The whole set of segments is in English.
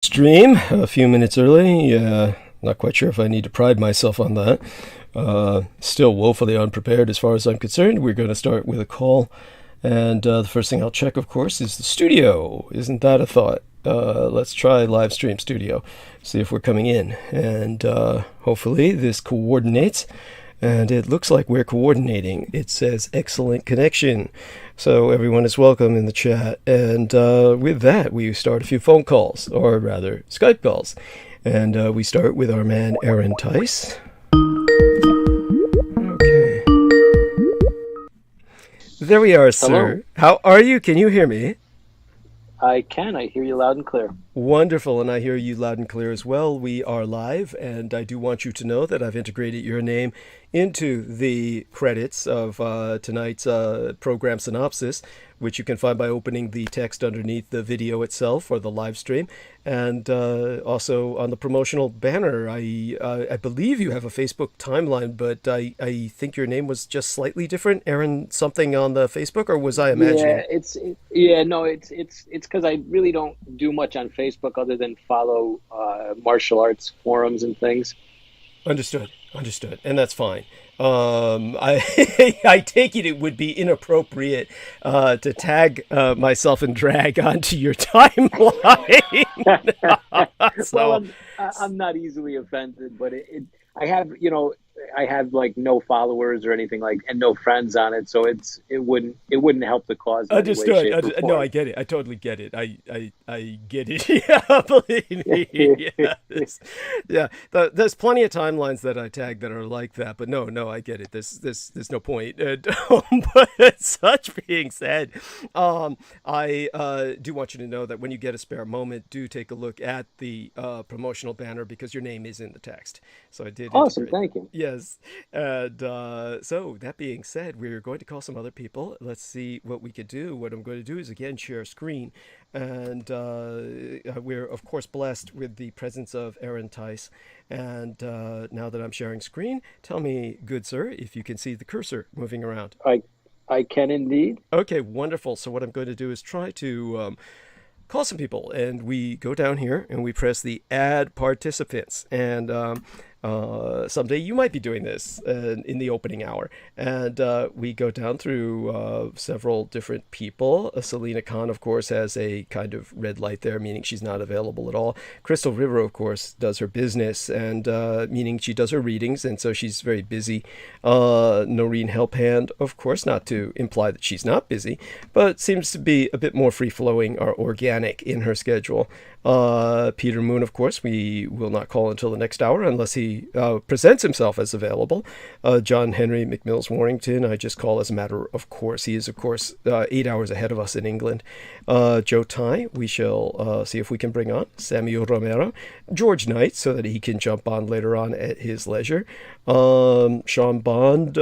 Stream a few minutes early. Not quite sure if I need to pride myself on that. Still woefully unprepared as far as I'm concerned. We're going to start with a call. And the first thing I'll check, of course, is the studio. Isn't that a thought? Let's try live stream studio. See if we're coming in. And hopefully this coordinates. And it looks like we're coordinating. It says excellent connection. So everyone is welcome in the chat. And with that, we start a few phone calls, or rather, Skype calls. And we start with our man, Aaron Tice. Okay. There we are, sir. Hello. How are you? Can you hear me? I can. I hear you loud and clear. Wonderful, and I hear you loud and clear as well. We are live, and I do want you to know that I've integrated your name into the credits of tonight's program synopsis, which you can find by opening the text underneath the video itself or the live stream, and also on the promotional banner. I believe you have a Facebook timeline, but I think your name was just slightly different. Aaron something on the Facebook, or was I imagining? No, it's because I really don't do much on Facebook other than follow martial arts forums and things. Understood, and that's fine. I I take it would be inappropriate to tag myself and drag onto your timeline. Well, So I'm not easily offended, but I have I have like no followers or anything like and no friends on it, so it wouldn't help the cause in any way, understood. shape, or No, form. I get it. I totally get it. I get it. Yeah, believe me. Yeah, yeah. There's plenty of timelines that I tag that are like that, but no, I get it. There's no point. But such being said, I do want you to know that when you get a spare moment, do take a look at the promotional banner because your name is in the text. So I did Awesome, integrate. thank you. Yes. And so, that being said, we're going to call some other people. Let's see what we could do. What I'm going to do is, again, share a screen. And we're, of course, blessed with the presence of Aaron Tice. And now that I'm sharing screen, tell me, good sir, if you can see the cursor moving around. I can indeed. Okay, wonderful. So, what I'm going to do is try to call some people, and we go down here and we press the add participants, and someday you might be doing this in the opening hour, and we go down through several different people. Selena Khan, of course, has a kind of red light there, meaning she's not available at all. Crystal River, of course, does her business, and meaning she does her readings, and so she's very busy. Noreen Helphand, of course, not to imply that she's not busy, but seems to be a bit more free-flowing or organic in her schedule. Peter Moon, of course, we will not call until the next hour unless he presents himself as available. John Henry McMills Warrington, I just call as a matter of course. He is, of course, 8 hours ahead of us in England. Joe Ty, we shall see if we can bring on. Samuel Romero. George Knight, so that he can jump on later on at his leisure. Sean Bond,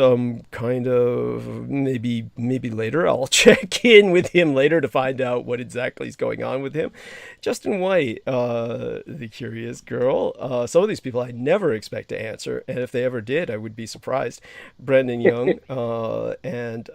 kind of maybe later. I'll check in with him later to find out what exactly is going on with him. Justin White, the curious girl. Some of these people I never expect to answer, and if they ever did, I would be surprised. Brendan Young, and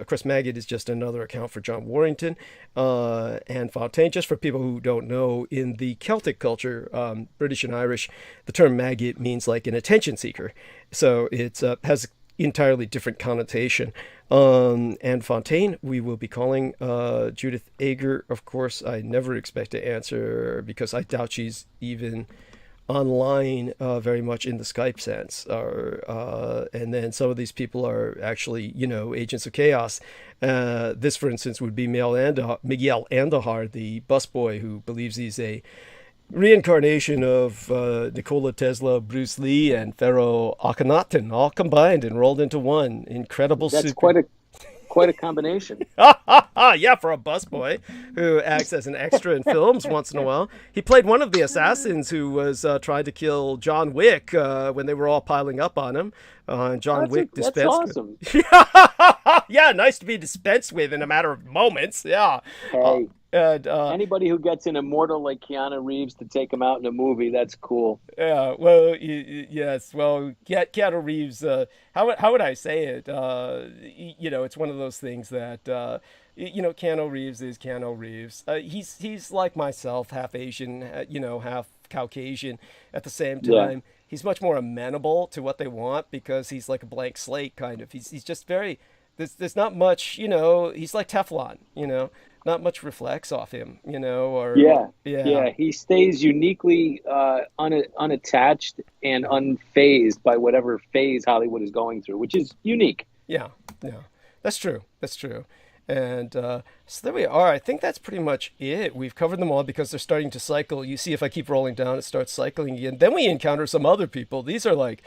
Chris Maggot is just another account for John Warrington. And Fontaine, just for people who don't know, in the Celtic culture, British and Irish, the term maggot means like an attention seeker. So it has entirely different connotation. And Fontaine, we will be calling Judith Ager. Of course, I never expect to answer because I doubt she's even online very much in the Skype sense. And then some of these people are actually, agents of chaos. This, for instance, would be Miguel Andahar, the busboy who believes he's a reincarnation of Nikola Tesla, Bruce Lee, and Pharaoh Akhenaten, all combined and rolled into one incredible That's super. quite a combination. Yeah, for a busboy who acts as an extra in films once in a while. He played one of the assassins who was trying to kill John Wick when they were all piling up on him. John Wick That's dispensed. awesome. Yeah, nice to be dispensed with in a matter of moments. Yeah. Hey, And Anybody who gets an immortal like Keanu Reeves to take him out in a movie, that's cool. yeah, well, yes, well, Keanu Reeves. How would I say it? It's one of those things that Keanu Reeves is Keanu Reeves. He's like myself, half Asian, half Caucasian. At the same Yeah. time, he's much more amenable to what they want because he's like a blank slate kind of. He's just very. There's not much. He's like Teflon. Not much reflects off him. Or Yeah, yeah. yeah. He stays uniquely unattached and unfazed by whatever phase Hollywood is going through, which is unique. Yeah, yeah, that's true. That's true. And so there we are. I think that's pretty much it. We've covered them all because they're starting to cycle. You see, if I keep rolling down, it starts cycling again. Then we encounter some other people. These are like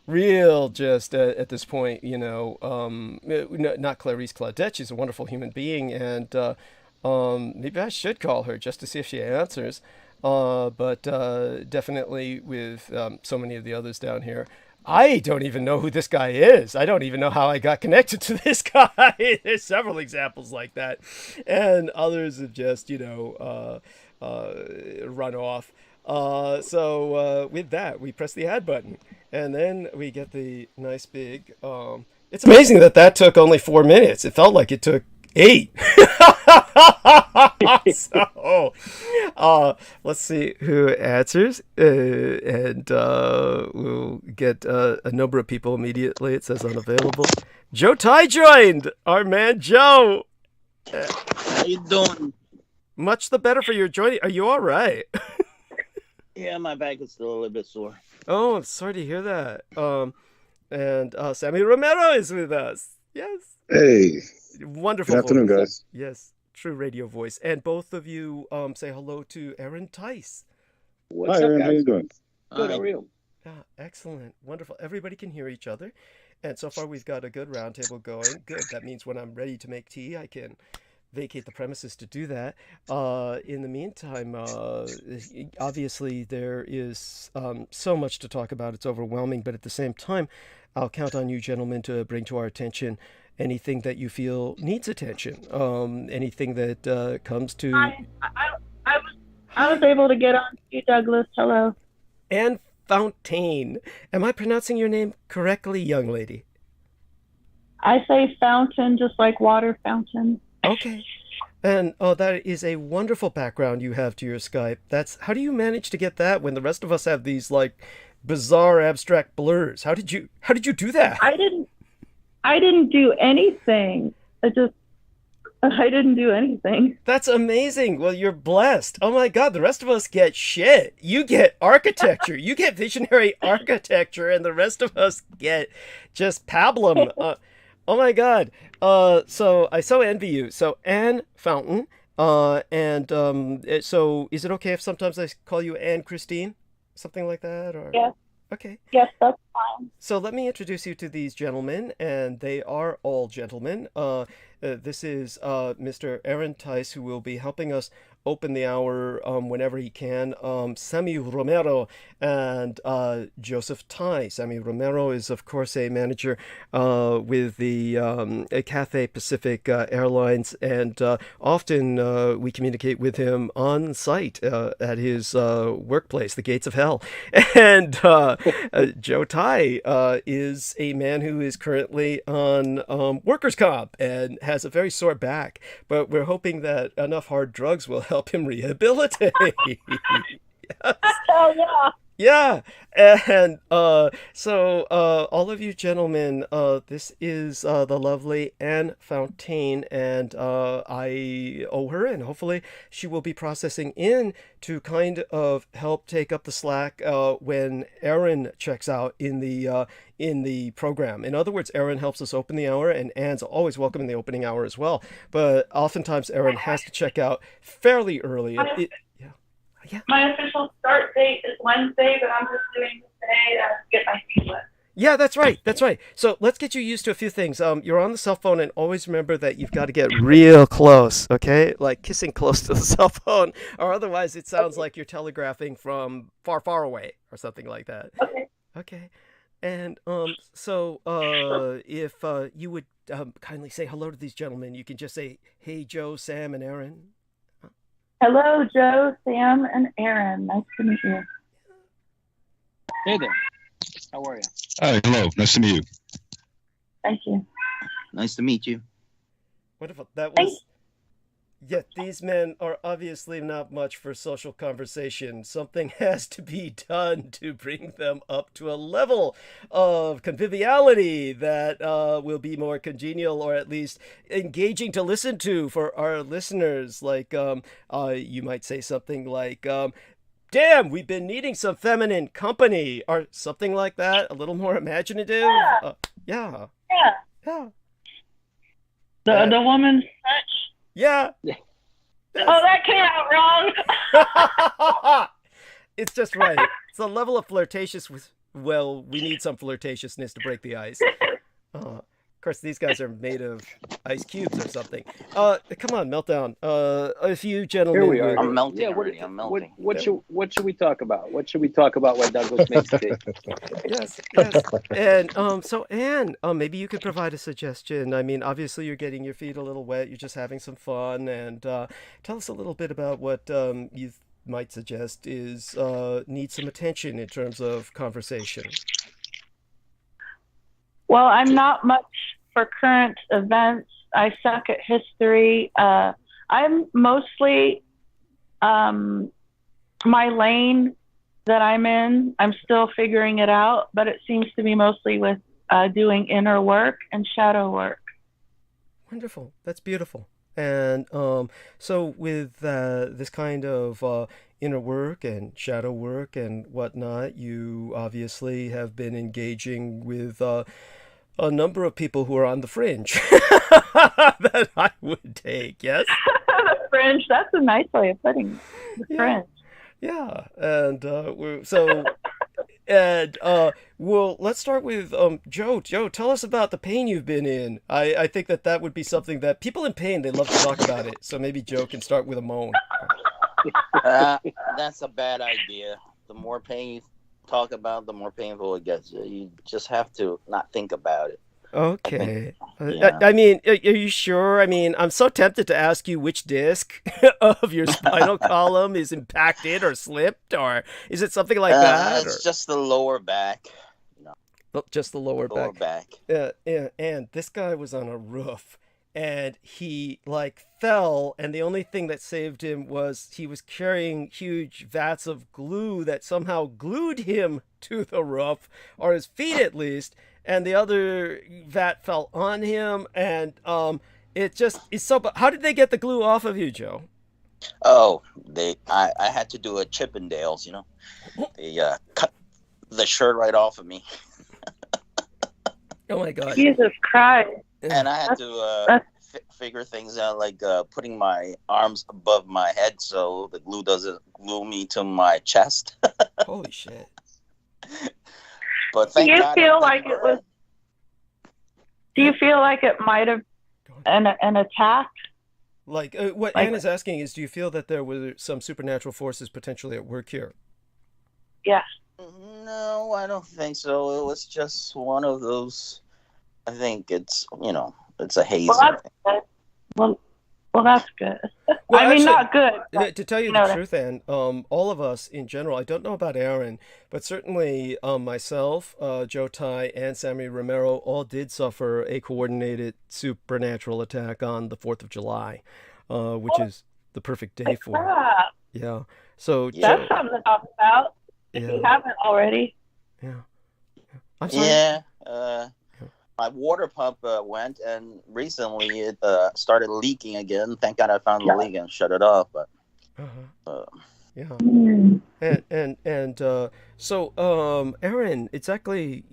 real, just at this point, not Clarice Claudette. She's a wonderful human being, and maybe I should call her just to see if she answers. But definitely with so many of the others down here. I don't even know who this guy is. I don't even know how I got connected to this guy. There's several examples like that. And others have just, run off. So with that, we press the add button. And then we get the nice big. It's amazing that took only 4 minutes. It felt like it took 8. So, let's see who answers, and we'll get a number of people immediately. It says unavailable. Joe Ty joined. Our man Joe. How you doing? Much the better for your joining. Are you all right? Yeah, my back is still a little bit sore. Oh, I'm sorry to hear that. And Sammy Romero is with us. Yes. Hey, Wonderful. good afternoon, voice. guys. Yes, true radio voice. And both of you say hello to Aaron Tice. What's Hi, up, Aaron. How guys? you doing? Good. How are you? Excellent. Wonderful. Everybody can hear each other. And so far we've got a good roundtable going. Good. That means when I'm ready to make tea, I can vacate the premises to do that. In the meantime, obviously there is so much to talk about. It's overwhelming. But at the same time, I'll count on you gentlemen to bring to our attention anything that you feel needs attention. Anything that comes to... I was able to get on to you, Douglas. Hello. Anne Fontaine. Am I pronouncing your name correctly, young lady? I say fountain, just like water fountain. Okay. And that is a wonderful background you have to your Skype. How do you manage to get that when the rest of us have these like bizarre abstract blurs? How did you do that? I didn't do anything. I didn't do anything. That's amazing. Well, you're blessed. Oh my God, the rest of us get shit. You get architecture. You get visionary architecture, and the rest of us get just pablum. Oh my God. So I so envy you. So Anne Fountain. So is it okay if sometimes I call you Anne Christine? Something like that? Or... Yes. Okay. Yes, that's fine. So let me introduce you to these gentlemen, and they are all gentlemen. This is Mr. Aaron Tice, who will be helping us open the hour whenever he can. Sammy Romero and Joseph Tai. Sammy Romero is, of course, a manager with the Cathay Pacific Airlines, and often we communicate with him on site at his workplace, the Gates of Hell. And Joe Tai is a man who is currently on workers' comp and has a very sore back, but we're hoping that enough hard drugs will help him rehabilitate. Yes. Oh, yeah. Yeah, and so all of you gentlemen, this is the lovely Anne Fontaine, and I owe her, and hopefully she will be processing in to kind of help take up the slack when Aaron checks out in the program. In other words, Aaron helps us open the hour, and Anne's always welcome in the opening hour as well. But oftentimes Aaron has to check out fairly early. Yeah. My official start date is Wednesday, but I'm just doing this today to get my feet wet. Yeah, that's right. That's right. So let's get you used to a few things. You're on the cell phone, and always remember that you've got to get real close, okay? Like kissing close to the cell phone, or otherwise it sounds like you're telegraphing from far, far away or something like that. Okay. Okay. And so if you would kindly say hello to these gentlemen, you can just say, "Hey, Joe, Sam, and Aaron." Hello, Joe, Sam, and Aaron. Nice to meet you. Hey there. How are you? Hi, hello. Nice to meet you. Thank you. Nice to meet you. Wonderful. That was. Yet these men are obviously not much for social conversation. Something has to be done to bring them up to a level of conviviality that will be more congenial or at least engaging to listen to for our listeners. Like, you might say something like, damn, we've been needing some feminine company, or something like that. A little more imaginative. Yeah. Yeah. Yeah. Yeah. The woman's touch. Yeah. Oh, that came out wrong. It's just right. It's a level of flirtatious with. Well, we need some flirtatiousness to break the ice. Of course, these guys are made of ice cubes or something. Come on, Meltdown. If you gentlemen. Here we are. I'm melting Yeah, already. I'm melting. What should we talk about? What should we talk about when Douglas makes tea? Yes, yes. And so Anne, maybe you could provide a suggestion. I mean, obviously you're getting your feet a little wet. You're just having some fun, and tell us a little bit about what you might suggest is needs some attention in terms of conversation. Well, I'm not much for current events. I suck at history. I'm mostly my lane that I'm in. I'm still figuring it out, but it seems to be mostly with doing inner work and shadow work. Wonderful. That's beautiful. And so with this kind of inner work and shadow work and whatnot, you obviously have been engaging with a number of people who are on the fringe that I would take, yes? The fringe, that's a nice way of putting it. The fringe. Yeah, and well, let's start with Joe. Joe, tell us about the pain you've been in. I think that would be something that people in pain, they love to talk about it. So maybe Joe can start with a moan. That's a bad idea. The more pain you talk about, the more painful it gets. You just have to not think about it. Okay. Yeah. I mean, are you sure? I mean, I'm so tempted to ask you which disc of your spinal column is impacted or slipped, or is it something like that? It's just the lower back. Just the lower back. Yeah, and this guy was on a roof, and he fell, and the only thing that saved him was he was carrying huge vats of glue that somehow glued him to the roof, or his feet at least, and the other vat fell on him, and it just is so. But how did they get the glue off of you, Joe? Oh, I had to do a Chippendales, They cut the shirt right off of me. Oh my God! Jesus Christ! And I had to figure things out, like putting my arms above my head so the glue doesn't glue me to my chest. Holy shit! But do you feel like it was? Do you feel like it might have an attack? What Anne is asking is, do you feel that there were some supernatural forces potentially at work here? Yeah. No, I don't think so. It was just one of those. I think it's it's a haze. Well, that's good. Well, that's good. Well, I mean, actually, not good. But, to tell you the truth, Anne, all of us in general, I don't know about Aaron, but certainly myself, Joe Tai, and Sammy Romero all did suffer a coordinated supernatural attack on the 4th of July, which is the perfect day for it. Yeah. So that's something to talk about if you haven't already. Yeah. I'm sorry. Yeah. My water pump went, and recently it started leaking again. Thank God I found the leak and shut it off. But so Aaron, exactly,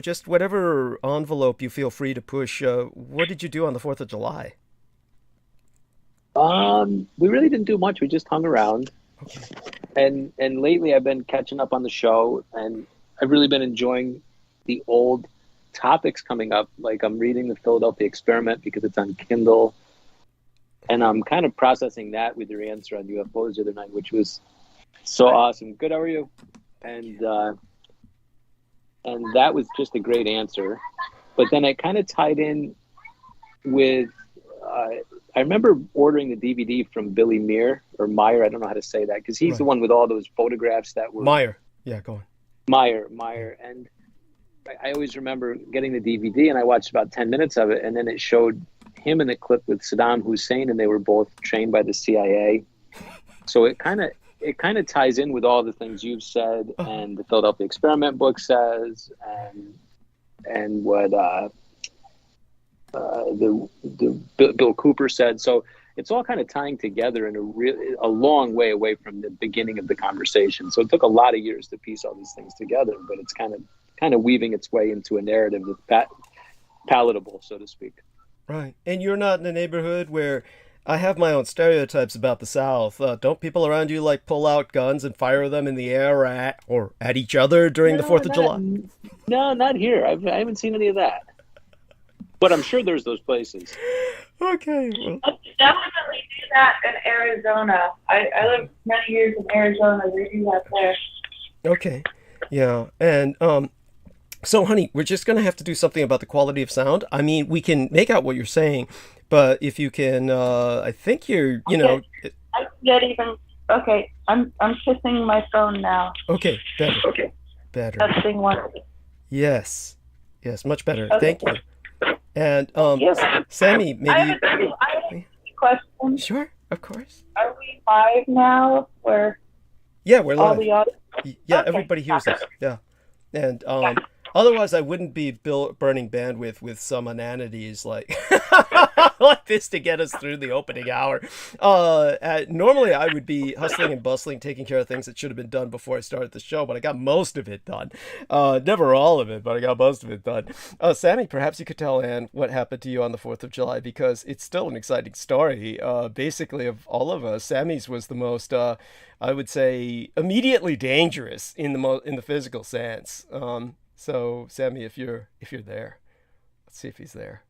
just whatever envelope you feel free to push. What did you do on the 4th of July? We really didn't do much. We just hung around. Okay. And lately I've been catching up on the show, and I've really been enjoying the old topics coming up. Like, I'm reading the Philadelphia Experiment because it's on Kindle, and I'm kind of processing that with your answer on UFOs the other night, which was so awesome. Good, how are you? And that was just a great answer. But then it kind of tied in with I remember ordering the DVD from Billy Meyer. I don't know how to say that because he's the one with all those photographs that were Meyer. Yeah, go on. Meyer. And I always remember getting the DVD and I watched about 10 minutes of it. And then it showed him in a clip with Saddam Hussein, and they were both trained by the CIA. So it kind of ties in with all the things you've said and the Philadelphia Experiment book says, and what the Bill Cooper said. So it's all kind of tying together in a long way away from the beginning of the conversation. So it took a lot of years to piece all these things together, but it's kind of weaving its way into a narrative that's palatable, so to speak. Right. And you're not in a neighborhood where I have my own stereotypes about the South. Don't people around you like pull out guns and fire them in the air at each other during the 4th of July? No, not here. I haven't seen any of that. But I'm sure there's those places. Okay. Well. I definitely do that in Arizona. I lived many years in Arizona. They do that there. Okay. Yeah. And so, honey, we're just going to have to do something about the quality of sound. I mean, we can make out what you're saying, but if you can, I think I can get even. Okay, I'm kissing my phone now. Okay, better. Okay. Better. Testing one. Yes, much better. Okay. Thank you. And Sammy, maybe. I have a question. Sure, of course. Are we live now? Yeah, we're live. All the audience? Yeah, Okay. everybody hears us. Yeah, and otherwise, I wouldn't be burning bandwidth with some inanities like like this to get us through the opening hour. Normally, I would be hustling and bustling, taking care of things that should have been done before I started the show, but I got most of it done. Never all of it, but I got most of it done. Sammy, perhaps you could tell Ann what happened to you on the 4th of July, because it's still an exciting story. Basically, of all of us, Sammy's was the most, I would say, immediately dangerous in the physical sense. So, Sammy, if you're there, let's see if he's there.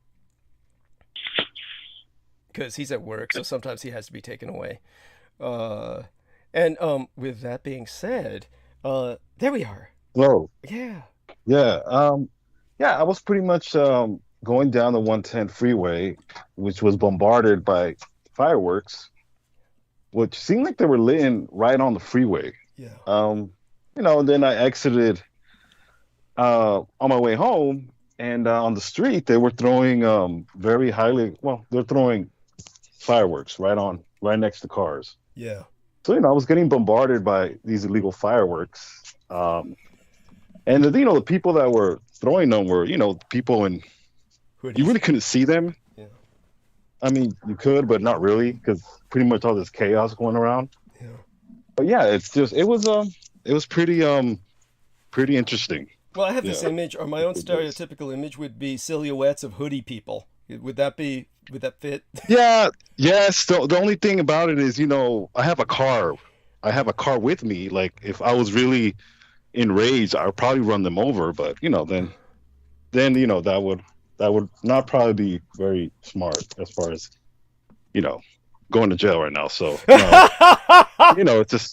Because he's at work, so sometimes he has to be taken away. And with that being said, there we are. Hello. Yeah. Yeah. I was pretty much going down the 110 freeway, which was bombarded by fireworks, which seemed like they were lit right on the freeway. Yeah. And then I exited on my way home, and on the street they were throwing they're throwing fireworks right next to cars. Yeah. So I was getting bombarded by these illegal fireworks, and the people that were throwing them were people in Hoodies. You really couldn't see them. Yeah. I mean, you could, but not really, because pretty much all this chaos going around. Yeah. But yeah, it was pretty interesting. Well, I have this image, or my own stereotypical image would be silhouettes of hoodie people. Would that fit? Yeah. Yes. The only thing about it is, I have a car. I have a car with me. Like, if I was really enraged, I'd probably run them over. But then that would not probably be very smart as far as going to jail right now. So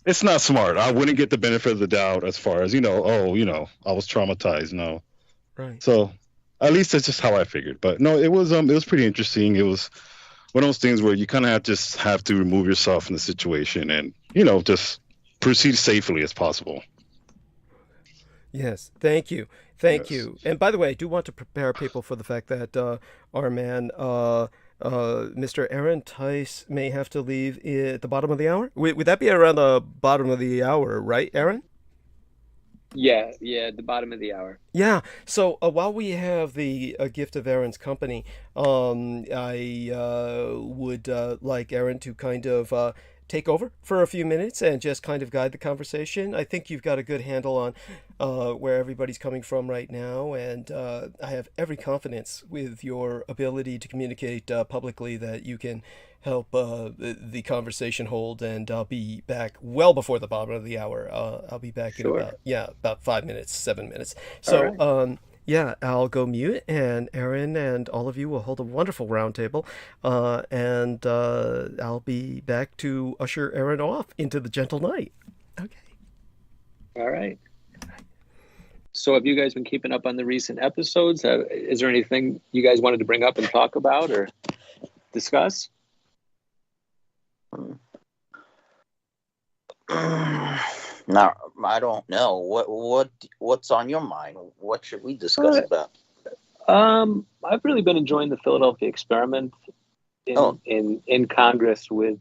it's not smart. I wouldn't get the benefit of the doubt as far as I was traumatized. No. Right. So at least that's just how I figured. But no, it was pretty interesting. It was one of those things where you kind of have to remove yourself from the situation and just proceed safely as possible. Yes, thank you. And by the way, I do want to prepare people for the fact that our man Mr. Aaron Tice may have to leave at the bottom of the hour. Would that be around the bottom of the hour, right, Aaron? Yeah, the bottom of the hour. Yeah. So while we have the gift of Aaron's company, I would like Aaron to kind of take over for a few minutes and just kind of guide the conversation. I think you've got a good handle on where everybody's coming from right now, and I have every confidence with your ability to communicate publicly that you can help the conversation hold, and I'll be back well before the bottom of the hour. I'll be back in about 5 minutes, 7 minutes. So right. I'll go mute, and Aaron and all of you will hold a wonderful roundtable, and I'll be back to usher Aaron off into the gentle night. Okay. All right. So have you guys been keeping up on the recent episodes? Is there anything you guys wanted to bring up and talk about or discuss? Now, I don't know what's on your mind. What should we discuss about? I've really been enjoying the Philadelphia experiment in Congress with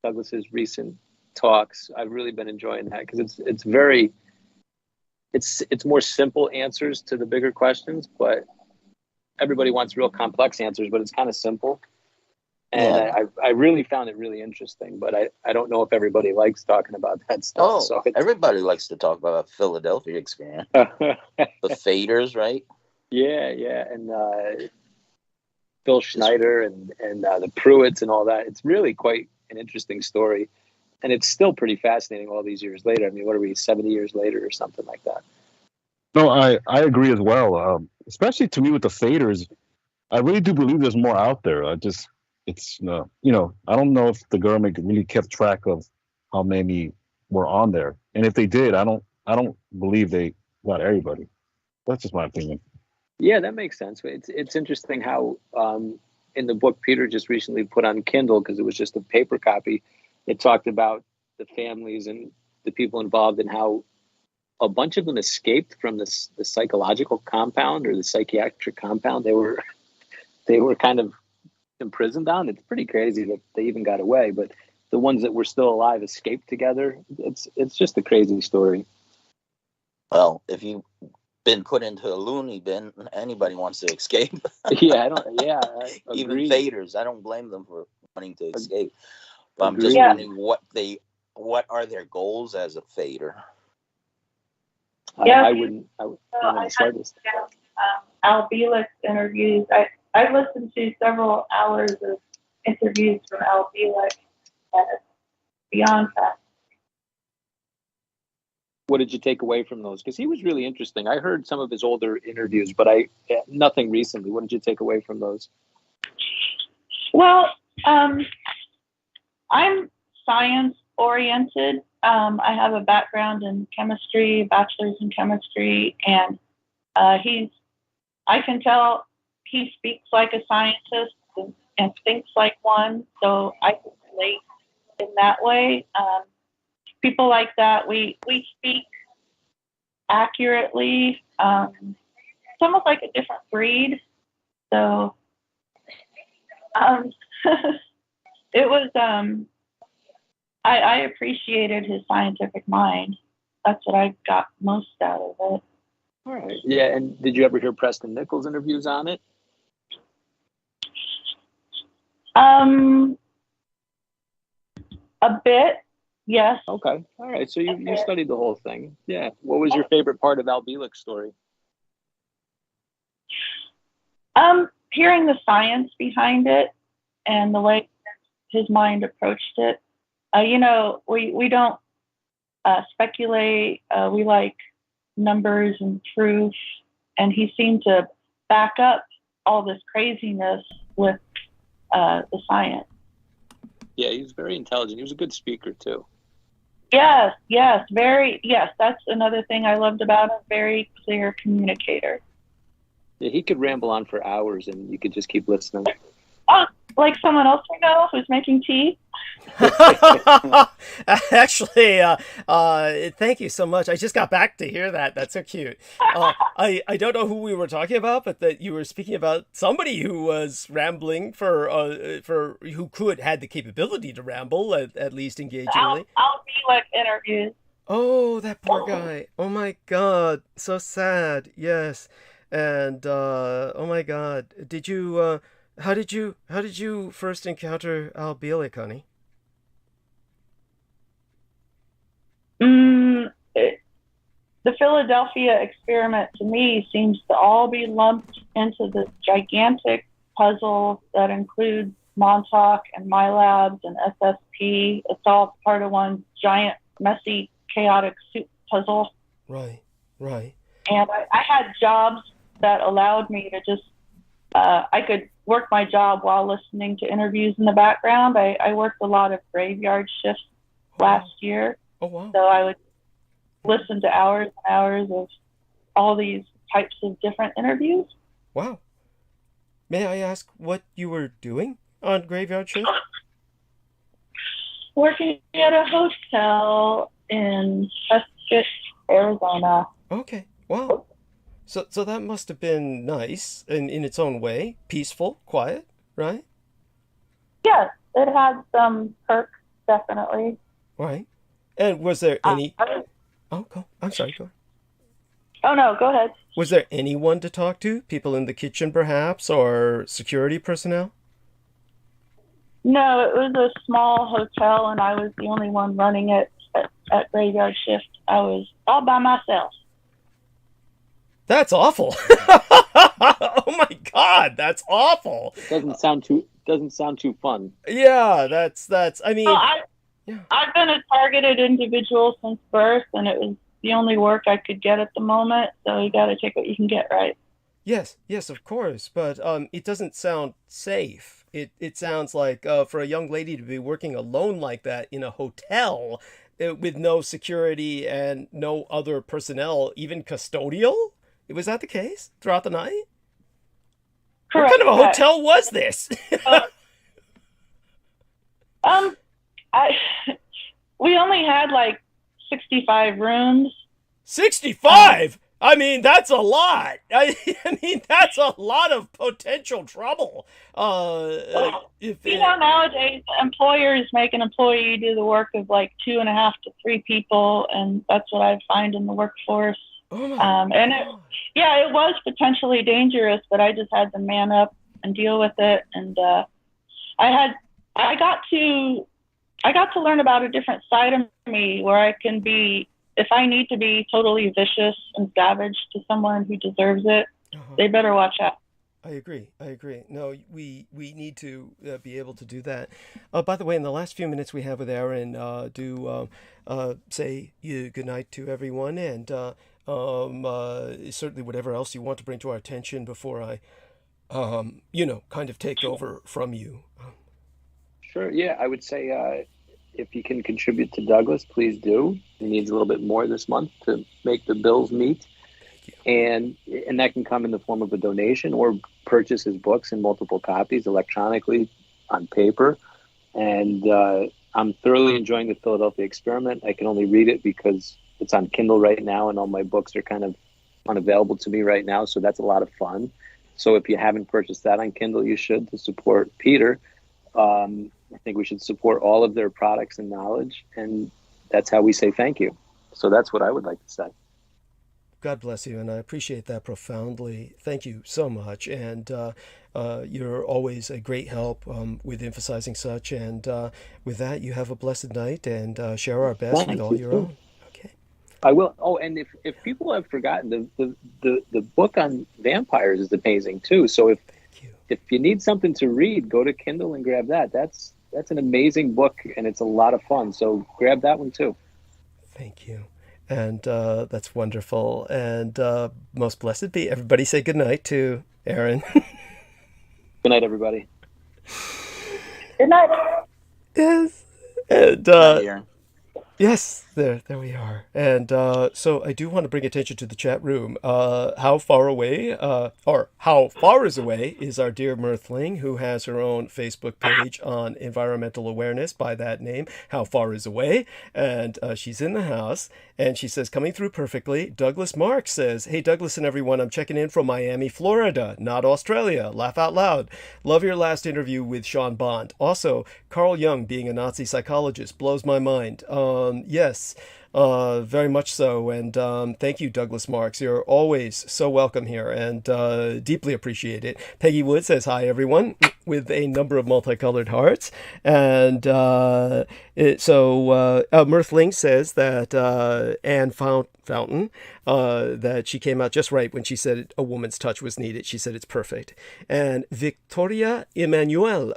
Douglas's recent talks. I've really been enjoying that because it's more simple answers to the bigger questions, but everybody wants real complex answers, but it's kind of simple. And I really found it really interesting, but I don't know if everybody likes talking about that stuff. So everybody likes to talk about Philadelphia experiment. The faders, right? Yeah. And Phil Schneider and the Pruitts and all that. It's really quite an interesting story. And it's still pretty fascinating all these years later. I mean, what are we, 70 years later or something like that? No, I agree as well. Especially to me with the faders, I really do believe there's more out there. It's I don't know if the government really kept track of how many were on there, and if they did, I don't believe they got everybody. That's just my opinion. Yeah, that makes sense. It's interesting how in the book Peter just recently put on Kindle, because it was just a paper copy, it talked about the families and the people involved and how a bunch of them escaped from the psychological compound or the psychiatric compound they were kind of imprisoned on. It's pretty crazy that they even got away, but the ones that were still alive escaped together. It's just a crazy story. Well, if you've been put into a loony bin, anybody wants to escape. I Even agree. faders, I don't blame them for wanting to escape. But I'm Agreed. just wondering what are their goals as a fader? I wouldn't the slightest. Al Bielek's interviews. I listened to several hours of interviews from Al Bielek, and it's beyond that. What did you take away from those? Because he was really interesting. I heard some of his older interviews, but nothing recently. What did you take away from those? Well, I'm science oriented. I have a background in chemistry, bachelor's in chemistry, and I can tell he speaks like a scientist and thinks like one, so I can relate in that way. People like that, we speak accurately. It's almost like a different breed. So it was, I appreciated his scientific mind. That's what I got most out of it. All right. Yeah, and did you ever hear Preston Nichols' interviews on it? A bit, yes. Okay. All right. So you studied the whole thing. Yeah. What was your favorite part of Al Bielek's story? Hearing the science behind it and the way his mind approached it. We don't speculate. We like numbers and proof, and he seemed to back up all this craziness with the science. Yeah, he was very intelligent. He was a good speaker too. Yes, that's another thing I loved about him. Very clear communicator. Yeah, he could ramble on for hours, and you could just keep listening. Oh, like someone else we know who's making tea. Actually, thank you so much. I just got back to hear that. That's so cute. I don't know who we were talking about, but that you were speaking about somebody who was rambling for who had the capability to ramble, at least engagingly. I'll be like interviews. Oh, that poor guy. Oh my God, so sad. Yes, and oh my God, did you? How did you first encounter Al Bielek, honey? The Philadelphia experiment to me seems to all be lumped into this gigantic puzzle that includes Montauk and MyLabs and SSP. It's all part of one giant, messy, chaotic soup puzzle. Right. And I had jobs that allowed me to just, I could work my job while listening to interviews in the background. I worked a lot of graveyard shifts last year. Oh, wow. So I would listen to hours and hours of all these types of different interviews. Wow. May I ask what you were doing on graveyard shift? working at a hotel in Prescott, Arizona. Okay. Wow. So that must have been nice in its own way. Peaceful, quiet, right? Yes, it had some perks, definitely. Right. And was there any... I Oh, go. I'm sorry, go. Oh, no, go ahead. Was there anyone to talk to? People in the kitchen, perhaps, or security personnel? No, it was a small hotel, and I was the only one running it at graveyard shift. I was all by myself. That's awful. Oh my God, that's awful. Doesn't sound too fun. Yeah, that's. I mean, Well, yeah. I've been a targeted individual since birth, and it was the only work I could get at the moment. So you got to take what you can get, right? Yes, of course, but it doesn't sound safe. It sounds like for a young lady to be working alone like that in a hotel with no security and no other personnel, even custodial. Was that the case throughout the night? Correct. What kind of a hotel was this? I we only had like 65 rooms. 65? I mean, that's a lot. I mean, that's a lot of potential trouble. Nowadays employers make an employee do the work of like 2.5 to 3 people, and that's what I find in the workforce. Oh my and it was potentially dangerous, but I just had to man up and deal with it. And I got to learn about a different side of me where I can be, if I need to be totally vicious and savage to someone who deserves it, they better watch out. I agree. No, we need to be able to do that. By the way, in the last few minutes we have with Aaron, do say good night to everyone, and certainly whatever else you want to bring to our attention before I, kind of take over from you. Sure. Yeah, I would say if you can contribute to Douglas, please do. He needs a little bit more this month to make the bills meet. And that can come in the form of a donation or purchase his books in multiple copies electronically on paper. And I'm thoroughly enjoying the Philadelphia Experiment. I can only read it because it's on Kindle right now, and all my books are kind of unavailable to me right now. So that's a lot of fun. So if you haven't purchased that on Kindle, you should, to support Peter. I think we should support all of their products and knowledge, and that's how we say thank you. So that's what I would like to say. God bless you, and I appreciate that profoundly. Thank you so much, and you're always a great help with emphasizing such. And with that, you have a blessed night, and share our best with all your own. Okay. I will. Oh, and if people have forgotten, the book on vampires is amazing too. So if you need something to read, go to Kindle and grab that. That's an amazing book, and it's a lot of fun. So grab that one too. Thank you. And that's wonderful. And most blessed be. Everybody say good night to Aaron. Good night, everybody. Good night. Yes. And yes, there we are. And so I do want to bring attention to the chat room. How far away, or how far is away, is our dear Mirthling, who has her own Facebook page on environmental awareness by that name, How Far Is Away. And she's in the house, and she says, coming through perfectly. Douglas Marks says, hey, Douglas and everyone, I'm checking in from Miami, Florida, not Australia. Laugh out loud. Love your last interview with Sean Bond. Also, Carl Jung being a Nazi psychologist blows my mind. Yes, very much so. And thank you, Douglas Marks. You're always so welcome here, and deeply appreciate it. Peggy Wood says, hi, everyone, with a number of multicolored hearts. And Mirthling says that Anne Fountain, that she came out just right when she said a woman's touch was needed. She said it's perfect. And Victoria Emmanuel,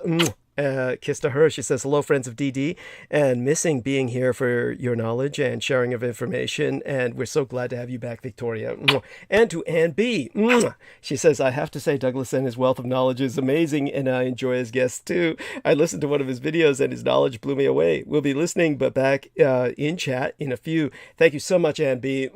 kiss to her. She says, hello, friends of DD, and missing being here for your knowledge and sharing of information. And we're so glad to have you back, Victoria. And to Ann B. She says, I have to say, Douglas and his wealth of knowledge is amazing, and I enjoy his guests too. I listened to one of his videos and his knowledge blew me away. We'll be listening, but back in chat in a few. Thank you so much, Ann B.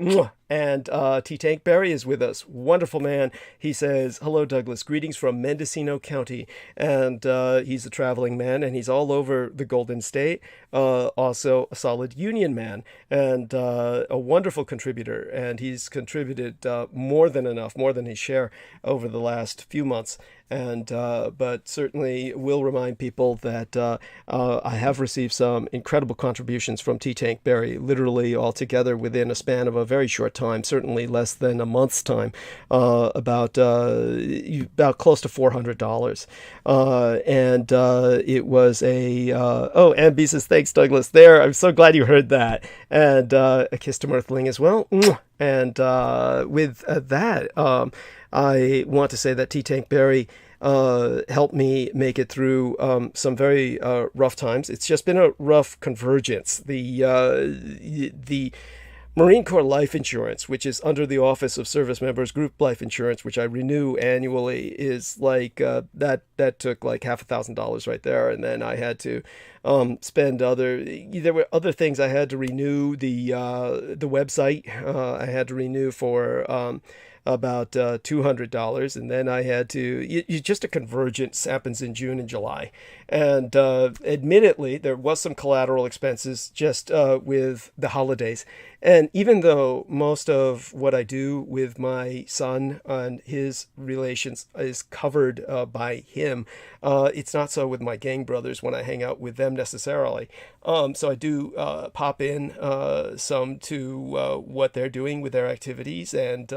And T. Tank Barry is with us. Wonderful man. He says, hello, Douglas. Greetings from Mendocino County. And he's a traveling man, and he's all over the Golden State. also a solid union man and a wonderful contributor. And he's contributed more than enough, more than his share over the last few months. And but certainly will remind people that I have received some incredible contributions from T. Tank Berry, literally altogether within a span of a very short time, certainly less than a month's time, about close to $400. And it was a and B says, thanks, Douglas. There, I'm so glad you heard that. And a kiss to Mirthling as well. And with that, I want to say that T. Tank Berry helped me make it through some very rough times. It's just been a rough convergence. The Marine Corps life insurance, which is under the Office of Service Members Group Life Insurance, which I renew annually, is like that took like $1,000 right there, and then I had to spend there were other things I had to renew. The website I had to renew for about $200, and then I had to just a convergence happens in June and July, and admittedly there was some collateral expenses just with the holidays. And even though most of what I do with my son and his relations is covered by him, it's not so with my gang brothers when I hang out with them necessarily. So I do pop in some to what they're doing with their activities, and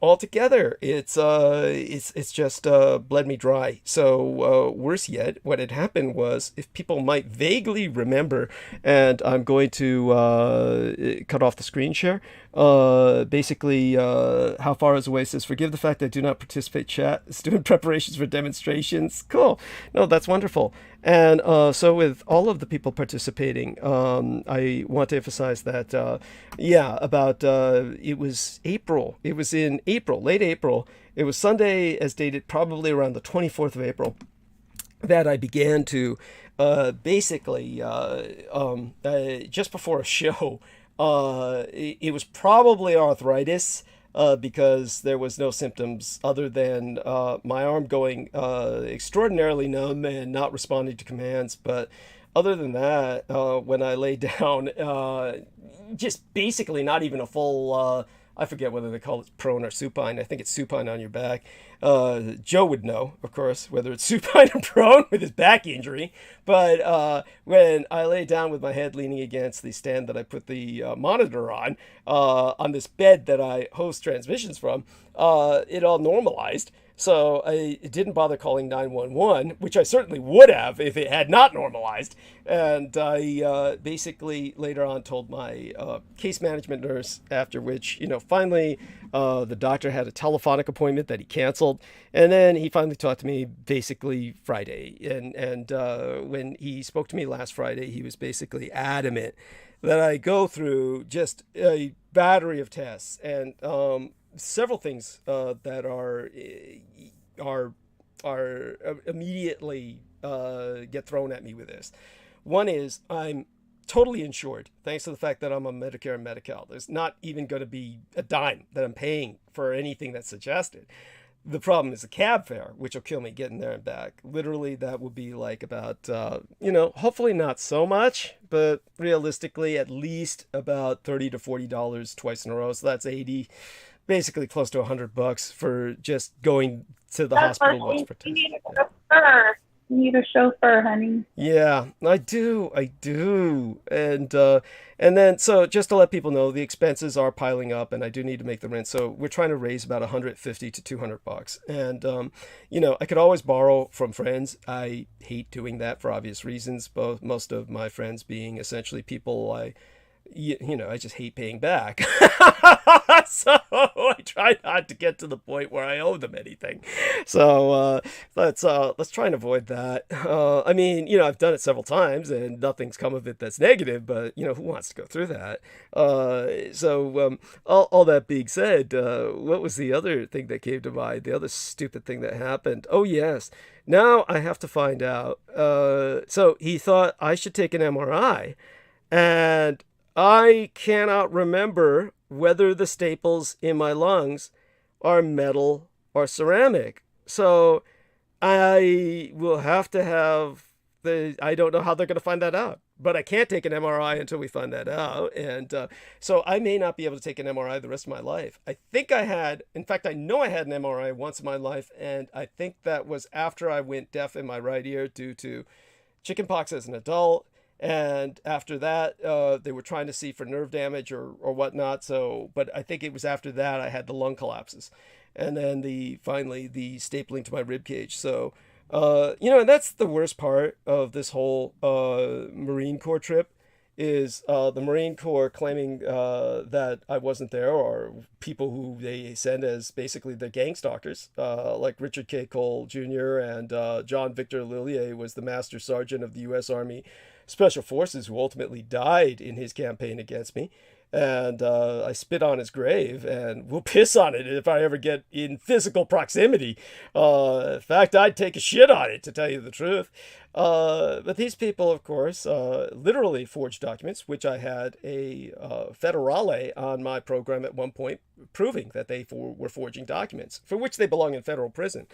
altogether, it's just bled me dry. So worse yet, what had happened was, if people might vaguely remember, and I'm going to cut off the screen share. Basically, how far is away says, forgive the fact I do not participate chat. Student preparations for demonstrations. Cool. No, that's wonderful. And so with all of the people participating, I want to emphasize that, it was April. It was in April, late April. It was Sunday as dated, probably around the 24th of April, that I began to just before a show, it was probably arthritis. Because there was no symptoms other than my arm going extraordinarily numb and not responding to commands. But other than that, when I lay down, just basically not even a full, I forget whether they call it prone or supine. I think it's supine on your back. Joe would know, of course, whether it's supine or prone with his back injury. But when I lay down with my head leaning against the stand that I put the monitor on this bed that I host transmissions from, it all normalized. So I didn't bother calling 911, which I certainly would have if it had not normalized. And I basically later on told my case management nurse, after which, finally the doctor had a telephonic appointment that he canceled. And then he finally talked to me basically Friday. And when he spoke to me last Friday, he was basically adamant that I go through just a battery of tests and several things that are immediately get thrown at me with this. One is I'm totally insured, thanks to the fact that I'm on Medicare and Medi-Cal. There's not even going to be a dime that I'm paying for anything that's suggested. The problem is the cab fare, which will kill me getting there and back. Literally, that will be like about, hopefully not so much, but realistically, at least about $30 to $40 twice in a row. So that's 80, basically close to $100 for just going to the hospital once per test. You need a chauffeur, honey. Yeah, I do. And then, so just to let people know, the expenses are piling up and I do need to make the rent. So we're trying to raise about $150 to $200. And, I could always borrow from friends. I hate doing that for obvious reasons. Most of my friends being essentially people I just hate paying back. So I try not to get to the point where I owe them anything. So let's try and avoid that. I've done it several times and nothing's come of it that's negative, but who wants to go through that? All that being said, what was the other thing that came to mind? The other stupid thing that happened? Oh yes. Now I have to find out. So he thought I should take an MRI, and I cannot remember whether the staples in my lungs are metal or ceramic. So I will have to have I don't know how they're going to find that out. But I can't take an MRI until we find that out. And so I may not be able to take an MRI the rest of my life. In fact, I know I had an MRI once in my life. And I think that was after I went deaf in my right ear due to chickenpox as an adult. And after that, they were trying to see for nerve damage or whatnot. But I think it was after that I had the lung collapses. And then finally the stapling to my rib cage. So, and that's the worst part of this whole Marine Corps trip is the Marine Corps claiming that I wasn't there, or people who they send as basically the gang stalkers, like Richard K. Cole Jr. and John Victor Lillier was the Master Sergeant of the U.S. Army Special Forces who ultimately died in his campaign against me. And I spit on his grave and will piss on it if I ever get in physical proximity. In fact, I'd take a shit on it, to tell you the truth. But these people, of course, literally forged documents, which I had a federale on my program at one point, proving that they were forging documents, for which they belong in federal prison.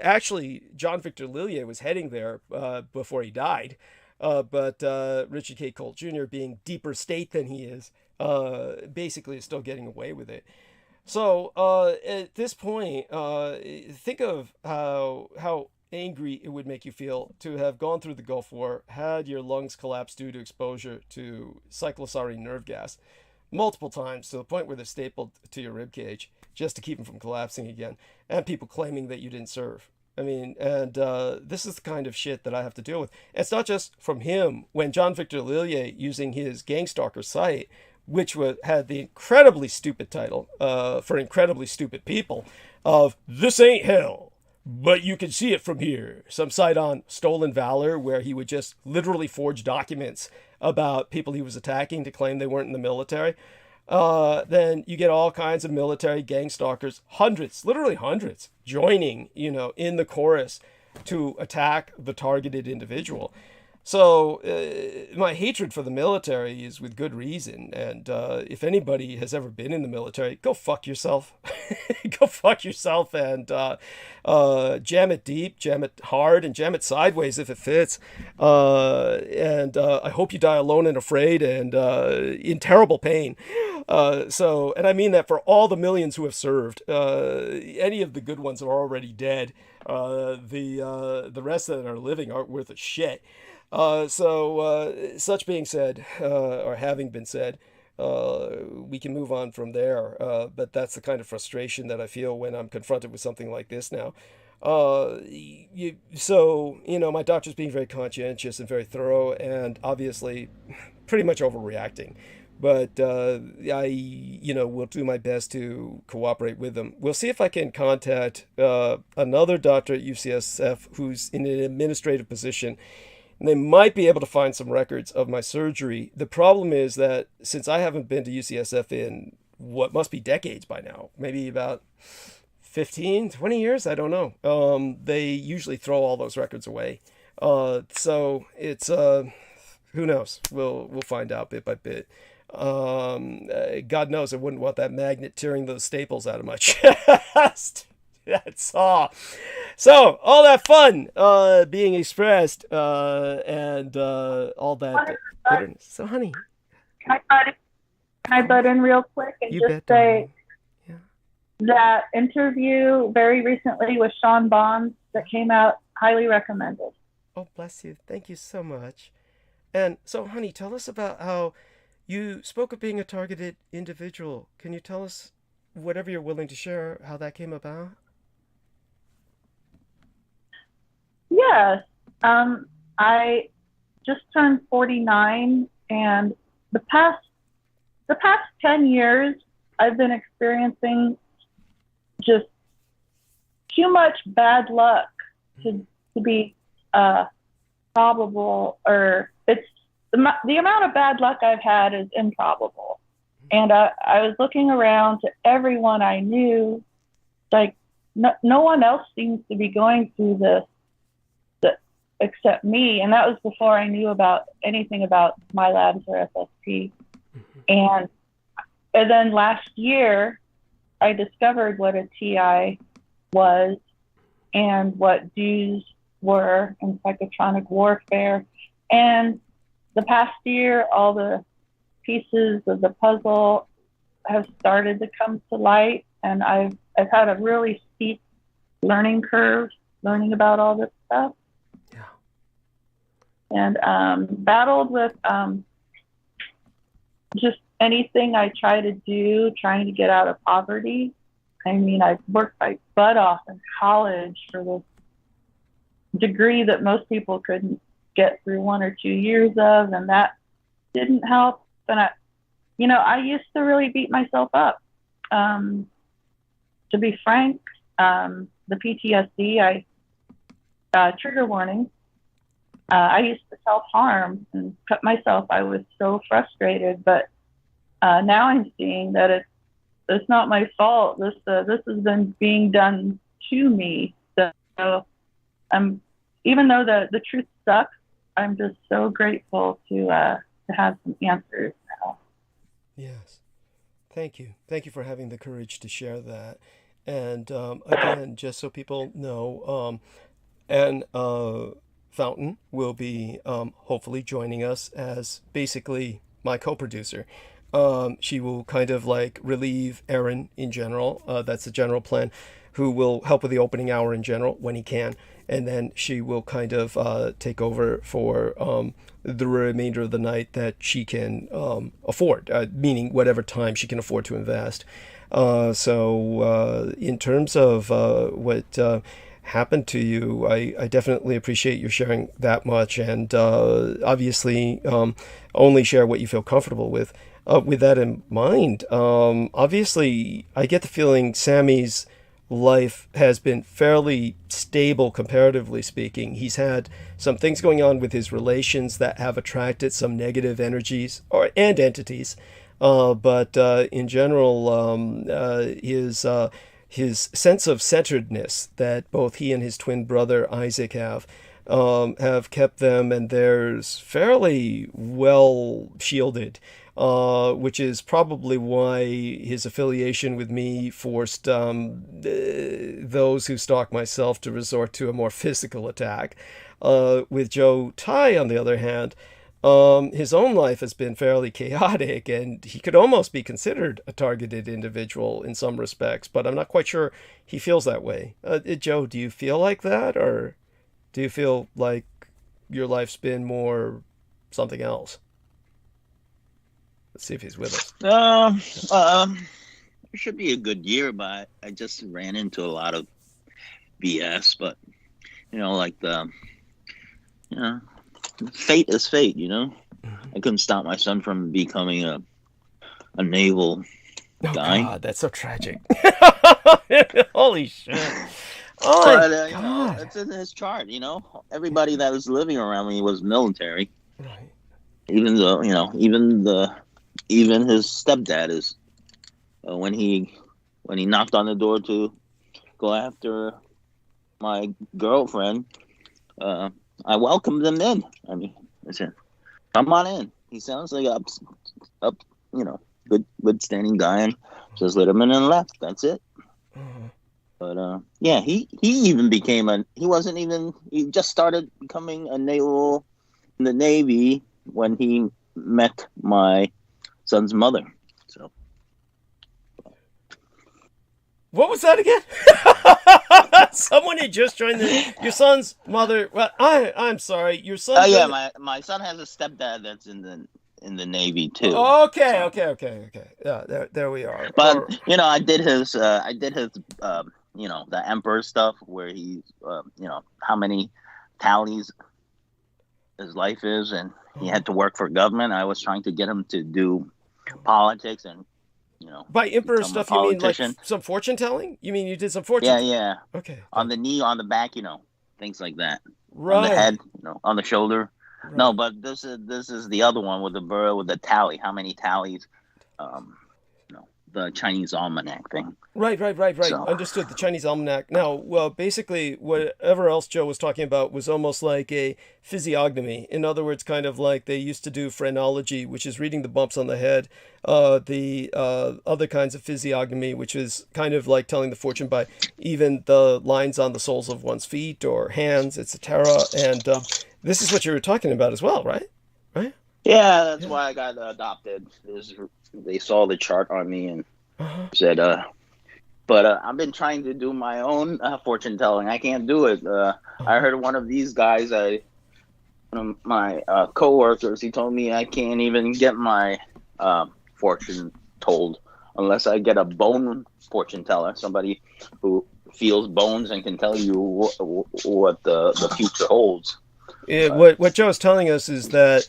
Actually, John Victor Lillier was heading there before he died. But Richard K. Cole Jr., being deeper state than he is, basically is still getting away with it. So at this point, think of how angry it would make you feel to have gone through the Gulf War, had your lungs collapse due to exposure to cyclosorine nerve gas multiple times to the point where they're stapled to your rib cage just to keep them from collapsing again, and people claiming that you didn't serve. I mean, and this is the kind of shit that I have to deal with. It's not just from him. When John Victor Lillier, using his Gangstalker site, which had the incredibly stupid title for incredibly stupid people of "This Ain't Hell, but you can see it from here," some site on stolen valor, where he would just literally forge documents about people he was attacking to claim they weren't in the military. Then you get all kinds of military gang stalkers, hundreds, literally hundreds, joining, in the chorus to attack the targeted individual. So my hatred for the military is with good reason. And if anybody has ever been in the military, go fuck yourself. Go fuck yourself and jam it deep, jam it hard, and jam it sideways if it fits. And I hope you die alone and afraid and in terrible pain. And I mean that for all the millions who have served. Any of the good ones are already dead. The rest that are living aren't worth a shit. Such being said, or having been said, we can move on from there. But that's the kind of frustration that I feel when I'm confronted with something like this now. My doctor's being very conscientious and very thorough, and obviously pretty much overreacting. But I will do my best to cooperate with them. We'll see if I can contact another doctor at UCSF who's in an administrative position. And they might be able to find some records of my surgery. The problem is that since I haven't been to UCSF in what must be decades by now, maybe about 15, 20 years, I don't know. They usually throw all those records away. So it's, who knows? We'll find out bit by bit. God knows I wouldn't want that magnet tearing those staples out of my chest. That's all. So all that fun being expressed and all that bitterness. So, honey, can I butt in real quick and just say that interview very recently with Sean Bonds that came out, highly recommended. Oh, bless you. Thank you so much. And so, honey, tell us about how you spoke of being a targeted individual. Can you tell us, whatever you're willing to share, how that came about? Yes. I just turned 49, and the past 10 years, I've been experiencing just too much bad luck to be probable, or it's the amount of bad luck I've had is improbable. And I was looking around to everyone I knew, like no one else seems to be going through this except me. And that was before I knew about anything about my labs or FSP. And then last year, I discovered what a TI was and what DEWs were in psychotronic warfare. And the past year, all the pieces of the puzzle have started to come to light, and I've had a really steep learning curve learning about all this stuff. Yeah. And battled with just anything I try to do, trying to get out of poverty. I mean, I worked my butt off in college for this degree that most people couldn't get through 1 or 2 years of, and that didn't help. And I used to really beat myself up. To be frank, the PTSD, trigger warning. I used to self-harm and cut myself. I was so frustrated, but now I'm seeing that it's not my fault. This has been being done to me. So even though the truth sucks, I'm just so grateful to have some answers now. Yes. Thank you. Thank you for having the courage to share that. And again, just so people know, Ann Fountain will be hopefully joining us as basically my co-producer. She will kind of like relieve Aaron in general. That's the general plan, who will help with the opening hour in general when he can. And then she will kind of take over for the remainder of the night that she can afford, meaning whatever time she can afford to invest. So in terms of what happened to you, I definitely appreciate you sharing that much, and obviously only share what you feel comfortable with. With that in mind, obviously I get the feeling Sammy's life has been fairly stable, comparatively speaking. He's had some things going on with his relations that have attracted some negative energies and entities. But in general, his sense of centeredness that both he and his twin brother Isaac have kept them and theirs fairly well shielded. Which is probably why his affiliation with me forced those who stalk myself to resort to a more physical attack. With Joe Tai, on the other hand, his own life has been fairly chaotic, and he could almost be considered a targeted individual in some respects, but I'm not quite sure he feels that way. Joe, do you feel like that, or do you feel like your life's been more something else? Let's see if he's with us. It should be a good year, but I just ran into a lot of BS. But fate is fate. I couldn't stop my son from becoming a naval guy. God, that's so tragic. Holy shit! Oh, but it's in his chart. Everybody that was living around me was military. Right. Even though even his stepdad is when he knocked on the door to go after my girlfriend, I welcomed him in. I mean, I said, "Come on in." He sounds like good standing guy, and just let him in and left. That's it. Mm-hmm. But yeah, he even became he just started becoming a naval in the Navy when he met my son's mother. So what was that again? Someone had just joined your son's mother. Well, I'm sorry, your son. Oh yeah, my son has a stepdad that's in the Navy too. Okay. Yeah, there we are. But I did his the emperor stuff where he's how many tallies his life is, and he had to work for government. I was trying to get him to do politics and by emperor stuff you mean like some fortune telling? You mean you did some fortune? Yeah. Okay. On the knee, on the back, things like that. Right. On the head, on the shoulder. Right. No, but this is the other one with the tally. How many tallies? the Chinese almanac thing. Right. So- Understood, the Chinese almanac. Now, well, basically, whatever else Joe was talking about was almost like a physiognomy. In other words, kind of like they used to do phrenology, which is reading the bumps on the head. The other kinds of physiognomy, which is kind of like telling the fortune by even the lines on the soles of one's feet or hands, etc. And this is what you were talking about as well, right? Right? Yeah, that's why I got adopted. They saw the chart on me and said, but I've been trying to do my own fortune telling. I can't do it. I heard one of these guys, one of my coworkers, he told me I can't even get my fortune told unless I get a bone fortune teller, somebody who feels bones and can tell you what the future holds. What Joe's telling us is that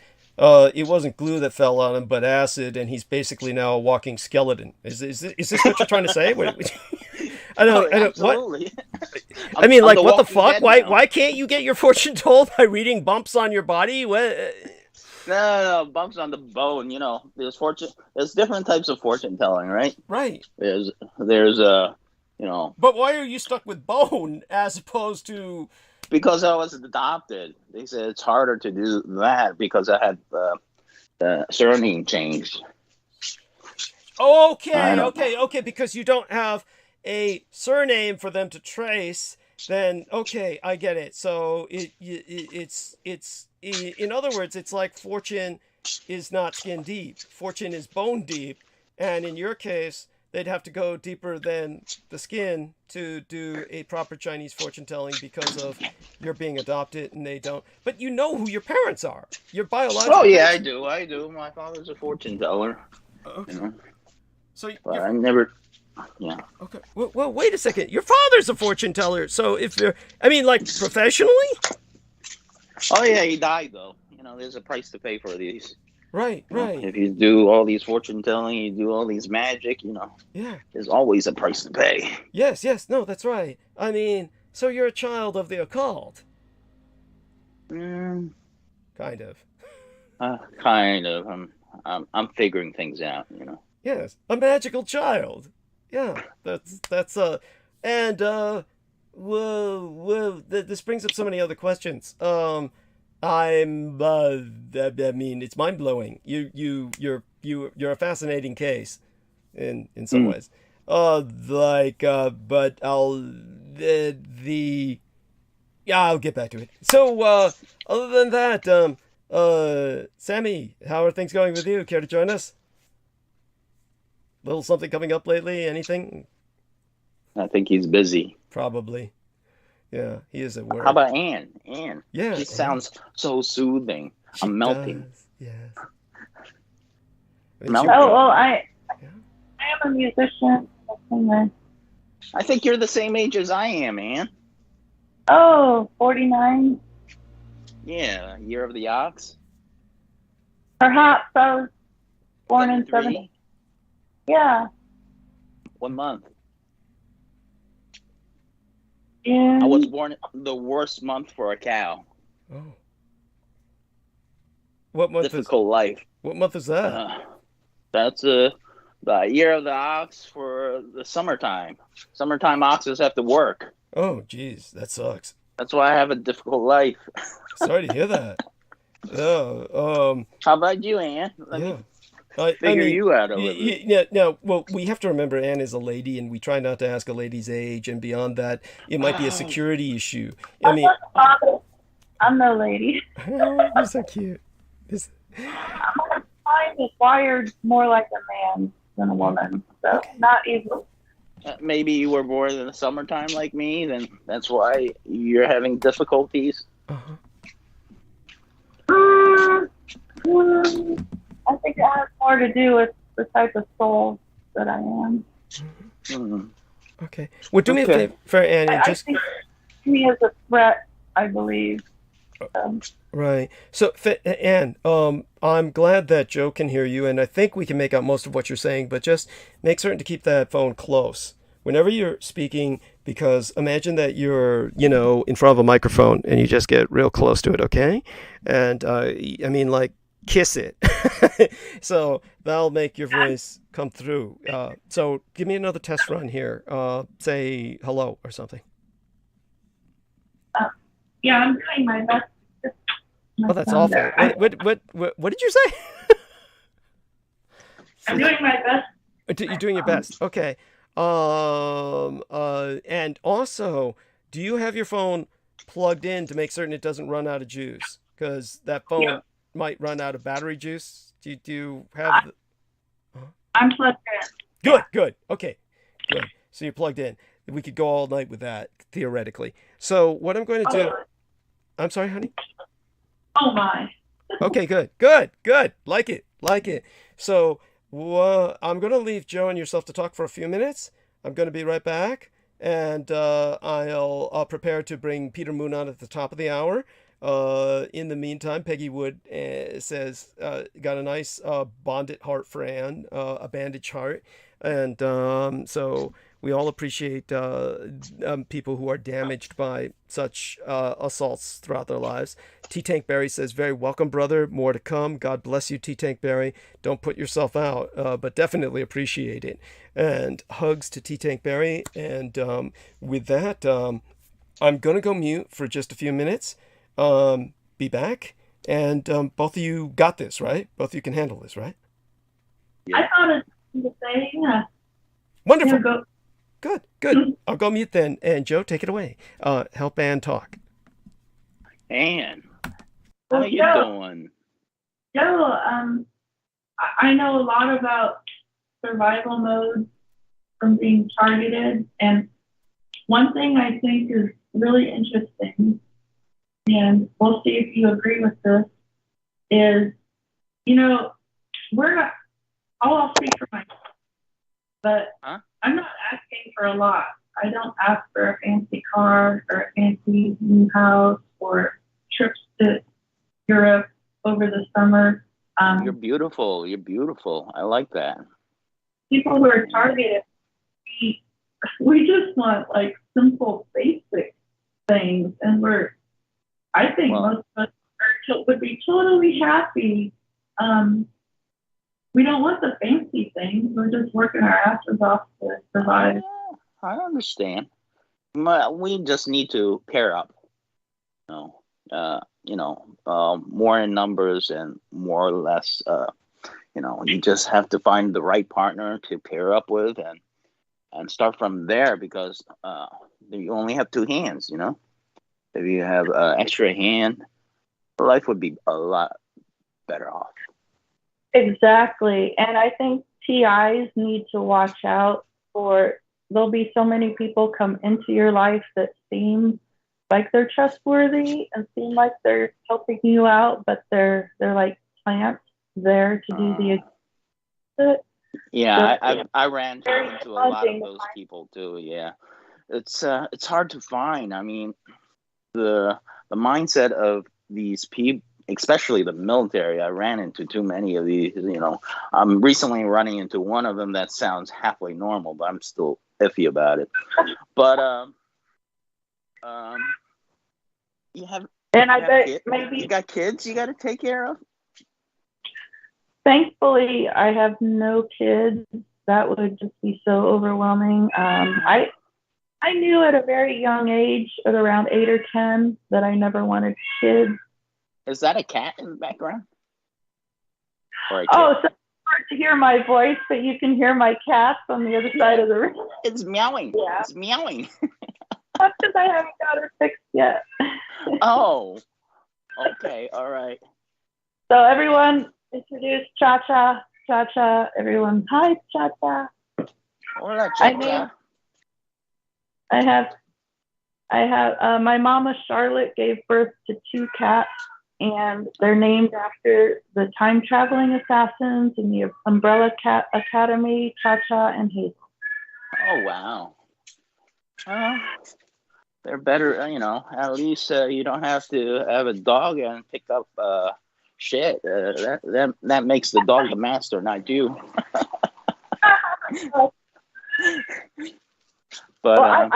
it wasn't glue that fell on him, but acid, and he's basically now a walking skeleton. Is this what you're trying to say? I don't. Absolutely. What? I mean, like, what the fuck? Now. Why can't you get your fortune told by reading bumps on your body? What? No, bumps on the bone. You know, there's different types of fortune telling, right? Right. There's you know. But why are you stuck with bone as opposed to? Because I was adopted. They said it's harder to do that because I had the surname changed. Okay. Because you don't have a surname for them to trace. Then okay, I get it. So it's in other words, it's like fortune is not skin deep. Fortune is bone deep, and in your case, they'd have to go deeper than the skin to do a proper Chinese fortune telling because of your being adopted, and they don't. But you know who your parents are. Your biological. Oh yeah, parents. I do. My father's a fortune teller. Okay. You know? So But I never. Yeah. okay. Well, wait a second. Your father's a fortune teller. So if you're, I mean, like professionally. Oh yeah, he died though. You know, there's a price to pay for these. Right. If you do all these fortune telling, you do all these magic, you know. Yeah. There's always a price to pay. Yes. No, that's right. I mean, so you're a child of the occult. Kind of. Kind of. I'm figuring things out, you know. Yes, a magical child. Yeah, that's and this brings up so many other questions. I mean, it's mind blowing. You're a fascinating case, in some ways. But I'll get back to it. So, other than that, Sammy, how are things going with you? Care to join us? Little something coming up lately? Anything? I think he's busy. Probably. Yeah, he is at work. How about Anne? Anne. Yeah. She sounds so soothing. I'm melting. Does, yes. Melting. Oh, well, I am a musician, a singer. I think you're the same age as I am, Anne. Oh, 49. Yeah, year of the ox. Perhaps I was born in 73? 70. Yeah. What month? In, I was born the worst month for a cow. Oh. What month Difficult life. What month is that? That's the year of the ox for the summertime. Summertime oxes have to work. Oh, geez, that sucks. That's why I have a difficult life. Sorry to hear that. Yeah. How about you, Anne? Let me I figure mean, you out a little bit. Yeah, no, well, we have to remember Anne is a lady, and we try not to ask a lady's age, and beyond that, it might be a security issue. I mean, I'm no lady. you're so cute. My mind is wired more like a man than a woman, so not easily. Maybe you were born in the summertime like me, then that's why you're having difficulties. Uh-huh. I think it has more to do with the type of soul that I am. Okay. Well, do me a favor, Anne, and I just... think me as a threat, I believe. Right. So, Anne, I'm glad that Joe can hear you, and I think we can make out most of what you're saying, but just make certain to keep that phone close whenever you're speaking, because imagine that you're, in front of a microphone and you just get real close to it, okay? And, I mean, like, kiss it. So that'll make your voice come through. So give me another test run here. Say hello or something. Yeah, I'm doing my best. Oh, that's awful. What did you say? I'm doing my best. You're doing your best. Okay. And also, do you have your phone plugged in to make certain it doesn't run out of juice? Because that phone might run out of battery juice. Do you have? I'm plugged in. Good. Okay, good. So you're plugged in. We could go all night with that theoretically. So what I'm going to do? I'm sorry, honey. Oh my. Okay, good. Like it. So I'm going to leave Joe and yourself to talk for a few minutes. I'm going to be right back, and I'll prepare to bring Peter Moon on at the top of the hour. In the meantime, Peggy Wood says got a nice bonded heart for Anne, a bandaged heart, and so we all appreciate people who are damaged by such assaults throughout their lives. T Tank Barry says, very welcome, brother. More to come. God bless you, T Tank Barry. Don't put yourself out, but definitely appreciate it. And hugs to T Tank Barry. And with that, I'm going to go mute for just a few minutes. Be back. And both of you got this, right? Both of you can handle this, right? Yeah. I thought it was saying, yeah. Wonderful. Good. I'll go mute then. And Joe, take it away. Help Ann talk. Ann, how you doing? Joe, I know a lot about survival mode from being targeted. And one thing I think is really interesting, and we'll see if you agree with this, is, we're not, I'll speak for myself, but I'm not asking for a lot. I don't ask for a fancy car or a fancy new house or trips to Europe over the summer. You're beautiful. I like that. People who are targeted, we just want like simple, basic things, and I think most of us would be totally happy. We don't want the fancy things. We're just working our asses off to survive. I understand. We just need to pair up. More in numbers and more or less. You just have to find the right partner to pair up with and start from there, because you only have two hands. If you have an extra hand, life would be a lot better off. Exactly. And I think TIs need to watch out for, there'll be so many people come into your life that seem like they're trustworthy and seem like they're helping you out, but they're like plants there to do the Yeah, I ran into a lot of those people too. Yeah, it's hard to find. I mean, the mindset of these people, especially the military, I ran into too many of these. I'm recently running into one of them that sounds halfway normal, but I'm still iffy about it. But you have, and I bet kids. maybe you got kids you got to take care of. Thankfully, I have no kids. That would just be so overwhelming. I knew at a very young age, at around 8 or 10, that I never wanted kids. Is that a cat in the background? So it's hard to hear my voice, but you can hear my cats on the other side of the room. It's meowing. Yeah. It's meowing. That's because I haven't got her fixed yet. Oh, okay, all right. So everyone, introduce Cha-Cha. Cha-Cha, everyone. Hi, Cha-Cha. Hola, Cha-Cha. I have my mama Charlotte gave birth to 2 cats, and they're named after the time traveling assassins in the Umbrella Cat Academy, Cha-Cha and Hazel. Oh, wow. They're better, at least you don't have to have a dog and pick up shit. That makes the dog the master, not you. But well,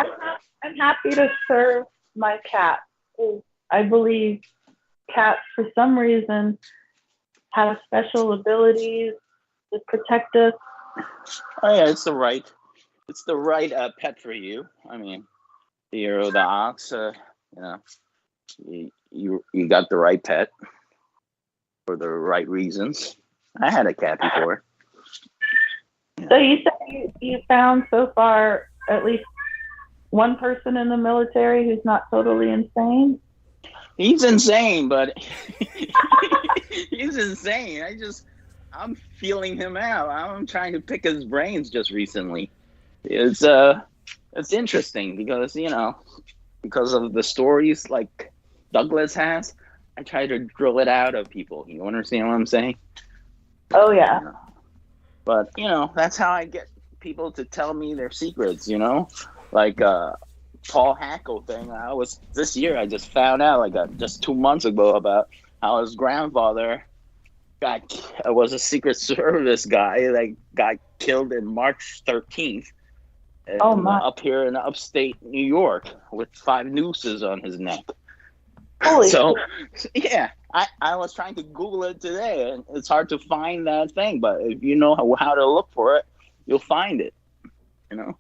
I'm happy to serve my cat. I believe cats, for some reason, have special abilities to protect us. Oh yeah, it's the right pet for you. I mean, you're the ox. You know, you got the right pet for the right reasons. I had a cat before. So you said you found so far at least one person in the military who's not totally insane? He's insane, but he's insane. I'm feeling him out. I'm trying to pick his brains just recently. It's interesting because, you know, because of the stories like Douglas has, I try to drill it out of people. You understand what I'm saying? Oh, yeah. But, you know, that's how I get people to tell me their secrets, you know? Like Paul Hackle thing. This year I just found out, like just 2 months ago, about how his grandfather was a Secret Service guy that got killed in March 13th. Up here in upstate New York with 5 nooses on his neck. Holy so, yeah, I was trying to Google it today, and it's hard to find that thing. But if you know how to look for it, you'll find it. You know,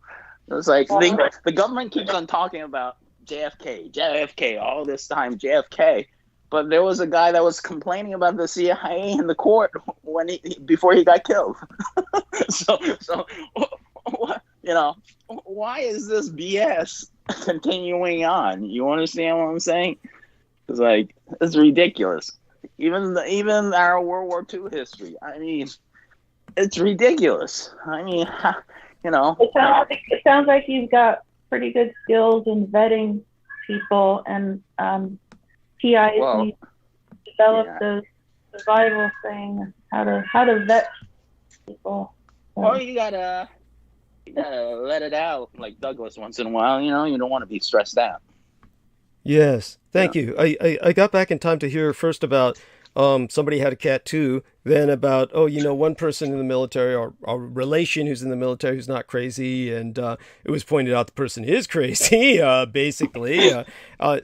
it's like the government keeps on talking about JFK all this time, JFK. But there was a guy that was complaining about the CIA in the court before he got killed. so. You know, why is this BS continuing on? You understand what I'm saying? It's like, it's ridiculous. Even our World War II history. I mean, it's ridiculous. I mean, you know. It sounds like you've got pretty good skills in vetting people, and PIs need to develop those survival thing, how to vet people. Well, you gotta let it out like Douglas once in a while. You know, you don't want to be stressed out. Yes, thank you. I got back in time to hear first about somebody had a cat too, then about, one person in the military, or a relation who's in the military who's not crazy, and it was pointed out the person is crazy, basically.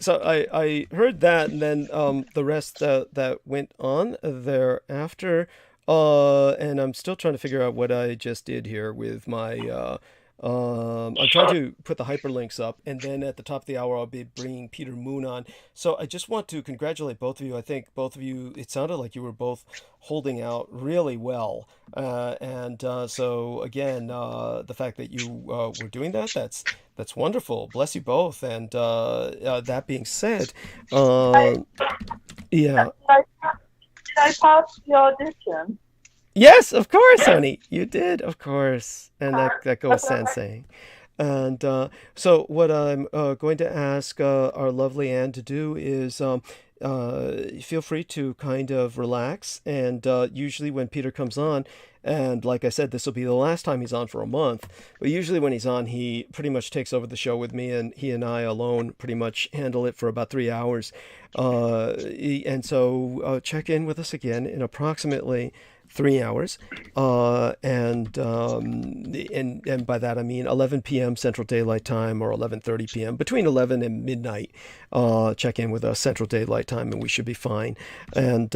So I heard that, and then the rest that went on thereafter. And I'm still trying to figure out what I just did here with my, I'm trying to put the hyperlinks up, and then at the top of the hour, I'll be bringing Peter Moon on. So I just want to congratulate both of you. I think both of you, it sounded like you were both holding out really well. So again, the fact that you were doing that's wonderful. Bless you both. And that being said, yeah. Did I pass the audition? Yes, of course, honey. You did, of course. And that goes sans saying. And so what I'm going to ask our lovely Anne to do is feel free to kind of relax. And usually when Peter comes on, and like I said, this will be the last time he's on for a month, but usually when he's on, he pretty much takes over the show with me, and he and I alone pretty much handle it for about 3 hours. And so check in with us again in approximately 3 hours, and by that I mean 11 p.m. Central Daylight Time, or 11:30 p.m. between 11 and midnight. Check in with us Central Daylight Time, and we should be fine. And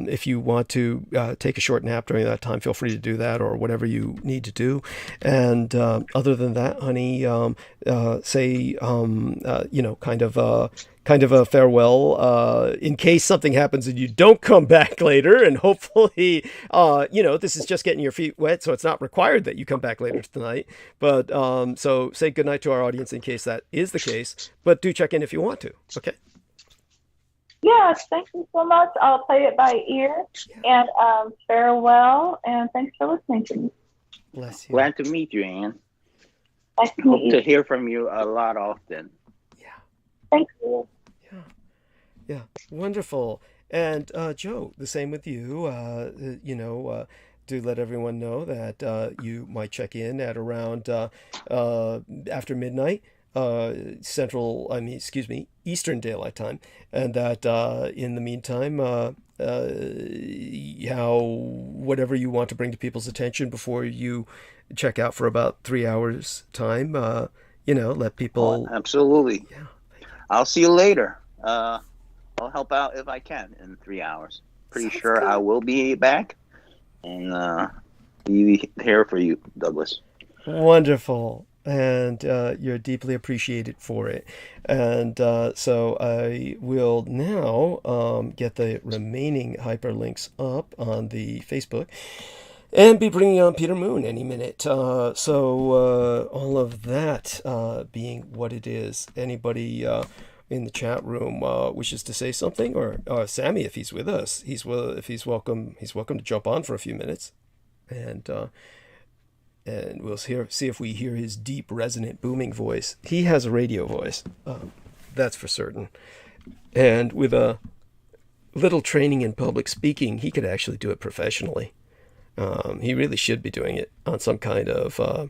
if you want to take a short nap during that time, feel free to do that, or whatever you need to do. And other than that, honey, say kind of a farewell in case something happens and you don't come back later, and hopefully this is just getting your feet wet, so it's not required that you come back later tonight, but so say goodnight to our audience in case that is the case, but do check in if you want to. Okay. Yes, thank you so much. I'll play it by ear. And farewell, and thanks for listening to me. Bless you. Glad to meet you, Anne. Nice to meet Hope you. to hear from you a lot often. Thank you. Yeah, wonderful. And Joe, the same with you. Do let everyone know that you might check in at around after midnight, Eastern Daylight Time, and that in the meantime, whatever you want to bring to people's attention before you check out for about 3 hours time, let people. Oh, absolutely. Yeah. I'll see you later. I'll help out if I can in 3 hours. pretty Sounds sure I good. will be back and be here for you, Douglas. Wonderful. And you're deeply appreciated for it. And so I will now get the remaining hyperlinks up on the Facebook and be bringing on Peter Moon any minute. So all of that being what it is, anybody in the chat room wishes to say something, or Sammy, if he's with us, if he's welcome, he's welcome to jump on for a few minutes, and we'll see if we hear his deep, resonant, booming voice. He has a radio voice, that's for certain, and with a little training in public speaking, he could actually do it professionally. He really should be doing it on some kind of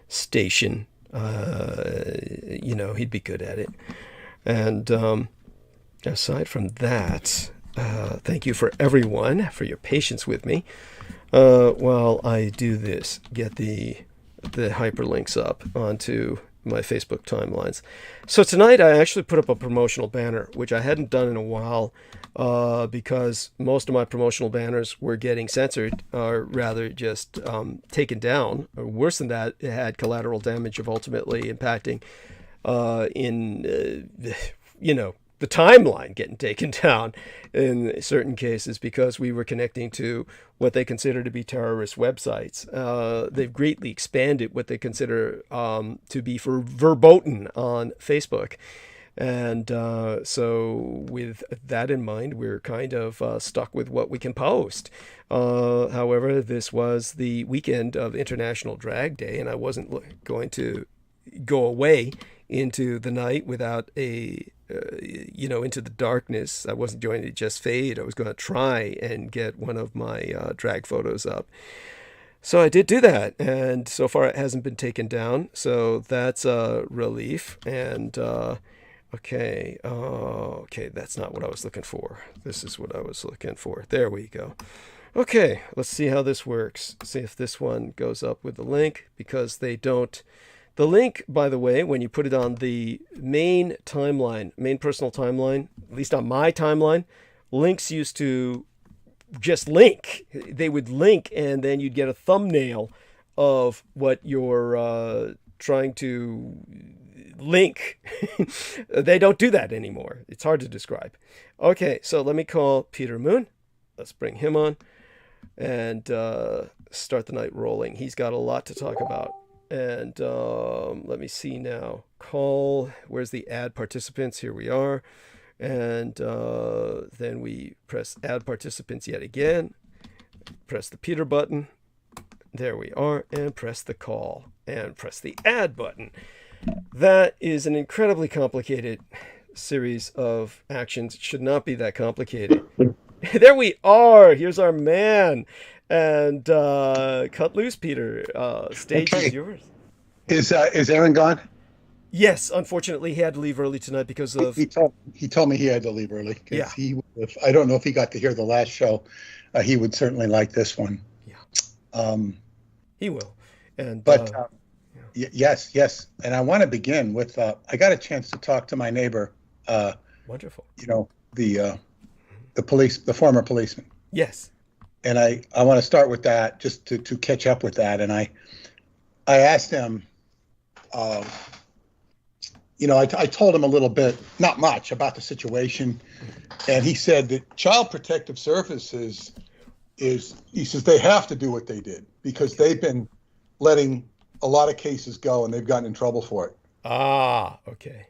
station. He'd be good at it. And aside from that, thank you for everyone for your patience with me while I do this. Get the hyperlinks up onto my Facebook timelines. So tonight I actually put up a promotional banner, which I hadn't done in a while because most of my promotional banners were getting censored, or rather just taken down. Or worse than that, it had collateral damage of ultimately impacting the timeline getting taken down in certain cases because we were connecting to what they consider to be terrorist websites. They've greatly expanded what they consider to be for verboten on Facebook. And so with that in mind, we're kind of stuck with what we can post. However, this was the weekend of International Drag Day, and I wasn't going to go away into the night without into the darkness. I wasn't going to just fade. I was going to try and get one of my drag photos up. So I did do that, and so far it hasn't been taken down. So that's a relief. And okay, that's not what I was looking for. This is what I was looking for. There we go. Okay, let's see how this works. See if this one goes up with the link, because they don't. The link, by the way, when you put it on the main timeline, main personal timeline, at least on my timeline, links used to just link. They would link, and then you'd get a thumbnail of what you're trying to link. They don't do that anymore. It's hard to describe. Okay, so let me call Peter Moon. Let's bring him on and start the night rolling. He's got a lot to talk about. And let me see now. Call. Where's the add participants? Here we are. And then we press add participants yet again. Press the Peter button. There we are. And press the call. And press the add button. That is an incredibly complicated series of actions. It should not be that complicated. There we are. Here's our man. And cut loose, Peter. Stage is yours. Is Aaron gone? Yes, unfortunately, he had to leave early tonight because of. He told me he had to leave early. Yeah. I don't know if he got to hear the last show. He would certainly like this one. Yeah. He will. And yes, and I want to begin with. I got a chance to talk to my neighbor. Wonderful. The former policeman. Yes. And I want to start with that, just to catch up with that. And I asked him, I told him a little bit, not much, about the situation. And he said that Child Protective Services he says they have to do what they did because they've been letting a lot of cases go and they've gotten in trouble for it. Ah, okay.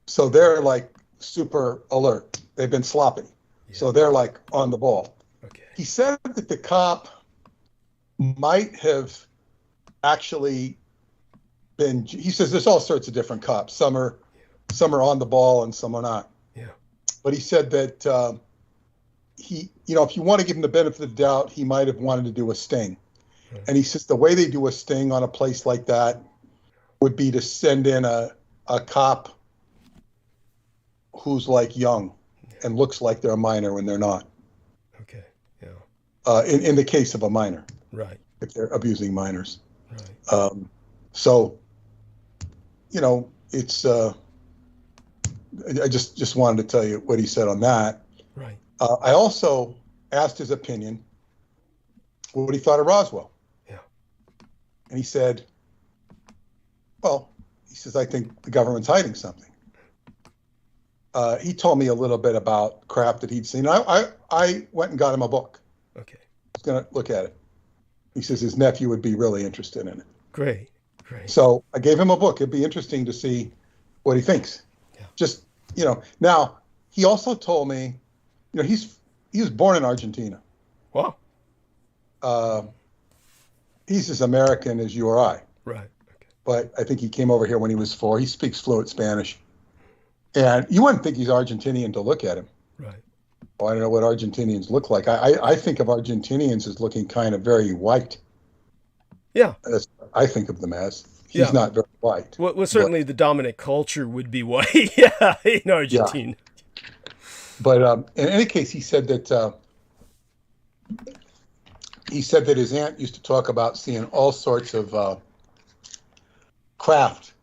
So they're like super alert. They've been sloppy. Yeah. So they're like on the ball. Okay. He said that the cop might have actually been. He says there's all sorts of different cops. Some are on the ball and some are not. Yeah. But he said that if you want to give him the benefit of the doubt, he might have wanted to do a sting. Right. And he says the way they do a sting on a place like that would be to send in a cop who's like young and looks like they're a minor when they're not. Okay. Yeah. In the case of a minor. Right. If they're abusing minors. Right. So, it's. I just wanted to tell you what he said on that. Right. I also asked his opinion, what he thought of Roswell. Yeah. And he said, well, he says, I think the government's hiding something. He told me a little bit about craft that he'd seen. I went and got him a book. Okay. I was going to look at it. He says his nephew would be really interested in it. Great. Great. So I gave him a book. It'd be interesting to see what he thinks. Yeah. Just, now he also told me, he was born in Argentina. Wow. He's as American as you or I. Right. Okay. But I think he came over here when he was 4. He speaks fluent Spanish. And you wouldn't think he's Argentinian to look at him. Right. Well, I don't know what Argentinians look like. I think of Argentinians as looking kind of very white. Yeah. That's what I think of them as. He's not very white. Well, certainly the dominant culture would be white. Yeah, in Argentina. Yeah. But in any case, he said that his aunt used to talk about seeing all sorts of craft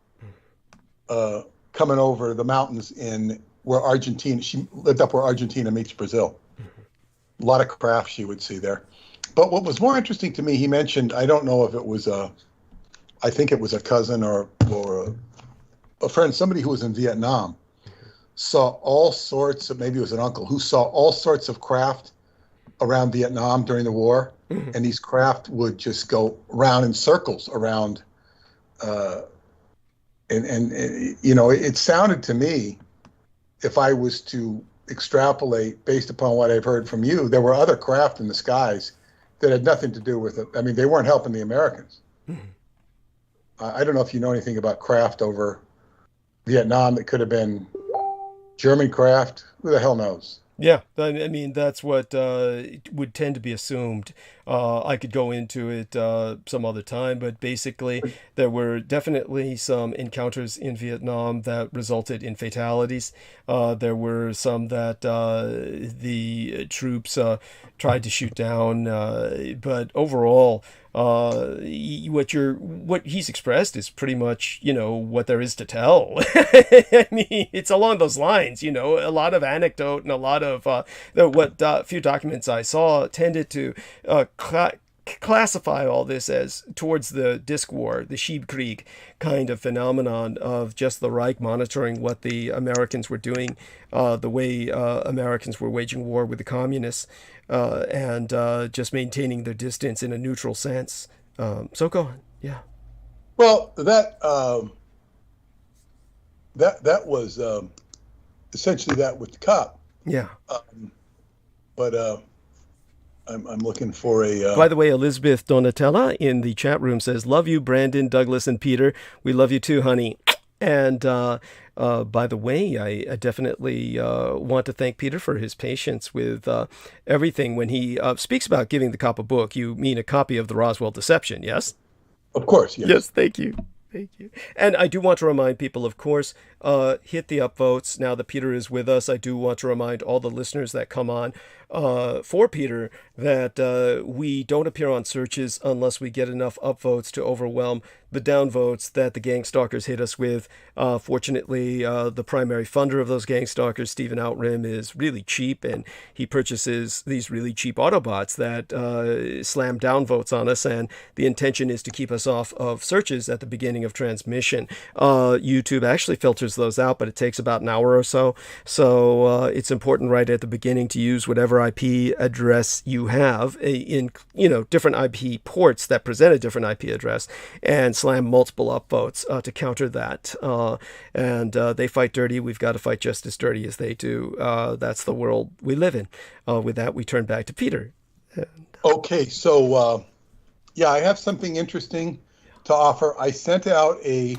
coming over the mountains in where Argentina. She lived up where Argentina meets Brazil. Mm-hmm. A lot of craft she would see there. But what was more interesting to me, he mentioned, I don't know if it was I think it was a cousin or a friend, somebody who was in Vietnam, saw all sorts of, maybe it was an uncle, who saw all sorts of craft around Vietnam during the war. Mm-hmm. And these craft would just go round in circles around. It sounded to me, if I was to extrapolate based upon what I've heard from you, there were other craft in the skies that had nothing to do with it. I mean, they weren't helping the Americans. Mm-hmm. I don't know if you know anything about craft over Vietnam. It could have been German craft. Who the hell knows? Yeah, I mean, that's what would tend to be assumed. I could go into it some other time, but basically there were definitely some encounters in Vietnam that resulted in fatalities. There were some that the troops tried to shoot down, but overall, what he's expressed is pretty much, what there is to tell. I mean, it's along those lines, a lot of anecdote and a lot of few documents I saw tended to classify all this as towards the disc war, the Schiebkrieg kind of phenomenon of just the Reich monitoring what the Americans were doing, the way Americans were waging war with the communists, and just maintaining their distance in a neutral sense. So go on. Yeah. Well, that was essentially that with the cop. Yeah. But I'm looking for a... By the way, Elizabeth Donatella in the chat room says, love you, Brandon, Douglas, and Peter. We love you too, honey. And by the way, I definitely want to thank Peter for his patience with everything. When he speaks about giving the cop a book, you mean a copy of the Roswell Deception, yes? Of course, yes. Yes, thank you. Thank you. And I do want to remind people, of course, hit the upvotes. Now that Peter is with us, I do want to remind all the listeners that come on for Peter that we don't appear on searches unless we get enough upvotes to overwhelm the downvotes that the gang stalkers hit us with. Fortunately, the primary funder of those gang stalkers, Stephen Outrim, is really cheap, and he purchases these really cheap Autobots that slam downvotes on us, and the intention is to keep us off of searches at the beginning of transmission. YouTube actually filters those out, but it takes about an hour or so. So it's important right at the beginning to use whatever IP address you have in different IP ports that present a different IP address, and slam multiple upvotes to counter that. And they fight dirty. We've got to fight just as dirty as they do. That's the world we live in. With that, we turn back to Peter. Okay, so I have something interesting to offer. I sent out a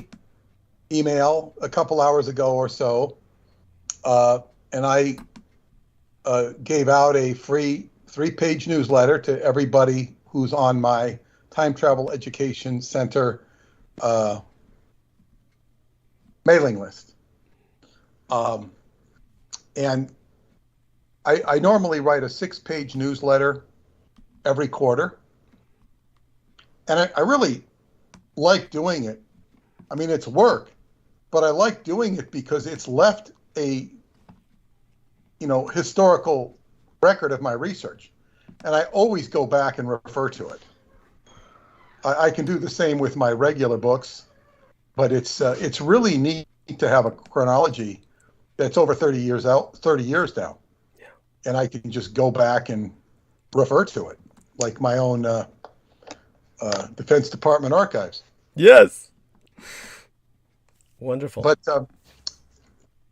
email a couple hours ago or so, and I gave out a free 3-page newsletter to everybody who's on my Time Travel Education Center mailing list. And I normally write a 6-page newsletter every quarter. And I really like doing it. I mean, it's work, but I like doing it because it's left a, historical record of my research, and I always go back and refer to it. I can do the same with my regular books, but it's really neat to have a chronology that's over 30 years now, and I can just go back and refer to it, like my own Defense Department archives. Yes. Wonderful. But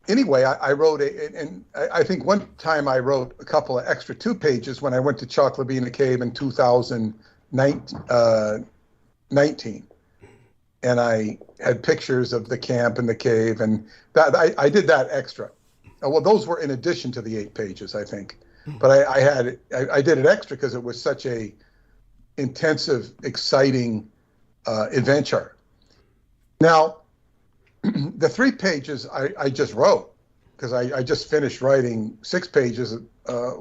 anyway, I wrote and I think one time I wrote a couple of extra 2 pages when I went to Choclavina Cave in 2019. And I had pictures of the camp and the cave, and that I did that extra. Well, those were in addition to the 8 pages, I think. But I did it extra because it was such a intensive, exciting adventure. Now, the 3 pages I just wrote because I just finished writing 6 pages late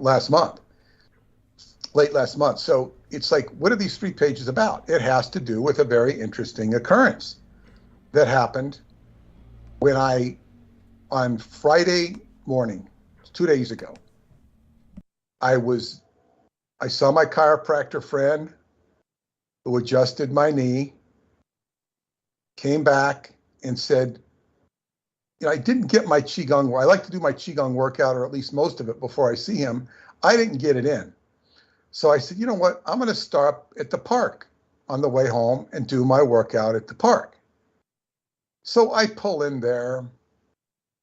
last month. So it's like, what are these 3 pages about? It has to do with a very interesting occurrence that happened when on Friday morning, 2 days ago, I saw my chiropractor friend who adjusted my knee, came back and said, I didn't get my Qigong. I like to do my Qigong workout, or at least most of it, before I see him. I didn't get it in. So I said, you know what? I'm going to stop at the park on the way home and do my workout at the park. So I pull in there.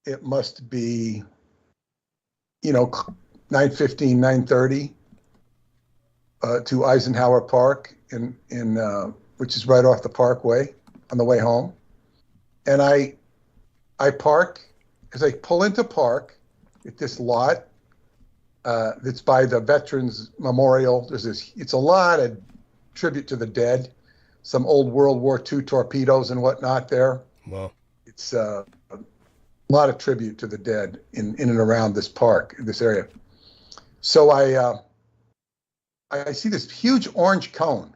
It must be, 9:15, 9:30 to Eisenhower Park in which is right off the Parkway on the way home. And I park. As I pull into park at this lot that's by the Veterans Memorial. It's a lot of tribute to the dead, some old World War II torpedoes and whatnot there. Wow. It's a lot of tribute to the dead in and around this park, this area. So I see this huge orange cone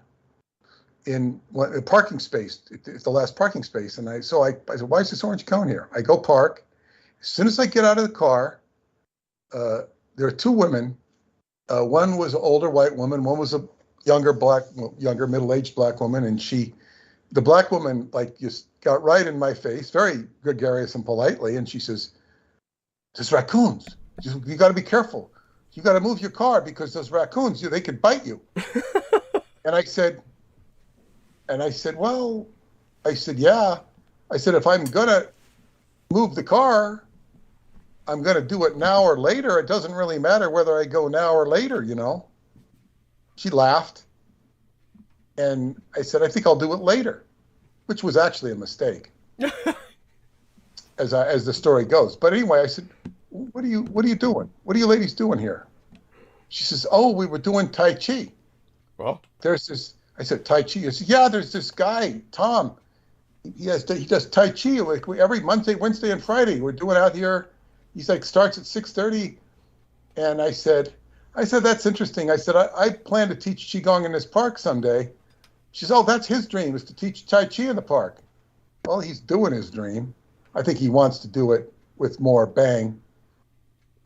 in a parking space. It's the last parking space. And I said, why is this orange cone here? I go park. As soon as I get out of the car, there are 2 women. One was an older white woman. One was a younger middle-aged black woman. And the black woman, just got right in my face, very gregarious and politely. And she says, there's raccoons. You got to be careful. You got to move your car because those raccoons, they could bite you. And I said, yeah. I said, if I'm going to move the car, I'm going to do it now or later. It doesn't really matter whether I go now or later, She laughed. And I said, I think I'll do it later, which was actually a mistake, as the story goes. But anyway, I said, what are you doing? What are you ladies doing here? She says, oh, we were doing Tai Chi. Well, I said, Tai Chi? I said, yeah, there's this guy, Tom. He does Tai Chi every Monday, Wednesday, and Friday. We're doing out here. He's starts at 6:30. And I said, that's interesting. I said, I plan to teach Qigong in this park someday. She says, oh, that's his dream, is to teach Tai Chi in the park. Well, he's doing his dream. I think he wants to do it with more bang.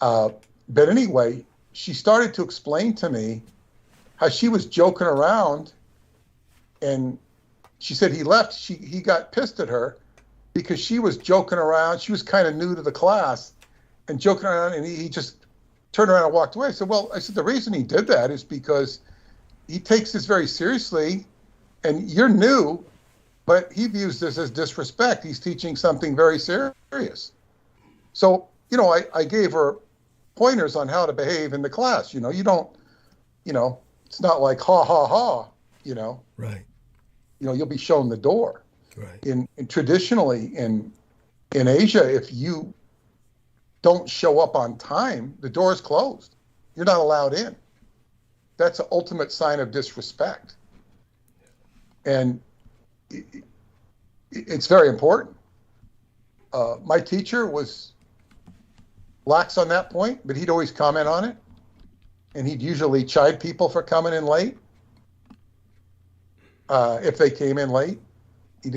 But anyway, she started to explain to me how she was joking around, and she said he left. He got pissed at her because she was joking around. She was kind of new to the class and joking around, and he just turned around and walked away. So, well, I said, the reason he did that is because he takes this very seriously, and you're new, but he views this as disrespect. He's teaching something very serious. So, I gave her pointers on how to behave in the class. You don't, it's not like ha ha ha, Right. You'll be shown the door. Right. In traditionally in Asia, if you don't show up on time, the door is closed. You're not allowed in. That's an ultimate sign of disrespect. And it's very important. My teacher was lax on that point, but he'd always comment on it. And he'd usually chide people for coming in late. If they came in late, he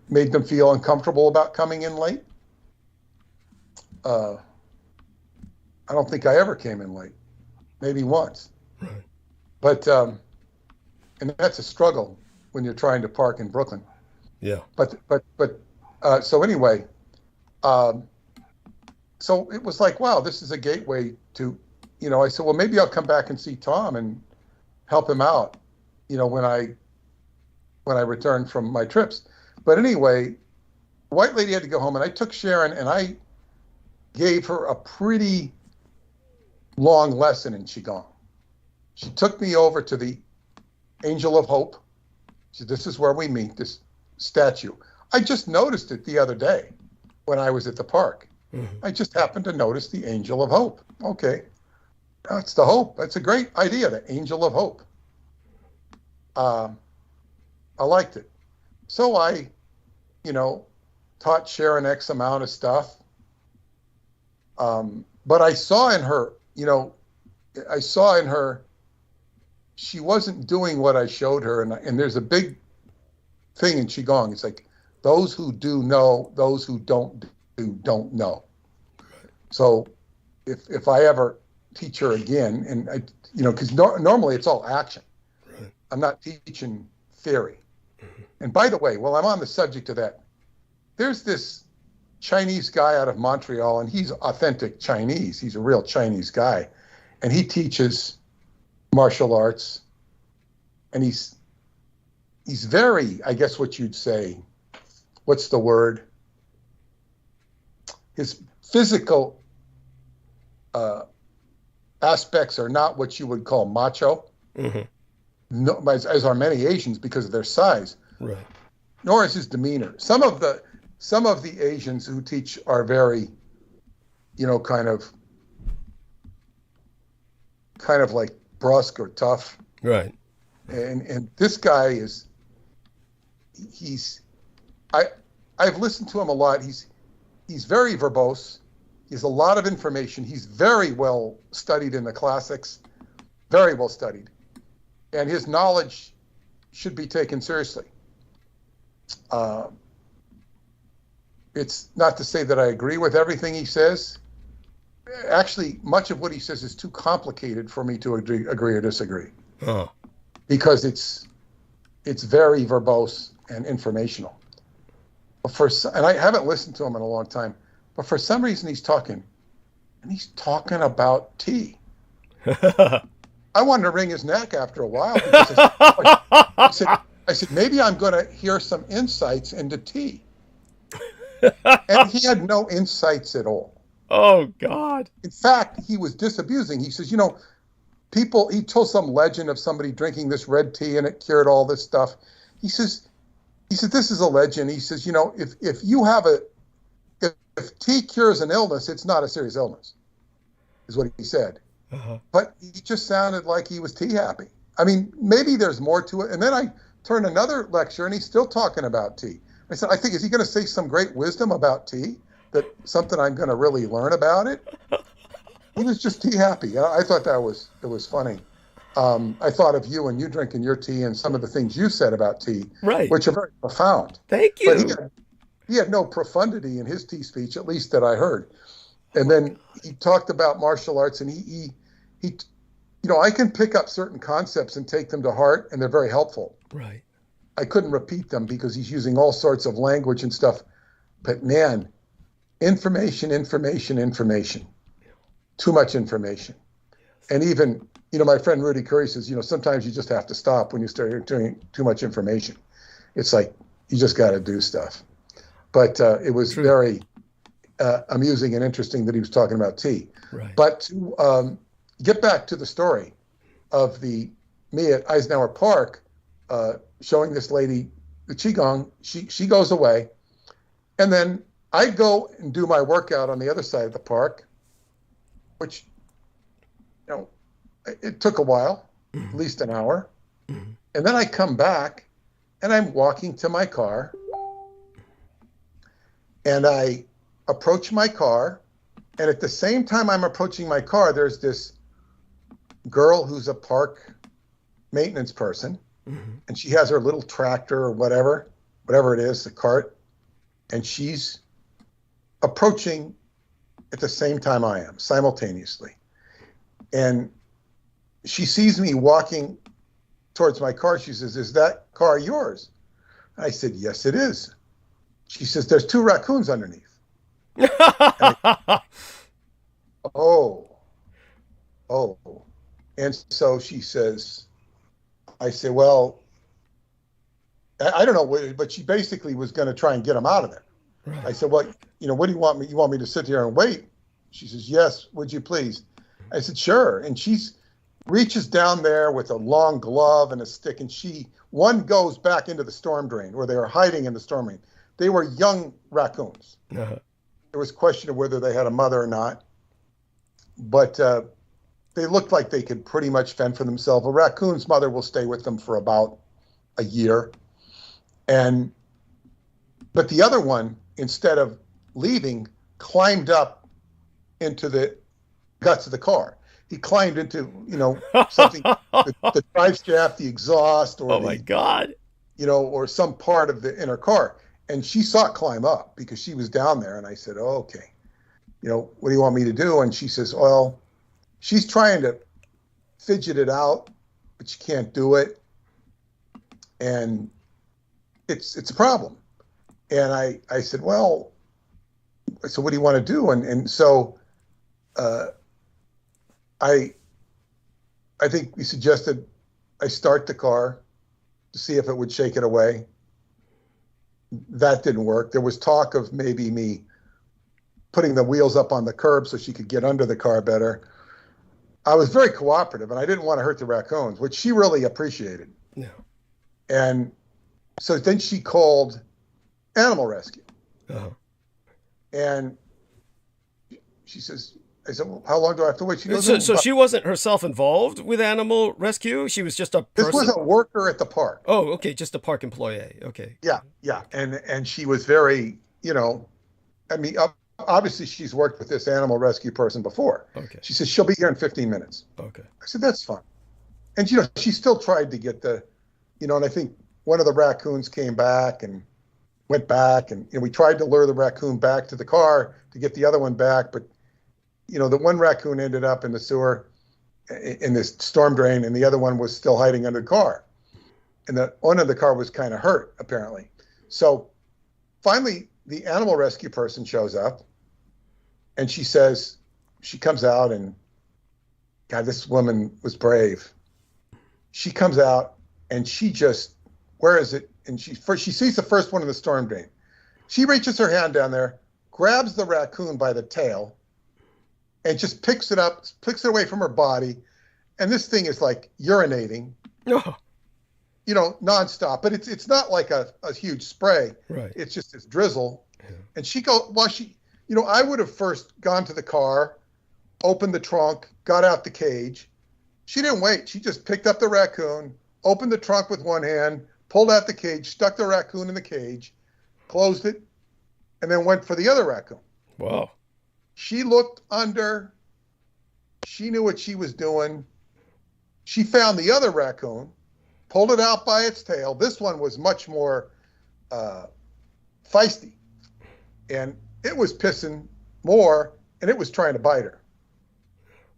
made them feel uncomfortable about coming in late. I don't think I ever came in late. maybe once. Right. But and that's a struggle when you're trying to park in Brooklyn. Yeah. But so anyway, so it was like, wow, this is a gateway to, I said, well, maybe I'll come back and see Tom and help him out, when I returned from my trips. But anyway, White Lady had to go home, and I took Sharon and I gave her a pretty long lesson in Qigong. She took me over to the Angel of Hope. She said, this is where we meet, this statue. I just noticed it the other day when I was at the park. Mm-hmm. I just happened to notice the Angel of Hope. Okay. That's the hope. That's a great idea, the Angel of Hope. I liked it. So I, taught Sharon X amount of stuff. But I saw in her, she wasn't doing what I showed her. And there's a big thing in Qigong. It's like, those who do know, those who don't do, don't know. So if I ever teach her again, and I, because normally it's all action. Right. I'm not teaching theory. Mm-hmm. And by the way, while I'm on the subject of that, there's this Chinese guy out of Montreal, and he's authentic Chinese. He's a real Chinese guy, and he teaches martial arts, and he's very, I guess what you'd say, what's the word? His physical aspects are not what you would call macho, mm-hmm. no, as are many Asians because of their size. Right. Nor is his demeanor. Some of the Asians who teach are very, kind of like brusque or tough. Right. And this guy is, I've listened to him a lot. He's very verbose. He has a lot of information. He's very well studied in the classics, very well studied. And his knowledge should be taken seriously. It's not to say that I agree with everything he says. Actually, much of what he says is too complicated for me to agree or disagree. Oh. Because it's very verbose and informational. And I haven't listened to him in a long time, but for some reason he's talking about tea. I wanted to wring his neck after a while because I said, maybe I'm going to hear some insights into tea. And he had no insights at all. Oh, God. In fact, he was disabusing. He says, he told some legend of somebody drinking this red tea and it cured all this stuff. He said, this is a legend. He says, if tea cures an illness, it's not a serious illness, is what he said. Uh-huh. But he just sounded like he was tea happy. I mean, maybe there's more to it. And then I turned another lecture and he's still talking about tea. I said, I think, is he going to say some great wisdom about tea? That something I'm going to really learn about it? He was just tea happy. I thought it was funny. I thought of you and you drinking your tea and some of the things you said about tea, right, which are very profound. Thank you. But he had no profundity in his tea speech, at least that I heard. And then he talked about martial arts, and he I can pick up certain concepts and take them to heart, and they're very helpful. Right. I couldn't repeat them because he's using all sorts of language and stuff. But man, information. Too much information. And even, my friend Rudy Curry says, sometimes you just have to stop when you start doing too much information. It's like, you just got to do stuff. But it was True. very amusing and interesting that he was talking about tea. Right. But to get back to the story of me at Eisenhower Park, showing this lady the Qigong, she goes away. And then I go and do my workout on the other side of the park, which, it took a while, mm-hmm. at least an hour. Mm-hmm. And then I come back and I'm walking to my car and I approach my car. And at the same time I'm approaching my car, there's this girl who's a park maintenance person. Mm-hmm. And she has her little tractor or whatever it is, the cart. And she's approaching at the same time I am, simultaneously. And she sees me walking towards my car. She says, "Is that car yours?" I said, "Yes, it is." She says, "There's 2 raccoons underneath." Oh, oh. And so she says, I say, "Well, I don't know," but she basically was going to try and get them out of there. Right. I said, "Well, what do you want me? You want me to sit here and wait?" She says, "Yes, would you please?" I said, "Sure." And she's reaches down there with a long glove and a stick, and one goes back into the storm drain where they were hiding in the storm drain. They were young raccoons. Uh-huh. There was question of whether they had a mother or not, but they looked like they could pretty much fend for themselves. A raccoon's mother will stay with them for about a year. But the other one, instead of leaving, climbed up into the guts of the car. He climbed into, something, the drive shaft, the exhaust, or my God. Or some part of the inner car. And she saw it climb up because she was down there. And I said, "Oh, okay, what do you want me to do?" And she says, "Well, she's trying to fidget it out, but she can't do it. And it's a problem." And I said, "Well, so what do you want to do?" And so I think we suggested I start the car to see if it would shake it away. That didn't work. There was talk of maybe me putting the wheels up on the curb so she could get under the car better. I was very cooperative, and I didn't want to hurt the raccoons, which she really appreciated. No. And so then she called animal rescue. Uh-huh. And she says, I said, "Well, how long do I have to wait?" She goes, So she wasn't herself involved with animal rescue? She was just a person? This was a worker at the park. Oh, okay, just a park employee. Okay. Yeah. And she was very, obviously she's worked with this animal rescue person before. Okay. She says, "She'll be here in 15 minutes. Okay. I said, "That's fine." And, she still tried to get and I think one of the raccoons came back and went back, and we tried to lure the raccoon back to the car to get the other one back. But, the one raccoon ended up in the sewer in this storm drain, and the other one was still hiding under the car. And the owner of the car was kind of hurt, apparently. So finally, the animal rescue person shows up, and she comes out, and God, this woman was brave. She comes out, and she just, where is it? And she sees the first one in the storm drain. She reaches her hand down there, grabs the raccoon by the tail, and just picks it up, picks it away from her body. And this thing is like urinating, Oh, nonstop. But it's not like a huge spray. right. It's just this drizzle. Yeah. And she I would have first gone to the car, opened the trunk, got out the cage. She didn't wait. She just picked up the raccoon, opened the trunk with one hand, pulled out the cage, stuck the raccoon in the cage, closed it, and then went for the other raccoon. Wow. She looked under. She knew what she was doing. She found the other raccoon, pulled it out by its tail. This one was much more feisty, and it was pissing more, and it was trying to bite her.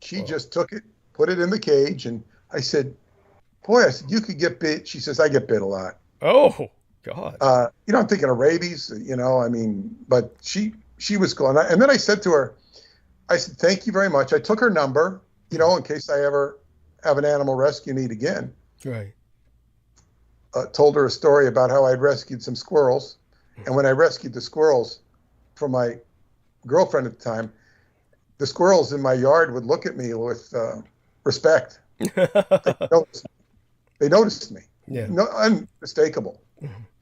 She just took it, put it in the cage, and I said, "Boy," I said, "you could get bit." She says, "I get bit a lot." Oh, God. I'm thinking of rabies, but she was going. And then I said to her, I said, "Thank you very much." I took her number, in case I ever have an animal rescue need again. Right. Told her a story about how I'd rescued some squirrels. And when I rescued the squirrels from my girlfriend at the time, the squirrels in my yard would look at me with respect. They noticed me. Yeah. No, unmistakable.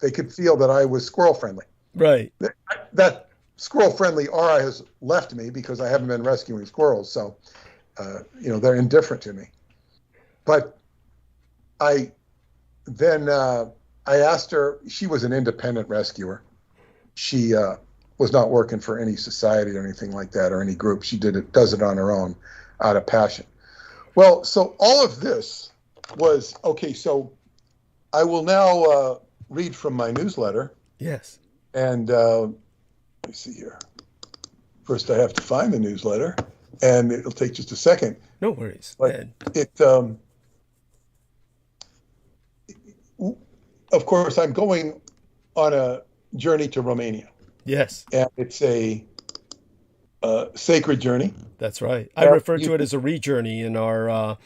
They could feel that I was squirrel friendly. Right. That squirrel friendly aura has left me because I haven't been rescuing squirrels. So, they're indifferent to me. But I asked her, she was an independent rescuer. She was not working for any society or anything like that or any group. She does it on her own out of passion. Well, so all of this was, okay, so I will now read from my newsletter. Yes. And let me see here. First, I have to find the newsletter. and it'll take just a second. No worries. But And it, of course, I'm going on a journey to Romania, yes, and it's a sacred journey. that's right. I refer to it as a re-journey in our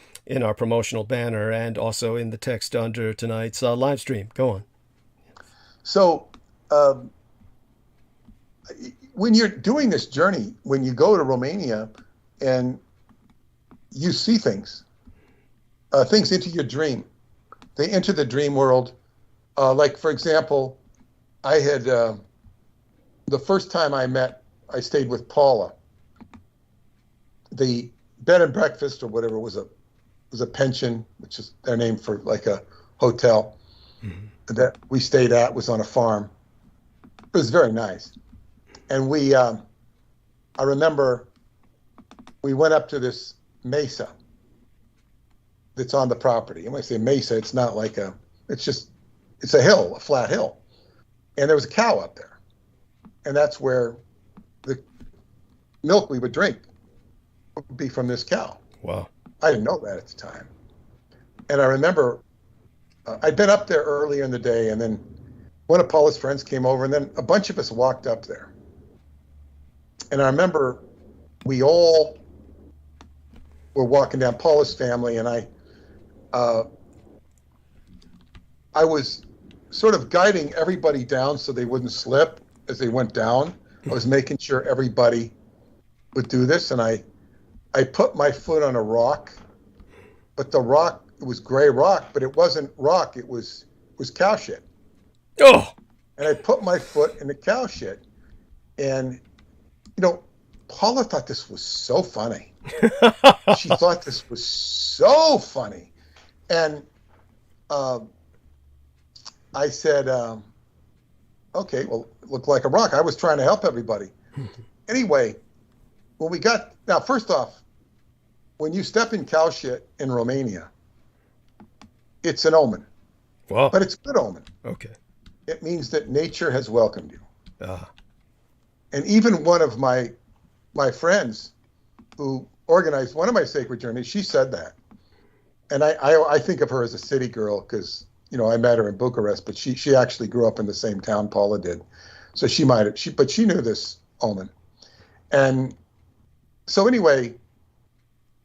promotional banner and also in the text under tonight's live stream. Go on. So, when you're doing this journey, when you go to Romania and you see things into your dream, they enter the dream world. Like, for example, I had, the first time I stayed with Paula, the bed and breakfast or whatever was a pension, which is their name for like a hotel that we stayed at, was on a farm. It was very nice. And I remember we went up to this mesa that's on the property. And when I say mesa, it's not like it's a hill, a flat hill. And there was a cow up there. And that's where the milk we would drink would be from this cow. Wow. I didn't know that at the time. And I remember I'd been up there earlier in the day, and then one of Paula's friends came over, and then a bunch of us walked up there. And I remember we all were walking down, Paula's family, and I was sort of guiding everybody down so they wouldn't slip as they went down. I was making sure everybody would do this, and I put my foot on a rock, but the rock, it was gray rock, but it wasn't rock, it was cow shit. Oh! And I put my foot in the cow shit, and Paula thought this was so funny. She thought this was so funny. And I said, okay, well, it looked like a rock. I was trying to help everybody. Anyway, now, first off, when you step in cow shit in Romania, it's an omen. Wow. But it's a good omen. Okay. It means that nature has welcomed you. Ah. And even one of my friends who organized one of my sacred journeys, she said that. And I think of her as a city girl because, I met her in Bucharest, but she actually grew up in the same town Paula did. So but she knew this omen. And so anyway,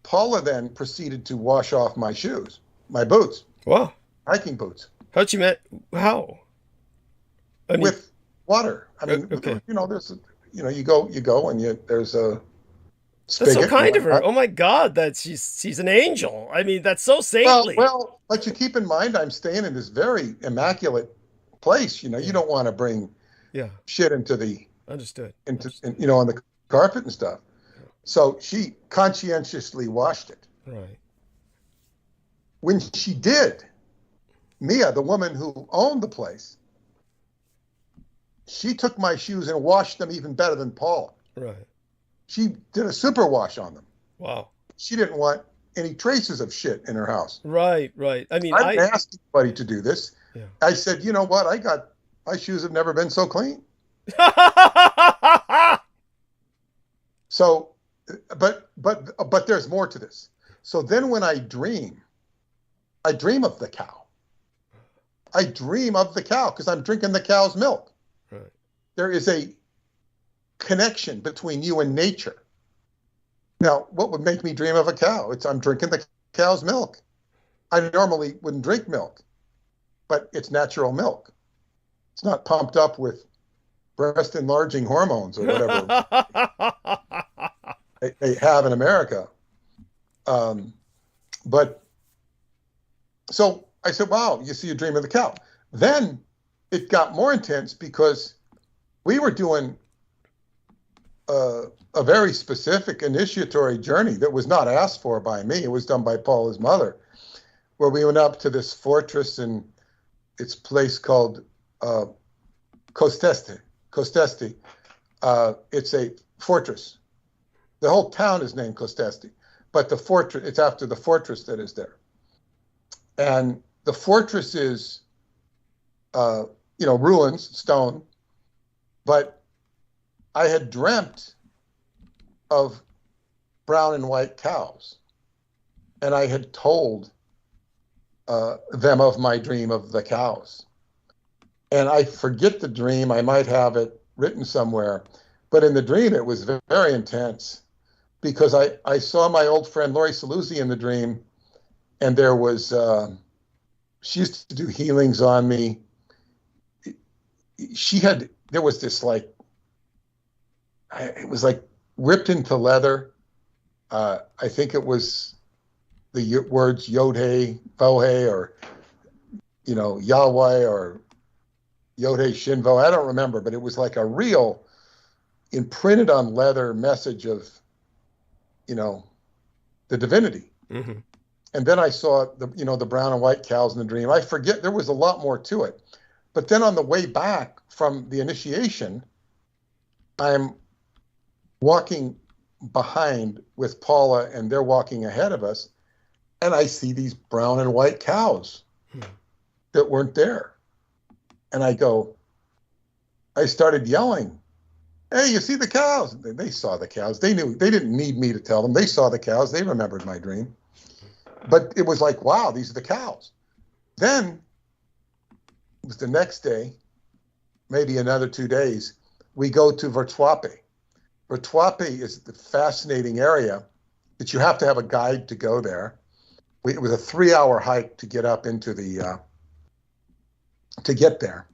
Paula then proceeded to wash off my shoes, my boots. Wow. Hiking boots. How'd you met? How? I mean, with water. I mean, okay. There's you go and there's a spigot. That's so kind of her. Oh my God, she's an angel. I mean, that's so saintly. Well, but you keep in mind, I'm staying in this very immaculate place. You don't want to bring shit into the on the carpet and stuff. So she conscientiously washed it. Right. When she did, Mia, the woman who owned the place, she took my shoes and washed them even better than Paul. Right. She did a super wash on them. Wow. She didn't want any traces of shit in her house. Right, right. I mean, I didn't ask anybody to do this. Yeah. I said, you know what? My shoes have never been so clean. So, but there's more to this. So then when I dream of the cow. I dream of the cow because I'm drinking the cow's milk. Right. There is a connection between you and nature. Now, what would make me dream of a cow? I'm drinking the cow's milk. I normally wouldn't drink milk, but it's natural milk. It's not pumped up with breast enlarging hormones or whatever they have in America. But so I said, wow, you see a dream of the cow. Then it got more intense because we were doing a very specific initiatory journey that was not asked for by me. It was done by Paula's mother, where we went up to this fortress in its place called Costesti. It's a fortress. The whole town is named Costesti, but the fortress, it's after the fortress that is there. And the fortress is, ruins, stone, but I had dreamt of brown and white cows. And I had told them of my dream of the cows. And I forget the dream. I might have it written somewhere. But in the dream, it was very intense because I saw my old friend Lori Saluzzi in the dream. And there was, she used to do healings on me. There was this like, it was like ripped into leather. I think it was the words Yod-Heh, Vohe, or, Yahweh, or Yod-Heh Shinvo. I don't remember, but it was like a real imprinted on leather message of, the divinity. Mm-hmm. And then I saw the brown and white cows in the dream. I forget, there was a lot more to it. But then on the way back from the initiation, I'm walking behind with Paula, and they're walking ahead of us, and I see these brown and white cows that weren't there. And I started yelling, "Hey, you see the cows?" They saw the cows. They knew. They didn't need me to tell them. They saw the cows. They remembered my dream. But it was like, wow, these are the cows. Then it was the next day, maybe another 2 days, we go to Vertwape. Vertwape is the fascinating area that you have to have a guide to go there. It was a 3-hour hike to get up into to get there.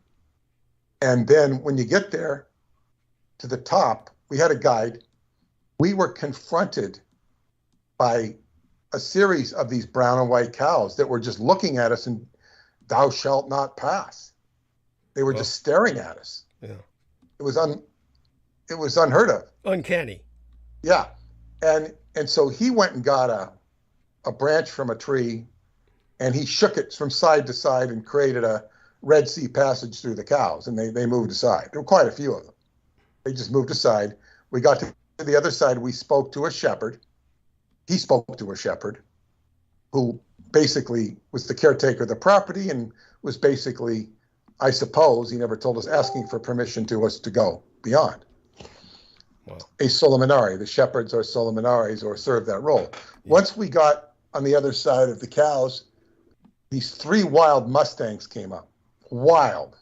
And then when you get there to the top, we had a guide. We were confronted by a series of these brown and white cows that were just looking at us and "Thou shalt not pass." They were just staring at us. Yeah. It was unheard of. Uncanny. Yeah. And so he went and got a branch from a tree, and he shook it from side to side and created a Red Sea passage through the cows, and they moved aside. There were quite a few of them. They just moved aside. We got to the other side. We spoke to a shepherd. He spoke to a shepherd who basically was the caretaker of the property and was basically, I suppose, he never told us, asking for permission to us to go beyond. Wow. A Solomonari. The shepherds are Solomonaris, or serve that role. Yeah. Once we got on the other side of the cows, these 3 wild Mustangs came up, wild,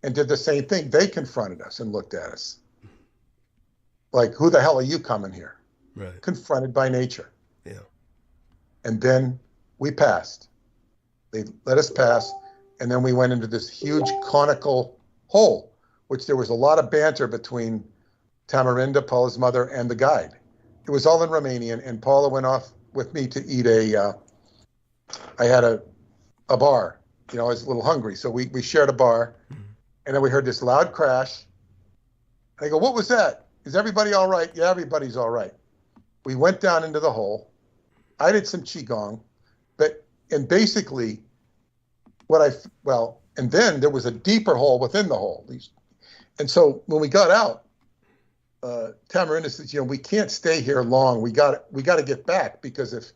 and did the same thing. They confronted us and looked at us like, "Who the hell are you coming here?" Right. Confronted by nature. Yeah. And then we passed. They let us pass, and then we went into this huge conical hole, which there was a lot of banter between Tamarinda, Paula's mother, and the guide. It was all in Romanian, and Paula went off with me to eat I had a bar. I was a little hungry, so we shared a bar, and then we heard this loud crash. I go, "What was that? Is everybody all right?" "Yeah, everybody's all right." We went down into the hole. I did some qigong, and basically and then there was a deeper hole within the hole. And so when we got out, Tamarinda says, "We can't stay here long. We got to get back, because if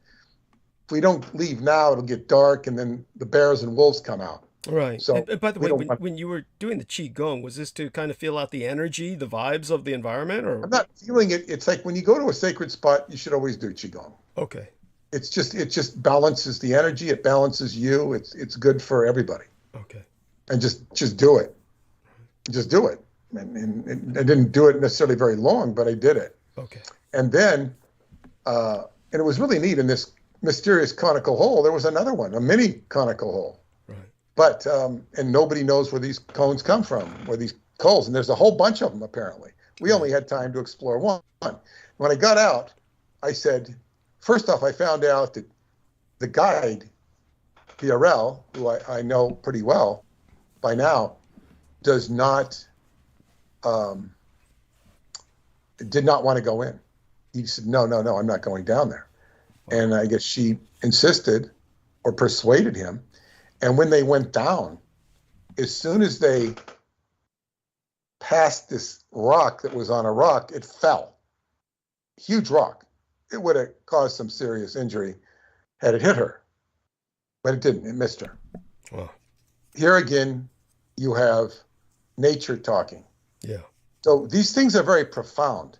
we don't leave now, it'll get dark, and then the bears and wolves come out." Right. So, and by the way, when you were doing the qigong, was this to kind of feel out the energy, the vibes of the environment, or? I'm not feeling it. It's like when you go to a sacred spot, you should always do qigong. Okay. It just balances the energy. It balances you. It's good for everybody. Okay. And just do it. Just do it. And I didn't do it necessarily very long, but I did it. Okay. And then, and it was really neat. In this mysterious conical hole, there was another one, a mini conical hole. Right. But and nobody knows where these cones come from, where these coals, and there's a whole bunch of them apparently. We only had time to explore one. When I got out, I said, first off, I found out that the guide, PRL, who I know pretty well by now, does not, did not want to go in. He said, no, I'm not going down there. And I guess she insisted or persuaded him. And when they went down, as soon as they passed this rock that was on a rock, it fell. Huge rock. It would have caused some serious injury had it hit her. But it didn't. It missed her. Wow. Here again, you have nature talking. Yeah. So these things are very profound.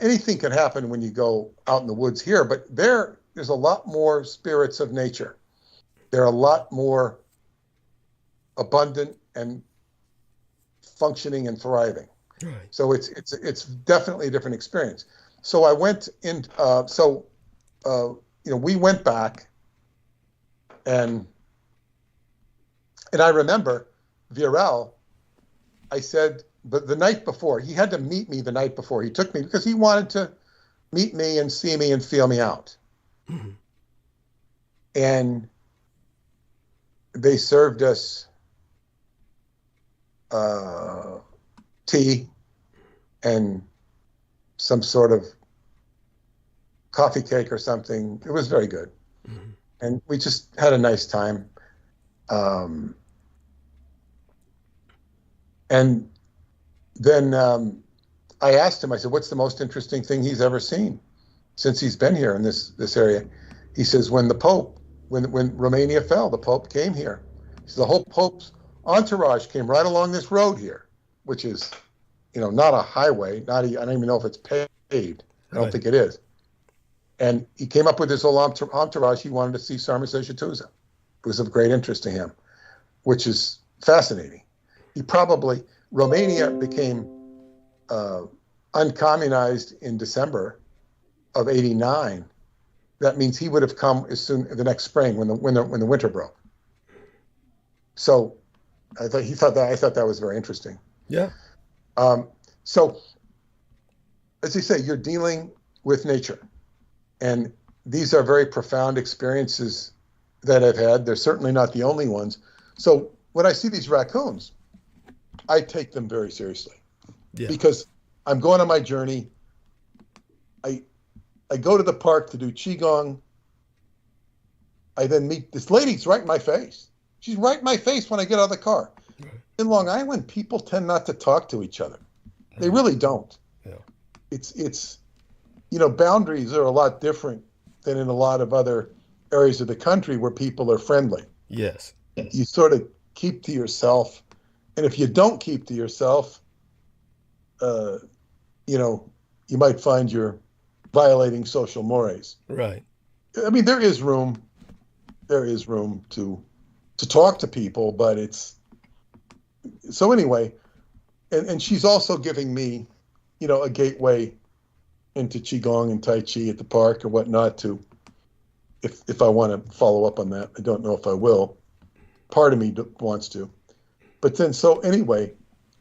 anything can happen when you go out in the woods here, but there's a lot more spirits of nature. They're a lot more abundant and functioning and thriving. Right. So it's definitely a different experience. So I went in. We went back, and I remember Virel. I said, but the night before, he had to meet me the night before. He took me because he wanted to meet me and see me and feel me out. Mm-hmm. And they served us tea and some sort of coffee cake or something. It was very good. Mm-hmm. And we just had a nice time. And then I asked him, I said, what's the most interesting thing he's ever seen since he's been here in this area? He says, when Romania fell, the Pope came here. He says, the whole Pope's entourage came right along this road here, which is, not a highway. I don't even know if it's paved. I don't think it is. And he came up with his whole entourage. He wanted to see Sarmasa Shatuza. It was of great interest to him, which is fascinating. Romania became uncommunized in December of '89. That means he would have come as soon the next spring when the winter broke. So I thought that was very interesting. Yeah. So as you say, you're dealing with nature, and these are very profound experiences that I've had. They're certainly not the only ones. So when I see these raccoons, I take them very seriously, because I'm going on my journey. I go to the park to do qigong. I then meet this lady's right in my face. She's right in my face when I get out of the car. Right. In Long Island, people tend not to talk to each other. They really don't. Yeah. It's boundaries are a lot different than in a lot of other areas of the country where people are friendly. Yes. You sort of keep to yourself. And if you don't keep to yourself, you might find you're violating social mores. Right. I mean, there is room to talk to people, but so anyway, and she's also giving me, a gateway into Qigong and Tai Chi at the park or whatnot if I want to follow up on that. I don't know if I will. Part of me wants to. But then, so anyway,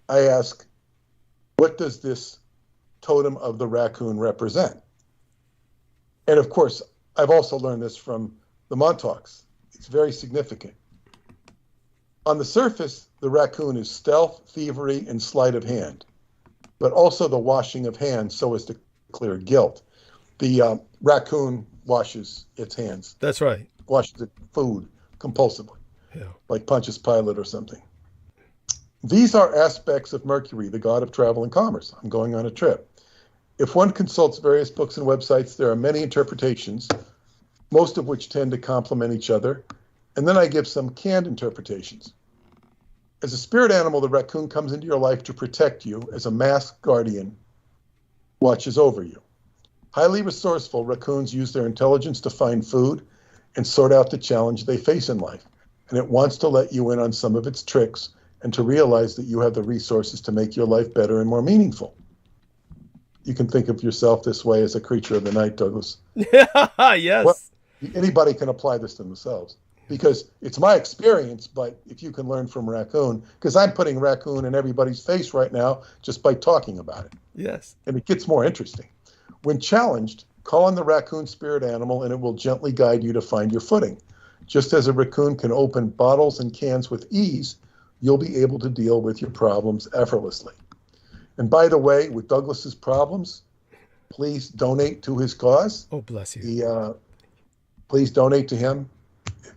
I ask, what does this totem of the raccoon represent? And of course, I've also learned this from the Montauk's. It's very significant. On the surface, the raccoon is stealth, thievery, and sleight of hand, but also the washing of hands so as to clear guilt. The raccoon washes its hands. That's right. Washes its food compulsively, like Pontius Pilate or something. These are aspects of Mercury, the god of travel and commerce. I'm going on a trip. If one consults various books and websites, there are many interpretations, most of which tend to complement each other, and then I give some canned interpretations. As a spirit animal, the raccoon comes into your life to protect you as a masked guardian watches over you. Highly resourceful, raccoons use their intelligence to find food and sort out the challenge they face in life, and it wants to let you in on some of its tricks and to realize that you have the resources to make your life better and more meaningful. You can think of yourself this way as a creature of the night, Douglas. Yes. Well, anybody can apply this to themselves because it's my experience, but if you can learn from raccoon, because I'm putting raccoon in everybody's face right now just by talking about it. Yes. And it gets more interesting. When challenged, call on the raccoon spirit animal and it will gently guide you to find your footing. Just as a raccoon can open bottles and cans with ease, you'll be able to deal with your problems effortlessly. And by the way, with Douglas's problems, please donate to his cause. Oh, bless you. Please donate to him.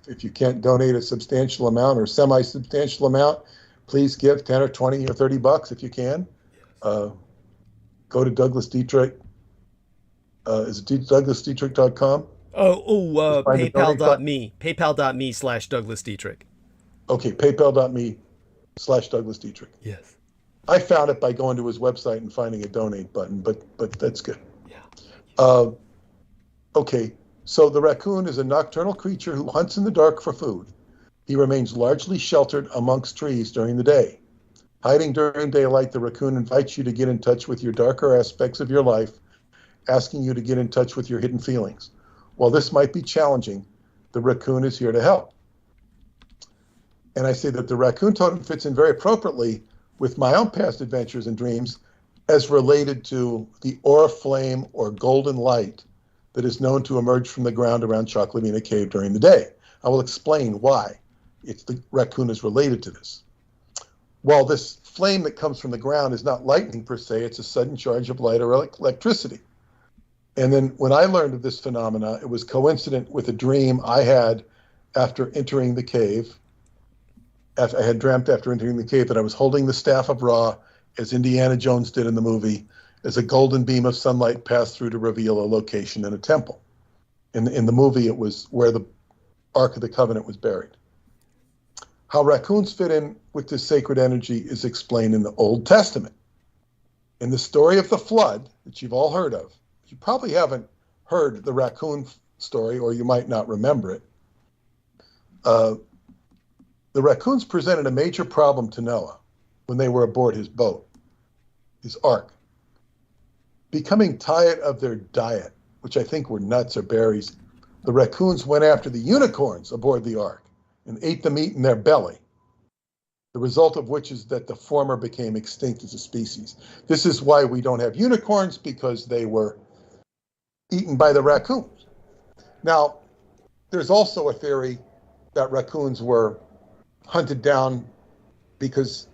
If you can't donate a substantial amount or semi-substantial amount, please give 10 or 20 or 30 bucks if you can. Go to Douglas Dietrich. Is it DouglasDietrich.com? PayPal.me. PayPal.me/Douglas Dietrich. Okay, PayPal.me/Douglas Dietrich. Yes. I found it by going to his website and finding a donate button, but that's good. Yeah. Okay, so the raccoon is a nocturnal creature who hunts in the dark for food. He remains largely sheltered amongst trees during the day. Hiding during daylight, the raccoon invites you to get in touch with your darker aspects of your life, asking you to get in touch with your hidden feelings. While this might be challenging, the raccoon is here to help. And I say that the raccoon totem fits in very appropriately with my own past adventures and dreams as related to the aura flame or golden light that is known to emerge from the ground around Choclavina Cave during the day. I will explain why the raccoon is related to this. While this flame that comes from the ground is not lightning per se, it's a sudden charge of light or electricity. And then when I learned of this phenomena, it was coincident with a dream I had after entering the cave. I had dreamt after entering the cave that I was holding the staff of Ra, as Indiana Jones did in the movie, as a golden beam of sunlight passed through to reveal a location in a temple. In the movie, it was where the Ark of the Covenant was buried. How raccoons fit in with this sacred energy is explained in the Old Testament. In the story of the flood that you've all heard of, you probably haven't heard the raccoon story, or you might not remember it. The raccoons presented a major problem to Noah when they were aboard his boat, his ark. Becoming tired of their diet, which I think were nuts or berries, the raccoons went after the unicorns aboard the ark and ate the meat in their belly. The result of which is that the former became extinct as a species. This is why we don't have unicorns, because they were eaten by the raccoons. Now, there's also a theory that raccoons were hunted down because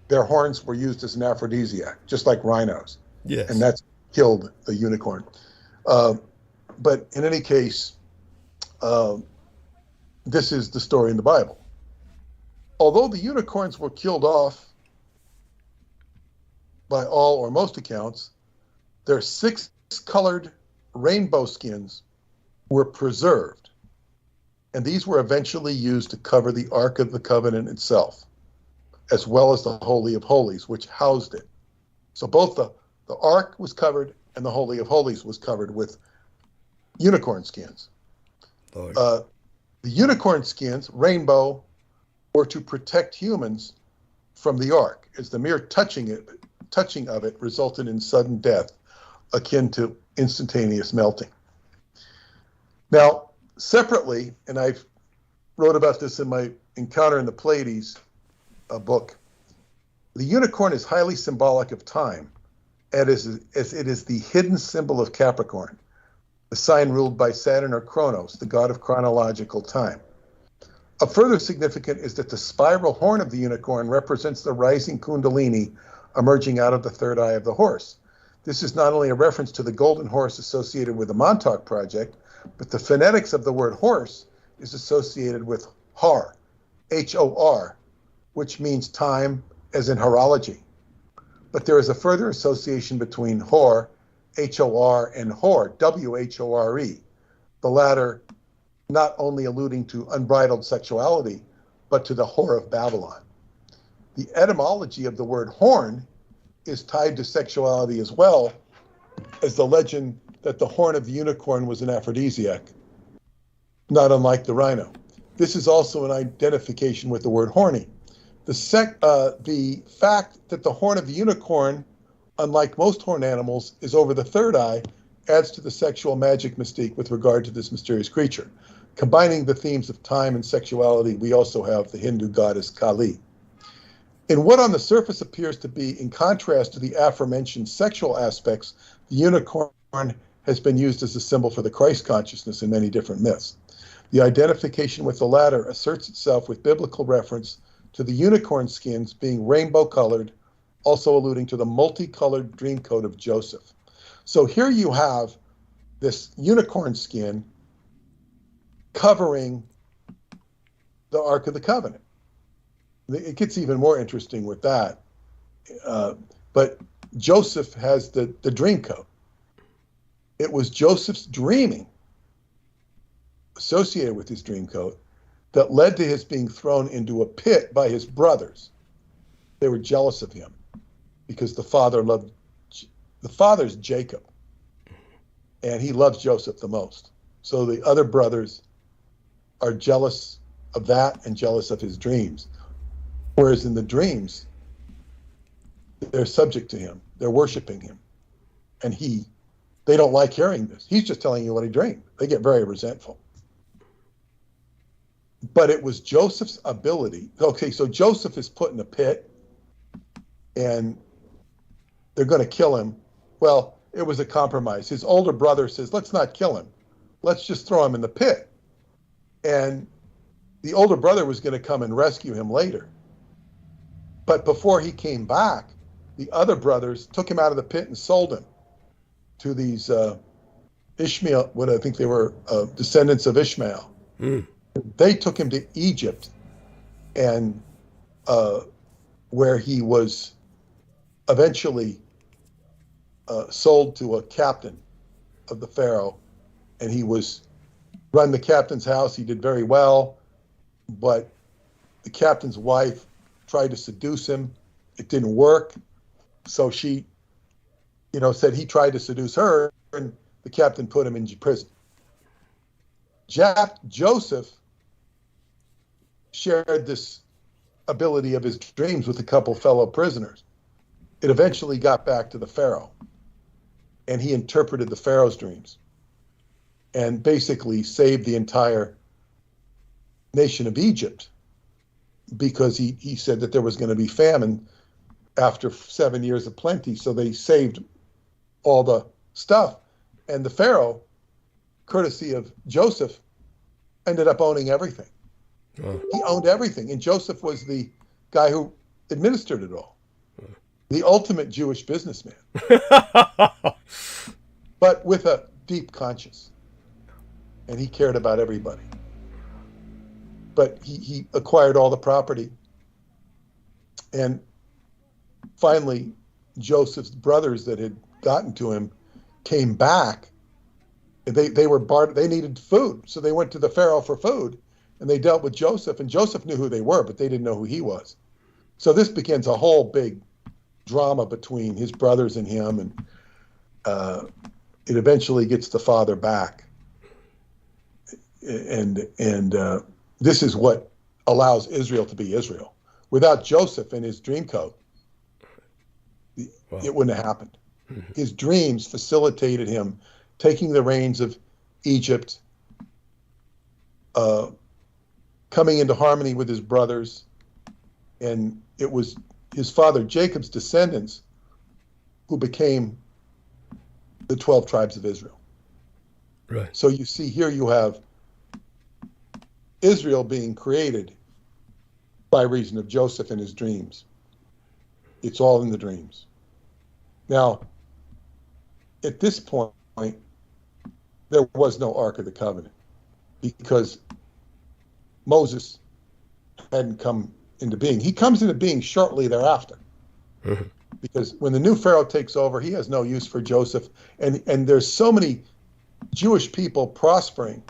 their horns were used as an aphrodisiac, just like rhinos. Yes. And that's killed the unicorn. But in any case, this is the story in the Bible. Although the unicorns were killed off by all or most accounts, their 6 colored rainbow skins were preserved. And these were eventually used to cover the Ark of the Covenant itself, as well as the Holy of Holies, which housed it. So both the Ark was covered and the Holy of Holies was covered with unicorn skins. The unicorn skins, rainbow, were to protect humans from the Ark, as the mere touching of it resulted in sudden death, akin to instantaneous melting. Now, separately, and I wrote about this in my Encounter in the Pleiades book, the unicorn is highly symbolic of time, as it is the hidden symbol of Capricorn, the sign ruled by Saturn or Kronos, the god of chronological time. Of further significance is that the spiral horn of the unicorn represents the rising kundalini emerging out of the third eye of the horse. This is not only a reference to the golden horse associated with the Montauk Project, but the phonetics of the word horse is associated with Har, H-O-R, which means time, as in horology. But there is a further association between Hor, H-O-R, and Hor, W-H-O-R-E, the latter not only alluding to unbridled sexuality, but to the whore of Babylon. The etymology of the word horn is tied to sexuality as well as the legend that the horn of the unicorn was an aphrodisiac, not unlike the rhino. This is also an identification with the word horny. The fact that the horn of the unicorn, unlike most horned animals, is over the third eye adds to the sexual magic mystique with regard to this mysterious creature. Combining the themes of time and sexuality, we also have the Hindu goddess Kali. In what on the surface appears to be in contrast to the aforementioned sexual aspects, the unicorn has been used as a symbol for the Christ consciousness in many different myths. The identification with the latter asserts itself with biblical reference to the unicorn skins being rainbow colored, also alluding to the multicolored dream coat of Joseph. So here you have this unicorn skin covering the Ark of the Covenant. It gets even more interesting with that. But Joseph has the dream coat. It was Joseph's dreaming associated with his dream coat that led to his being thrown into a pit by his brothers. They were jealous of him. because the father's Jacob, and he loves Joseph the most. So the other brothers are jealous of that and jealous of his dreams. Whereas in the dreams, they're subject to him. They're worshiping him. And they don't like hearing this. He's just telling you what he dreamed. They get very resentful. But it was Joseph's ability. Okay, so Joseph is put in a pit, and they're going to kill him. Well, it was a compromise. His older brother says, let's not kill him. Let's just throw him in the pit. And the older brother was going to come and rescue him later. But before he came back, the other brothers took him out of the pit and sold him to these Ishmael, what I think they were descendants of Ishmael. Mm. They took him to Egypt, and where he was eventually sold to a captain of the Pharaoh, and he was run the captain's house. He did very well, but the captain's wife tried to seduce him. It didn't work, so she, said he tried to seduce her, and the captain put him in prison. Joseph shared this ability of his dreams with a couple fellow prisoners. It eventually got back to the Pharaoh, and he interpreted the Pharaoh's dreams and basically saved the entire nation of Egypt, because he said that there was going to be famine after 7 years of plenty. So they saved all the stuff. And the Pharaoh, courtesy of Joseph, ended up owning everything. Oh. He owned everything. And Joseph was the guy who administered it all. The ultimate Jewish businessman. But with a deep conscience. And he cared about everybody. But he acquired all the property. And finally, Joseph's brothers that had gotten to him came back. They were barred. They needed food, so they went to the Pharaoh for food, and they dealt with Joseph. And Joseph knew who they were, but they didn't know who he was. So this begins a whole big drama between his brothers and him, and it eventually gets the father back. And this is what allows Israel to be Israel. Without Joseph and his dream code, it wouldn't have happened. His dreams facilitated him taking the reins of Egypt, coming into harmony with his brothers, and it was his father Jacob's descendants who became the 12 tribes of Israel. Right. So you see here you have Israel being created by reason of Joseph and his dreams. It's all in the dreams. Now, at this point, there was no Ark of the Covenant because Moses hadn't come into being. He comes into being shortly thereafter. Mm-hmm. Because when the new Pharaoh takes over, he has no use for Joseph. And there's so many Jewish people prospering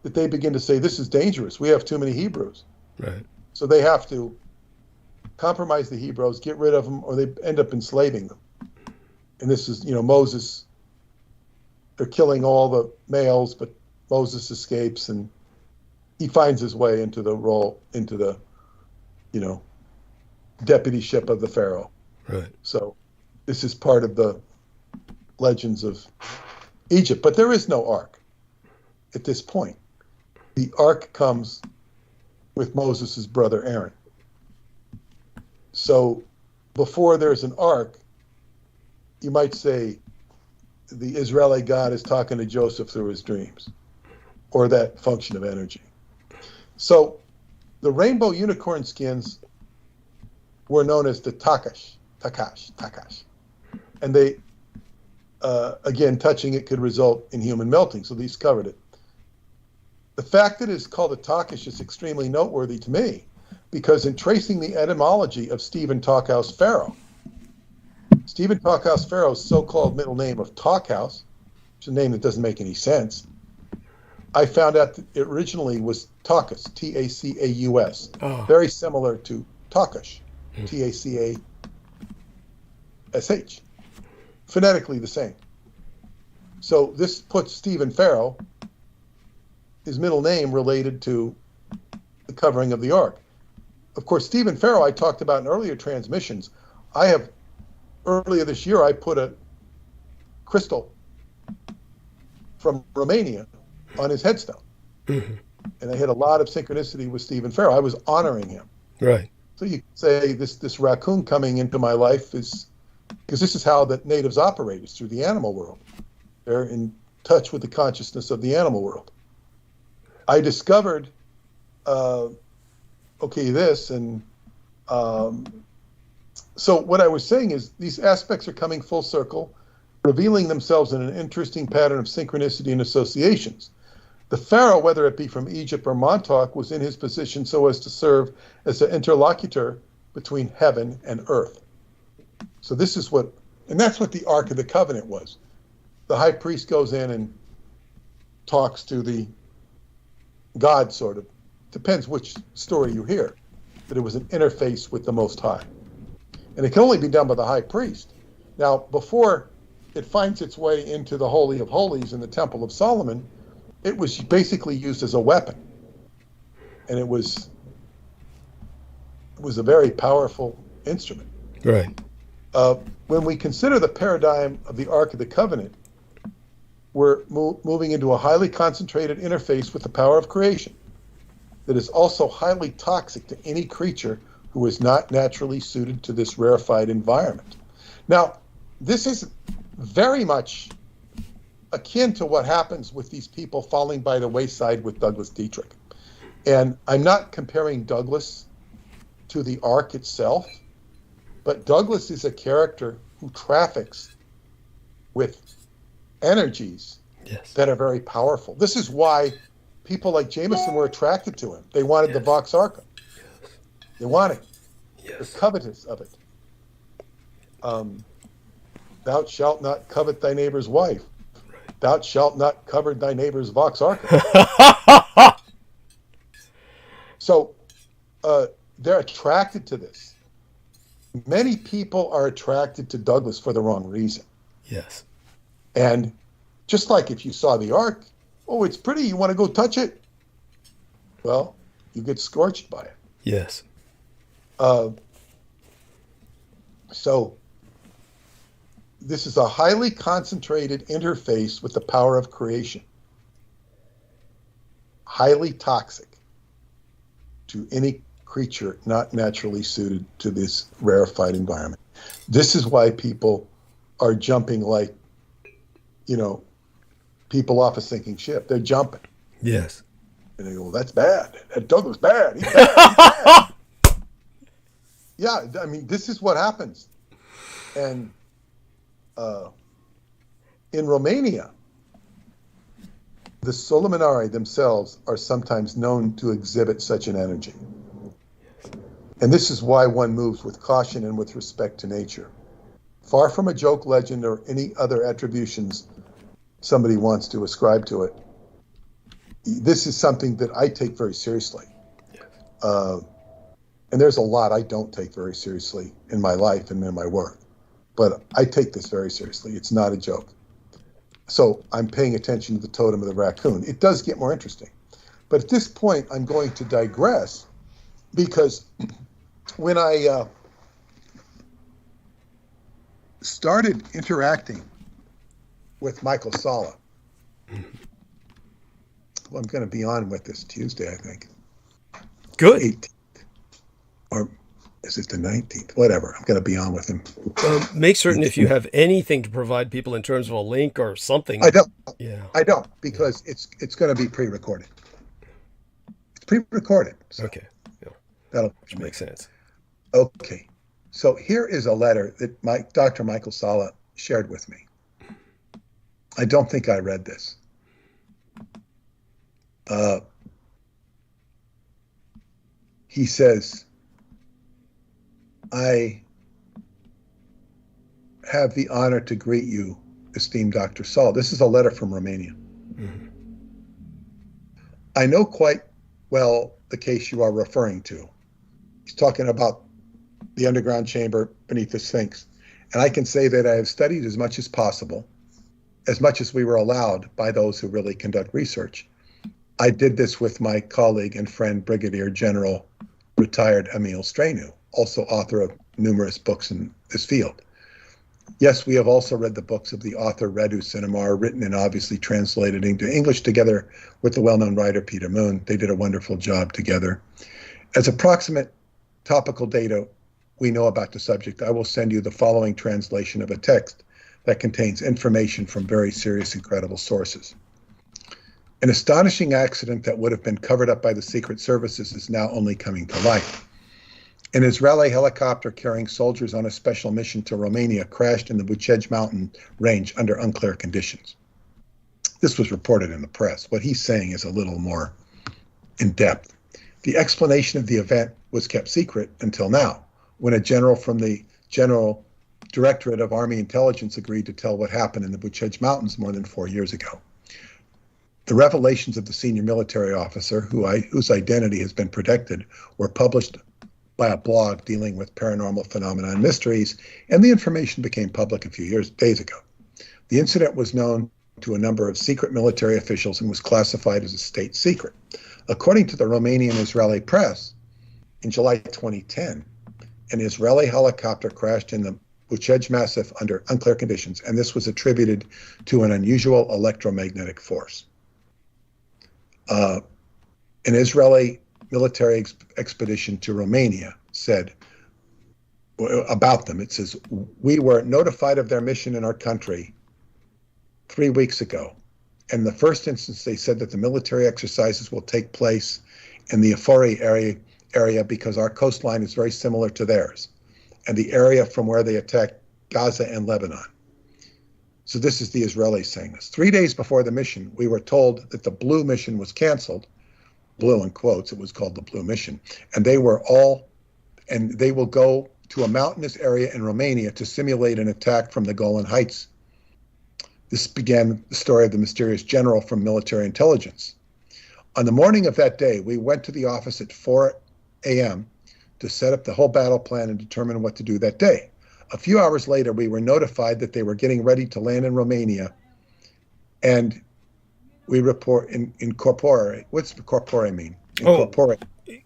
that they begin to say, this is dangerous. We have too many Hebrews. Right. So they have to compromise the Hebrews, get rid of them, or they end up enslaving them. And this is, Moses, they're killing all the males, but Moses escapes and he finds his way into the role, into the, deputyship of the Pharaoh. Right. So this is part of the legends of Egypt. But there is no ark at this point. The ark comes with Moses' brother Aaron. So before there's an ark, you might say the Israeli God is talking to Joseph through his dreams, or that function of energy. So the rainbow unicorn skins were known as the Takash. And they, again, touching it could result in human melting, so these covered it. The fact that it's called a Takash is extremely noteworthy to me, because in tracing the etymology of Stephen Talkhouse Pharaoh, Stephen Talkhouse Pharaoh's so-called middle name of Talkhouse, which is a name that doesn't make any sense, I found out that it originally was Tachus, T-A-C-A-U-S, very similar to Takash, T-A-C-A-U-S. SH, phonetically the same. So this puts Stephen Farrow, his middle name, related to the covering of the Ark. Of course, Stephen Farrow I talked about in earlier transmissions. Earlier this year, I put a crystal from Romania on his headstone. Mm-hmm. And I had a lot of synchronicity with Stephen Farrow. I was honoring him. Right. So you could say this raccoon coming into my life is, because this is how the natives operate, is through the animal world. They're in touch with the consciousness of the animal world. I discovered, this, and so what I was saying is these aspects are coming full circle, revealing themselves in an interesting pattern of synchronicity and associations. The pharaoh, whether it be from Egypt or Montauk, was in his position so as to serve as an interlocutor between heaven and earth. So this is and that's what the Ark of the Covenant was. The high priest goes in and talks to the God, sort of. Depends which story you hear. But it was an interface with the Most High. And it can only be done by the high priest. Now, before it finds its way into the Holy of Holies in the Temple of Solomon, it was basically used as a weapon. And it was a very powerful instrument. Right. When we consider the paradigm of the Ark of the Covenant, we're moving into a highly concentrated interface with the power of creation that is also highly toxic to any creature who is not naturally suited to this rarefied environment. Now, this is very much akin to what happens with these people falling by the wayside with Douglas Dietrich. And I'm not comparing Douglas to the Ark itself, but Douglas is a character who traffics with energies that are very powerful. This is why people like Jameson were attracted to him. They wanted the Vox Arca. They wanted it. They're covetous of it. Thou shalt not covet thy neighbor's wife. Thou shalt not covet thy neighbor's Vox Arca. So they're attracted to this. Many people are attracted to Douglas for the wrong reason. Yes. And just like if you saw the Ark, oh, it's pretty, you want to go touch it? Well, you get scorched by it. Yes. So this is a highly concentrated interface with the power of creation. Highly toxic to any creature not naturally suited to this rarefied environment. This is why people are jumping like, people off a sinking ship. They're jumping. Yes. And they go, well, that's bad. That Douglas bad. He's bad. He's bad. Yeah, I mean, this is what happens. And in Romania, the Solomonari themselves are sometimes known to exhibit such an energy. And this is why one moves with caution and with respect to nature. Far from a joke, legend, or any other attributions somebody wants to ascribe to it, this is something that I take very seriously. And there's a lot I don't take very seriously in my life and in my work. But I take this very seriously. It's not a joke. So I'm paying attention to the totem of the raccoon. It does get more interesting. But at this point, I'm going to digress, because when I started interacting with Michael Sala, well, I'm going to be on with this Tuesday, I think. Good. 18th. Or is it the 19th? Whatever. I'm going to be on with him. Make certain if you have anything to provide people in terms of a link or something. I don't. Yeah. I don't, because it's going to be pre-recorded. It's pre-recorded. So Okay. Yeah. that'll Make sense. Okay. So here is a letter that Dr. Michael Sala shared with me. I don't think I read this. He says, I have the honor to greet you, esteemed Dr. Sala. This is a letter from Romania. Mm-hmm. I know quite well the case you are referring to. He's talking about the underground chamber beneath the Sphinx. And I can say that I have studied as much as possible, as much as we were allowed by those who really conduct research. I did this with my colleague and friend, Brigadier General retired Emil Stranu, also author of numerous books in this field. Yes, we have also read the books of the author Radu Sinamar, written and obviously translated into English together with the well-known writer Peter Moon. They did a wonderful job together. As approximate topical data we know about the subject, I will send you the following translation of a text that contains information from very serious and credible sources. An astonishing accident that would have been covered up by the Secret Services is now only coming to light. An Israeli helicopter carrying soldiers on a special mission to Romania crashed in the Bucej mountain range under unclear conditions. This was reported in the press. What he's saying is a little more in depth. The explanation of the event was kept secret until now, when a general from the General Directorate of Army Intelligence agreed to tell what happened in the Bucej Mountains more than 4 years ago. The revelations of the senior military officer, whose identity has been protected, were published by a blog dealing with paranormal phenomena and mysteries, and the information became public a few days ago. The incident was known to a number of secret military officials and was classified as a state secret. According to the Romanian-Israeli press, in July 2010, an Israeli helicopter crashed in the Bucej Massif under unclear conditions, and this was attributed to an unusual electromagnetic force. An Israeli military expedition to Romania said about them, it says, we were notified of their mission in our country 3 weeks ago. And in the first instance, they said that the military exercises will take place in the Afori area because our coastline is very similar to theirs, and the area from where they attacked Gaza and Lebanon. So this is the Israelis saying this. 3 days before the mission, we were told that the Blue mission was canceled. Blue in quotes, it was called the Blue mission. And they will go to a mountainous area in Romania to simulate an attack from the Golan Heights. This began the story of the mysterious general from military intelligence. On the morning of that day, we went to the office at 4 a.m. to set up the whole battle plan and determine what to do that day. A few hours later, we were notified that they were getting ready to land in Romania, and we report in corpore. What's corpore mean? Corpore.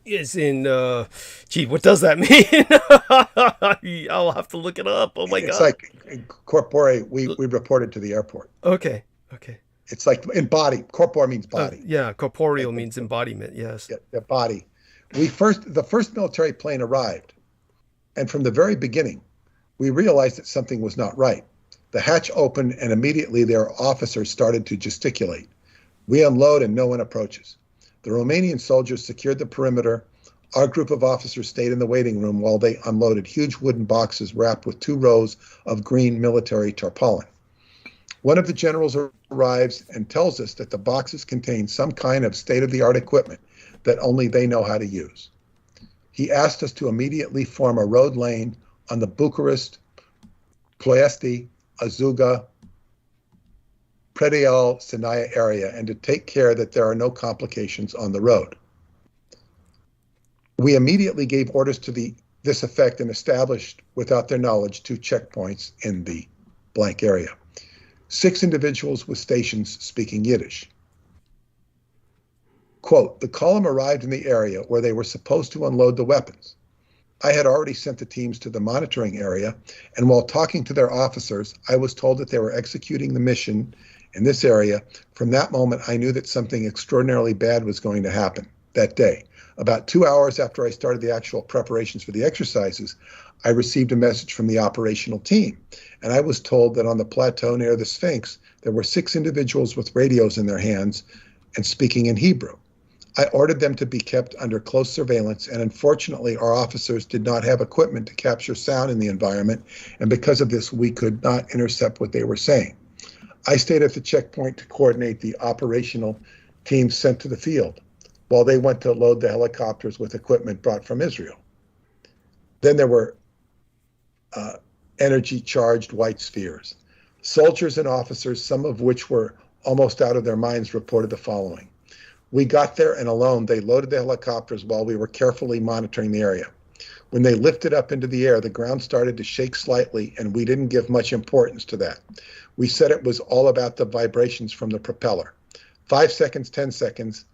Is in, what does that mean? I'll have to look it up. Oh my God. It's like in corpore, we reported to the airport. Okay. It's like in body. Corpore means body. Yeah, corporeal means embodiment, yes. Yeah, the body. The first military plane arrived, and from the very beginning, we realized that something was not right. The hatch opened, and immediately their officers started to gesticulate. We unload, and no one approaches. The Romanian soldiers secured the perimeter. Our group of officers stayed in the waiting room while they unloaded huge wooden boxes wrapped with 2 rows of green military tarpaulin. One of the generals arrives and tells us that the boxes contain some kind of state-of-the-art equipment that only they know how to use. He asked us to immediately form a road lane on the Bucharest, Ploiesti, Azuga, Predeal, Sinaya area, and to take care that there are no complications on the road. We immediately gave orders to this effect and established, without their knowledge, 2 checkpoints in the blank area. 6 individuals with stations speaking Yiddish. Quote, the column arrived in the area where they were supposed to unload the weapons. I had already sent the teams to the monitoring area, and while talking to their officers, I was told that they were executing the mission in this area. From that moment, I knew that something extraordinarily bad was going to happen that day. About 2 hours after I started the actual preparations for the exercises, I received a message from the operational team, and I was told that on the plateau near the Sphinx, there were 6 individuals with radios in their hands and speaking in Hebrew. I ordered them to be kept under close surveillance, and unfortunately, our officers did not have equipment to capture sound in the environment, and because of this, we could not intercept what they were saying. I stayed at the checkpoint to coordinate the operational teams sent to the field, while they went to load the helicopters with equipment brought from Israel. Then there were energy-charged white spheres. Soldiers and officers, some of which were almost out of their minds, reported the following. We got there, and alone, they loaded the helicopters while we were carefully monitoring the area. When they lifted up into the air, the ground started to shake slightly, and we didn't give much importance to that. We said it was all about the vibrations from the propeller. 5 seconds, 10 seconds,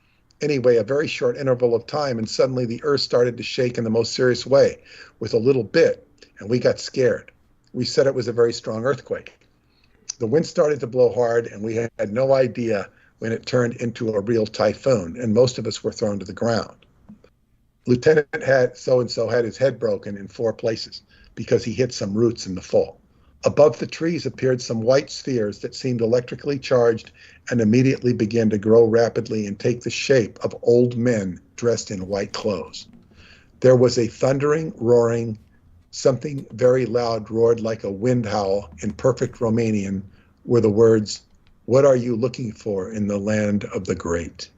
anyway, a very short interval of time, and suddenly the earth started to shake in the most serious way, with a little bit, and we got scared. We said it was a very strong earthquake. The wind started to blow hard, and we had no idea when it turned into a real typhoon, and most of us were thrown to the ground. Lieutenant had so-and-so had his head broken in 4 places because he hit some roots in the fall. Above the trees appeared some white spheres that seemed electrically charged and immediately began to grow rapidly and take the shape of old men dressed in white clothes. There was a thundering, roaring, something very loud roared like a wind howl in perfect Romanian were the words, "What are you looking for in the land of the great?"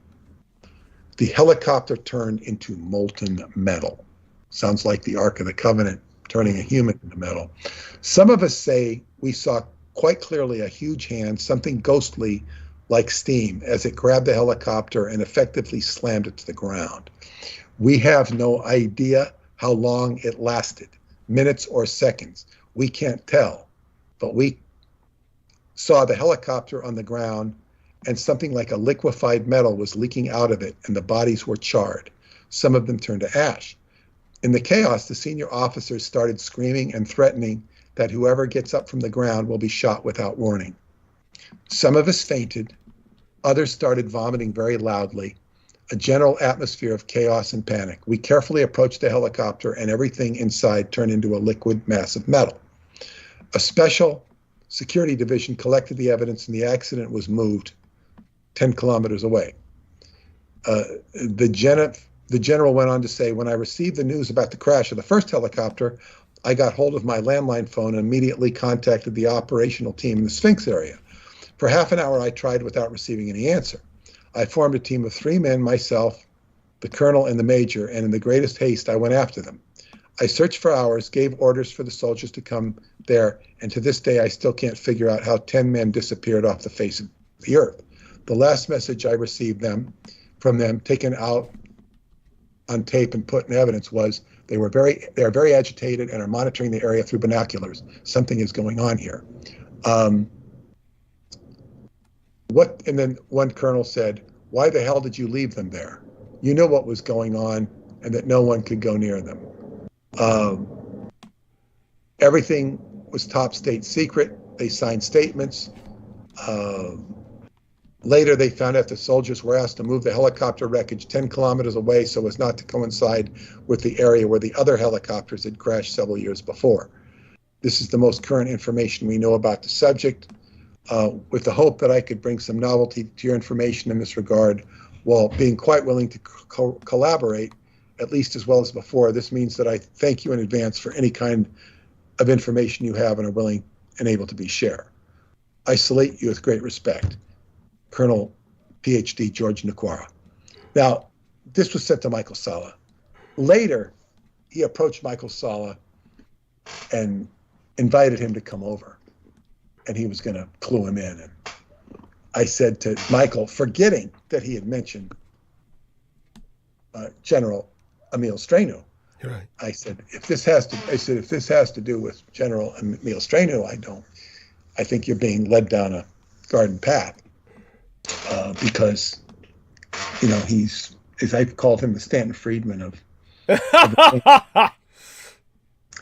The helicopter turned into molten metal. Sounds like the Ark of the Covenant turning a human into metal. Some of us say we saw quite clearly a huge hand, something ghostly like steam, as it grabbed the helicopter and effectively slammed it to the ground. We have no idea how long it lasted, minutes or seconds. We can't tell, but we saw the helicopter on the ground and something like a liquefied metal was leaking out of it, and the bodies were charred. Some of them turned to ash. In the chaos, the senior officers started screaming and threatening that whoever gets up from the ground will be shot without warning. Some of us fainted. Others started vomiting very loudly. A general atmosphere of chaos and panic. We carefully approached the helicopter, and everything inside turned into a liquid mass of metal. A special security division collected the evidence, and the accident was moved 10 kilometers away. The general went on to say, when I received the news about the crash of the first helicopter, I got hold of my landline phone and immediately contacted the operational team in the Sphinx area. For half an hour, I tried without receiving any answer. I formed a team of 3 men, myself, the colonel, and the major, and in the greatest haste, I went after them. I searched for hours, gave orders for the soldiers to come there, and to this day, I still can't figure out how 10 men disappeared off the face of the earth. The last message I received from them, taken out on tape and put in evidence, was they are very agitated and are monitoring the area through binoculars. Something is going on here. And then one colonel said, "Why the hell did you leave them there? You knew what was going on and that no one could go near them." Everything was top state secret. They signed statements. Later, they found out the soldiers were asked to move the helicopter wreckage 10 kilometers away so as not to coincide with the area where the other helicopters had crashed several years before. This is the most current information we know about the subject. With the hope that I could bring some novelty to your information in this regard, while being quite willing to collaborate, at least as well as before. This means that I thank you in advance for any kind of information you have and are willing and able to be shared. I salute you with great respect. Colonel PhD George Nakwara. Now, this was sent to Michael Salla. Later, he approached Michael Salla and invited him to come over, and he was going to clue him in. And I said to Michael, forgetting that he had mentioned General Emil Stranu, Right. I said, if this has to do with General Emil Stranu, I think you're being led down a garden path. Because, he's, as I've called him, the Stanton Friedman of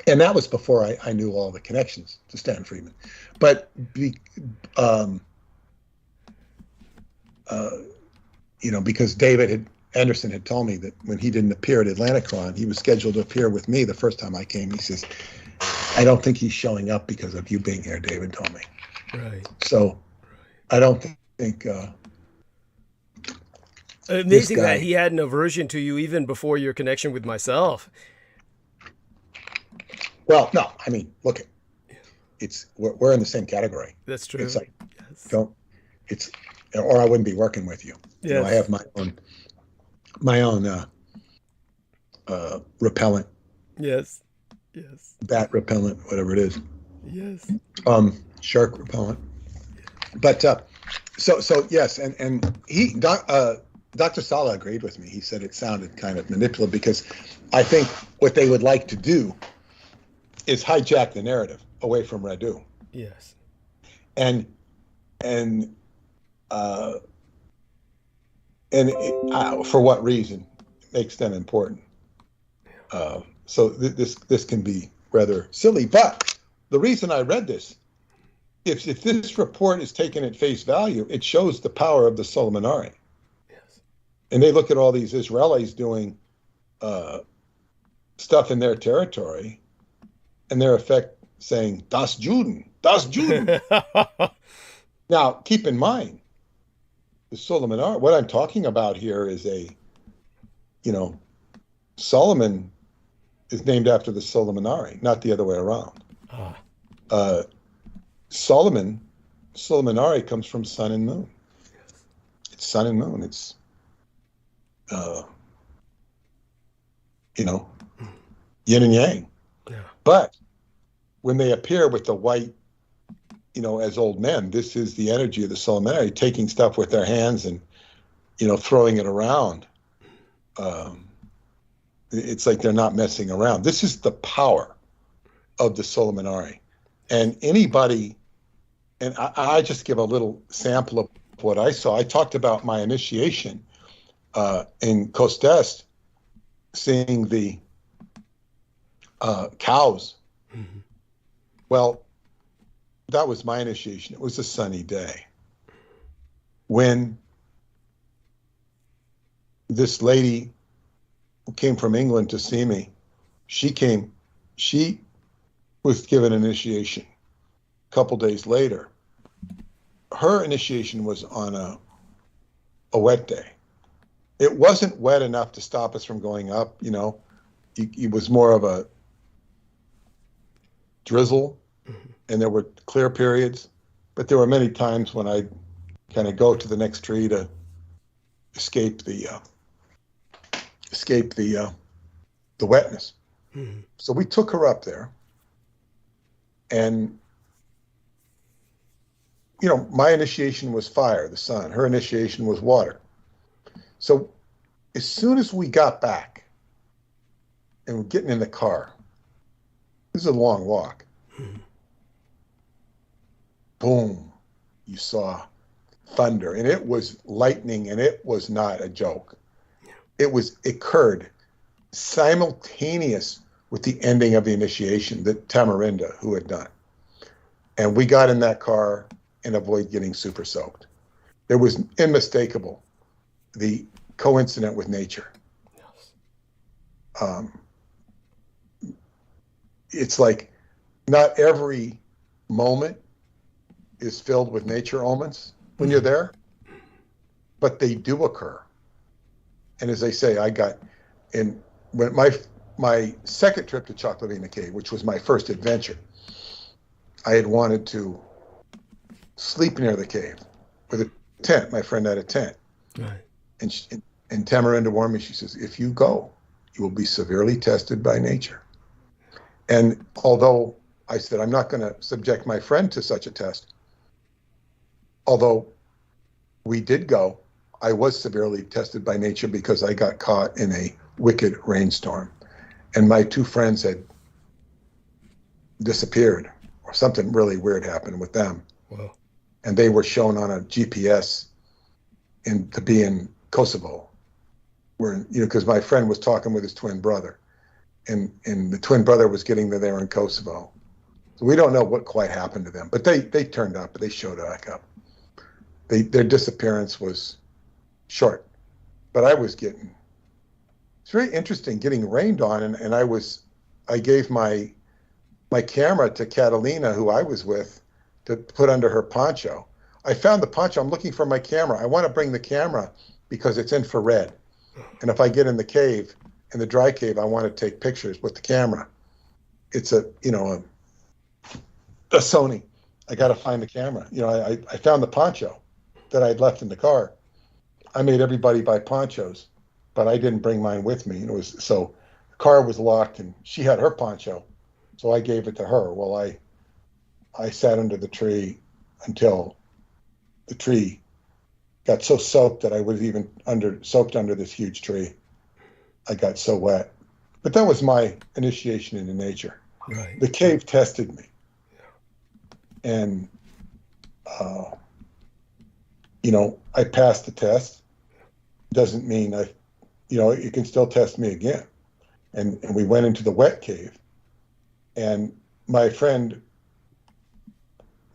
and that was before I knew all the connections to Stanton Friedman. But, because Anderson had told me that when he didn't appear at Atlanticron, he was scheduled to appear with me the first time I came. He says, I don't think he's showing up because of you being here, David told me. Right. So I don't think amazing that he had an aversion to you even before your connection with myself. Well, no, I mean, look, we're in the same category. That's true. It's like, yes. or I wouldn't be working with you. Yes. I have my own repellent. Yes. Yes. Bat repellent, whatever it is. Yes. Shark repellent. But so yes, and Dr. Sala agreed with me. He said it sounded kind of manipulative because I think what they would like to do is hijack the narrative away from Radu. Yes. And for what reason makes them important. So this can be rather silly. But the reason I read this, if this report is taken at face value, it shows the power of the Solomonari. Yes. And they look at all these Israelis doing stuff in their territory, and their effect saying, Das Juden, Das Juden. Now, keep in mind, the Solomonari, what I'm talking about here is Solomon is named after the Solomonari, not the other way around. Solomonari comes from sun and moon. It's sun and moon. It's, yin and yang. Yeah. But when they appear with the white, as old men, this is the energy of the Solomonari, taking stuff with their hands and, throwing it around. It's like they're not messing around. This is the power of the Solomonari. And anybody, and I just give a little sample of what I saw. I talked about my initiation in Coast Est, seeing the cows. Mm-hmm. Well, that was my initiation. It was a sunny day when this lady who came from England to see me, she was given initiation a couple days later. Her initiation was on a wet day. It wasn't wet enough to stop us from going up, it was more of a drizzle. And there were clear periods, but there were many times when I'd kind of go to the next tree to escape the wetness. Mm-hmm. So we took her up there, and my initiation was fire, the sun. Her initiation was water. So as soon as we got back and we're getting in the car, this is a long walk. Mm-hmm. Boom, you saw thunder, and it was lightning, and it was not a joke. It occurred simultaneous with the ending of the initiation that Tamarinda, who had done. And we got in that car and avoided getting super soaked. It was unmistakable, the coincidence with nature. It's like not every moment is filled with nature omens when you're there, but they do occur. And as I say, when my second trip to Choclavina Cave, which was my first adventure, I had wanted to sleep near the cave with a tent. My friend had a tent. Right. And Tamarinda warned me, she says, if you go, you will be severely tested by nature. And although I said, I'm not going to subject my friend to such a test, although we did go, I was severely tested by nature because I got caught in a wicked rainstorm. And my two friends had disappeared, or something really weird happened with them. Wow. And they were shown on a GPS to be in Kosovo, where, because my friend was talking with his twin brother, and the twin brother was getting there in Kosovo. So we don't know what quite happened to them, but they turned up, they showed back up. Their disappearance was short, but it's very interesting getting rained on. And I gave my camera to Catalina, who I was with, to put under her poncho. I found the poncho. I'm looking for my camera. I want to bring the camera because it's infrared. And if I get in the cave, in the dry cave, I want to take pictures with the camera. It's a Sony. I got to find the camera. I found the poncho that I had left in the car. I made everybody buy ponchos, but I didn't bring mine with me. So the car was locked, and she had her poncho, so I gave it to her. Well, I sat under the tree until the tree got so soaked that I was even soaked under this huge tree. I got so wet. But that was my initiation into nature. Right. The cave tested me. And, I passed the test. Doesn't mean it can still test me again. And we went into the wet cave. And my friend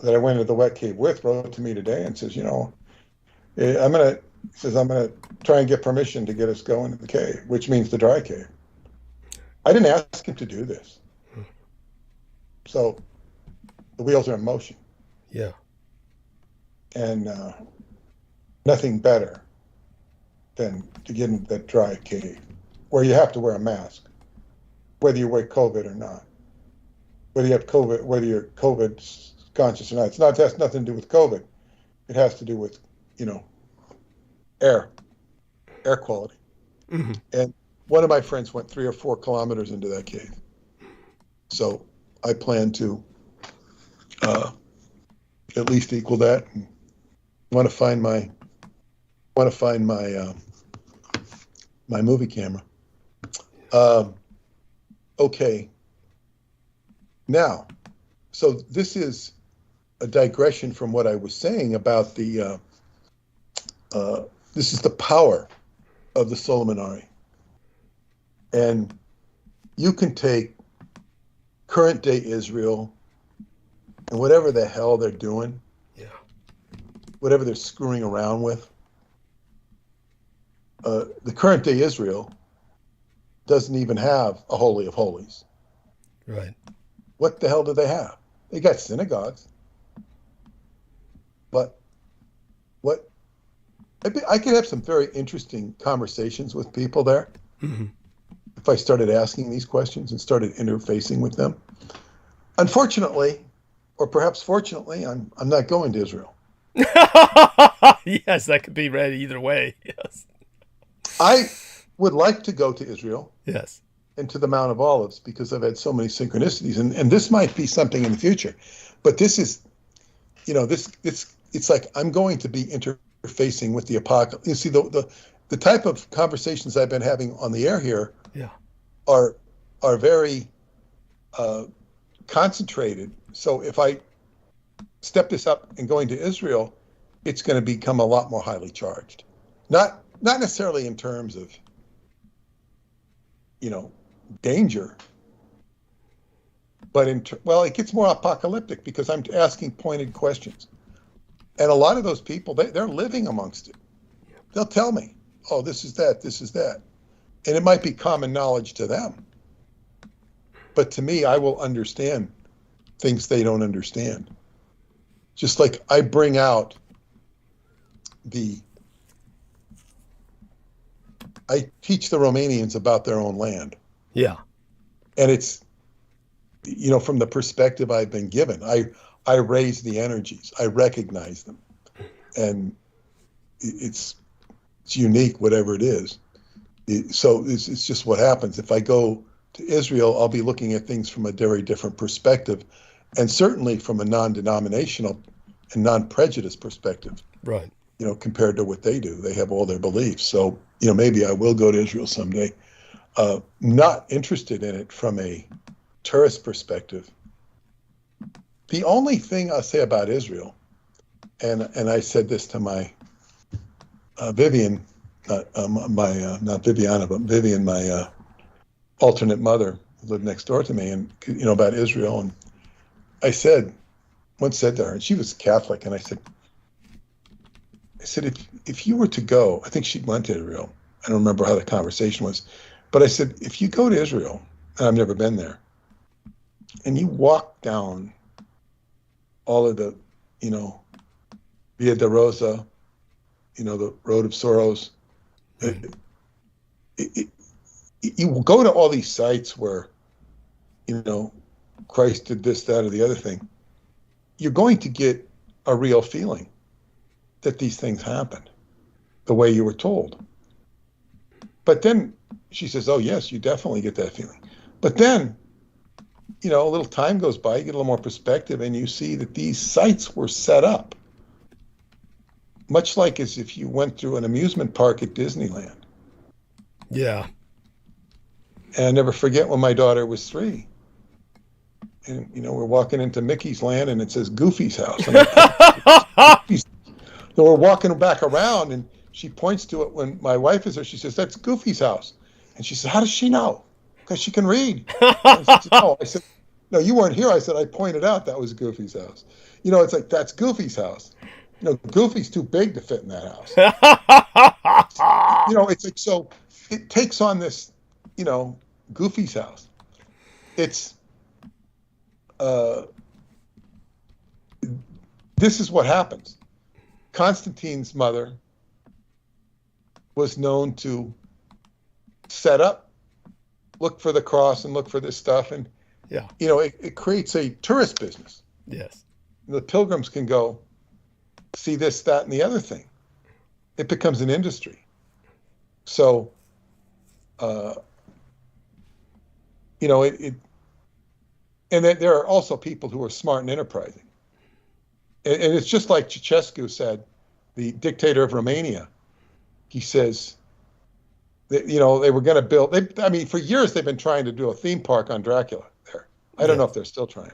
that I went into the wet cave with wrote to me today and says, I'm going to try and get permission to get us going to the cave, which means the dry cave. I didn't ask him to do this. So the wheels are in motion. Yeah. And nothing better than to get into that dry cave where you have to wear a mask, whether you wear COVID or not, whether you have COVID, whether you're COVID conscious or not. It has nothing to do with COVID. It has to do with, air quality. Mm-hmm. And one of my friends went 3 or 4 kilometers into that cave. So I plan to at least equal that. And want to find my my movie camera. Okay. Now, so this is a digression from what I was saying about the. This is the power of the Solomon. And you can take current day Israel and whatever the hell they're doing, whatever they're screwing around with. The current day Israel doesn't even have a Holy of Holies. Right. What the hell do they have? They got synagogues. But what? I could have some very interesting conversations with people there. Mm-hmm. If I started asking these questions and started interfacing with them. Unfortunately, or perhaps fortunately, I'm not going to Israel. Yes, that could be read either way. Yes. I would like to go to Israel. Yes. And to the Mount of Olives because I've had so many synchronicities. And this might be something in the future. But this is, it's like I'm going to be interfacing with the apocalypse. You see, the type of conversations I've been having on the air here are very concentrated. So if I step this up and going to Israel, it's going to become a lot more highly charged. Not necessarily in terms of, danger, but it gets more apocalyptic because I'm asking pointed questions. And a lot of those people, they're living amongst it. They'll tell me, oh, this is that, this is that. And it might be common knowledge to them. But to me, I will understand things they don't understand. Just like I bring out I teach the Romanians about their own land. Yeah. And it's, from the perspective I've been given, I raise the energies, I recognize them. And it's unique, whatever it is. So it's just what happens. If I go to Israel, I'll be looking at things from a very different perspective, and certainly from a non-denominational and non-prejudice perspective. Right. Compared to what they do. They have all their beliefs. So, maybe I will go to Israel someday. Not interested in it from a tourist perspective. The only thing I'll say about Israel, and I said this to my Vivian, not Viviana, but Vivian, my alternate mother who lived next door to me, and about Israel. And I once said to her, and she was Catholic, and I said, if you were to go, I think she went to Israel. I don't remember how the conversation was, but I said, if you go to Israel, and I've never been there, and you walk down all of the, Via de Rosa, the Road of Sorrows, you will go to all these sites where, Christ did this, that, or the other thing. You're going to get a real feeling that these things happened the way you were told. But then she says, oh, yes, you definitely get that feeling. But then, a little time goes by, you get a little more perspective, and you see that these sites were set up much like as if you went through an amusement park at Disneyland. Yeah. And I never forget when my daughter was 3. And, we're walking into Mickey's Land and it says Goofy's house. And so we're walking back around and she points to it when my wife is there. She says, "That's Goofy's house." And she said, "How does she know?" Because she can read. I said, "No." I said, "No, you weren't here." I said, "I pointed out that was Goofy's house." It's like, that's Goofy's house. Goofy's too big to fit in that house. It's like, so it takes on this, Goofy's house. It's, this is what happens. Constantine's mother was known to set up, look for the cross and look for this stuff. And, Yeah. it creates a tourist business. Yes. The pilgrims can go see this, that, and the other thing. It becomes an industry. So, and there are also people who are smart and enterprising. And it's just like Ceausescu said, the dictator of Romania. He says, that, they were going to build, for years they've been trying to do a theme park on Dracula there. I don't know if they're still trying.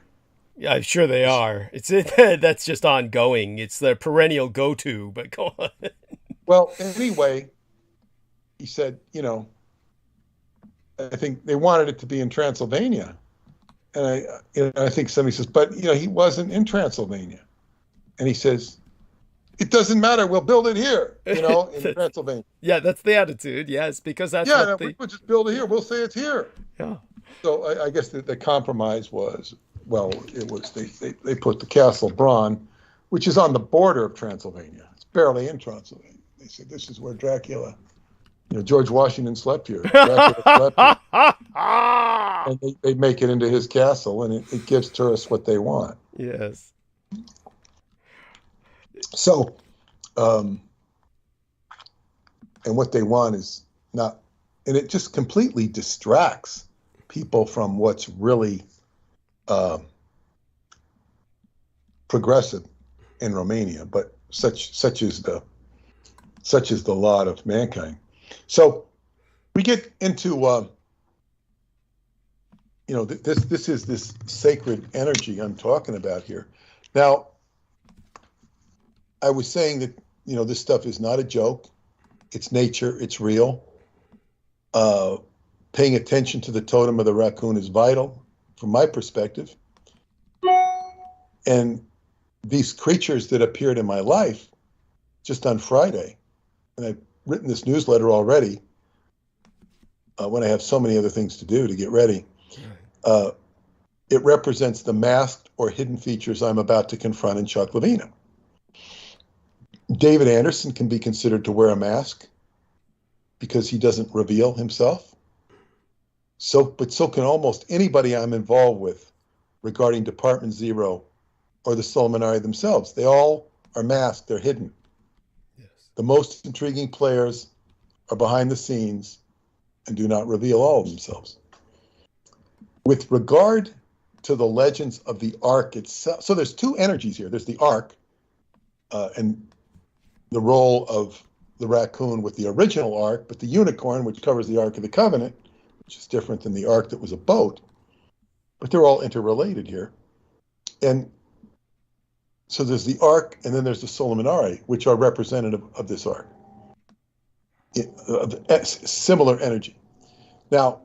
Yeah, I'm sure they are. That's just ongoing. It's their perennial go-to, but go on. Well, anyway, he said, I think they wanted it to be in Transylvania. And I think somebody says, but, he wasn't in Transylvania. And he says, "It doesn't matter. We'll build it here, in Transylvania." Yeah, that's the attitude. Yes, because that's we'll just build it here. We'll say it's here. Yeah. So I guess the compromise was, it was they put the Castle Braun, which is on the border of Transylvania. It's barely in Transylvania. They said, "This is where Dracula, George Washington slept here." Dracula slept here. And they make it into his castle, and it gives tourists what they want. Yes. So, and what they want is not, and it just completely distracts people from what's really progressive in Romania. But such is the lot of mankind. So we get into this is this sacred energy I'm talking about here. Now, I was saying that, this stuff is not a joke. It's nature. It's real. Paying attention to the totem of the raccoon is vital from my perspective. And these creatures that appeared in my life just on Friday, and I've written this newsletter already when I have so many other things to do to get ready. It represents the masked or hidden features I'm about to confront in Chuck Lavina. David Anderson can be considered to wear a mask because he doesn't reveal himself. But so can almost anybody I'm involved with regarding Department Zero or the Solminari themselves. They all are masked, they're hidden. Yes. The most intriguing players are behind the scenes and do not reveal all of themselves. With regard to the legends of the Ark itself, so there's two energies here. There's the Ark, and the role of the raccoon with the original Ark, but the unicorn, which covers the Ark of the Covenant, which is different than the Ark that was a boat, but they're all interrelated here. And so there's the Ark, and then there's the Solminari, which are representative of this Ark. Similar energy. Now,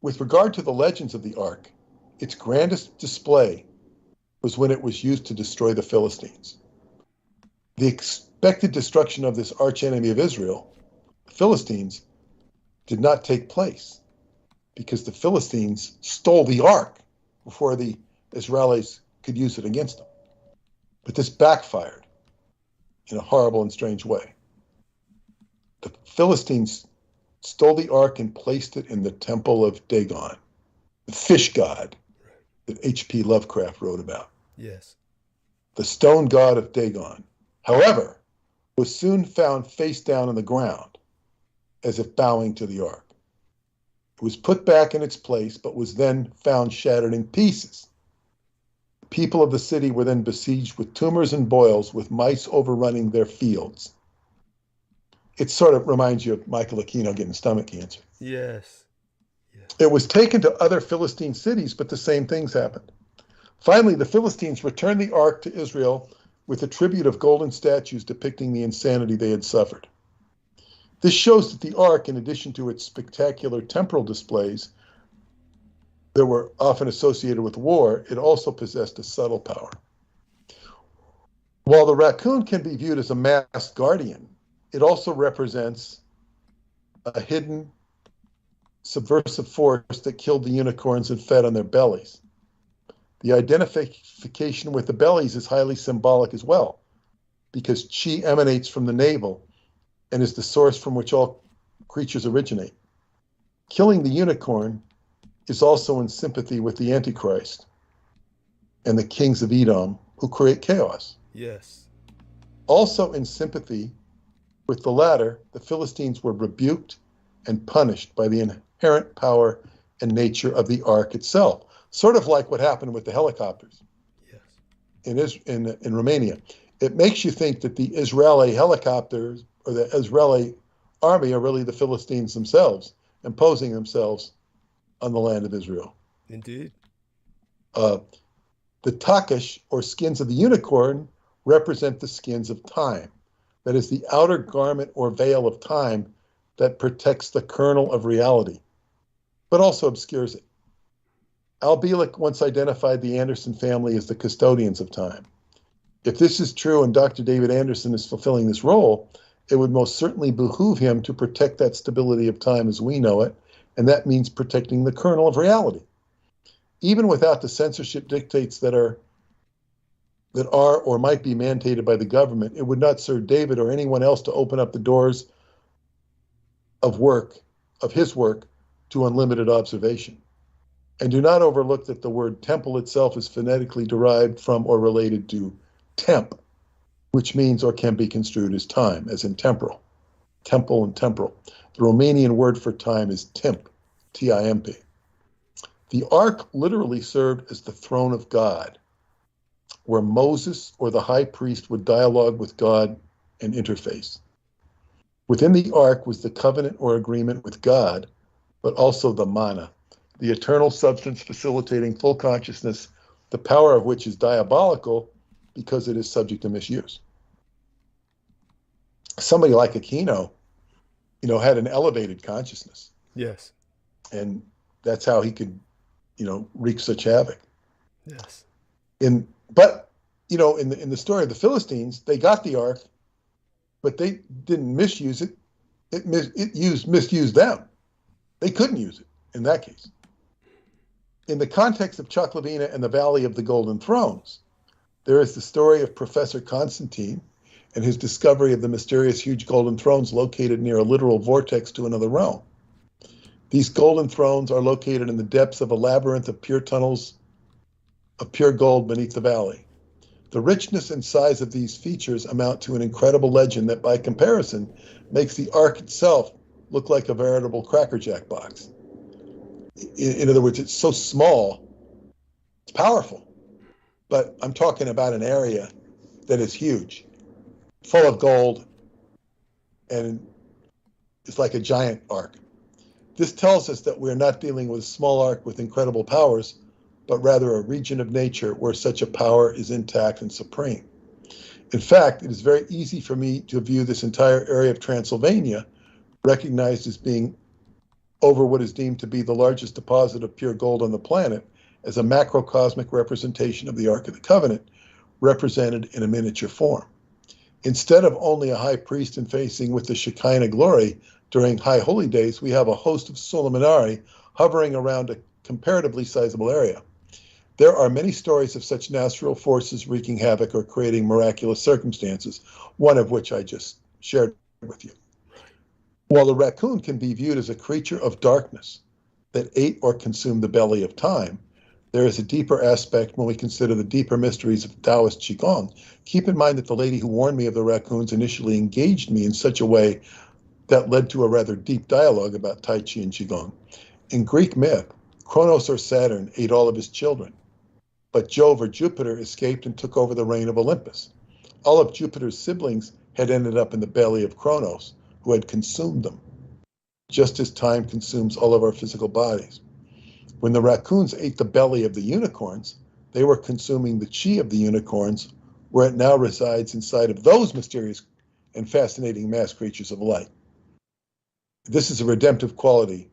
with regard to the legends of the Ark, its grandest display was when it was used to destroy the Philistines. The expected destruction of this archenemy of Israel, the Philistines, did not take place because the Philistines stole the Ark before the Israelis could use it against them. But this backfired in a horrible and strange way. The Philistines stole the Ark and placed it in the temple of Dagon, the fish god that H.P. Lovecraft wrote about. Yes. The stone god of Dagon, however, was soon found face down on the ground, as if bowing to the Ark. It was put back in its place, but was then found shattered in pieces. People of the city were then besieged with tumors and boils, with mice overrunning their fields. It sort of reminds you of Michael Aquino getting stomach cancer. Yes. It was taken to other Philistine cities, but the same things happened. Finally, the Philistines returned the ark to Israel with a tribute of golden statues depicting the insanity they had suffered. This shows that the ark, in addition to its spectacular temporal displays that were often associated with war, it also possessed a subtle power. While the raccoon can be viewed as a masked guardian, it also represents a hidden subversive force that killed the unicorns and fed on their bellies. The identification with the bellies is highly symbolic as well, because chi emanates from the navel and is the source from which all creatures originate. Killing the unicorn is also in sympathy with the Antichrist and the kings of Edom, who create chaos. Yes. Also in sympathy with the latter, the Philistines were rebuked and punished by the inherent power and nature of the ark itself, sort of like what happened with the helicopters. Yes. In Romania. It makes you think that the Israeli helicopters or the Israeli army are really the Philistines themselves, imposing themselves on the land of Israel. Indeed. The takish, or skins of the unicorn, represent the skins of time. That is the outer garment or veil of time that protects the kernel of reality, but also obscures it. Al Bielek once identified the Anderson family as the custodians of time. If this is true and Dr. David Anderson is fulfilling this role, it would most certainly behoove him to protect that stability of time as we know it, and that means protecting the kernel of reality. Even without the censorship dictates that are or might be mandated by the government, it would not serve David or anyone else to open up the doors of his work to unlimited observation. And do not overlook that the word temple itself is phonetically derived from or related to temp, which means or can be construed as time, as in temporal. Temple and temporal. The Romanian word for time is timp, T-I-M-P. The ark literally served as the throne of God, where Moses or the high priest would dialogue with God and interface. Within the ark was the covenant or agreement with God, but also the mana, the eternal substance facilitating full consciousness, the power of which is diabolical because it is subject to misuse. Somebody like Aquino, had an elevated consciousness. Yes. And that's how he could, wreak such havoc. Yes. But in the story of the Philistines, they got the ark, but they didn't misuse it. It misused them. They couldn't use it in that case. In the context of Choklavina and the Valley of the Golden Thrones, there is the story of Professor Constantine and his discovery of the mysterious huge golden thrones located near a literal vortex to another realm. These golden thrones are located in the depths of a labyrinth of pure tunnels of pure gold beneath the valley. The richness and size of these features amount to an incredible legend that, by comparison, makes the ark itself look like a veritable Cracker Jack box. In other words, it's so small, it's powerful. But I'm talking about an area that is huge, full of gold, and it's like a giant ark. This tells us that we're not dealing with a small ark with incredible powers, but rather a region of nature where such a power is intact and supreme. In fact, it is very easy for me to view this entire area of Transylvania, recognized as being over what is deemed to be the largest deposit of pure gold on the planet, as a macrocosmic representation of the Ark of the Covenant, represented in a miniature form. Instead of only a high priest facing with the Shekinah glory during high holy days, we have a host of Solomonari hovering around a comparatively sizable area. There are many stories of such natural forces wreaking havoc or creating miraculous circumstances, one of which I just shared with you. While the raccoon can be viewed as a creature of darkness that ate or consumed the belly of time, there is a deeper aspect when we consider the deeper mysteries of Taoist Qigong. Keep in mind that the lady who warned me of the raccoons initially engaged me in such a way that led to a rather deep dialogue about Tai Chi and Qigong. In Greek myth, Kronos or Saturn ate all of his children, but Jove or Jupiter escaped and took over the reign of Olympus. All of Jupiter's siblings had ended up in the belly of Kronos, who had consumed them, just as time consumes all of our physical bodies. When the raccoons ate the belly of the unicorns, they were consuming the chi of the unicorns, where it now resides inside of those mysterious and fascinating mass creatures of light. This is a redemptive quality,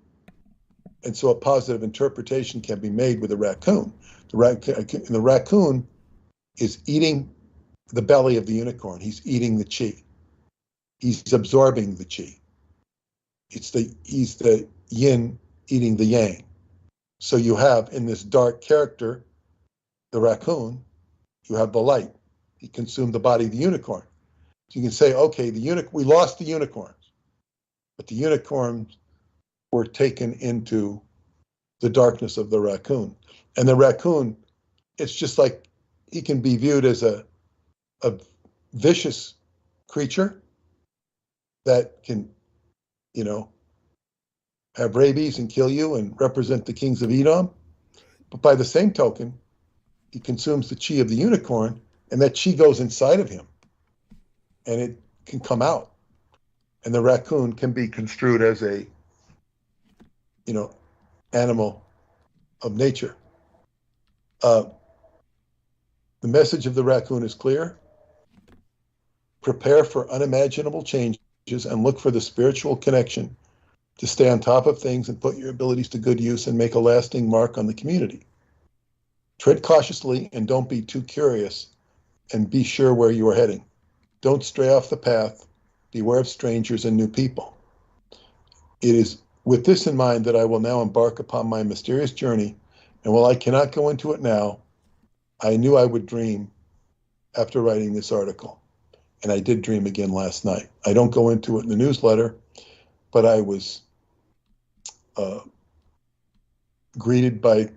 and so a positive interpretation can be made with a raccoon. The raccoon is eating the belly of the unicorn. He's eating the chi. He's absorbing the chi. He's the yin eating the yang. So you have in this dark character, the raccoon, you have the light. He consumed the body of the unicorn. So you can say, okay, we lost the unicorns, but the unicorns were taken into the darkness of the raccoon. And the raccoon, it's just like he can be viewed as a vicious creature that can, have rabies and kill you and represent the kings of Edom. But by the same token, he consumes the chi of the unicorn, and that chi goes inside of him, and it can come out. And the raccoon can be construed as a, animal of nature. The message of the raccoon is clear. Prepare for unimaginable changes and look for the spiritual connection to stay on top of things and put your abilities to good use and make a lasting mark on the community. Tread cautiously and don't be too curious, and be sure where you are heading. Don't stray off the path. Beware of strangers and new people. It is with this in mind that I will now embark upon my mysterious journey, and while I cannot go into it now, I knew I would dream after writing this article. And I did dream again last night. I don't go into it in the newsletter, but I was greeted by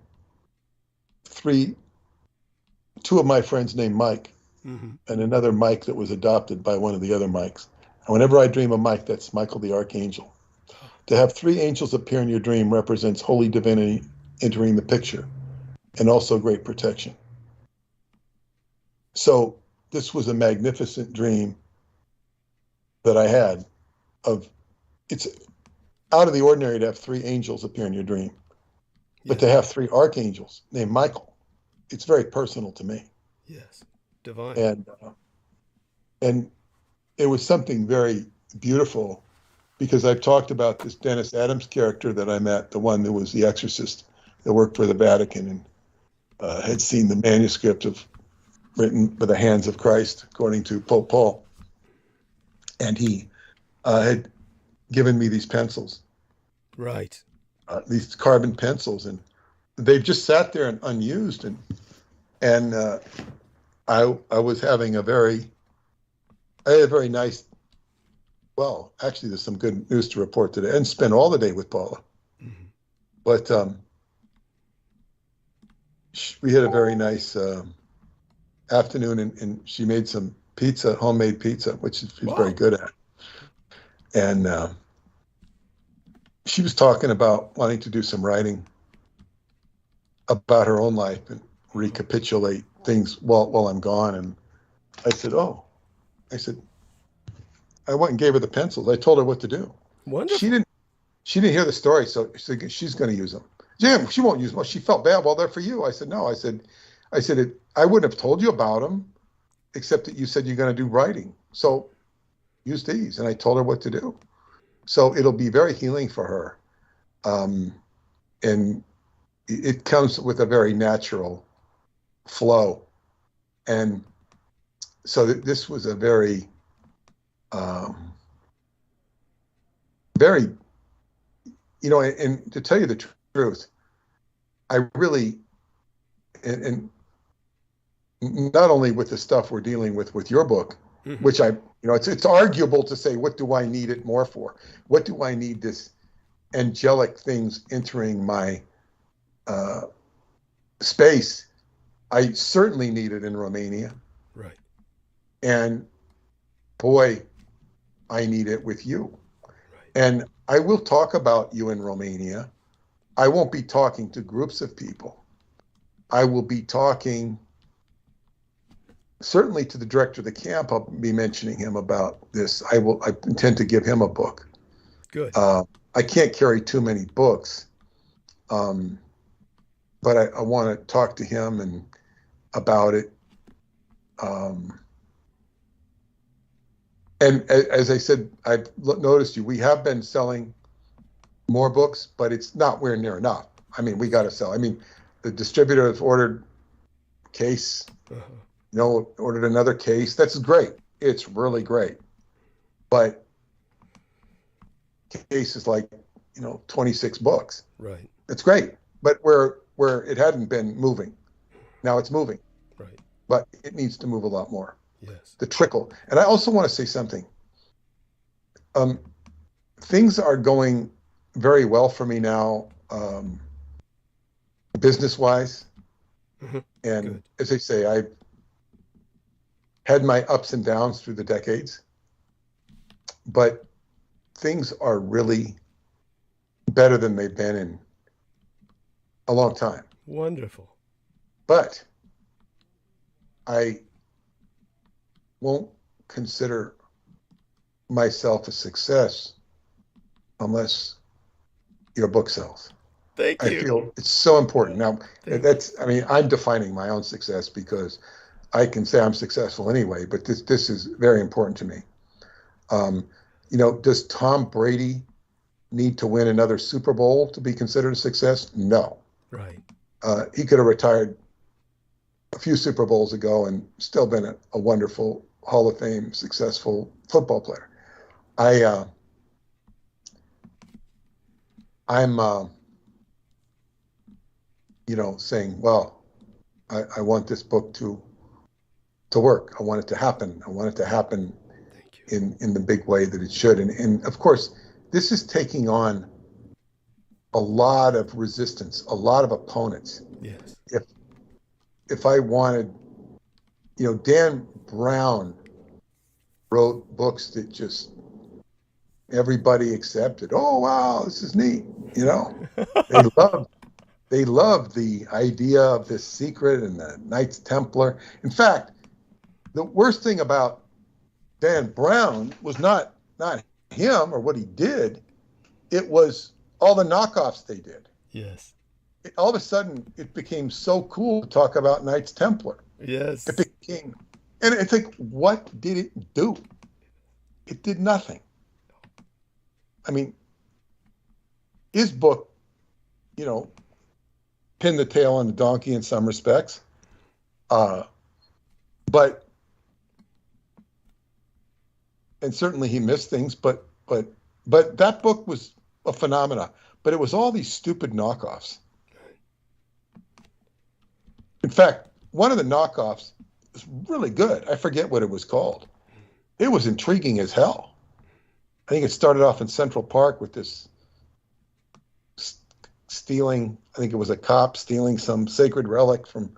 two of my friends named Mike, and another Mike that was adopted by one of the other Mikes. And whenever I dream of Mike, that's Michael the Archangel. To have three angels appear in your dream represents holy divinity entering the picture, and also great protection. So this was a magnificent dream that I had it's out of the ordinary to have three angels appear in your dream, but to have three archangels named Michael, it's very personal to me. Yes, divine. And it was something very beautiful, because I've talked about this Dennis Adams character that I met, the one that was the exorcist that worked for the Vatican and had seen the manuscript written by the hands of Christ, according to Pope Paul. And he had given me these pencils. Right. These carbon pencils, and they've just sat there and unused. And I was having a very nice, well, actually there's some good news to report today, and spent all the day with Paula. But we had a very nice afternoon, and she made some pizza, homemade pizza, which she's very good at. And she was talking about wanting to do some writing about her own life and recapitulate things while I'm gone. And I said, I went and gave her the pencils. I told her what to do. Wonderful. She didn't hear the story, so she's going to use them. Jim, she won't use them. Well, she felt bad. Well, they're for you. I said, no. I said, I wouldn't have told you about them, except that you said you're going to do writing. So use these. And I told her what to do. So it'll be very healing for her. And it comes with a very natural flow. And so this was a very, and to tell you the truth, I really, and not only with the stuff we're dealing with your book, which it's arguable to say, what do I need it more for? What do I need this angelic things entering my space? I certainly need it in Romania. Right. And boy, I need it with you. Right. And I will talk about you in Romania. I won't be talking to groups of people. I will be talking certainly to the director of the camp. I'll be mentioning him about this. I intend to give him a book. Good. I can't carry too many books, but I want to talk to him and about it. And as I said, I've noticed we have been selling more books, but it's not where near enough. I mean, we got to sell. I mean, the distributor has ordered a case, ordered another case. That's great. It's really great. But case is like, 26 books. Right. It's great. But where it hadn't been moving, now it's moving. Right. But it needs to move a lot more. Yes. The trickle. And I also want to say something. Things are going very well for me now, business-wise. Mm-hmm. And Good. as I say, I've had my ups and downs through the decades. But things are really better than they've been in a long time. Wonderful. But I won't consider myself a success unless your book sells. Thank you. I feel it's so important. Now, I'm defining my own success because I can say I'm successful anyway, but this is very important to me. Does Tom Brady need to win another Super Bowl to be considered a success? No. Right. He could have retired a few Super Bowls ago and still been a wonderful Hall of Fame successful football player. I'm saying, well, I want this book to work. I want it to happen. I want it to happen in the big way that it should. And of course, this is taking on a lot of resistance, a lot of opponents. Yes. If I wanted, Dan Brown wrote books that just everybody accepted. Oh, wow, this is neat. They loved the idea of this secret and the Knights Templar. In fact, the worst thing about Dan Brown was not him or what he did. It was all the knockoffs they did. Yes. All of a sudden, it became so cool to talk about Knights Templar. Yes. It became, and it's like, what did it do? It did nothing. I mean, his book, pinned the tail on the donkey in some respects, and certainly he missed things, but that book was a phenomena. But it was all these stupid knockoffs. In fact, one of the knockoffs was really good. I forget what it was called. It was intriguing as hell. I think it started off in Central Park with this stealing, I think it was a cop stealing some sacred relic from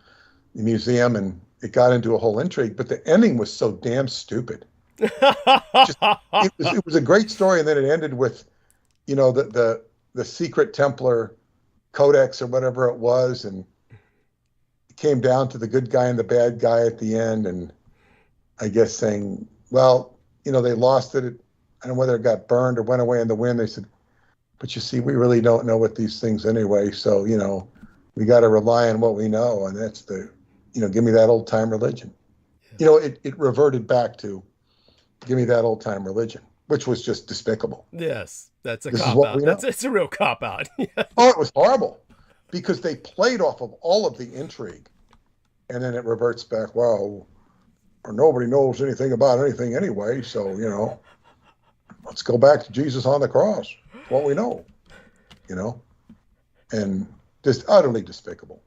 the museum, and it got into a whole intrigue, but the ending was so damn stupid. It was a great story, and then it ended with, the secret Templar codex or whatever it was, and it came down to the good guy and the bad guy at the end, and I guess saying, well, they lost it. I don't know whether it got burned or went away in the wind. They said, but you see, we really don't know what these things anyway, so, we got to rely on what we know, and that's give me that old-time religion. Yeah. It reverted back to give me that old-time religion, which was just despicable. Yes, that's a cop-out. It's a real cop-out. Oh, it was horrible, because they played off of all of the intrigue, and then it reverts back, well, or nobody knows anything about anything anyway, so, let's go back to Jesus on the cross. It's what we know, and just utterly despicable.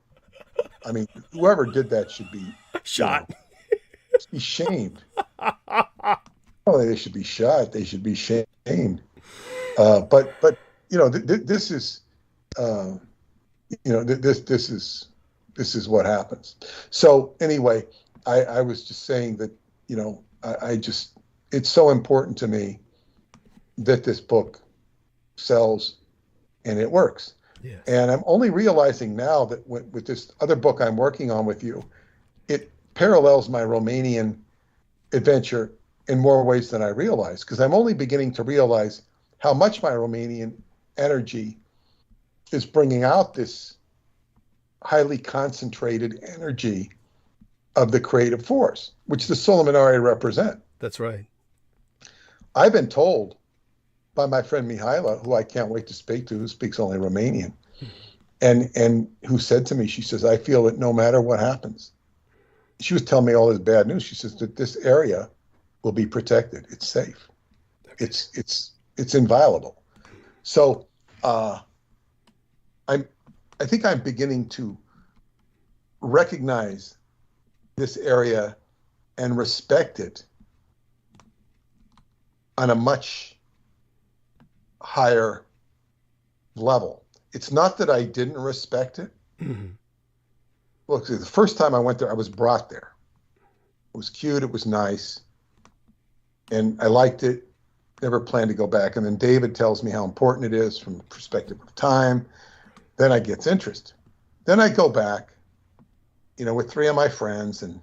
I mean, whoever did that should be shot. Be shamed. Well, they should be shot. They should be shamed. But this is, this is what happens. So anyway, I was just saying that, it's so important to me that this book sells and it works. Yes. And I'm only realizing now that with this other book I'm working on with you, it parallels my Romanian adventure in more ways than I realize, because I'm only beginning to realize how much my Romanian energy is bringing out this highly concentrated energy of the creative force, which the Solomonari represent. That's right. I've been told by my friend Mihaila, who I can't wait to speak to, who speaks only Romanian, and who said to me, she says, I feel that no matter what happens, she was telling me all this bad news. She says that this area will be protected. It's safe. It's inviolable. So I think I'm beginning to recognize this area and respect it on a much higher level. It's not that I didn't respect it. Mm-hmm. Look, the first time I went there, I was brought there. It was cute. It was nice. And I liked it. Never planned to go back. And then David tells me how important it is from the perspective of time. Then I get interest. Then I go back, with 3 of my friends, and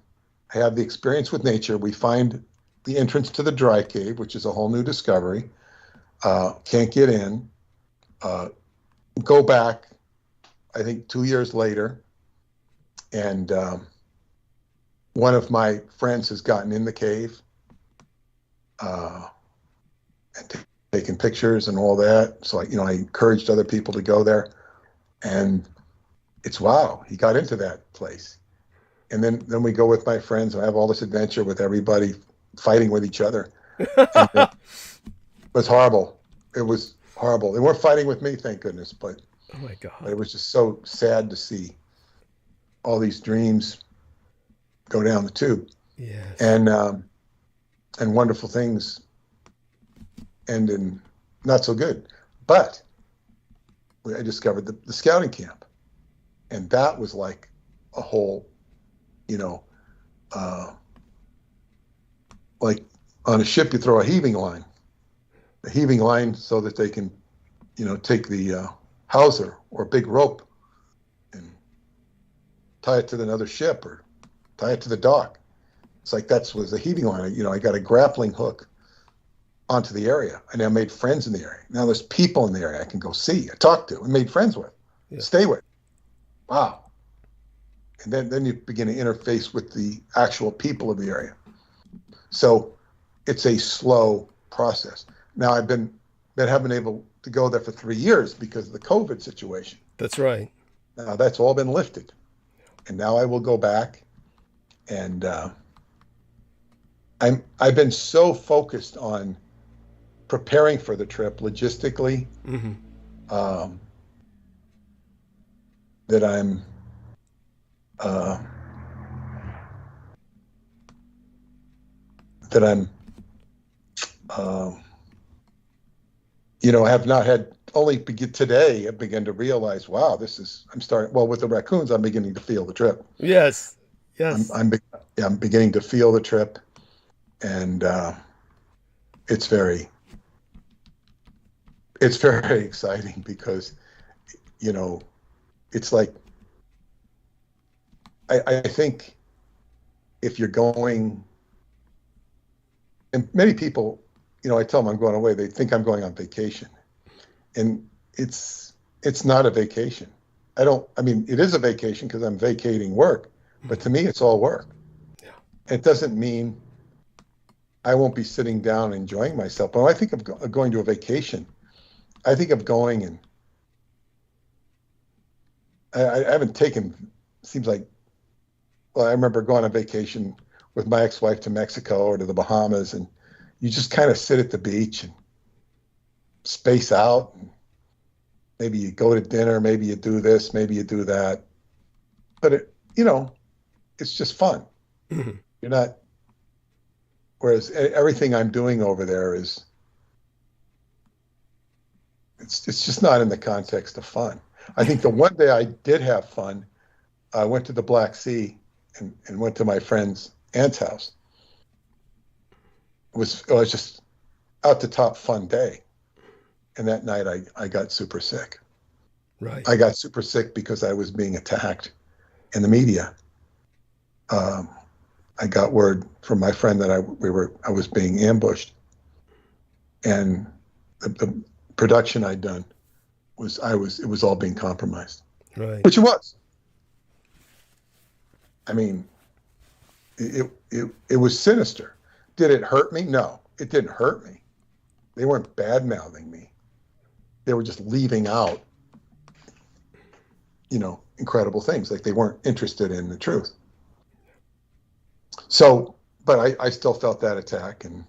I have the experience with nature. We find the entrance to the dry cave, which is a whole new discovery. Can't get in. Go back, I think 2 years later, and one of my friends has gotten in the cave and taken pictures and all that. So I encouraged other people to go there, and it's wow, he got into that place. And then we go with my friends, and I have all this adventure with everybody fighting with each other. And it was horrible. It was horrible. They weren't fighting with me, thank goodness, but Oh my God. it was just so sad to see all these dreams go down the tube, Yes. and wonderful things end in not so good. But I discovered the scouting camp, and that was like a whole, like on a ship you throw a heaving line so that they can, take the hawser or big rope and tie it to another ship or tie it to the dock. It's like was a heaving line. I got a grappling hook onto the area, and I made friends in the area. Now there's people in the area I can go see, I talk to, and made friends with, stay with. Wow. And then you begin to interface with the actual people of the area. So it's a slow process. Now I've been haven't been able to go there for 3 years because of the COVID situation. That's right. Now that's all been lifted, and now I will go back. And I've been so focused on preparing for the trip logistically, Mm-hmm. that I'm I have not had, only today I began to realize, wow, I'm starting, well, with the raccoons, I'm beginning to feel the trip. Yes. Yes. I'm beginning to feel the trip, and it's very exciting because, it's like, I think if you're going, and many people, I tell them I'm going away, they think I'm going on vacation, and it's not a vacation. It is a vacation because I'm vacating work, but to me, it's all work. Yeah. It doesn't mean I won't be sitting down and enjoying myself. But when I think of going to a vacation, I think of going, and I haven't taken, seems like, well, I remember going on vacation with my ex-wife to Mexico or to the Bahamas, and you just kind of sit at the beach and space out. And maybe you go to dinner, maybe you do this, maybe you do that. But it's just fun. Mm-hmm. You're not, whereas everything I'm doing over there it's just not in the context of fun. I think the one day I did have fun, I went to the Black Sea and went to my friend's aunt's house. It was just out the top fun day. And that night I got super sick. Right. I got super sick because I was being attacked in the media. I got word from my friend that I was being ambushed, and the production I'd done it was all being compromised, Right. which it was. I mean, it was sinister. Did it hurt me? No, it didn't hurt me. They weren't bad mouthing me. They were just leaving out, incredible things. Like they weren't interested in the truth. So, but I still felt that attack, and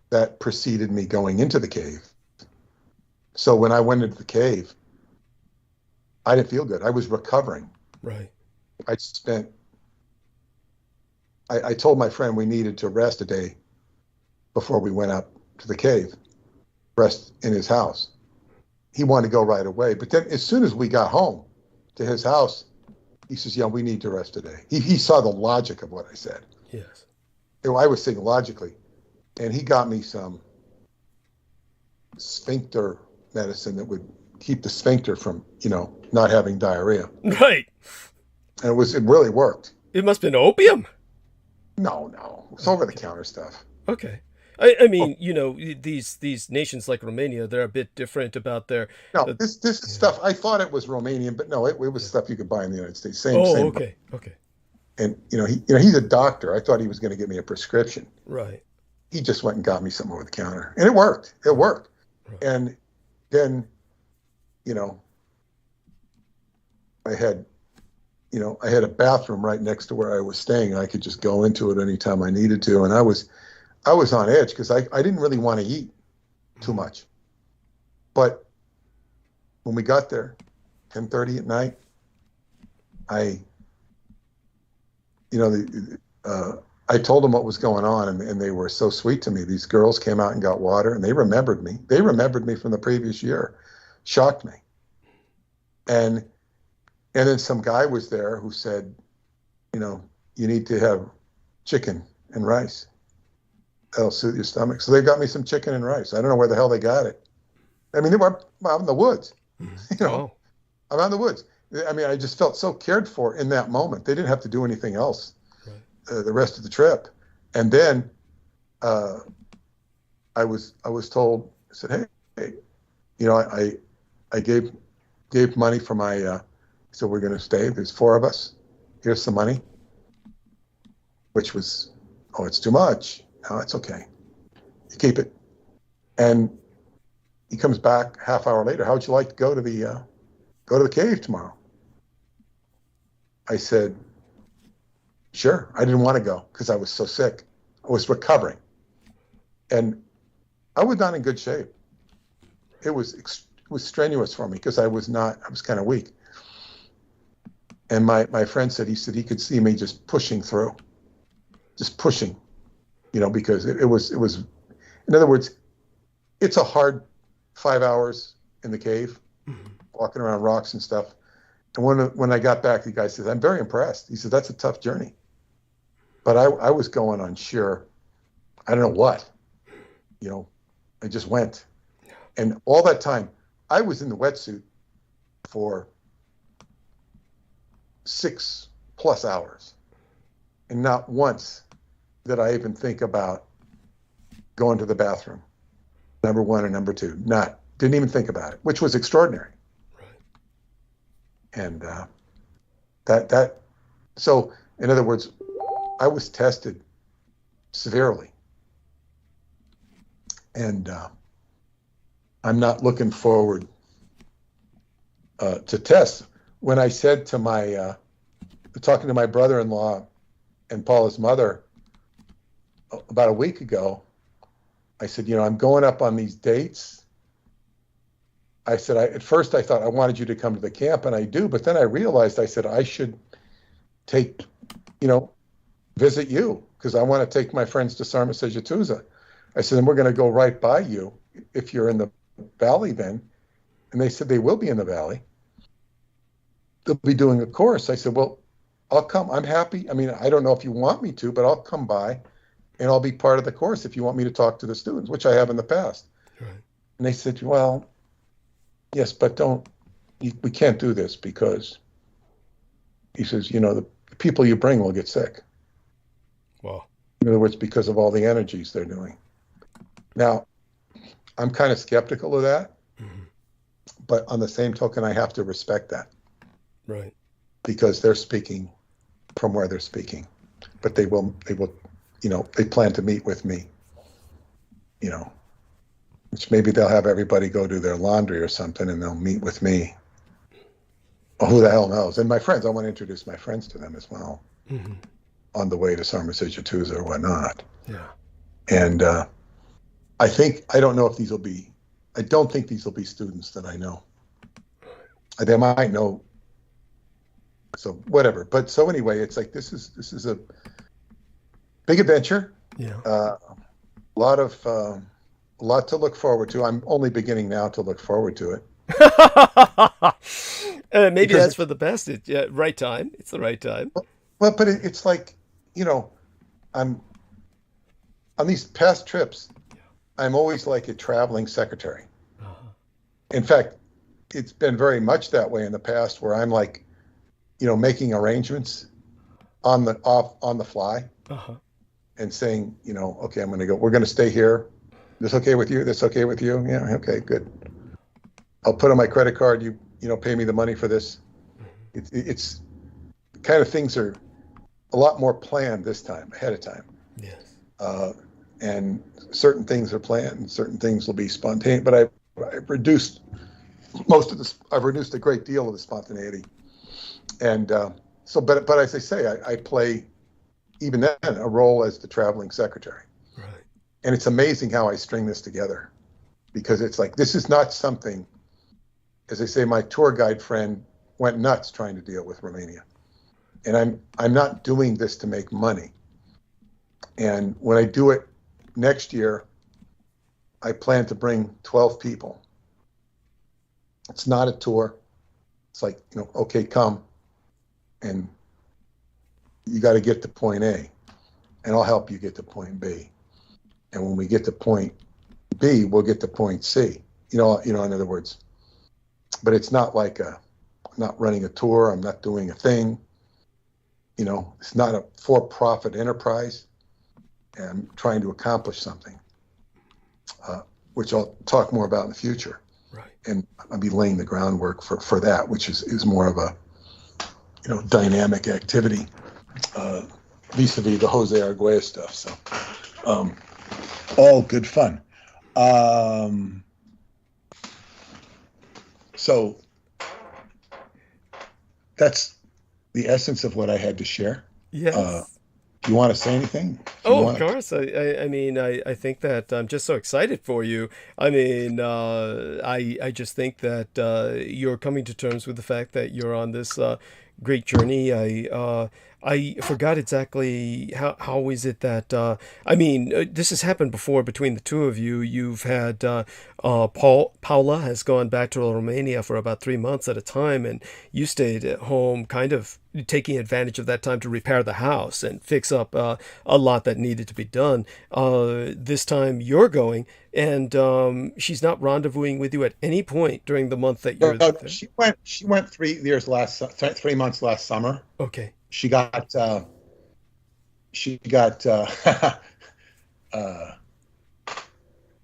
that preceded me going into the cave. So when I went into the cave, I didn't feel good. I was recovering. Right. I told my friend we needed to rest a day before we went up to the cave, rest in his house. He wanted to go right away. But then as soon as we got home to his house, he says, yeah, we need to rest today. He saw the logic of what I said. Yes. I was thinking logically. And he got me some sphincter medicine that would keep the sphincter from, not having diarrhea. Right. And it really worked. It must have been opium. No. It's over-the-counter stuff. Okay. I mean, these nations like Romania, they're a bit different about their. No, this stuff. I thought it was Romanian, but no, it was stuff you could buy in the United States. Same. Okay. And he's a doctor. I thought he was going to give me a prescription. Right. He just went and got me some over the counter, and it worked. It worked. Right. And then, I had a bathroom right next to where I was staying. I could just go into it anytime I needed to, and I was on edge because I didn't really want to eat too much. But when we got there, 10:30 at night, I told them what was going on, and they were so sweet to me. These girls came out and got water, and they remembered me. They remembered me from the previous year. Shocked me. And then some guy was there who said, you need to have chicken and rice. That'll soothe your stomach. So they got me some chicken and rice. I don't know where the hell they got it. I mean, they were out in the woods. Oh. I'm out in the woods. I mean, I just felt so cared for in that moment. They didn't have to do anything else the rest of the trip. And then I was told, I said, hey, I gave money for my, so we're going to stay. There's 4 of us. Here's some money, which was, it's too much. No, it's okay. You keep it. And he comes back half hour later. How would you like to go to the cave tomorrow? I said, sure. I didn't want to go because I was so sick. I was recovering. And I was not in good shape. It was strenuous for me because I was kind of weak. And my friend said he could see me just pushing through, because it was, in other words, it's a hard 5 hours in the cave, walking around rocks and stuff. And when I got back, the guy says, I'm very impressed. He said, that's a tough journey. But I was going on sheer, I don't know what, I just went. And all that time, I was in the wetsuit for 6+ hours. And not once did I even think about going to the bathroom, number 1 or number 2. Didn't even think about it, which was extraordinary. Right. And so in other words, I was tested severely. And I'm not looking forward to tests. When I said to talking to my brother-in-law and Paula's mother about a week ago, I said, I'm going up on these dates. I said, at first I thought I wanted you to come to the camp, and I do, but then I realized, I said, I should visit you, because I want to take my friends to Sarmasejatuza. I said, and we're going to go right by you if you're in the valley then. And they said they will be in the valley. They'll be doing a course. I said, well, I'll come. I'm happy. I mean, I don't know if you want me to, but I'll come by and I'll be part of the course if you want me to talk to the students, which I have in the past. Right. And they said, well, yes, but don't we can't do this because he says, you know, the people you bring will get sick. Wow. In other words, because of all the energies they're doing. Now, I'm kind of skeptical of that, but on the same token, I have to respect that. Right. Because they're speaking from where they're speaking, but they will, you know, they plan to meet with me, you know, which maybe they'll have everybody go do their laundry or something and they'll meet with me. Oh, who the hell knows? And my friends, I want to introduce my friends to them as well on the way to Summer Sigatuza or whatnot. Yeah. And I don't know if these will be, I don't think these will be students that I know. They might know. So whatever. But so anyway, it's like, this is a big adventure. Yeah. A lot to look forward to. I'm only beginning now to look forward to it. Maybe Because that's for the best. Right time. It's the right time. Well, but it's like, you know, I'm on these past trips, I'm always like a traveling secretary. In fact, it's been very much that way in the past where I'm like, you know, making arrangements on the fly and saying, you know, okay, we're going to stay here. This okay with you? This okay with you? Yeah. Okay, good. I'll put on my credit card. You know, pay me the money for this. It's kind of, things are a lot more planned this time, ahead of time. Yes. And certain things are planned, and certain things will be spontaneous. But I've reduced most of this. I've reduced a great deal of the spontaneity. And so, but as I say, I play even then a role as the traveling secretary. Right. And it's amazing how I string this together, because it's like, this is not something, as I say, my tour guide friend went nuts trying to deal with Romania. And I'm not doing this to make money. And when I do it next year, I plan to bring 12 people. It's not a tour. It's like, you know, okay, come. And you got to get to point A, and I'll help you get to point B. And when we get to point B, we'll get to point C. You know, in other words. But it's not like I'm not running a tour. I'm not doing a thing. You know, it's not a for-profit enterprise. And I'm trying to accomplish something, which I'll talk more about in the future. Right. And I'll be laying the groundwork for that, which is more of a, you know, dynamic activity, vis-a-vis the Jose Arguelles stuff. So, all good fun. So that's the essence of what I had to share. Yes. Do you want to say anything? Of course. I mean, I think that I'm just so excited for you. I mean, I just think that you're coming to terms with the fact that you're on this great journey. I forgot exactly how is it that I mean, this has happened before between the two of you. You've had Paula has gone back to Romania for about 3 months at a time, and you stayed at home, kind of taking advantage of that time to repair the house and fix up a lot that needed to be done. This time you're going, and she's not rendezvousing with you at any point during the month that you're there. She went 3 months last summer. Okay. She got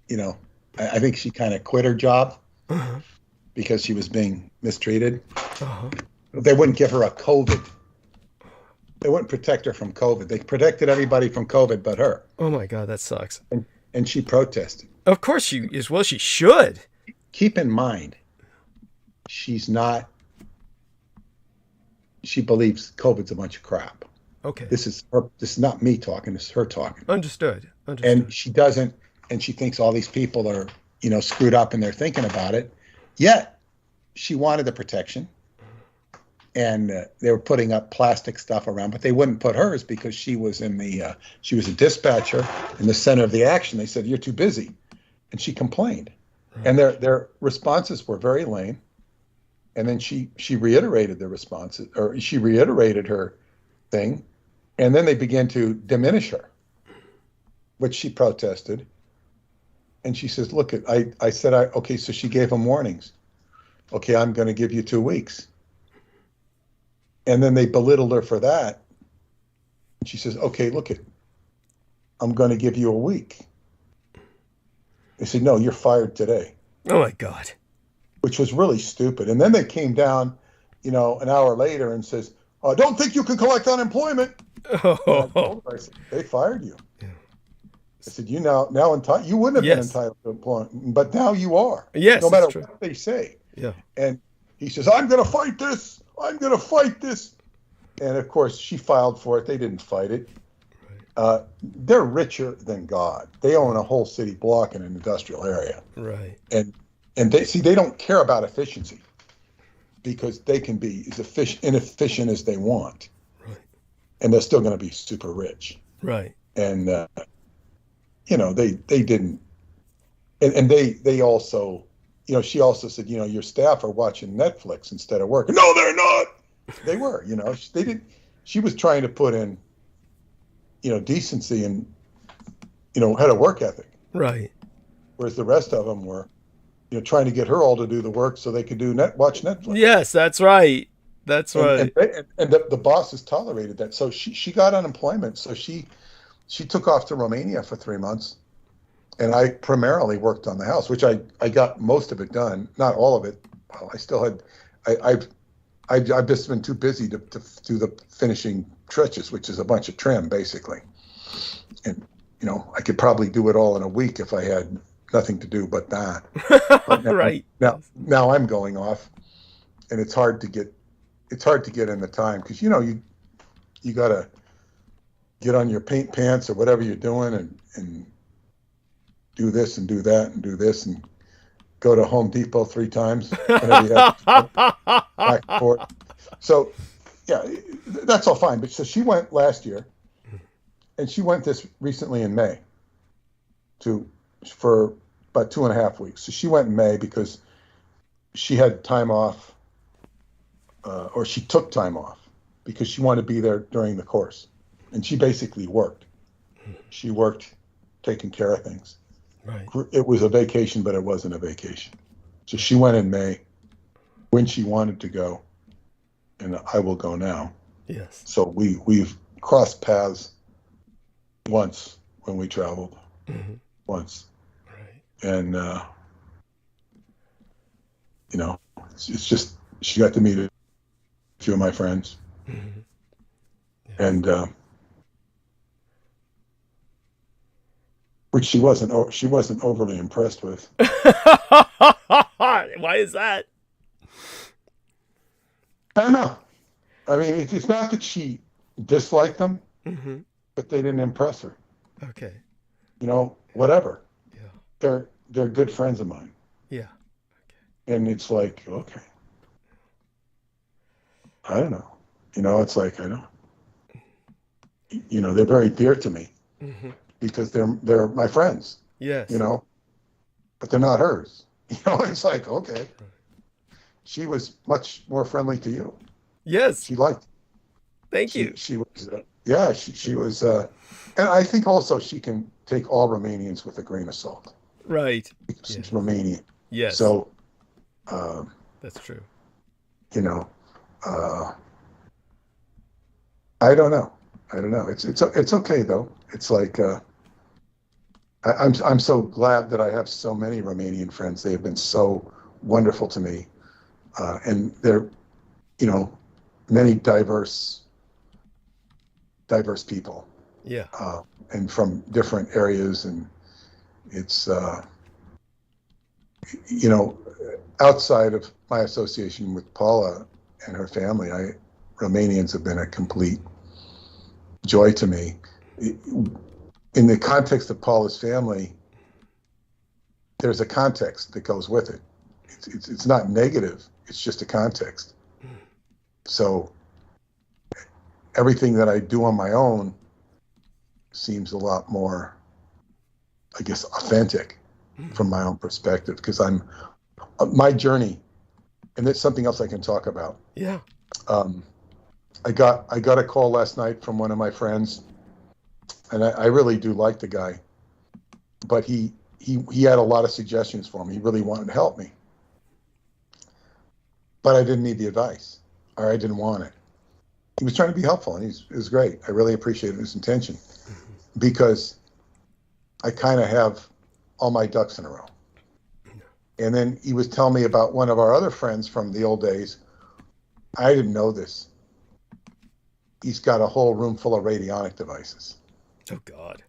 you know, I think she kind of quit her job because she was being mistreated. They wouldn't give her a COVID. They wouldn't protect her from COVID. They protected everybody from COVID but her. Oh my God, that sucks. And she protested. Of course she is. Well, she should. Keep in mind, she's not. She believes COVID's a bunch of crap. Okay. This is not me talking. This is her talking. Understood. And she doesn't. And she thinks all these people are, you know, screwed up and they're thinking about it. Yet she wanted the protection. And they were putting up plastic stuff around, but they wouldn't put hers because she was she was a dispatcher in the center of the action. They said, "You're too busy," and she complained. Right. And their responses were very lame. And then she reiterated the responses, or she reiterated her thing, and then they began to diminish her, which she protested. And she says, "Look, I said, okay." So she gave them warnings. okay, I'm going to give you 2 weeks. And then they belittled her for that. And she says, okay, look it, I'm going to give you a week. They said, no, you're fired today. Oh my God. Which was really stupid. And then they came down, an hour later and says, don't think you can collect unemployment. Oh. I said, they fired you. Yeah. I said, you you wouldn't have been entitled to employment, but now you are. Yes, no matter true. what they say. Yeah. And he says, I'm going to fight this. I'm going to fight this. And of course, she filed for it. They didn't fight it. Right. They're richer than God. They own a whole city block in an industrial area. Right. And they don't care about efficiency because they can be as inefficient as they want. Right. And they're still going to be super rich. Right. And, they didn't. And they also, she also said, your staff are watching Netflix instead of working. No, they're not. They were, they didn't. She was trying to put in, decency and, had a work ethic. Right. Whereas the rest of them were, trying to get her all to do the work so they could watch Netflix. Yes, that's right. That's right. And the bosses tolerated that. So she got unemployment. So she took off to Romania for 3 months. And I primarily worked on the house, which I got most of it done. Not all of it. I still had, I've just been too busy to do the finishing trenches, which is a bunch of trim, basically. And, I could probably do it all in a week if I had nothing to do but that. But right. Now I'm going off, and it's hard to get in the time because, you got to get on your paint pants or whatever you're doing and do this and do that and do this and go to Home Depot 3 times. Whenever you have to back and forth. So, yeah, that's all fine. But so she went last year, and she went this recently in May for about 2.5 weeks. So she went in May because she had time off, or she took time off because she wanted to be there during the course. And she basically worked. She worked taking care of things. Right. It was a vacation, but it wasn't a vacation. So she went in May when she wanted to go, and I will go now. Yes. So we've crossed paths once when we traveled, once. Right. And, it's just, she got to meet a few of my friends. Mm-hmm. Yeah. And, which she wasn't overly impressed with. Why is that? I don't know. I mean, it's not that she disliked them, but they didn't impress her. Okay. Whatever. Yeah. They're good friends of mine. Yeah. Okay. And it's like, okay. I don't know. It's like, I don't. They're very dear to me. Mm-hmm. Because they're my friends. Yes. But they're not hers. It's like, okay. She was much more friendly to you. Yes. She liked. Thank you. She was, she was, and I think also she can take all Romanians with a grain of salt. Right. Because she's Romanian. Yes. So. That's true. I don't know. It's okay though. It's like I'm so glad that I have so many Romanian friends. They have been so wonderful to me, and they're, many diverse people. Yeah. And from different areas, and it's outside of my association with Paula and her family, Romanians have been a complete joy to me. In the context of Paula's family, there's a context that goes with it. It's not negative. It's just a context. So everything that I do on my own seems a lot more, I guess, authentic from my own perspective, because my journey, and that's something else I can talk about. Yeah. I got a call last night from one of my friends, and I really do like the guy, but he had a lot of suggestions for me. He really wanted to help me. but I didn't need the advice, or I didn't want it. He was trying to be helpful, and it was great. I really appreciated his intention, because I kind of have all my ducks in a row. And then he was telling me about one of our other friends from the old days. I didn't know this. He's got a whole room full of radionic devices. Oh, God.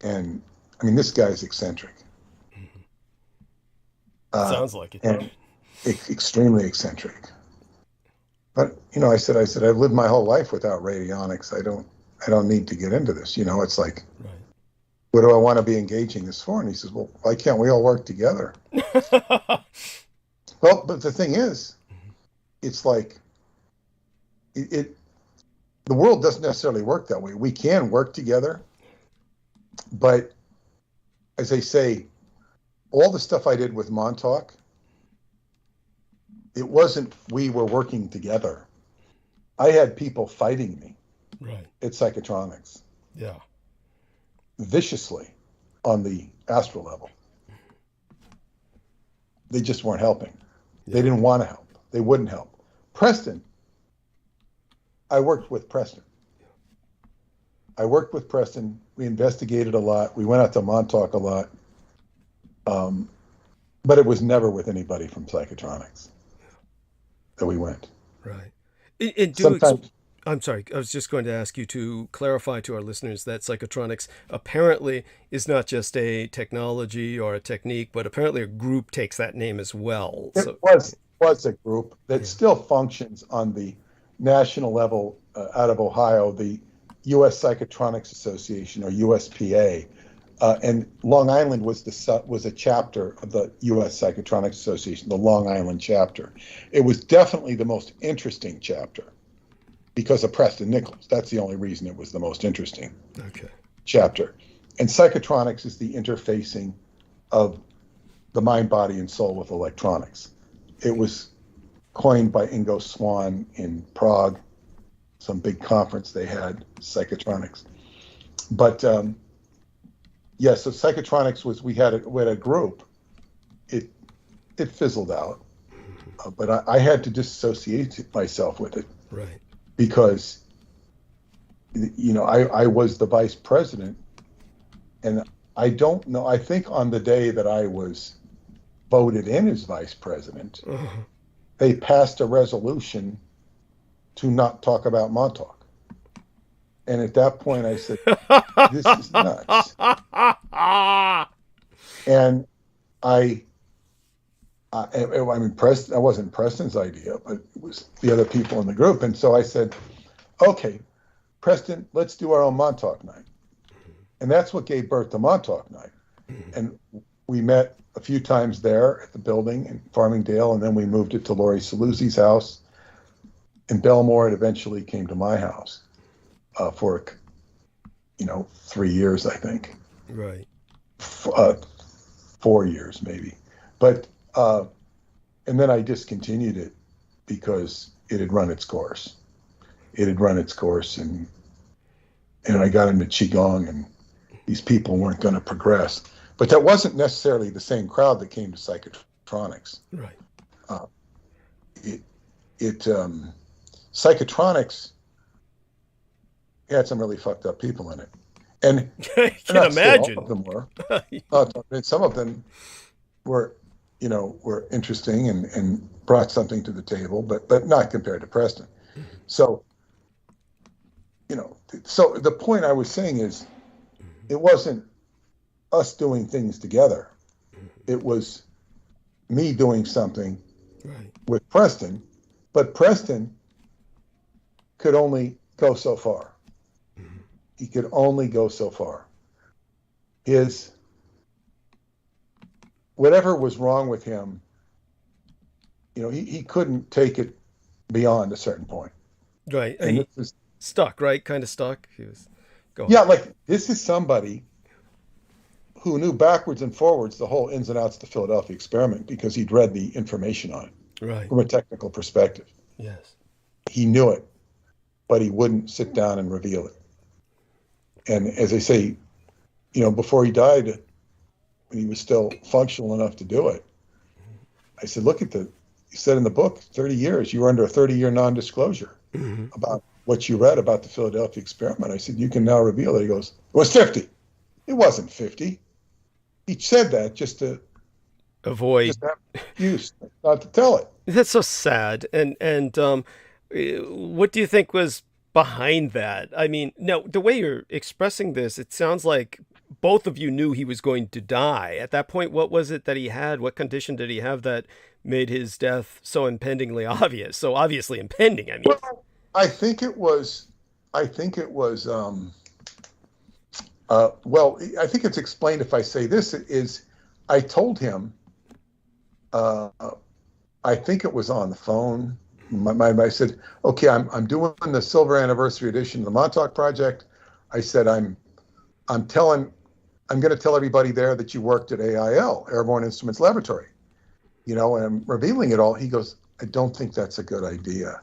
And, I mean, this guy's eccentric. Sounds like it. And extremely eccentric. But, you know, I said, I've lived my whole life without radionics. I don't need to get into this. You know, it's like, Right. What do I want to be engaging this for? And he says, well, why can't we all work together? Well, but the thing is, it's like, the world doesn't necessarily work that way. We can work together, but as I say, all the stuff I did with Montauk, it wasn't we were working together. I had people fighting me at Psychotronics. Yeah. Viciously on the astral level. They just weren't helping. Yeah. They didn't want to help. They wouldn't help. Preston, I worked with Preston. We investigated a lot. We went out to Montauk a lot. But it was never with anybody from Psychotronics that we went. Right. Sometimes, I'm sorry. I was just going to ask you to clarify to our listeners that Psychotronics apparently is not just a technology or a technique, but apparently a group takes that name as well. It was a group that still functions on the national level out of Ohio, the U.S. Psychotronics Association, or USPA. And Long Island was a chapter of the U.S. Psychotronics Association, the Long Island chapter. It was definitely the most interesting chapter because of Preston Nichols. That's the only reason it was the most interesting chapter. And Psychotronics is the interfacing of the mind, body, and soul with electronics. It was coined by Ingo Swann in Prague, some big conference they had, Psychotronics. But yeah, so Psychotronics was, we had a group. It fizzled out, but I had to disassociate myself with it. Right. Because, you know, I was the vice president, and I don't know, I think on the day that I was voted in as vice president, they passed a resolution to not talk about Montauk. And at that point I said, this is nuts. And I mean, Preston, it wasn't Preston's idea, but it was the other people in the group. And so I said, okay, Preston, let's do our own Montauk night. And that's what gave birth to Montauk night. And we met a few times there at the building in Farmingdale, and then we moved it to Laurie Saluzzi's house in Belmore. It eventually came to my house for, 3 years, I think. Right. 4 years, maybe. But and then I discontinued it because it had run its course. And I got into Qigong, and these people weren't going to progress. But that wasn't necessarily the same crowd that came to Psychotronics. Right. Psychotronics had some really fucked up people in it. And I can imagine. All of them were. Some of them were interesting and brought something to the table, but not compared to Preston. So, so the point I was saying is, it wasn't us doing things together. It was me doing something with Preston, but Preston could only go so far. He could only go so far. Whatever was wrong with him, he couldn't take it beyond a certain point. Right. And He was stuck, right? Kind of stuck. He was going. Yeah, like this is somebody who knew backwards and forwards the whole ins and outs of the Philadelphia experiment because he'd read the information on it from a technical perspective. Yes. He knew it, but he wouldn't sit down and reveal it. And as I say, before he died, when he was still functional enough to do it, I said, look at said in the book, 30 years, you were under a 30-year non-disclosure about what you read about the Philadelphia experiment. I said, you can now reveal it. He goes, it was 50. It wasn't 50. He said that just to avoid have an excuse not to tell it. That's so sad. And what do you think was behind that? I mean, no, the way you're expressing this, it sounds like both of you knew he was going to die. At that point, what was it that he had? What condition did he have that made his death so impendingly obvious? So obviously impending, I mean. Well, I think it was, I think it's explained if I say this, is I told him, I think it was on the phone. I said, okay, I'm doing the silver anniversary edition of the Montauk Project. I said, I'm going to tell everybody there that you worked at AIL, Airborne Instruments Laboratory, and I'm revealing it all. He goes, I don't think that's a good idea.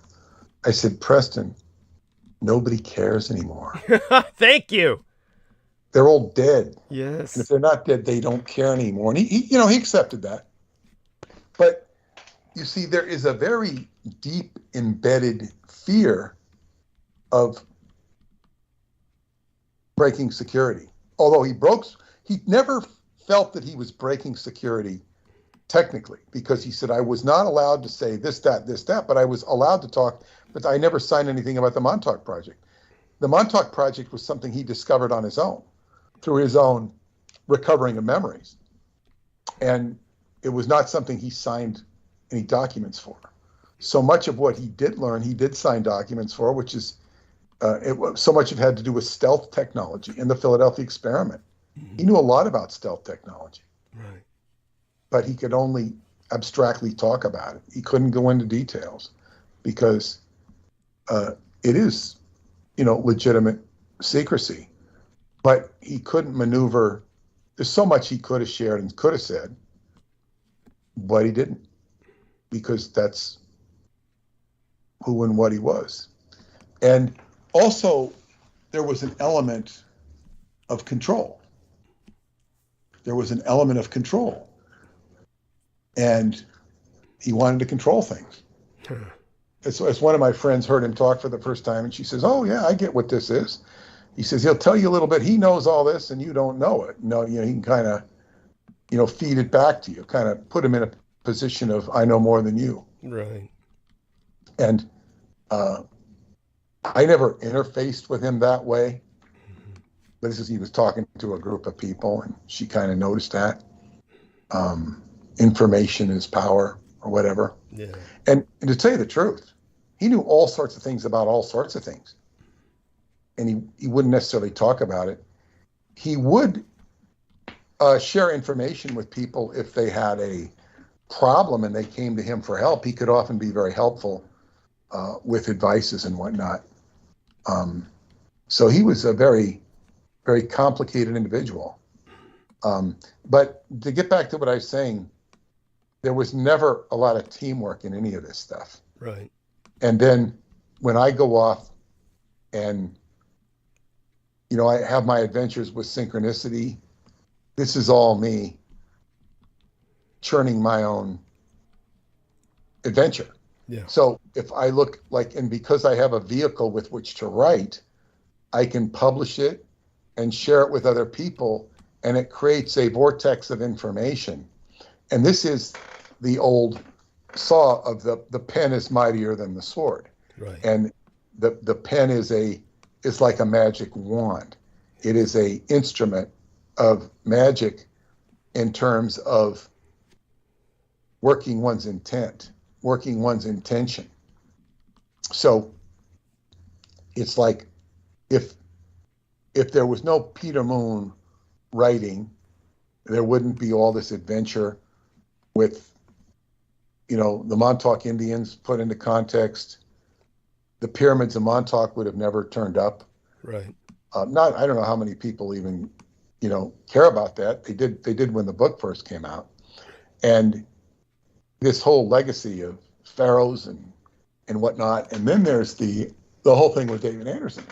I said, Preston, nobody cares anymore. Thank you. They're all dead. Yes. And if they're not dead, they don't care anymore. And he accepted that. But you see, there is a very deep embedded fear of breaking security. Although he never felt that he was breaking security technically, because he said, I was not allowed to say this, that, but I was allowed to talk, but I never signed anything about the Montauk Project. The Montauk Project was something he discovered on his own, through his own recovering of memories. And it was not something he signed any documents for. So much of what he did learn, he did sign documents for, which is, so much of it had to do with stealth technology in the Philadelphia experiment. Mm-hmm. He knew a lot about stealth technology. Right. But he could only abstractly talk about it. He couldn't go into details because it is, legitimate secrecy. But he couldn't maneuver. There's so much he could have shared and could have said, but he didn't, because that's who and what he was. And also, there was an element of control. And he wanted to control things. As one of my friends heard him talk for the first time, and she says, oh, yeah, I get what this is. He says, he'll tell you a little bit. He knows all this, and you don't know it. He can kind of, feed it back to you, kind of put him in a position of, I know more than you. Right. And I never interfaced with him that way. But he was talking to a group of people, and she kind of noticed that. Information is power, or whatever. Yeah. And to tell you the truth, he knew all sorts of things about all sorts of things. And he wouldn't necessarily talk about it. He would share information with people if they had a problem and they came to him for help. He could often be very helpful with advices and whatnot. So he was a very, very complicated individual. But to get back to what I was saying, there was never a lot of teamwork in any of this stuff. Right. And then when I go off and, I have my adventures with synchronicity, this is all me churning my own adventure. Yeah. So if I look and because I have a vehicle with which to write, I can publish it and share it with other people, and it creates a vortex of information. And this is the old saw of the pen is mightier than the sword. Right. And the pen is like a magic wand. It is a instrument of magic in terms of working one's intent, working one's intention. So it's like if there was no Peter Moon writing, there wouldn't be all this adventure with, the Montauk Indians put into context. The pyramids of Montauk would have never turned up. Right. I don't know how many people even, care about that. They did when the book first came out. And this whole legacy of pharaohs and whatnot. And then there's the whole thing with David Anderson.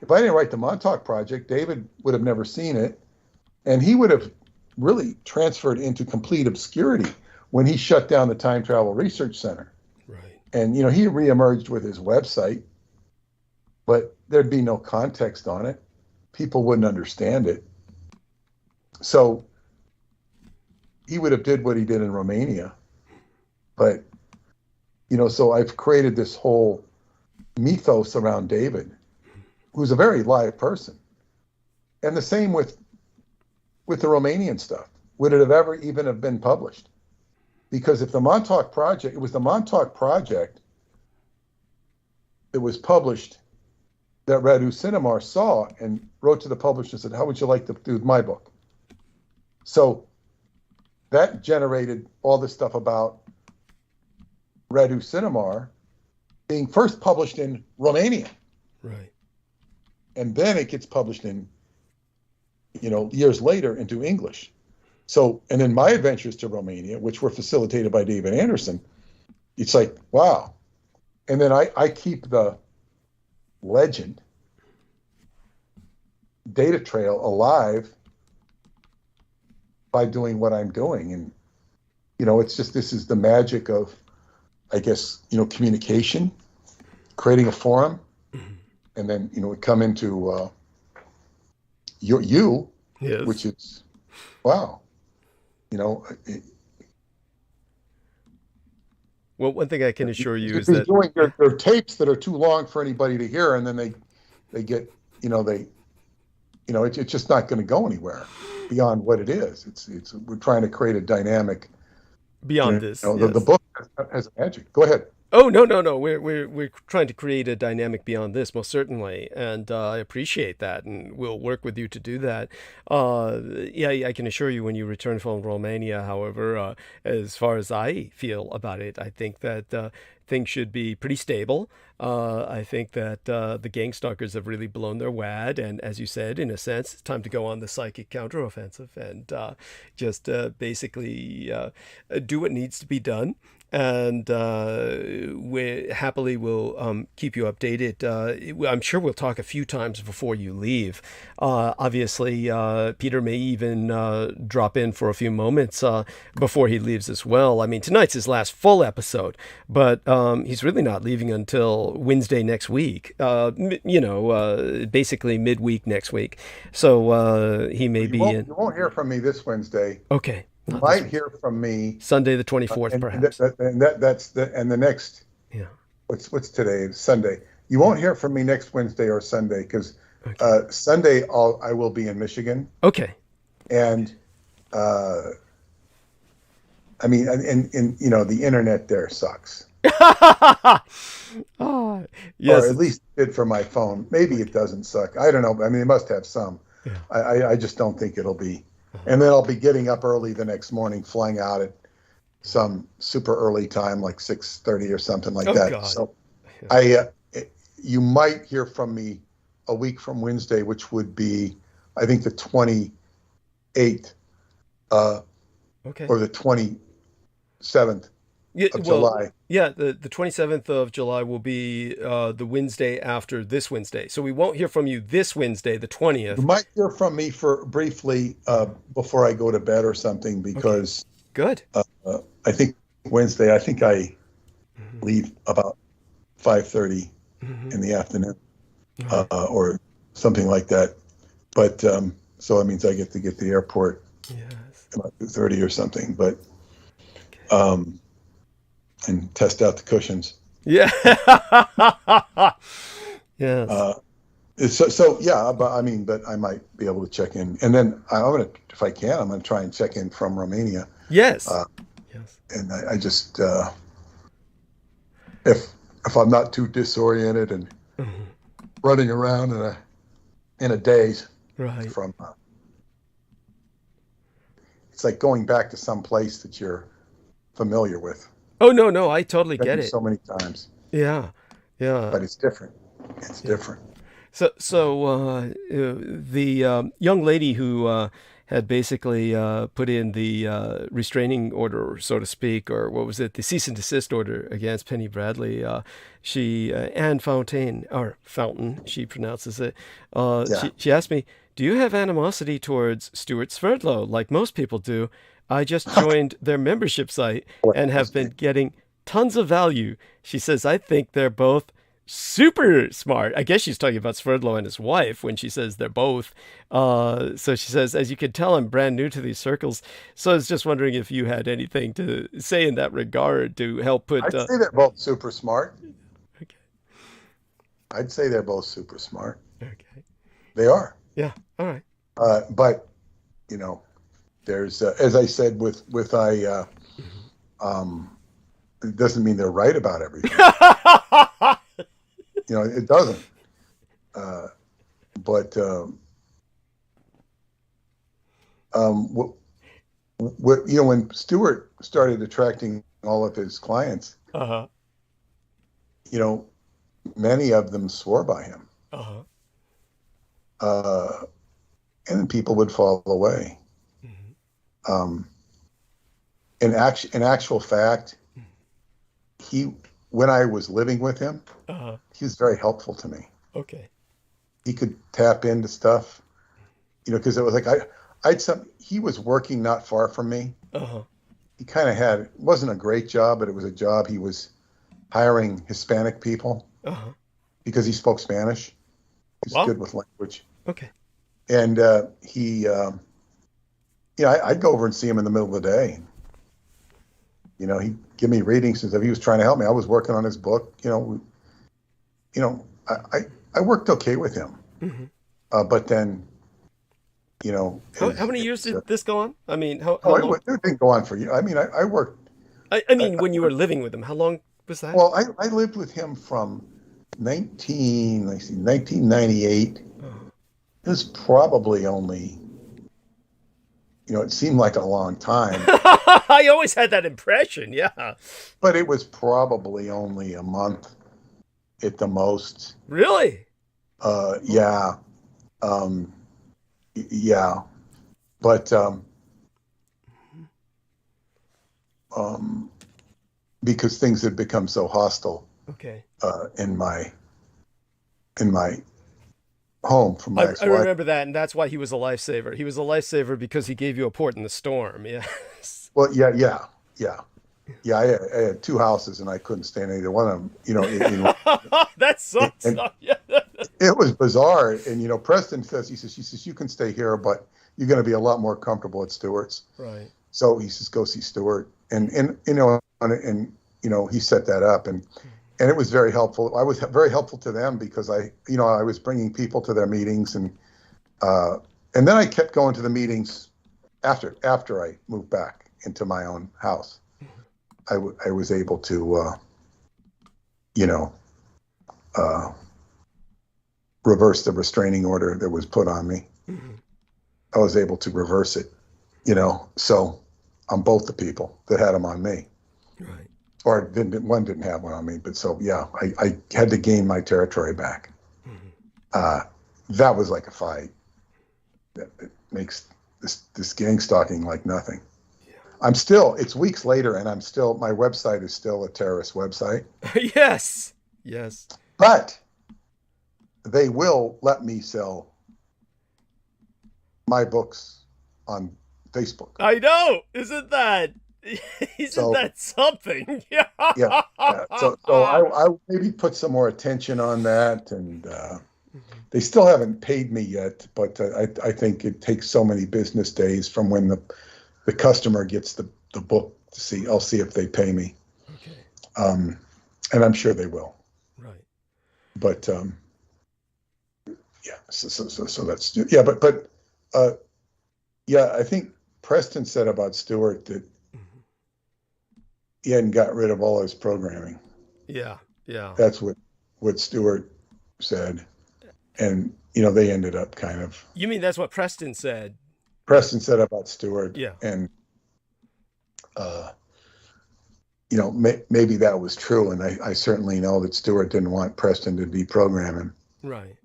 If I didn't write the Montauk Project, David would have never seen it. And he would have really transferred into complete obscurity. when he shut down the Time Travel Research Center. Right. And, he reemerged with his website, but there'd be no context on it. People wouldn't understand it. So he would have did what he did in Romania. But, so I've created this whole mythos around David, who's a very live person. And the same with the Romanian stuff. Would it have ever even have been published? Because if the Montauk Project, it was the Montauk Project that was published that Radu Cinema saw and wrote to the publisher and said, how would you like to do my book? So that generated all this stuff about Radu Cinema being first published in Romania. Right. And then it gets published in, years later into English. So, and then my adventures to Romania, which were facilitated by David Anderson, it's like, wow. And then I keep the legend data trail alive by doing what I'm doing. And, it's just, this is the magic of, I guess, communication, creating a forum, and then, we come into you, Yes. which is, wow. Well, one thing I can assure you is they're that doing their tapes that are too long for anybody to hear, and then they get, it's just not going to go anywhere beyond what it is. It's we're trying to create a dynamic beyond this. The Yes. book has a magic. Go ahead. Oh, no. We're trying to create a dynamic beyond this, most certainly, and I appreciate that, and we'll work with you to do that. I can assure you, when you return from Romania, however, as far as I feel about it, I think that things should be pretty stable. I think that the gang stalkers have really blown their wad, and as you said, in a sense, it's time to go on the psychic counteroffensive and just basically do what needs to be done. And we happily will keep you updated. I'm sure we'll talk a few times before you leave. Obviously, Peter may even drop in for a few moments before he leaves as well. I mean, tonight's his last full episode, but he's really not leaving until Wednesday next week, basically midweek next week. So he may be in. You won't hear from me this Wednesday. Okay. You might hear from me Sunday the 24th, perhaps. That's the next. Yeah. What's today? Sunday. You won't hear from me next Wednesday or Sunday because Sunday I will be in Michigan. Okay. And the internet there sucks. Oh, yes. Or at least it did for my phone. Maybe it doesn't suck. I don't know. I mean, it must have some. Yeah. I just don't think it'll be. And then I'll be getting up early the next morning, flying out at some super early time, like 6:30 or something like that. God. So Yeah. You might hear from me a week from Wednesday, which would be, I think, the 28th Okay. or the 27th of July. Yeah, the 27th of July will be the Wednesday after this Wednesday. So we won't hear from you this Wednesday, the 20th. You might hear from me for briefly before I go to bed or something, because Good. I think Wednesday, I leave about 5:30 in the afternoon or something like that. But so that means I get to the airport about 2:30 or something. But and test out the cushions. Yeah. Yes. But I might be able to check in, and then if I can, I'm gonna try and check in from Romania. Yes. Yes. And I just if I'm not too disoriented and running around in a daze, Right. from it's like going back to some place that you're familiar with. Oh, no, I totally get it. So many times. Yeah. But it's different. It's different. So the young lady who had basically put in the restraining order, so to speak, or what was it, the cease and desist order against Penny Bradley, she, Anne Fountain, or Fountain, she pronounces it, she asked me, Do you have animosity towards Stuart Sverdlow like most people do? I just joined their membership site and have been getting tons of value. She says, I think they're both super smart. I guess she's talking about Sverdlow and his wife when she says they're both. So she says, as you can tell, I'm brand new to these circles. So I was just wondering if you had anything to say in that regard to help put... I'd say they're both super smart. Okay. I'd say they're both super smart. Okay. They are. Yeah. All right. But, you know, there's, as I said, it doesn't mean they're right about everything. You know, it doesn't. But you know, when Stewart started attracting all of his clients, Uh-huh. you know, many of them swore by him. Uh-huh. And then people would fall away. Mm-hmm. In actual fact, when I was living with him, Uh-huh. he was very helpful to me. Okay. He could tap into stuff, you know, because it was like he was working not far from me. Uh-huh. He kind of it wasn't a great job, but it was a job. He was hiring Hispanic people Uh-huh. because he spoke Spanish. He's Wow. good with language. Okay. And I'd go over and see him in the middle of the day. You know, he'd give me readings and stuff. He was trying to help me. I was working on his book. You know, I worked okay with him. Mm-hmm. But then, you know. How many years did this go on? I mean, how long? It didn't go on for you. I mean, I worked. I mean, when you were living with him, how long was that? Well, I lived with him from 1998. It was probably only, you know, it seemed like a long time. I always had that impression, yeah. But it was probably only a month at the most. Really? Yeah. Yeah. But because things had become so hostile. Okay. In my home from my I remember that, and that's why he was a lifesaver. He was a lifesaver because he gave you a port in the storm. Yes. Well, yeah. I had two houses, and I couldn't stand either one of them. You know, That sucks. Yeah. It was bizarre. And you know, Preston says, he says, you can stay here, but you're going to be a lot more comfortable at Stewart's. Right. So he says, go see Stewart, and you know, and you know, he set that up, and it was very helpful. I was very helpful to them because I was bringing people to their meetings, and then I kept going to the meetings after I moved back into my own house. I was able to, reverse the restraining order that was put on me. Mm-hmm. I was able to reverse it, you know, so on both the people that had them on me. Right. Or one didn't have one on me, but so, yeah, I had to gain my territory back. Mm-hmm. That was like a fight. That makes this gang stalking like nothing. Yeah. It's weeks later, and my website is still a terrorist website. Yes. But they will let me sell my books on Facebook. I know. Isn't that something? Yeah. Yeah. So I maybe put some more attention on that, and they still haven't paid me yet, but I think it takes so many business days from when the customer gets the book to see. I'll see if they pay me. Okay. And I'm sure they will. Right. But yeah. So that's but yeah. I think Preston said about Stewart that he hadn't got rid of all his programming. Yeah. That's what Stewart said. And, you know, they ended up kind of... You mean that's what Preston said? Preston said about Stewart. Yeah. And, you know, maybe that was true. And I certainly know that Stewart didn't want Preston to be programming. Right.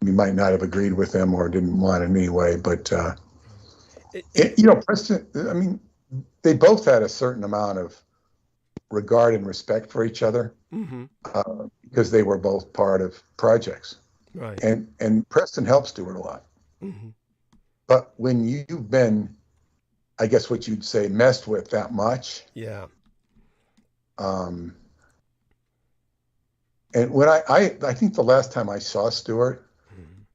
He might not have agreed with him or didn't want it anyway. But, you know, Preston, I mean, they both had a certain amount of regard and respect for each other. Mm-hmm. Because they were both part of projects. Right. And Preston helped Stewart a lot. Mm-hmm. But when you've been, I guess what you'd say, messed with that much, Yeah. and when I think the last time I saw Stewart,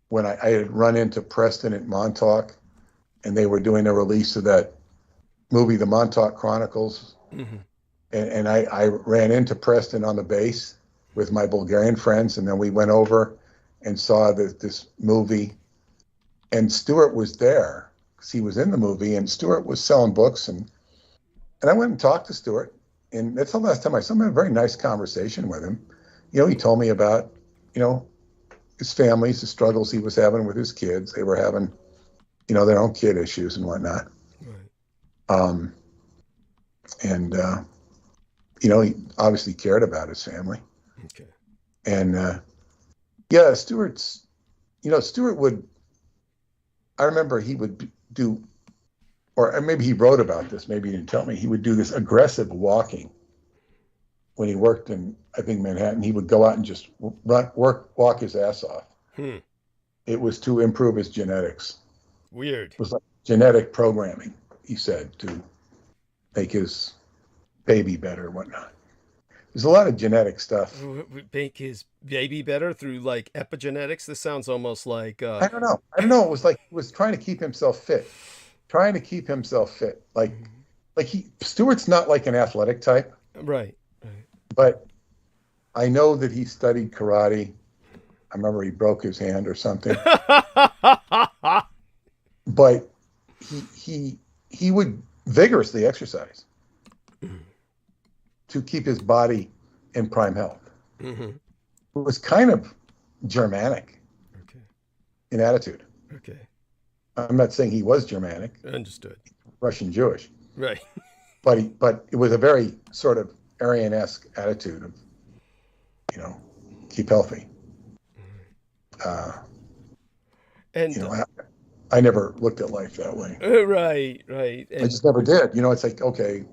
when I had run into Preston at Montauk, and they were doing a release of that movie, The Montauk Chronicles, and I ran into Preston on the base with my Bulgarian friends, and then we went over and saw this movie, and Stewart was there because he was in the movie, and Stewart was selling books, and I went and talked to Stewart, and that's the last time I saw him. I had a very nice conversation with him. You know, he told me about, you know, his families, the struggles he was having with his kids. They were having, you know, their own kid issues and whatnot. Right. And you know, he obviously cared about his family. Okay. And yeah, Stewart's, you know, Stewart would, I remember he would do, or maybe he wrote about this, maybe he didn't tell me, he would do this aggressive walking when he worked in, I think, Manhattan. He would go out and just walk his ass off. It was to improve his genetics. Weird. It was like genetic programming, he said, to make his baby better and whatnot. There's a lot of genetic stuff. Make his baby better through like epigenetics? This sounds almost like I don't know. It was like he was trying to keep himself fit. Like Stewart's not like an athletic type. Right. But I know that he studied karate. I remember he broke his hand or something. But he would vigorously exercise to keep his body in prime health. It was kind of Germanic in attitude. Okay. I'm not saying he was Germanic. Understood. Russian Jewish. Right. But it was a very sort of Aryan-esque attitude of, you know, keep healthy. And you know, I never looked at life that way. Right. And, I just never did. You know, it's like, okay,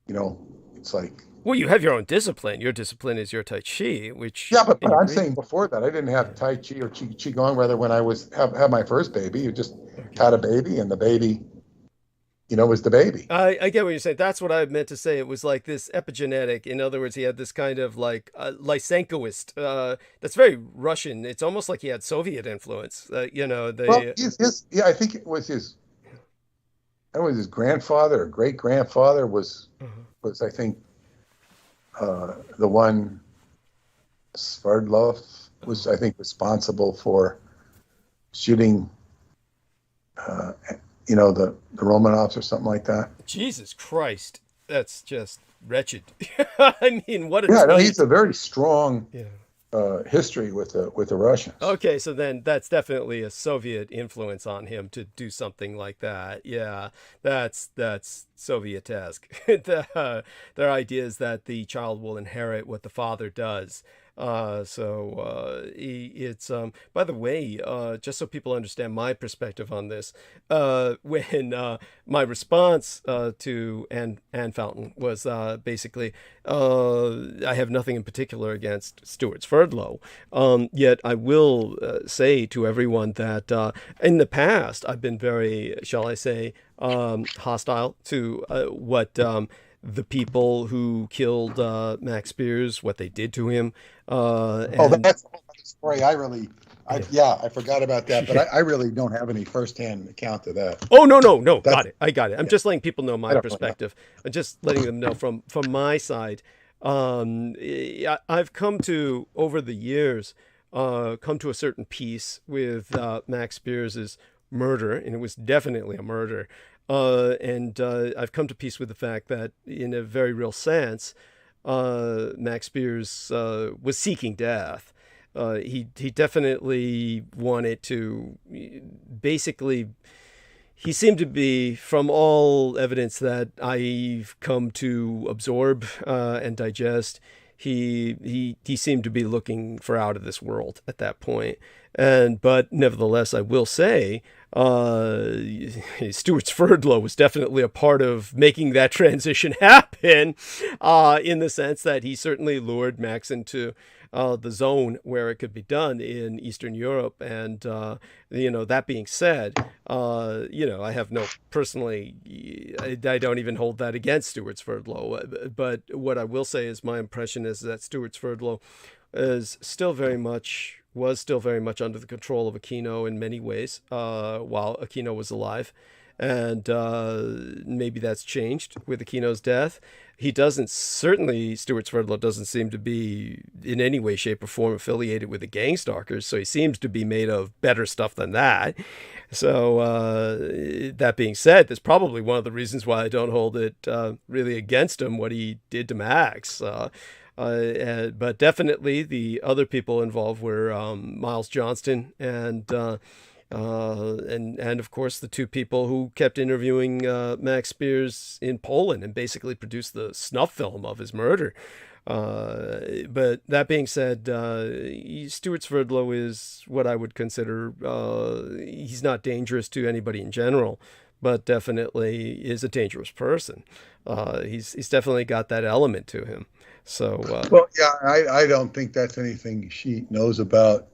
you know, it's like. Well, you have your own discipline. Your discipline is your Tai Chi, which. Yeah, but I'm saying before that, I didn't have Tai Chi or Qigong. Rather, when I was have my first baby, you just had a baby, and the baby, you know, was the baby. I get what you're saying. That's what I meant to say. It was like this epigenetic. In other words, he had this kind of like Lysenkoist. That's very Russian. It's almost like he had Soviet influence. You know, I think it was his. I don't know, his grandfather or great grandfather was I think the one. Sverdlov was, I think, responsible for shooting. You know, the Romanovs or something like that. Jesus Christ, that's just wretched. I mean, what a no, he's a very strong history with the Russians. Okay, so then that's definitely a Soviet influence on him to do something like that. Yeah, that's Soviet-esque. Their idea is that the child will inherit what the father does. It's by the way, just so people understand my perspective on this, when my response to Ann Fountain was basically, I have nothing in particular against Stewart Sverdlow, yet I will say to everyone that in the past I've been very, shall I say, hostile to what the people who killed Max Spears, what they did to him. That's a whole other story. I forgot about that, but I really don't have any firsthand account of that. Oh, no. I got it. I'm just letting people know my perspective. I'm just letting them know from my side. I've come to, over the years, come to a certain peace with Max Spears's murder, and it was definitely a murder. And I've come to peace with the fact that, in a very real sense, Max Spears was seeking death. He definitely wanted to, basically, he seemed to be, from all evidence that I've come to absorb and digest, he seemed to be looking for out of this world at that point. But nevertheless, I will say, Stewart Sverdlow was definitely a part of making that transition happen, in the sense that he certainly lured Max into the zone where it could be done in Eastern Europe. And that being said, I have no personally, I don't even hold that against Stuart Sverdlow. But what I will say is my impression is that Stuart Sverdlow was still very much under the control of Aquino in many ways, while Aquino was alive. And maybe that's changed with Aquino's death. Stuart Sverdlow doesn't seem to be in any way, shape, or form affiliated with the Gangstalkers, so he seems to be made of better stuff than that. So that being said, that's probably one of the reasons why I don't hold it really against him, what he did to Max. But definitely the other people involved were Miles Johnston and of course the two people who kept interviewing Max Spears in Poland and basically produced the snuff film of his murder. But that being said, Stuart Sverdlow is what I would consider, he's not dangerous to anybody in general, but definitely is a dangerous person. He's definitely got that element to him. So well, yeah, I don't think that's anything she knows about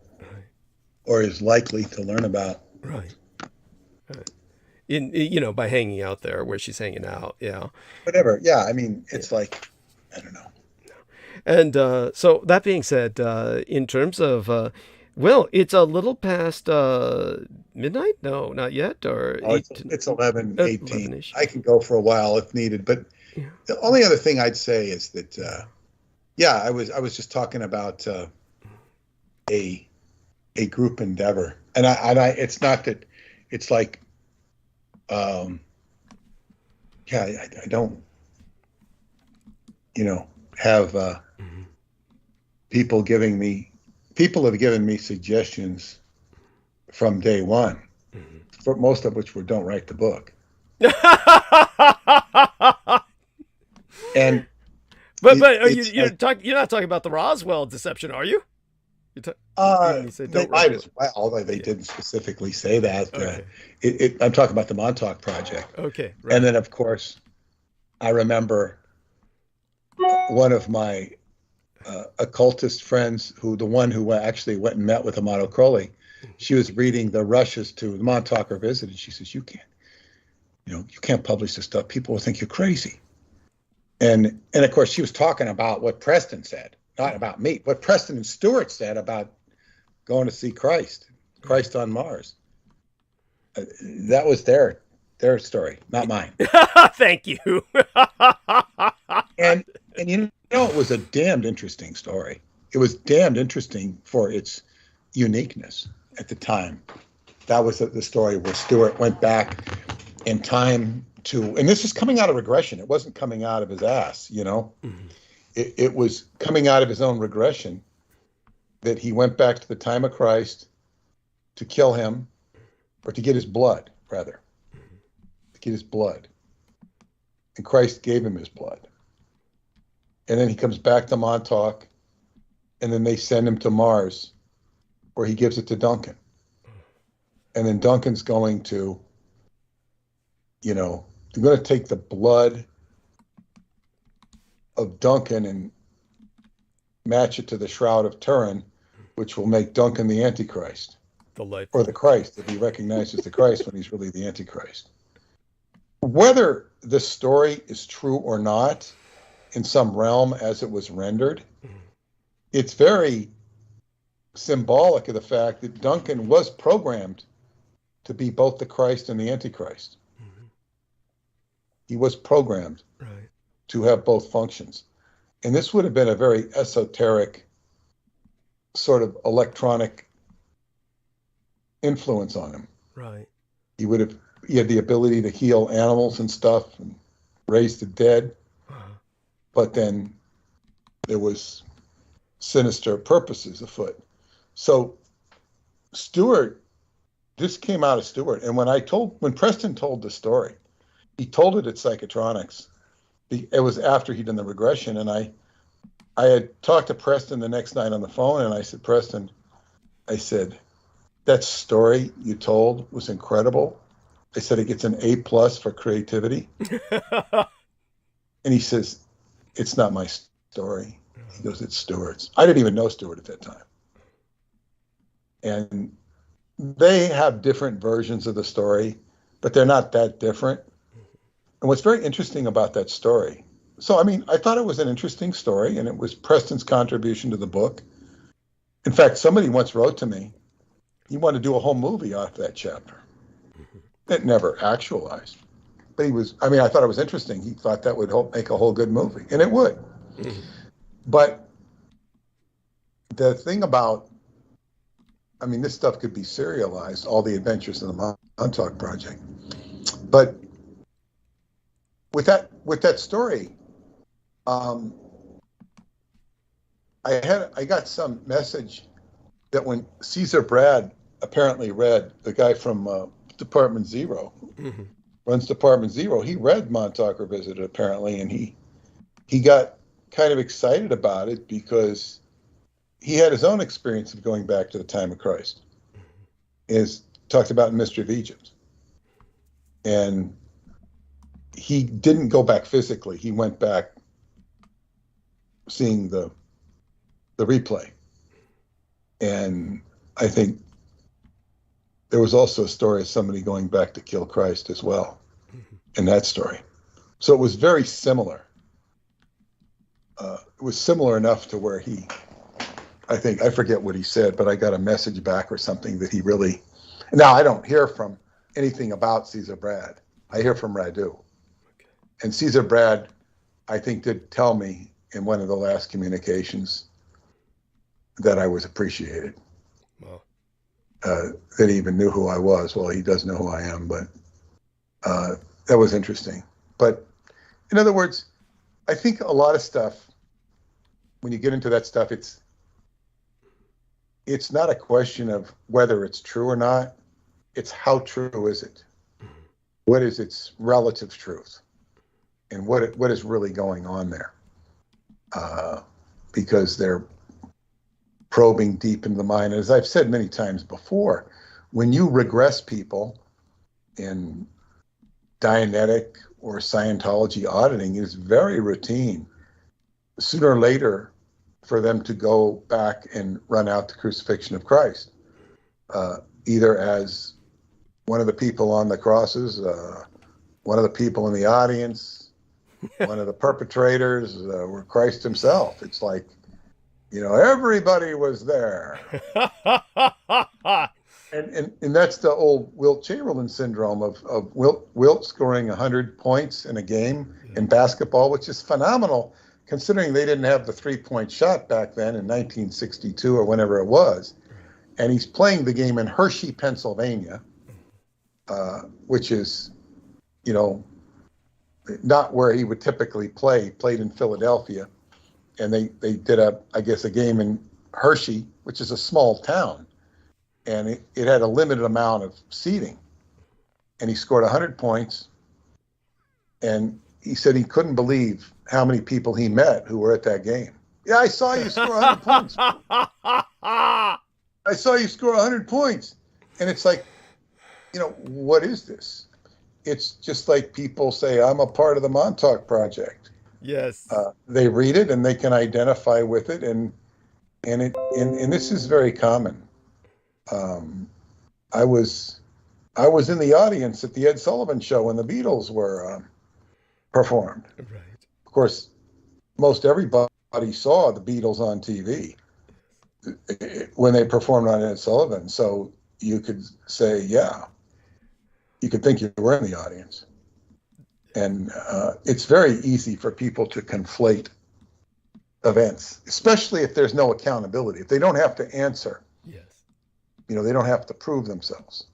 or is likely to learn about. Right. By hanging out there where she's hanging out. Yeah. Whatever. Yeah. I mean, it's like, I don't know. And so that being said, in terms of, it's a little past midnight. No, not yet. Or it's 11:18. 11-ish. I can go for a while if needed. But the only other thing I'd say is that, I was just talking about a group endeavor, and I it's not that it's like, I don't, have people have given me suggestions from day one, for most of which were don't write the book. And but you're not talking about the Roswell deception, are you? They might as well, although they didn't specifically say that. Okay. I'm talking about the Montauk Project. Okay. Right. And then, of course, I remember one of my occultist friends, the one who actually went and met with Amato Crowley, she was reading the rushes to the Montauk visit, and she says, you can't publish this stuff. People will think you're crazy. And of course, she was talking about what Preston said. Not about me, what Preston and Stewart said about going to see Christ on Mars. That was their story, not mine. Thank you. and it was a damned interesting story. It was damned interesting for its uniqueness at the time. That was the story where Stewart went back in time and this is coming out of regression. It wasn't coming out of his ass, Mm-hmm. It was coming out of his own regression that he went back to the time of Christ to kill him, or to get his blood, rather. To get his blood. And Christ gave him his blood. And then he comes back to Montauk, and then they send him to Mars, where he gives it to Duncan. And then Duncan's going to, they're going to take the blood of Duncan and match it to the Shroud of Turin, which will make Duncan the Antichrist. Or the Christ, if he recognizes the Christ when he's really the Antichrist. Whether this story is true or not, in some realm as it was rendered, it's very symbolic of the fact that Duncan was programmed to be both the Christ and the Antichrist. Mm-hmm. He was programmed to have both functions. And this would have been a very esoteric sort of electronic influence on him. Right. He had the ability to heal animals and stuff and raise the dead. But then there was sinister purposes afoot. So this came out of Stewart. And when Preston told the story, he told it at Psychotronics. It was after he'd done the regression, and I had talked to Preston the next night on the phone, and I said, Preston, that story you told was incredible. I said it gets an A+ for creativity. And he says, it's not my story. He goes, it's Stewart's. I didn't even know Stewart at that time. And they have different versions of the story, but they're not that different. And what's very interesting about that story, so, I mean, I thought it was an interesting story, and it was Preston's contribution to the book. In fact, somebody once wrote to me, he wanted to do a whole movie off that chapter. It never actualized. But I thought it was interesting. He thought that would help make a whole good movie, and it would. But the thing about, I mean, this stuff could be serialized, all the adventures of the Montauk Project. But with that story, I got some message that when Caesar Brad apparently read, the guy from Department Zero, runs Department Zero, he read Montauk Revisited apparently, and he got kind of excited about it because he had his own experience of going back to the time of Christ. Is talked about in Mystery of Egypt. And he didn't go back physically. He went back seeing the replay. And I think there was also a story of somebody going back to kill Christ as well in that story. So it was very similar. It was similar enough to where I forget what he said, but I got a message back or something that he really, now I don't hear from anything about Caesar Brad. I hear from Radu. And Caesar Brad, I think, did tell me in one of the last communications that I was appreciated. Wow. That he even knew who I was. Well, he does know who I am, but that was interesting. But in other words, I think a lot of stuff, when you get into that stuff, it's not a question of whether it's true or not. It's how true is it? What is its relative truth? And what is really going on there? Because they're probing deep into the mind. As I've said many times before, when you regress people in Dianetic or Scientology auditing, it is very routine. Sooner or later, for them to go back and run out the crucifixion of Christ, either as one of the people on the crosses, one of the people in the audience, one of the perpetrators, or Christ himself. It's like, everybody was there. And that's the old Wilt Chamberlain syndrome of Wilt scoring 100 points in a game in basketball, which is phenomenal, considering they didn't have the 3-point shot back then in 1962 or whenever it was. And he's playing the game in Hershey, Pennsylvania, which is, not where he would typically play. He played in Philadelphia. And they did a game in Hershey, which is a small town. And it had a limited amount of seating. And he scored 100 points. And he said he couldn't believe how many people he met who were at that game. Yeah, I saw you score 100 points. I saw you score 100 points. And it's like, what is this? It's just like people say, I'm a part of the Montauk Project. Yes. They read it and they can identify with it. And this is very common. I was in the audience at the Ed Sullivan Show when the Beatles were performed. Right. Of course, most everybody saw the Beatles on TV when they performed on Ed Sullivan. So you could say, yeah, you could think you were in the audience. And it's very easy for people to conflate events, especially if there's no accountability. If they don't have to answer, yes, they don't have to prove themselves.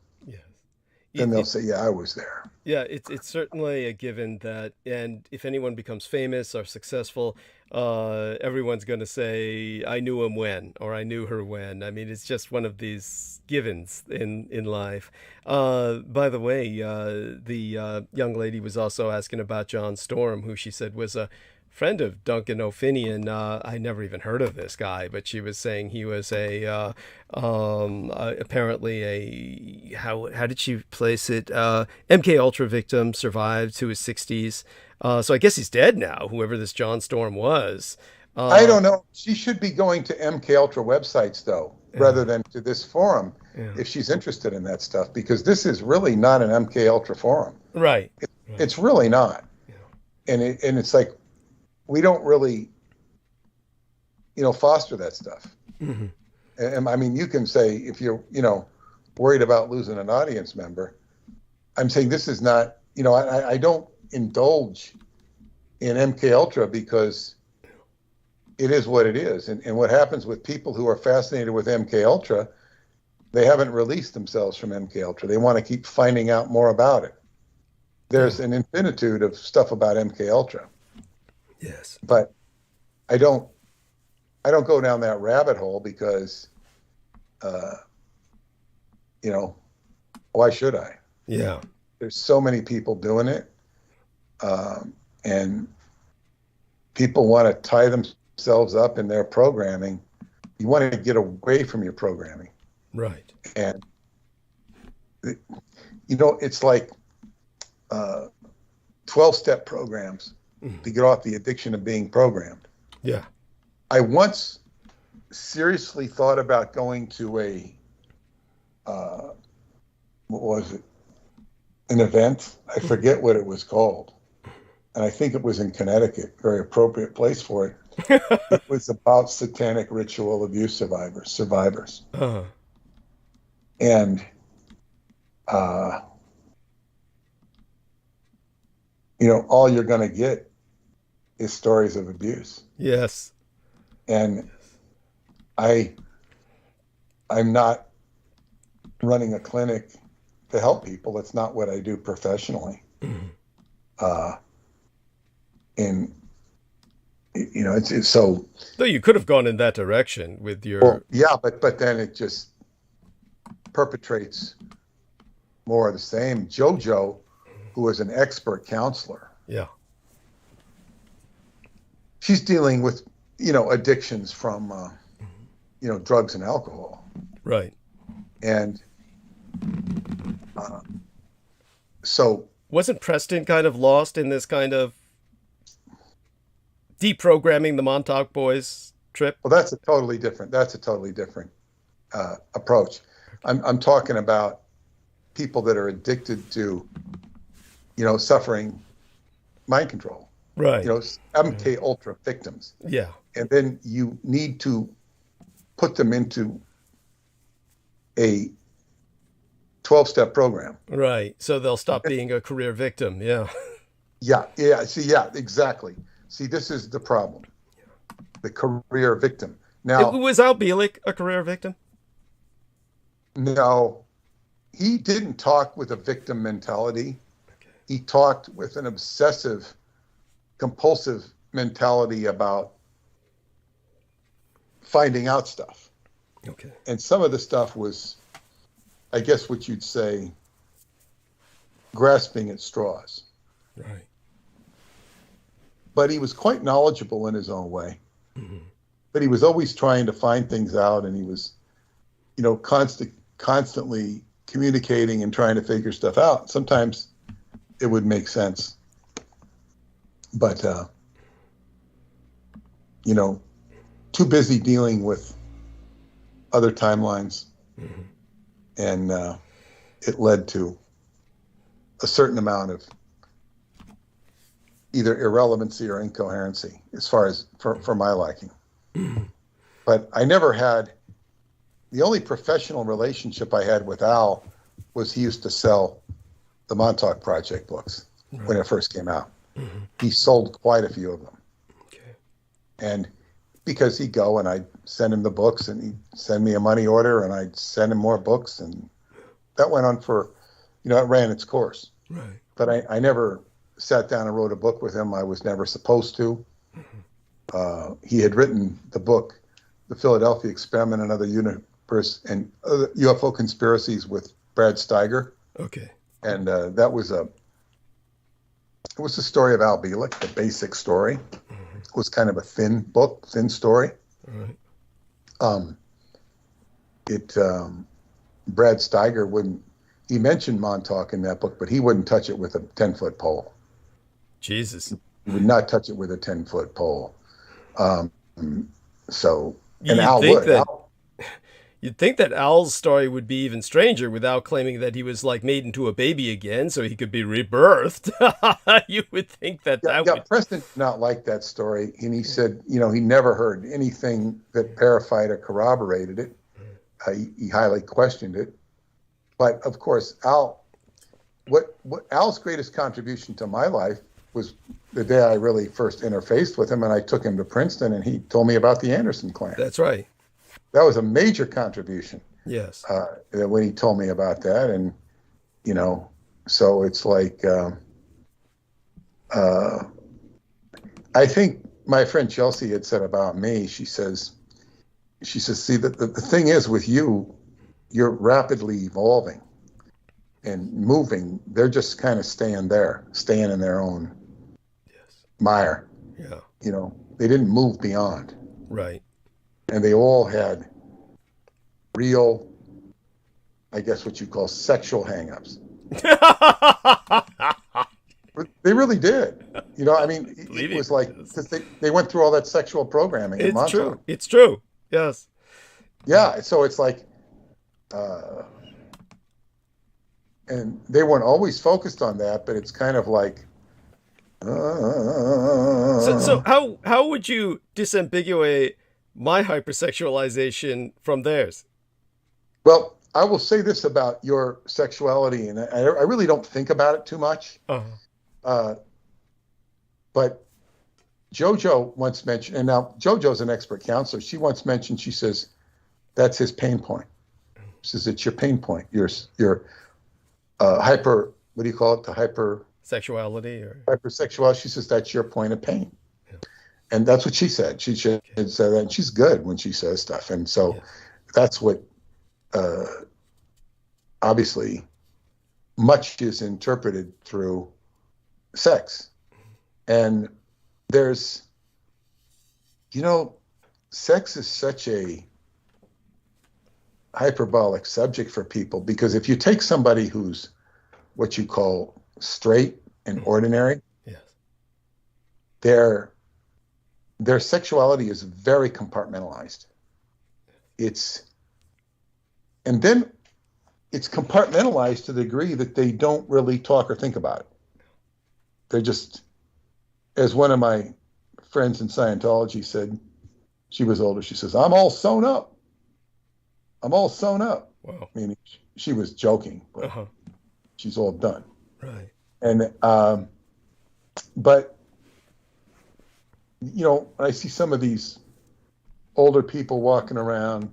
yes, Then they'll say, yeah, I was there. Yeah, it's certainly a given that, and if anyone becomes famous or successful, everyone's going to say, I knew him when, or I knew her when. I mean, it's just one of these givens in life. By the way, the young lady was also asking about John Storm, who she said was a friend of Duncan O'Finian. I never even heard of this guy, but she was saying he was apparently a, how did she place it? MK Ultra victim, survived to his 60s. So I guess he's dead now, whoever this John Storm was. I don't know. She should be going to MK Ultra websites though, rather than to this forum, if she's interested in that stuff, because this is really not an MK Ultra forum. Right. It's really not. And it's like we don't really, foster that stuff. Mm-hmm. And I mean, you can say if you're, worried about losing an audience member, I'm saying this is not, I don't indulge in MK Ultra because it is what it is. And what happens with people who are fascinated with MK Ultra, they haven't released themselves from MK Ultra. They want to keep finding out more about it. There's an infinitude of stuff about MK Ultra. Yes. But I don't go down that rabbit hole because, why should I? Yeah. There's so many people doing it. And people want to tie themselves up in their programming. You want to get away from your programming. Right. And, it's like 12-step programs to get off the addiction of being programmed. Yeah. I once seriously thought about going to what was it? An event. I forget what it was called. And I think it was in Connecticut, very appropriate place for it. It was about satanic ritual abuse survivors. Uh-huh. And, all you're going to get is stories of abuse. Yes. And I'm not running a clinic to help people. That's not what I do professionally. And it's so. Though you could have gone in that direction with your. Well, yeah, but then it just perpetrates more of the same. JoJo, who is an expert counselor. Yeah. She's dealing with addictions from drugs and alcohol. Right. And so wasn't Preston kind of lost in this kind of deprogramming the Montauk Boys trip? Well, that's a totally different approach. I'm talking about people that are addicted to suffering mind control. Right. MK Ultra victims. Yeah. And then you need to put them into a 12-step program. Right. So they'll stop being a career victim. Yeah. Yeah. Exactly. See, this is the problem. The career victim. Now, was Al Bielek a career victim? No. He didn't talk with a victim mentality. Okay. He talked with an obsessive, compulsive mentality about finding out stuff. Okay. And some of the stuff was, I guess what you'd say, grasping at straws. Right. But he was quite knowledgeable in his own way. Mm-hmm. But he was always trying to find things out, and he was, constantly communicating and trying to figure stuff out. Sometimes it would make sense. But, too busy dealing with other timelines. Mm-hmm. And it led to a certain amount of either irrelevancy or incoherency as far as for my liking. Mm-hmm. But I never had, the only professional relationship I had with Al was he used to sell the Montauk Project books when it first came out. Mm-hmm. He sold quite a few of them. Okay. And because he'd go and I'd send him the books and he'd send me a money order and I'd send him more books, and that went on for, it ran its course. Right. But I never sat down and wrote a book with him. I was never supposed to. Mm-hmm. He had written the book, The Philadelphia Experiment and Other Universe and Other UFO Conspiracies with Brad Steiger. Okay. And that was it was the story of Al Bielek, the basic story. Mm-hmm. It was kind of a thin book, thin story. Right. Brad Steiger he mentioned Montauk in that book, but he wouldn't touch it with a 10-foot pole. Jesus. He would not touch it with a 10-foot pole. So, and You'd Al think would. that Al, you'd think that Al's story would be even stranger without claiming that he was like made into a baby again, so he could be rebirthed. You would think that yeah, that yeah, would. Preston did not like that story, and he said, he never heard anything that verified or corroborated it. He highly questioned it. But of course, what Al's greatest contribution to my life was the day I really first interfaced with him, and I took him to Princeton, and he told me about the Anderson clan. That's right. That was a major contribution. Yes. When he told me about that, and so it's like I think my friend Chelsea had said about me. She says, see, the thing is with you, you're rapidly evolving and moving. They're just kind of staying in their own mire. Yeah. They didn't move beyond. Right. And they all had real, I guess what you call sexual hangups. They really did. It was like, because they went through all that sexual programming. It's true. It's true. Yes. Yeah. So it's like, and they weren't always focused on that, but it's kind of like. So how would you disambiguate my hypersexualization from theirs? Well, I will say this about your sexuality, and I really don't think about it too much. But JoJo once mentioned, and now JoJo's an expert counselor. She once mentioned, she says, that's his pain point. She says, it's your pain point. Your hyper, what do you call it? The Sexuality or hypersexuality. She says, that's your point of pain. Yeah. And that's what she said. She said that, and she's good when she says stuff. And so that's what, obviously, much is interpreted through sex. And there's, sex is such a hyperbolic subject for people, because if you take somebody who's what you call straight and ordinary, their sexuality is very compartmentalized. And then it's compartmentalized to the degree that they don't really talk or think about it. They're just, as one of my friends in Scientology said, she was older, she says, I'm all sewn up. I'm all sewn up. Wow. Meaning she was joking, but she's all done. Right. And, but, I see some of these older people walking around,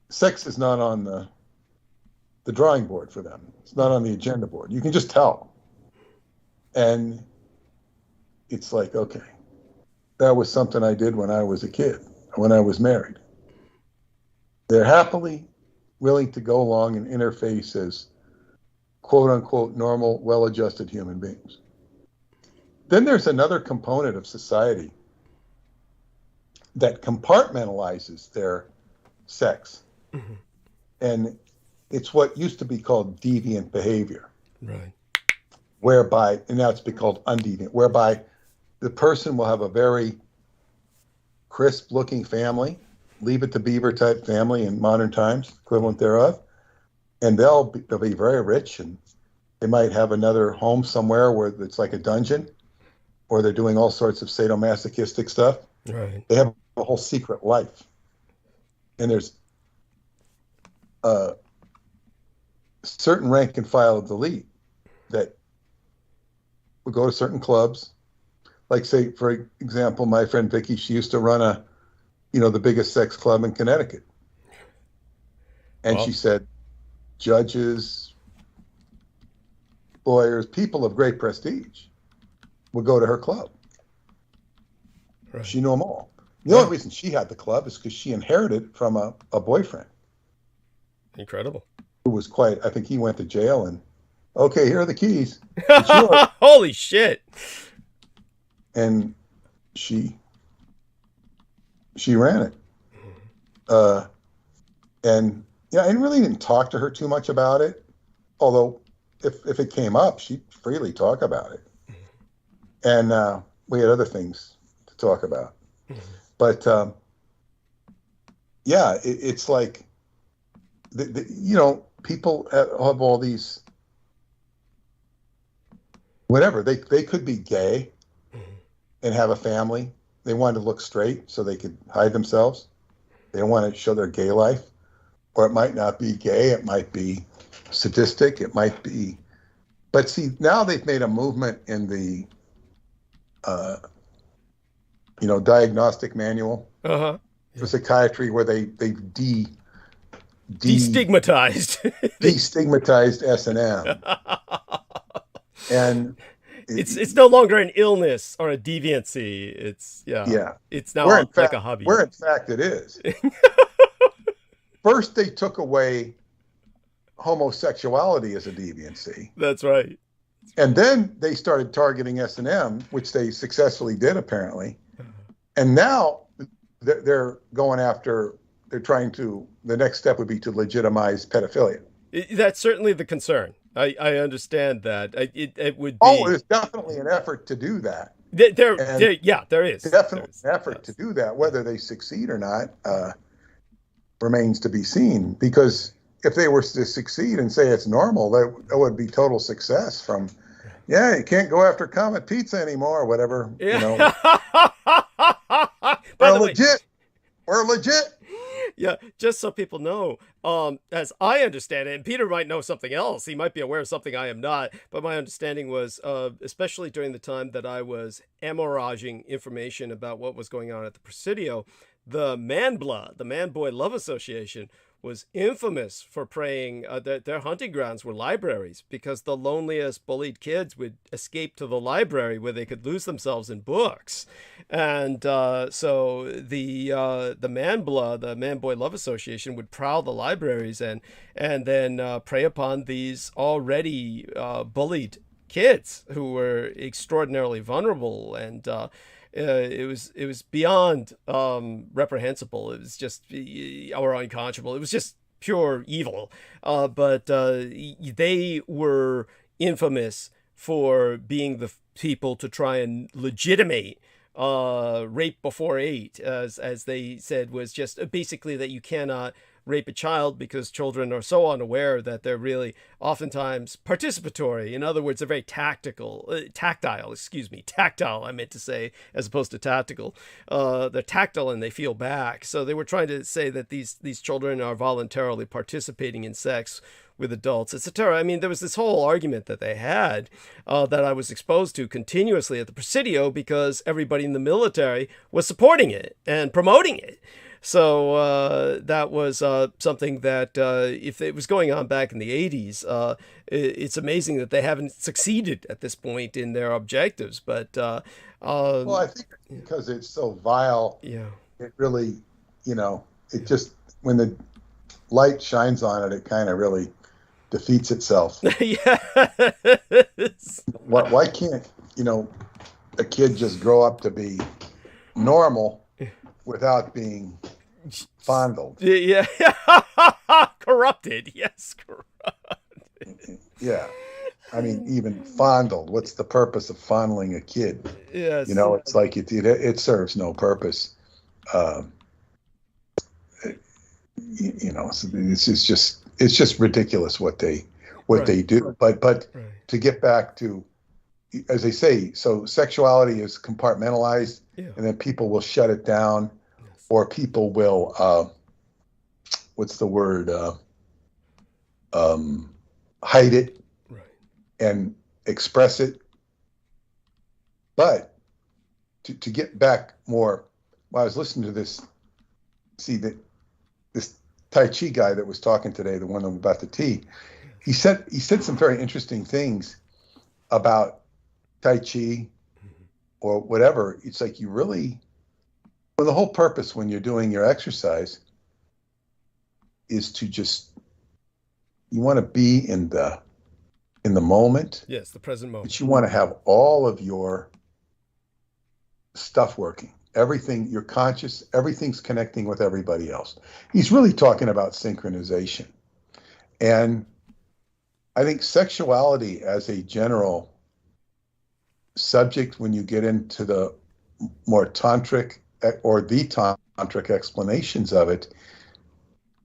sex is not on the drawing board for them. It's not on the agenda board. You can just tell. And it's like, okay, that was something I did when I was a kid, when I was married. They're happily willing to go along and interface as quote unquote normal, well-adjusted human beings. Then there's another component of society that compartmentalizes their sex. Mm-hmm. And it's what used to be called deviant behavior. Right. Whereby, and now it's been called undeviant, whereby the person will have a very crisp looking family, Leave It to Beaver type family in modern times, equivalent thereof. And they'll be very rich, and they might have another home somewhere where it's like a dungeon, or they're doing all sorts of sadomasochistic stuff. Right. They have a whole secret life. And there's a certain rank and file of the elite that would go to certain clubs. Like, say, for example, my friend Vicky, she used to run the biggest sex club in Connecticut. And she said, judges, lawyers, people of great prestige would go to her club. Right. She knew them all. The only reason she had the club is because she inherited it from a boyfriend. Incredible. Who was quite, I think he went to jail, and, okay, here are the keys. Holy shit. And she ran it. And I really didn't talk to her too much about it. Although if it came up, she'd freely talk about it. And we had other things to talk about. But yeah, it's like you know, people have all these whatever. They could be gay and have a family. They want to look straight so they could hide themselves. They don't want to show their gay life. Or it might not be gay. It might be sadistic. It might be. But see, now they've made a movement in the, you know, diagnostic manual for psychiatry where they destigmatized destigmatized S&M. And it's no longer an illness or a deviancy. It's it's now like a hobby. Where in fact it is. First, they took away homosexuality as a deviancy. That's right. And then they started targeting S&M, which they successfully did apparently. And now they're going after. They're trying to. The next step would be to legitimize pedophilia. That's certainly the concern. I understand that. It would be. Oh, there's definitely an effort to do that. There is. Definitely an effort to do that. Whether they succeed or not remains to be seen. Because if they were to succeed and say it's normal, that would be total success from, you can't go after Comet Pizza anymore, or whatever. Yeah. You know. We're legit. Yeah, just so people know, as I understand it, and Peter might know something else. He might be aware of something I am not. But my understanding was, especially during the time that I was hemorrhaging information about what was going on at the Presidio, the Man-Blah, the Man-Boy Love Association, was infamous for praying their hunting grounds were libraries, because the loneliest bullied kids would escape to the library where they could lose themselves in books. And so the Man-Blah, the Man-Boy Love Association, would prowl the libraries and then prey upon these already bullied kids who were extraordinarily vulnerable, and it was beyond reprehensible. It was just or unconscionable. It was just pure evil. But they were infamous for being the people to try and legitimate rape before 8, as they said, was just basically that you cannot rape a child because children are so unaware that they're really oftentimes participatory. In other words, they're very tactile, I meant to say, as opposed to tactical. They're tactile and they feel back. So they were trying to say that these children are voluntarily participating in sex with adults, etc. I mean, there was this whole argument that they had that I was exposed to continuously at the Presidio because everybody in the military was supporting it and promoting it. So that was something that if it was going on back in the 80s, it's amazing that they haven't succeeded at this point in their objectives. But well, I think because it's so vile, it really, it just, when the light shines on it, it kind of really defeats itself. Yes. Why can't, a kid just grow up to be normal without being fondled? Yeah. Corrupted. Yes, corrupted. Yeah. I mean, even fondled. What's the purpose of fondling a kid? Yes. It's like it serves no purpose. It's just ridiculous what they do. But right. To get back to, as they say, so sexuality is compartmentalized, and then people will shut it down, or people will, what's the word, hide it, right, and express it. But to get back more, I was listening to this, this Tai Chi guy that was talking today, the one about the tea, he said some very interesting things about Tai Chi or whatever. It's like you really, well, the whole purpose when you're doing your exercise is to just, you want to be in the moment. Yes, the present moment. But you want to have all of your stuff working. Everything, you're conscious, everything's connecting with everybody else. He's really talking about synchronization. And I think sexuality as a general subject, when you get into the more tantric or the tantric explanations of it,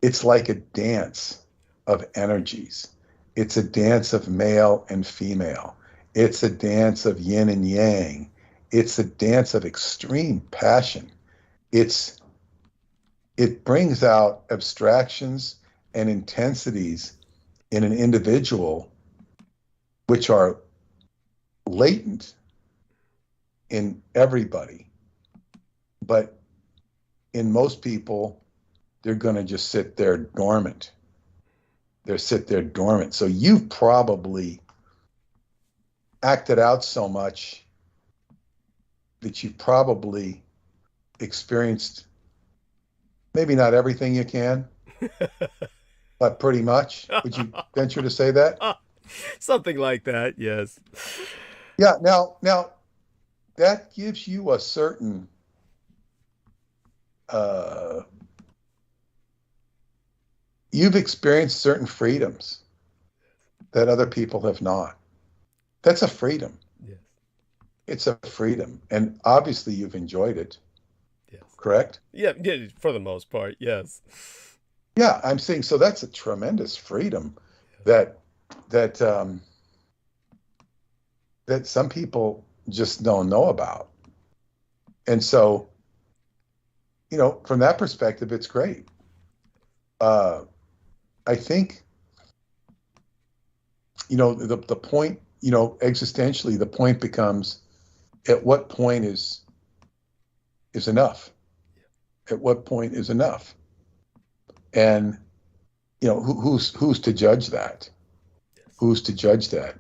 it's like a dance of energies. It's a dance of male and female. It's a dance of yin and yang. It's a dance of extreme passion. It brings out abstractions and intensities in an individual which are latent in everybody. But in most people, they're going to just sit there dormant. So you've probably acted out so much that you've probably experienced maybe not everything you can, but pretty much. Would you venture to say that? Something like that, yes. Yeah. Now that gives you a certain you've experienced certain freedoms that other people have not. That's a freedom. Yes. It's a freedom. And obviously you've enjoyed it. Yes. Correct? Yeah, for the most part, yes. Yeah, I'm saying so that's a tremendous freedom that some people just don't know about. And so, from that perspective, it's great. I think, the point, existentially, the point becomes, at what point is enough? At what point is enough? And, who's to judge that? Who's to judge that?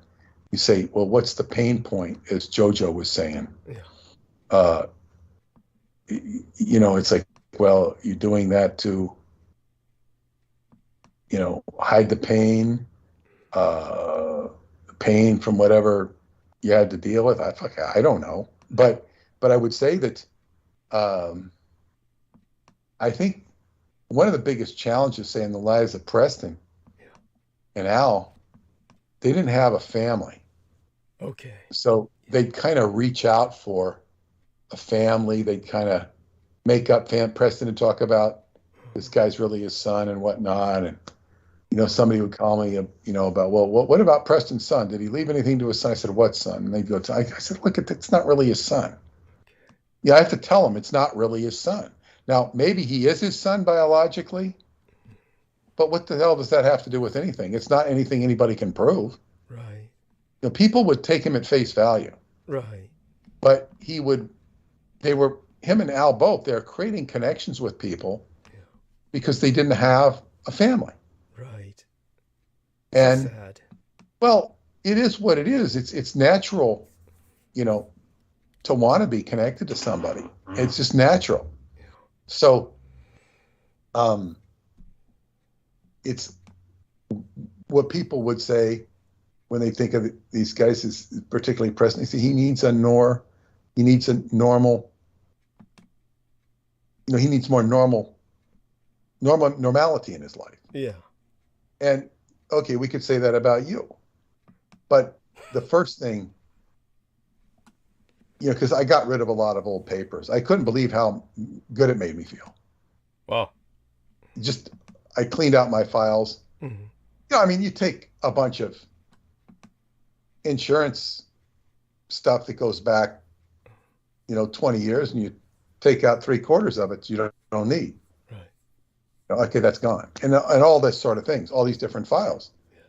You say, well, what's the pain point, as Jojo was saying? Yeah. It's like, well, you're doing that to, hide the pain from whatever you had to deal with. I don't know. But I would say that I think one of the biggest challenges, say, in the lives of Preston and Al, they didn't have a family. Okay. So they'd kind of reach out for a family. They'd kind of make up Preston and talk about this guy's really his son and whatnot. And, somebody would call me, about, well, what about Preston's son? Did he leave anything to his son? I said, what son? And they'd go, I said, look, it's not really his son. Yeah, I have to tell him it's not really his son. Now, maybe he is his son biologically, but what the hell does that have to do with anything? It's not anything anybody can prove. Right. People would take him at face value. Right. But him and Al both, they're creating connections with people because they didn't have a family. Right. And, sad. Well, it is what it is. It's natural, to want to be connected to somebody. It's just natural. So, it's what people would say when they think of these guys, is particularly Preston. They say he needs more normality in his life. Yeah. And okay, we could say that about you, but the first thing, because I got rid of a lot of old papers. I couldn't believe how good it made me feel. Wow. I cleaned out my files. Mm-hmm. You take a bunch of insurance stuff that goes back, 20 years, and you take out 3/4 of it you don't need. Right. Okay, that's gone. And all this sort of things, all these different files. Yes.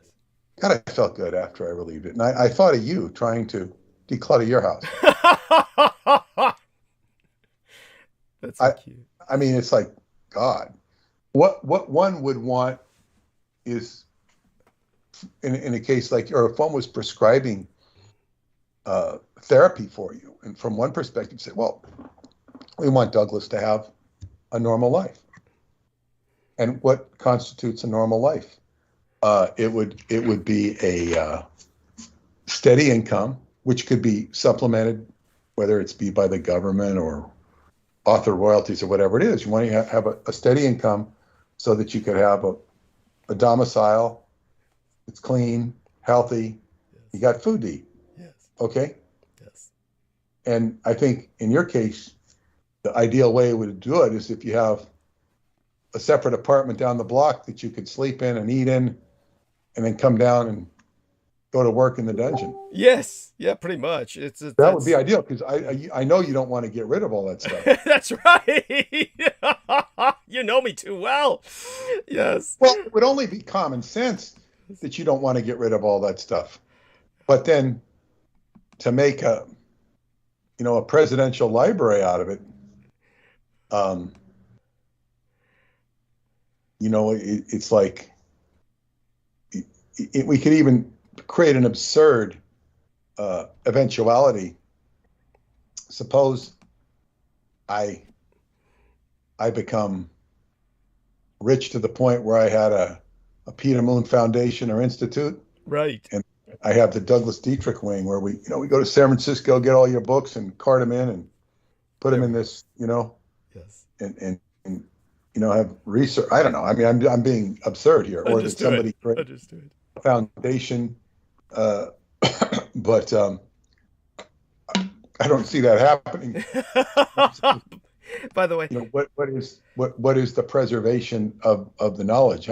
God, I felt good after I relieved it. And I thought of you trying to declutter your house. That's so cute. It's like, God, what one would want is, in a case like, or if one was prescribing therapy for you, and from one perspective say, well, we want Douglas to have a normal life. And what constitutes a normal life? It would be a steady income, which could be supplemented, whether it's be by the government or author royalties or whatever it is. You want to have a steady income so that you could have a domicile. It's clean, healthy. Yes. You got food to eat. Yes. Okay. Yes. And I think in your case, the ideal way to do it is if you have a separate apartment down the block that you could sleep in and eat in, and then come down and go to work in the dungeon. Yes, yeah, pretty much. That would be ideal, because I know you don't want to get rid of all that stuff. That's right. You know me too well. Yes. Well, it would only be common sense that you don't want to get rid of all that stuff. But then to make a presidential library out of it, it's like we could even create an absurd eventuality. Suppose I become rich to the point where I had a Peter Moon Foundation or Institute. Right. And I have the Douglas Dietrich wing where we go to San Francisco, get all your books and cart them in and put them in this, Yes. And have research. I don't know. I mean, I'm being absurd here. Or that somebody create a foundation, but I don't see that happening. By the way, what is the preservation of the knowledge?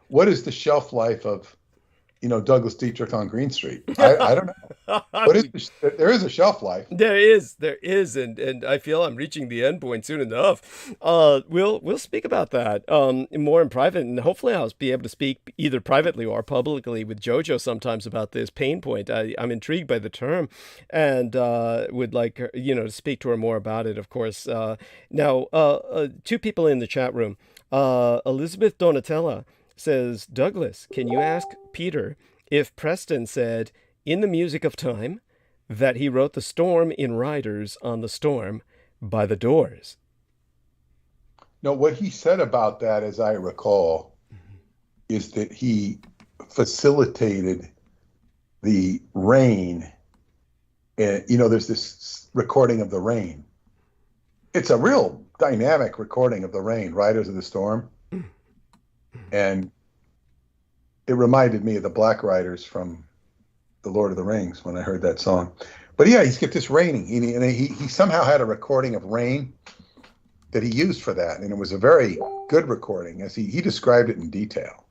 What is the shelf life of Douglas Dietrich on Green Street? I don't know. There is a shelf life. There is, and I feel I'm reaching the end point soon enough. We'll speak about that more in private, and hopefully I'll be able to speak either privately or publicly with Jojo sometimes about this pain point. I'm intrigued by the term, and would like to speak to her more about it. Of course. Now, two people in the chat room. Elizabeth Donatella says, Douglas, can you ask Peter if Preston said in The Music of Time that he wrote The Storm in Riders on the Storm by the Doors? No, what he said about that, as I recall, is that he facilitated the rain. There's this recording of the rain. It's a real dynamic recording of the rain, Riders of the Storm. And it reminded me of the Black Riders from The Lord of the Rings when I heard that song. But yeah, he's got this raining. And he somehow had a recording of rain that he used for that. And it was a very good recording, as he described it in detail.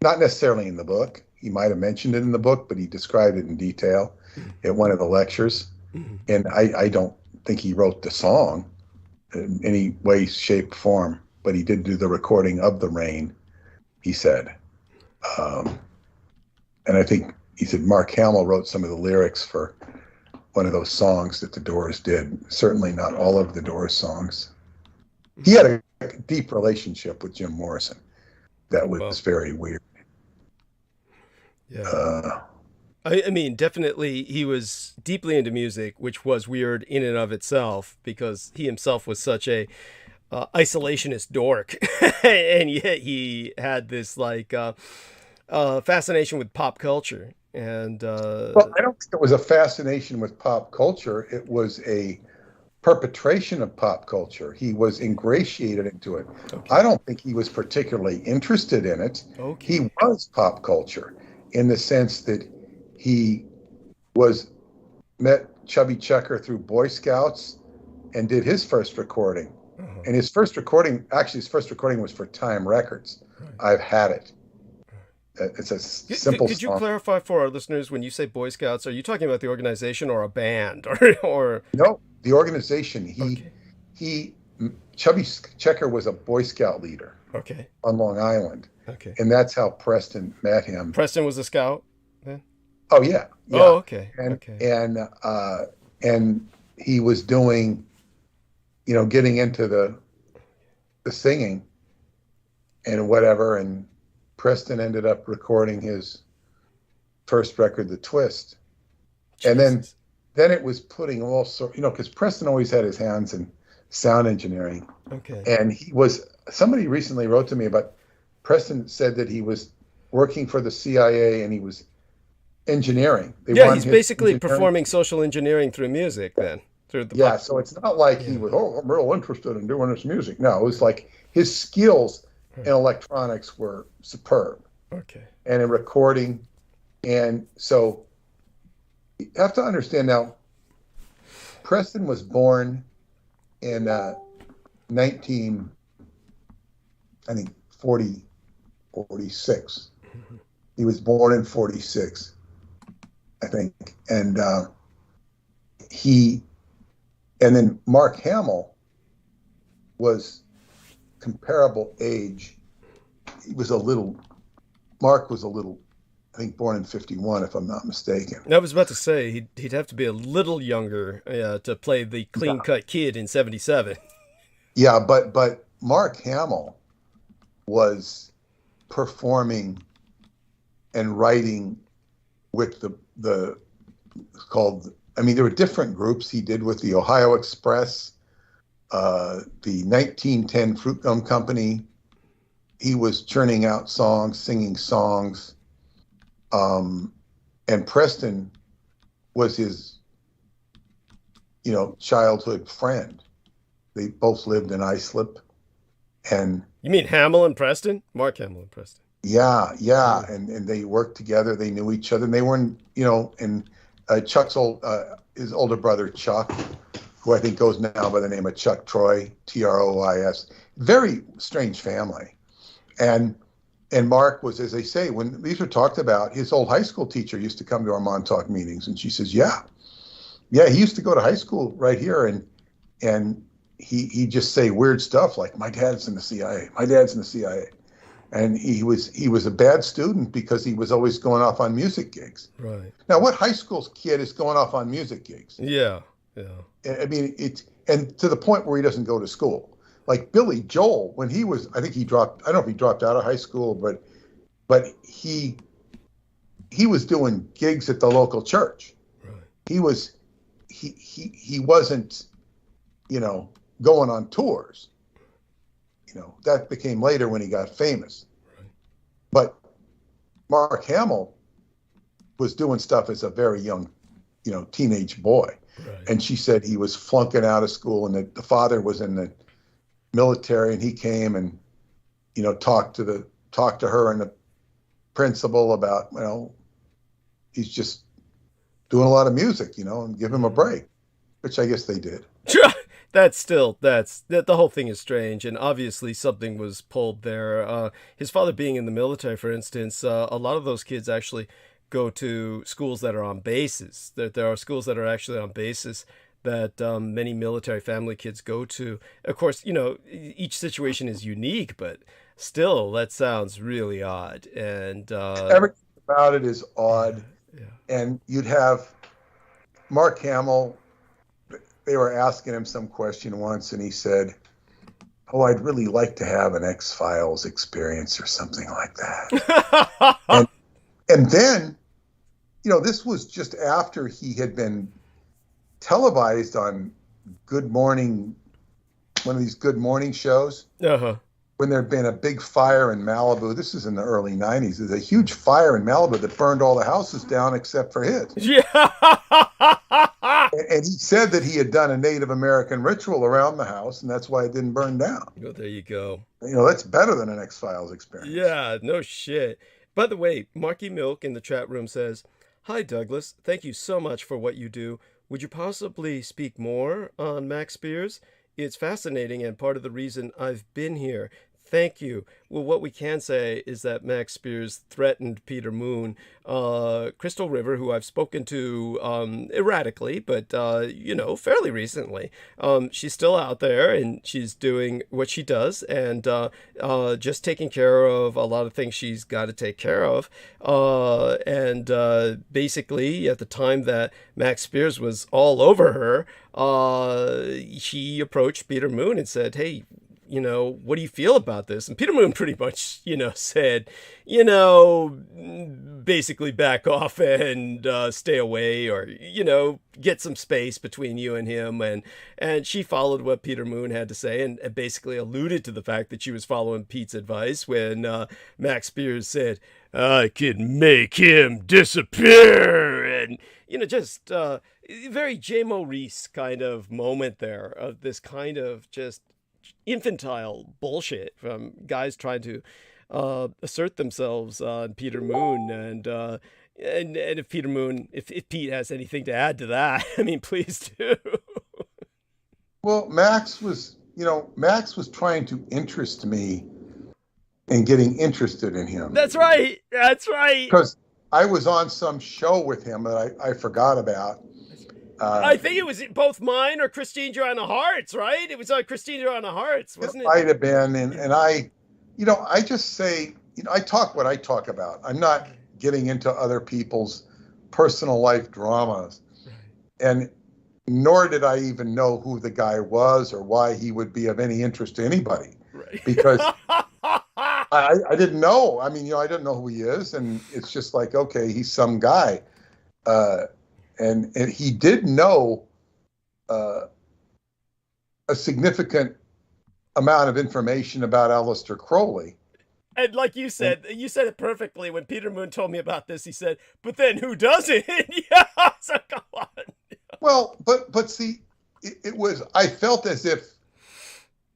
Not necessarily in the book. He might have mentioned it in the book, but he described it in detail at one of the lectures. And I don't think he wrote the song in any way, shape, form, but he did do the recording of the rain, he said. And I think he said Mark Hamill wrote some of the lyrics for one of those songs that the Doors did. Certainly not all of the Doors songs. He had a deep relationship with Jim Morrison. That was very weird. Yeah. I mean, definitely he was deeply into music, which was weird in and of itself because he himself was such a isolationist dork. And yet he had this fascination with pop culture. And well, I don't think it was a fascination with pop culture. It was a perpetration of pop culture. He was ingratiated into it. Okay. I don't think he was particularly interested in it. Okay. He was pop culture in the sense that he met Chubby Checker through Boy Scouts and did his first recording. Uh-huh. And his first recording was for Time Records. Right. I've Had It. It's a simple Could you clarify for our listeners, when you say Boy Scouts, are you talking about the organization or a band? or No, the organization. Chubby Checker was a Boy Scout leader. Okay. On Long Island. Okay. And that's how Preston met him. Preston was a scout then? Oh yeah. Oh, okay. And he was doing, getting into the singing and whatever, and Preston ended up recording his first record, The Twist. Jesus. And then it was putting all sorts, because Preston always had his hands in sound engineering. Okay. And somebody recently wrote to me about, Preston said that he was working for the CIA and he was engineering. He's basically performing social engineering through music then. So it's not like he was, I'm real interested in doing this music. No, it was like his skills in electronics were superb. Okay. And in recording. And so you have to understand now, Preston was born in 19, I think 46. He was born in 46, I think. And and then Mark Hamill was comparable age. Mark was a little, I think, born in 51, if I'm not mistaken. I was about to say he'd have to be a little younger to play the clean-cut kid in '77. Yeah, but Mark Hamill was performing and writing with the called. I mean, there were different groups he did with the Ohio Express, the 1910 Fruit Gum Company. He was churning out songs, singing songs. And Preston was his, childhood friend. They both lived in Islip. And You mean Hamill and Preston? Mark Hamill and Preston. yeah. And they worked together. They knew each other. And they weren't, and Chuck's his older brother, Chuck, who I think goes now by the name of Chuck Troy, Trois. Very strange family. And Mark was, as they say, when these were talked about, his old high school teacher used to come to our Montauk meetings, and she says, yeah, he used to go to high school right here, and he just say weird stuff like, my dad's in the CIA, and he was a bad student because he was always going off on music gigs. Right. Now, what high school kid is going off on music gigs? Yeah. I mean, and to the point where he doesn't go to school. Like Billy Joel, when he was, I don't know if he dropped out of high school, but he was doing gigs at the local church. Right. He wasn't, going on tours. That became later when he got famous. Right. But Mark Hamill was doing stuff as a very young, teenage boy. Right. And she said he was flunking out of school, and that the father was in the military, and he came and talked to her and the principal about, he's just doing a lot of music, and give him a break, which I guess they did. The whole thing is strange, and obviously something was pulled there. His father being in the military, for instance, a lot of those kids actually go to schools that are on bases. There are schools that are actually on bases that many military family kids go to. Of course, each situation is unique, but still, that sounds really odd. And everything about it is odd. Yeah. And you'd have Mark Hamill. They were asking him some question once, and he said, "Oh, I'd really like to have an X-Files experience or something like that." and then, this was just after he had been televised on Good Morning, one of these Good Morning shows, when there'd been a big fire in Malibu. This is in the early 90s. There's a huge fire in Malibu that burned all the houses down except for his. Yeah. And he said that he had done a Native American ritual around the house, and that's why it didn't burn down. Well, there you go. That's better than an X-Files experience. Yeah, no shit. By the way, Marky Milk in the chat room says, "Hi, Douglas. Thank you so much for what you do. Would you possibly speak more on Max Spears? It's fascinating and part of the reason I've been here. Thank you." Well, what we can say is that Max Spears threatened Peter Moon. Crystal River, who I've spoken to erratically, but, fairly recently. She's still out there, and she's doing what she does, and just taking care of a lot of things she's got to take care of. Basically, at the time that Max Spears was all over her, she approached Peter Moon and said, "Hey, what do you feel about this?" And Peter Moon pretty much, said, basically back off and stay away, or, get some space between you and him. And she followed what Peter Moon had to say, and basically alluded to the fact that she was following Pete's advice when Max Spears said, "I can make him disappear." And, just very J. Maurice kind of moment there of this kind of just infantile bullshit from guys trying to assert themselves on Peter Moon, and if Peter Moon, if Pete has anything to add to that, I mean, please do. Well, Max was trying to interest me in getting interested in him. That's right. That's right. Because I was on some show with him that I forgot about. I think it was both mine or Christine Joanna Hart's, right? It was Christine Joanna Hart's, wasn't it? Might have been. And I just say, I talk what I talk about. I'm not getting into other people's personal life dramas. Right. And nor did I even know who the guy was or why he would be of any interest to anybody. Right. Because I didn't know. I mean, I didn't know who he is. And it's just like, okay, he's some guy. And he did know a significant amount of information about Aleister Crowley. And like you said it perfectly when Peter Moon told me about this. He said, but then who doesn't? Yeah, so come on. Well, but see, it was, I felt as if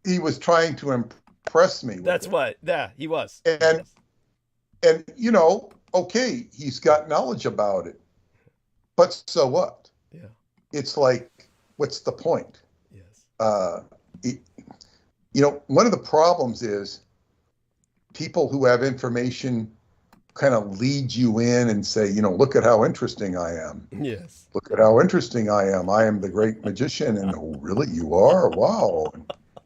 he was trying to impress me with That's it. what, yeah, he was. And, okay, he's got knowledge about it. But so what? Yeah. It's like, what's the point? Yes. One of the problems is people who have information kind of lead you in and say, look at how interesting I am. Yes. Look at how interesting I am. I am the great magician. And oh, really, you are? Wow.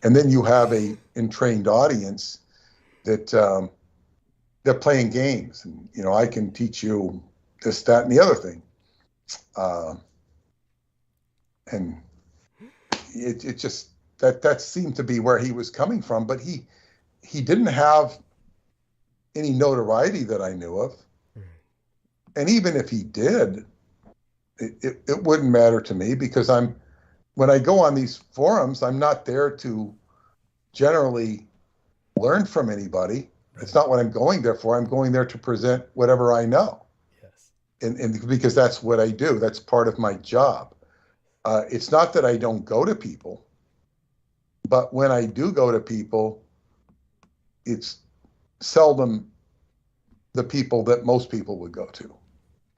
And then you have a entrained audience that they're playing games. And, I can teach you this, that, and the other thing. And it just, that seemed to be where he was coming from. But he didn't have any notoriety that I knew of. And even if he did, it wouldn't matter to me because when I go on these forums, I'm not there to generally learn from anybody. It's not what I'm going there for. I'm going there to present whatever I know. Yes. And because that's what I do. That's part of my job. It's not that I don't go to people, but when I do go to people, it's seldom the people that most people would go to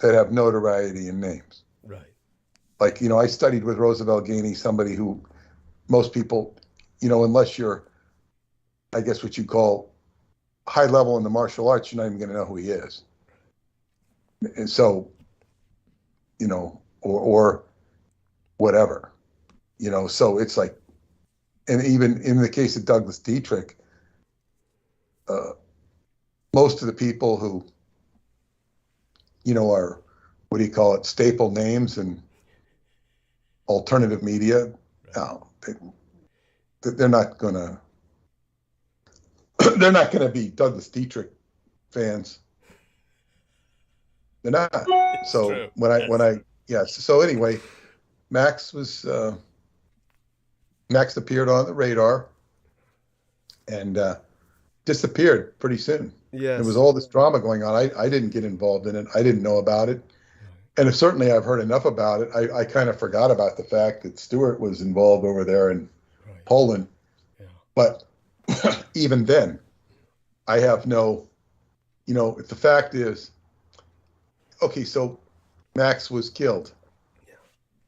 that have notoriety and names. Right. Like, I studied with Roosevelt Gainey, somebody who most people, unless you're, I guess what you call high level in the martial arts, you're not even going to know who he is. And so, or whatever, so it's like, and even in the case of Douglas Dietrich, most of the people who, are, what do you call it, staple names in alternative media, they're not gonna be Douglas Dietrich fans. They're not. It's So true. So anyway, Max appeared on the radar and disappeared pretty soon. Yes. There was all this drama going on. I didn't get involved in it. I didn't know about it. And certainly I've heard enough about it. I kind of forgot about the fact that Stewart was involved over there in Poland. Yeah. But even then, I have no, the fact is, okay, so Max was killed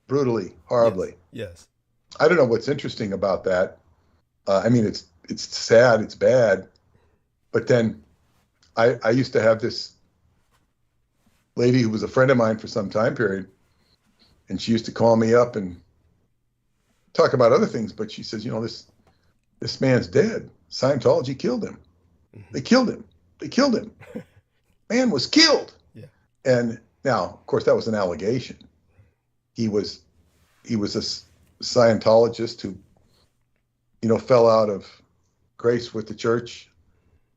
brutally, horribly. Yes. I don't know what's interesting about that. It's sad, it's bad. But then I used to have this lady who was a friend of mine for some time period, and she used to call me up and talk about other things, but she says, this man's dead. Scientology killed him. Mm-hmm. They killed him. Man was killed. Yeah. And now, of course, that was an allegation. He was a Scientologist who, fell out of grace with the church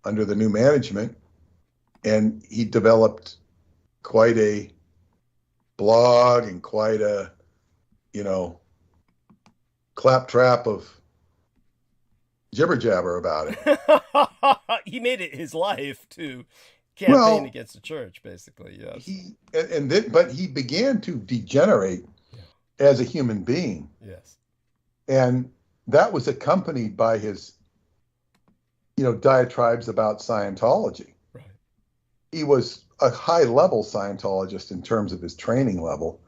under the new management, and he developed quite a blog and quite a, claptrap of jibber jabber about it. He made it his life to campaign against the church, basically. Yes. But he began to degenerate as a human being. Yes. And that was accompanied by his, diatribes about Scientology. Right. He was a high-level Scientologist in terms of his training level.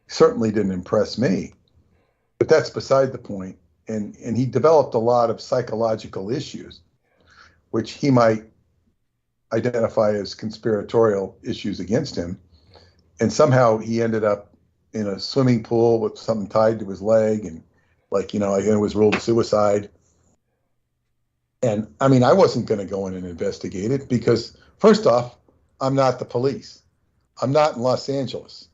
Certainly didn't impress me. But that's beside the point. and he developed a lot of psychological issues, which he might identify as conspiratorial issues against him. And somehow he ended up in a swimming pool with something tied to his leg, and it was ruled a suicide. And I mean, I wasn't going to go in and investigate it because, first off, I'm not the police. I'm not in Los Angeles.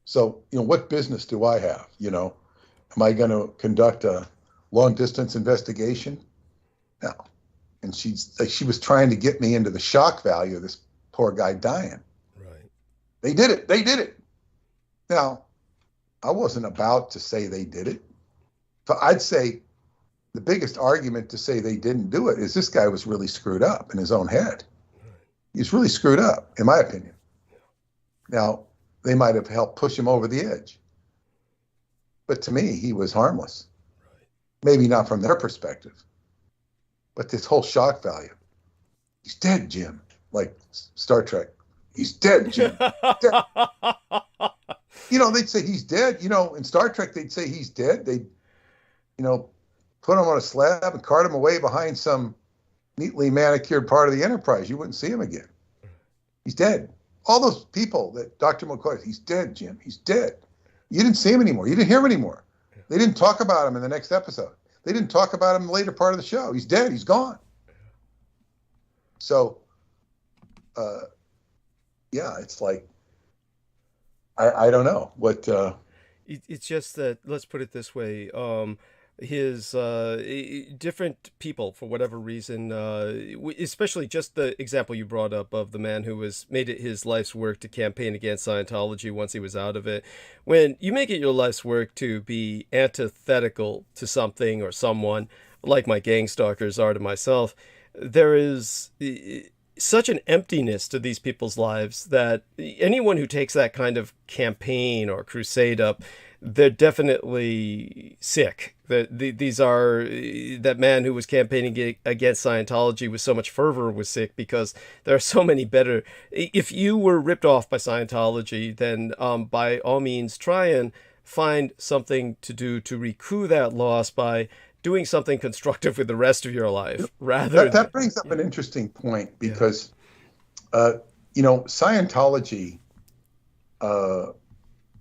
So, what business do I have? Am I going to conduct a long distance investigation? No. And she was trying to get me into the shock value of this poor guy dying. Right. They did it. Now, I wasn't about to say they did it. So I'd say the biggest argument to say they didn't do it is this guy was really screwed up in his own head. He's really screwed up, in my opinion. Now, they might have helped push him over the edge. But to me, he was harmless. Maybe not from their perspective. But this whole shock value. He's dead, Jim. Like Star Trek. He's dead, Jim. Dead. They'd say he's dead. In Star Trek, they'd say he's dead. They'd, put him on a slab and cart him away behind some neatly manicured part of the Enterprise. You wouldn't see him again. He's dead. All those people that Dr. McCoy, he's dead, Jim. He's dead. You didn't see him anymore. You didn't hear him anymore. They didn't talk about him in the next episode. They didn't talk about him in the later part of the show. He's dead. He's gone. So, it's like, I don't know what. It's just that, let's put it this way. His different people, for whatever reason, especially just the example you brought up of the man who made it his life's work to campaign against Scientology once he was out of it. When you make it your life's work to be antithetical to something or someone, like my gang stalkers are to myself, there is such an emptiness to these people's lives that anyone who takes that kind of campaign or crusade up, they're definitely sick. That man who was campaigning against Scientology with so much fervor was sick, because there are so many better. If you were ripped off by Scientology, then by all means try and find something to do to recoup that loss by doing something constructive with the rest of your life. That brings up an interesting point, because Scientology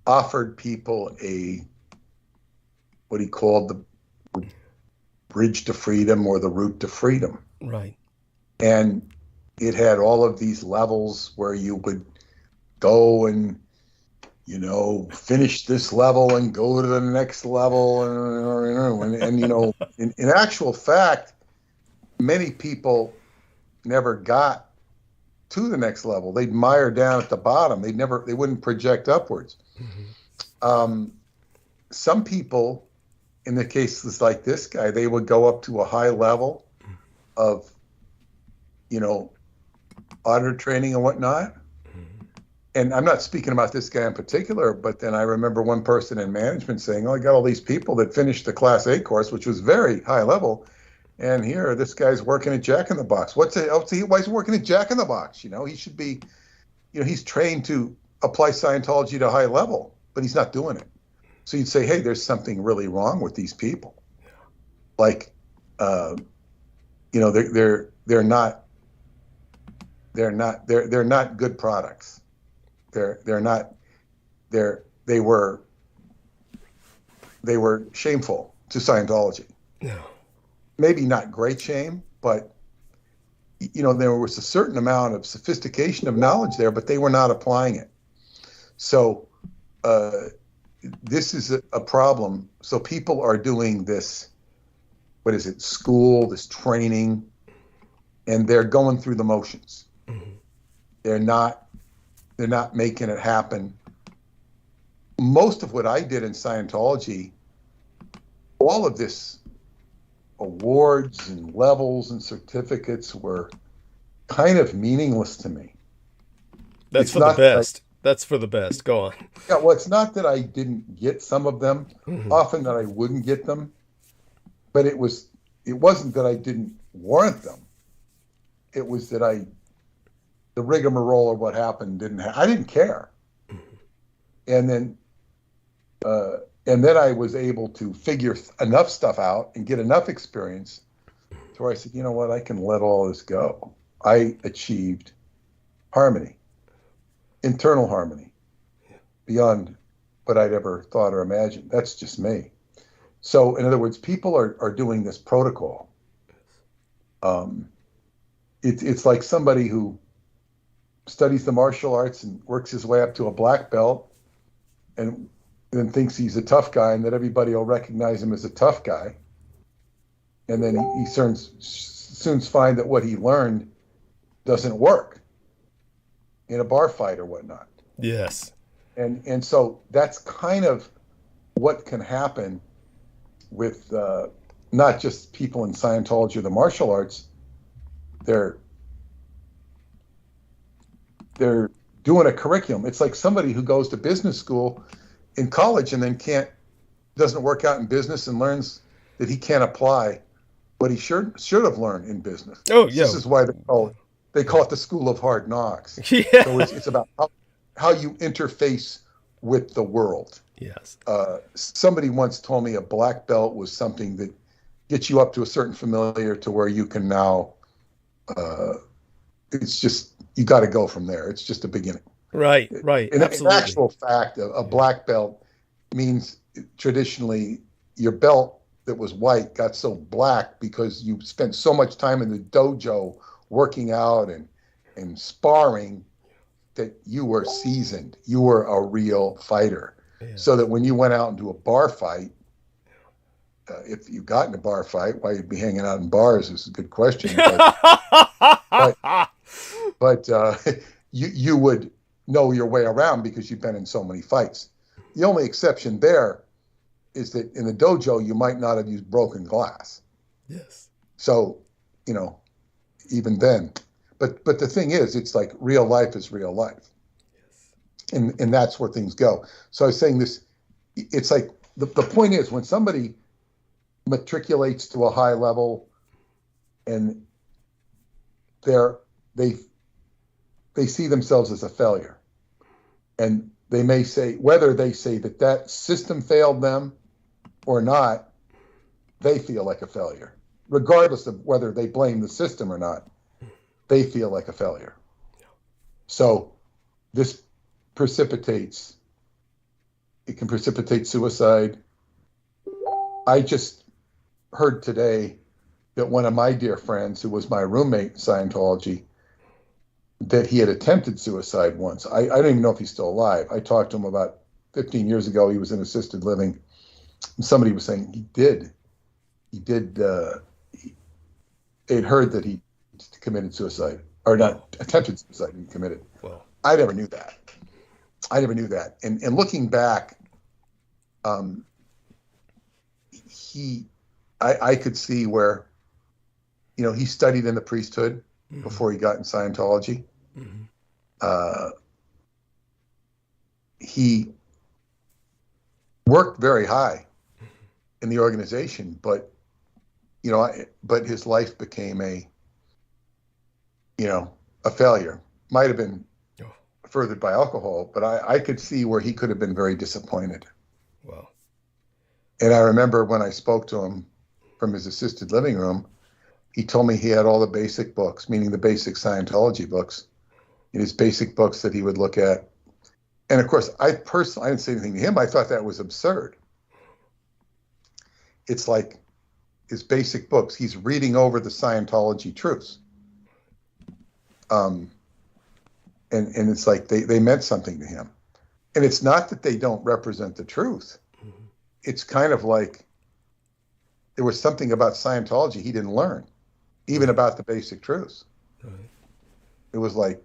offered people what he called the bridge to freedom, or the route to freedom. Right. And it had all of these levels where you would go and, finish this level and go to the next level. And in actual fact, many people never got to the next level. They'd mire down at the bottom. They wouldn't project upwards. Mm-hmm. Some people, in the cases like this guy, they would go up to a high level of, auditor training and whatnot. Mm-hmm. And I'm not speaking about this guy in particular, but then I remember one person in management saying, I got all these people that finished the Class A course, which was very high level. And here, this guy's working at Jack in the Box. Why is he working at Jack in the Box? He should be, he's trained to apply Scientology to a high level, but he's not doing it. So you'd say, hey, there's something really wrong with these people. Like, they're not good products. They were shameful to Scientology. No. Maybe not great shame, but there was a certain amount of sophistication of knowledge there, but they were not applying it. So this is a problem. So people are doing this, school, this training, and they're going through the motions. Mm-hmm. They're not making it happen. Most of what I did in Scientology, all of this awards and levels and certificates were kind of meaningless to me. That's for the best. That's for the best. Go on. Yeah, well, it's not that I didn't get some of them, mm-hmm. often that I wouldn't get them, but it wasn't that I didn't warrant them. It was that the rigmarole of what happened I didn't care. Mm-hmm. And then And then I was able to figure enough stuff out and get enough experience to where I said, you know what, I can let all this go. I achieved harmony, internal harmony, beyond what I'd ever thought or imagined. That's just me. So, in other words, people are doing this protocol. It's like somebody who studies the martial arts and works his way up to a black belt and then thinks he's a tough guy and that everybody will recognize him as a tough guy. And then he soon finds that what he learned doesn't work in a bar fight or whatnot. Yes. And so that's kind of what can happen with not just people in Scientology or the martial arts. They're doing a curriculum. It's like somebody who goes to business school in college and then doesn't work out in business and learns that he can't apply what he should have learned in business. Oh, yeah. This is why they call it the school of hard knocks. Yeah. So it's about how you interface with the world. Yes. Somebody once told me a black belt was something that gets you up to a certain familiar to where you can now, it's just, you got to go from there. It's just a beginning. Right. In Absolutely. actual fact, a black belt means traditionally your belt that was white got so black because you spent so much time in the dojo working out and sparring that you were seasoned. You were a real fighter. Yeah. So that when you went out into a bar fight, if you got in a bar fight, why you'd be hanging out in bars is a good question. But you would know your way around because you've been in so many fights. The only exception there is that in the dojo, you might not have used broken glass. Yes. So, even then. But the thing is, it's like real life is real life. Yes. And that's where things go. So I was saying this, it's like, the point is when somebody matriculates to a high level and they see themselves as a failure. And they may say, whether they say that system failed them or not, they feel like a failure. Regardless of whether they blame the system or not, they feel like a failure. So this it can precipitate suicide. I just heard today that one of my dear friends, who was my roommate in Scientology, that he had attempted suicide once. I don't even know if he's still alive. I talked to him about 15 years ago. He was in assisted living. And somebody was saying he did. They'd heard that he committed suicide, or not attempted suicide, he committed. Well, I never knew that. And looking back, I could see where, he studied in the priesthood before he got in Scientology. Mm-hmm. He worked very high in the organization, but his life became a failure. Might have been furthered by alcohol, but I could see where he could have been very disappointed. Wow. And I remember when I spoke to him from his assisted living room, he told me he had all the basic books, meaning the basic Scientology books, in his basic books that he would look at. And of course, I didn't say anything to him. I thought that was absurd. It's like his basic books. He's reading over the Scientology truths. And it's like they meant something to him. And it's not that they don't represent the truth. Mm-hmm. It's kind of like there was something about Scientology he didn't learn, even about the basic truths. Right. It was like,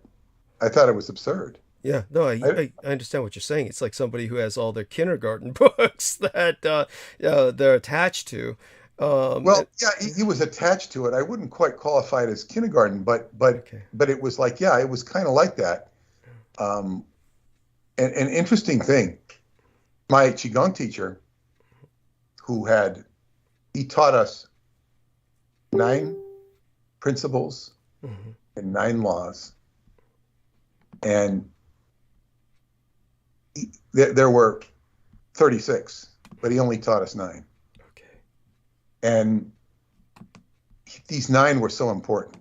I thought it was absurd. Yeah, no, I understand what you're saying. It's like somebody who has all their kindergarten books that they're attached to. He was attached to it. I wouldn't quite qualify it as kindergarten, but it was like, it was kind of like that. An interesting thing, my Qigong teacher, he taught us 9 principles and 9 laws. And there were 36 but he only taught us 9. Okay. And these 9 were so important.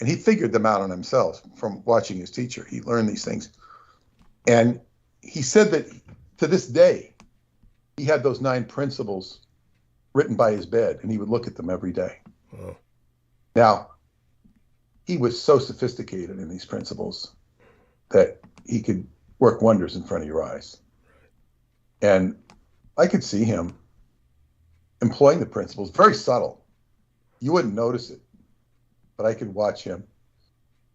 And he figured them out on himself from watching his teacher. He learned these things. And he said that to this day, he had those 9 principles written by his bed, and he would look at them every day. Wow. Now, he was so sophisticated in these principles that he could work wonders in front of your eyes. And I could see him employing the principles, very subtle. You wouldn't notice it, but I could watch him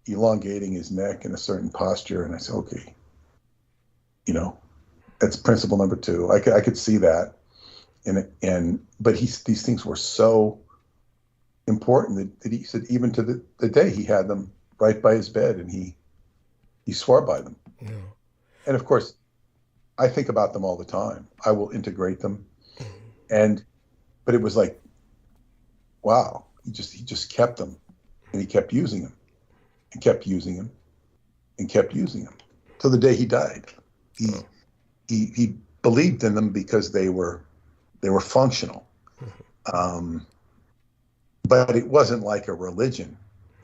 elongating his neck in a certain posture, and I said, okay, that's principle number 2. I could see that, but these things were so important that he said even to the day he had them right by his bed, and he swore by them. Yeah. And of course, I think about them all the time. I will integrate them, but it was like, wow, he just kept them, and he kept using them, and kept using them, and kept using them till the day he died. He believed in them because they were functional, but it wasn't like a religion.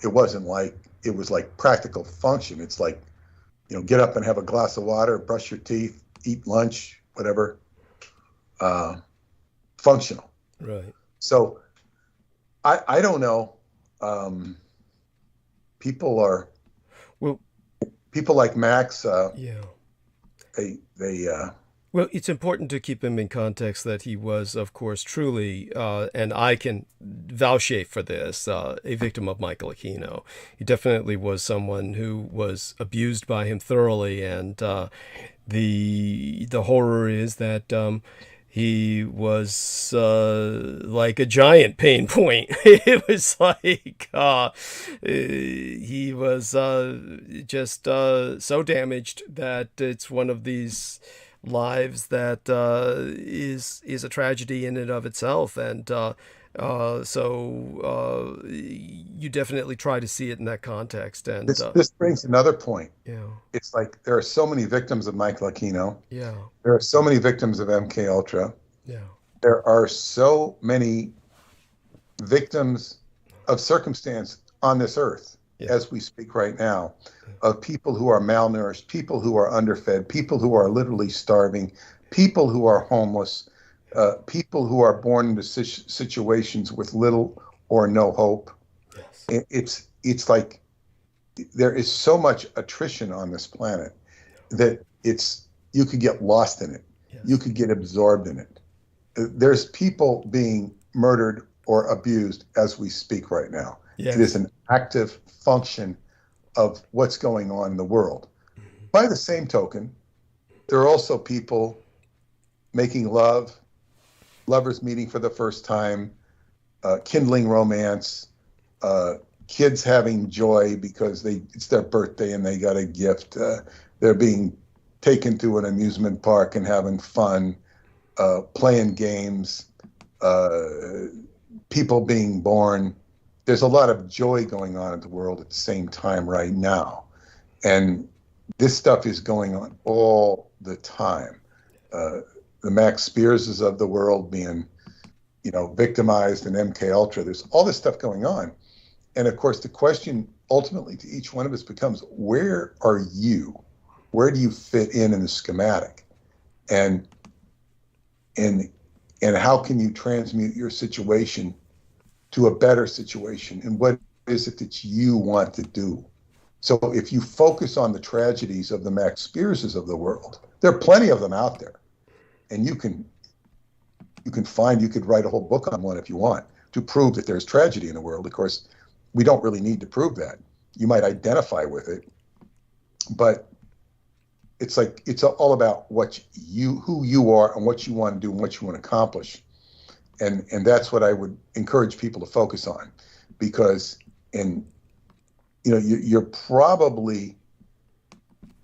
It was like practical function. It's like, get up and have a glass of water, brush your teeth, eat lunch, whatever. Functional. Right. So I don't know. People like Max. Yeah. Well, it's important to keep him in context that he was, of course, truly, and I can vouchface for this, a victim of Michael Aquino. He definitely was someone who was abused by him thoroughly, and the horror is that he was like a giant pain point. It was like he was just so damaged that it's one of these lives that is a tragedy in and of itself, and so you definitely try to see it in that context. And this brings another point. Yeah, it's like there are so many victims of Michael Aquino. Yeah, there are so many victims of MK Ultra. Yeah, there are so many victims of circumstance on this earth. Yeah. As we speak right now, of people who are malnourished, people who are underfed, people who are literally starving, people who are homeless, people who are born into situations with little or no hope. Yes. It's like there is so much attrition on this planet that you could get lost in it. Yes. You could get absorbed in it. There's people being murdered or abused as we speak right now. Yes. It is an active function of what's going on in the world. Mm-hmm. By the same token, there are also people making love, lovers meeting for the first time, kindling romance, kids having joy because it's their birthday and they got a gift. They're being taken to an amusement park and having fun, playing games, people being born. There's a lot of joy going on in the world at the same time right now. And this stuff is going on all the time. The Max Spearses of the world being, victimized in MK Ultra. There's all this stuff going on. And of course, the question ultimately to each one of us becomes, where are you? Where do you fit in the schematic? And how can you transmute your situation to a better situation, and what is it that you want to do? So if you focus on the tragedies of the Max Spearses of the world, there are plenty of them out there, and you could write a whole book on one if you want to prove that there's tragedy in the world. Of course, we don't really need to prove that. You might identify with it, but it's all about who you are and what you want to do and what you want to accomplish. And that's what I would encourage people to focus on, because you're probably,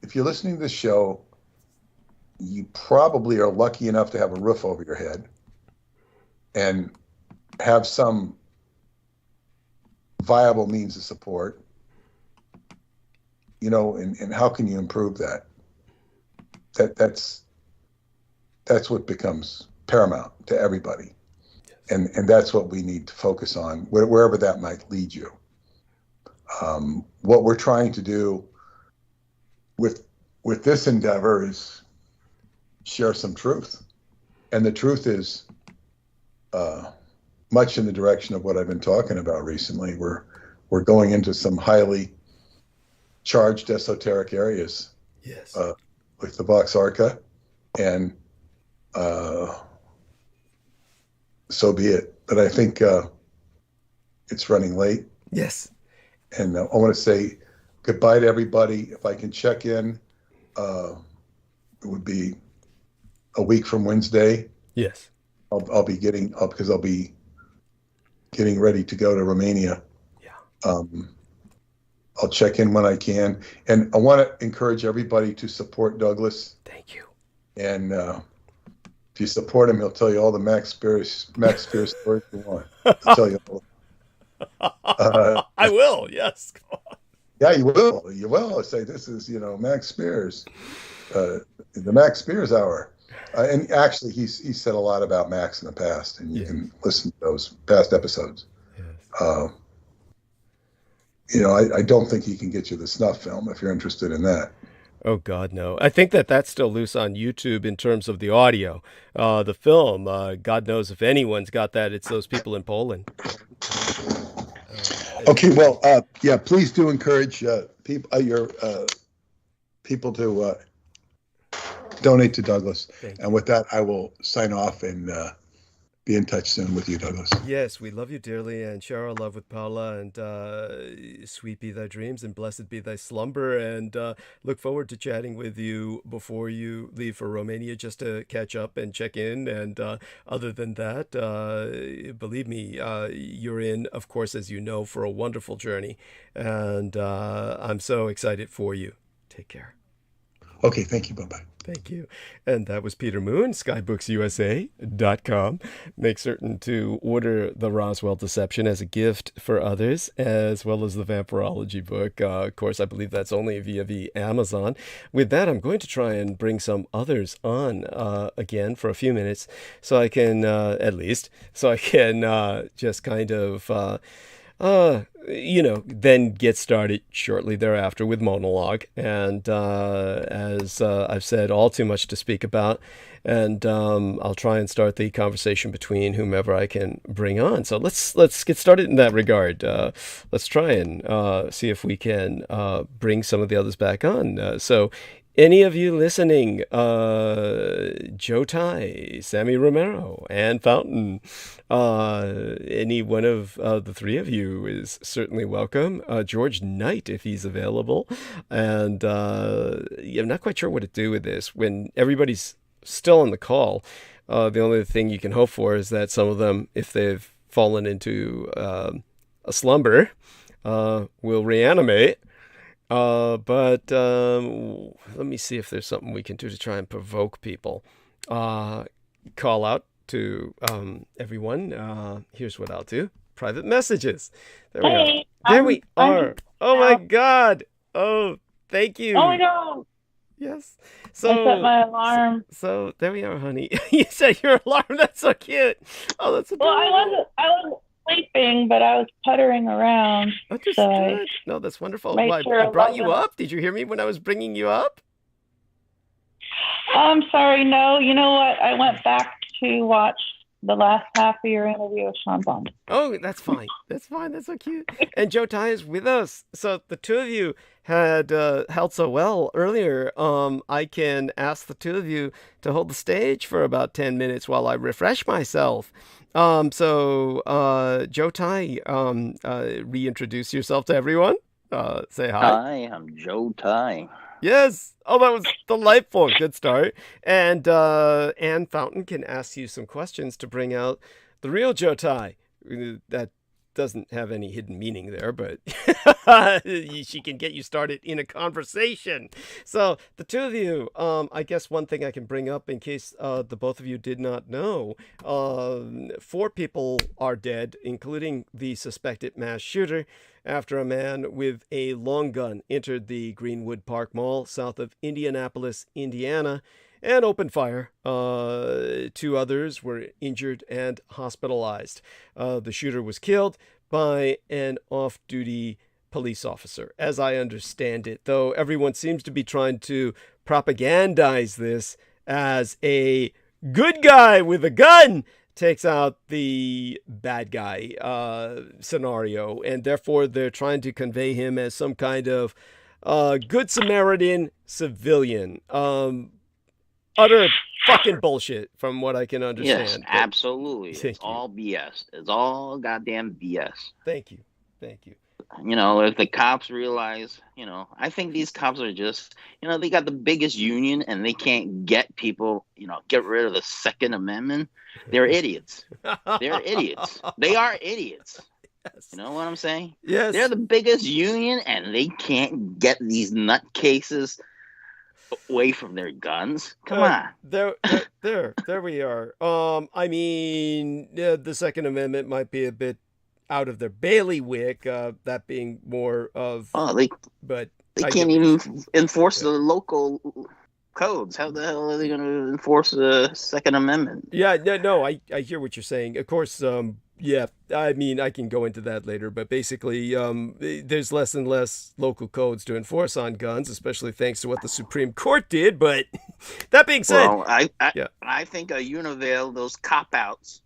if you're listening to this show, you probably are lucky enough to have a roof over your head and have some viable means of support, and how can you improve that? That's that's what becomes paramount to everybody. And that's what we need to focus on, wherever that might lead you. What we're trying to do with this endeavor is share some truth. And the truth is much in the direction of what I've been talking about recently. We're going into some highly charged esoteric areas. Yes. With the Vox Arca, and so be it. But I think it's running late. Yes. And I want to say goodbye to everybody. If I can check in, it would be a week from Wednesday. Yes. I'll be getting up because I'll be getting ready to go to Romania. Yeah. I'll check in when I can. And I want to encourage everybody to support Douglas. Thank you. And if you support him, he'll tell you all the Max Spears stories you want. He'll tell you all. I will. Yes. Yeah, you will. You will. Say this is, Max Spears, the Max Spears Hour. And actually, he's said a lot about Max in the past, and you can listen to those past episodes. Yes. I don't think he can get you the snuff film if you're interested in that. Oh, God, no. I think that's still loose on YouTube in terms of the audio. The film, God knows if anyone's got that, it's those people in Poland. Okay, well, please do encourage your people to donate to Douglas. And with that, I will sign off and be in touch soon with you, Douglas. Yes, we love you dearly and share our love with Paula, and sweet be thy dreams and blessed be thy slumber, and look forward to chatting with you before you leave for Romania just to catch up and check in. And other than that, believe me, you're in, of course, as you know, for a wonderful journey, and I'm so excited for you. Take care. Okay, thank you. Bye-bye. Thank you. And that was Peter Moon, skybooks.usa.com. Make certain to order The Roswell Deception as a gift for others, as well as the Vampirology book. Of course, I believe that's only via the Amazon. With that, I'm going to try and bring some others on again for a few minutes, so I can, just kind of... then get started shortly thereafter with monologue. And as I've said, all too much to speak about. And I'll try and start the conversation between whomever I can bring on. So let's get started in that regard. Let's try and see if we can bring some of the others back on. So any of you listening, Joe Tai, Sammy Romero, Ann Fountain, any one of the three of you is certainly welcome. George Knight, if he's available. And I'm not quite sure what to do with this. When everybody's still on the call, the only thing you can hope for is that some of them, if they've fallen into a slumber, will reanimate. But let me see if there's something we can do to try and provoke people. Call out to everyone. Here's what I'll do. Private messages. There we are. There we are. Oh my God. Oh, thank you. Oh my God. Yes. I set my alarm. So there we are, honey. You set your alarm. That's so cute. Oh, that's adorable. Well, I wasn't sleeping, but I was puttering around. Understood. No, that's wonderful. Well, I brought you up. Did you hear me when I was bringing you up? I'm sorry. No, you know what? I went back to watch the last half of your interview with Sean Bond. Oh, that's fine. That's fine. That's so cute. And Joe Tai is with us. So the two of you had held so well earlier. I can ask the two of you to hold the stage for about 10 minutes while I refresh myself. So Joe Tai, reintroduce yourself to everyone. Say hi. Hi, I'm Joe Tai. Yes. Oh, that was delightful. Good start. And Ann Fountain can ask you some questions to bring out the real Joe Tai. That doesn't have any hidden meaning there, but she can get you started in a conversation. So the two of you, I guess one thing I can bring up in case the both of you did not know, 4 people are dead, including the suspected mass shooter, after a man with a long gun entered the Greenwood Park Mall south of Indianapolis, Indiana, and opened fire. 2 others were injured and hospitalized. The shooter was killed by an off-duty police officer, as I understand it, though everyone seems to be trying to propagandize this as a good guy with a gun takes out the bad guy scenario, and therefore they're trying to convey him as some kind of good Samaritan civilian. Utter fucking bullshit, from what I can understand. Yes, absolutely. Thank It's you. all BS. It's all goddamn BS. Thank you. If the cops realize, I think these cops are just, they got the biggest union and they can't get people, get rid of the Second Amendment. They're idiots. They're idiots. They are idiots. Yes. You know what I'm saying? Yes. They're the biggest union and they can't get these nutcases away from their guns. Come on. There we are. I mean, the Second Amendment might be a bit out of their bailiwick, that being more of. They I can't get- even enforce the local codes. How the hell are they going to enforce the Second Amendment? Yeah, no, I hear what you're saying. Of course, yeah, I mean, I can go into that later, but basically, there's less and less local codes to enforce on guns, especially thanks to what the Supreme Court did. But that being said, Well, Yeah. I think a Univale, those cop-outs,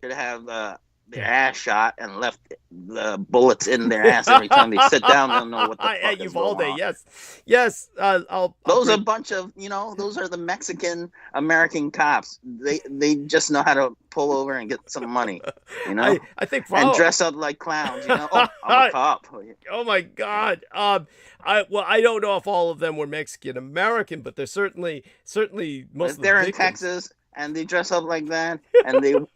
should have their ass shot and left the bullets in their ass every time they sit down. They'll know what the fuck is Uvalde, going on. yes, I'll Those are a bring- bunch of, those are the Mexican American cops. They just know how to pull over and get some money, I think and dress up like clowns. Oh, I'm a cop. Oh my God. I don't know if all of them were Mexican American, but they're certainly most If of they're the in victims. Texas and they dress up like that, and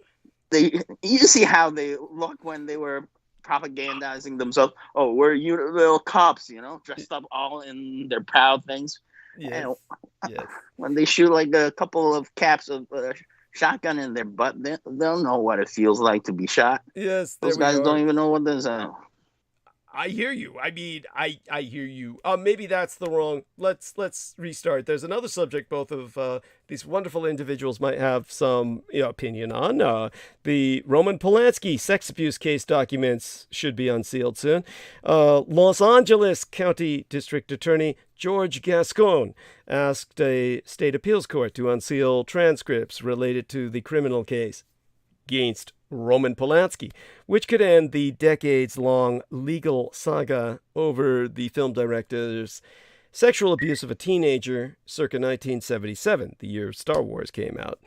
you see how they look when they were propagandizing themselves. Oh, we're little cops, dressed up all in their proud things. Yes. And Yes. when they shoot like a couple of caps of shotgun in their butt, they'll know what it feels like to be shot. Yes. Those there we guys are. don't even know what this is. I hear you. I mean, I hear you. Maybe that's the wrong. Let's restart. There's another subject both of these wonderful individuals might have some opinion on. The Roman Polanski sex abuse case documents should be unsealed soon. Los Angeles County District Attorney George Gascon asked a state appeals court to unseal transcripts related to the criminal case against Roman Polanski, which could end the decades-long legal saga over the film director's sexual abuse of a teenager circa 1977, the year Star Wars came out.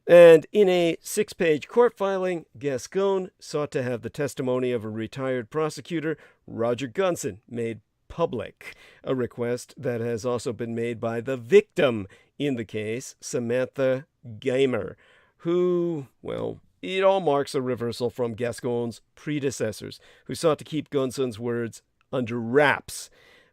And in a 6-page court filing, Gascon sought to have the testimony of a retired prosecutor, Roger Gunson, made public, a request that has also been made by the victim in the case, Samantha Gamer, who, well, it all marks a reversal from Gascon's predecessors, who sought to keep Gunson's words under wraps.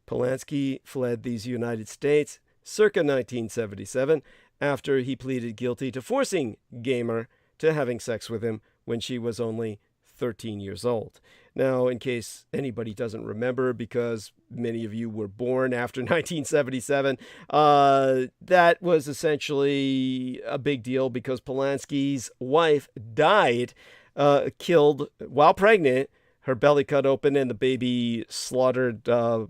Polanski fled the United States circa 1977 after he pleaded guilty to forcing Gamer to having sex with him when she was only 13 years old. Now, in case anybody doesn't remember, because many of you were born after 1977, that was essentially a big deal because Polanski's wife died, killed while pregnant, her belly cut open and the baby slaughtered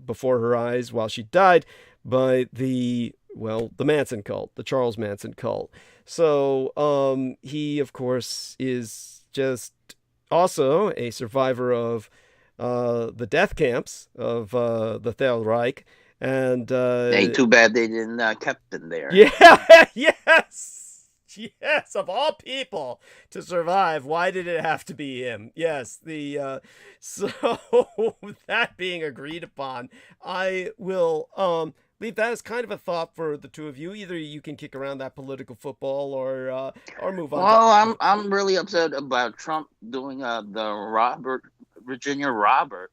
before her eyes while she died by the Manson cult, the Charles Manson cult. So he, of course, is just also a survivor of the death camps of the Third Reich. And Ain't too bad they didn't kept him there. yeah, yes, of all people to survive, why did it have to be him? Yes, so that being agreed upon, I will leave that as kind of a thought for the two of you. Either you can kick around that political football or move on. Well, I'm really upset about Trump doing the Virginia Robert.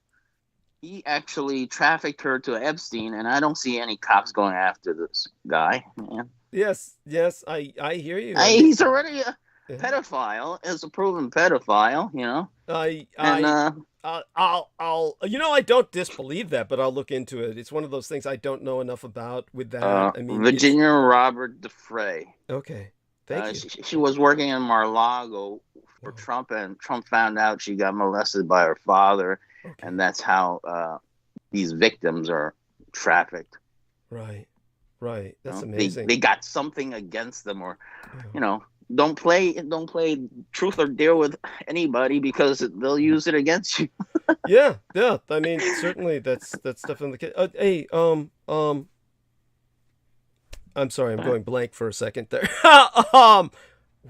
He actually trafficked her to Epstein, and I don't see any cops going after this guy, man. Yes, I hear you. He's already pedophile is a proven pedophile, you know. I'll I don't disbelieve that, but I'll look into it. It's one of those things I don't know enough about with that. I mean, Virginia Robert DeFrey. Okay, thank you. She was working in Mar-a-Lago for Trump, and Trump found out she got molested by her father, and that's how these victims are trafficked. Right. That's amazing. They got something against them, or don't play truth or dare with anybody because they'll use it against you. yeah. I mean, certainly that's definitely the case. Hey, I'm sorry, I'm going blank for a second there.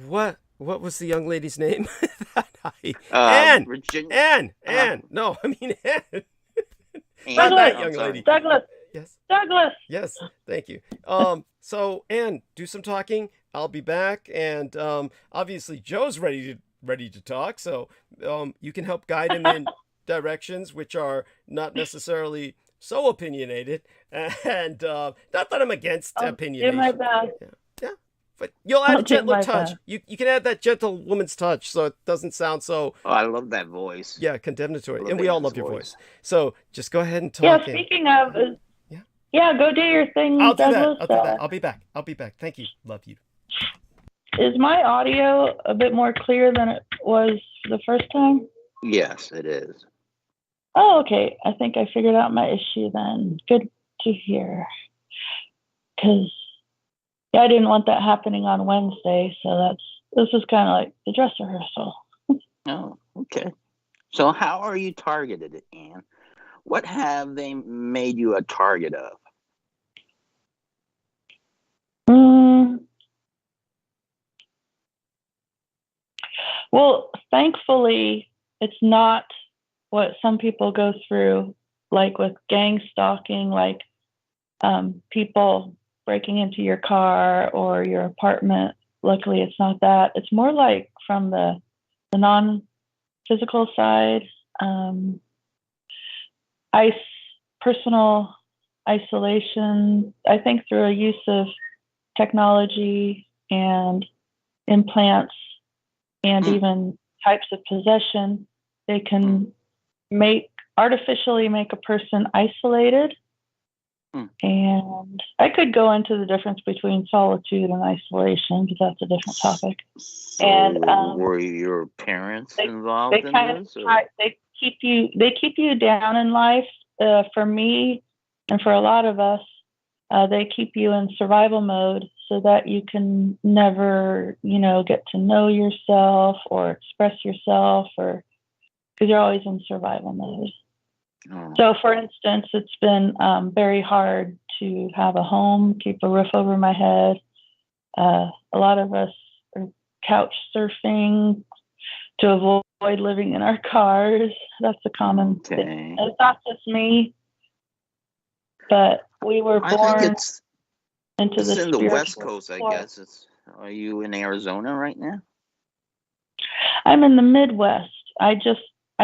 What was the young lady's name? Anne. Anne. No, I mean Anne. Not that young lady. Douglas. Yes. Douglas. Yes. Thank you. So Anne, do some talking. I'll be back, and obviously Joe's ready to talk. So you can help guide him in directions which are not necessarily so opinionated, and not that I'm against opinionation. Do my best. Yeah. But you'll add a gentler touch. You can add that gentle woman's touch, so it doesn't sound so. Oh, I love that voice. Yeah, condemnatory, and we all love your voice. So just go ahead and talk. Yeah. Speaking of, go do your thing. I'll do Douglas. that. I'll be back. Thank you. Love you. Is my audio a bit more clear than it was the first time? Yes, it is. Oh, okay. I think I figured out my issue then. Good to hear. Because I didn't want that happening on Wednesday, so this is kind of like the dress rehearsal. Oh, okay. So how are you targeted, Anne? What have they made you a target of? Well, thankfully, it's not what some people go through, like with gang stalking, like people breaking into your car or your apartment. Luckily, it's not that. It's more like from the non-physical side, personal isolation. I think through a use of technology and implants and even types of possession, they can artificially make a person isolated. And I could go into the difference between solitude and isolation, but that's a different topic. So and were your parents involved in this? They keep you down in life. For me, and for a lot of us, they keep you in survival mode so that you can never, get to know yourself or express yourself, or because you're always in survival mode. Oh. So, for instance, it's been very hard to have a home, keep a roof over my head. A lot of us are couch surfing to avoid living in our cars. That's a common thing. It's not just me, but we were born into the in the West Coast, I guess. Are you in Arizona right now? I'm in the Midwest. I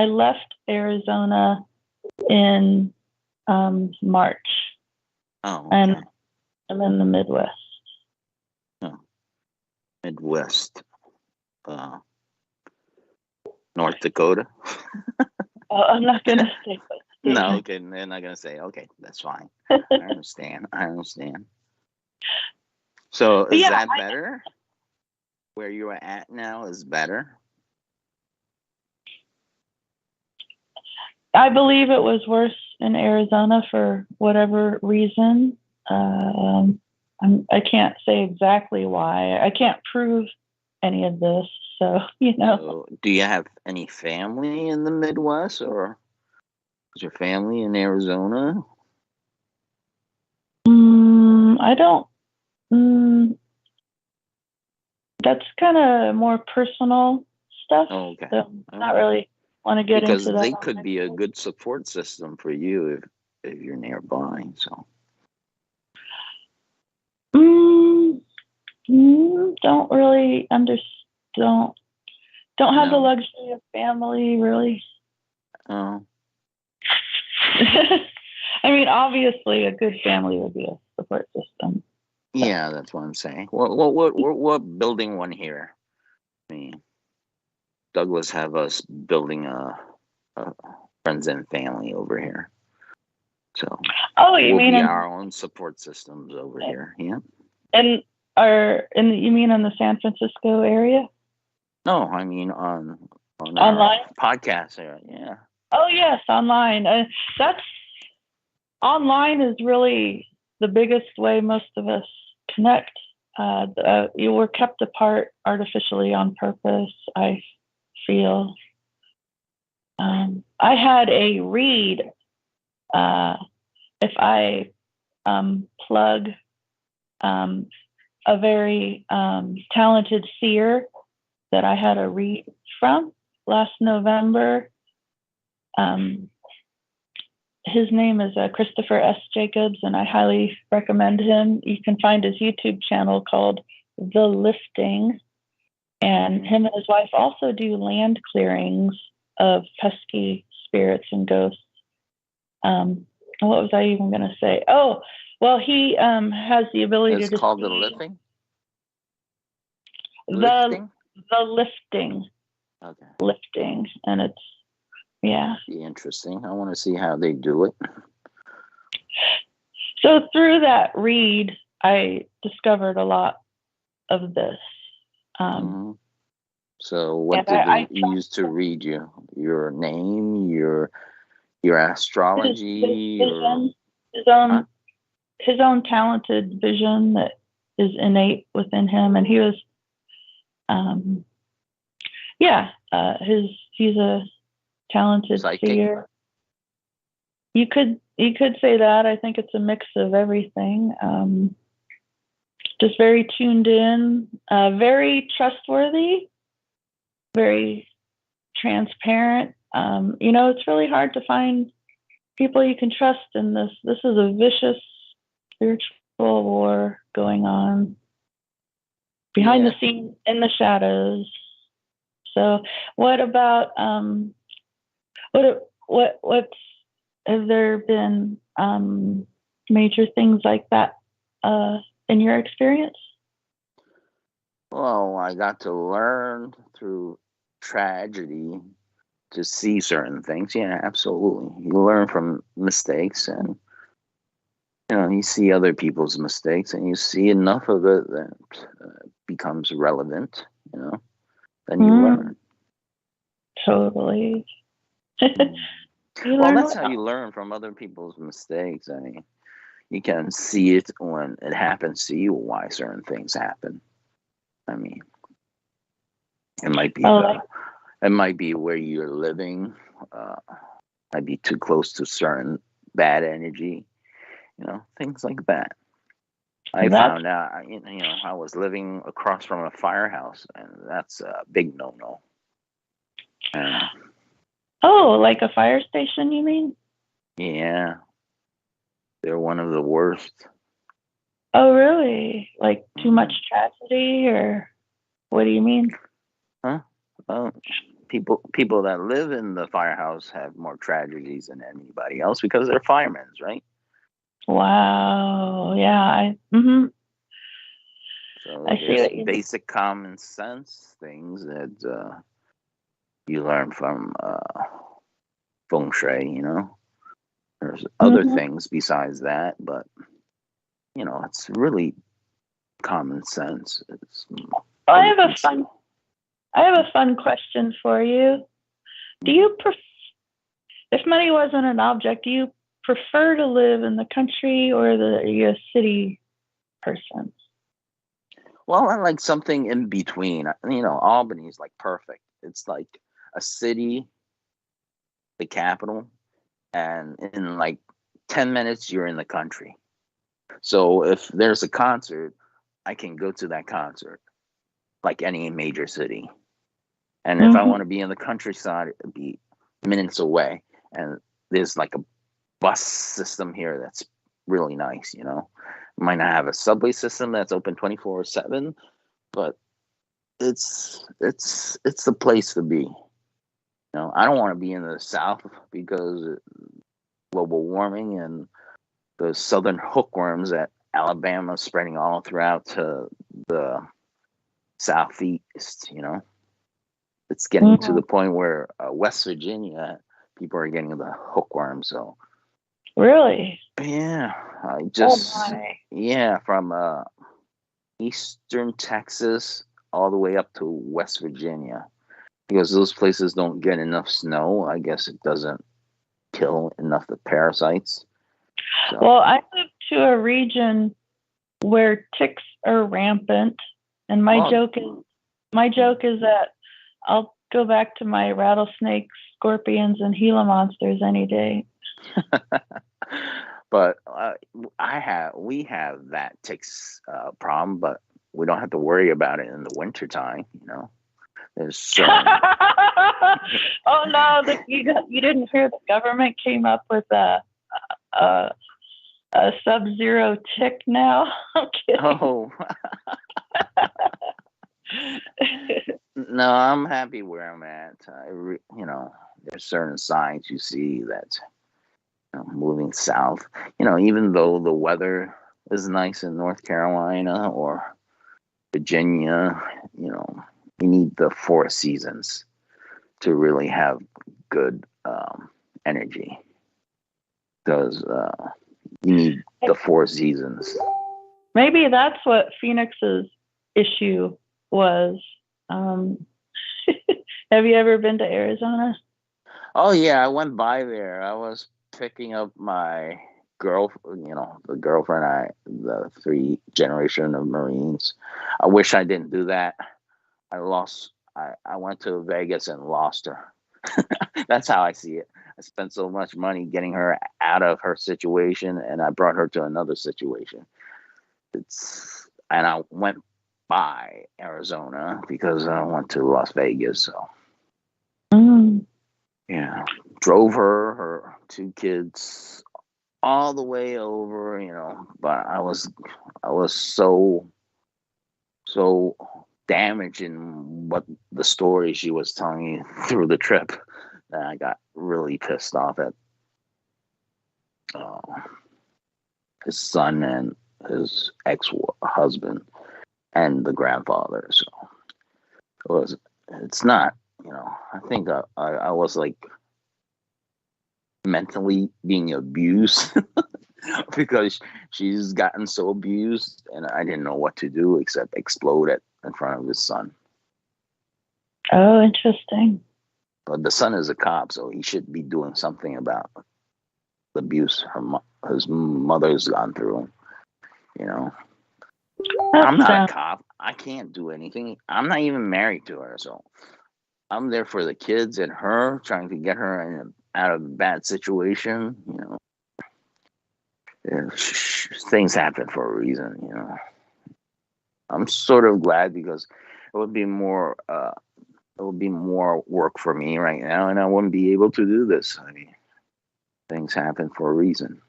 left Arizona in March. Oh, okay. And I'm in the Midwest. Oh. Midwest. North Dakota. I'm not going to say that. No, okay, they're not going to say, okay, that's fine. I understand. So is that better? Where you are at now is better? I believe it was worse in Arizona for whatever reason. I can't say exactly why. I can't prove any of this. So, So, do you have any family in the Midwest, or is your family in Arizona? I don't. That's kind of more personal stuff. Oh, okay. So not really want to get into that. Because they could be a good support system for you if you're nearby. So. Don't really don't have the luxury of family, really. Oh. I mean, obviously, a good family would be a support system. Yeah, that's what I'm saying. What building one here? I mean, Douglas have us building a friends and family over here. So Oh, you we'll mean be in, our own support systems over here. Yeah. you mean in the San Francisco area? No, I mean on Online? our podcast area. Yeah. Oh yes, online. That's online is really the biggest way most of us connect. You were kept apart artificially on purpose, I feel. I had a read. If I plug a very talented seer that I had a read from last November. His name is Christopher S. Jacobs, and I highly recommend him. You can find his YouTube channel called The Lifting, and him and his wife also do land clearings of pesky spirits and ghosts. What was I even going to say? Oh, well, he has the ability It's to called the see lifting. the lifting. Okay. Lifting, and it's Be interesting. I want to see how they do it. So through that read, I discovered a lot of this. So what did they use to read you? Your name, your astrology, his own talented vision that is innate within him, and he was, he's a talented psychic seer. You could say that. I think it's a mix of everything. Just very tuned in, very trustworthy, very transparent. It's really hard to find people you can trust in this. This is a vicious spiritual war going on behind the scenes, in the shadows. So, what about what's have there been major things like that in your experience? Well, I got to learn through tragedy to see certain things. Yeah, absolutely. You learn from mistakes, and you see other people's mistakes, and you see enough of it that becomes relevant. Then you learn. Totally. Well, that's how you learn from other people's mistakes. I mean, you can see it when it happens to you, why certain things happen. I mean, it might be it might be where you're living, might be too close to certain bad energy, things like that. I found out, I was living across from a firehouse, and that's a big no-no. Like a fire station, you mean? Yeah. They're one of the worst. Oh, really? Like too much tragedy, or what do you mean? Huh? Well, people that live in the firehouse have more tragedies than anybody else because they're firemen, right? Wow. Yeah. So there's basic common sense things that you learn from feng shui, There's other things besides that, but it's really common sense. I have a fun question for you. Do you if money wasn't an object, do you prefer to live in the country, or are you a city person? Well, I like something in between. Albany is like perfect. It's like a city, the capital, and in like 10 minutes, you're in the country. So if there's a concert, I can go to that concert like any major city. And if I want to be in the countryside, it'd be minutes away. And there's like a bus system here that's really nice, Might not have a subway system that's open 24/7, but it's the place to be. I don't want to be in the South because global warming and the southern hookworms at Alabama spreading all throughout to the southeast. it's getting to the point where West Virginia people are getting the hookworm. So Really? yeah, I Oh just my. yeah, from eastern Texas all the way up to West Virginia, because those places don't get enough snow. I guess it doesn't kill enough the parasites. So, Well, I moved to a region where ticks are rampant, and my joke is that I'll go back to my rattlesnakes, scorpions, and Gila monsters any day. but we have that ticks problem, but we don't have to worry about it in the wintertime. There's Oh no, you didn't hear the government came up with a sub-zero tick now. I'm kidding. Oh. No, I'm happy where I'm at. There's certain signs you see that moving south. Even though the weather is nice in North Carolina or Virginia, you need the 4 seasons to really have good energy, because you need the 4 seasons. Maybe that's what Phoenix's issue was. Have you ever been to Arizona? Oh yeah, I went by there. I was picking up my the girlfriend, the 3 generation of Marines. I wish I didn't do that. I went to Vegas and lost her. That's how I see it. I spent so much money getting her out of her situation, and I brought her to another situation. And I went by Arizona because I went to Las Vegas. So yeah, drove her 2 kids all the way over. But I was so damaged in what the story she was telling me through the trip that I got really pissed off at his son and his ex-husband and the grandfather. So it's not, I think I was like mentally being abused because she's gotten so abused, and I didn't know what to do except explode it in front of his son. Oh, interesting. But the son is a cop, so he should be doing something about the abuse his mother's gone through. I'm not a cop. I can't do anything. I'm not even married to her, so I'm there for the kids and her, trying to get her out of a bad situation. Things happen for a reason. I'm sort of glad, because it would be more work for me right now, and I wouldn't be able to do this. I mean, things happen for a reason.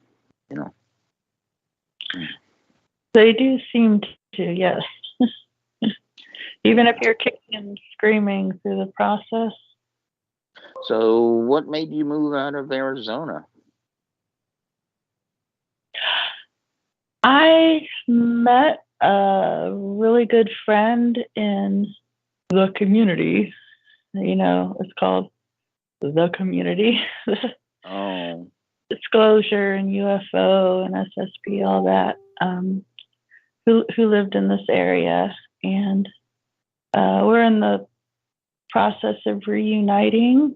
They do seem to, yes. Even if you're kicking and screaming through the process. So what made you move out of Arizona? I met a really good friend in the community. It's called the community. Oh. Disclosure and UFO and SSP, all that. Who lived in this area, and we're in the process of reuniting,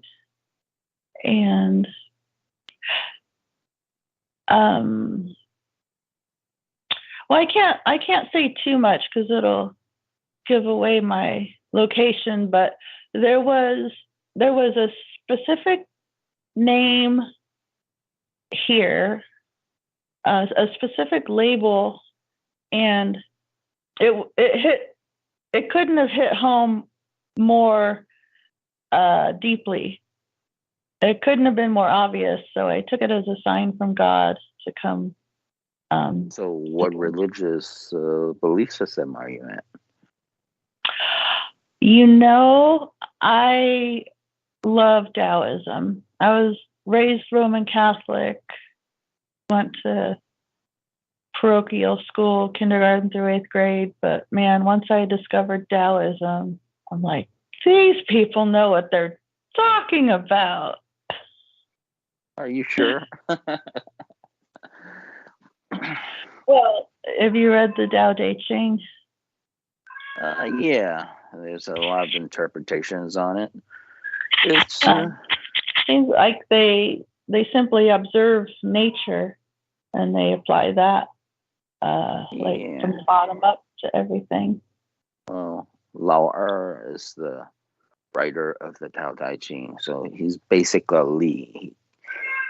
and well, I can't say too much because it'll give away my location, but there was a specific name here, a specific label, and it couldn't have hit home more deeply. It couldn't have been more obvious, so I took it as a sign from God to come. So what religious belief system are you at? I love Taoism. I was raised Roman Catholic, went to parochial school, kindergarten through 8th grade, but man, once I discovered Taoism, I'm like, These people know what they're talking about. Are you sure? Well, have you read the Tao Te Ching? Yeah, there's a lot of interpretations on it. It's Seems like they simply observe nature and they apply that like from the bottom up to everything. Well, Lao Er is the writer of the Tao Te Ching, so he's basically a Li. He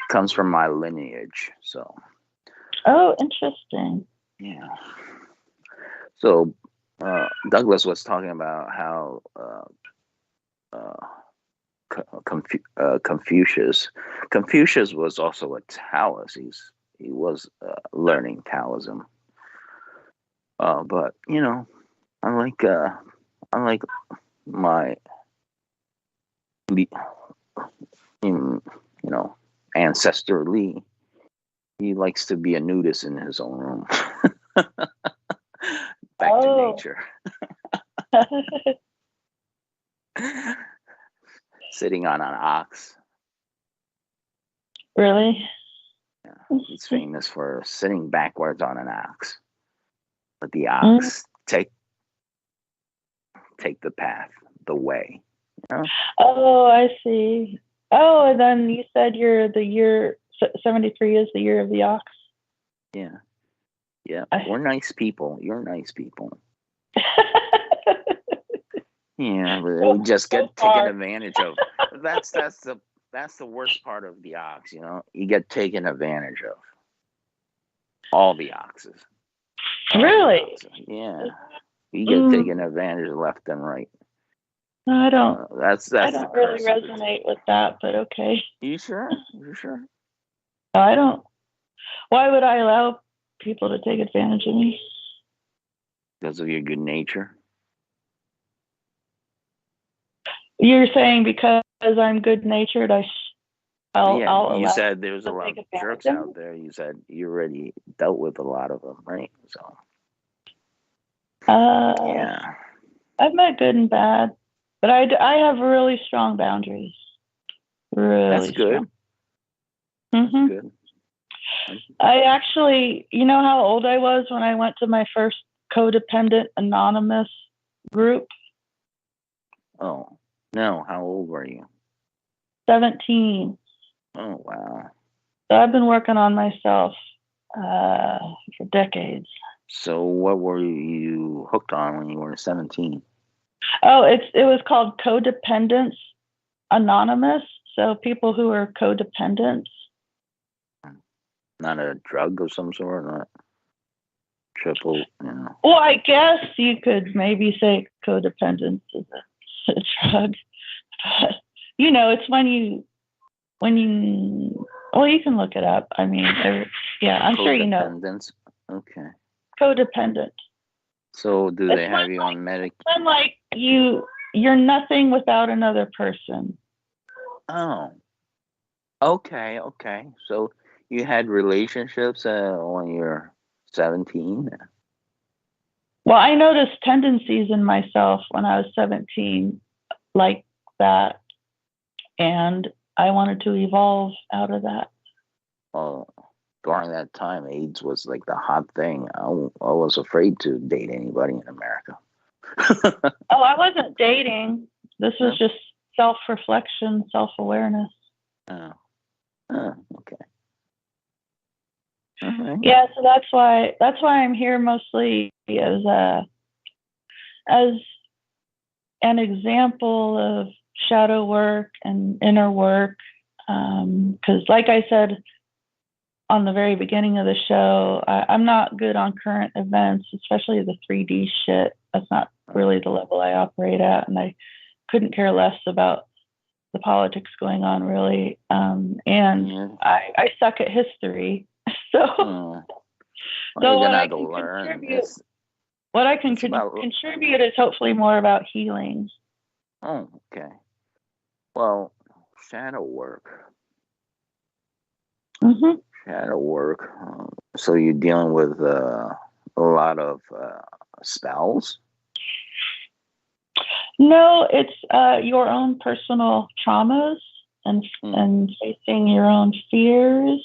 comes from my lineage, so. Oh, interesting. Yeah. So Douglas was talking about how Confucius was also a Taoist. He was learning Taoism, but you know, unlike my you know, ancestor Lee, he likes to be a nudist in his own room. Back to nature. Sitting on an ox. Really? Yeah, he's famous for sitting backwards on an ox. But the ox take the path, the way. You know? Oh, I see. Oh, and then you said the year 73 is the year of the ox. Yeah. Yeah. We're nice people. You're nice people. Yeah, but we just get taken advantage of. That's the worst part of the ox, you know. You get taken advantage of. All the oxes. Really? Yeah. You get taken advantage of left and right. No, I don't. I don't really resonate with that, but okay. You sure? You sure? No, I don't. Why would I allow people to take advantage of me? Because of your good nature. You're saying because I'm good-natured, I'll you said there's a lot of advantage jerks of out there. You said you already dealt with a lot of them, right? So. Yeah. I've met good and bad, but I have really strong boundaries. Really That's good. Strong. That's good. I actually, you know how old I was when I went to my first codependent anonymous group? Oh, no. How old were you? 17. Oh, wow. So I've been working on myself for decades. So what were you hooked on when you were 17? Oh, it was called Codependence Anonymous. So people who are codependents. Not a drug of some sort, not triple, you know. Well, I guess you could maybe say codependence is a drug. But, you know, it's when you, well, you can look it up. I mean, yeah, I'm sure you know. Codependence. Okay. Codependent. So do they have you on medic? When like you're nothing without another person. Oh. Okay. So you had relationships when you're 17? Well, I noticed tendencies in myself when I was 17 like that, and I wanted to evolve out of that. Oh, during that time, AIDS was like the hot thing. I was afraid to date anybody in America. Oh, I wasn't dating. This was just self-reflection, self-awareness. Oh, okay. Right. Yeah, so that's why I'm here mostly as an example of shadow work and inner work. Because like I said on the very beginning of the show, I'm not good on current events, especially the 3D shit. That's not really the level I operate at, and I couldn't care less about the politics going on, really. I suck at history. So, what I can contribute, contribute is hopefully more about healing. Oh, okay. Well, shadow work. Mm-hmm. Shadow work. So you're dealing with a lot of spells? No, it's your own personal traumas and facing your own fears.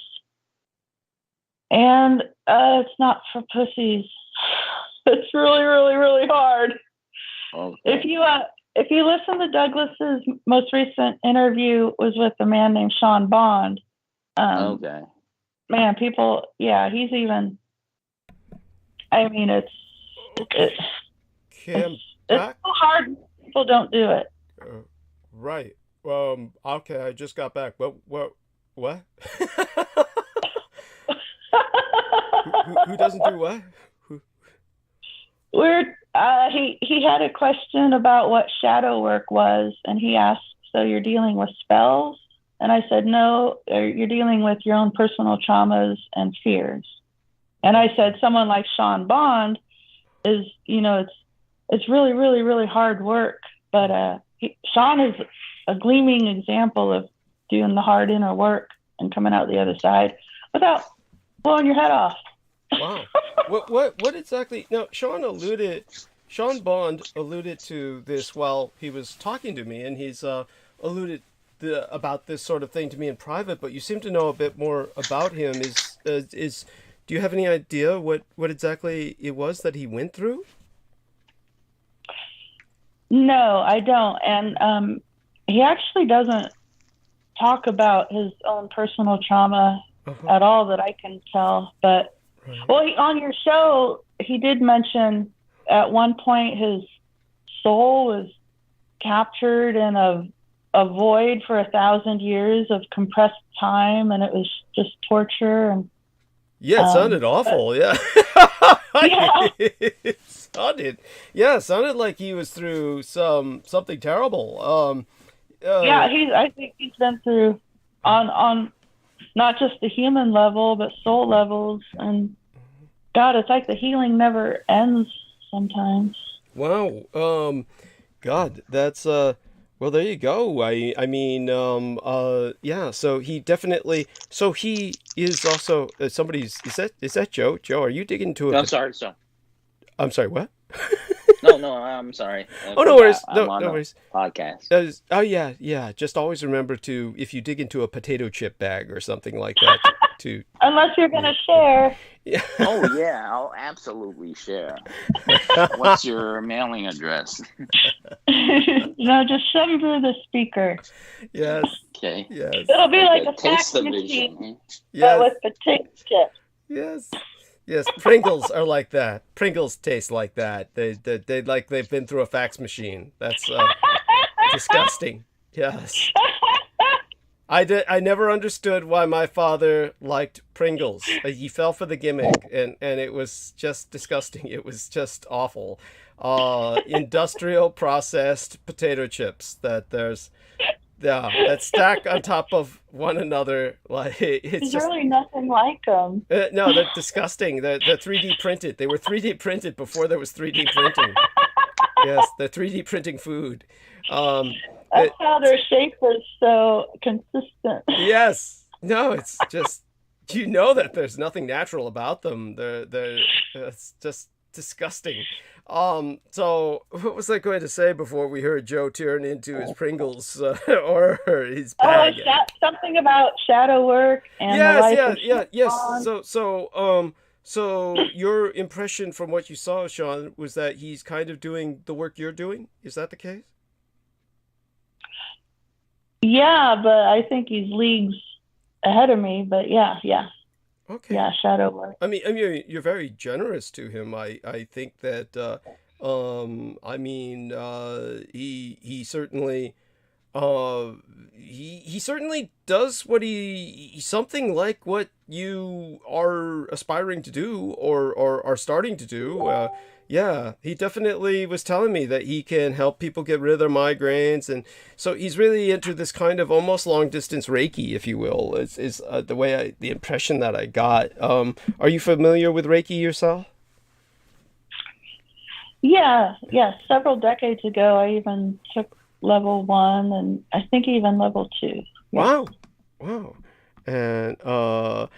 And it's not for pussies. It's really, really, really hard. Okay. If you listen to Douglas's most recent interview was with a man named Sean Bond. Okay. Man, people, yeah, he's even. I mean, it's so hard. People don't do it. Right. Okay, I just got back. What? Who doesn't do what? He had a question about what shadow work was, and he asked, "So you're dealing with spells?" And I said, "No, you're dealing with your own personal traumas and fears." And I said, "Someone like Sean Bond is, it's really, really, really hard work, but Sean is a gleaming example of doing the hard inner work and coming out the other side without blowing your head off." Wow. What exactly? Now, Sean Bond alluded to this while he was talking to me, and he's alluded about this sort of thing to me in private. But you seem to know a bit more about him. Do you have any idea what exactly it was that he went through? No, I don't. And he actually doesn't talk about his own personal trauma at all that I can tell. But well, on your show, he did mention at one point his soul was captured in a void for 1,000 years of compressed time, and it was just torture. And yeah, it sounded awful. Yeah. Yeah. It sounded like he was through something terrible. Yeah, I think he's been through on not just the human level, but soul levels. And God, it's like the healing never ends sometimes. Wow. God, that's well, there you go. I mean, yeah. So he definitely. So he is also somebody's. Is that Joe? Joe, are you digging into a? No, sorry. I'm sorry. What? No, I'm sorry. Oh, no worries. No worries. Podcast. Oh yeah. Just always remember to, if you dig into a potato chip bag or something like that, to unless you're gonna share. Yeah. Oh yeah, I'll absolutely share. What's your mailing address? No, just shove it through the speaker. Yes. Okay. Yes. It'll be like a Taste fax the machine, vision. Yes. but with potato chips. Yes. Yes, Pringles are like that. Pringles taste like that. They like they've been through a fax machine. That's disgusting. Yes. I never understood why my father liked Pringles. He fell for the gimmick, and it was just disgusting. It was just awful. Industrial processed potato chips that stack on top of one another. Like it's just really nothing like them. no, they're disgusting. They're 3D printed. They were 3D printed before there was 3D printing. Yes, they're 3D printing food. That's how their shape is so consistent. Yes. No, it's just that there's nothing natural about them. It's just disgusting. So what was I going to say before we heard Joe turn into his Pringles or his bag? Something about shadow work and yes. So your impression from what you saw, Sean, was that he's kind of doing the work you're doing. Is that the case? Yeah, but I think he's leagues ahead of me. But yeah. Okay. Yeah, shadow work. I mean, you're very generous to him. I think that, he certainly, he certainly does what something like what you are aspiring to do or are starting to do. Yeah, he definitely was telling me that he can help people get rid of their migraines, and so he's really into this kind of almost long distance Reiki, if you will. Is the impression that I got. Are you familiar with Reiki yourself? Yeah. Several decades ago, I even took level 1, and I think even level 2. Wow. And and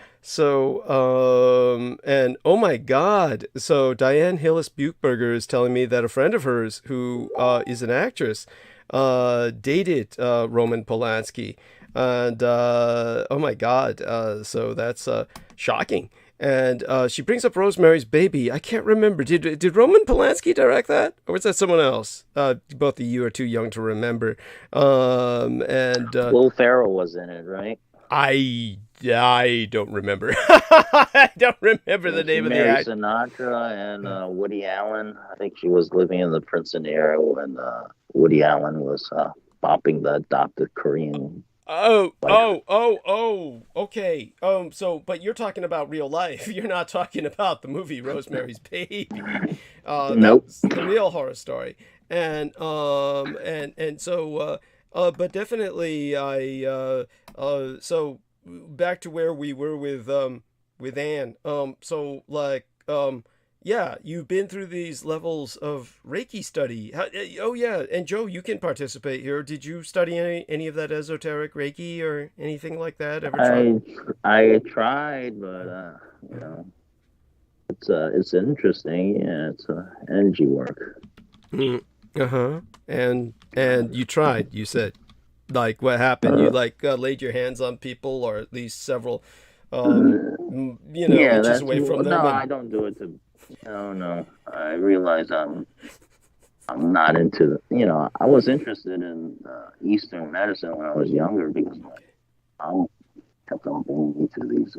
oh my God, so Diane Hillis Buchberger is telling me that a friend of hers who is an actress dated Roman Polanski, and oh my God, so that's shocking. And she brings up Rosemary's Baby. I can't remember. Did Roman Polanski direct that, or was that someone else? Both of you are too young to remember. And Will Ferrell was in it, right? I don't remember. I don't remember the name of the Mary actor. Sinatra and Woody Allen. I think she was living in the Princeton era when Woody Allen was bopping the adopted Korean. Okay. So, but you're talking about real life. You're not talking about the movie Rosemary's Baby. Nope. That's the real horror story. And so, but definitely, so back to where we were with Anne. So like, yeah, you've been through these levels of Reiki study. Oh yeah, and Joe, you can participate here. Did you study any of that esoteric Reiki or anything like that? Ever tried? I tried, but you know, it's interesting. Yeah, it's energy work. And you tried. You said, like, what happened? You like laid your hands on people, or at least several, inches away from them. No, I don't do it to. No. I realize I'm not into. I was interested in Eastern medicine when I was younger because I kept on being into these.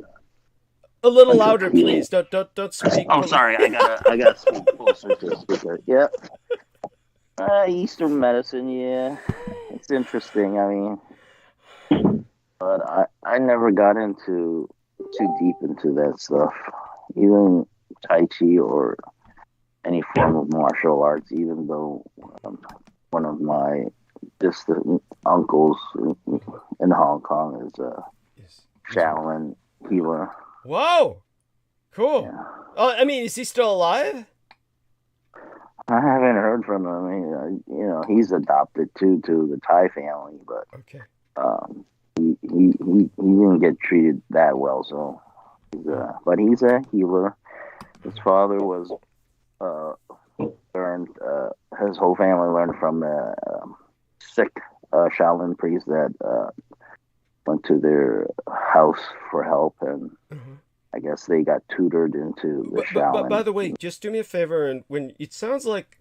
A little louder, please. Don't speak. Oh, sorry. I gotta speak closer to the speaker. Yeah. Eastern medicine, yeah, it's interesting. I mean, but I never got into too deep into that stuff. Even Tai Chi or any form of martial arts, even though one of my distant uncles in Hong Kong is a Shaolin healer. Whoa, cool. Yeah. Oh, I mean, is he still alive? I haven't heard from him. He's adopted to the Thai family, but okay. He didn't get treated that well. So, but he's a healer. His father was learned. His whole family learned from a sick Shaolin priest that went to their house for help, and I guess they got tutored into the Shaolin. But by the way, just do me a favor, and when it sounds like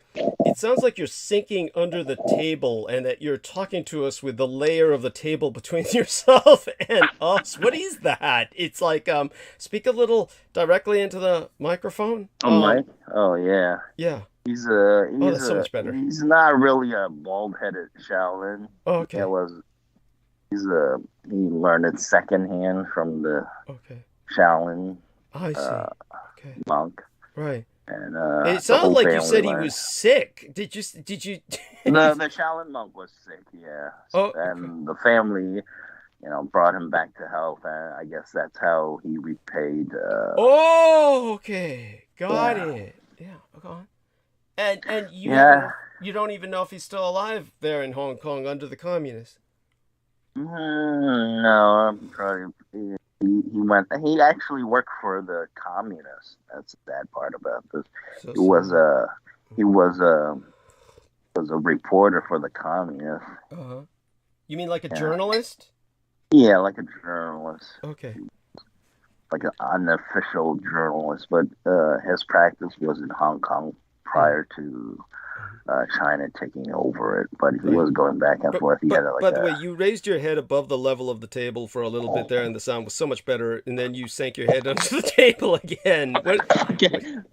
you're sinking under the table, and that you're talking to us with the layer of the table between yourself and us. What is that? It's like speak a little directly into the microphone. Mic? Oh yeah. Yeah. He's that's so much better. He's not really a bald-headed Shaolin. Oh, okay. He learned it secondhand from the Shaolin I see. monk. Right. And it sounded like you said he was sick. Did you? The Shaolin monk was sick, yeah. And the family, brought him back to health, and I guess that's how he repaid. Okay, got it. Yeah, okay. And you don't even know if he's still alive there in Hong Kong under the communists. No, I'm probably. He actually worked for the communists. That's the sad part about this. He was a reporter for the communists. You mean like a journalist? Yeah, like a journalist. Okay. Like an unofficial journalist, but his practice was in Hong Kong prior to China taking over it, but he was going back and forth. By the way, you raised your head above the level of the table for a little bit there, and the sound was so much better. And then you sank your head under the table again.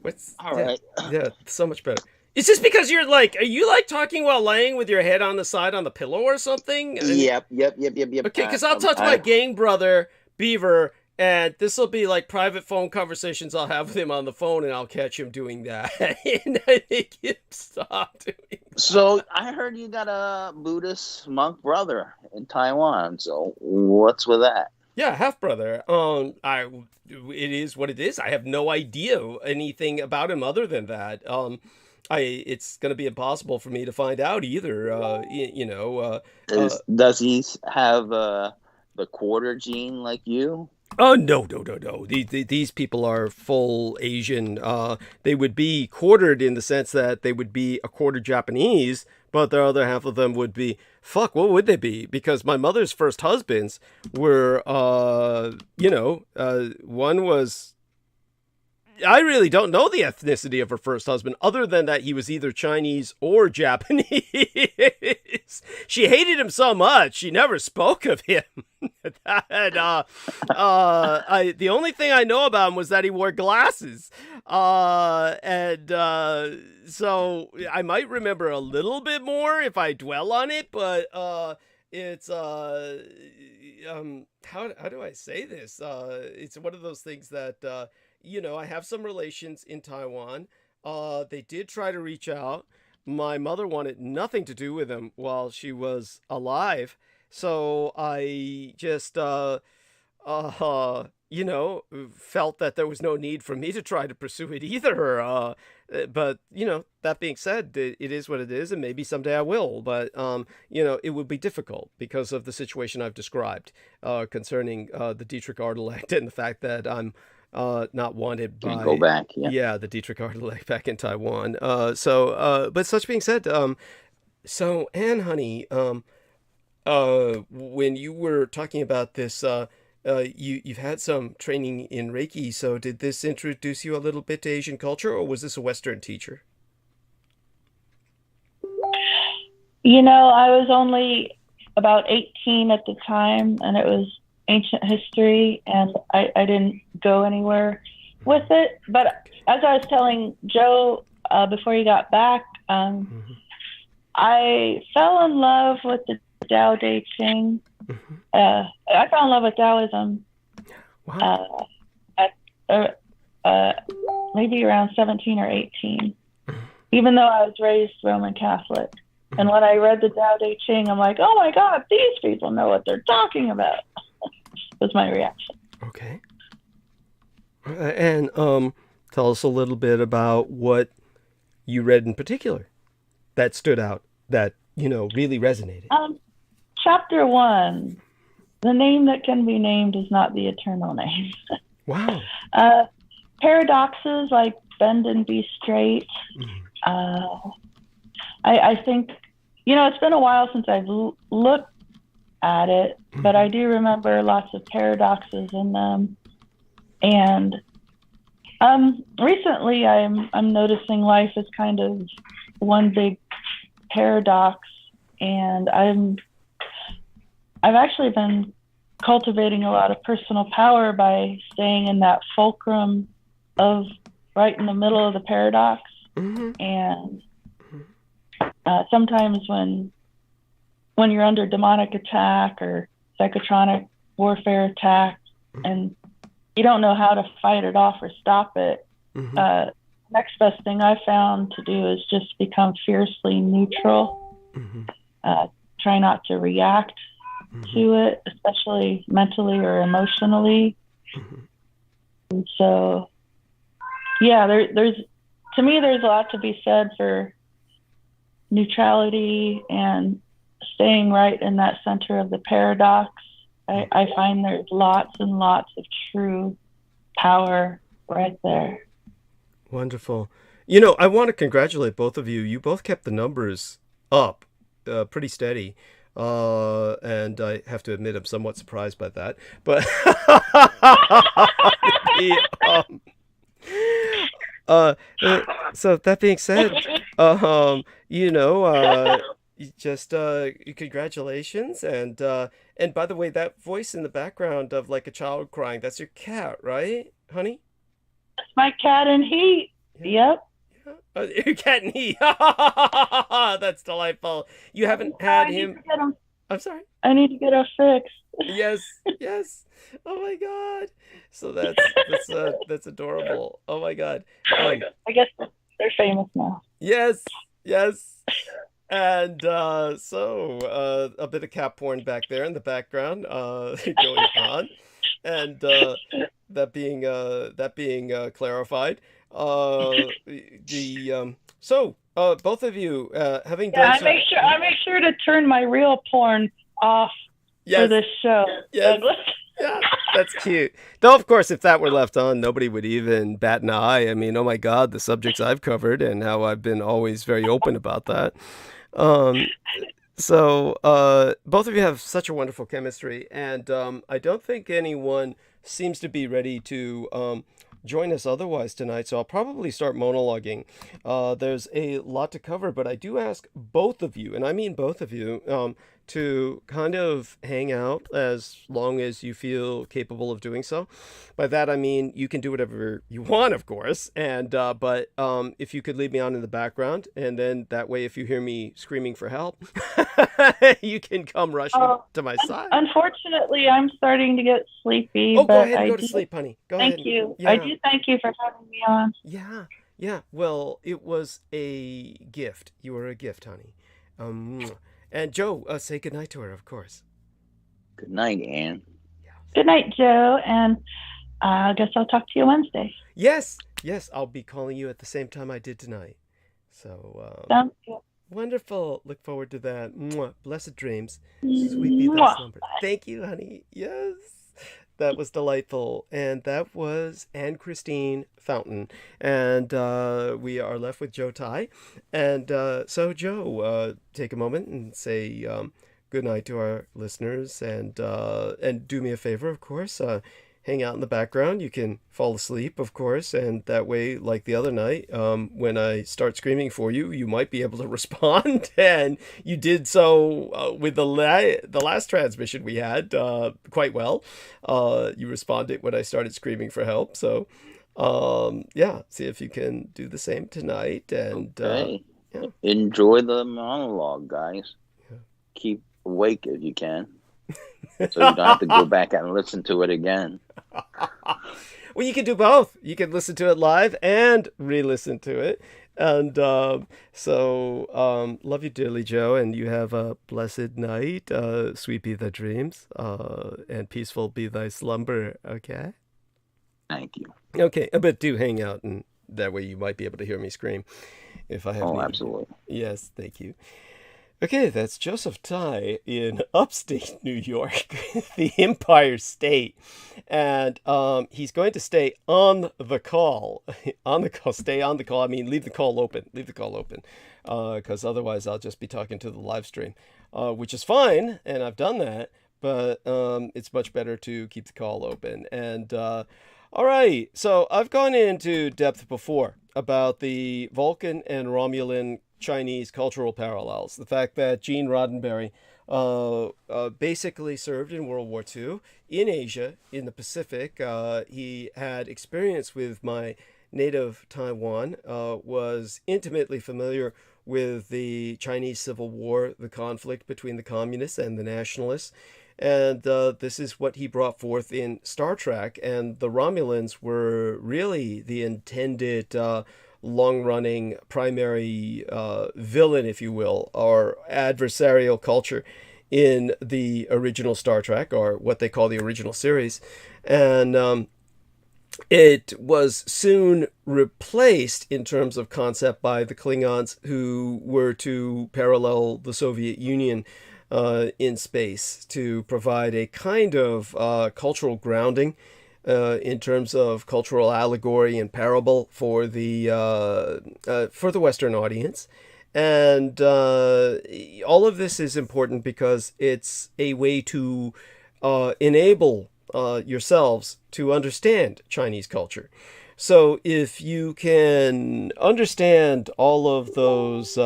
What's all right? Yeah, so much better. Is this because are you talking while laying with your head on the side on the pillow or something? Yep. Okay, because I'll touch my gang brother Beaver. And this will be like private phone conversations I'll have with him on the phone, and I'll catch him doing that. And I make him stop doing that. So I heard you got a Buddhist monk brother in Taiwan. So what's with that? Yeah, half brother. It is what it is. I have no idea anything about him other than that. It's going to be impossible for me to find out either. Does he have the quarter gene like you? Oh, no. These people are full Asian. They would be quartered in the sense that they would be a quarter Japanese, but the other half of them would be, what would they be? Because my mother's first husbands were, one was, I really don't know the ethnicity of her first husband, other than that he was either Chinese or Japanese. She hated him so much, she never spoke of him. The only thing I know about him was that he wore glasses. So I might remember a little bit more if I dwell on it, but it's how do I say this? It's one of those things that I have some relations in Taiwan. They did try to reach out. My mother wanted nothing to do with him while she was alive. So I just, felt that there was no need for me to try to pursue it either. But, that being said, it is what it is, and maybe someday I will. But, it would be difficult because of the situation I've described concerning the Dietrich Artelect and the fact that I'm not wanted by Go back, yeah. the Dietrich Artelect back in Taiwan. But such being said, so Anne, honey, when you were talking about this, you've had some training in Reiki. So did this introduce you a little bit to Asian culture, or was this a Western teacher? I was only about 18 at the time, and it was ancient history, and I didn't go anywhere with it. But as I was telling Joe before he got back, I fell in love with the Tao Te Ching. I fell in love with Taoism at maybe around 17 or 18, even though I was raised Roman Catholic. And when I read the Tao Te Ching, I'm like, oh my God, these people know what they're talking about. Was my reaction. Okay. And tell us a little bit about what you read in particular that stood out, that, really resonated. Chapter 1, the name that can be named is not the eternal name. Wow. Paradoxes like bend and be straight. I think, it's been a while since I've looked at it, but I do remember lots of paradoxes in them. And recently I'm noticing life is kind of one big paradox, and I've actually been cultivating a lot of personal power by staying in that fulcrum of right in the middle of the paradox. And sometimes when you're under demonic attack or psychotronic warfare attack and you don't know how to fight it off or stop it, next best thing I found to do is just become fiercely neutral. Try not to react to it, especially mentally or emotionally. And so, there's a lot to be said for neutrality and staying right in that center of the paradox. I find there's lots and lots of true power right there. Wonderful. I want to congratulate both of you. You both kept the numbers up pretty steady. And I have to admit, I'm somewhat surprised by that. But so that being said, just congratulations. And by the way, that voice in the background of like a child crying, that's your cat, right, honey? That's my cat and he. Yep. Your cat and he. That's delightful. You haven't had him. I'm sorry. I need to get him fixed. Yes. Oh my God. So that's adorable. Oh my God. I guess they're famous now. Yes. And so a bit of cat porn back there in the background going on, and that being clarified. So both of you having done. I make sure to turn my real porn off for this show, Yes. Douglas. Yeah, that's cute. Though, of course, if that were left on, nobody would even bat an eye. I mean, oh my God, the subjects I've covered and how I've been always very open about that. Um, both of you have such a wonderful chemistry, and I don't think anyone seems to be ready to join us otherwise tonight, so I'll probably start monologuing. There's a lot to cover, but I do ask both of you, and I mean both of you, to kind of hang out as long as you feel capable of doing so. By that I mean you can do whatever you want, of course, and but if you could leave me on in the background, and then that way if you hear me screaming for help, you can come rushing to my side. Unfortunately, I'm starting to get sleepy. Oh, but go ahead and I go do to sleep, honey. Go ahead. Thank you. Yeah. I do thank you for having me on. Yeah. Well, it was a gift. You were a gift, honey. And Joe, say goodnight to her, of course. Good night, Ann. Good night, Joe, and I guess I'll talk to you Wednesday. Yes, I'll be calling you at the same time I did tonight. So, Sounds good. wonderful. Look forward to that. Mwah. Blessed dreams. Sweet be thy slumber. Thank you, honey. Yes. That was delightful. And that was Anne Christine Fountain. And we are left with Joe Tai. And so, Joe, take a moment and say good night to our listeners. And do me a favor, of course. Hang out in the background. You can fall asleep, of course, and that way, like the other night, when I start screaming for you, you might be able to respond, and you did so with the last transmission we had quite well. You responded when I started screaming for help, so see if you can do the same tonight, and okay. Enjoy the monologue, guys. Yeah. Keep awake if you can. So you don't have to go back and listen to it again. Well, you can do both. You can listen to it live and re-listen to it. And love you dearly, Joe, and you have a blessed night. Sweet be thy dreams, and peaceful be thy slumber, okay? Thank you. Okay, but do hang out, and that way you might be able to hear me scream if I have Oh, need. absolutely. Yes, thank you. Okay, that's Joseph Tai in upstate New York, the Empire State. And he's going to stay on the call. Stay on the call. I mean, leave the call open. Because otherwise I'll just be talking to the live stream, which is fine, and I've done that. But it's much better to keep the call open. And all right, so I've gone into depth before about the Vulcan and Romulan Chinese cultural parallels. The fact that Gene Roddenberry basically served in World War II in Asia, in the Pacific. He had experience with my native Taiwan, was intimately familiar with the Chinese Civil War, the conflict between the communists and the nationalists. And this is what he brought forth in Star Trek. And the Romulans were really the intended long-running primary villain, if you will, or adversarial culture in the original Star Trek, or what they call the original series. And it was soon replaced in terms of concept by the Klingons, who were to parallel the Soviet Union in space, to provide a kind of cultural grounding in terms of cultural allegory and parable for the Western audience. And all of this is important because it's a way to enable yourselves to understand Chinese culture. So if you can understand all of those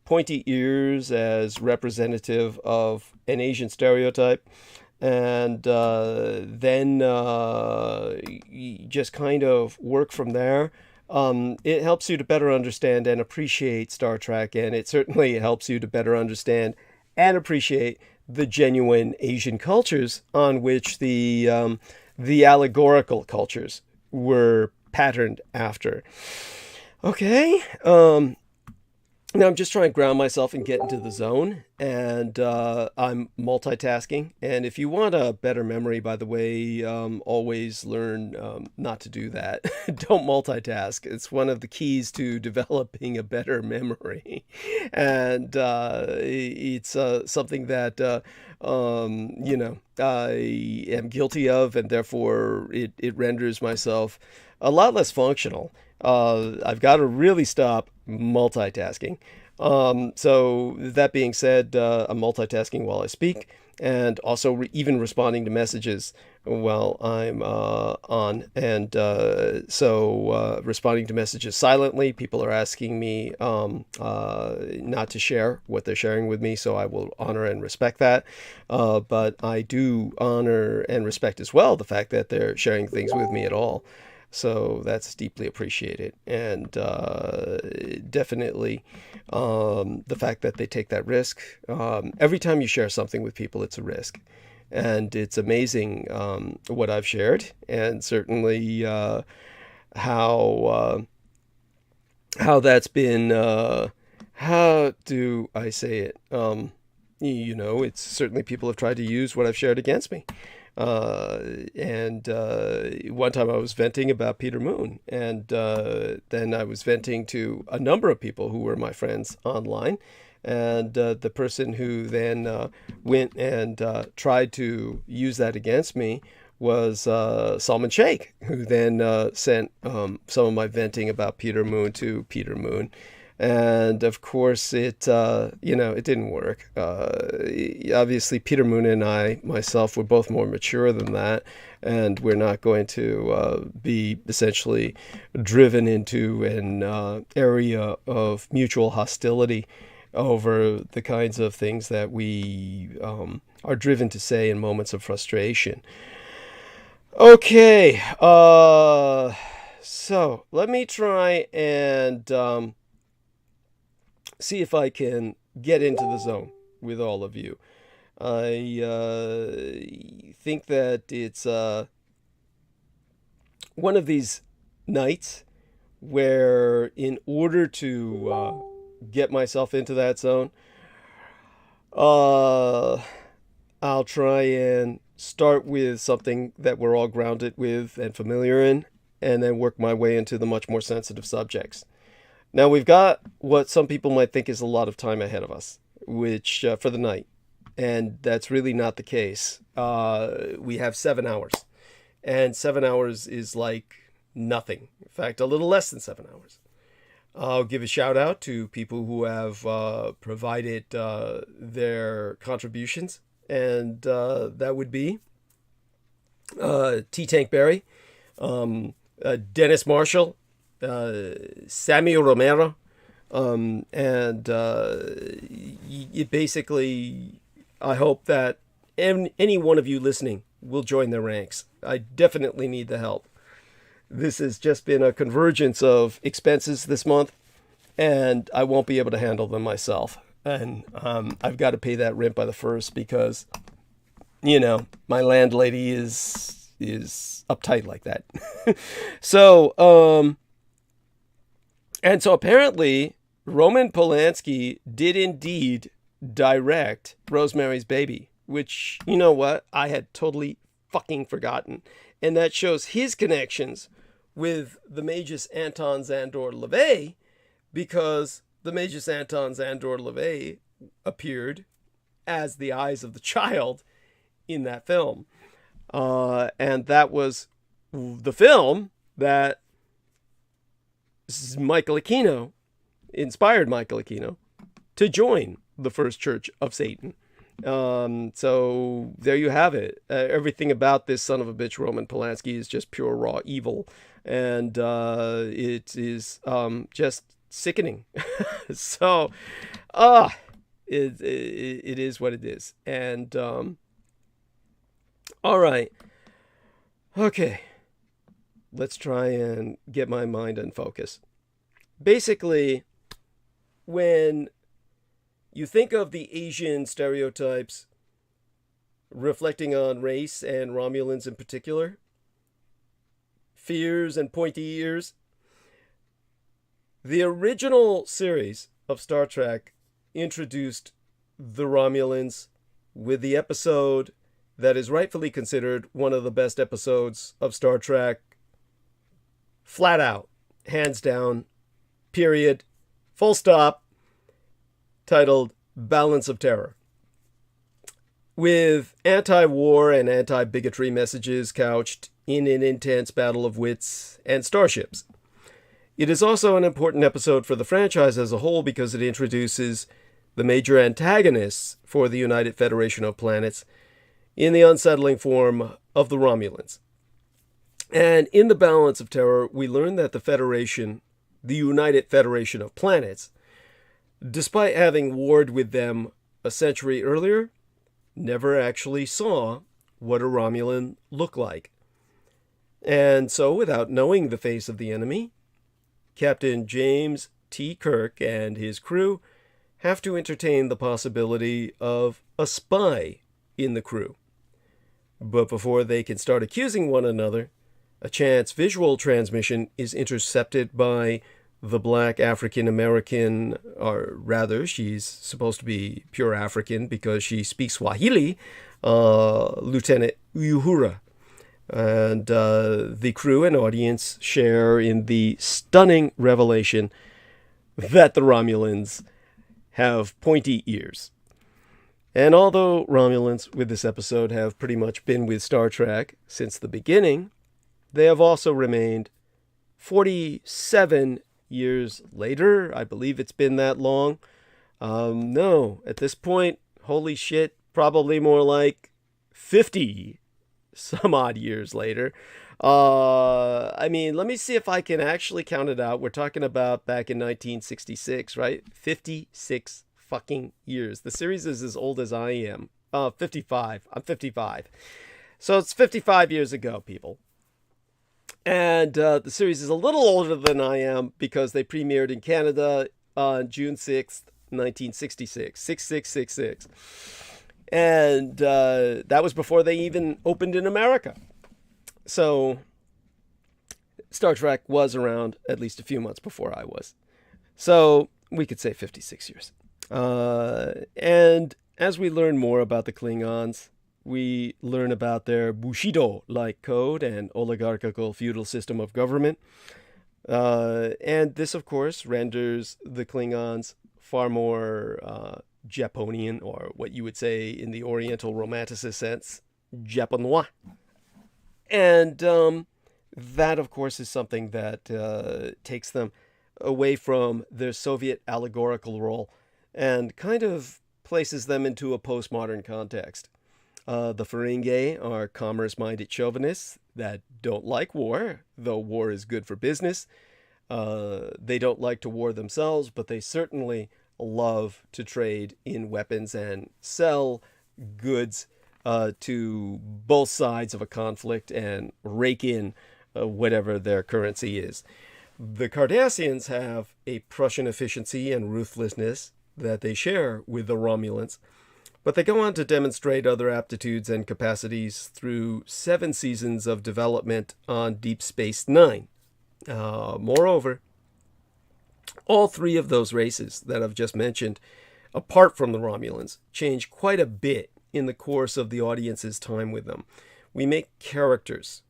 pointy ears as representative of an Asian stereotype, and then you just kind of work from there, it helps you to better understand and appreciate Star Trek, and it certainly helps you to better understand and appreciate the genuine Asian cultures on which the allegorical cultures were patterned after. Okay. I'm just trying to ground myself and get into the zone, and I'm multitasking. And if you want a better memory, by the way, always learn not to do that. Don't multitask. It's one of the keys to developing a better memory, and it's something that I am guilty of, and therefore it renders myself a lot less functional. I've got to really stop multitasking. So that being said, I'm multitasking while I speak, and also even responding to messages while I'm on. And so responding to messages silently. People are asking me not to share what they're sharing with me, so I will honor and respect that. But I do honor and respect as well the fact that they're sharing things with me at all. So that's deeply appreciated, and definitely the fact that they take that risk. Every time you share something with people, it's a risk, and it's amazing what I've shared, and certainly how that's been. How do I say it? It's certainly people have tried to use what I've shared against me. And one time I was venting about Peter Moon, and then I was venting to a number of people who were my friends online, and the person who then went and tried to use that against me was Salman Sheikh, who then sent some of my venting about Peter Moon to Peter Moon. And of course, it didn't work. Obviously, Peter Moon and I, myself, were both more mature than that, and we're not going to be essentially driven into an area of mutual hostility over the kinds of things that we are driven to say in moments of frustration. Okay, so let me try and see if I can get into the zone with all of you. I think that it's one of these nights where, in order to get myself into that zone, I'll try and start with something that we're all grounded with and familiar in, and then work my way into the much more sensitive subjects. Now, we've got what some people might think is a lot of time ahead of us, which for the night, and that's really not the case. We have 7 hours, and 7 hours is like nothing. In fact, a little less than 7 hours. I'll give a shout out to people who have provided their contributions, and that would be T. Tank Berry, Dennis Marshall, Samuel Romero, and it basically, I hope that any one of you listening will join their ranks. I definitely need the help. This has just been a convergence of expenses this month, and I won't be able to handle them myself. And I've got to pay that rent by the 1st because, my landlady is uptight like that. So, and so apparently Roman Polanski did indeed direct Rosemary's Baby, which, you know what, I had totally fucking forgotten. And that shows his connections with the Magus Anton Szandor LaVey, because the Magus Anton Szandor LaVey appeared as the eyes of the child in that film. And that was the film that Michael Aquino inspired Michael Aquino to join the First Church of Satan. So there you have it. Everything about this son of a bitch Roman Polanski is just pure raw evil, and it is just sickening. So it is what it is. And all right, okay, let's try and get my mind unfocused. Basically, when you think of the Asian stereotypes reflecting on race and Romulans in particular, fears and pointy ears, the original series of Star Trek introduced the Romulans with the episode that is rightfully considered one of the best episodes of Star Trek. Flat out, hands down, period, full stop, titled Balance of Terror. With anti-war and anti-bigotry messages couched in an intense battle of wits and starships. It is also an important episode for the franchise as a whole because it introduces the major antagonists for the United Federation of Planets in the unsettling form of the Romulans. And in the Balance of Terror, we learn that the Federation, the United Federation of Planets, despite having warred with them a century earlier, never actually saw what a Romulan looked like. And so, without knowing the face of the enemy, Captain James T. Kirk and his crew have to entertain the possibility of a spy in the crew. But before they can start accusing one another, a chance visual transmission is intercepted by the black African American, or rather, she's supposed to be pure African because she speaks Swahili, Lieutenant Uhura. And the crew and audience share in the stunning revelation that the Romulans have pointy ears. And although Romulans with this episode have pretty much been with Star Trek since the beginning, they have also remained 47 years later. I believe it's been that long. No, at this point, holy shit, probably more like 50 some odd years later. I mean, let me see if I can actually count it out. We're talking about back in 1966, right? 56 fucking years. The series is as old as I am. 55. I'm 55. So it's 55 years ago, people. And the series is a little older than I am because they premiered in Canada on June 6th, 1966. 6666. And that was before they even opened in America. So Star Trek was around at least a few months before I was. So we could say 56 years. And as we learn more about the Klingons, we learn about their Bushido-like code and oligarchical feudal system of government. And this, of course, renders the Klingons far more Japonian, or what you would say in the Oriental Romanticist sense, Japonois. And that, of course, is something that takes them away from their Soviet allegorical role and kind of places them into a postmodern context. The Ferengi are commerce-minded chauvinists that don't like war, though war is good for business. They don't like to war themselves, but they certainly love to trade in weapons and sell goods to both sides of a conflict and rake in whatever their currency is. The Cardassians have a Prussian efficiency and ruthlessness that they share with the Romulans, but they go on to demonstrate other aptitudes and capacities through 7 seasons of development on Deep Space Nine. Moreover, all 3 of those races that I've just mentioned, apart from the Romulans, change quite a bit in the course of the audience's time with them. We make characters.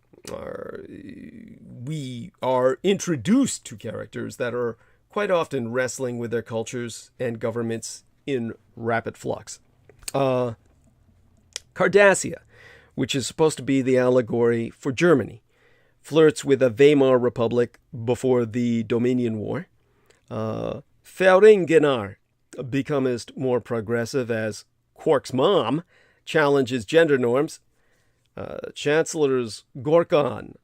We are introduced to characters that are quite often wrestling with their cultures and governments in rapid flux. Cardassia, which is supposed to be the allegory for Germany, flirts with a Weimar Republic before the Dominion War. Feringenar, becomest more progressive as Quark's mom challenges gender norms. Chancellors Gorkon,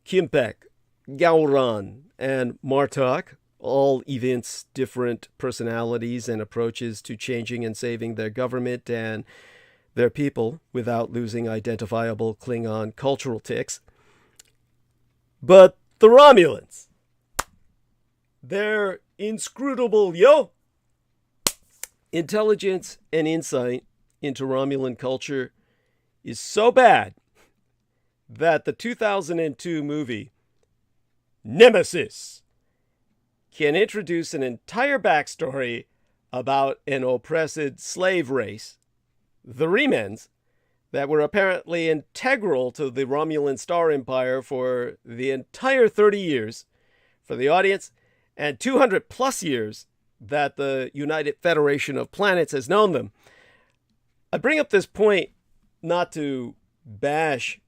Kimpek, Gowron, and Martok all evince different personalities and approaches to changing and saving their government and their people without losing identifiable Klingon cultural tics. But the Romulans, they're inscrutable, yo! Intelligence and insight into Romulan culture is so bad that the 2002 movie Nemesis can introduce an entire backstory about an oppressed slave race, the Remens, that were apparently integral to the Romulan Star Empire for the entire 30 years for the audience and 200 plus years that the United Federation of Planets has known them. I bring up this point not to bash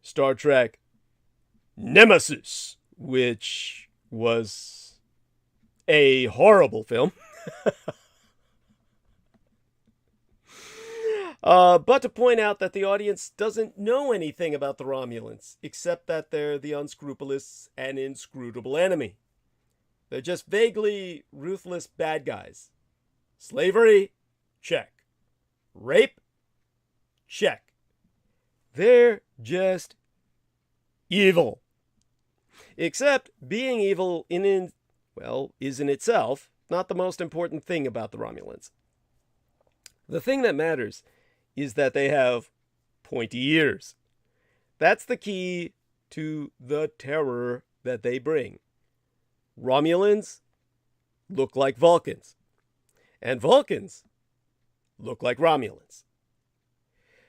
Star Trek Nemesis, which was a horrible film. But to point out that the audience doesn't know anything about the Romulans, except that they're the unscrupulous and inscrutable enemy. They're just vaguely ruthless bad guys. Slavery? Check. Rape? Check. They're just evil. Except being evil is in itself not the most important thing about the Romulans. The thing that matters is that they have pointy ears. That's the key to the terror that they bring. Romulans look like Vulcans, and Vulcans look like Romulans.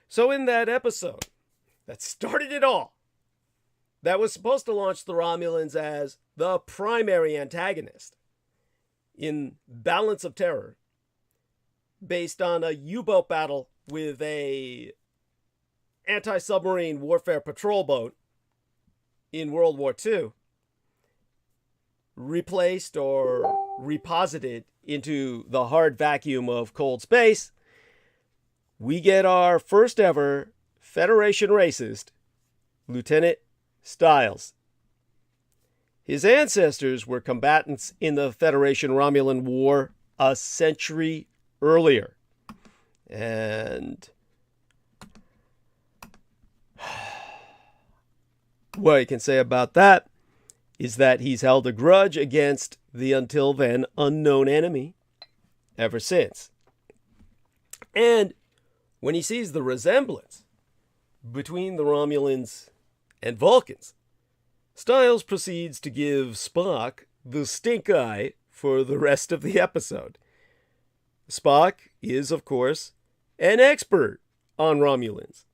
So in that episode that started it all, that was supposed to launch the Romulans as the primary antagonist in Balance of Terror, based on a U-boat battle with a anti-submarine warfare patrol boat in World War II, replaced or reposited into the hard vacuum of cold space, we get our first ever Federation racist, Lieutenant Styles. His ancestors were combatants in the Federation-Romulan War a century earlier. And what I can say about that is that he's held a grudge against the until then unknown enemy ever since. And when he sees the resemblance between the Romulans and Vulcans, Styles proceeds to give Spock the stink eye for the rest of the episode. Spock is, of course, an expert on Romulans,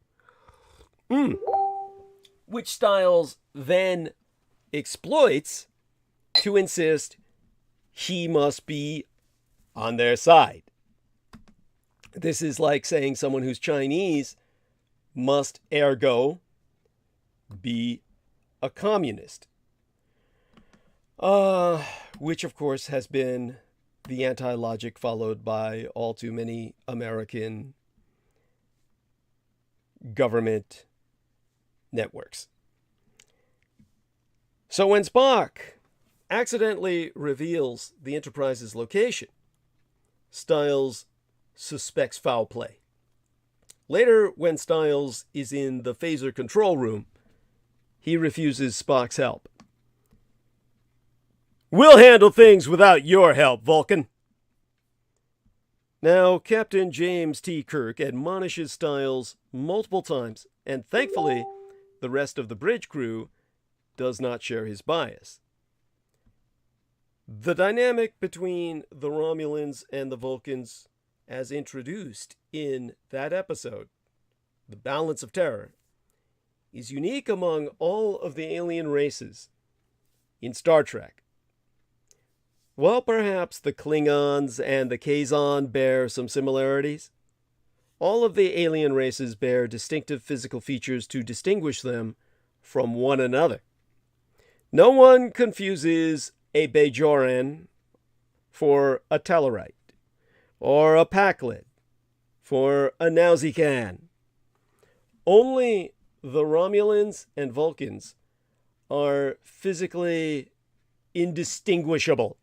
which Styles then exploits to insist he must be on their side. This is like saying someone who's Chinese must ergo be a communist, which of course has been the anti-logic followed by all too many American government networks. So when Spock accidentally reveals the Enterprise's location, Styles suspects foul play. Later, when Styles is in the phaser control room, he refuses Spock's help. "We'll handle things without your help, Vulcan." Now, Captain James T. Kirk admonishes Styles multiple times, and thankfully, the rest of the bridge crew does not share his bias. The dynamic between the Romulans and the Vulcans, as introduced in that episode, The Balance of Terror, is unique among all of the alien races in Star Trek. While perhaps the Klingons and the Kazon bear some similarities, all of the alien races bear distinctive physical features to distinguish them from one another. No one confuses a Bajoran for a Tellarite, or a Pakled for a Nausicaan. Only the Romulans and Vulcans are physically indistinguishable.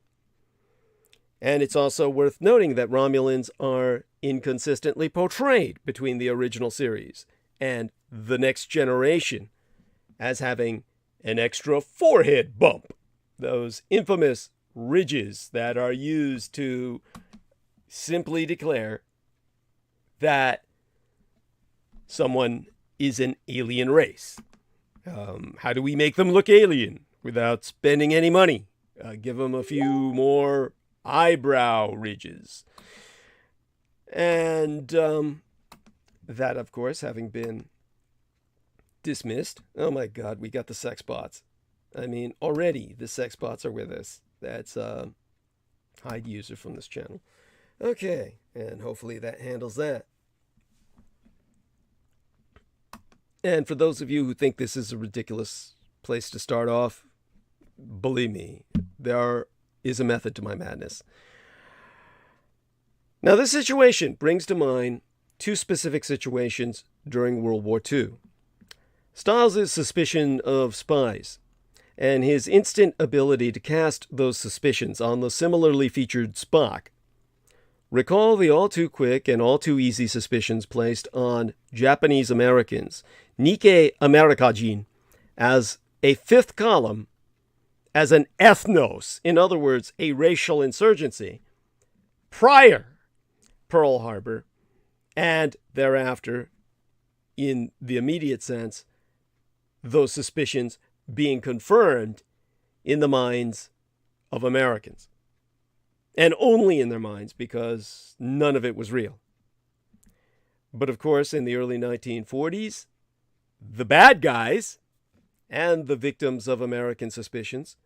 And it's also worth noting that Romulans are inconsistently portrayed between the original series and The Next Generation as having an extra forehead bump. Those infamous ridges that are used to simply declare that someone is an alien race. How do we make them look alien without spending any money? Give them a few more eyebrow ridges. And that, of course, having been dismissed. Oh my God, we got the sex bots. I mean, already the sex bots are with us. That's hide user from this channel. Okay, and hopefully that handles that. And for those of you who think this is a ridiculous place to start off, believe me, there is a method to my madness. Now, this situation brings to mind two specific situations during World War II. Styles' suspicion of spies and his instant ability to cast those suspicions on the similarly featured Spock. Recall the all-too-quick and all-too-easy suspicions placed on Japanese Americans, Nikkei Amerikajin, as a fifth column, as an ethnos, in other words, a racial insurgency, prior Pearl Harbor, and thereafter, in the immediate sense, those suspicions being confirmed in the minds of Americans. And only in their minds, because none of it was real. But of course, in the early 1940s, the bad guys and the victims of American suspicions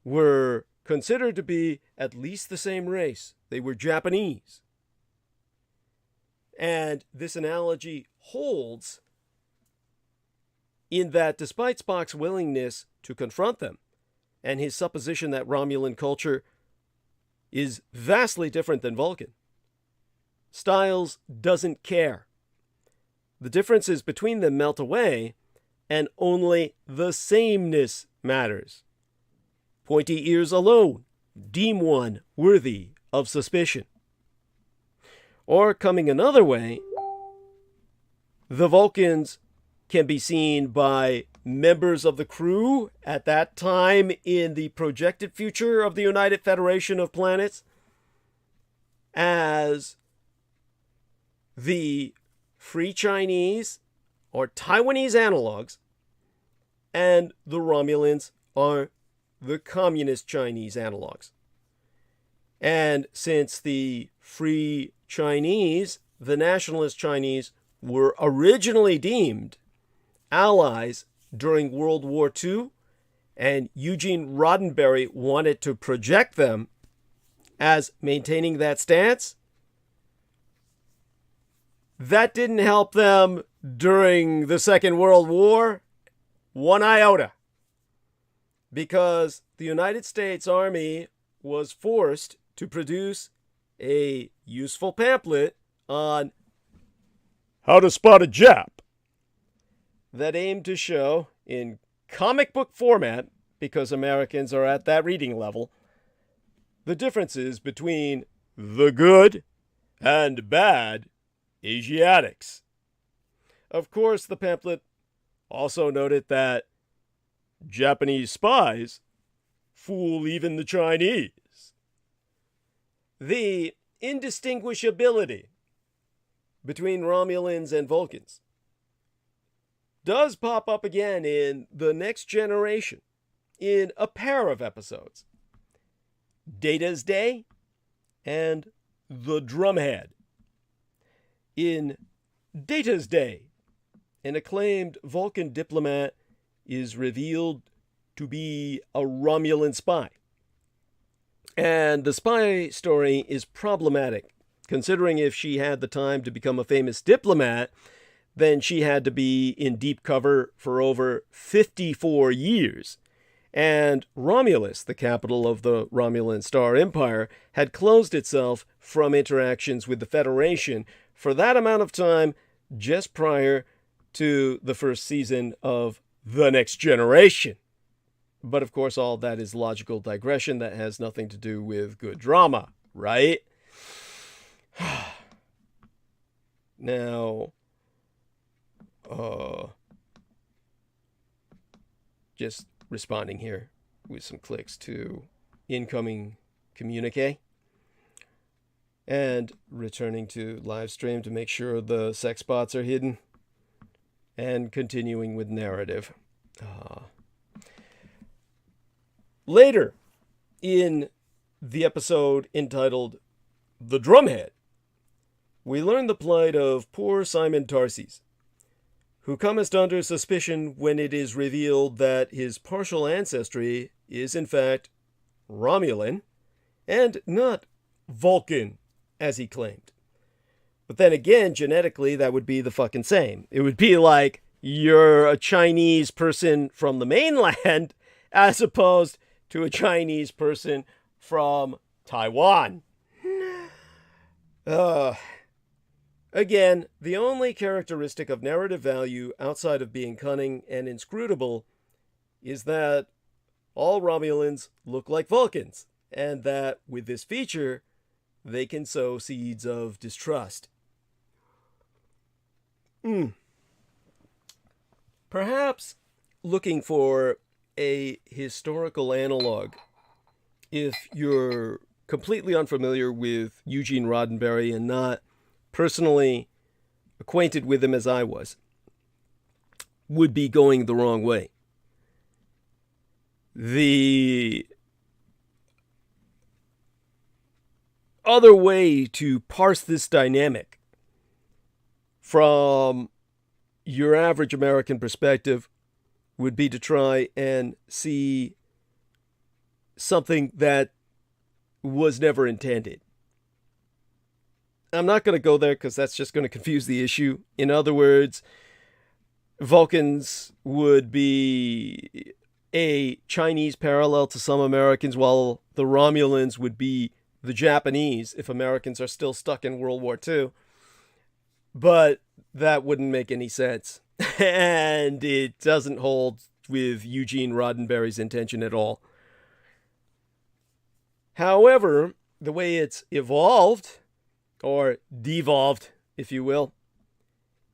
were considered to be at least the same race. They were Japanese. And this analogy holds in that despite Spock's willingness to confront them and his supposition that Romulan culture is vastly different than Vulcan, Styles doesn't care. The differences between them melt away, and only the sameness matters. Pointy ears alone deem one worthy of suspicion. Or, coming another way, the Vulcans can be seen by members of the crew at that time in the projected future of the United Federation of Planets as the Free Chinese or Taiwanese analogs, and the Romulans are the Communist Chinese analogs. And since the Free Chinese, the Nationalist Chinese, were originally deemed allies during World War II, and Eugene Roddenberry wanted to project them as maintaining that stance, that didn't help them during the Second World War one iota, because the United States Army was forced to produce a useful pamphlet on how to spot a Jap that aimed to show, in comic book format, because Americans are at that reading level, the differences between the good and bad Asiatics. Of course, the pamphlet also noted that Japanese spies fool even the Chinese. The indistinguishability between Romulans and Vulcans does pop up again in The Next Generation in a pair of episodes. Data's Day and The Drumhead. In Data's Day, an acclaimed Vulcan diplomat is revealed to be a Romulan spy. And the spy story is problematic, considering if she had the time to become a famous diplomat, then she had to be in deep cover for over 54 years. And Romulus, the capital of the Romulan Star Empire, had closed itself from interactions with the Federation for that amount of time just prior to the first season of The Next Generation. But of course, all that is logical digression that has nothing to do with good drama, right? Now, just responding here with some clicks to incoming communique and returning to live stream to make sure the sex bots are hidden and continuing with narrative. Later in the episode entitled The Drumhead, we learn the plight of poor Simon Tarses, who cometh under suspicion when it is revealed that his partial ancestry is in fact Romulan and not Vulcan, as he claimed. But then again, genetically, that would be the fucking same. It would be like you're a Chinese person from the mainland as opposed to a Chinese person from Taiwan. Again, the only characteristic of narrative value outside of being cunning and inscrutable is that all Romulans look like Vulcans, and that with this feature, they can sow seeds of distrust. Perhaps looking for a historical analog, if you're completely unfamiliar with Eugene Roddenberry and not personally acquainted with him as I was, would be going the wrong way. The other way to parse this dynamic from your average American perspective would be to try and see something that was never intended. I'm not going to go there because that's just going to confuse the issue. In other words, Vulcans would be a Chinese parallel to some Americans, while the Romulans would be the Japanese if Americans are still stuck in World War II. But that wouldn't make any sense. And it doesn't hold with Eugene Roddenberry's intention at all. However, the way it's evolved, or devolved, if you will,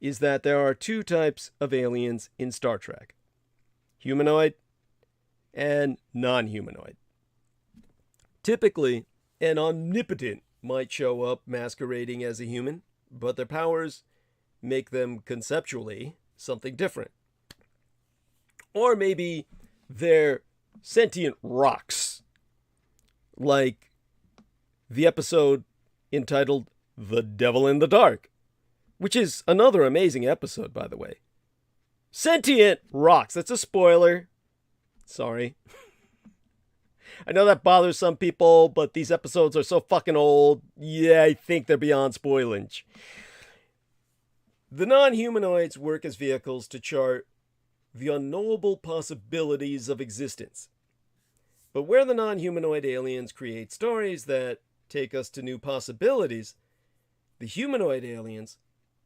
is that there are two types of aliens in Star Trek: humanoid and non-humanoid. Typically, an omnipotent might show up masquerading as a human, but their powers make them conceptually something different. Or maybe they're sentient rocks, like the episode entitled The Devil in the Dark, which is another amazing episode, by the way. Sentient rocks. That's a spoiler. Sorry. I know that bothers some people, but these episodes are so fucking old. Yeah, I think they're beyond spoilage. The non-humanoids work as vehicles to chart the unknowable possibilities of existence. But where the non-humanoid aliens create stories that take us to new possibilities, the humanoid aliens,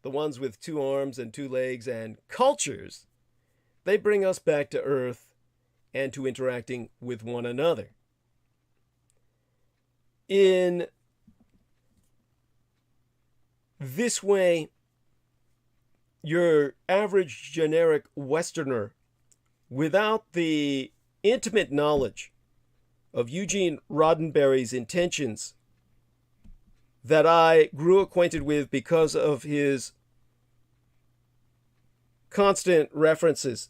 the ones with 2 arms and 2 legs and cultures, they bring us back to Earth and to interacting with one another. In this way, your average generic Westerner, without the intimate knowledge of Eugene Roddenberry's intentions that I grew acquainted with because of his constant references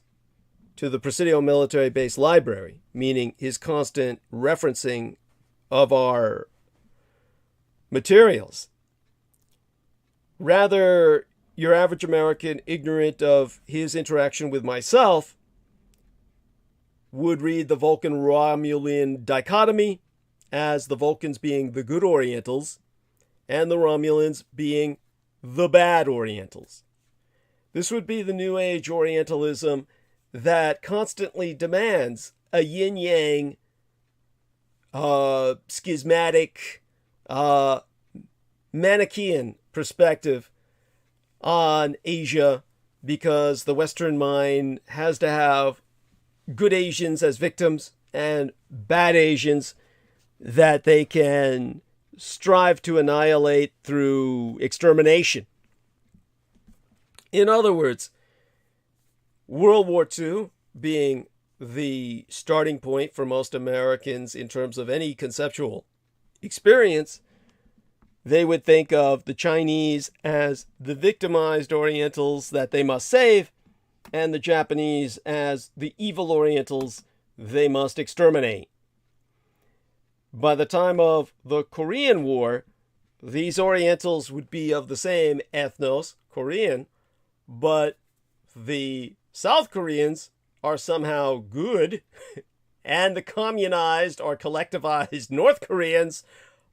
to the Presidio Military Base Library, meaning his constant referencing of our materials. Rather, your average American, ignorant of his interaction with myself, would read the Vulcan-Romulan dichotomy as the Vulcans being the good Orientals and the Romulans being the bad Orientals. This would be the New Age Orientalism that constantly demands a yin-yang, schismatic, Manichaean perspective on Asia, because the Western mind has to have good Asians as victims and bad Asians that they can strive to annihilate through extermination. In other words, World War II being the starting point for most Americans in terms of any conceptual experience, they would think of the Chinese as the victimized Orientals that they must save, and the Japanese as the evil Orientals they must exterminate. By the time of the Korean War, these Orientals would be of the same ethnos, Korean, but the South Koreans are somehow good, and the communized or collectivized North Koreans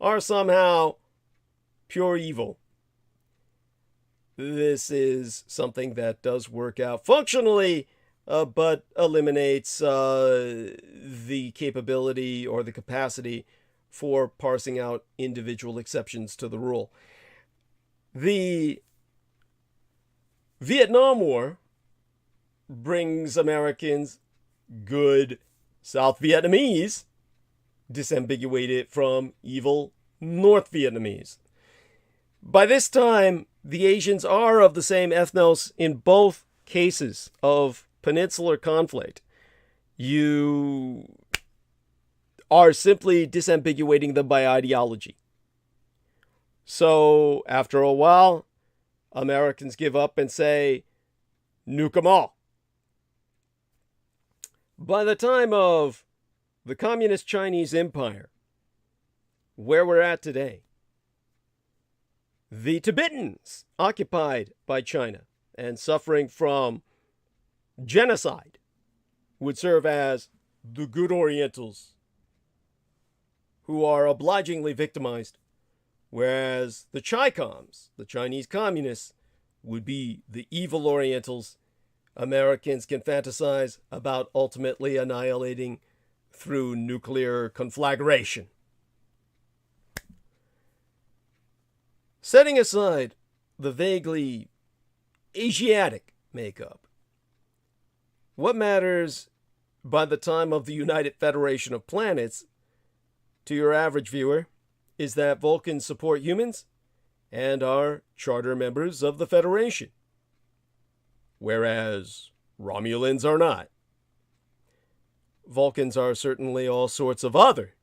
are somehow pure evil. This is something that does work out functionally, but eliminates the capability or the capacity for parsing out individual exceptions to the rule. The Vietnam War brings Americans good South Vietnamese disambiguated from evil North Vietnamese. By this time, the Asians are of the same ethnos in both cases of peninsular conflict. You are simply disambiguating them by ideology. So, after a while, Americans give up and say, nuke them all. By the time of the Communist Chinese Empire, where we're at today, the Tibetans, occupied by China and suffering from genocide, would serve as the good Orientals, who are obligingly victimized, whereas the Chi-Coms, the Chinese communists, would be the evil Orientals Americans can fantasize about ultimately annihilating through nuclear conflagration. Setting aside the vaguely Asiatic makeup, what matters by the time of the United Federation of Planets to your average viewer is that Vulcans support humans and are charter members of the Federation, whereas Romulans are not. Vulcans are certainly all sorts of other,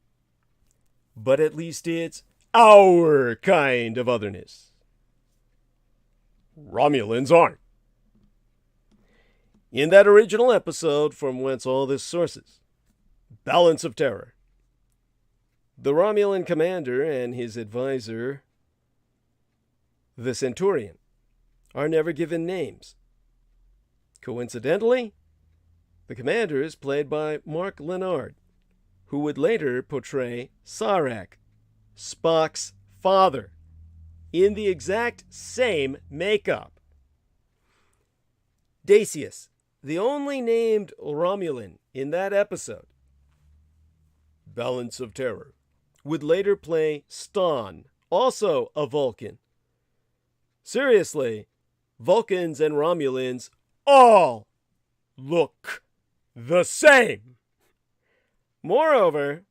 but at least it's our kind of otherness. Romulans aren't. In that original episode from whence all this sources, Balance of Terror, the Romulan commander and his advisor, the Centurion, are never given names. Coincidentally, the commander is played by Mark Lenard, who would later portray Sarek, Spock's father, in the exact same makeup. Dacius, the only named Romulan in that episode, Balance of Terror, would later play Ston, also a Vulcan. Seriously, Vulcans and Romulans all look the same. Moreover,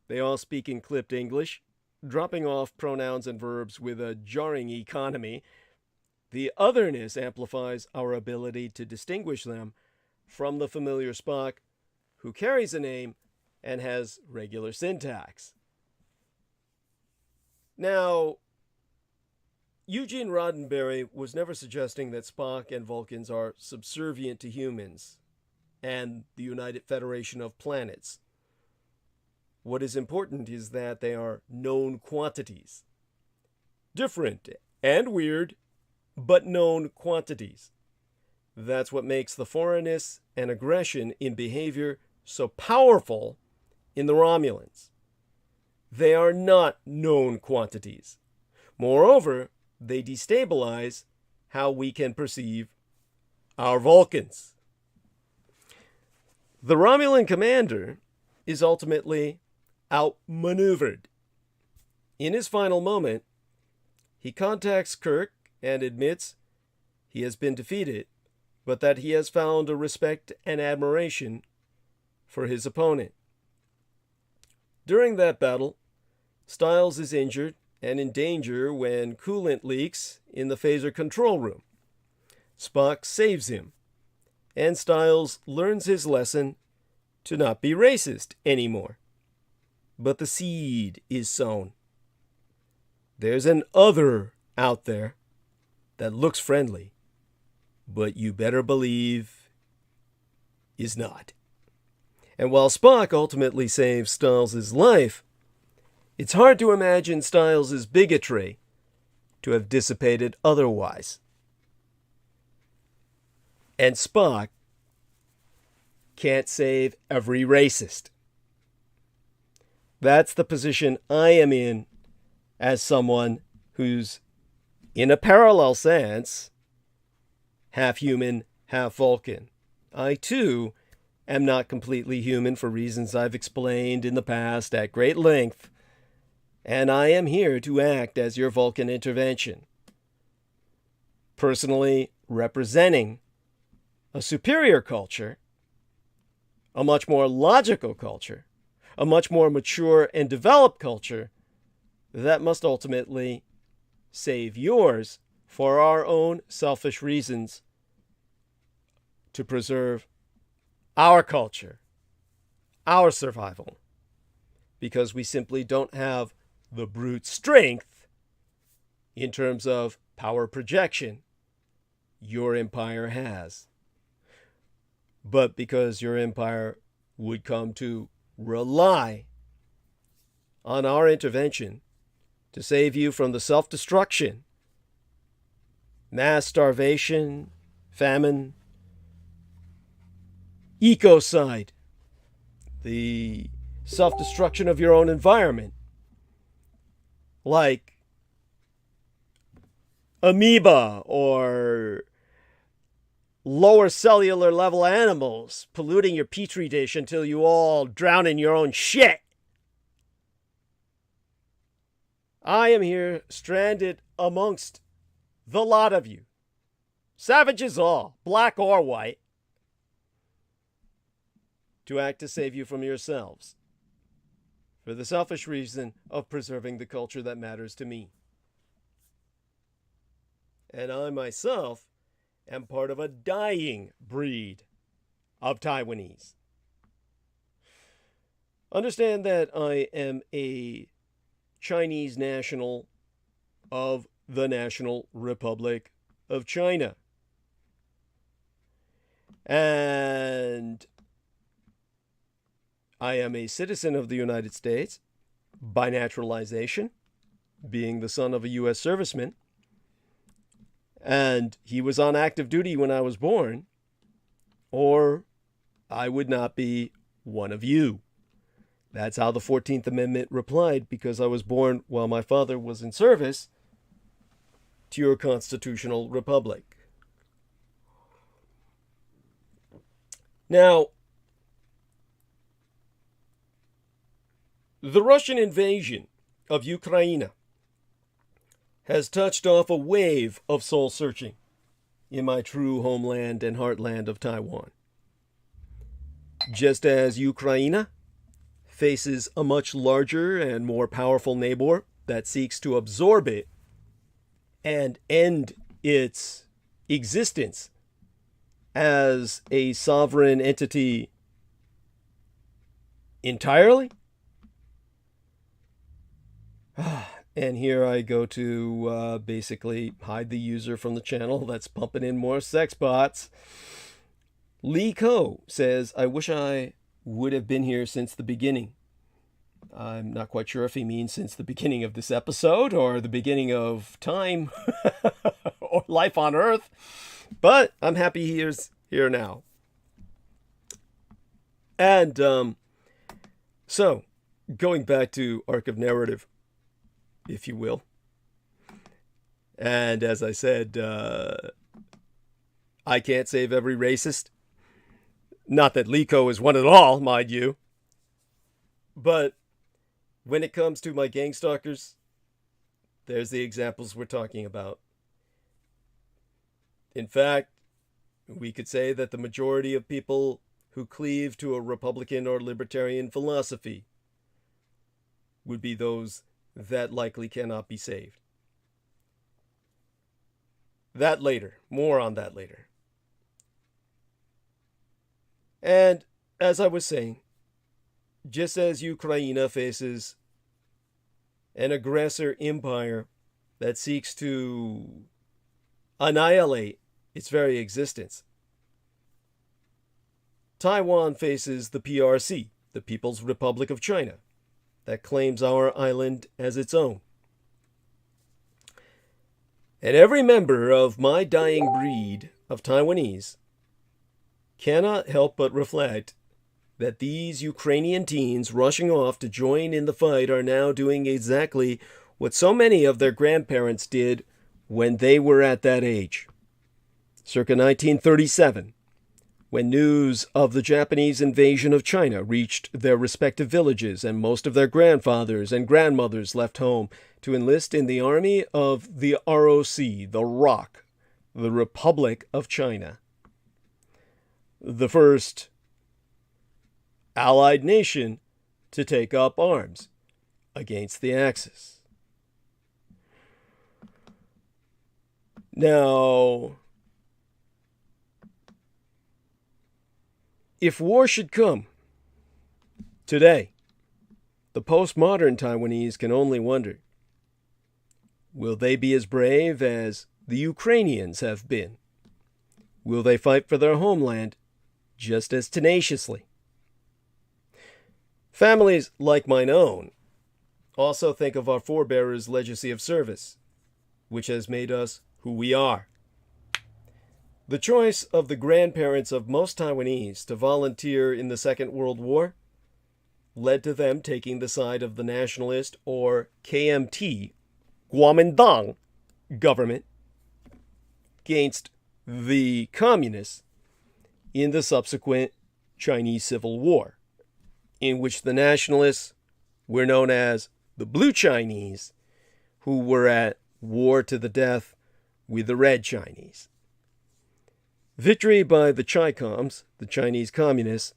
they all speak in clipped English, dropping off pronouns and verbs with a jarring economy. The otherness amplifies our ability to distinguish them from the familiar Spock, who carries a name and has regular syntax. Now, Eugene Roddenberry was never suggesting that Spock and Vulcans are subservient to humans and the United Federation of Planets. What is important is that they are known quantities. Different and weird, but known quantities. That's what makes the foreignness and aggression in behavior so powerful in the Romulans. They are not known quantities. Moreover, they destabilize how we can perceive our Vulcans. The Romulan commander is ultimately outmaneuvered. In his final moment, he contacts Kirk and admits he has been defeated, but that he has found a respect and admiration for his opponent. During that battle, Styles is injured and in danger when coolant leaks in the phaser control room. Spock saves him, and Styles learns his lesson to not be racist anymore. But the seed is sown. There's an other out there that looks friendly, but you better believe is not. And while Spock ultimately saves Styles' life, It's hard to imagine Styles' bigotry to have dissipated otherwise. And Spock can't save every racist. That's the position I am in as someone who's, in a parallel sense, half human, half Vulcan. I, too, am not completely human for reasons I've explained in the past at great length, and I am here to act as your Vulcan intervention, personally representing a superior culture, a much more logical culture, a much more mature and developed culture that must ultimately save yours for our own selfish reasons to preserve our culture, our survival, because we simply don't have the brute strength in terms of power projection your empire has. But because your empire would come to rely on our intervention to save you from the self-destruction, mass starvation, famine, ecocide, the self-destruction of your own environment, like amoeba or lower cellular level animals polluting your petri dish until you all drown in your own shit. I am here stranded amongst the lot of you, savages all, black or white, to act to save you from yourselves, for the selfish reason of preserving the culture that matters to me. And I myself am part of a dying breed of Taiwanese. Understand that I am a Chinese national of the National Republic of China. And I am a citizen of the United States by naturalization, being the son of a U.S. serviceman. And he was on active duty when I was born, or I would not be one of you. That's how the 14th Amendment replied, because I was born while my father was in service to your constitutional republic. Now, the Russian invasion of Ukraine has touched off a wave of soul-searching in my true homeland and heartland of Taiwan. Just as Ukraine faces a much larger and more powerful neighbor that seeks to absorb it and end its existence as a sovereign entity entirely. And here I go to basically hide the user from the channel that's pumping in more sex bots. Lee Ko says, I wish I would have been here since the beginning. I'm not quite sure if he means since the beginning of this episode or the beginning of time or life on Earth, but I'm happy he's here now. And so, going back to arc of narrative, if you will. And as I said, I can't save every racist. Not that Liko is one at all, mind you. But when it comes to my gang stalkers, there's the examples we're talking about. In fact, we could say that the majority of people who cleave to a Republican or libertarian philosophy would be those that likely cannot be saved. That later. More on that later. And as I was saying, just as Ukraine faces an aggressor empire that seeks to annihilate its very existence, Taiwan faces the PRC, the People's Republic of China, that claims our island as its own. And every member of my dying breed of Taiwanese cannot help but reflect that these Ukrainian teens rushing off to join in the fight are now doing exactly what so many of their grandparents did when they were at that age. Circa 1937, when news of the Japanese invasion of China reached their respective villages and most of their grandfathers and grandmothers left home to enlist in the army of the ROC, the ROC, the Republic of China, the first allied nation to take up arms against the Axis. Now, if war should come today, the postmodern Taiwanese can only wonder, will they be as brave as the Ukrainians have been? Will they fight for their homeland just as tenaciously? Families like mine own also think of our forebears' legacy of service, which has made us who we are. The choice of the grandparents of most Taiwanese to volunteer in the Second World War led to them taking the side of the nationalist, or KMT, Kuomintang government against the communists in the subsequent Chinese Civil War, in which the nationalists were known as the Blue Chinese, who were at war to the death with the Red Chinese. Victory by the Chi-Coms, the Chinese Communists,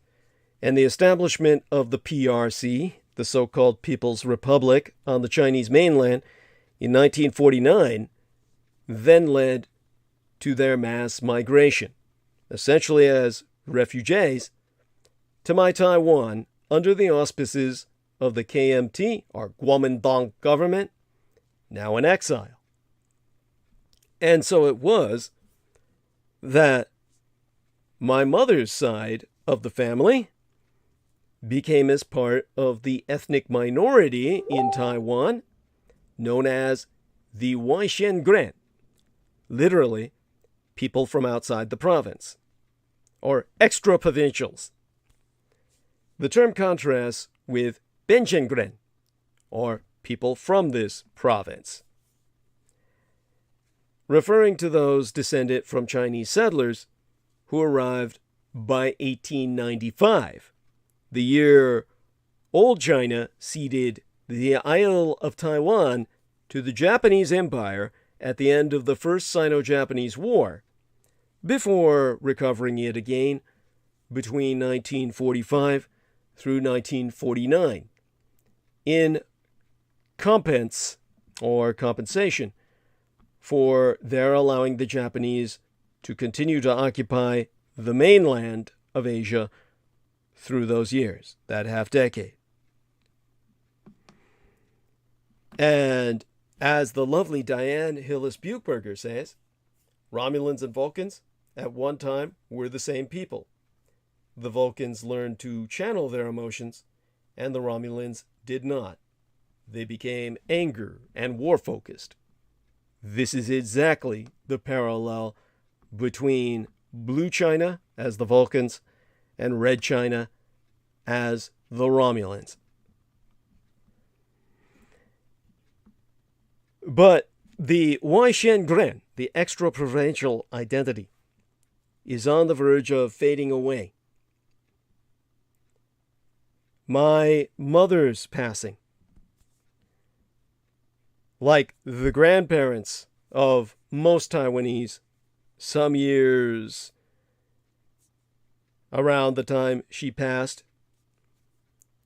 and the establishment of the PRC, the so-called People's Republic, on the Chinese mainland in 1949, then led to their mass migration, essentially as refugees, to my Taiwan under the auspices of the KMT, or Kuomintang government, now in exile. And so it was that my mother's side of the family became as part of the ethnic minority in Taiwan known as the Waishen, literally, people from outside the province, or extra-provincials. The term contrasts with Benchengren, or people from this province, referring to those descended from Chinese settlers who arrived by 1895, the year Old China ceded the Isle of Taiwan to the Japanese Empire at the end of the First Sino-Japanese War, before recovering it again between 1945 through 1949, in compensation for their allowing the Japanese to continue to occupy the mainland of Asia through those years, that half-decade. And as the lovely Diane Hillis-Buchberger says, Romulans and Vulcans at one time were the same people. The Vulcans learned to channel their emotions, and the Romulans did not. They became anger and war-focused. This is exactly the parallel between Blue China as the Vulcans and Red China as the Romulans. But the Waishen, the extra-provincial identity, is on the verge of fading away. My mother's passing, like the grandparents of most Taiwanese, some years around the time she passed,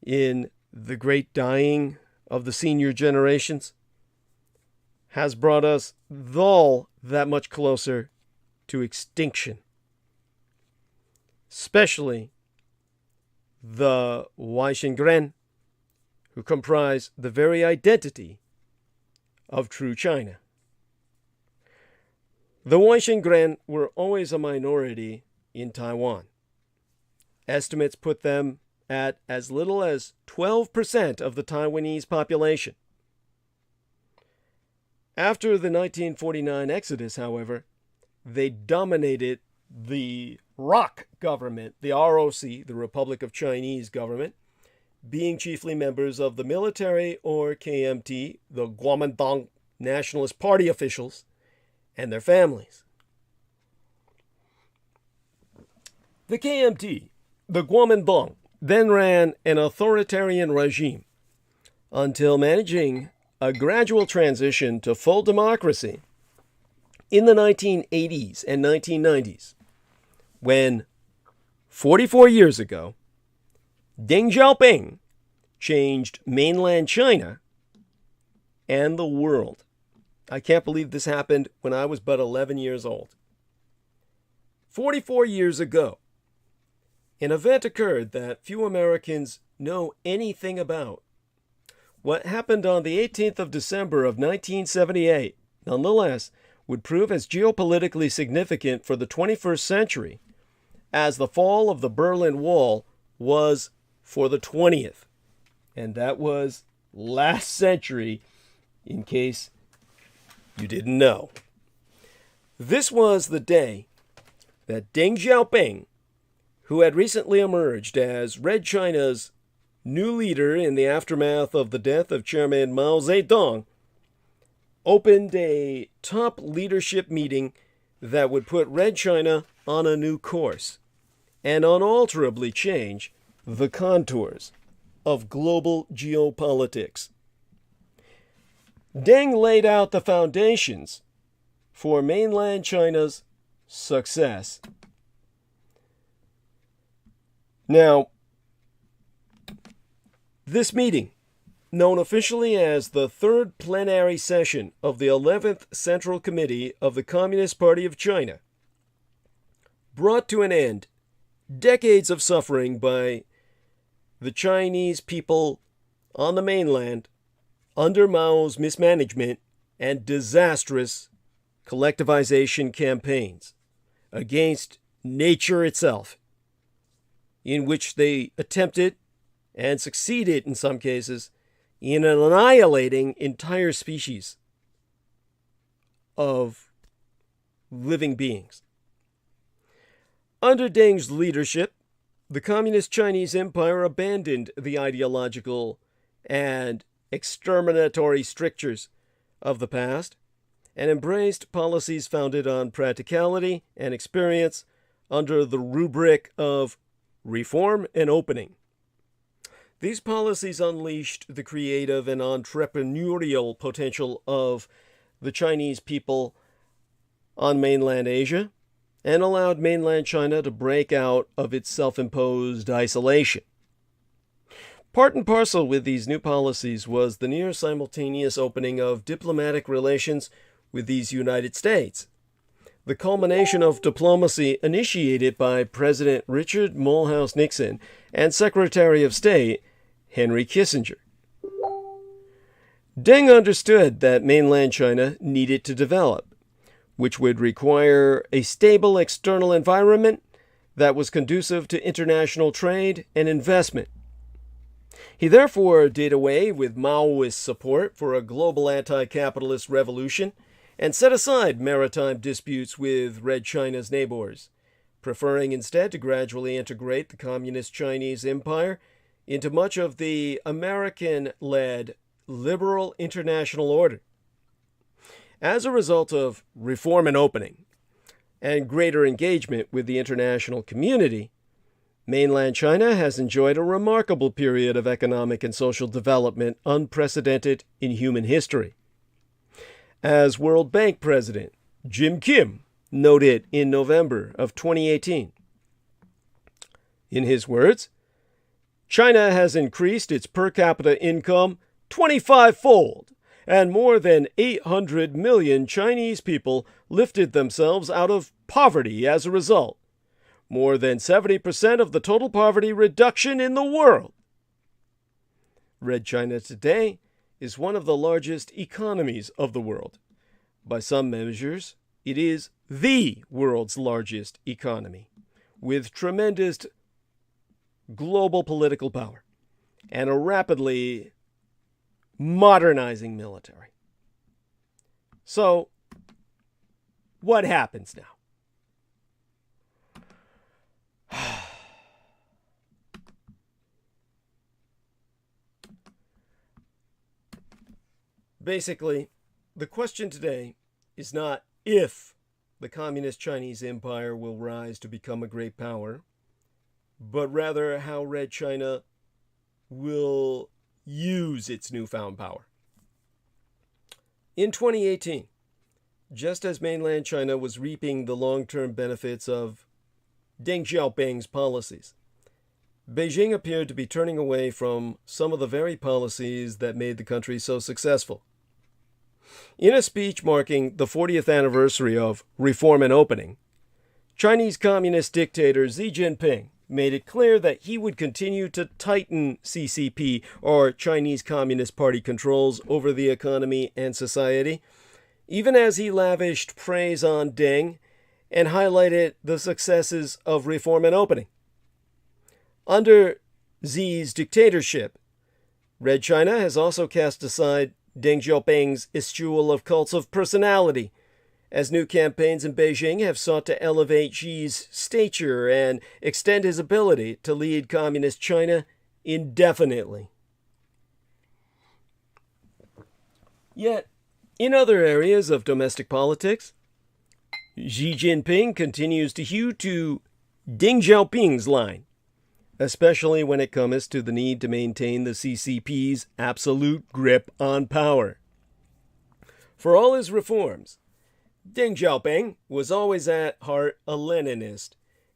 in the great dying of the senior generations, has brought us all that much closer to extinction. Especially the Waishen, who comprise the very identity of true China. The Waishen were always a minority in Taiwan. Estimates put them at as little as 12% of the Taiwanese population. After the 1949 exodus, however, they dominated the ROC government, the ROC, the Republic of Chinese government, being chiefly members of the military or KMT, the Kuomintang Nationalist Party officials, and their families. The KMT, the Kuomintang, then ran an authoritarian regime until managing a gradual transition to full democracy in the 1980s and 1990s, when 44 years ago, Deng Xiaoping changed mainland China and the world. I can't believe this happened when I was but 11 years old. 44 years ago, an event occurred that few Americans know anything about. What happened on the 18th of December of 1978, nonetheless, would prove as geopolitically significant for the 21st century as the fall of the Berlin Wall was for the 20th. And that was last century, in case you didn't know. This was the day that Deng Xiaoping, who had recently emerged as Red China's new leader in the aftermath of the death of Chairman Mao Zedong, opened a top leadership meeting that would put Red China on a new course and unalterably change the contours of global geopolitics. Deng laid out the foundations for mainland China's success. Now, this meeting, known officially as the Third Plenary Session of the 11th Central Committee of the Communist Party of China, brought to an end decades of suffering by the Chinese people on the mainland under Mao's mismanagement and disastrous collectivization campaigns against nature itself, in which they attempted and succeeded in some cases in annihilating entire species of living beings. Under Deng's leadership, the Communist Chinese Empire abandoned the ideological and exterminatory strictures of the past and embraced policies founded on practicality and experience under the rubric of reform and opening. These policies unleashed the creative and entrepreneurial potential of the Chinese people on mainland Asia and allowed mainland China to break out of its self-imposed isolation. Part and parcel with these new policies was the near simultaneous opening of diplomatic relations with these United States, the culmination of diplomacy initiated by President Richard Mulhouse Nixon and Secretary of State Henry Kissinger. Deng understood that mainland China needed to develop, which would require a stable external environment that was conducive to international trade and investment. He therefore did away with Maoist support for a global anti-capitalist revolution and set aside maritime disputes with Red China's neighbors, preferring instead to gradually integrate the Communist Chinese Empire into much of the American-led liberal international order. As a result of reform and opening and greater engagement with the international community, mainland China has enjoyed a remarkable period of economic and social development unprecedented in human history. As World Bank President Jim Kim noted in November of 2018, in his words, China has increased its per capita income 25-fold, and more than 800 million Chinese people lifted themselves out of poverty as a result, more than 70% of the total poverty reduction in the world. Red China today is one of the largest economies of the world. By some measures, it is the world's largest economy, with tremendous global political power and a rapidly modernizing military. So, what happens now? Basically, the question today is not if the Communist Chinese Empire will rise to become a great power, but rather how Red China will use its newfound power. In 2018, just as mainland China was reaping the long-term benefits of Deng Xiaoping's policies, Beijing appeared to be turning away from some of the very policies that made the country so successful. In a speech marking the 40th anniversary of Reform and Opening, Chinese Communist dictator Xi Jinping made it clear that he would continue to tighten CCP, or Chinese Communist Party, controls over the economy and society, even as he lavished praise on Deng and highlighted the successes of Reform and Opening. Under Xi's dictatorship, Red China has also cast aside Deng Xiaoping's eschewal of cults of personality, as new campaigns in Beijing have sought to elevate Xi's stature and extend his ability to lead Communist China indefinitely. Yet, in other areas of domestic politics, Xi Jinping continues to hew to Deng Xiaoping's line, especially when it comes to the need to maintain the CCP's absolute grip on power. For all his reforms, Deng Xiaoping was always at heart a Leninist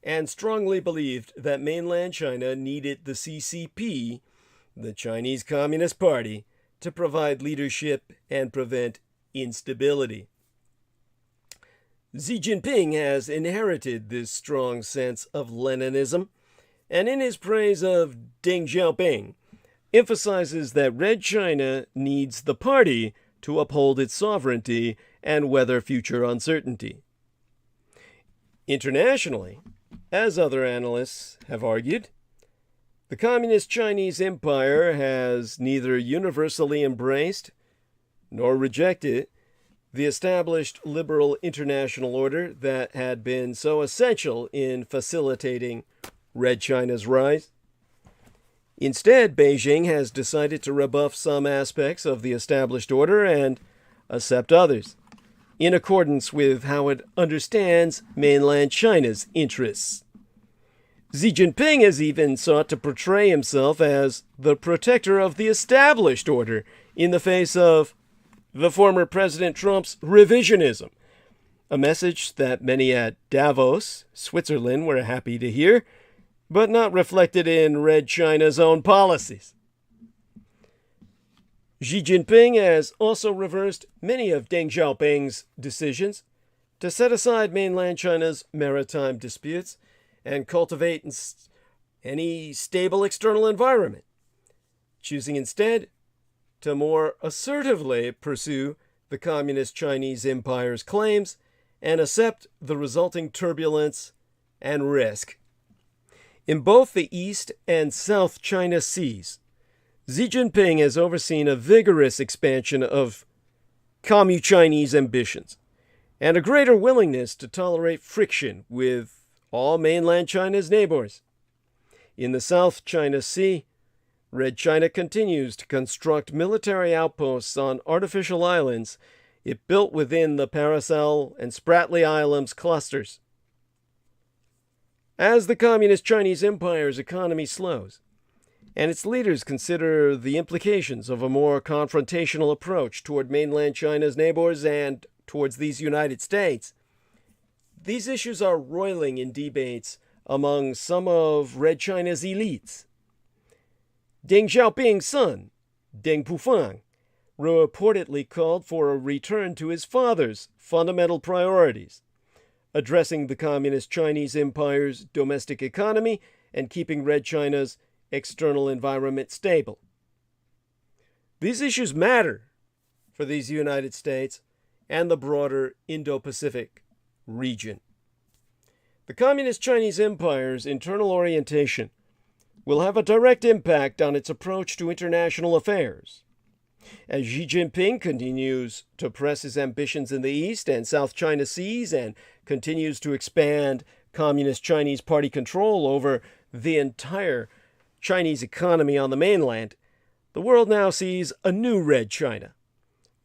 and strongly believed that mainland China needed the CCP, the Chinese Communist Party, to provide leadership and prevent instability. Xi Jinping has inherited this strong sense of Leninism, and in his praise of Deng Xiaoping, emphasizes that Red China needs the party to uphold its sovereignty and weather future uncertainty. Internationally, as other analysts have argued, the Communist Chinese Empire has neither universally embraced nor rejected the established liberal international order that had been so essential in facilitating Red China's rise. Instead, Beijing has decided to rebuff some aspects of the established order and accept others, in accordance with how it understands mainland China's interests. Xi Jinping has even sought to portray himself as the protector of the established order in the face of the former President Trump's revisionism, a message that many at Davos, Switzerland, were happy to hear, but not reflected in Red China's own policies. Xi Jinping has also reversed many of Deng Xiaoping's decisions to set aside mainland China's maritime disputes and cultivate any stable external environment, choosing instead to more assertively pursue the Communist Chinese Empire's claims and accept the resulting turbulence and risk. In both the East and South China Seas, Xi Jinping has overseen a vigorous expansion of Communist Chinese ambitions and a greater willingness to tolerate friction with all mainland China's neighbors. In the South China Sea, Red China continues to construct military outposts on artificial islands it built within the Paracel and Spratly Islands clusters. As the Communist Chinese Empire's economy slows, and its leaders consider the implications of a more confrontational approach toward mainland China's neighbors and towards these United States, these issues are roiling in debates among some of Red China's elites. Deng Xiaoping's son, Deng Pufang, reportedly called for a return to his father's fundamental priorities, addressing the Communist Chinese Empire's domestic economy and keeping Red China's external environment stable. These issues matter for these United States and the broader Indo-Pacific region. The Communist Chinese Empire's internal orientation will have a direct impact on its approach to international affairs. As Xi Jinping continues to press his ambitions in the East and South China Seas and continues to expand Communist Chinese Party control over the entire Chinese economy on the mainland, the world now sees a new Red China.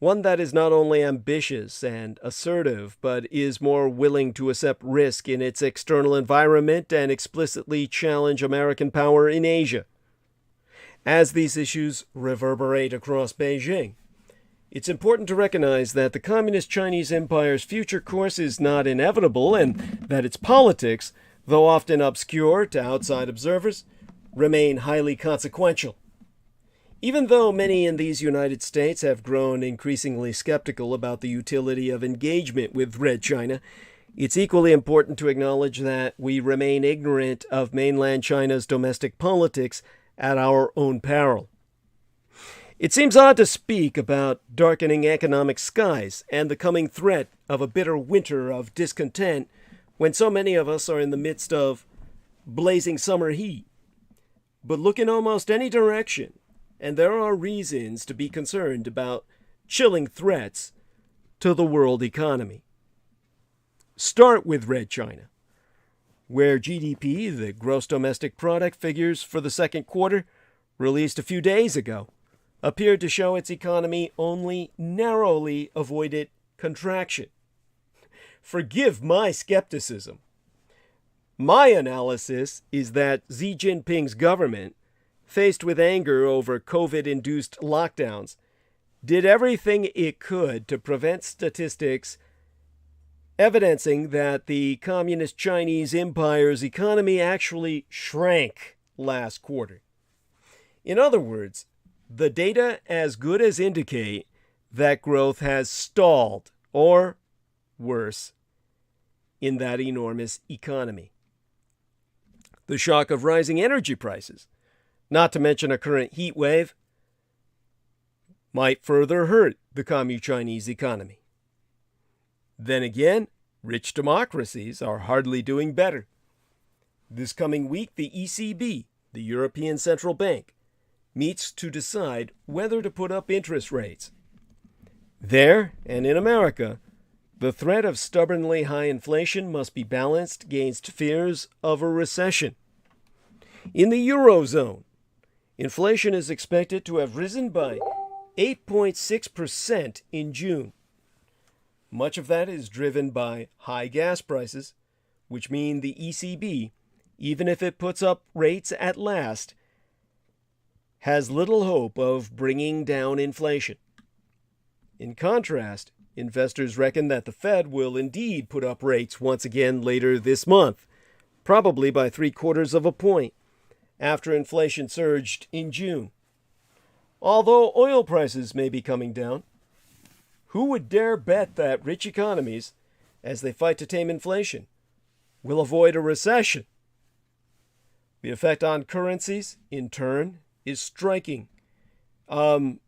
One that is not only ambitious and assertive, but is more willing to accept risk in its external environment and explicitly challenge American power in Asia. As these issues reverberate across Beijing, it's important to recognize that the Communist Chinese Empire's future course is not inevitable and that its politics, though often obscure to outside observers, remain highly consequential. Even though many in these United States have grown increasingly skeptical about the utility of engagement with Red China, it's equally important to acknowledge that we remain ignorant of mainland China's domestic politics at our own peril. It seems odd to speak about darkening economic skies and the coming threat of a bitter winter of discontent when so many of us are in the midst of blazing summer heat. But look in almost any direction, and there are reasons to be concerned about chilling threats to the world economy. Start with Red China, where GDP, the gross domestic product figures for the second quarter, released a few days ago, appeared to show its economy only narrowly avoided contraction. Forgive my skepticism. My analysis is that Xi Jinping's government, faced with anger over COVID-induced lockdowns, did everything it could to prevent statistics evidencing that the Communist Chinese Empire's economy actually shrank last quarter. In other words, the data as good as indicate that growth has stalled, or worse, in that enormous economy. The shock of rising energy prices, not to mention a current heat wave, might further hurt the Communist Chinese economy. Then again, rich democracies are hardly doing better. This coming week, the ECB, the European Central Bank, meets to decide whether to put up interest rates. There, and in America, the threat of stubbornly high inflation must be balanced against fears of a recession. In the Eurozone, inflation is expected to have risen by 8.6% in June. Much of that is driven by high gas prices, which mean the ECB, even if it puts up rates at last, has little hope of bringing down inflation. In contrast, investors reckon that the Fed will indeed put up rates once again later this month, probably by 0.75 of a point, after inflation surged in June. Although oil prices may be coming down, who would dare bet that rich economies, as they fight to tame inflation, will avoid a recession? The effect on currencies, in turn, is striking. All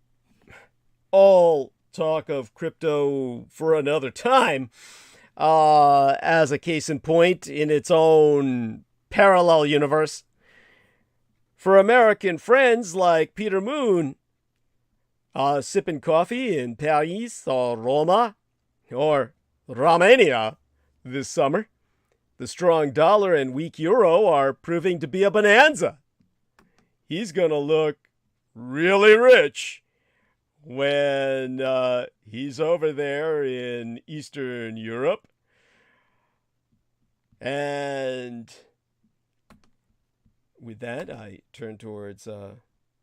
talk of crypto for another time, as a case in point in its own parallel universe. For American friends like Peter Moon, sipping coffee in Paris or Roma or Romania this summer, the strong dollar and weak euro are proving to be a bonanza. He's going to look really rich when he's over there in Eastern Europe. And with that, I turn towards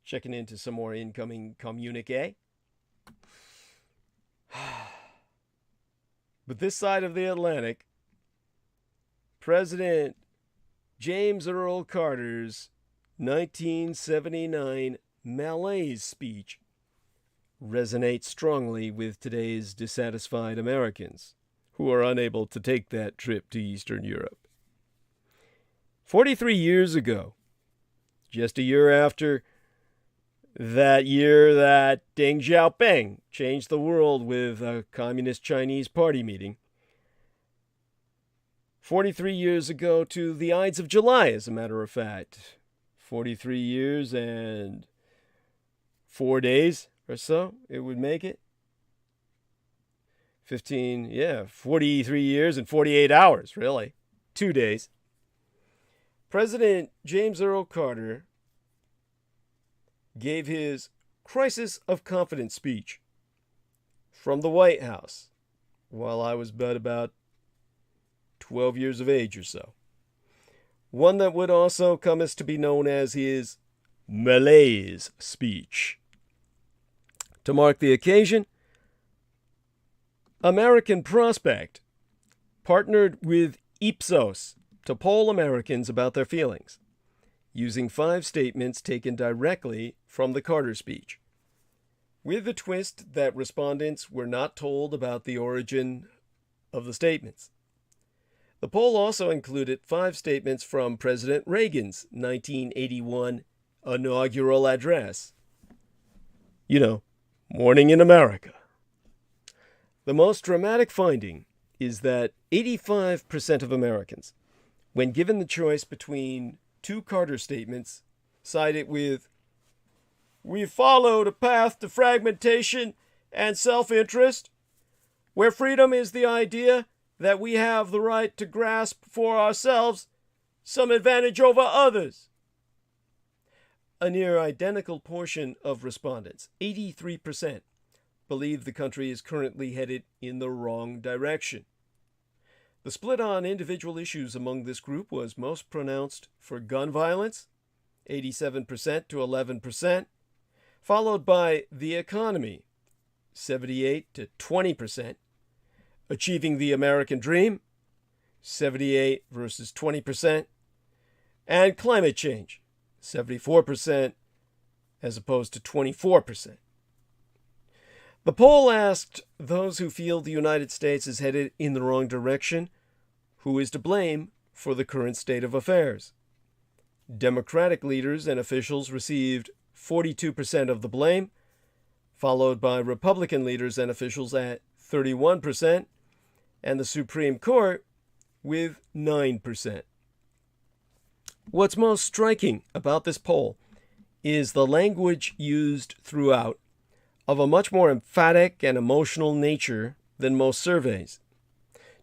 checking into some more incoming communique. But this side of the Atlantic, President James Earl Carter's 1979 malaise speech resonates strongly with today's dissatisfied Americans who are unable to take that trip to Eastern Europe. 43 years ago, just a year after that year that Deng Xiaoping changed the world with a Communist Chinese Party meeting, 43 years ago to the Ides of July, as a matter of fact, 43 years and 4 days or so, it would make it. 43 years and 48 hours, really. 2 days. President James Earl Carter gave his crisis of confidence speech from the White House while I was but about 12 years of age or so. One that would also come as to be known as his malaise speech. To mark the occasion, American Prospect partnered with Ipsos to poll Americans about their feelings, using 5 statements taken directly from the Carter speech, with the twist that respondents were not told about the origin of the statements. The poll also included 5 statements from President Reagan's 1981 inaugural address. Morning in America. The most dramatic finding is that 85% of Americans, when given the choice between 2 Carter statements, sided with, "We followed a path to fragmentation and self-interest, where freedom is the idea that we have the right to grasp for ourselves some advantage over others." A near identical portion of respondents, 83%, believe the country is currently headed in the wrong direction. The split on individual issues among this group was most pronounced for gun violence, 87% to 11%, followed by the economy, 78 to 20%, achieving the American dream, 78 versus 20%, and climate change, 74% as opposed to 24%. The poll asked those who feel the United States is headed in the wrong direction, who is to blame for the current state of affairs. Democratic leaders and officials received 42% of the blame, followed by Republican leaders and officials at 31%, and the Supreme Court with 9%. What's most striking about this poll is the language used throughout, of a much more emphatic and emotional nature than most surveys.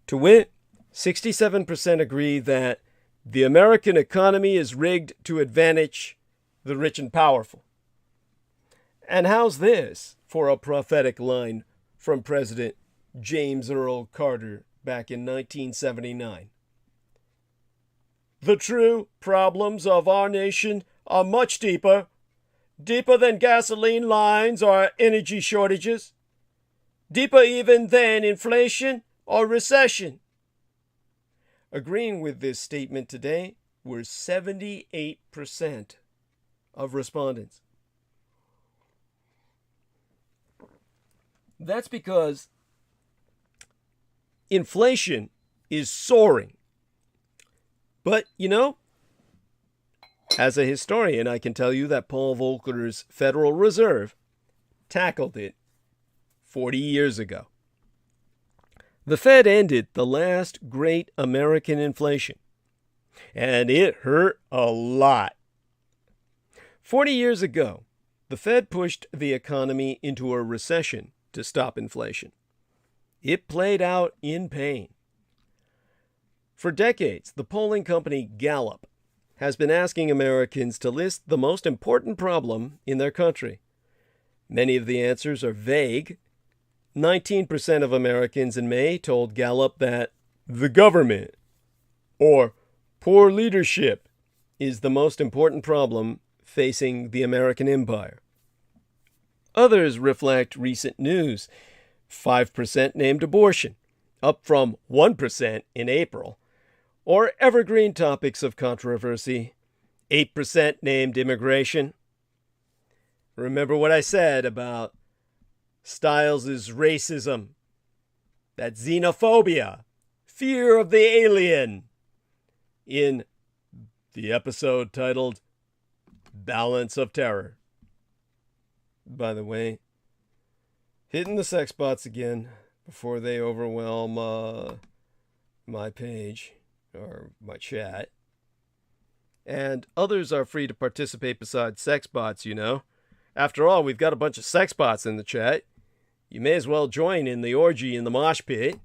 To wit, 67% agree that the American economy is rigged to advantage the rich and powerful. And how's this for a prophetic line from President James Earl Carter back in 1979? "The true problems of our nation are much deeper than gasoline lines or energy shortages, deeper even than inflation or recession." Agreeing with this statement today were 78% of respondents. That's because inflation is soaring. But, as a historian, I can tell you that Paul Volcker's Federal Reserve tackled it 40 years ago. The Fed ended the last great American inflation, and it hurt a lot. 40 years ago, the Fed pushed the economy into a recession to stop inflation. It played out in pain. For decades, the polling company Gallup has been asking Americans to list the most important problem in their country. Many of the answers are vague. 19% of Americans in May told Gallup that the government or poor leadership is the most important problem facing the American empire. Others reflect recent news. 5% named abortion, up from 1% in April. Or evergreen topics of controversy. 8% named immigration. Remember what I said about Stiles' racism, that xenophobia, fear of the alien, in the episode titled Balance of Terror. By the way, hitting the sex bots again before they overwhelm my page or my chat. And others are free to participate besides sex bots, you know. After all, we've got a bunch of sex bots in the chat. You may as well join in the orgy in the mosh pit.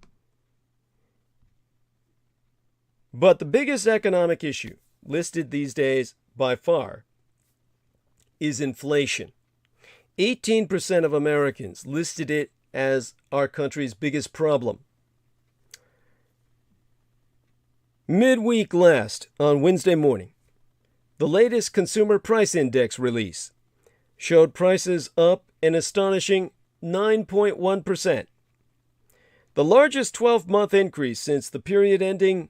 But the biggest economic issue listed these days by far is inflation. 18% of Americans listed it as our country's biggest problem. Midweek last, on Wednesday morning, the latest Consumer Price Index release showed prices up an astonishing 9.1%, the largest 12-month increase since the period ending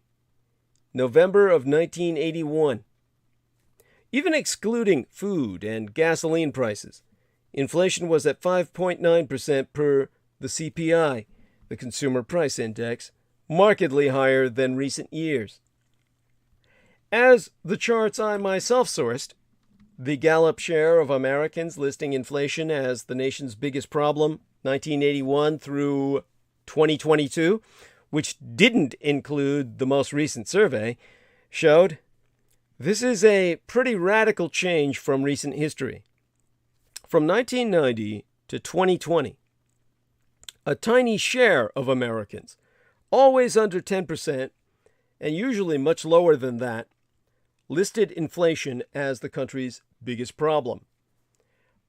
November of 1981. Even excluding food and gasoline prices, inflation was at 5.9% per the CPI, the Consumer Price Index, markedly higher than recent years. As the charts I myself sourced, the Gallup share of Americans listing inflation as the nation's biggest problem, 1981 through 2022, which didn't include the most recent survey, showed this is a pretty radical change from recent history. From 1990 to 2020, a tiny share of Americans, always under 10% and usually much lower than that, listed inflation as the country's biggest problem.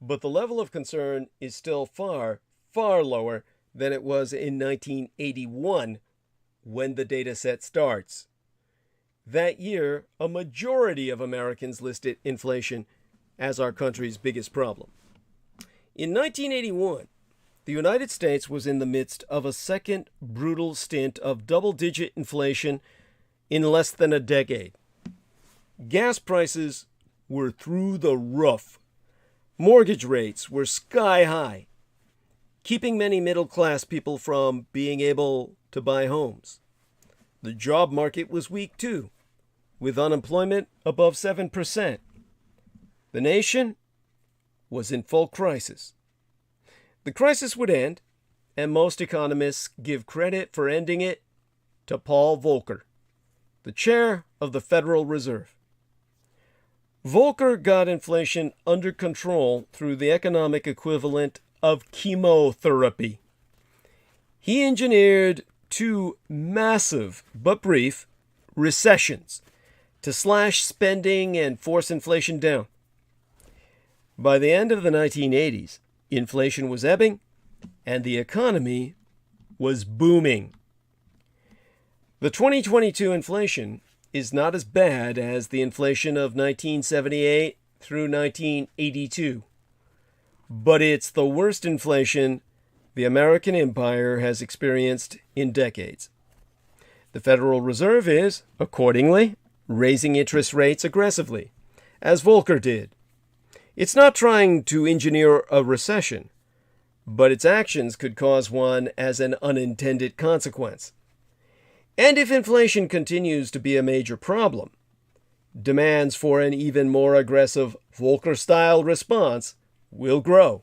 But the level of concern is still far, far lower than it was in 1981 when the data set starts. That year, a majority of Americans listed inflation as our country's biggest problem. In 1981, the United States was in the midst of a second brutal stint of double-digit inflation in less than a decade. Gas prices were through the roof. Mortgage rates were sky high, keeping many middle-class people from being able to buy homes. The job market was weak too, with unemployment above 7%. The nation was in full crisis. The crisis would end, and most economists give credit for ending it to Paul Volcker, the chair of the Federal Reserve. Volcker got inflation under control through the economic equivalent of chemotherapy. He engineered two massive but brief recessions to slash spending and force inflation down. By the end of the 1980s, inflation was ebbing and the economy was booming. The 2022 inflation is not as bad as the inflation of 1978 through 1982, but it's the worst inflation the American empire has experienced in decades. The Federal Reserve is, accordingly, raising interest rates aggressively, as Volcker did. It's not trying to engineer a recession, but its actions could cause one as an unintended consequence. And if inflation continues to be a major problem, demands for an even more aggressive Volcker-style response will grow.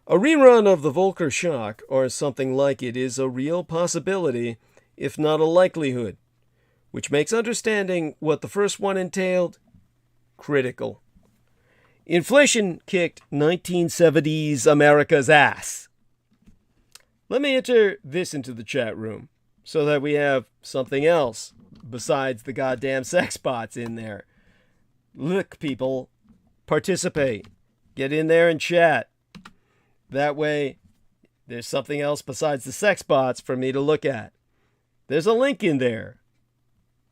A rerun of the Volcker shock, or something like it, is a real possibility, if not a likelihood, which makes understanding what the first one entailed critical. Inflation kicked 1970s America's ass. Let me enter this into the chat room so that we have something else besides the goddamn sex bots in there. Look, people, participate. Get in there and chat. That way, there's something else besides the sex bots for me to look at. There's a link in there.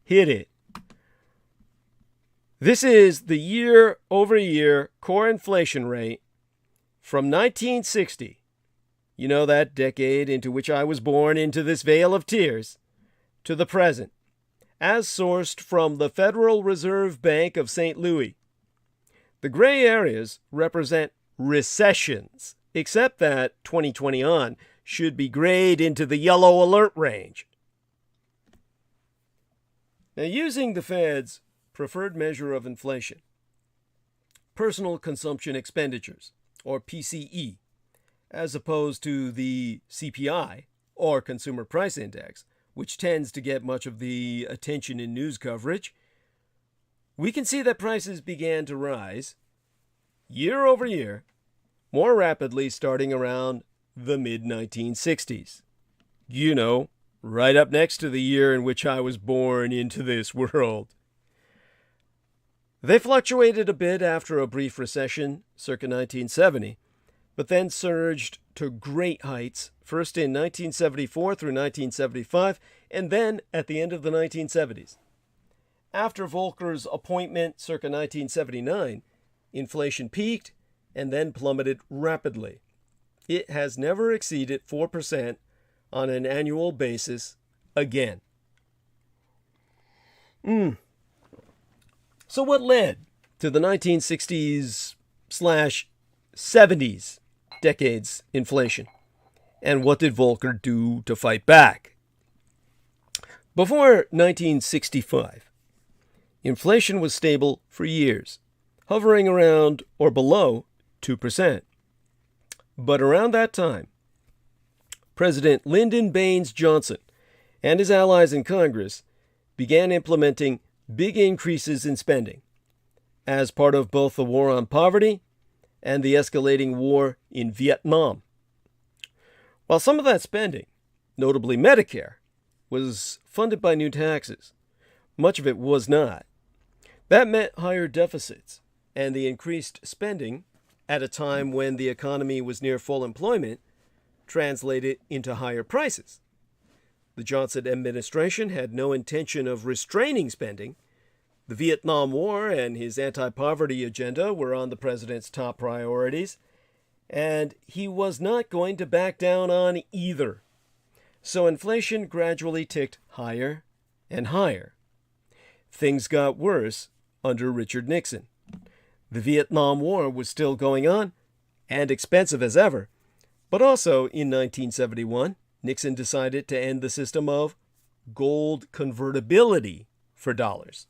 Hit it. This is the year-over-year core inflation rate from 1960. You know, that decade into which I was born into this vale of tears, to the present, as sourced from the Federal Reserve Bank of St. Louis. The gray areas represent recessions, except that 2020 on should be grayed into the yellow alert range. Now, using the Fed's preferred measure of inflation, personal consumption expenditures, or PCE, as opposed to the CPI, or Consumer Price Index, which tends to get much of the attention in news coverage, we can see that prices began to rise year over year, more rapidly starting around the mid-1960s. You know, right up next to the year in which I was born into this world. They fluctuated a bit after a brief recession, circa 1970, but then surged to great heights, first in 1974 through 1975, and then at the end of the 1970s. After Volcker's appointment, circa 1979, inflation peaked and then plummeted rapidly. It has never exceeded 4% on an annual basis again. So what led to the 1960s/70s decades inflation? And what did Volcker do to fight back? Before 1965, inflation was stable for years, hovering around or below 2%. But around that time, President Lyndon Baines Johnson and his allies in Congress began implementing big increases in spending as part of both the war on poverty and the escalating war in Vietnam. While some of that spending, notably Medicare, was funded by new taxes, much of it was not. That meant higher deficits, and the increased spending at a time when the economy was near full employment translated into higher prices. The Johnson administration had no intention of restraining spending. The Vietnam War and his anti-poverty agenda were on the president's top priorities, and he was not going to back down on either. So inflation gradually ticked higher and higher. Things got worse under Richard Nixon. The Vietnam War was still going on and expensive as ever, but also in 1971, Nixon decided to end the system of gold convertibility for dollars.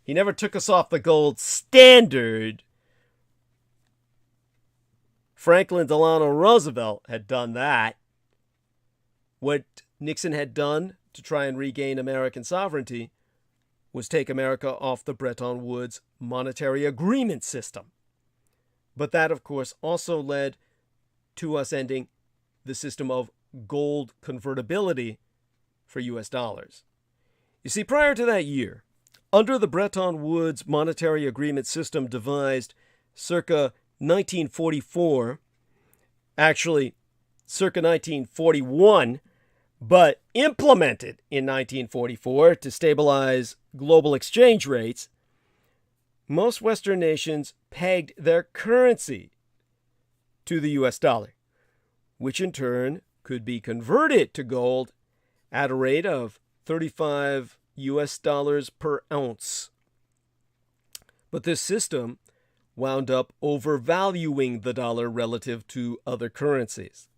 He never took us off the gold standard. Franklin Delano Roosevelt had done that. What Nixon had done to try and regain American sovereignty was take America off the Bretton Woods monetary agreement system. But that, of course, also led to us ending the system of gold convertibility for US dollars. You see, prior to that year, under the Bretton Woods monetary agreement system devised circa 1944, actually circa 1941, but implemented in 1944 to stabilize global exchange rates, most Western nations pegged their currency to the US dollar, which in turn could be converted to gold at a rate of 35 US dollars per ounce. But this system wound up overvaluing the dollar relative to other currencies.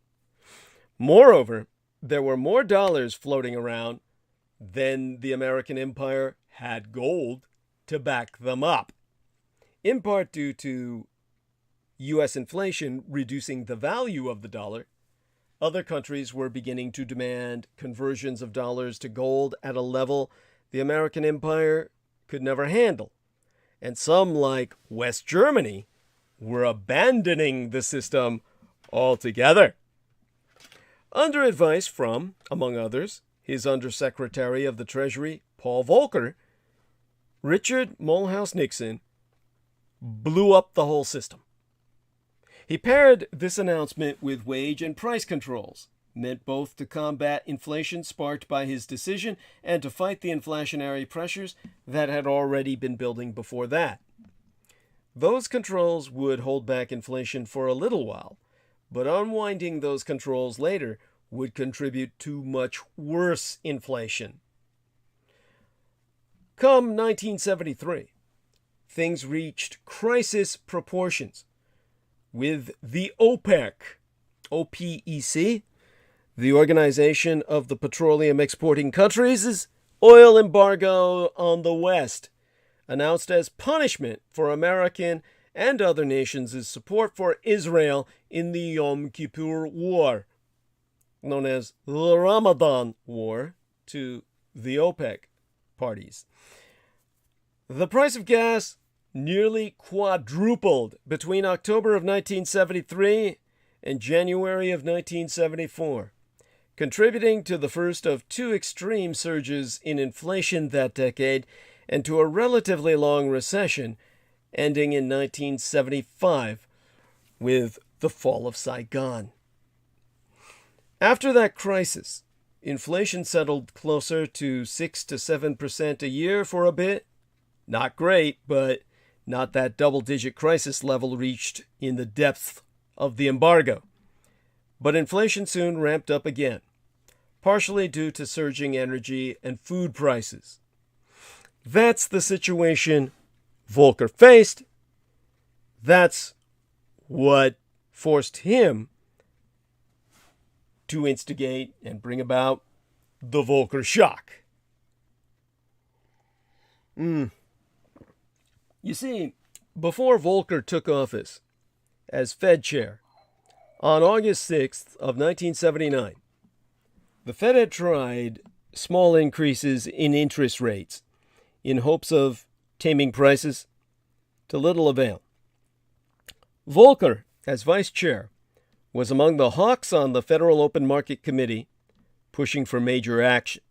Moreover, there were more dollars floating around than the American empire had gold to back them up, in part due to U.S. inflation reducing the value of the dollar. Other countries were beginning to demand conversions of dollars to gold at a level the American empire could never handle. And some, like West Germany, were abandoning the system altogether. Under advice from, among others, his Undersecretary of the Treasury, Paul Volcker, Richard Mulhouse Nixon blew up the whole system. He paired this announcement with wage and price controls, meant both to combat inflation sparked by his decision and to fight the inflationary pressures that had already been building before that. Those controls would hold back inflation for a little while, but unwinding those controls later would contribute to much worse inflation. Come 1973, things reached crisis proportions with the OPEC, the Organization of the Petroleum Exporting Countries' oil embargo on the West, announced as punishment for American and other nations' support for Israel in the Yom Kippur War, known as the Ramadan War to the OPEC parties. The price of gas nearly quadrupled between October of 1973 and January of 1974, contributing to the first of two extreme surges in inflation that decade and to a relatively long recession ending in 1975 with the fall of Saigon. After that crisis, inflation settled closer to 6 to 7% a year for a bit. Not great, but not that double-digit crisis level reached in the depths of the embargo. But inflation soon ramped up again, partially due to surging energy and food prices. That's the situation Volcker faced. That's what forced him to instigate and bring about the Volcker shock. You see, before Volcker took office as Fed chair on August 6th of 1979, the Fed had tried small increases in interest rates in hopes of taming prices, to little avail. Volcker, as vice chair, was among the hawks on the Federal Open Market Committee, pushing for major action.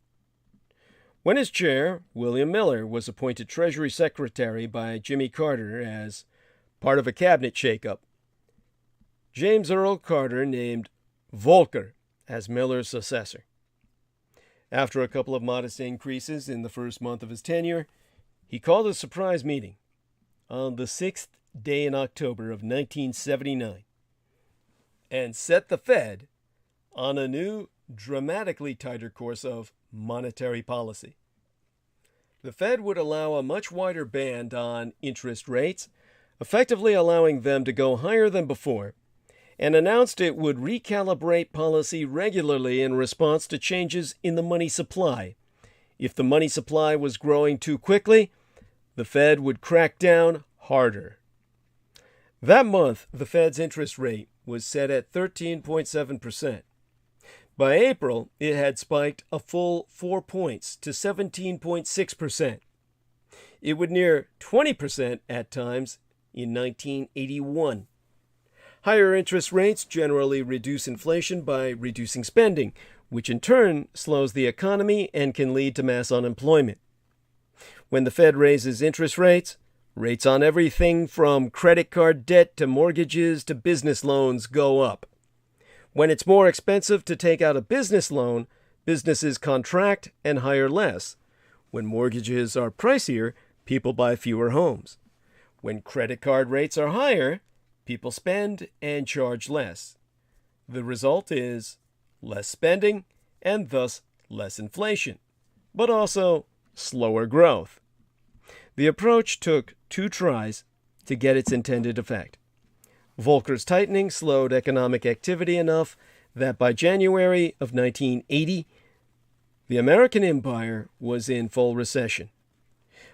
When his chair, William Miller, was appointed Treasury Secretary by Jimmy Carter as part of a cabinet shakeup, James Earl Carter named Volcker as Miller's successor. After a couple of modest increases in the first month of his tenure, he called a surprise meeting on the 6th day in October of 1979 and set the Fed on a new, dramatically tighter course of monetary policy. The Fed would allow a much wider band on interest rates, effectively allowing them to go higher than before, and announced it would recalibrate policy regularly in response to changes in the money supply. If the money supply was growing too quickly, the Fed would crack down harder. That month, the Fed's interest rate was set at 13.7%. By April, it had spiked a full 4 points to 17.6%. It would near 20% at times in 1981. Higher interest rates generally reduce inflation by reducing spending, which in turn slows the economy and can lead to mass unemployment. When the Fed raises interest rates, rates on everything from credit card debt to mortgages to business loans go up. When it's more expensive to take out a business loan, businesses contract and hire less. When mortgages are pricier, people buy fewer homes. When credit card rates are higher, people spend and charge less. The result is less spending and thus less inflation, but also slower growth. The approach took 2 tries to get its intended effect. Volcker's tightening slowed economic activity enough that by January of 1980, the American empire was in full recession.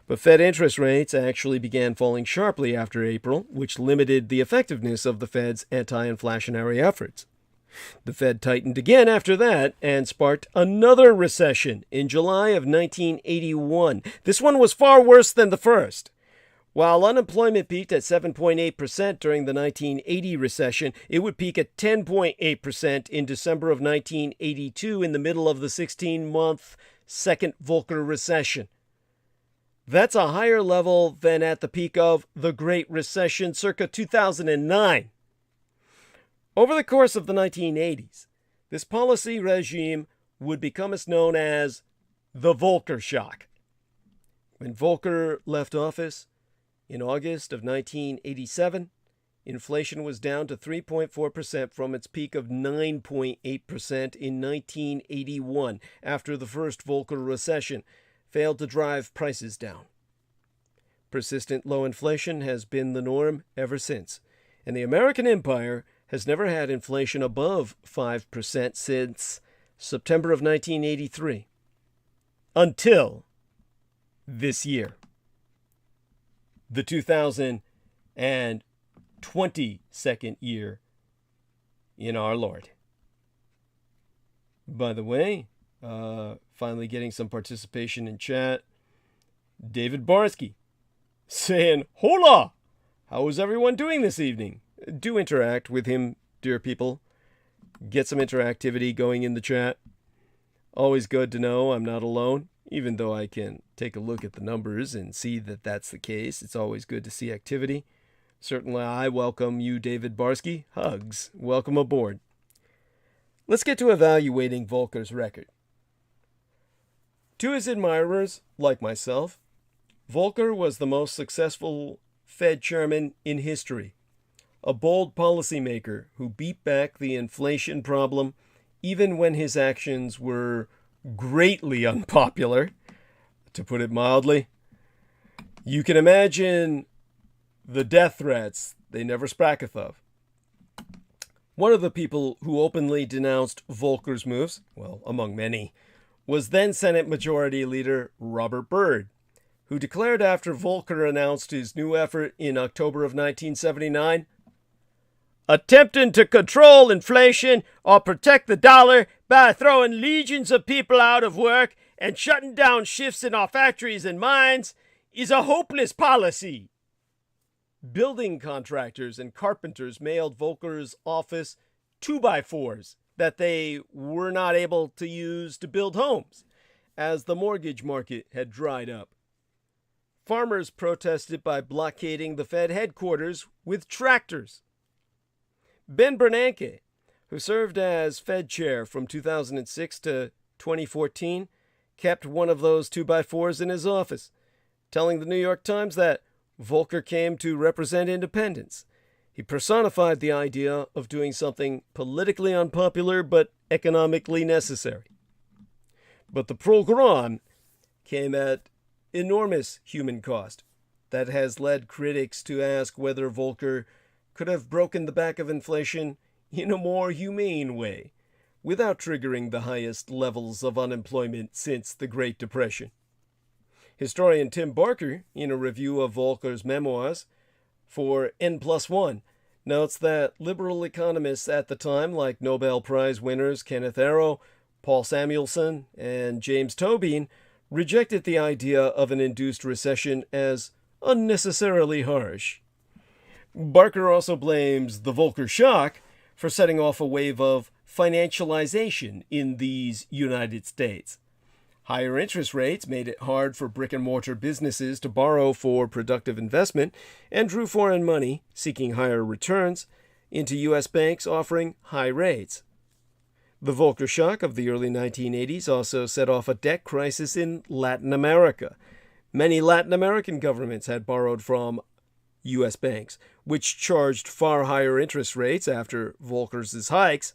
But Fed interest rates actually began falling sharply after April, which limited the effectiveness of the Fed's anti-inflationary efforts. The Fed tightened again after that and sparked another recession in July of 1981. This one was far worse than the first. While unemployment peaked at 7.8% during the 1980 recession, it would peak at 10.8% in December of 1982 in the middle of the 16-month second Volcker recession. That's a higher level than at the peak of the Great Recession circa 2009. Over the course of the 1980s, this policy regime would become known as the Volcker shock. When Volcker left office in August of 1987, inflation was down to 3.4% from its peak of 9.8% in 1981 after the first Volcker recession failed to drive prices down. Persistent low inflation has been the norm ever since, and the American empire has never had inflation above 5% since September of 1983. Until this year. The 2022nd year in our Lord. By the way, finally getting some participation in chat. David Barsky saying, "Hola! How is everyone doing this evening?" Do interact with him, dear people. Get some interactivity going in the chat. Always good to know I'm not alone, even though I can take a look at the numbers and see that that's the case. It's always good to see activity. Certainly, I welcome you, David Barsky. Hugs. Welcome aboard. Let's get to evaluating Volcker's record. To his admirers, like myself, Volcker was the most successful Fed chairman in history. A bold policymaker who beat back the inflation problem even when his actions were greatly unpopular, to put it mildly. You can imagine the death threats they never spracketh of. One of the people who openly denounced Volcker's moves, well, among many, was then Senate Majority Leader Robert Byrd, who declared after Volcker announced his new effort in October of 1979, "Attempting to control inflation or protect the dollar by throwing legions of people out of work and shutting down shifts in our factories and mines is a hopeless policy." Building contractors and carpenters mailed Volcker's office 2x4s that they were not able to use to build homes, as the mortgage market had dried up. Farmers protested by blockading the Fed headquarters with tractors. Ben Bernanke, who served as Fed chair from 2006 to 2014, kept one of those 2x4s in his office, telling the New York Times that Volcker came to represent independence. He personified the idea of doing something politically unpopular but economically necessary. But the program came at enormous human cost that has led critics to ask whether Volcker could have broken the back of inflation in a more humane way, without triggering the highest levels of unemployment since the Great Depression. Historian Tim Barker, in a review of Volcker's memoirs for N+1, notes that liberal economists at the time, like Nobel Prize winners Kenneth Arrow, Paul Samuelson, and James Tobin, rejected the idea of an induced recession as unnecessarily harsh. Barker also blames the Volcker shock for setting off a wave of financialization in these United States. Higher interest rates made it hard for brick-and-mortar businesses to borrow for productive investment and drew foreign money, seeking higher returns, into U.S. banks offering high rates. The Volcker shock of the early 1980s also set off a debt crisis in Latin America. Many Latin American governments had borrowed from U.S. banks, which charged far higher interest rates after Volcker's hikes.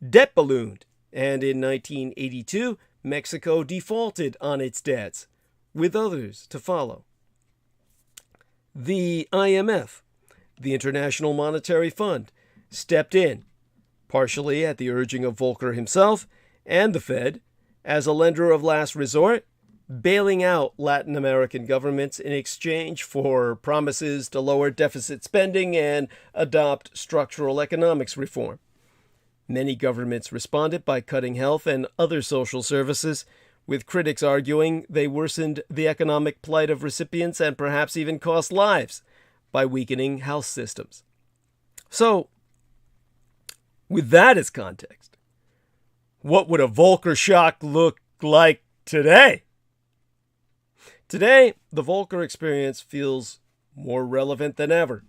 Debt ballooned, and in 1982, Mexico defaulted on its debts, with others to follow. The IMF, the International Monetary Fund, stepped in, partially at the urging of Volcker himself and the Fed, as a lender of last resort, bailing out Latin American governments in exchange for promises to lower deficit spending and adopt structural economics reform. Many governments responded by cutting health and other social services, with critics arguing they worsened the economic plight of recipients and perhaps even cost lives by weakening health systems. So, with that as context, what would a Volcker shock look like today? Today, the Volcker experience feels more relevant than ever.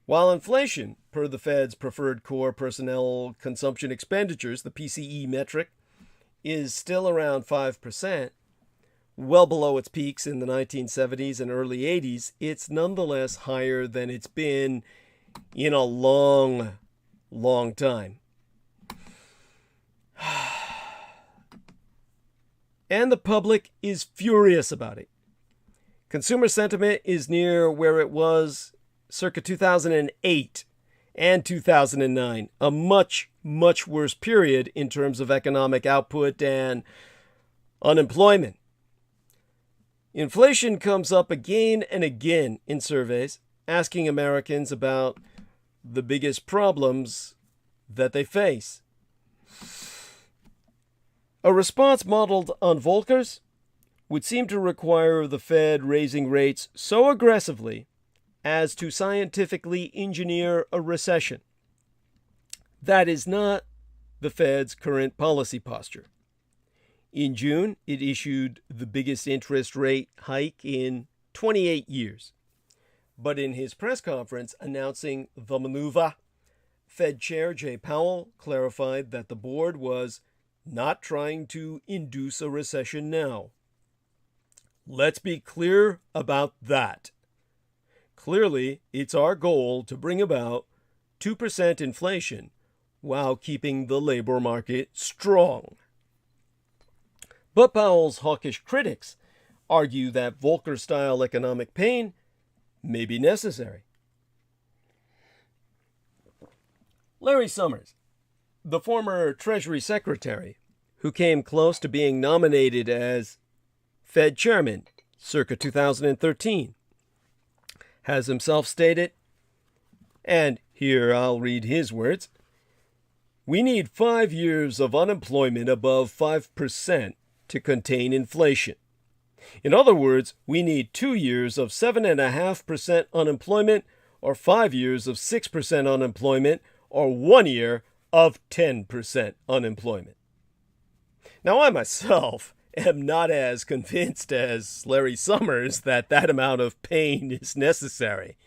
While inflation, per the Fed's preferred core personnel consumption expenditures, the PCE metric, is still around 5%, well below its peaks in the 1970s and early 80s, it's nonetheless higher than it's been in a long, long time. And the public is furious about it. Consumer sentiment is near where it was circa 2008 and 2009, a much, much worse period in terms of economic output and unemployment. Inflation comes up again and again in surveys, asking Americans about the biggest problems that they face. A response modeled on Volcker's would seem to require the Fed raising rates so aggressively as to scientifically engineer a recession. That is not the Fed's current policy posture. In June, it issued the biggest interest rate hike in 28 years. But in his press conference announcing the maneuver, Fed Chair Jay Powell clarified that the board was not trying to induce a recession now. Let's be clear about that. Clearly, it's our goal to bring about 2% inflation while keeping the labor market strong. But Powell's hawkish critics argue that Volcker-style economic pain may be necessary. Larry Summers, the former Treasury Secretary, who came close to being nominated as Fed Chairman circa 2013, has himself stated, and here I'll read his words, "We need 5 years of unemployment above 5% to contain inflation. In other words, we need 2 years of 7.5% unemployment, or 5 years of 6% unemployment, or 1 year of 10% unemployment." Now, I myself am not as convinced as Larry Summers that that amount of pain is necessary.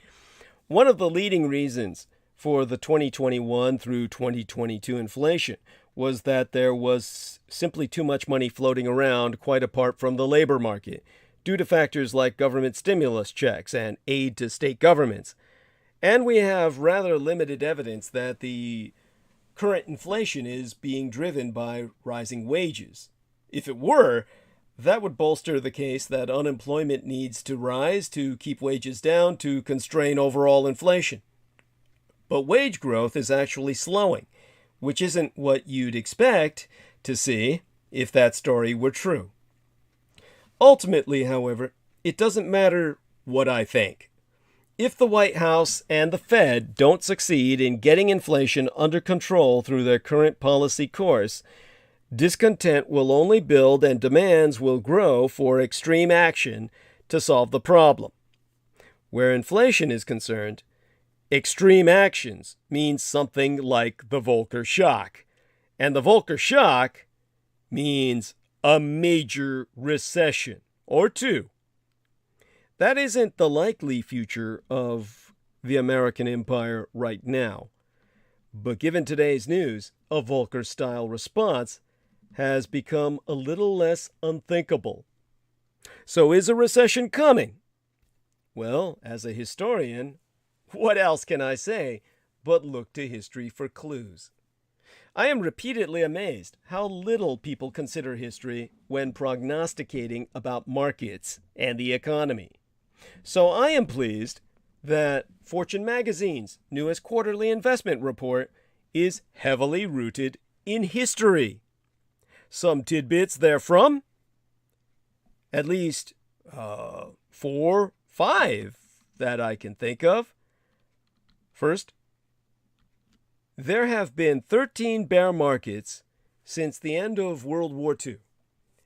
One of the leading reasons for the 2021 through 2022 inflation was that there was simply too much money floating around, quite apart from the labor market, due to factors like government stimulus checks and aid to state governments. And we have rather limited evidence that the current inflation is being driven by rising wages. If it were, that would bolster the case that unemployment needs to rise to keep wages down to constrain overall inflation. But wage growth is actually slowing, which isn't what you'd expect to see if that story were true. Ultimately, however, it doesn't matter what I think. If the White House and the Fed don't succeed in getting inflation under control through their current policy course, discontent will only build and demands will grow for extreme action to solve the problem. Where inflation is concerned, extreme actions means something like the Volcker shock. And the Volcker shock means a major recession or two. That isn't the likely future of the American empire right now. But given today's news, a Volcker-style response has become a little less unthinkable. So is a recession coming? Well, as a historian, what else can I say but look to history for clues? I am repeatedly amazed how little people consider history when prognosticating about markets and the economy. So I am pleased that Fortune magazine's newest quarterly investment report is heavily rooted in history. Some tidbits therefrom, at least 4, 5 that I can think of. First, there have been 13 bear markets since the end of World War II,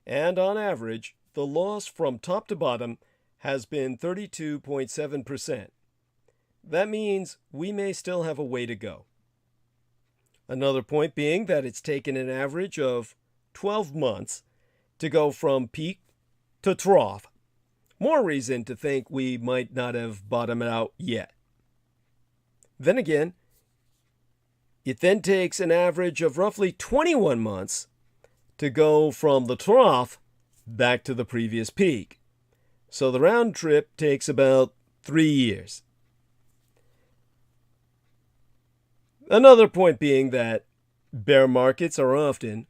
and on average, the loss from top to bottom has been 32.7%. That means we may still have a way to go. Another point being that it's taken an average of 12 months to go from peak to trough. More reason to think we might not have bottomed out yet. Then again, it then takes an average of roughly 21 months to go from the trough back to the previous peak. So the round trip takes about 3 years. Another point being that bear markets are often,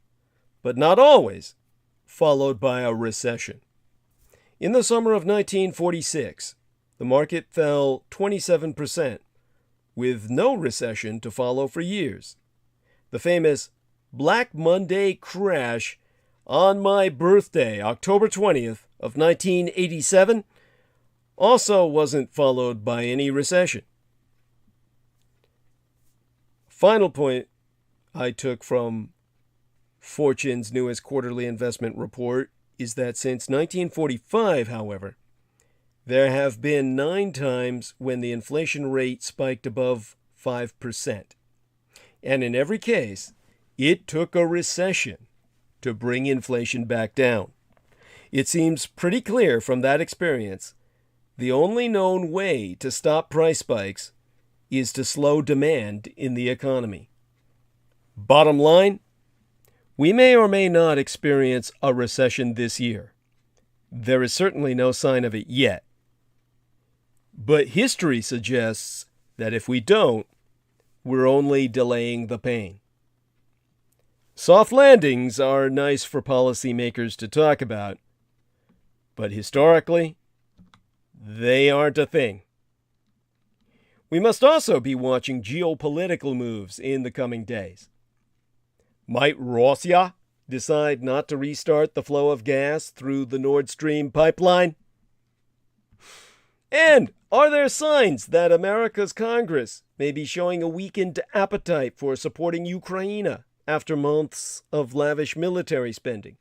but not always, followed by a recession. In the summer of 1946, the market fell 27%, with no recession to follow for years. The famous Black Monday crash on my birthday, October 20th of 1987, also wasn't followed by any recession. Final point I took from Fortune's newest quarterly investment report is that since 1945, however, there have been 9 times when the inflation rate spiked above 5%. And in every case, it took a recession to bring inflation back down. It seems pretty clear from that experience, the only known way to stop price spikes is to slow demand in the economy. Bottom line, we may or may not experience a recession this year. There is certainly no sign of it yet. But history suggests that if we don't, we're only delaying the pain. Soft landings are nice for policymakers to talk about, but historically, they aren't a thing. We must also be watching geopolitical moves in the coming days. Might Russia decide not to restart the flow of gas through the Nord Stream pipeline? And are there signs that America's Congress may be showing a weakened appetite for supporting Ukraine after months of lavish military spending?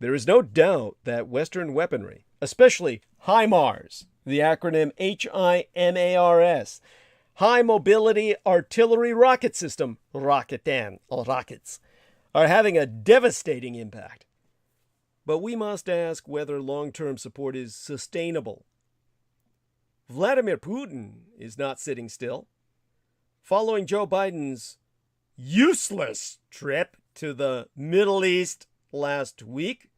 There is no doubt that Western weaponry, especially HIMARS, the acronym HIMARS, High Mobility Artillery Rocket System, rockets, are having a devastating impact. But we must ask whether long-term support is sustainable. Vladimir Putin is not sitting still. Following Joe Biden's useless trip to the Middle East last week,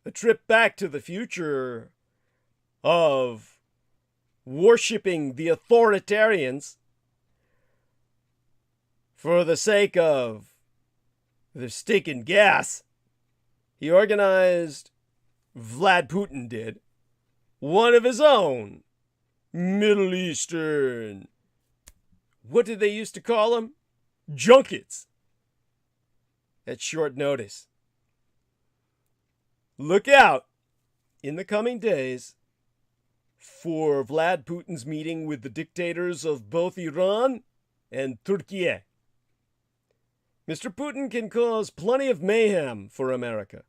a trip back to the future of worshipping the authoritarians for the sake of their stinking gas, he organized, Vlad Putin did, one of his own Middle Eastern, what did they used to call them? Junkets. At short notice. Look out in the coming days for Vlad Putin's meeting with the dictators of both Iran and Turkey. Mr. Putin can cause plenty of mayhem for America,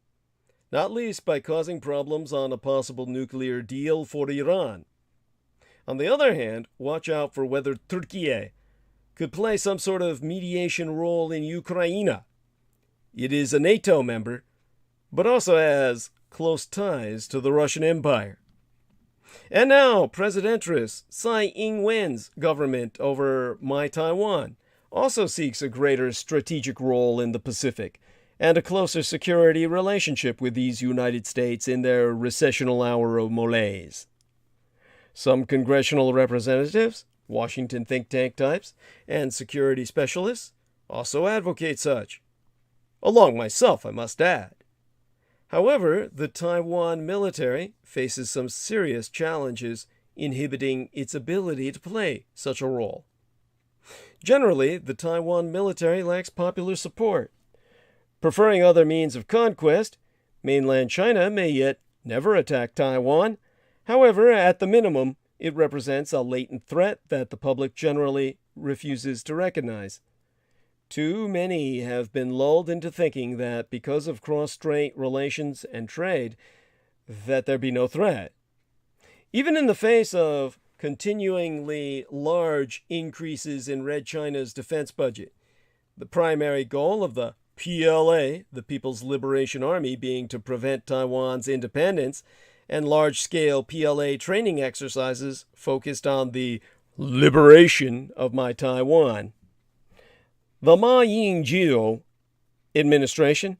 not least by causing problems on a possible nuclear deal for Iran. On the other hand, watch out for whether Turkey could play some sort of mediation role in Ukraine. It is a NATO member, but also has close ties to the Russian Empire. And now, Presidentress Tsai Ing-wen's government over My Taiwan also seeks a greater strategic role in the Pacific and a closer security relationship with these United States in their recessional hour of malaise. Some congressional representatives, Washington think tank types, and security specialists also advocate such. Along myself, I must add. However, the Taiwan military faces some serious challenges inhibiting its ability to play such a role. Generally, the Taiwan military lacks popular support. Preferring other means of conquest, mainland China may yet never attack Taiwan. However, at the minimum, it represents a latent threat that the public generally refuses to recognize. Too many have been lulled into thinking that because of cross-strait relations and trade, that there be no threat. Even in the face of continuingly large increases in Red China's defense budget, the primary goal of the PLA, the People's Liberation Army, being to prevent Taiwan's independence, and large-scale PLA training exercises focused on the liberation of My Taiwan. The Ma Ying-jeou administration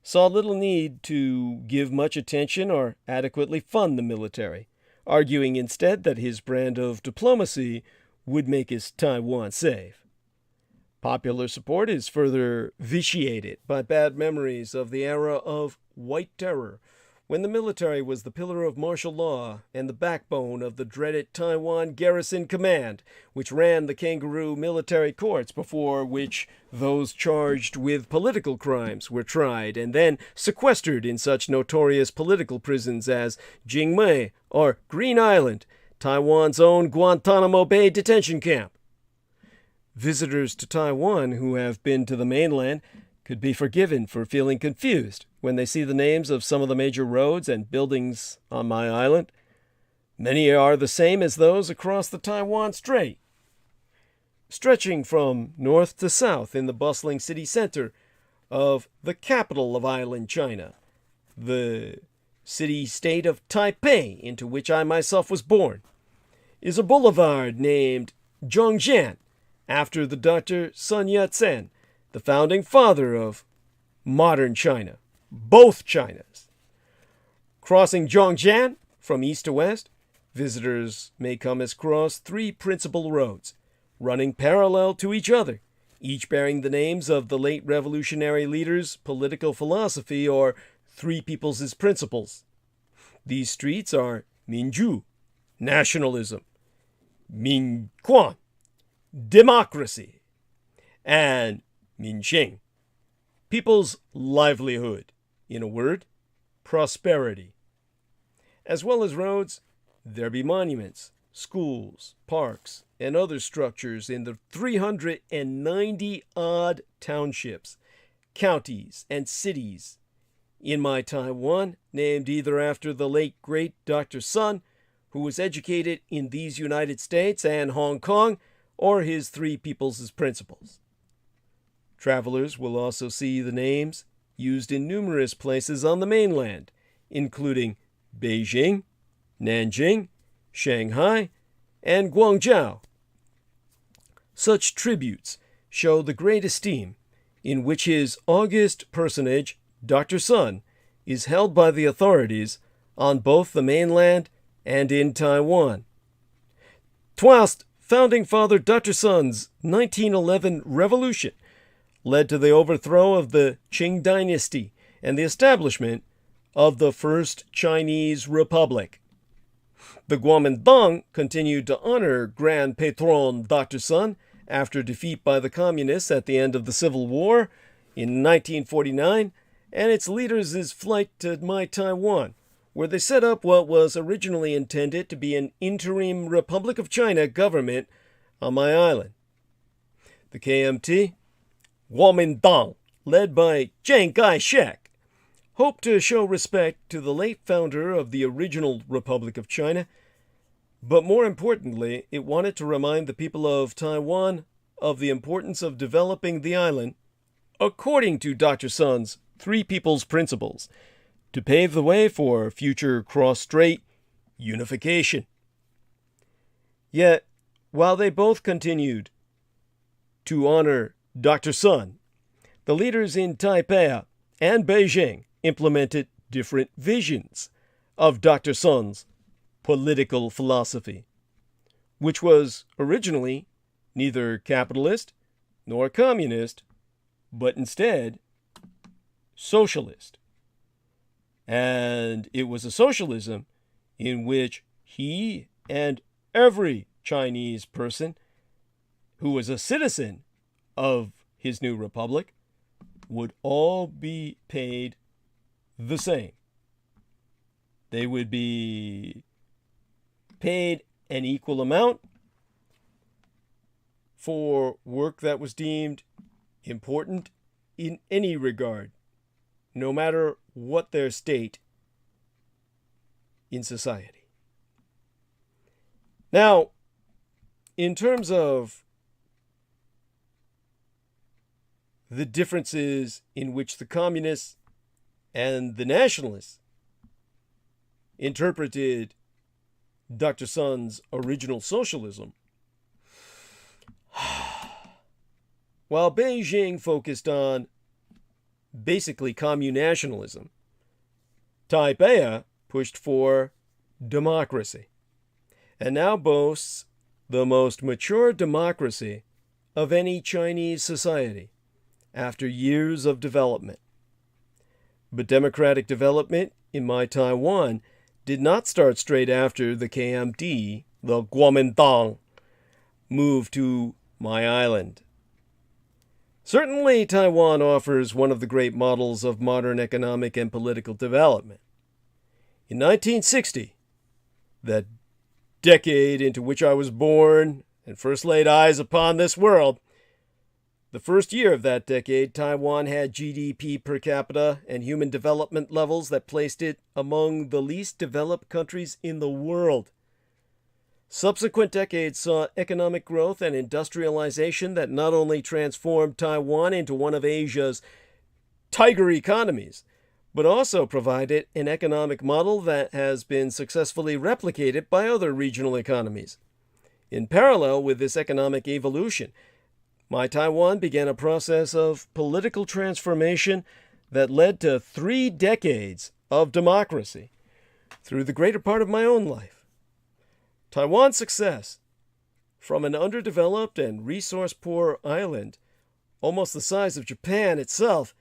saw little need to give much attention or adequately fund the military, arguing instead that his brand of diplomacy would make his Taiwan safe. Popular support is further vitiated by bad memories of the era of White Terror, when the military was the pillar of martial law and the backbone of the dreaded Taiwan Garrison Command, which ran the kangaroo military courts before which those charged with political crimes were tried and then sequestered in such notorious political prisons as Jingmei or Green Island, Taiwan's own Guantanamo Bay detention camp. Visitors to Taiwan who have been to the mainland could be forgiven for feeling confused when they see the names of some of the major roads and buildings on my island. Many are the same as those across the Taiwan Strait. Stretching from north to south in the bustling city center of the capital of island China, the city-state of Taipei, into which I myself was born, is a boulevard named Zhongjian, after the Dr. Sun Yat-sen, the founding father of modern China, both Chinas. Crossing Zhongjian from east to west, visitors may come across three principal roads, running parallel to each other, each bearing the names of the late revolutionary leaders' political philosophy or Three Peoples' principles. These streets are Minju, nationalism, Minquan, democracy, and Minxing, people's livelihood. In a word, prosperity. As well as roads, there be monuments, schools, parks, and other structures in the 390-odd townships, counties, and cities in my Taiwan, named either after the late great Dr. Sun, who was educated in these United States and Hong Kong, or his Three Peoples' principles. Travelers will also see the names used in numerous places on the mainland, including Beijing, Nanjing, Shanghai, and Guangzhou. Such tributes show the great esteem in which his august personage, Dr. Sun, is held by the authorities on both the mainland and in Taiwan. Whilst founding father Dr. Sun's 1911 revolution led to the overthrow of the Qing dynasty and the establishment of the First Chinese Republic. The Kuomintang continued to honor Grand Patron Dr. Sun after defeat by the Communists at the end of the Civil War in 1949 and its leaders' flight to my Taiwan, where they set up what was originally intended to be an interim Republic of China government on my island. The KMT, Kuomintang, led by Chiang Kai-shek, hoped to show respect to the late founder of the original Republic of China, but more importantly, it wanted to remind the people of Taiwan of the importance of developing the island according to Dr. Sun's Three Peoples' principles, to pave the way for future cross-strait unification. Yet, while they both continued to honor Dr. Sun, the leaders in Taipei and Beijing implemented different visions of Dr. Sun's political philosophy, which was originally neither capitalist nor communist, but instead socialist. And it was a socialism in which he and every Chinese person who was a citizen of his new republic would all be paid the same. They would be paid an equal amount for work that was deemed important in any regard, no matter what their state in society. Now, in terms of the differences in which the communists and the nationalists interpreted Dr. Sun's original socialism, while Beijing focused on basically communationalism, Taipei pushed for democracy, and now boasts the most mature democracy of any Chinese society after years of development. But democratic development in my Taiwan did not start straight after the KMT, the Kuomintang, moved to my island. Certainly, Taiwan offers one of the great models of modern economic and political development. In 1960, that decade into which I was born and first laid eyes upon this world, The first year of that decade, Taiwan had GDP per capita and human development levels that placed it among the least developed countries in the world. Subsequent decades saw economic growth and industrialization that not only transformed Taiwan into one of Asia's tiger economies, but also provided an economic model that has been successfully replicated by other regional economies. In parallel with this economic evolution, My Taiwan began a process of political transformation that led to 3 decades of democracy through the greater part of my own life. Taiwan's success, from an underdeveloped and resource-poor island, almost the size of Japan itself,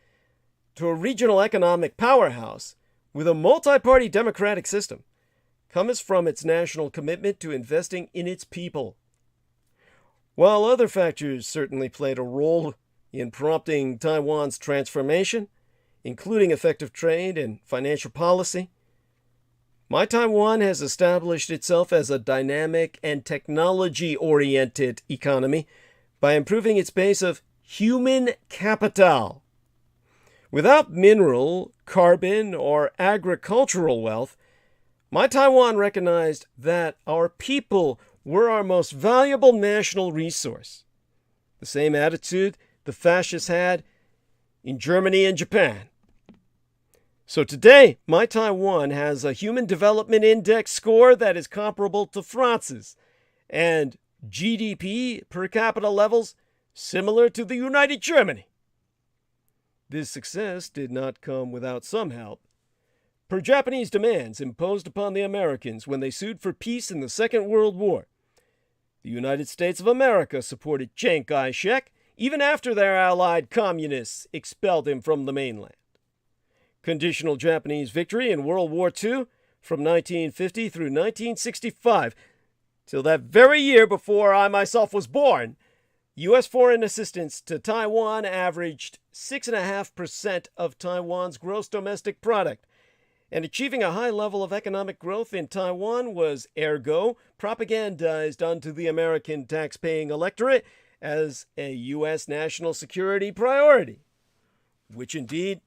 to a regional economic powerhouse with a multi-party democratic system, comes from its national commitment to investing in its people. While other factors certainly played a role in prompting Taiwan's transformation, including effective trade and financial policy, My Taiwan has established itself as a dynamic and technology-oriented economy by improving its base of human capital. Without mineral, carbon, or agricultural wealth, My Taiwan recognized that our people were our most valuable national resource. The same attitude the fascists had in Germany and Japan. So today, My Taiwan has a Human Development Index score that is comparable to France's, and GDP per capita levels similar to the United Germany. This success did not come without some help. Per Japanese demands imposed upon the Americans when they sued for peace in the Second World War, the United States of America supported Chiang Kai-shek even after their allied communists expelled him from the mainland. Conditional Japanese victory in World War II from 1950 through 1965, till that very year before I myself was born, U.S. foreign assistance to Taiwan averaged 6.5% of Taiwan's gross domestic product, and achieving a high level of economic growth in Taiwan was ergo propagandized onto the American tax-paying electorate as a U.S. national security priority, which indeed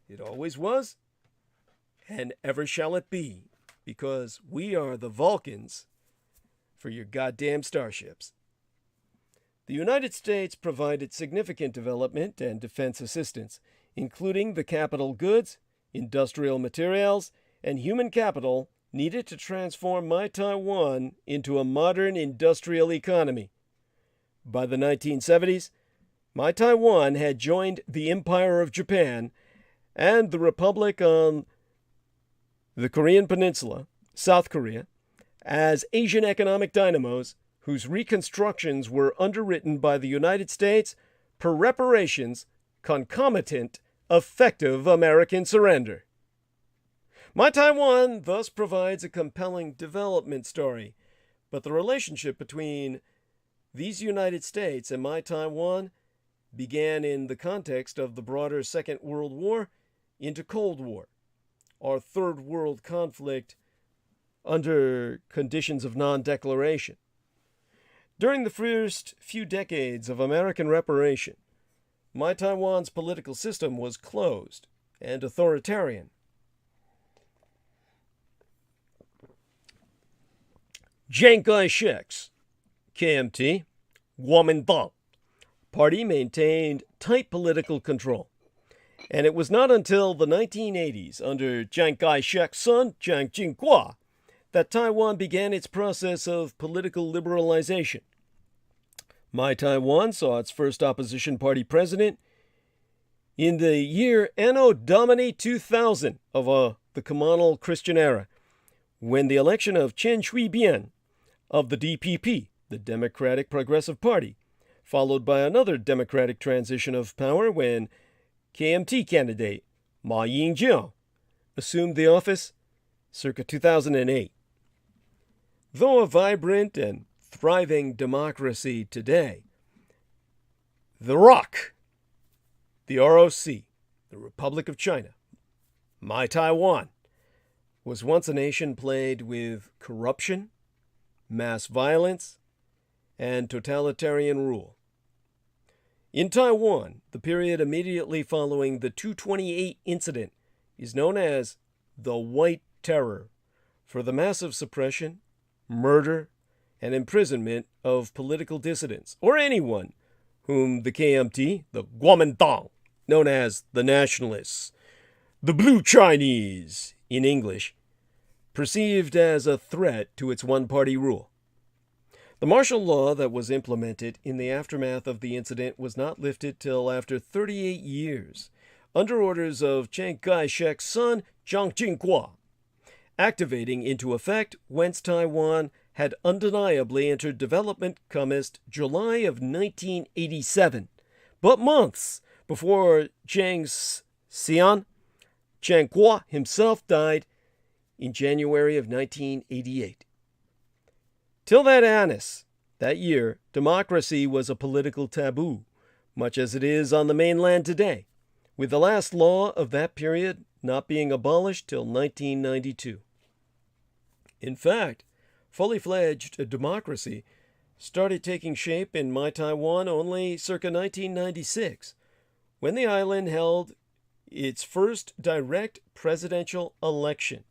it always was, and ever shall it be, because we are the Vulcans for your goddamn starships. The United States provided significant development and defense assistance, including the capital goods, industrial materials, and human capital needed to transform My Taiwan into a modern industrial economy. By the 1970s, My Taiwan had joined the Empire of Japan and the Republic on the Korean Peninsula, South Korea, as Asian economic dynamos whose reconstructions were underwritten by the United States per reparations concomitant effective American surrender. My Taiwan thus provides a compelling development story, but the relationship between these United States and My Taiwan began in the context of the broader Second World War into Cold War, or Third World conflict under conditions of non-declaration. During the first few decades of American reparation, My Taiwan's political system was closed and authoritarian. Chiang Kai-shek's KMT, Kuomintang party maintained tight political control, and it was not until the 1980s under Chiang Kai-shek's son, Chiang Ching-kuo, that Taiwan began its process of political liberalization. My Taiwan saw its first opposition party president in the year Anno Domini 2000 of the communal Christian era, when the election of Chen Shui-bian of the DPP, the Democratic Progressive Party, followed by another democratic transition of power when KMT candidate Ma Ying-jeou assumed the office circa 2008. Though a vibrant and thriving democracy today, the ROC, the Republic of China, My Taiwan, was once a nation plagued with corruption, mass violence, and totalitarian rule. In Taiwan, the period immediately following the 228 incident is known as the White Terror for the massive suppression, murder, and imprisonment of political dissidents or anyone whom the KMT, the Kuomintang, known as the Nationalists, the Blue Chinese in English, perceived as a threat to its one-party rule. The martial law that was implemented in the aftermath of the incident was not lifted till after 38 years, under orders of Chiang Kai-shek's son, Jiang Jingguo, activating into effect whence Taiwan had undeniably entered development comest July of 1987, but months before Jiang's Xian, Chiang Kuo himself died in January of 1988. Till that annus, that year, democracy was a political taboo, much as it is on the mainland today, with the last law of that period not being abolished till 1992. In fact, fully fledged democracy started taking shape in my Taiwan only circa 1996, when the island held its first direct presidential election.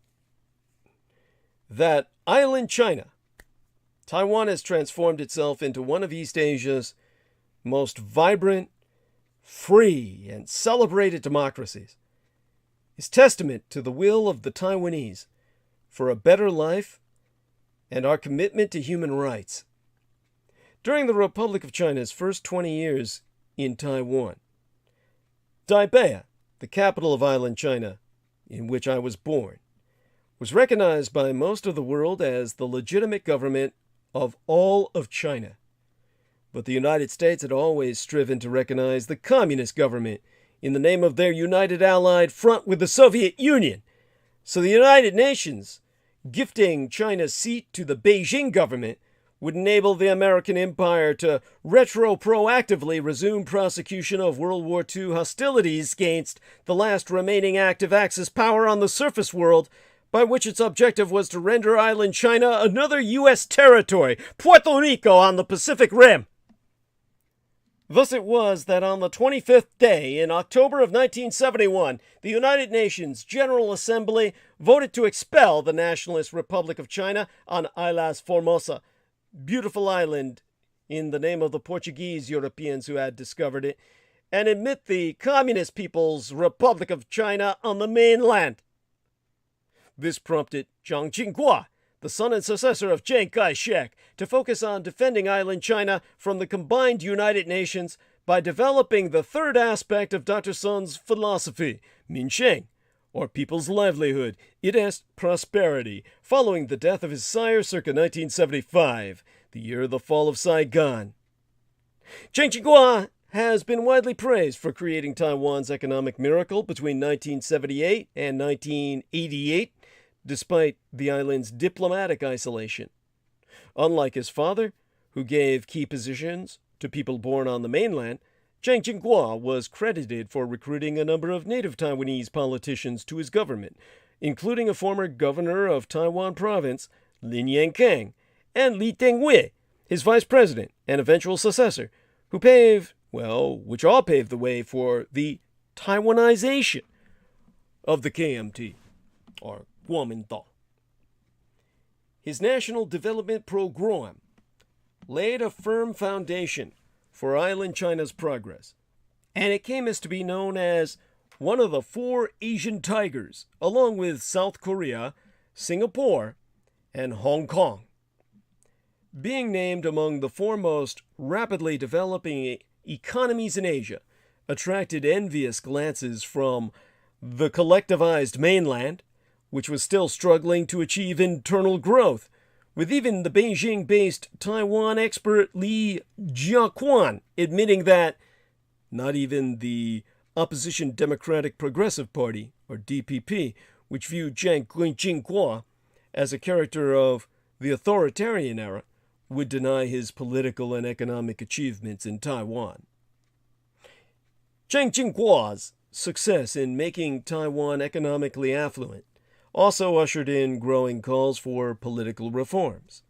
That island China, Taiwan has transformed itself into one of East Asia's most vibrant, free, and celebrated democracies, is testament to the will of the Taiwanese for a better life and our commitment to human rights. During the Republic of China's first 20 years in Taiwan, Taipei, the capital of island China, in which I was born, was recognized by most of the world as the legitimate government of all of China. But the United States had always striven to recognize the communist government in the name of their united allied front with the Soviet Union. So the United Nations, gifting China's seat to the Beijing government, would enable the American empire to proactively resume prosecution of World War II hostilities against the last remaining active Axis power on the surface world, by which its objective was to render island China another U.S. territory, Puerto Rico on the Pacific Rim. Thus it was that on the 25th day in October of 1971, the United Nations General Assembly voted to expel the Nationalist Republic of China on Islas Formosa, beautiful island in the name of the Portuguese Europeans who had discovered it, and admit the Communist People's Republic of China on the mainland. This prompted Jiang Jingguo, the son and successor of Chiang Kai-shek, to focus on defending island China from the combined United Nations by developing the third aspect of Dr. Sun's philosophy, Minsheng, or people's livelihood, it is prosperity, following the death of his sire circa 1975, the year of the fall of Saigon. Jiang Jingguo has been widely praised for creating Taiwan's economic miracle between 1978 and 1988, despite the island's diplomatic isolation. Unlike his father, who gave key positions to people born on the mainland, Jiang Jingguo was credited for recruiting a number of native Taiwanese politicians to his government, including a former governor of Taiwan province, Lin Yankang, and Li Tenghui, his vice president and eventual successor, which all paved the way for the Taiwanization of the KMT, or Kuomintang. His National Development Program laid a firm foundation for island China's progress, and it came as to be known as one of the four Asian tigers, along with South Korea, Singapore, and Hong Kong. Being named among the foremost rapidly developing economies in Asia, attracted envious glances from the collectivized mainland, which was still struggling to achieve internal growth, with even the Beijing-based Taiwan expert Li Jiaquan admitting that not even the opposition Democratic Progressive Party, or DPP, which viewed Jiang Jingguo as a character of the authoritarian era, would deny his political and economic achievements in Taiwan. Jiang Jingguo's success in making Taiwan economically affluent also ushered in growing calls for political reforms.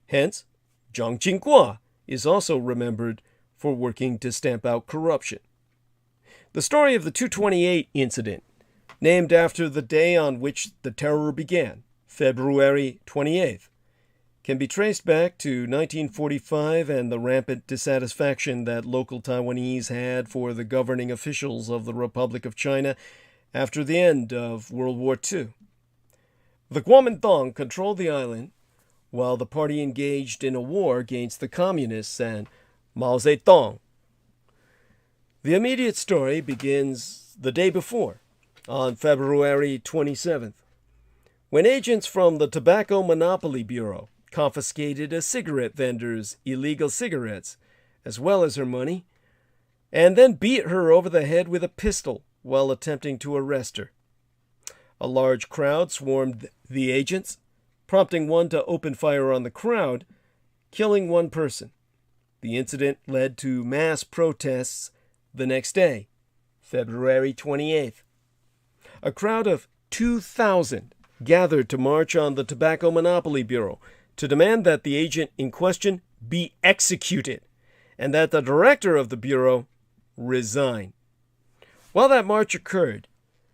Hence, Jiang Jingguo is also remembered for working to stamp out corruption. The story of the 228 incident, named after the day on which the terror began, February 28th, can be traced back to 1945 and the rampant dissatisfaction that local Taiwanese had for the governing officials of the Republic of China after the end of World War II. The Kuomintang controlled the island while the party engaged in a war against the communists and Mao Zedong. The immediate story begins the day before, on February 27th, when agents from the Tobacco Monopoly Bureau confiscated a cigarette vendor's illegal cigarettes, as well as her money, and then beat her over the head with a pistol while attempting to arrest her. A large crowd swarmed the agents, prompting one to open fire on the crowd, killing one person. The incident led to mass protests the next day, February 28th. A crowd of 2,000 gathered to march on the Tobacco Monopoly Bureau to demand that the agent in question be executed and that the director of the Bureau resign. While that march occurred,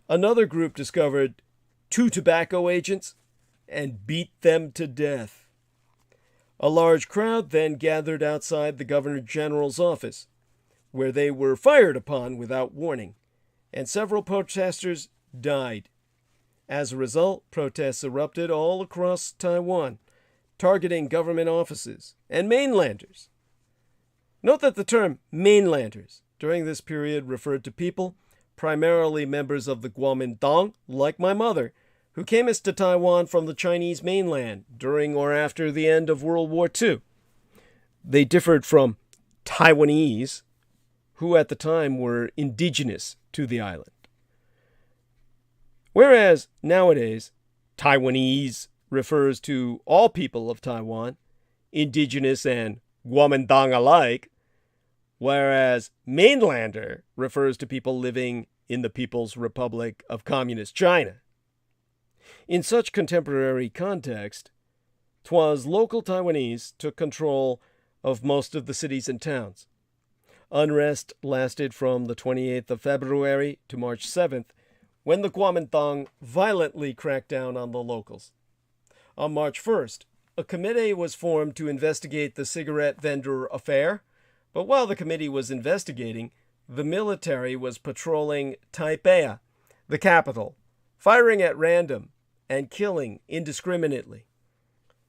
another group discovered 2 tobacco agents and beat them to death. A large crowd then gathered outside the Governor General's office, where they were fired upon without warning, and several protesters died. As a result, protests erupted all across Taiwan, targeting government offices and mainlanders. Note that the term mainlanders during this period referred to people, primarily members of the Kuomintang, like my mother, who came to Taiwan from the Chinese mainland during or after the end of World War II. They differed from Taiwanese, who at the time were indigenous to the island. Whereas nowadays, Taiwanese refers to all people of Taiwan, indigenous and Kuomintang alike, whereas mainlander refers to people living in the People's Republic of Communist China. In such contemporary context, 'twas local Taiwanese took control of most of the cities and towns. Unrest lasted from the 28th of February to March 7th, when the Kuomintang violently cracked down on the locals. On March 1st, a committee was formed to investigate the cigarette vendor affair, but while the committee was investigating, the military was patrolling Taipei, the capital, firing at random and killing indiscriminately.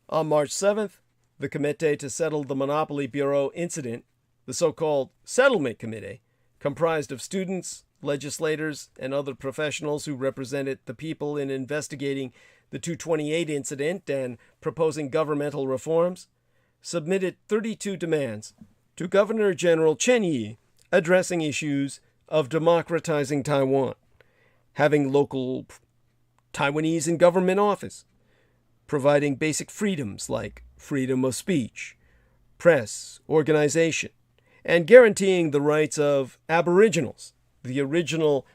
On March 7th, the Committee to Settle the Monopoly Bureau incident, the so-called Settlement Committee, comprised of students, legislators, and other professionals who represented the people in investigating the 228 incident and proposing governmental reforms, submitted 32 demands to Governor General Chen Yi addressing issues of democratizing Taiwan, having local Taiwanese in government office, providing basic freedoms like freedom of speech, press, organization, and guaranteeing the rights of Aboriginals, the original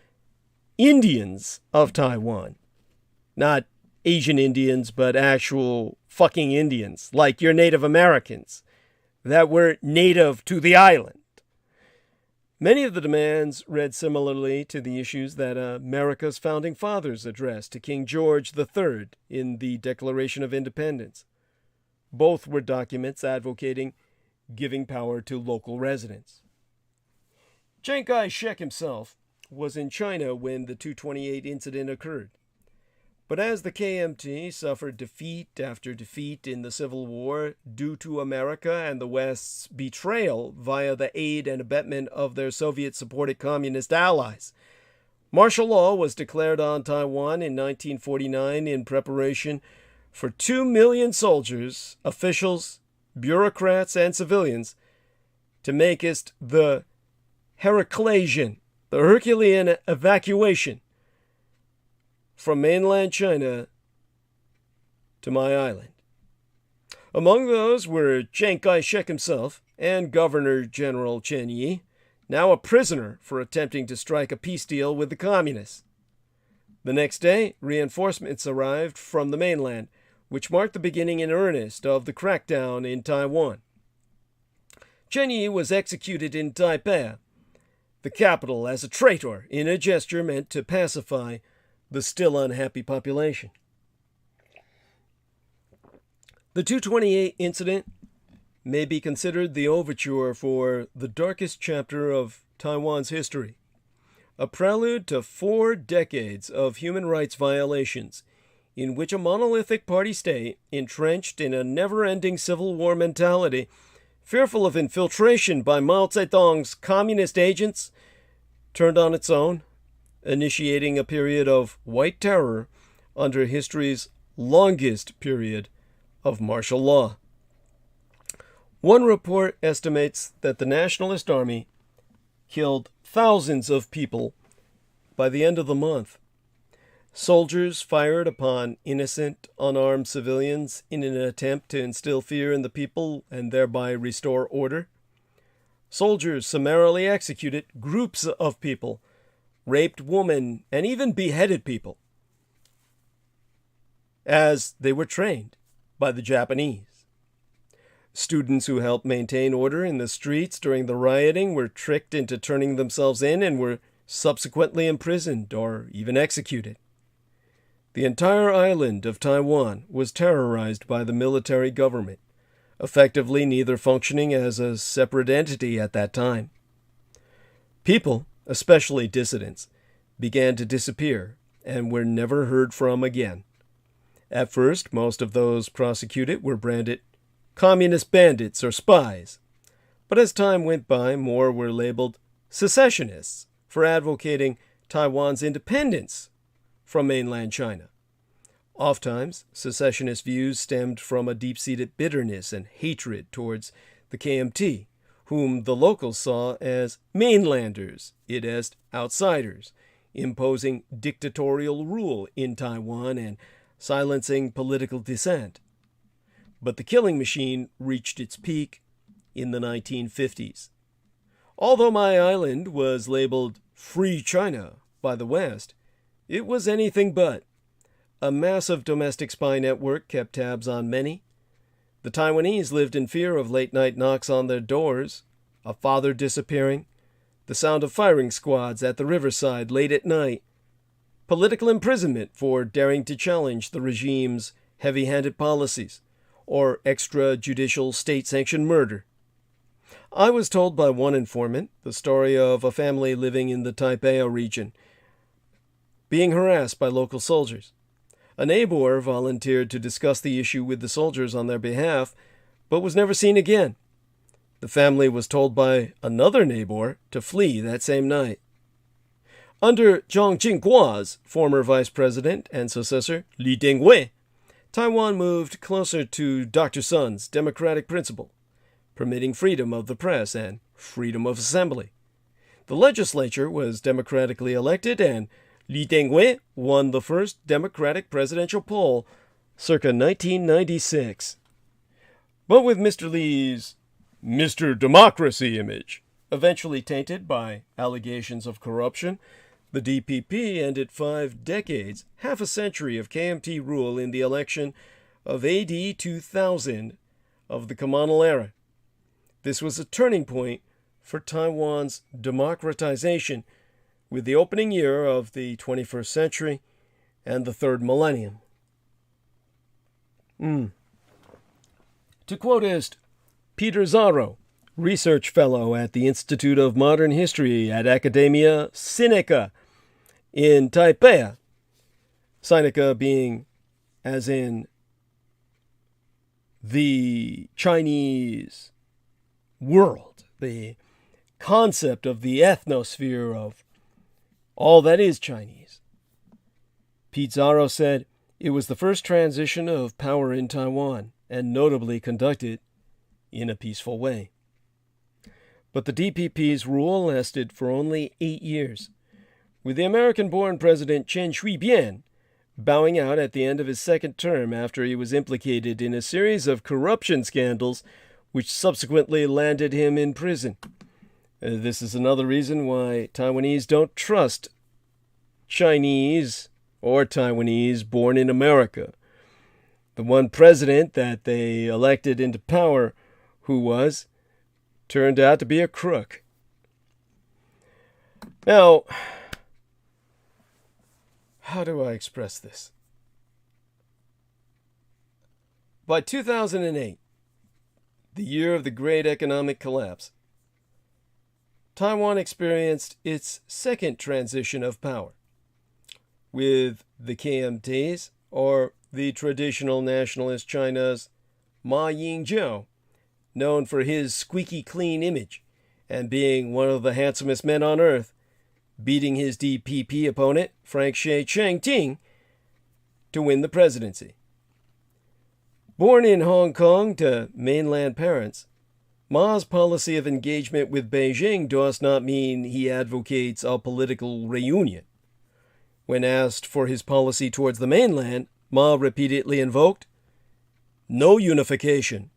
Indians of Taiwan. Not Asian Indians, but actual fucking Indians, like your Native Americans, that were native to the island. Many of the demands read similarly to the issues that America's founding fathers addressed to King George III in the Declaration of Independence. Both were documents advocating giving power to local residents. Chiang Kai-shek himself was in China when the 228 incident occurred. But as the KMT suffered defeat after defeat in the Civil War due to America and the West's betrayal via the aid and abetment of their Soviet-supported communist allies, martial law was declared on Taiwan in 1949 in preparation for 2 million soldiers, officials, bureaucrats, and civilians to make it the Herculean evacuation from mainland China to my island. Among those were Chiang Kai-shek himself and Governor General Chen Yi, now a prisoner for attempting to strike a peace deal with the communists. The next day, reinforcements arrived from the mainland, which marked the beginning in earnest of the crackdown in Taiwan. Chen Yi was executed in Taipei, the capital, as a traitor in a gesture meant to pacify the still unhappy population. The 228 incident may be considered the overture for the darkest chapter of Taiwan's history, a prelude to 4 decades of human rights violations in which a monolithic party state, entrenched in a never-ending civil war mentality, fearful of infiltration by Mao Zedong's communist agents, turned on its own, initiating a period of white terror under history's longest period of martial law. One report estimates that the Nationalist Army killed thousands of people by the end of the month. Soldiers fired upon innocent, unarmed civilians in an attempt to instill fear in the people and thereby restore order. Soldiers summarily executed groups of people, raped women, and even beheaded people, as they were trained by the Japanese. Students who helped maintain order in the streets during the rioting were tricked into turning themselves in and were subsequently imprisoned or even executed. The entire island of Taiwan was terrorized by the military government, effectively neither functioning as a separate entity at that time. People, especially dissidents, began to disappear and were never heard from again. At first, most of those prosecuted were branded communist bandits or spies, but as time went by, more were labeled secessionists for advocating Taiwan's independence from mainland China. Oftentimes, secessionist views stemmed from a deep-seated bitterness and hatred towards the KMT, whom the locals saw as mainlanders, id est outsiders, imposing dictatorial rule in Taiwan and silencing political dissent. But the killing machine reached its peak in the 1950s. Although my island was labeled Free China by the West, it was anything but. A massive domestic spy network kept tabs on many. The Taiwanese lived in fear of late-night knocks on their doors, a father disappearing, the sound of firing squads at the riverside late at night, political imprisonment for daring to challenge the regime's heavy-handed policies, or extrajudicial state-sanctioned murder. I was told by one informant the story of a family living in the Taipei region being harassed by local soldiers. A neighbor volunteered to discuss the issue with the soldiers on their behalf, but was never seen again. The family was told by another neighbor to flee that same night. Under Zhang Jingguo's former vice president and successor, Li Dinghui, Taiwan moved closer to Dr. Sun's democratic principle, permitting freedom of the press and freedom of assembly. The legislature was democratically elected, and Li Dinghui won the first democratic presidential poll circa 1996. But with Mr. Li's Mr. Democracy image eventually tainted by allegations of corruption, the DPP ended 5 decades, half a century of KMT rule in the election of AD 2000 of the Communal era. This was a turning point for Taiwan's democratization with the opening year of the 21st century and the third millennium. To quoteist Peter Zaro, research fellow at the Institute of Modern History at Academia Sinica in Taipei, Sinica being as in the Chinese world, the concept of the ethnosphere of all that is Chinese. Pete Zaro said it was the first transition of power in Taiwan, and notably conducted in a peaceful way. But the DPP's rule lasted for only 8 years, with the American-born President Chen Shui-bian bowing out at the end of his second term after he was implicated in a series of corruption scandals which subsequently landed him in prison. This is another reason why Taiwanese don't trust Chinese or Taiwanese born in America. The one president that they elected into power, who was turned out to be a crook. Now, how do I express this? By 2008, the year of the great economic collapse, Taiwan experienced its second transition of power, with the KMTs, or the traditional nationalist China's Ma Ying-jeou, known for his squeaky clean image and being one of the handsomest men on earth, beating his DPP opponent, Frank Sheh Chang-ting, to win the presidency. Born in Hong Kong to mainland parents, Ma's policy of engagement with Beijing does not mean he advocates a political reunion. When asked for his policy towards the mainland, Ma repeatedly invoked no unification,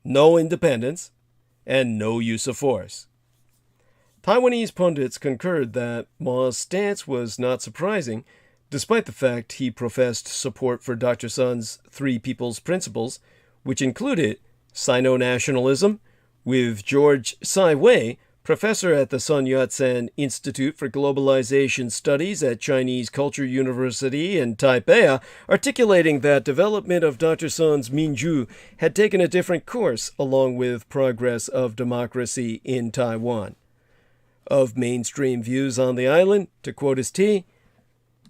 no independence, and no use of force. Taiwanese pundits concurred that Ma's stance was not surprising, despite the fact he professed support for Dr. Sun's Three People's Principles, which included Sino-nationalism, with George Sai Wei, professor at the Sun Yat-sen Institute for Globalization Studies at Chinese Culture University in Taipei, articulating that development of Dr. Sun's Minju had taken a different course along with progress of democracy in Taiwan. Of mainstream views on the island, to quote his T,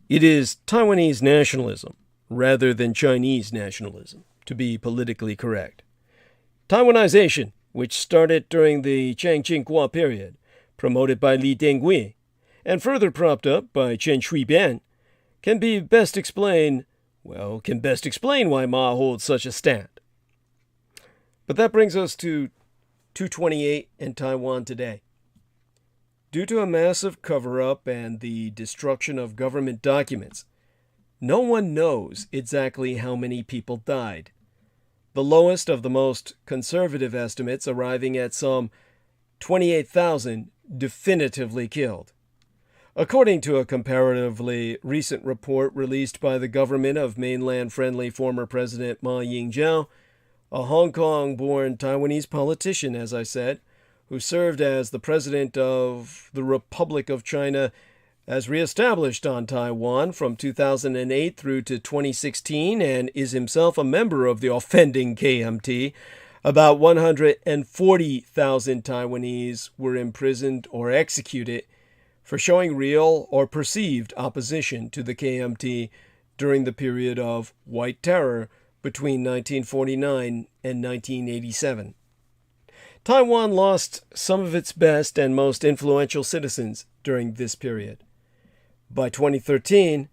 it is Taiwanese nationalism rather than Chinese nationalism, to be politically correct. Taiwanization, which started during the Chiang Ching-kuo period, promoted by Li Dengui, and further propped up by Chen Shui-bian, can best explain why Ma holds such a stand. But that brings us to 228 and Taiwan today. Due to a massive cover-up and the destruction of government documents, no one knows exactly how many people died. The lowest of the most conservative estimates arriving at some 28,000 definitively killed. According to a comparatively recent report released by the government of mainland-friendly former President Ma Ying-jeou, a Hong Kong-born Taiwanese politician, as I said, who served as the president of the Republic of China as reestablished on Taiwan from 2008 through to 2016 and is himself a member of the offending KMT, about 140,000 Taiwanese were imprisoned or executed for showing real or perceived opposition to the KMT during the period of White Terror between 1949 and 1987. Taiwan lost some of its best and most influential citizens during this period. By 2013,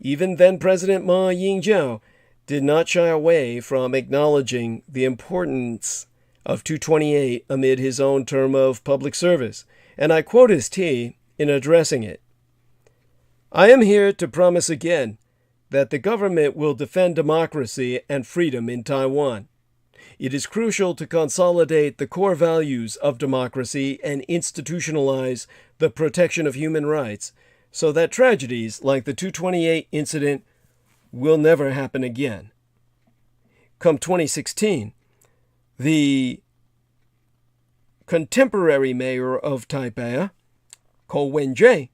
even then President Ma Ying-jeou did not shy away from acknowledging the importance of 228 amid his own term of public service, and I quote his T in addressing it. I am here to promise again that the government will defend democracy and freedom in Taiwan. It is crucial to consolidate the core values of democracy and institutionalize the protection of human rights so that tragedies like the 228 incident will never happen again. Come 2016, the contemporary mayor of Taipei, Ko Wen-jae,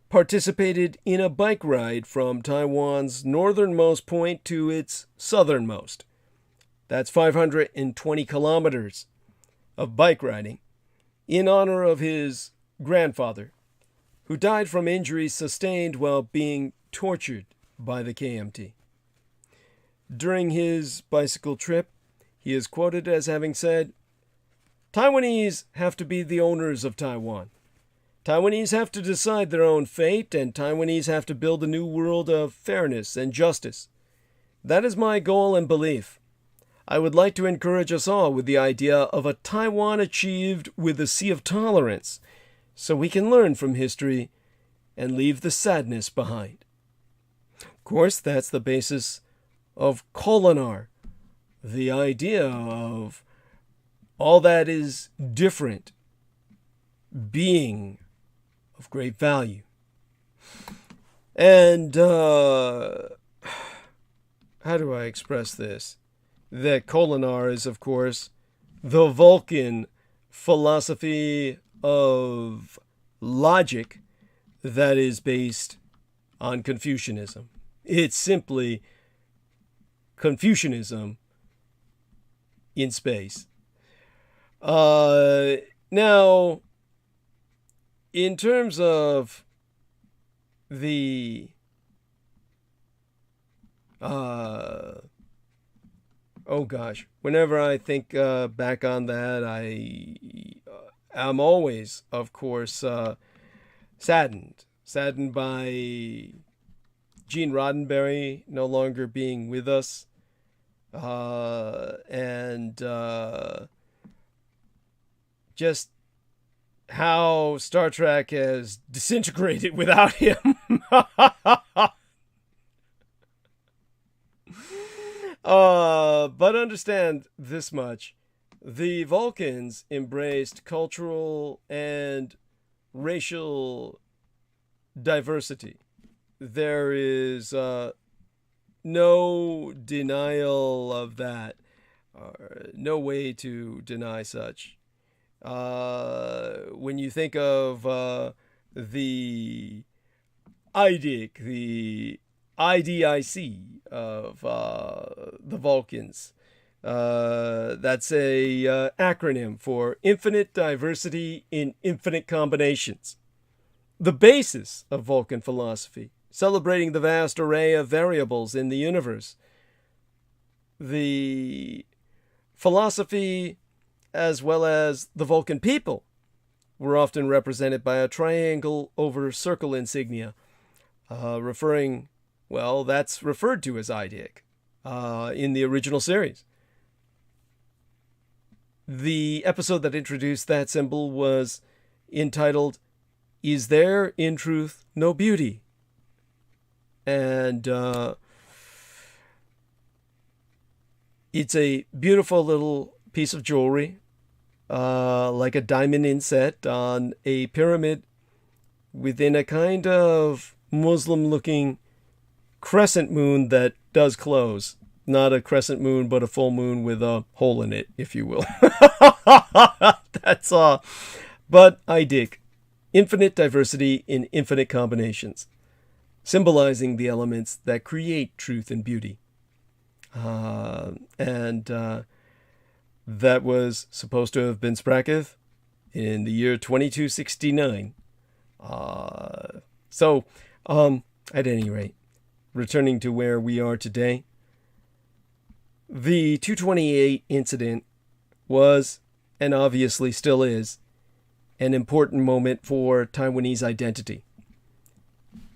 participated in a bike ride from Taiwan's northernmost point to its southernmost. That's 520 kilometers of bike riding in honor of his grandfather, who died from injuries sustained while being tortured by the KMT. During his bicycle trip, he is quoted as having said, Taiwanese have to be the owners of Taiwan. Taiwanese have to decide their own fate, and Taiwanese have to build a new world of fairness and justice. That is my goal and belief. I would like to encourage us all with the idea of a Taiwan achieved with a sea of tolerance, so we can learn from history and leave the sadness behind. Of course, that's the basis of Kolinar, the idea of all that is different being of great value. And, how do I express this? That Kolinar is, of course, the Vulcan philosophy of logic that is based on Confucianism. It's simply Confucianism in space. Now, in terms of the whenever I think back on that, I'm always, of course, saddened by Gene Roddenberry no longer being with us, and just how Star Trek has disintegrated without him. But understand this much. The Vulcans embraced cultural and racial diversity. There is no denial of that. No way to deny such. When you think of the IDIC, the IDIC of the Vulcans, that's a acronym for Infinite Diversity in Infinite Combinations. The basis of Vulcan philosophy, celebrating the vast array of variables in the universe. The philosophy, as well as the Vulcan people, were often represented by a triangle over circle insignia, that's referred to as IDIC in the original series. The episode that introduced that symbol was entitled, "Is There in Truth No Beauty?" And it's a beautiful little piece of jewelry, like a diamond inset on a pyramid within a kind of Muslim-looking crescent moon that does close. Not a crescent moon, but a full moon with a hole in it, if you will. That's but I dig. Infinite diversity in infinite combinations, symbolizing the elements that create truth and beauty. That was supposed to have been Spracketh in the year 2269. At any rate, returning to where we are today, the 228 incident was, and obviously still is, an important moment for Taiwanese identity.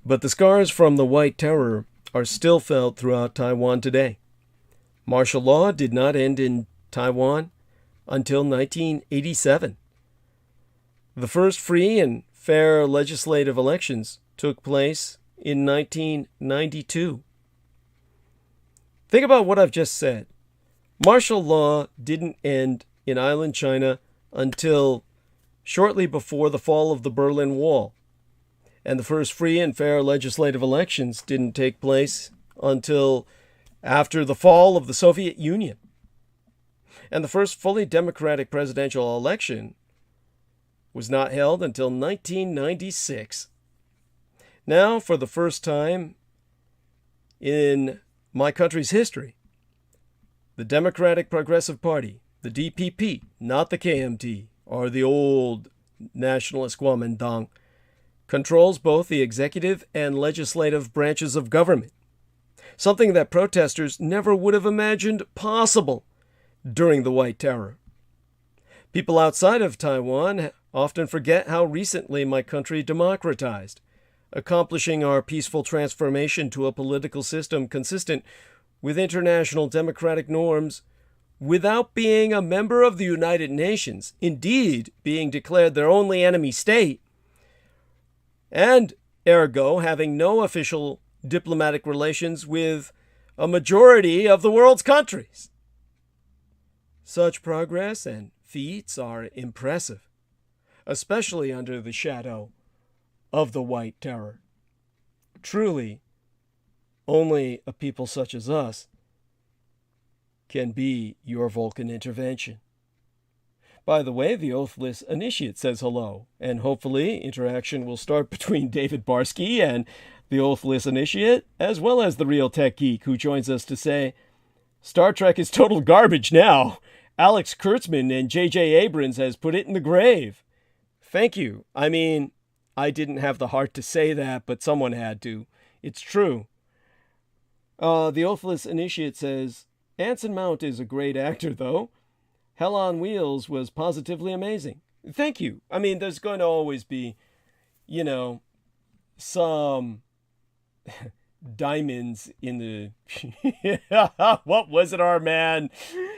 But the scars from the White Terror are still felt throughout Taiwan today. Martial law did not end in Taiwan until 1987. The first free and fair legislative elections took place in 1992. Think about what I've just said. Martial law didn't end in island China until shortly before the fall of the Berlin Wall. And the first free and fair legislative elections didn't take place until after the fall of the Soviet Union. And the first fully democratic presidential election was not held until 1996. Now, for the first time in my country's history, the Democratic Progressive Party, the DPP, not the KMT, or the old nationalist Kuomintang, controls both the executive and legislative branches of government, something that protesters never would have imagined possible during the White Terror. People outside of Taiwan often forget how recently my country democratized, accomplishing our peaceful transformation to a political system consistent with international democratic norms without being a member of the United Nations, indeed being declared their only enemy state, and ergo having no official diplomatic relations with a majority of the world's countries. Such progress and feats are impressive, especially under the shadow of the White Terror. Truly, only a people such as us can be your Vulcan intervention. By the way, the Oathless Initiate says hello, and hopefully interaction will start between David Barsky and the Oathless Initiate, as well as the Real Tech Geek, who joins us to say, Star Trek is total garbage now. Alex Kurtzman and J.J. Abrams has put it in the grave. Thank you. I mean, I didn't have the heart to say that, but someone had to. It's true. The Oathless Initiate says, Anson Mount is a great actor, though. Hell on Wheels was positively amazing. Thank you. I mean, there's going to always be, some diamonds in the... What was it, our man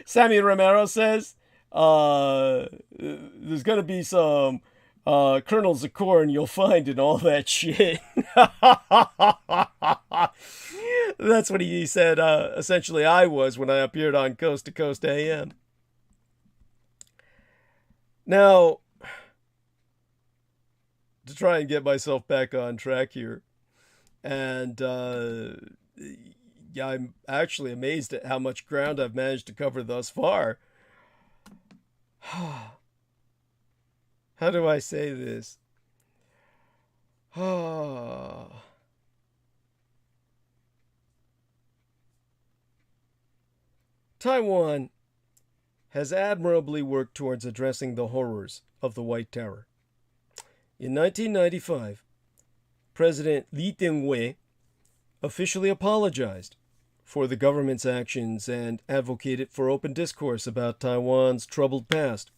Sammy Romero says? There's going to be some kernels of corn you'll find in all that shit. That's what he said, essentially I was when I appeared on Coast to Coast AM. Now, to try and get myself back on track here, and I'm actually amazed at how much ground I've managed to cover thus far. How do I say this? Taiwan has admirably worked towards addressing the horrors of the White Terror. In 1995, President Lee Teng-hui officially apologized for the government's actions and advocated for open discourse about Taiwan's troubled past.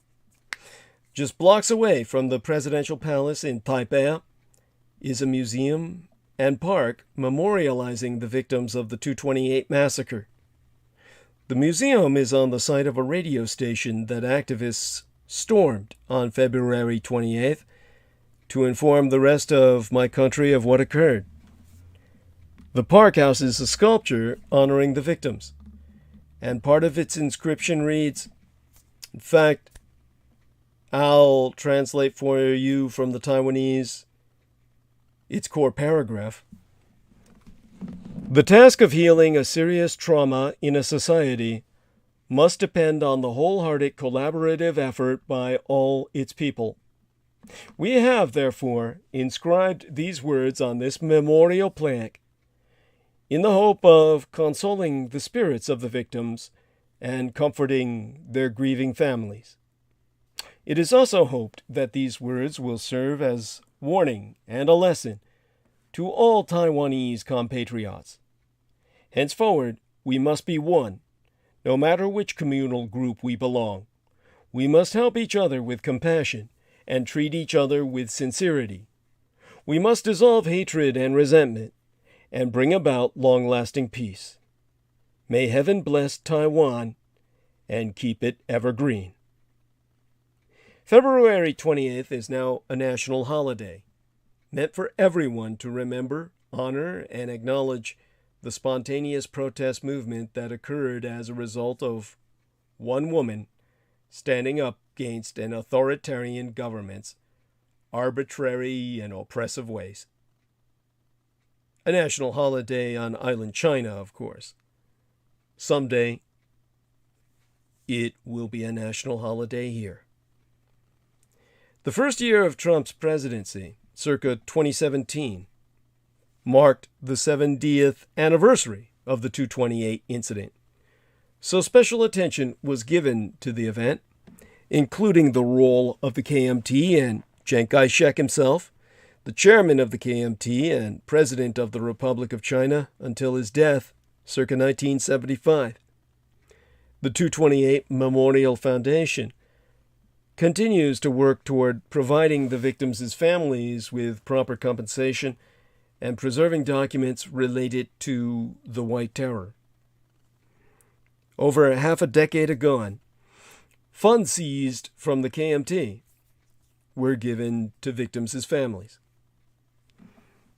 Just blocks away from the presidential palace in Taipei is a museum and park memorializing the victims of the 228 massacre. The museum is on the site of a radio station that activists stormed on February 28th to inform the rest of my country of what occurred. The park houses a sculpture honoring the victims, and part of its inscription reads, in fact, I'll translate for you from the Taiwanese its core paragraph. The task of healing a serious trauma in a society must depend on the wholehearted collaborative effort by all its people. We have, therefore, inscribed these words on this memorial plaque in the hope of consoling the spirits of the victims and comforting their grieving families. It is also hoped that these words will serve as warning and a lesson to all Taiwanese compatriots. Henceforward, we must be one, no matter which communal group we belong. We must help each other with compassion and treat each other with sincerity. We must dissolve hatred and resentment and bring about long-lasting peace. May heaven bless Taiwan and keep it evergreen. February 28th is now a national holiday, meant for everyone to remember, honor, and acknowledge the spontaneous protest movement that occurred as a result of one woman standing up against an authoritarian government's arbitrary and oppressive ways. A national holiday on island China, of course. Someday, it will be a national holiday here. The first year of Trump's presidency, circa 2017, marked the 70th anniversary of the 228 incident. So special attention was given to the event, including the role of the KMT and Chiang Kai-shek himself, the chairman of the KMT and president of the Republic of China until his death, circa 1975. The 228 Memorial Foundation continues to work toward providing the victims' families with proper compensation and preserving documents related to the White Terror. Over half a decade ago, funds seized from the KMT were given to victims' families.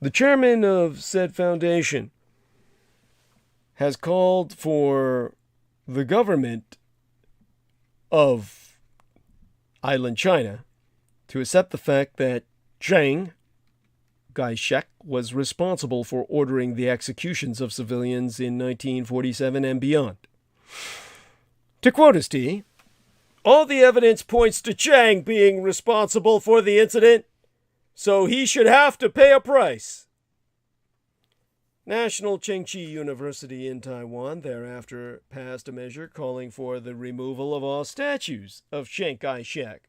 The chairman of said foundation has called for the government of island China to accept the fact that Chiang Kai-shek was responsible for ordering the executions of civilians in 1947 and beyond. To quote his T, All the evidence points to Chang being responsible for the incident, so he should have to pay a price. National Chengchi University in Taiwan thereafter passed a measure calling for the removal of all statues of Chiang Kai-shek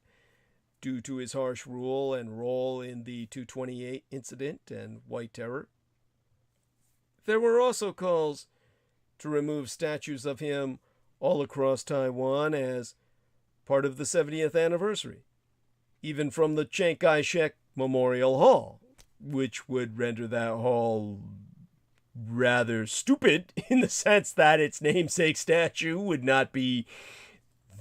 due to his harsh rule and role in the 228 incident and White Terror. There were also calls to remove statues of him all across Taiwan as part of the 70th anniversary, even from the Chiang Kai-shek Memorial Hall, which would render that hall rather stupid in the sense that its namesake statue would not be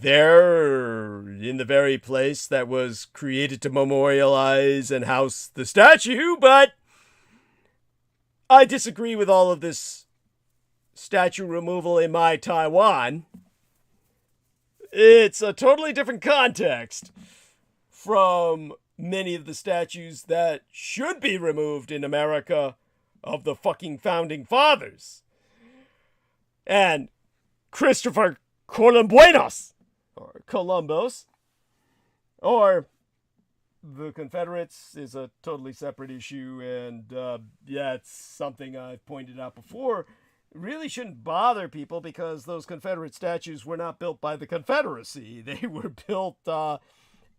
there in the very place that was created to memorialize and house the statue. But I disagree with all of this statue removal in my Taiwan. It's a totally different context from many of the statues that should be removed in America of the fucking founding fathers. And Christopher Columbus, or Columbus, or the Confederates is a totally separate issue, and yeah, it's something I've pointed out before. It really shouldn't bother people because those Confederate statues were not built by the Confederacy. They were built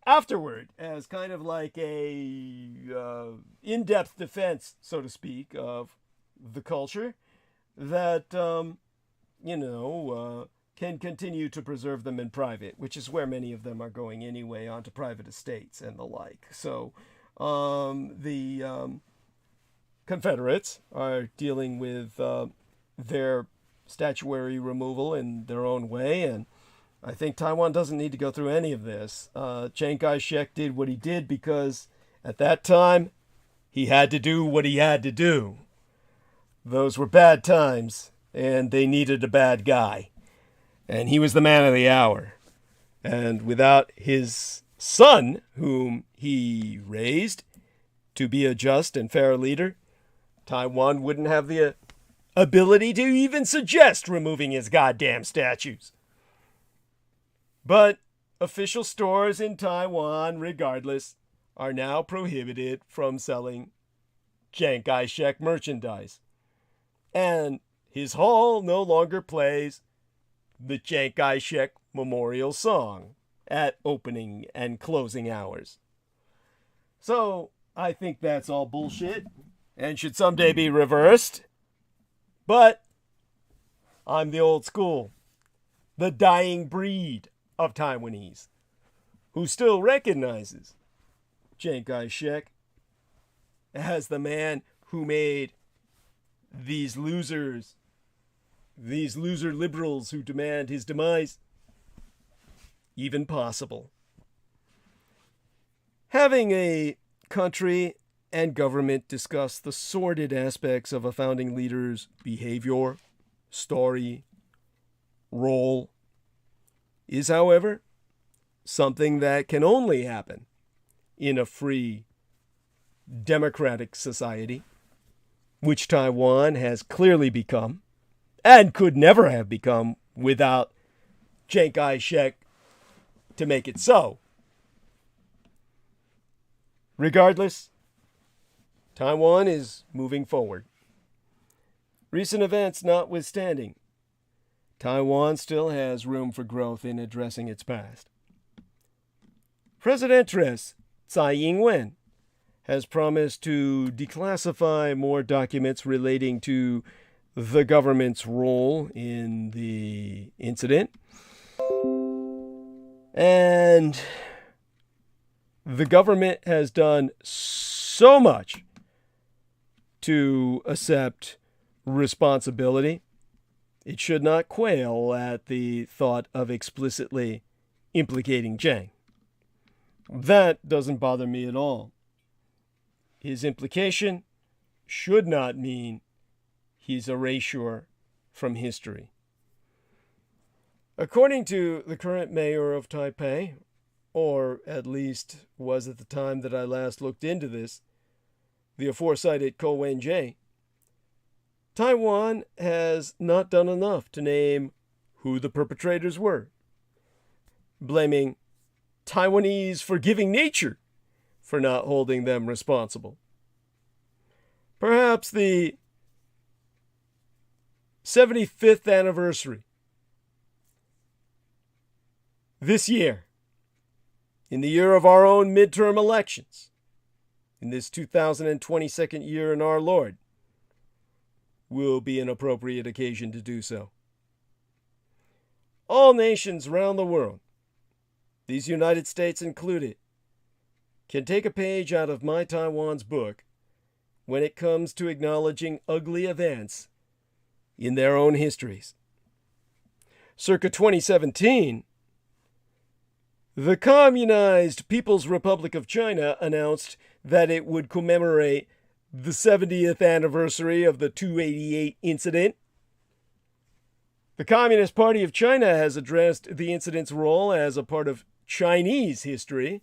afterward as kind of like a in-depth defense, so to speak, of the culture that, can continue to preserve them in private, which is where many of them are going anyway, onto private estates and the like. So the Confederates are dealing with their statuary removal in their own way, and I think Taiwan doesn't need to go through any of this. Chiang Kai-shek did what he did because at that time he had to do what he had to do. Those were bad times, and they needed a bad guy. And he was the man of the hour. And without his son, whom he raised to be a just and fair leader, Taiwan wouldn't have the ability to even suggest removing his goddamn statues. But official stores in Taiwan, regardless, are now prohibited from selling Chiang Kai-shek merchandise. And his hall no longer plays the Chiang Kai-shek Memorial Song at opening and closing hours. So I think that's all bullshit and should someday be reversed. But I'm the old school, the dying breed of Taiwanese, who still recognizes Chiang Kai-shek as the man who made these loser liberals who demand his demise even possible. Having a country and government discuss the sordid aspects of a founding leader's behavior, story, role, is, however, something that can only happen in a free, democratic society, which Taiwan has clearly become, and could never have become without Chiang Kai-shek to make it so. Regardless, Taiwan is moving forward. Recent events notwithstanding, Taiwan still has room for growth in addressing its past. Presidentress Tsai Ing-wen has promised to declassify more documents relating to the government's role in the incident. And the government has done so much to accept responsibility. It should not quail at the thought of explicitly implicating Chiang. That doesn't bother me at all. His implication should not mean his erasure from history. According to the current mayor of Taipei, or at least was at the time that I last looked into this, the aforecited Ko Wen-je, Taiwan has not done enough to name who the perpetrators were. blaming Taiwanese forgiving nature for not holding them responsible. Perhaps the 75th anniversary this year, in the year of our own midterm elections, in this 2022nd year in our Lord, will be an appropriate occasion to do so. All nations around the world, these United States included, can take a page out of My Taiwan's book when it comes to acknowledging ugly events in their own histories. Circa 2017, the Communized People's Republic of China announced that it would commemorate the 70th anniversary of the 288 incident. The Communist Party of China has addressed the incident's role as a part of Chinese history,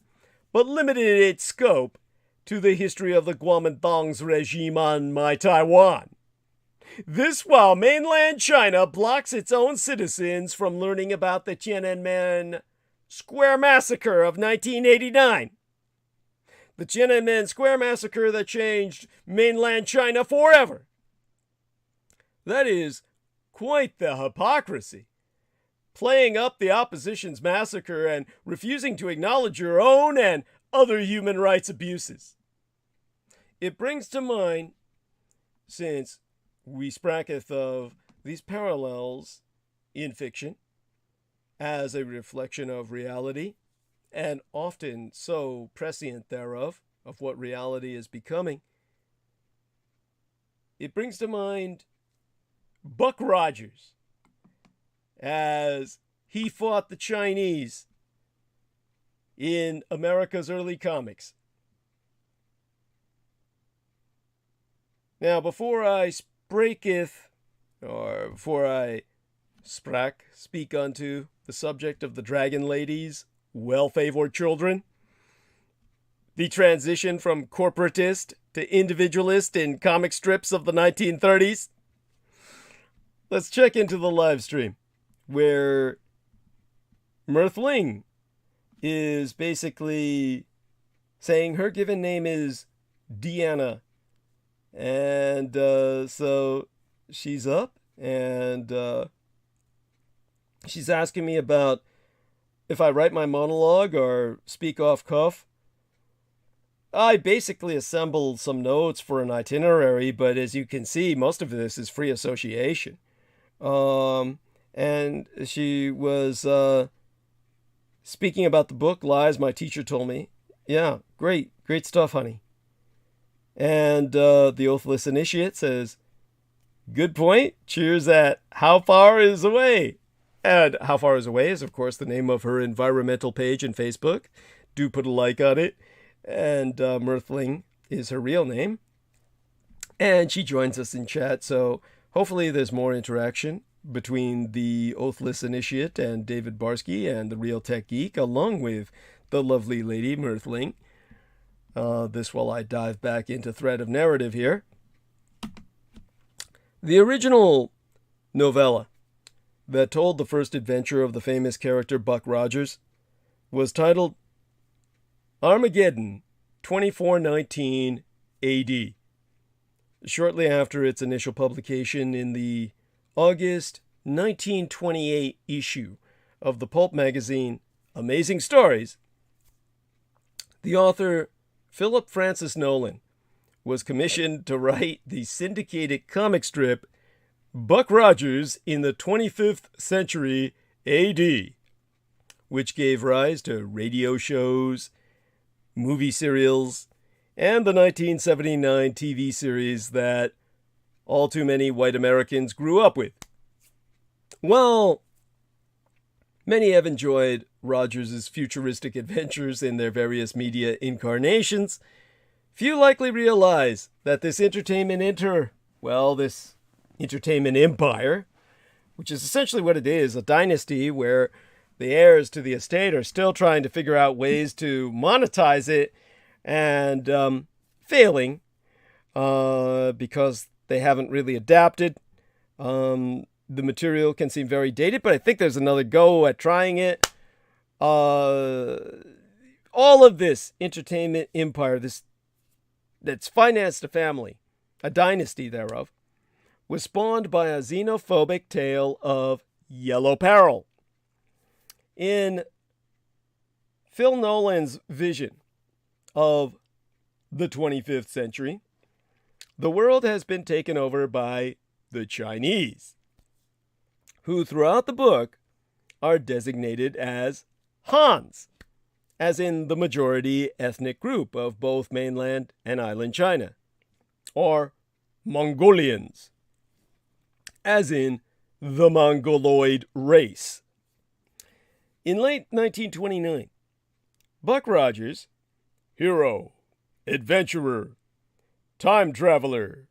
but limited its scope to the history of the Kuomintang's regime on My Taiwan. This while mainland China blocks its own citizens from learning about the Tiananmen Square Massacre of 1989. The Tiananmen Square Massacre that changed mainland China forever. That is quite the hypocrisy. Playing up the opposition's massacre and refusing to acknowledge your own and other human rights abuses. It brings to mind, since we spracketh of these parallels in fiction as a reflection of reality, and often so prescient thereof, of what reality is becoming, it brings to mind Buck Rogers as he fought the Chinese in America's early comics. Now, before I speak unto the subject of the Dragon Lady's well-favored children, the transition from corporatist to individualist in comic strips of the 1930s, let's check into the live stream where Mirthling is basically saying her given name is Deanna. And so she's up and she's asking me about if I write my monologue or speak off cuff. I basically assembled some notes for an itinerary, but as you can see, most of this is free association. And she was speaking about the book, Lies My Teacher Told Me. Yeah, great stuff, honey. And the Oathless Initiate says, good point. Cheers at How Far Is Away. And How Far Is Away is, of course, the name of her environmental page in Facebook. Do put a like on it. And Mirthling is her real name. And she joins us in chat, so hopefully there's more interaction between the Oathless Initiate and David Barsky and the Real Tech Geek, along with the lovely lady Mirthling. This while I dive back into thread of narrative here. The original novella that told the first adventure of the famous character Buck Rogers was titled Armageddon 2419 AD. Shortly after its initial publication in the August 1928 issue of the pulp magazine Amazing Stories, the author Philip Francis Nolan was commissioned to write the syndicated comic strip Buck Rogers in the 25th Century AD, which gave rise to radio shows, movie serials, and the 1979 TV series that all too many white Americans grew up with. Well, many have enjoyed Rogers' futuristic adventures in their various media incarnations. Few likely realize that this entertainment empire, which is essentially what it is, a dynasty where the heirs to the estate are still trying to figure out ways to monetize it and failing because they haven't really adapted. The material can seem very dated, but I think there's another go at trying it. All of this entertainment empire, that's financed a family, a dynasty thereof, was spawned by a xenophobic tale of yellow peril. In Phil Nolan's vision of the 25th century, the world has been taken over by the Chinese, who throughout the book are designated as Hans, as in the majority ethnic group of both mainland and island China, or Mongolians, as in the Mongoloid race. In late 1929, Buck Rogers, hero, adventurer, time traveler,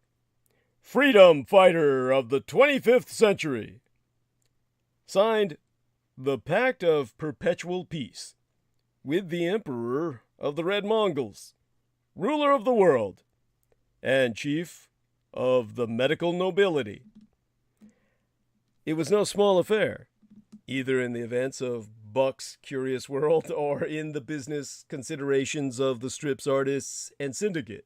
freedom fighter of the 25th century, signed the Pact of Perpetual Peace with the Emperor of the Red Mongols, ruler of the world, and chief of the medical nobility. It was no small affair, either in the events of Buck's curious world or in the business considerations of the strip's artists and syndicate.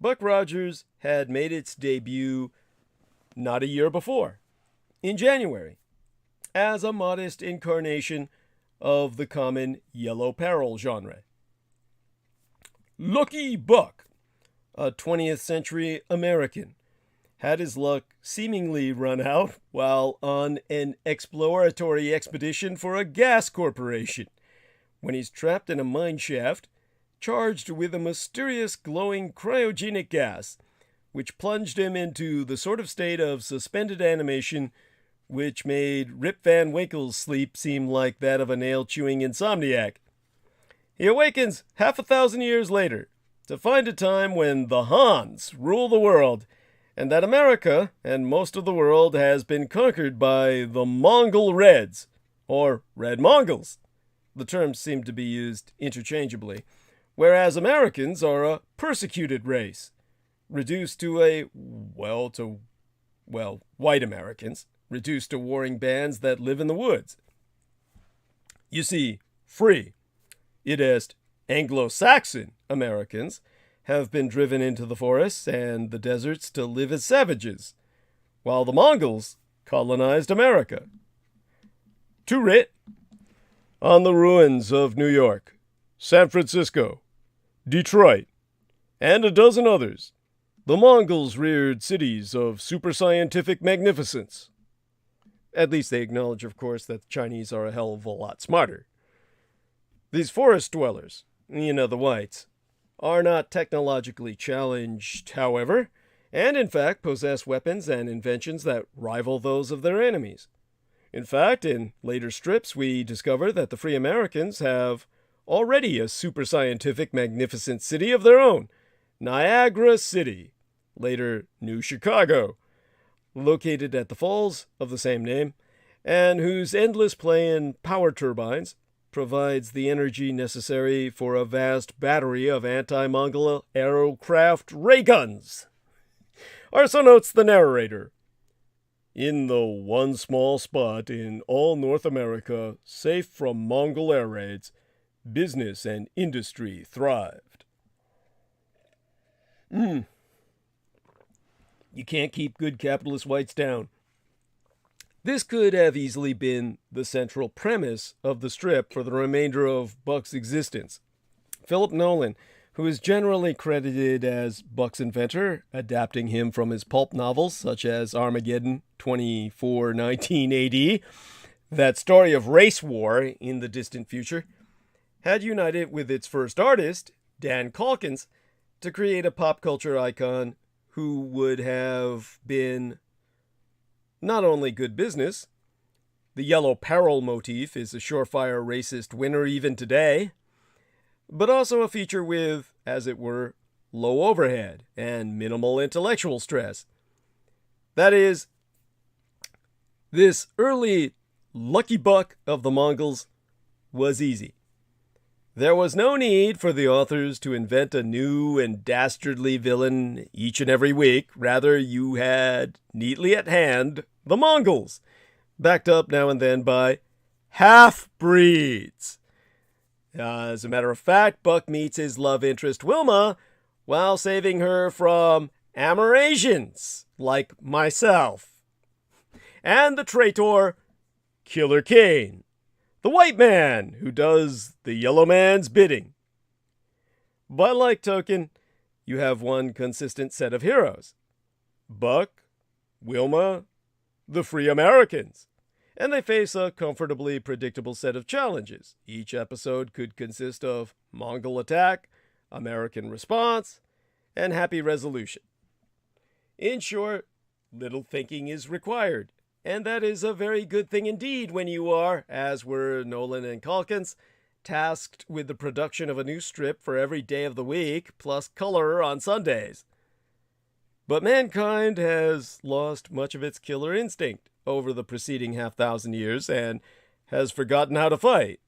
Buck Rogers had made its debut not a year before, in January, as a modest incarnation of the common yellow peril genre. Lucky Buck, a 20th century American, had his luck seemingly run out while on an exploratory expedition for a gas corporation, when he's trapped in a mine shaft charged with a mysterious glowing cryogenic gas, which plunged him into the sort of state of suspended animation which made Rip Van Winkle's sleep seem like that of a nail-chewing insomniac. He awakens 1,000 years later to find a time when the Hans rule the world, and that America and most of the world has been conquered by the Mongol Reds, or Red Mongols. The terms seem to be used interchangeably, whereas Americans are a persecuted race, reduced to white Americans, reduced to warring bands that live in the woods. You see, free, it est Anglo-Saxon Americans have been driven into the forests and the deserts to live as savages, while the Mongols colonized America. To wit, on the ruins of New York, San Francisco, Detroit, and a dozen others, the Mongols reared cities of super-scientific magnificence. At least they acknowledge, of course, that the Chinese are a hell of a lot smarter. These forest dwellers, the whites, are not technologically challenged, however, and in fact possess weapons and inventions that rival those of their enemies. In fact, in later strips, we discover that the free Americans have already a super-scientific magnificent city of their own, Niagara City, later New Chicago, located at the falls of the same name, and whose endless play in power turbines provides the energy necessary for a vast battery of anti-Mongol aircraft ray guns. Or so notes the narrator. In the one small spot in all North America, safe from Mongol air raids, business and industry thrived. You can't keep good capitalist whites down. This could have easily been the central premise of the strip for the remainder of Buck's existence. Philip Nolan, who is generally credited as Buck's inventor, adapting him from his pulp novels such as Armageddon 2419 AD, that story of race war in the distant future, had united with its first artist, Dan Calkins, to create a pop culture icon who would have been not only good business — the yellow peril motif is a surefire racist winner even today — but also a feature with, as it were, low overhead and minimal intellectual stress. That is, this early Lucky Buck of the Mongols was easy. There was no need for the authors to invent a new and dastardly villain each and every week. Rather, you had neatly at hand the Mongols, backed up now and then by half-breeds. As a matter of fact, Buck meets his love interest Wilma while saving her from Amerasians, like myself. And the traitor, Killer Kane, the white man who does the yellow man's bidding. By like token, you have one consistent set of heroes. Buck, Wilma, the Free Americans. And they face a comfortably predictable set of challenges. Each episode could consist of Mongol attack, American response, and happy resolution. In short, little thinking is required, and that is a very good thing indeed when you are, as were Nolan and Calkins, tasked with the production of a new strip for every day of the week, plus color on Sundays. But mankind has lost much of its killer instinct over the preceding 500 years and has forgotten how to fight.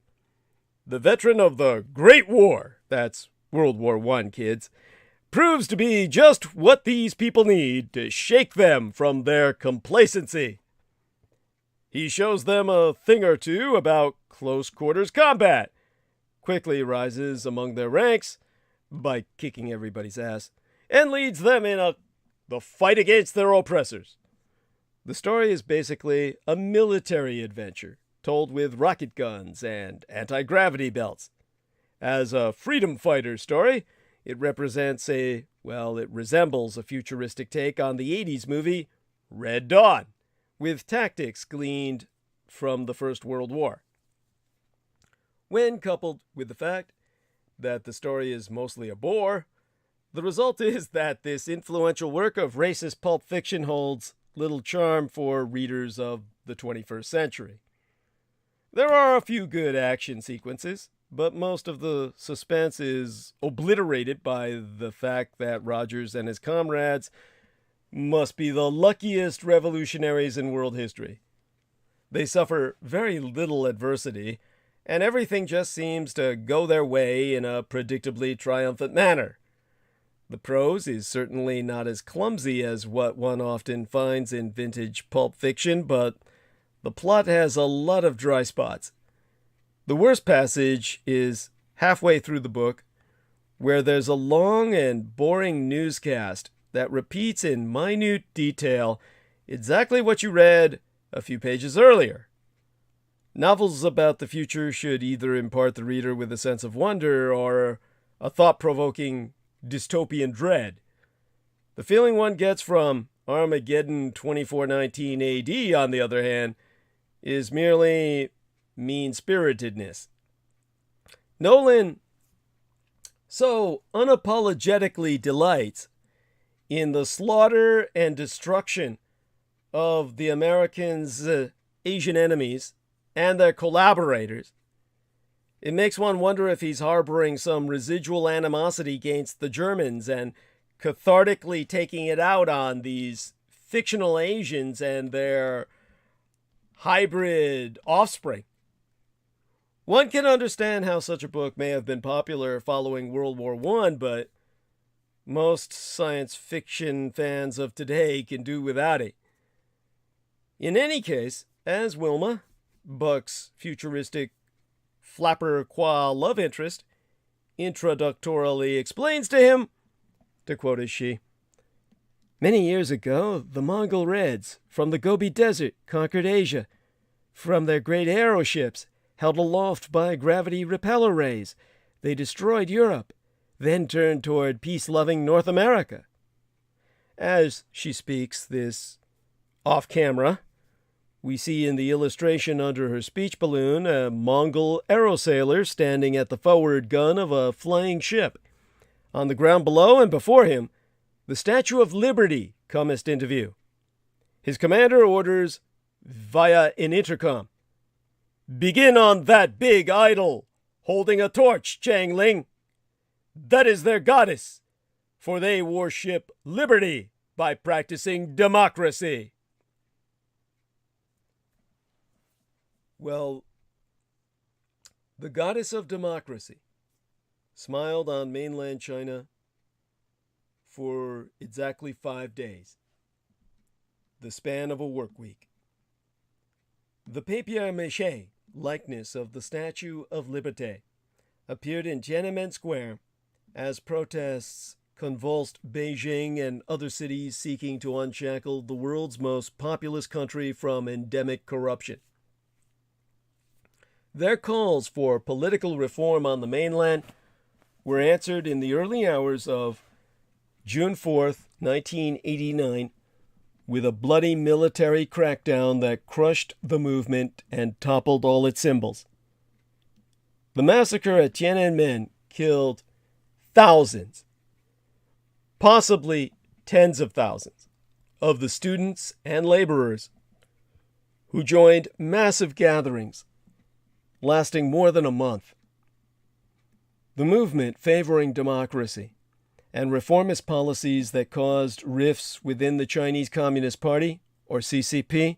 The veteran of the Great War, that's World War I, kids, proves to be just what these people need to shake them from their complacency. He shows them a thing or two about close quarters combat, quickly rises among their ranks by kicking everybody's ass, and leads them in the fight against their oppressors. The story is basically a military adventure, told with rocket guns and anti-gravity belts. As a freedom fighter story, it resembles a futuristic take on the 80s movie Red Dawn, with tactics gleaned from the First World War. When coupled with the fact that the story is mostly a bore, the result is that this influential work of racist pulp fiction holds little charm for readers of the 21st century. There are a few good action sequences, but most of the suspense is obliterated by the fact that Rogers and his comrades must be the luckiest revolutionaries in world history. They suffer very little adversity, and everything just seems to go their way in a predictably triumphant manner. The prose is certainly not as clumsy as what one often finds in vintage pulp fiction, but the plot has a lot of dry spots. The worst passage is halfway through the book, where there's a long and boring newscast that repeats in minute detail exactly what you read a few pages earlier. Novels about the future should either impart the reader with a sense of wonder or a thought-provoking dystopian dread. The feeling one gets from Armageddon 2419 AD, on the other hand, is merely mean-spiritedness. Nolan so unapologetically delights in the slaughter and destruction of the Americans' Asian enemies and their collaborators. It makes one wonder if he's harboring some residual animosity against the Germans and cathartically taking it out on these fictional Asians and their hybrid offspring. One can understand how such a book may have been popular following World War I, but most science fiction fans of today can do without it. In any case, as Wilma, Buck's futuristic flapper qua love interest, introductorily explains to him, to quote as she, "Many years ago, the Mongol Reds from the Gobi Desert conquered Asia. From their great aeroships, held aloft by gravity repeller rays, they destroyed Europe, then turned toward peace-loving North America." As she speaks this off-camera, we see in the illustration under her speech balloon a Mongol aerosailor standing at the forward gun of a flying ship. On the ground below and before him, the Statue of Liberty cometh into view. His commander orders via an intercom, "Begin on that big idol, holding a torch, Changling. That is their goddess, for they worship liberty by practicing democracy." Well, the goddess of democracy smiled on mainland China for exactly 5 days, the span of a work week. The papier-mâché likeness of the Statue of Liberté appeared in Tiananmen Square as protests convulsed Beijing and other cities seeking to unshackle the world's most populous country from endemic corruption. Their calls for political reform on the mainland were answered in the early hours of June 4th, 1989, with a bloody military crackdown that crushed the movement and toppled all its symbols. The massacre at Tiananmen killed thousands, possibly tens of thousands, of the students and laborers who joined massive gatherings lasting more than a month. The movement favoring democracy and reformist policies that caused rifts within the Chinese Communist Party, or CCP,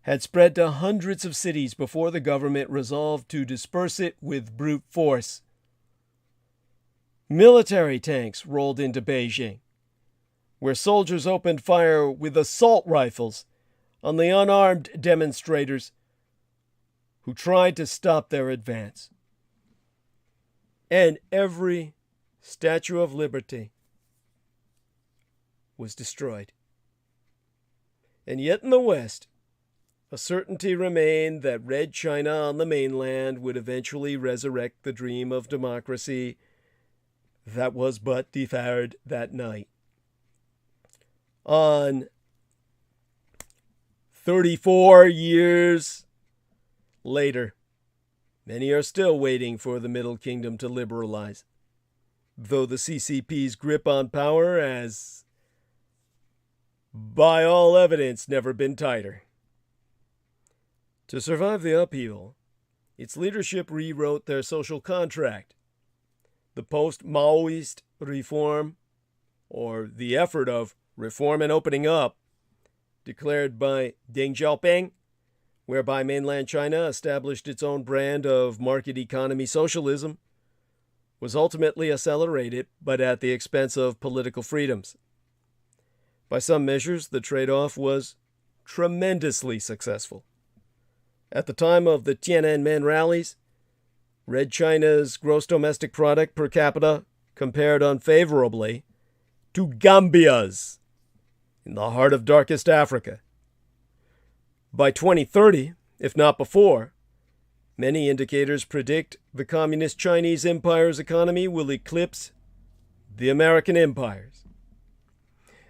had spread to hundreds of cities before the government resolved to disperse it with brute force. Military tanks rolled into Beijing, where soldiers opened fire with assault rifles on the unarmed demonstrators who tried to stop their advance. And every Statue of Liberty was destroyed. And yet in the West, a certainty remained that Red China on the mainland would eventually resurrect the dream of democracy that was but deferred that night. On 34 years later, many are still waiting for the Middle Kingdom to liberalize, though the CCP's grip on power has, by all evidence, never been tighter. To survive the upheaval, its leadership rewrote their social contract. The post-Maoist reform, or the effort of reform and opening up, declared by Deng Xiaoping, whereby mainland China established its own brand of market economy socialism, was ultimately accelerated, but at the expense of political freedoms. By some measures, the trade-off was tremendously successful. At the time of the Tiananmen rallies, Red China's gross domestic product per capita compared unfavorably to Gambia's in the heart of darkest Africa. By 2030, if not before, many indicators predict the Communist Chinese Empire's economy will eclipse the American Empire's.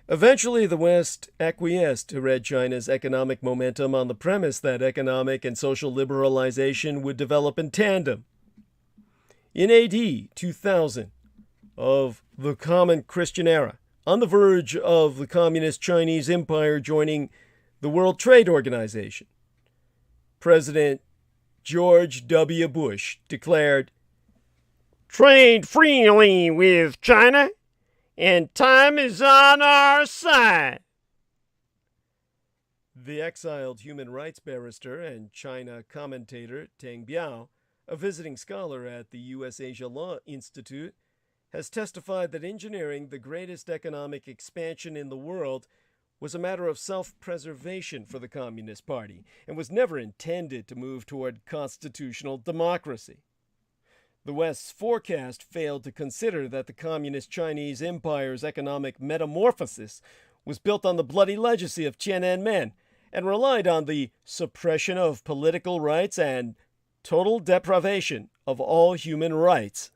Eventually, the West acquiesced to Red China's economic momentum on the premise that economic and social liberalization would develop in tandem. In AD 2000, of the Common Christian Era, on the verge of the Communist Chinese Empire joining the World Trade Organization, President George W. Bush declared, "Trade freely with China, and time is on our side." The exiled human rights barrister and China commentator Tang Biao, a visiting scholar at the U.S. Asia Law Institute, has testified that engineering the greatest economic expansion in the world was a matter of self-preservation for the Communist Party and was never intended to move toward constitutional democracy. The West's forecast failed to consider that the Communist Chinese Empire's economic metamorphosis was built on the bloody legacy of Tiananmen and relied on the suppression of political rights and total deprivation of all human rights.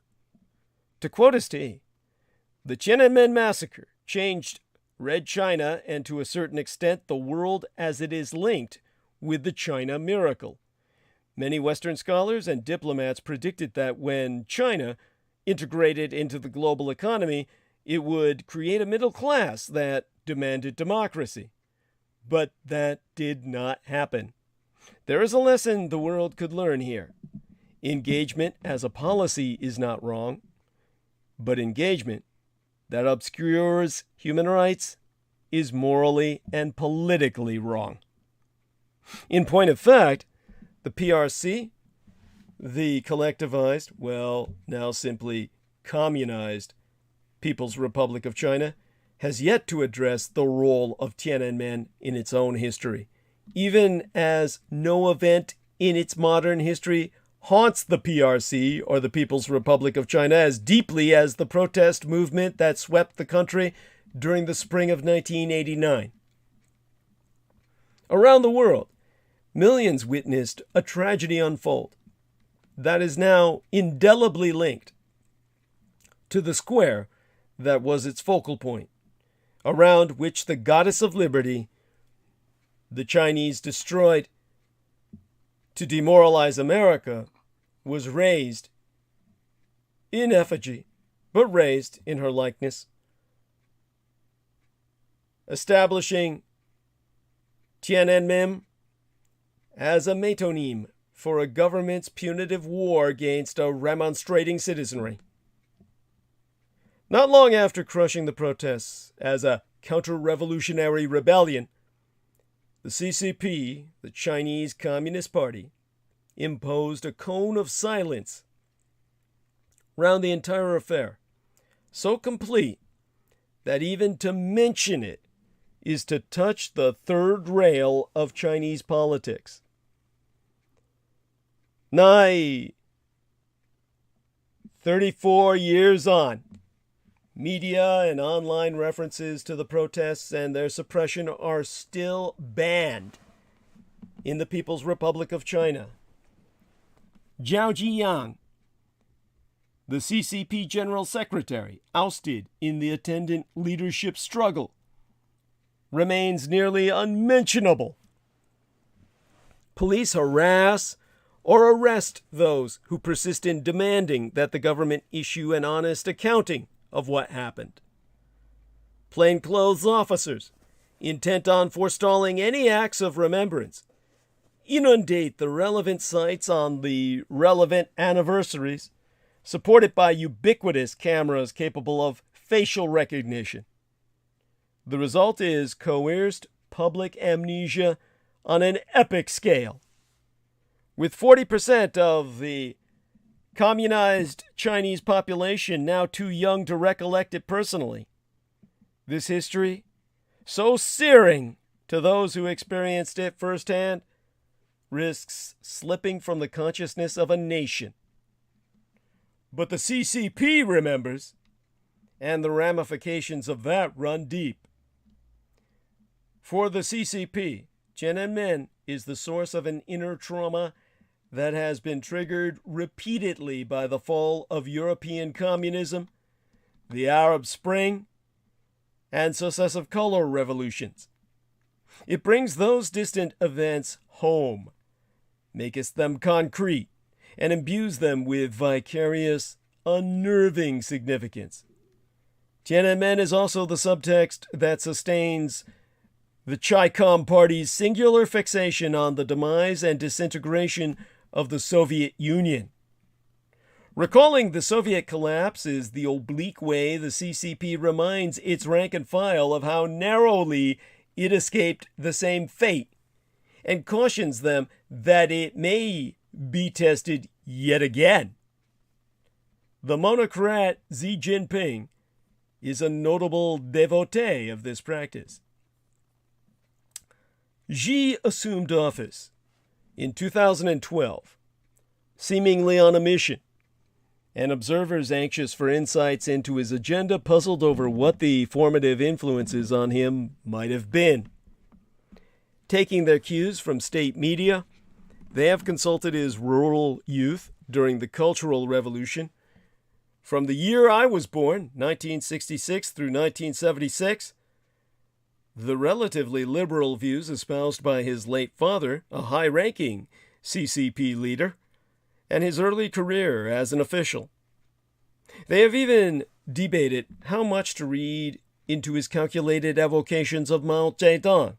To quote Sndy, the Tiananmen massacre changed Red China and to a certain extent the world as it is linked with the China miracle. Many Western scholars and diplomats predicted that when China integrated into the global economy, it would create a middle class that demanded democracy. But that did not happen. There is a lesson the world could learn here. Engagement as a policy is not wrong, but engagement that obscures human rights is morally and politically wrong. In point of fact, the PRC, the collectivized, well, now simply communized People's Republic of China, has yet to address the role of Tiananmen in its own history, even as no event in its modern history haunts the PRC, or the People's Republic of China, as deeply as the protest movement that swept the country during the spring of 1989. Around the world, millions witnessed a tragedy unfold that is now indelibly linked to the square that was its focal point, around which the goddess of liberty, the Chinese destroyed to demoralize America, was raised in effigy, but raised in her likeness, establishing Tiananmen as a metonym for a government's punitive war against a remonstrating citizenry. Not long after crushing the protests as a counter-revolutionary rebellion, the CCP, the Chinese Communist Party, imposed a cone of silence round the entire affair, so complete that even to mention it is to touch the third rail of Chinese politics. Nigh 34 years on, media and online references to the protests and their suppression are still banned in the People's Republic of China. Zhao Ziyang, the CCP General Secretary, ousted in the attendant leadership struggle, remains nearly unmentionable. Police harass or arrest those who persist in demanding that the government issue an honest accounting of what happened. Plainclothes officers, intent on forestalling any acts of remembrance, inundate the relevant sites on the relevant anniversaries, supported by ubiquitous cameras capable of facial recognition. The result is coerced public amnesia on an epic scale, with 40% of the communized Chinese population now too young to recollect it personally. This history, so searing to those who experienced it firsthand, risks slipping from the consciousness of a nation. But the CCP remembers, and the ramifications of that run deep. For the CCP, Tiananmen is the source of an inner trauma that has been triggered repeatedly by the fall of European communism, the Arab Spring, and successive color revolutions. It brings those distant events home, maketh them concrete, and imbues them with vicarious, unnerving significance. Tiananmen is also the subtext that sustains the Chi-Com Party's singular fixation on the demise and disintegration of the Soviet Union. Recalling the Soviet collapse is the oblique way the CCP reminds its rank and file of how narrowly it escaped the same fate, and cautions them that it may be tested yet again. The monocrat Xi Jinping is a notable devotee of this practice. Xi assumed office in 2012, seemingly on a mission, and observers anxious for insights into his agenda puzzled over what the formative influences on him might have been. Taking their cues from state media, they have consulted his rural youth during the Cultural Revolution. From the year I was born, 1966 through 1976, the relatively liberal views espoused by his late father, a high-ranking CCP leader, and his early career as an official. They have even debated how much to read into his calculated evocations of Mao Zedong.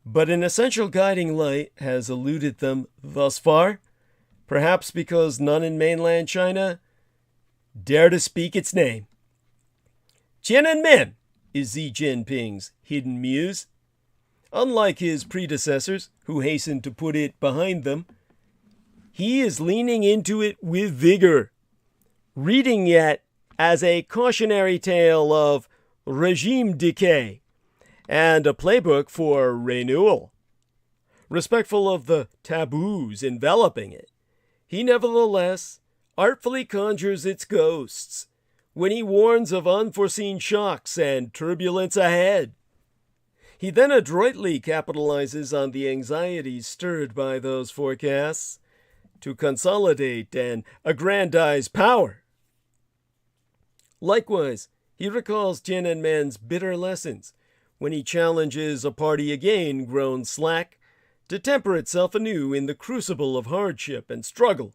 But an essential guiding light has eluded them thus far, perhaps because none in mainland China dare to speak its name. Tiananmen is Xi Jinping's hidden muse. Unlike his predecessors, who hastened to put it behind them, he is leaning into it with vigor, reading it as a cautionary tale of regime decay and a playbook for renewal. respectful of the taboos enveloping it, he nevertheless artfully conjures its ghosts when he warns of unforeseen shocks and turbulence ahead. He then adroitly capitalizes on the anxieties stirred by those forecasts to consolidate and aggrandize power. Likewise, he recalls Tiananmen's bitter lessons when he challenges a party again grown slack to temper itself anew in the crucible of hardship and struggle.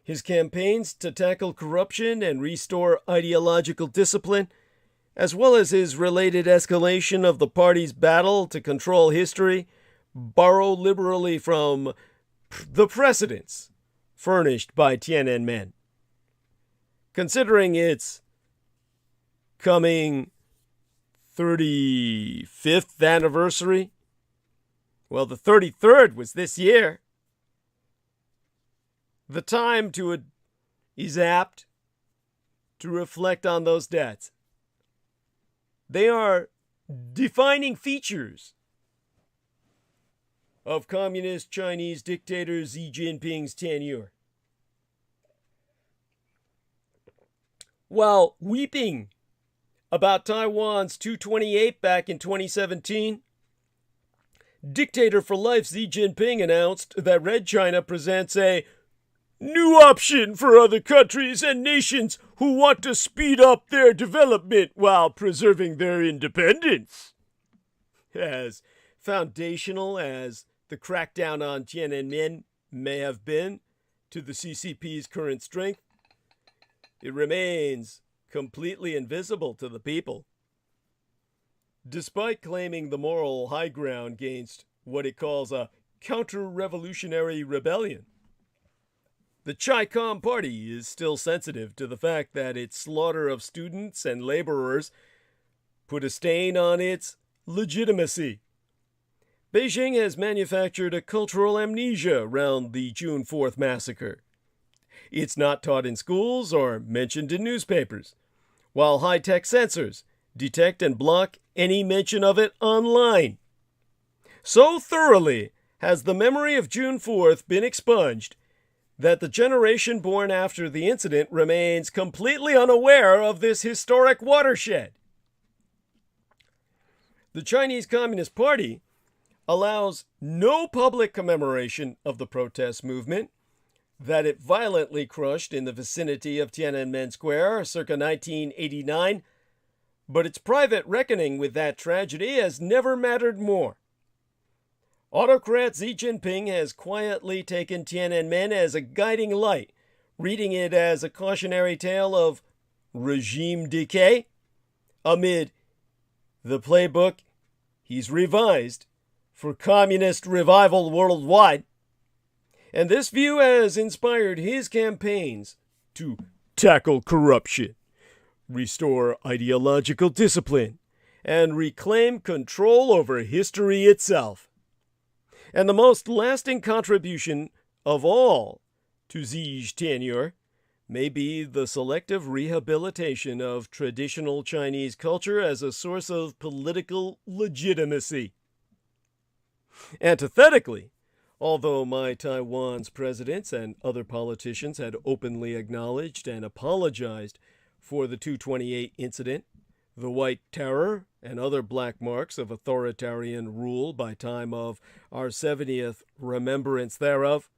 His campaigns to tackle corruption and restore ideological discipline, as well as his related escalation of the party's battle to control history, borrow liberally from the precedents furnished by Tiananmen. Considering its coming 35th anniversary, well, the 33rd was this year, the time is apt to reflect on those debts. They are defining features of communist Chinese dictator Xi Jinping's tenure. While weeping about Taiwan's 228 back in 2017, dictator for life Xi Jinping announced that Red China presents a new option for other countries and nations who want to speed up their development while preserving their independence. As foundational as the crackdown on Tiananmen may have been to the CCP's current strength, it remains completely invisible to the people. Despite claiming the moral high ground against what it calls a counter-revolutionary rebellion, the Chi-Com party is still sensitive to the fact that its slaughter of students and laborers put a stain on its legitimacy. Beijing has manufactured a cultural amnesia around the June 4th massacre. It's not taught in schools or mentioned in newspapers, while high-tech censors detect and block any mention of it online. So thoroughly has the memory of June 4th been expunged that the generation born after the incident remains completely unaware of this historic watershed. The Chinese Communist Party allows no public commemoration of the protest movement that it violently crushed in the vicinity of Tiananmen Square circa 1989, but its private reckoning with that tragedy has never mattered more. Autocrat Xi Jinping has quietly taken Tiananmen as a guiding light, reading it as a cautionary tale of regime decay amid the playbook he's revised for communist revival worldwide. And this view has inspired his campaigns to tackle corruption, restore ideological discipline, and reclaim control over history itself. And the most lasting contribution of all to Xi's tenure may be the selective rehabilitation of traditional Chinese culture as a source of political legitimacy. Antithetically, although my Taiwan's presidents and other politicians had openly acknowledged and apologized for the 228 incident, the White Terror, and other black marks of authoritarian rule by time of our 70th remembrance thereof,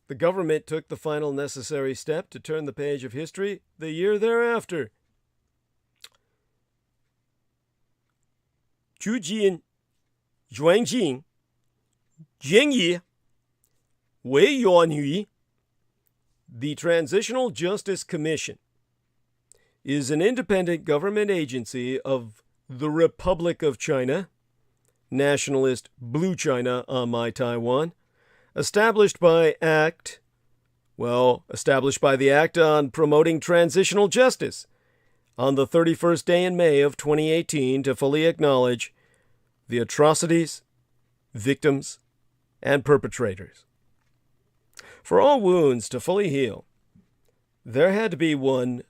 the government took the final necessary step to turn the page of history the year thereafter. Zhujin, Zhuangjing, Jingyi, Wei Yuanhui, the Transitional Justice Commission is an independent government agency of the Republic of China, nationalist Blue China on my Taiwan, established by the Act on Promoting Transitional Justice on the 31st day in May of 2018 to fully acknowledge the atrocities, victims, and perpetrators. For all wounds to fully heal, there had to be one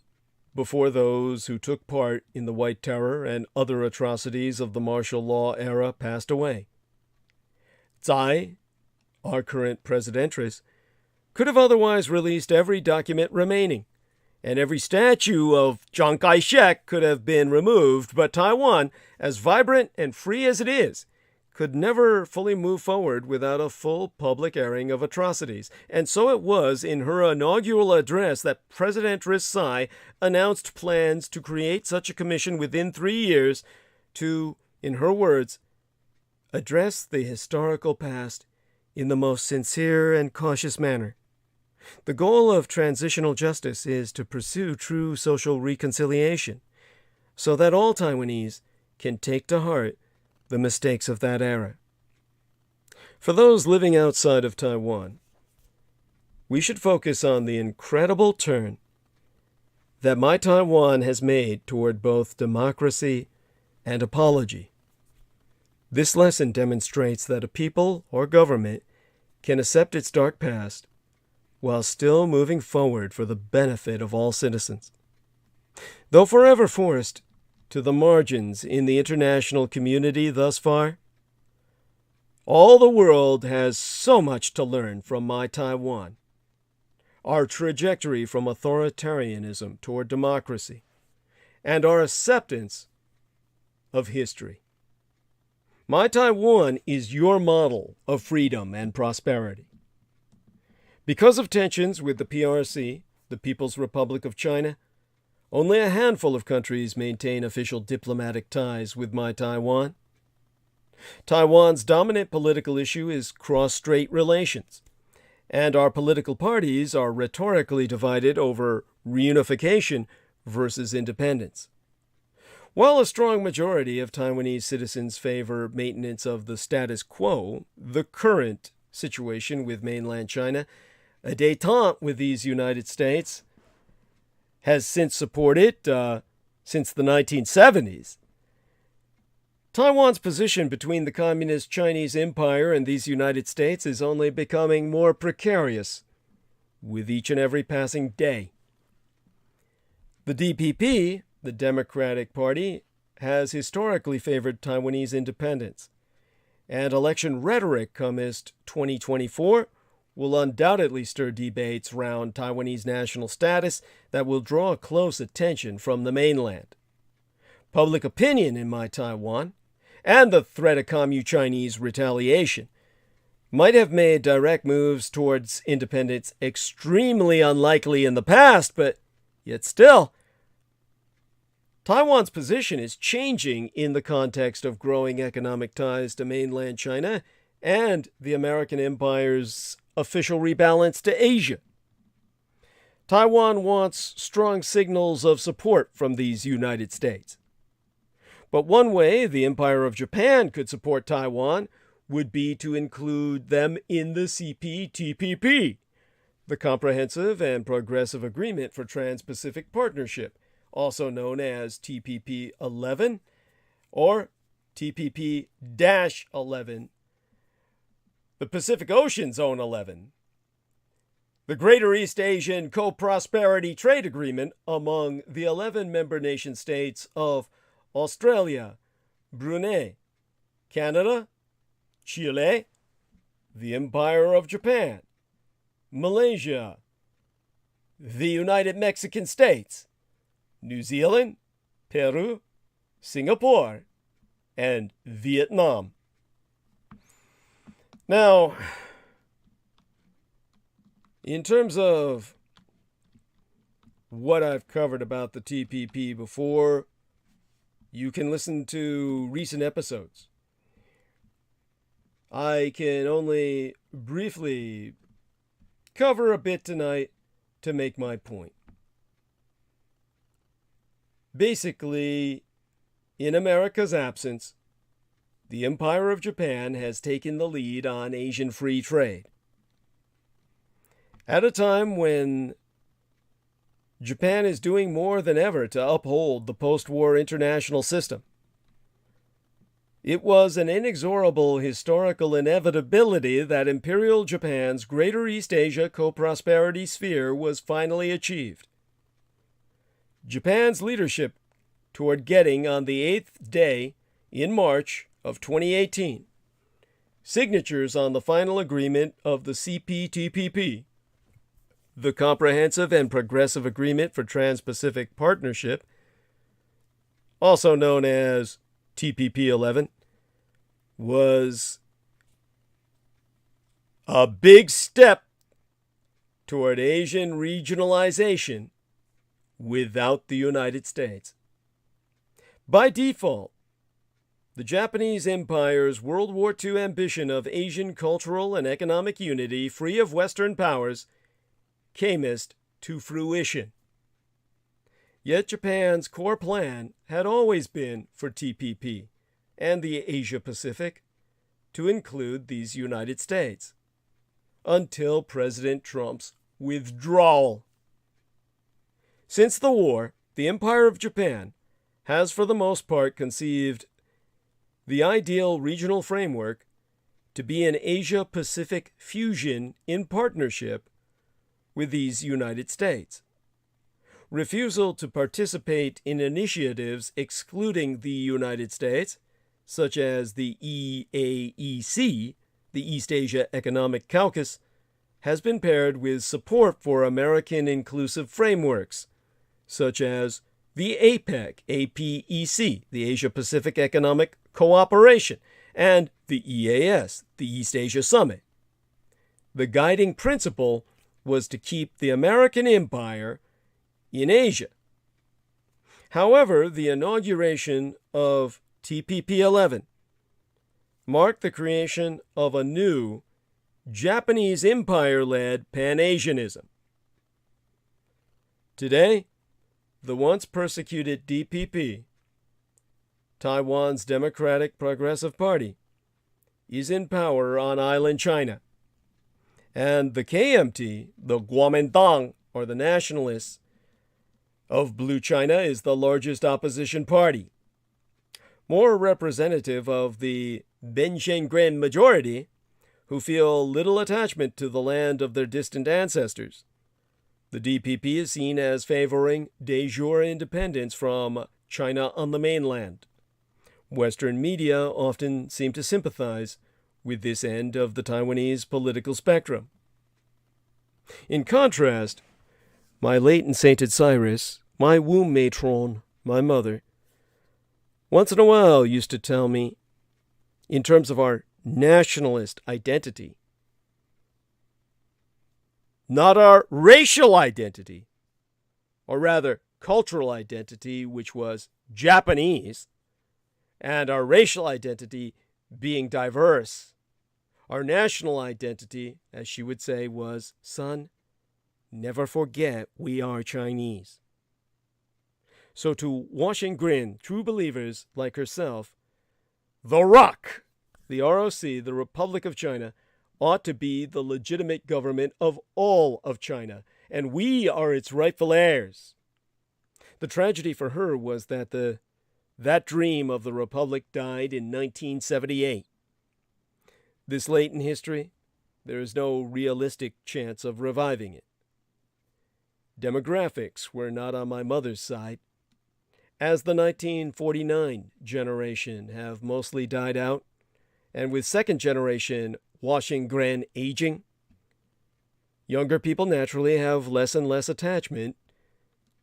before those who took part in the White Terror and other atrocities of the martial law era passed away. Tsai, our current presidentress, could have otherwise released every document remaining, and every statue of Chiang Kai-shek could have been removed, but Taiwan, as vibrant and free as it is, could never fully move forward without a full public airing of atrocities. And so it was in her inaugural address that Presidentress Tsai announced plans to create such a commission within 3 years to, in her words, address the historical past in the most sincere and cautious manner. The goal of transitional justice is to pursue true social reconciliation, so that all Taiwanese can take to heart the mistakes of that era. For those living outside of Taiwan, we should focus on the incredible turn that My Taiwan has made toward both democracy and apology. This lesson demonstrates that a people or government can accept its dark past while still moving forward for the benefit of all citizens. Though forever forced to the margins in the international community thus far, all the world has so much to learn from My Taiwan, our trajectory from authoritarianism toward democracy, and our acceptance of history. My Taiwan is your model of freedom and prosperity. Because of tensions with the PRC, the People's Republic of China, only a handful of countries maintain official diplomatic ties with My Taiwan. Taiwan's dominant political issue is cross-strait relations, and our political parties are rhetorically divided over reunification versus independence. While a strong majority of Taiwanese citizens favor maintenance of the status quo, the current situation with mainland China, a détente with these United States, has since supported since the 1970s. Taiwan's position between the Communist Chinese Empire and these United States is only becoming more precarious with each and every passing day. The DPP, the Democratic Party, has historically favored Taiwanese independence, and election rhetoric come 2024 will undoubtedly stir debates around Taiwanese national status that will draw close attention from the mainland. Public opinion in My Taiwan, and the threat of Communist Chinese retaliation, might have made direct moves towards independence extremely unlikely in the past, but yet still, Taiwan's position is changing in the context of growing economic ties to mainland China and the American empire's official rebalance to Asia. Taiwan wants strong signals of support from these United States. But one way the Empire of Japan could support Taiwan would be to include them in the CPTPP, the Comprehensive and Progressive Agreement for Trans-Pacific Partnership, also known as TPP-11 or TPP-11, the Pacific Ocean Zone 11, the Greater East Asian Co-Prosperity Trade Agreement among the 11 member nation states of Australia, Brunei, Canada, Chile, the Empire of Japan, Malaysia, the United Mexican States, New Zealand, Peru, Singapore, and Vietnam. Now, in terms of what I've covered about the TPP before, you can listen to recent episodes. I can only briefly cover a bit tonight to make my point. Basically, in America's absence, the Empire of Japan has taken the lead on Asian free trade. At a time when Japan is doing more than ever to uphold the post-war international system, it was an inexorable historical inevitability that Imperial Japan's Greater East Asia co-prosperity sphere was finally achieved. Japan's leadership toward getting on the 8th day in March of 2018 signatures on the final agreement of the CPTPP, the Comprehensive and Progressive Agreement for Trans-Pacific Partnership, also known as TPP-11, was a big step toward Asian regionalization without the United States. By default, the Japanese Empire's World War II ambition of Asian cultural and economic unity free of Western powers camest to fruition. Yet Japan's core plan had always been for TPP and the Asia-Pacific to include these United States, until President Trump's withdrawal. Since the war, the Empire of Japan has for the most part conceived the ideal regional framework to be an Asia-Pacific fusion in partnership with these United States. Refusal to participate in initiatives excluding the United States, such as the EAEC, the East Asia Economic Caucus, has been paired with support for American inclusive frameworks, such as the APEC, the Asia-Pacific Economic Cooperation, and the EAS, the East Asia Summit. The guiding principle was to keep the American empire in Asia. However, the inauguration of TPP-11 marked the creation of a new Japanese empire-led Pan-Asianism. Today, the once persecuted DPP, Taiwan's Democratic Progressive Party, is in power on island China. And the KMT, the Kuomintang, or the Nationalists of Blue China, is the largest opposition party. More representative of the Benshengren majority, who feel little attachment to the land of their distant ancestors. The DPP is seen as favoring de jure independence from China on the mainland. Western media often seem to sympathize with this end of the Taiwanese political spectrum. In contrast, my late and sainted Cyrus, my womb matron, my mother, once in a while used to tell me, in terms of our nationalist identity, not our racial identity, or rather cultural identity, which was Japanese, and our racial identity being diverse. Our national identity, as she would say, was, son, never forget we are Chinese. So to Washington, true believers like herself, the ROC, the ROC, the Republic of China, ought to be the legitimate government of all of China, and we are its rightful heirs. The tragedy for her was that that dream of the Republic died in 1978. This late in history, there is no realistic chance of reviving it. Demographics were not on my mother's side, as the 1949 generation have mostly died out, and with second generation Washington aging, younger people naturally have less and less attachment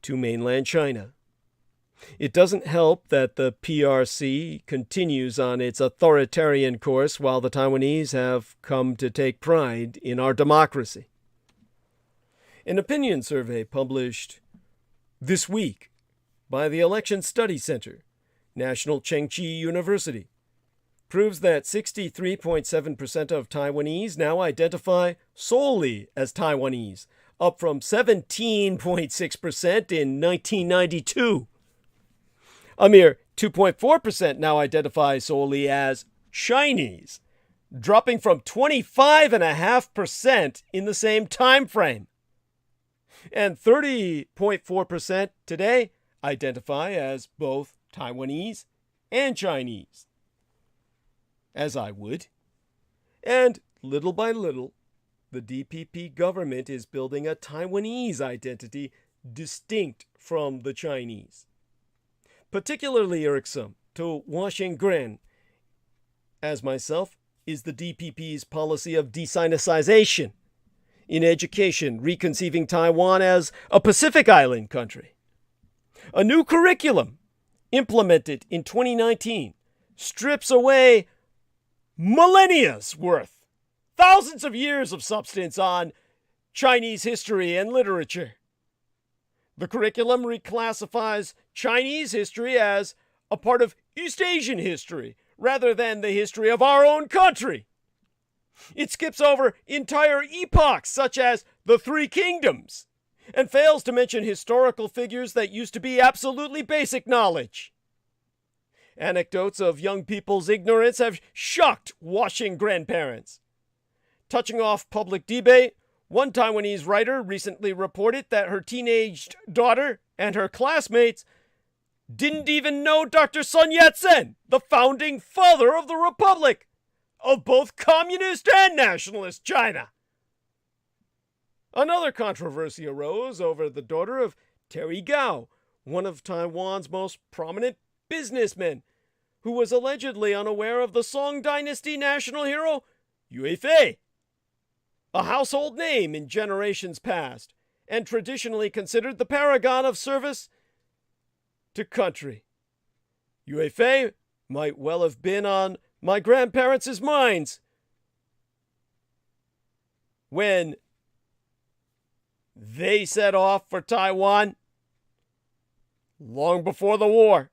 to mainland China. It doesn't help that the PRC continues on its authoritarian course while the Taiwanese have come to take pride in our democracy. An opinion survey published this week by the Election Study Center, National Chengchi University, proves that 63.7% of Taiwanese now identify solely as Taiwanese, up from 17.6% in 1992. A mere 2.4% now identify solely as Chinese, dropping from 25.5% in the same time frame. And 30.4% today identify as both Taiwanese and Chinese, as I would. And little by little, the DPP government is building a Taiwanese identity distinct from the Chinese. Particularly irksome to Washington, as myself is the DPP's policy of desinicization. In education, reconceiving Taiwan as a Pacific Island country. A new curriculum, implemented in 2019, strips away millennia's worth, thousands of years of substance on Chinese history and literature. The curriculum reclassifies Chinese history as a part of East Asian history, rather than the history of our own country. It skips over entire epochs, such as the Three Kingdoms, and fails to mention historical figures that used to be absolutely basic knowledge. Anecdotes of young people's ignorance have shocked washing grandparents. Touching off public debate, one Taiwanese writer recently reported that her teenaged daughter and her classmates didn't even know Dr. Sun Yat-sen, the founding father of the Republic of both communist and nationalist China. Another controversy arose over the daughter of Terry Gao, one of Taiwan's most prominent businessmen, who was allegedly unaware of the Song Dynasty national hero Yue Fei, a household name in generations past, and traditionally considered the paragon of service to country. Yue Fei might well have been on my grandparents' minds when they set off for Taiwan long before the war.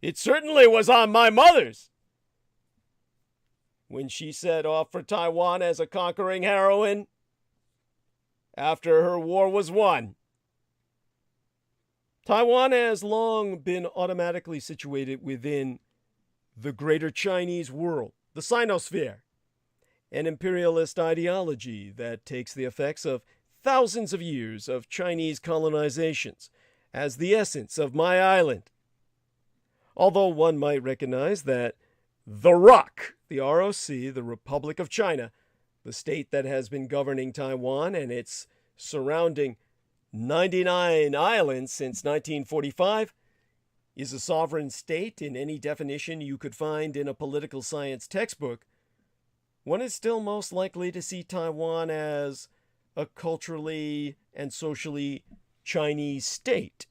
It certainly was on my mother's when she set off for Taiwan as a conquering heroine after her war was won. Taiwan has long been automatically situated within the Greater Chinese World, the Sinosphere, an imperialist ideology that takes the effects of thousands of years of Chinese colonizations as the essence of my island. Although one might recognize that the ROC, the ROC, the Republic of China, the state that has been governing Taiwan and its surrounding 99 islands since 1945, is a sovereign state in any definition you could find in a political science textbook, one is still most likely to see Taiwan as a culturally and socially Chinese state.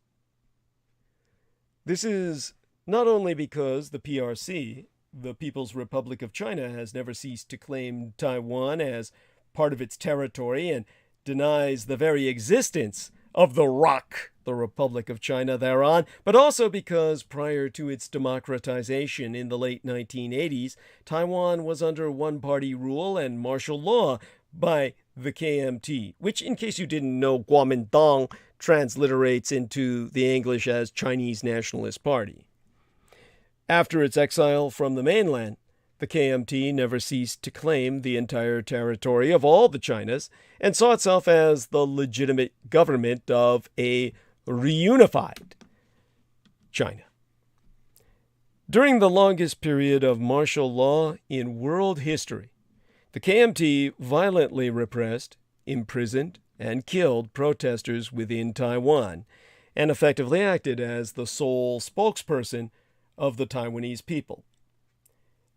This is not only because the PRC, the People's Republic of China, has never ceased to claim Taiwan as part of its territory and denies the very existence of the ROC, the Republic of China, thereon, but also because prior to its democratization in the late 1980s, Taiwan was under one-party rule and martial law by the KMT, which, in case you didn't know, Kuomintang transliterates into the English as Chinese Nationalist Party. After its exile from the mainland, the KMT never ceased to claim the entire territory of all the Chinas and saw itself as the legitimate government of a reunified China. During the longest period of martial law in world history, the KMT violently repressed, imprisoned, and killed protesters within Taiwan and effectively acted as the sole spokesperson of the Taiwanese people.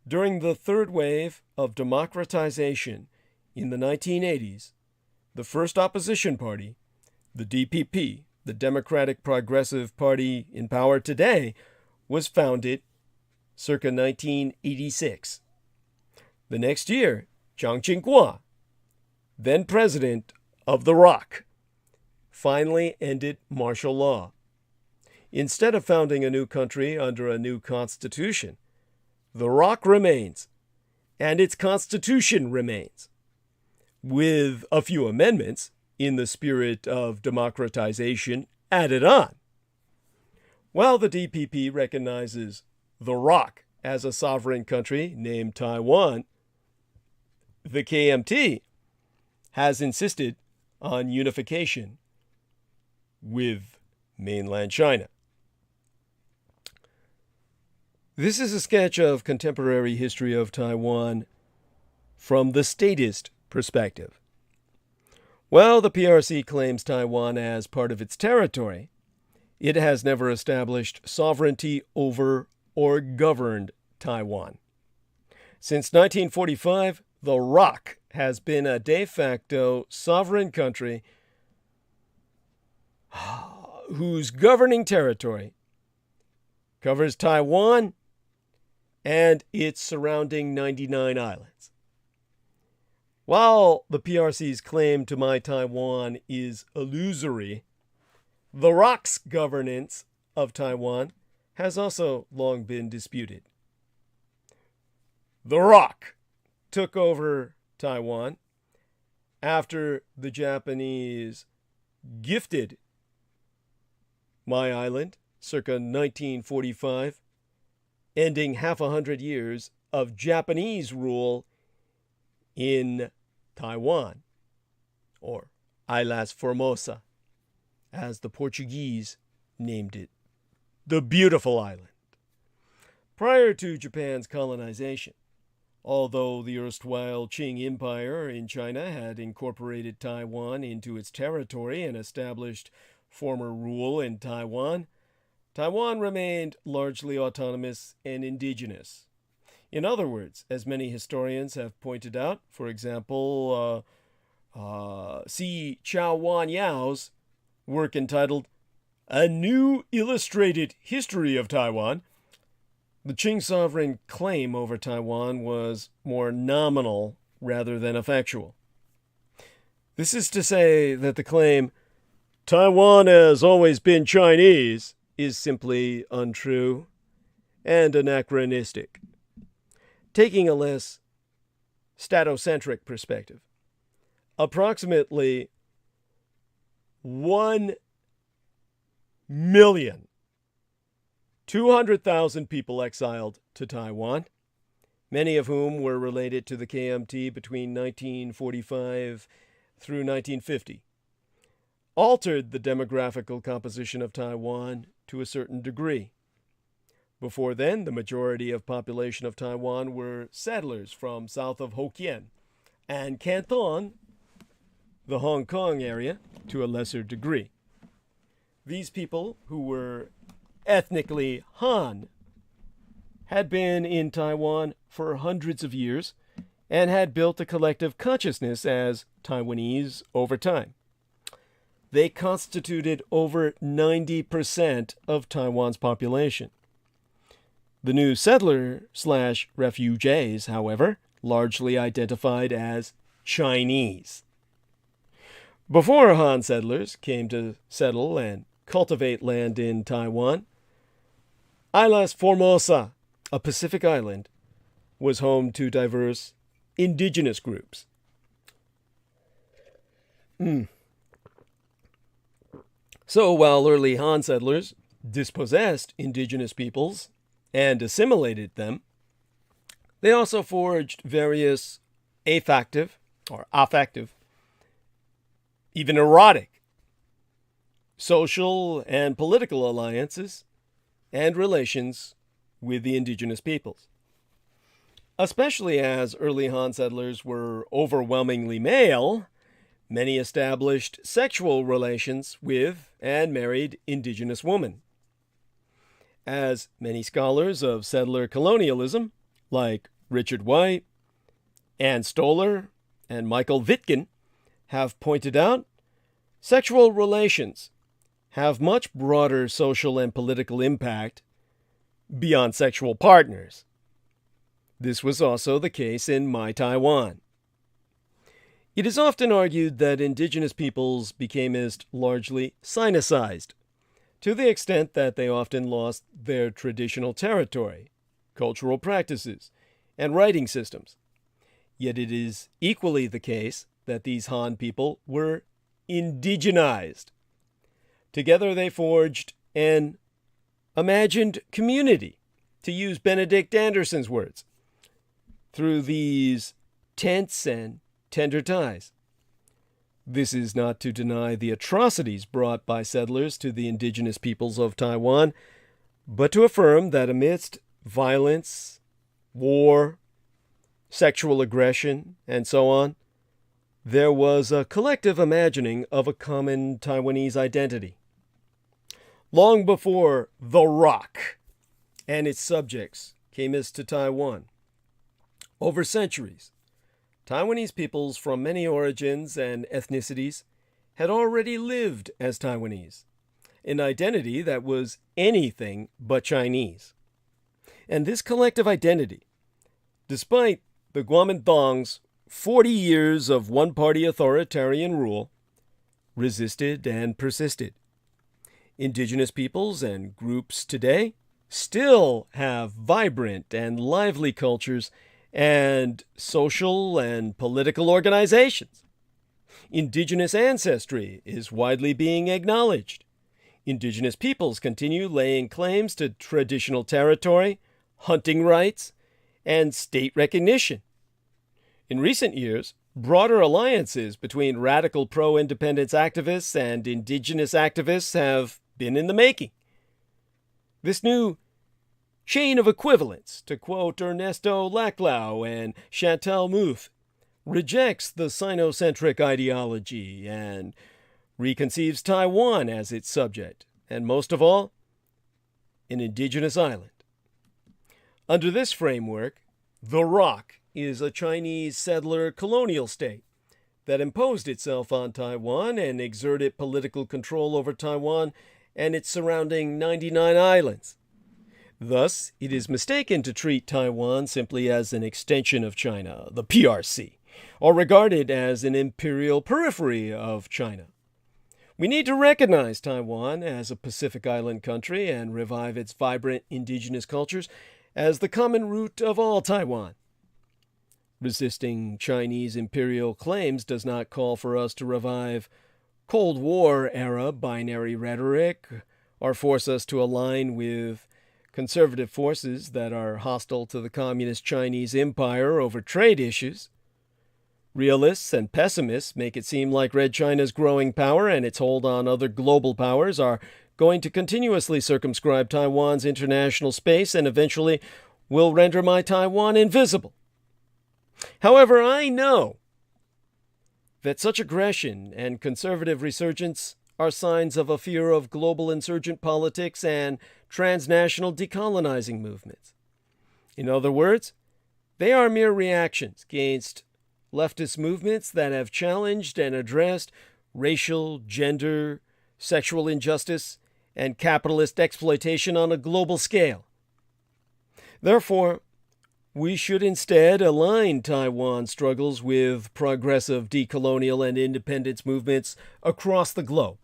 During the third wave of democratization in the 1980s, the first opposition party, the DPP, the Democratic Progressive Party in power today, was founded circa 1986. The next year, Chiang Ching-kuo, then president of the ROC, finally ended martial law. Instead of founding a new country under a new constitution, the ROC remains, and its constitution remains, with a few amendments in the spirit of democratization added on. While the DPP recognizes the ROC as a sovereign country named Taiwan, the KMT has insisted on unification with mainland China. This is a sketch of contemporary history of Taiwan from the statist perspective. While the PRC claims Taiwan as part of its territory, it has never established sovereignty over or governed Taiwan. Since 1945, the ROC has been a de facto sovereign country whose governing territory covers Taiwan and its surrounding 99 islands. While the PRC's claim to my Taiwan is illusory, the ROC's governance of Taiwan has also long been disputed. The ROC took over Taiwan after the Japanese gifted my island circa 1945, ending half a hundred years of Japanese rule in Taiwan, or Islas Formosa, as the Portuguese named it, the beautiful island. Prior to Japan's colonization, although the erstwhile Qing Empire in China had incorporated Taiwan into its territory and established former rule in Taiwan, Taiwan remained largely autonomous and indigenous. In other words, as many historians have pointed out, for example, see Chow Wan Yao's work entitled A New Illustrated History of Taiwan, the Qing sovereign claim over Taiwan was more nominal rather than effectual. This is to say that the claim, Taiwan has always been Chinese, is simply untrue and anachronistic. Taking a less statocentric perspective, approximately 1,200,000 people exiled to Taiwan, many of whom were related to the KMT between 1945 through 1950, altered the demographical composition of Taiwan to a certain degree. Before then, the majority of population of Taiwan were settlers from south of Hokkien and Canton, the Hong Kong area, to a lesser degree. These people, who were ethnically Han, had been in Taiwan for hundreds of years and had built a collective consciousness as Taiwanese over time. They constituted over 90% of Taiwan's population. The new settler/refugees, however, largely identified as Chinese. Before Han settlers came to settle and cultivate land in Taiwan, Islas Formosa, a Pacific island, was home to diverse indigenous groups. So while early Han settlers dispossessed indigenous peoples and assimilated them, they also forged various affective, even erotic, social and political alliances and relations with the indigenous peoples. Especially as early Han settlers were overwhelmingly male, many established sexual relations with and married indigenous women. As many scholars of settler colonialism, like Richard White, Ann Stoler, and Michael Wittgen, have pointed out, sexual relations have much broader social and political impact beyond sexual partners. This was also the case in my Taiwan. It is often argued that indigenous peoples became largely sinicized, to the extent that they often lost their traditional territory, cultural practices, and writing systems. Yet it is equally the case that these Han people were indigenized. Together they forged an imagined community, to use Benedict Anderson's words, through these tense and tender ties. This is not to deny the atrocities brought by settlers to the indigenous peoples of Taiwan, but to affirm that amidst violence, war, sexual aggression, and so on, there was a collective imagining of a common Taiwanese identity. Long before the ROC and its subjects came as to Taiwan, Over centuries, Taiwanese peoples from many origins and ethnicities had already lived as Taiwanese, an identity that was anything but Chinese. And this collective identity, despite the Kuomintang's 40 years of one-party authoritarian rule, resisted and persisted. Indigenous peoples and groups today still have vibrant and lively cultures and social and political organizations. Indigenous ancestry is widely being acknowledged. Indigenous peoples continue laying claims to traditional territory, hunting rights, and state recognition. In recent years, broader alliances between radical pro-independence activists and indigenous activists have been in the making. This new chain of equivalence, to quote Ernesto Laclau and Chantal Mouffe, rejects the Sinocentric ideology and reconceives Taiwan as its subject, and most of all, an indigenous island. Under this framework, the ROC is a Chinese settler colonial state that imposed itself on Taiwan and exerted political control over Taiwan and its surrounding 99 islands. Thus, it is mistaken to treat Taiwan simply as an extension of China, the PRC, or regard it as an imperial periphery of China. We need to recognize Taiwan as a Pacific Island country and revive its vibrant indigenous cultures as the common root of all Taiwan. Resisting Chinese imperial claims does not call for us to revive Cold War-era binary rhetoric or force us to align with conservative forces that are hostile to the Communist Chinese Empire over trade issues. Realists and pessimists make it seem like Red China's growing power and its hold on other global powers are going to continuously circumscribe Taiwan's international space and eventually will render my Taiwan invisible. However, I know that such aggression and conservative resurgence are signs of a fear of global insurgent politics and transnational decolonizing movements. In other words, they are mere reactions against leftist movements that have challenged and addressed racial, gender, sexual injustice, and capitalist exploitation on a global scale. Therefore, we should instead align Taiwan's struggles with progressive decolonial and independence movements across the globe.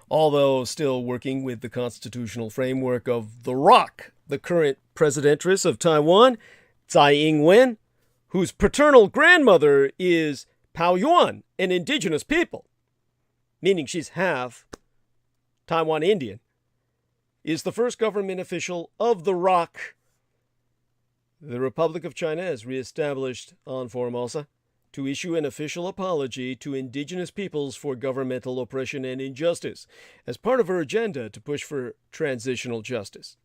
Although still working with the constitutional framework of the ROC, the current presidentress of Taiwan, Tsai Ing-wen, whose paternal grandmother is Pao Yuan, an indigenous people, meaning she's half Taiwan Indian, is the first government official of the ROC. The Republic of China has reestablished on Formosa to issue an official apology to indigenous peoples for governmental oppression and injustice as part of her agenda to push for transitional justice.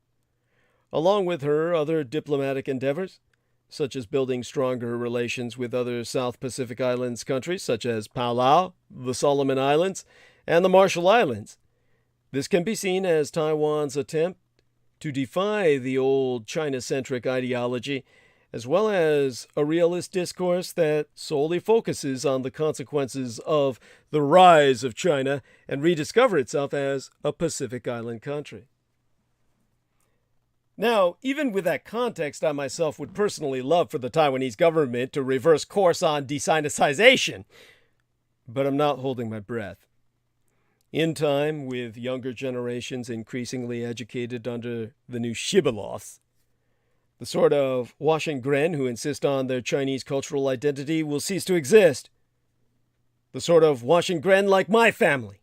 Along with her other diplomatic endeavors, such as building stronger relations with other South Pacific Islands countries such as Palau, the Solomon Islands, and the Marshall Islands, this can be seen as Taiwan's attempt to defy the old China-centric ideology, as well as a realist discourse that solely focuses on the consequences of the rise of China and rediscover itself as a Pacific Island country. Now, even with that context, I myself would personally love for the Taiwanese government to reverse course on desinicization, but I'm not holding my breath. In time, with younger generations increasingly educated under the new shibboleths, the sort of Washingren who insist on their Chinese cultural identity will cease to exist. The sort of Washingren like my family.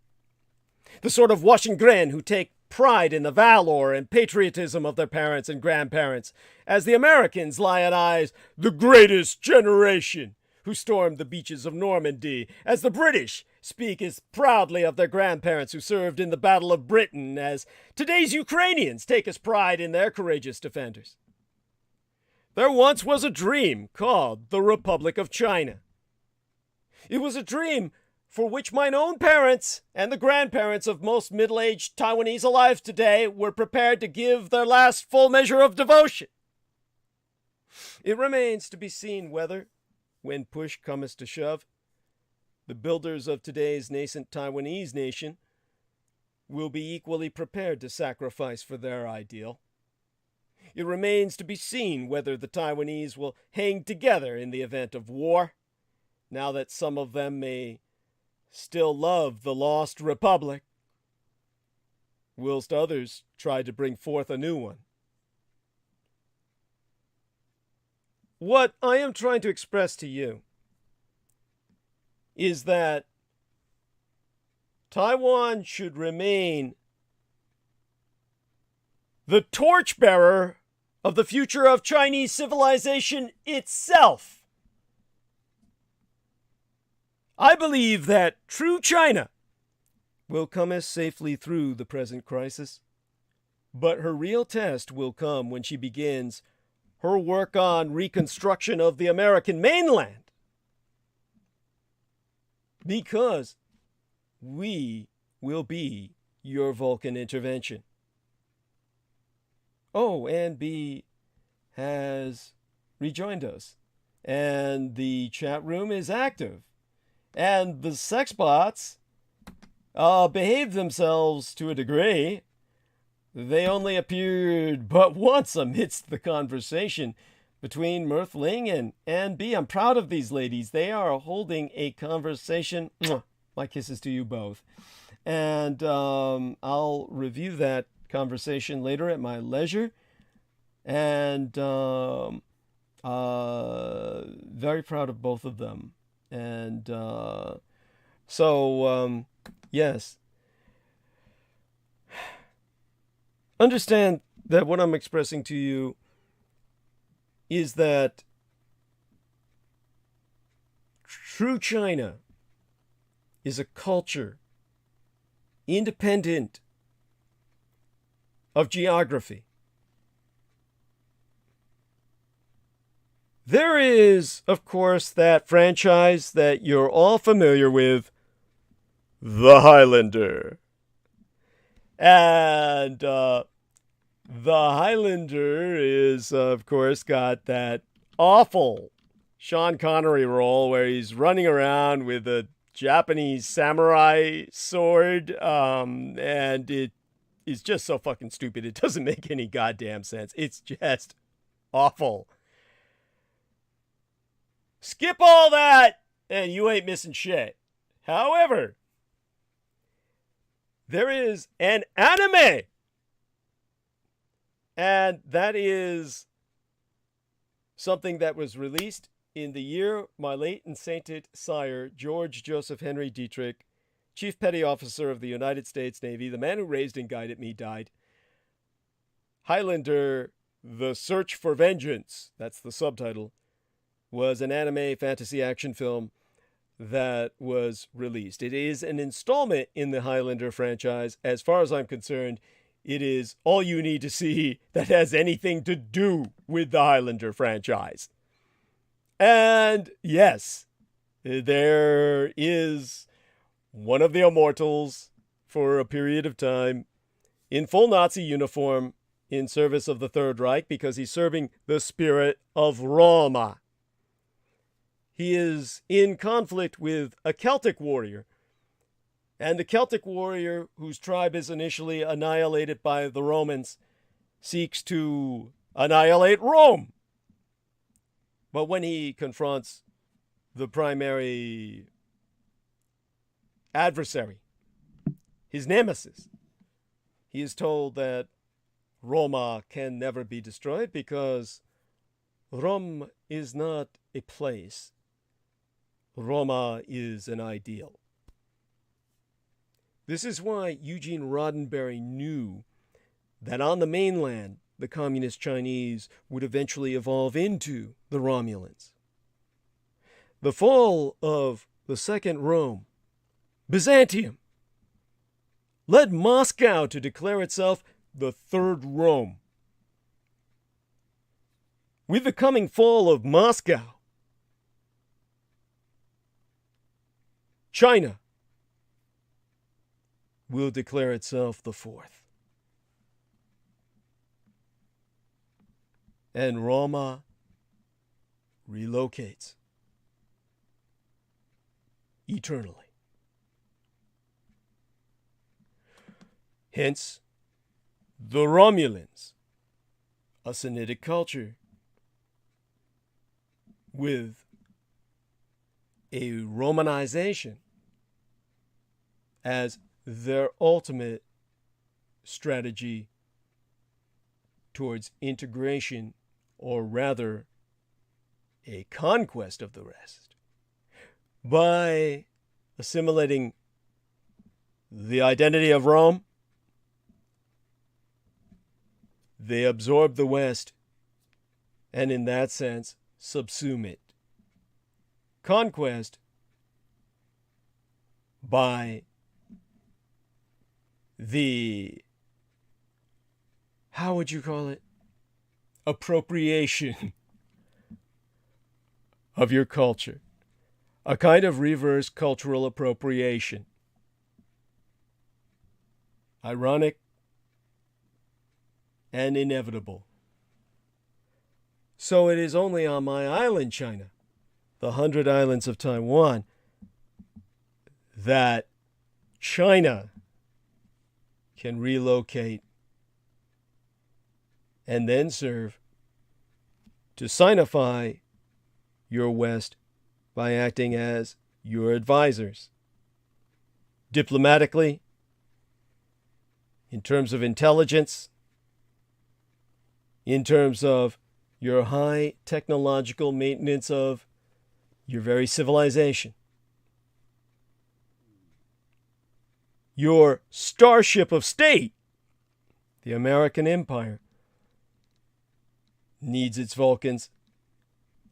The sort of Washingren who take pride in the valor and patriotism of their parents and grandparents, as the Americans lionize the greatest generation who stormed the beaches of Normandy, as the British speak as proudly of their grandparents who served in the Battle of Britain, as today's Ukrainians take as pride in their courageous defenders. There once was a dream called the Republic of China. It was a dream for which mine own parents and the grandparents of most middle-aged Taiwanese alive today were prepared to give their last full measure of devotion. It remains to be seen whether, when push comes to shove, the builders of today's nascent Taiwanese nation will be equally prepared to sacrifice for their ideal. It remains to be seen whether the Taiwanese will hang together in the event of war, now that some of them may still love the lost republic, whilst others try to bring forth a new one. What I am trying to express to you is that Taiwan should remain the torchbearer of the future of Chinese civilization itself. I believe that true China will come as safely through the present crisis, but her real test will come when she begins her work on reconstruction of the American mainland. Because we will be your Vulcan intervention. Oh, and B has rejoined us. And the chat room is active. And the sex bots behaved themselves to a degree. They only appeared but once amidst the conversation between Mirthling and B. I'm proud of these ladies. They are holding a conversation. My kisses to you both. And I'll review that conversation later at my leisure. And very proud of both of them. And yes. Understand that what I'm expressing to you is that true China is a culture independent of geography. There is, of course, that franchise that you're all familiar with, The Highlander. And The Highlander is, of course, got that awful Sean Connery role where he's running around with a Japanese samurai sword, and it is just so fucking stupid. It doesn't make any goddamn sense. It's just awful. Skip all that, and you ain't missing shit. However, there is an anime, and that is something that was released in the year my late and sainted sire, George Joseph Henry Dietrich, Chief Petty Officer of the United States Navy, the man who raised and guided me, died. Highlander, The Search for Vengeance, that's the subtitle, was an anime fantasy action film that was released. It is an installment in the Highlander franchise. As far as I'm concerned, it is all you need to see that has anything to do with the Highlander franchise. And yes, there is one of the immortals for a period of time in full Nazi uniform in service of the Third Reich because he's serving the spirit of Roma. He is in conflict with a Celtic warrior. And the Celtic warrior, whose tribe is initially annihilated by the Romans, seeks to annihilate Rome. But when he confronts the primary adversary, his nemesis, he is told that Roma can never be destroyed because Rome is not a place. Roma is an ideal. This is why Eugene Roddenberry knew that on the mainland, the communist Chinese would eventually evolve into the Romulans. The fall of the Second Rome, Byzantium, led Moscow to declare itself the Third Rome. With the coming fall of Moscow, China will declare itself the Fourth. And Roma relocates eternally. Hence, the Romulans, a Sinitic culture with a Romanization as their ultimate strategy towards integration, or rather a conquest of the rest, by assimilating the identity of Rome. They absorb the West and, in that sense, subsume it. Conquest by the, how would you call it? Appropriation of your culture. A kind of reverse cultural appropriation. Ironic and inevitable. So it is only on my island, China, the 100 islands of Taiwan, that China can relocate and then serve to Sinify your West by acting as your advisors. Diplomatically, in terms of intelligence, in terms of your high technological maintenance of your very civilization. Your starship of state, the American Empire, needs its Vulcans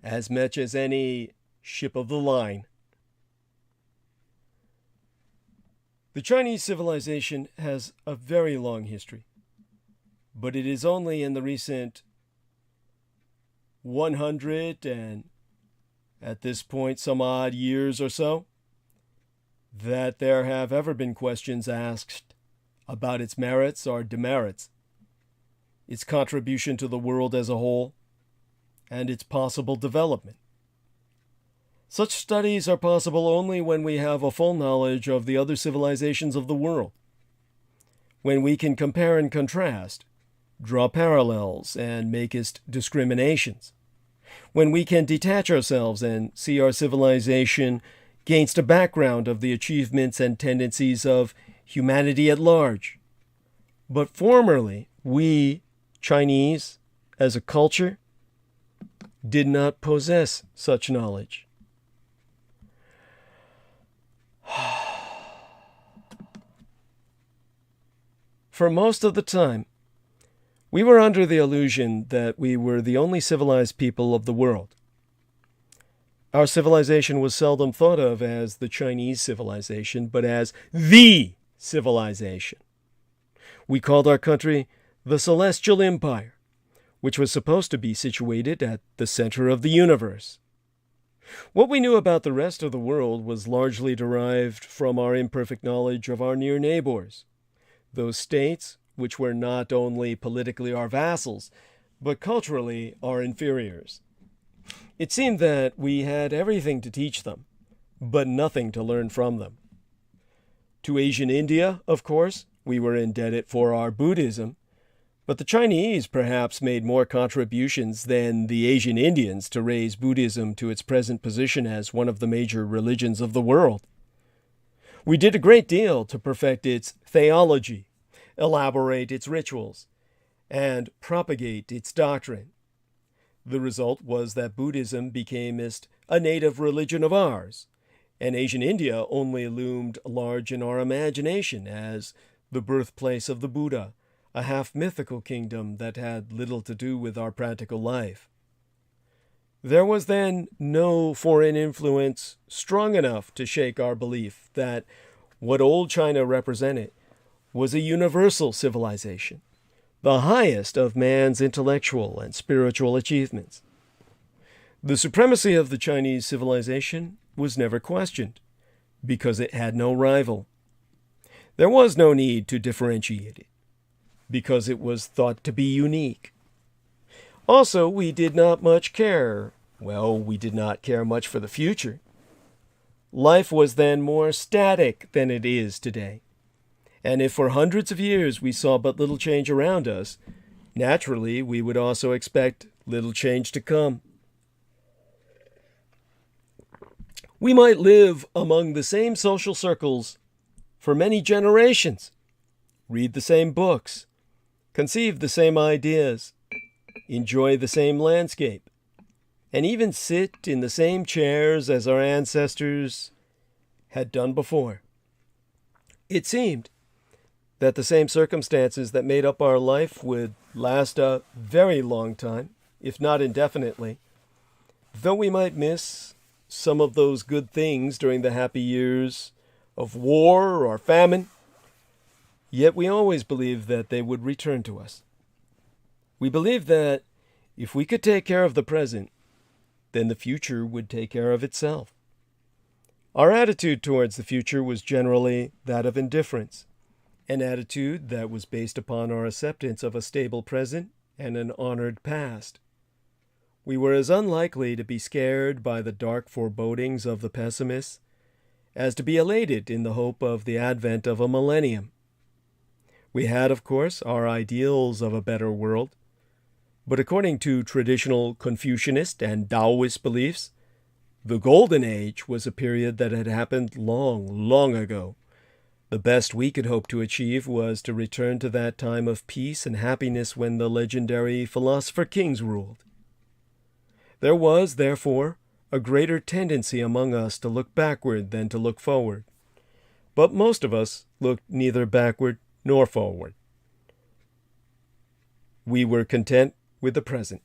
as much as any ship of the line. The Chinese civilization has a very long history, but it is only in the recent 100 and, at this point, some odd years or so, that there have ever been questions asked about its merits or demerits, its contribution to the world as a whole, and its possible development. Such studies are possible only when we have a full knowledge of the other civilizations of the world, when we can compare and contrast, draw parallels, and make discriminations, when we can detach ourselves and see our civilization against a background of the achievements and tendencies of humanity at large. But formerly, we, Chinese, as a culture, did not possess such knowledge. For most of the time, we were under the illusion that we were the only civilized people of the world. Our civilization was seldom thought of as the Chinese civilization, but as the civilization. We called our country the Celestial Empire, which was supposed to be situated at the center of the universe. What we knew about the rest of the world was largely derived from our imperfect knowledge of our near neighbors, those states which were not only politically our vassals, but culturally our inferiors. It seemed that we had everything to teach them, but nothing to learn from them. To Asian India, of course, we were indebted for our Buddhism, but the Chinese perhaps made more contributions than the Asian Indians to raise Buddhism to its present position as one of the major religions of the world. We did a great deal to perfect its theology, elaborate its rituals, and propagate its doctrine. The result was that Buddhism became a native religion of ours, and Asian India only loomed large in our imagination as the birthplace of the Buddha, a half-mythical kingdom that had little to do with our practical life. There was then no foreign influence strong enough to shake our belief that what old China represented was a universal civilization, the highest of man's intellectual and spiritual achievements. The supremacy of the Chinese civilization was never questioned, because it had no rival. There was no need to differentiate it, because it was thought to be unique. Also, we did not much care Well, we did not care much for the future. Life was then more static than it is today. And if for hundreds of years we saw but little change around us, naturally we would also expect little change to come. We might live among the same social circles for many generations, read the same books, conceive the same ideas, enjoy the same landscape, and even sit in the same chairs as our ancestors had done before. It seemed that the same circumstances that made up our life would last a very long time, if not indefinitely. Though we might miss some of those good things during the happy years of war or famine, yet we always believed that they would return to us. We believed that if we could take care of the present, then the future would take care of itself. Our attitude towards the future was generally that of indifference, an attitude that was based upon our acceptance of a stable present and an honored past. We were as unlikely to be scared by the dark forebodings of the pessimists as to be elated in the hope of the advent of a millennium. We had, of course, our ideals of a better world, but according to traditional Confucianist and Taoist beliefs, the Golden Age was a period that had happened long, long ago. The best we could hope to achieve was to return to that time of peace and happiness when the legendary philosopher kings ruled. There was, therefore, a greater tendency among us to look backward than to look forward. But most of us looked neither backward nor forward. We were content with the present.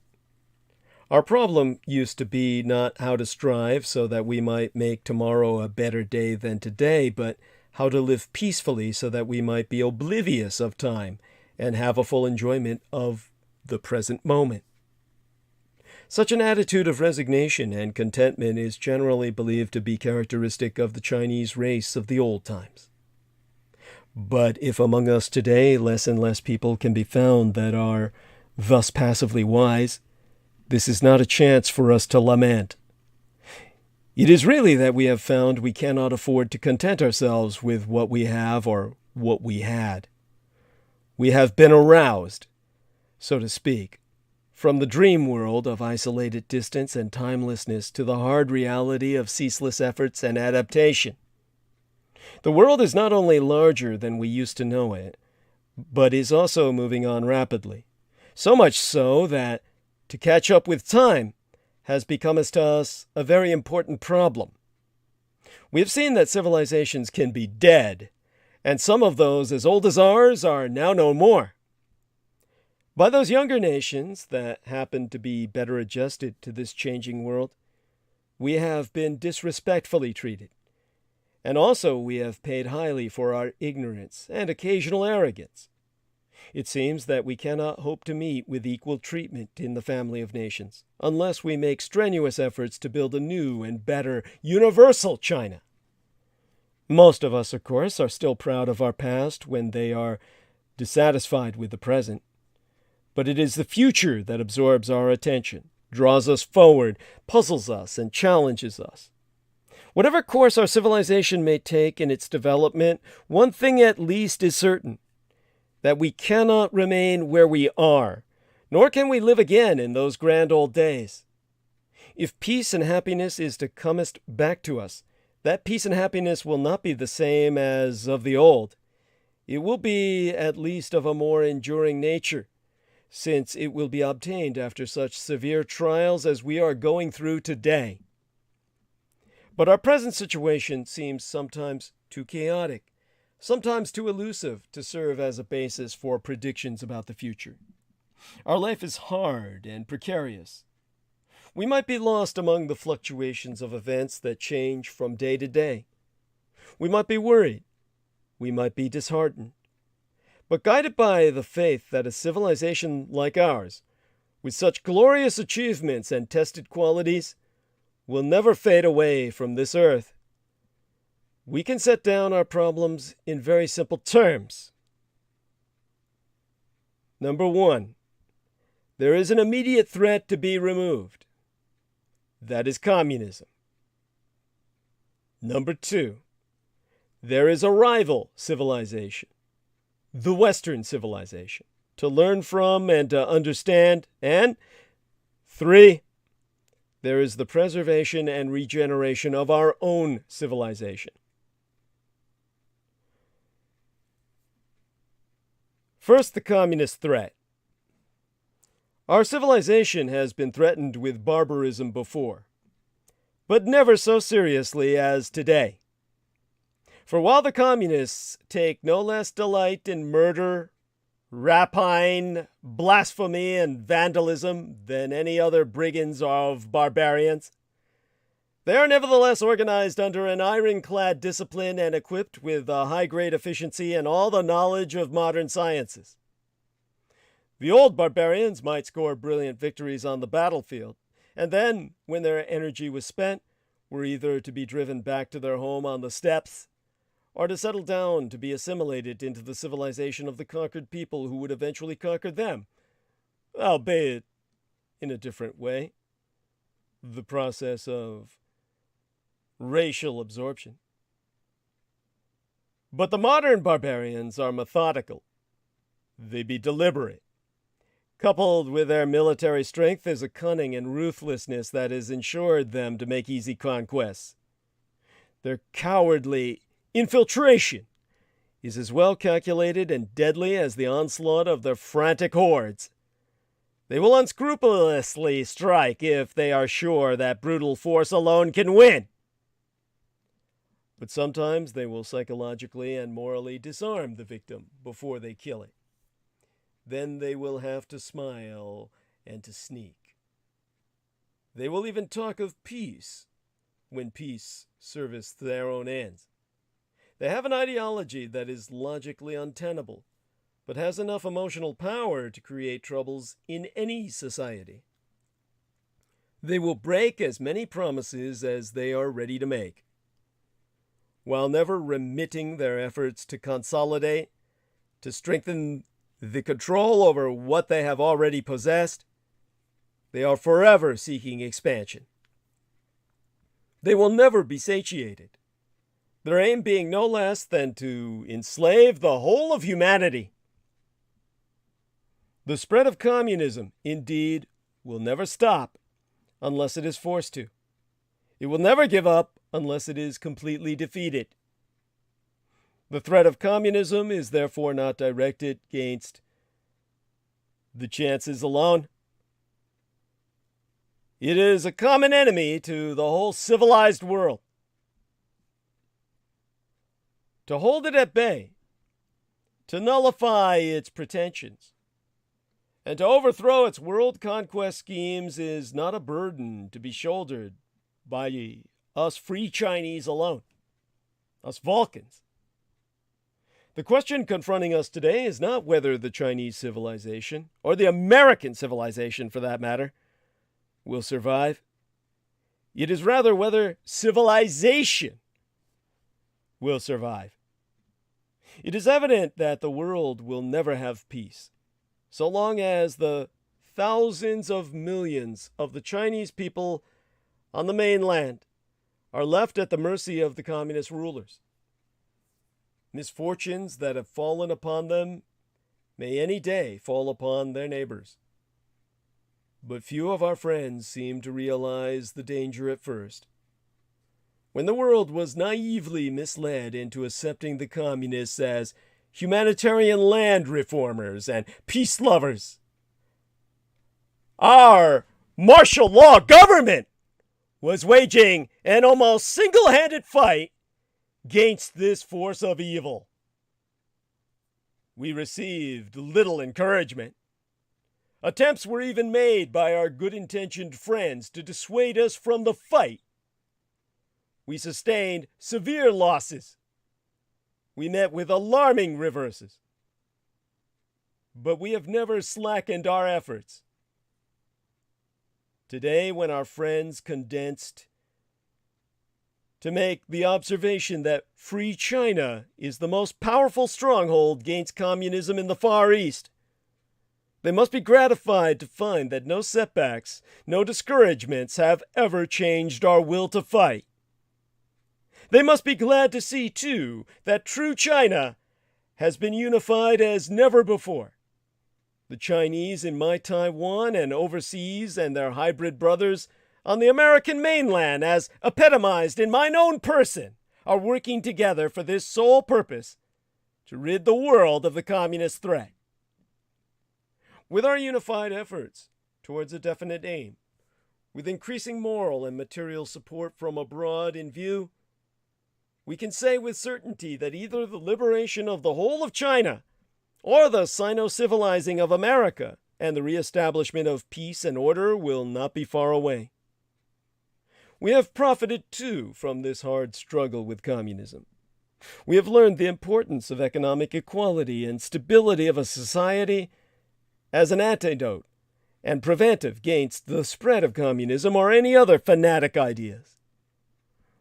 Our problem used to be not how to strive so that we might make tomorrow a better day than today, but how to live peacefully so that we might be oblivious of time and have a full enjoyment of the present moment. Such an attitude of resignation and contentment is generally believed to be characteristic of the Chinese race of the old times. But if among us today less and less people can be found that are thus passively wise, this is not a chance for us to lament. It is really that we have found we cannot afford to content ourselves with what we have or what we had. We have been aroused, so to speak, from the dream world of isolated distance and timelessness to the hard reality of ceaseless efforts and adaptation. The world is not only larger than we used to know it, but is also moving on rapidly. So much so that to catch up with time has become to us a very important problem. We have seen that civilizations can be dead, and some of those as old as ours are now no more. By those younger nations that happen to be better adjusted to this changing world, we have been disrespectfully treated. And also we have paid highly for our ignorance and occasional arrogance. It seems that we cannot hope to meet with equal treatment in the family of nations, unless we make strenuous efforts to build a new and better universal China. Most of us, of course, are still proud of our past when they are dissatisfied with the present. But it is the future that absorbs our attention, draws us forward, puzzles us, and challenges us. Whatever course our civilization may take in its development, one thing at least is certain, that we cannot remain where we are, nor can we live again in those grand old days. If peace and happiness is to comest back to us, that peace and happiness will not be the same as of the old. It will be at least of a more enduring nature, since it will be obtained after such severe trials as we are going through today. But our present situation seems sometimes too chaotic, sometimes too elusive to serve as a basis for predictions about the future. Our life is hard and precarious. We might be lost among the fluctuations of events that change from day to day. We might be worried. We might be disheartened. But guided by the faith that a civilization like ours, with such glorious achievements and tested qualities, will never fade away from this earth, we can set down our problems in very simple terms. Number 1, there is an immediate threat to be removed. That is communism. Number 2, there is a rival civilization, the Western civilization, to learn from and to understand. And 3, there is the preservation and regeneration of our own civilization. First, the communist threat. Our civilization has been threatened with barbarism before, but never so seriously as today. For while the communists take no less delight in murder, rapine, blasphemy, and vandalism than any other brigands of barbarians, they are nevertheless organized under an ironclad discipline and equipped with a high-grade efficiency and all the knowledge of modern sciences. The old barbarians might score brilliant victories on the battlefield, and then, when their energy was spent, were either to be driven back to their home on the steppes, or to settle down to be assimilated into the civilization of the conquered people who would eventually conquer them, albeit in a different way. The process of racial absorption. But the modern barbarians are methodical. They be deliberate. Coupled with their military strength is a cunning and ruthlessness that has ensured them to make easy conquests. Their cowardly infiltration is as well calculated and deadly as the onslaught of their frantic hordes. They will unscrupulously strike if they are sure that brutal force alone can win. But sometimes they will psychologically and morally disarm the victim before they kill it. Then they will have to smile and to sneak. They will even talk of peace when peace serves their own ends. They have an ideology that is logically untenable, but has enough emotional power to create troubles in any society. They will break as many promises as they are ready to make. While never remitting their efforts to consolidate, to strengthen the control over what they have already possessed, they are forever seeking expansion. They will never be satiated, their aim being no less than to enslave the whole of humanity. The spread of communism, indeed, will never stop unless it is forced to. It will never give up unless it is completely defeated. The threat of communism is therefore not directed against the chances alone. It is a common enemy to the whole civilized world. To hold it at bay, to nullify its pretensions, and to overthrow its world conquest schemes is not a burden to be shouldered by us free Chinese alone, us Vulcans. The question confronting us today is not whether the Chinese civilization, or the American civilization for that matter, will survive. It is rather whether civilization will survive. It is evident that the world will never have peace, so long as the thousands of millions of the Chinese people on the mainland are left at the mercy of the communist rulers. Misfortunes that have fallen upon them may any day fall upon their neighbors. But few of our friends seem to realize the danger at first. When the world was naively misled into accepting the communists as humanitarian land reformers and peace lovers, our martial law government was waging an almost single-handed fight against this force of evil. We received little encouragement. Attempts were even made by our good-intentioned friends to dissuade us from the fight. We sustained severe losses. We met with alarming reverses. But we have never slackened our efforts. Today, when our friends condensed to make the observation that free China is the most powerful stronghold against communism in the Far East, They must be gratified to find that no setbacks, no discouragements have ever changed our will to fight. They must be glad to see, too, that true China has been unified as never before. The Chinese in my Taiwan and overseas and their hybrid brothers on the American mainland, as epitomized in mine own person, are working together for this sole purpose, to rid the world of the communist threat. With our unified efforts towards a definite aim, with increasing moral and material support from abroad in view, we can say with certainty that either the liberation of the whole of China or the Sino-civilizing of America and the reestablishment of peace and order will not be far away. We have profited, too, from this hard struggle with communism. We have learned the importance of economic equality and stability of a society as an antidote and preventive against the spread of communism or any other fanatic ideas.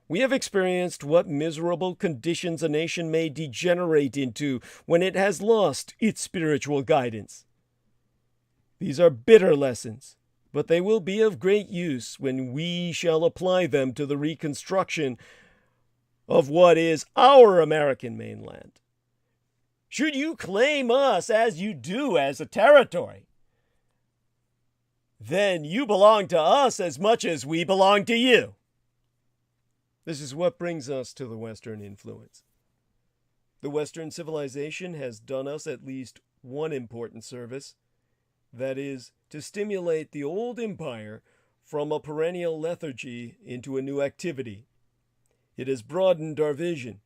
We have experienced what miserable conditions a nation may degenerate into when it has lost its spiritual guidance. These are bitter lessons, but they will be of great use when we shall apply them to the reconstruction of what is our American mainland. Should you claim us as you do as a territory, then you belong to us as much as we belong to you. This is what brings us to the Western influence. The Western civilization has done us at least one important service, that is, to stimulate the old empire from a perennial lethargy into a new activity. It has broadened our vision,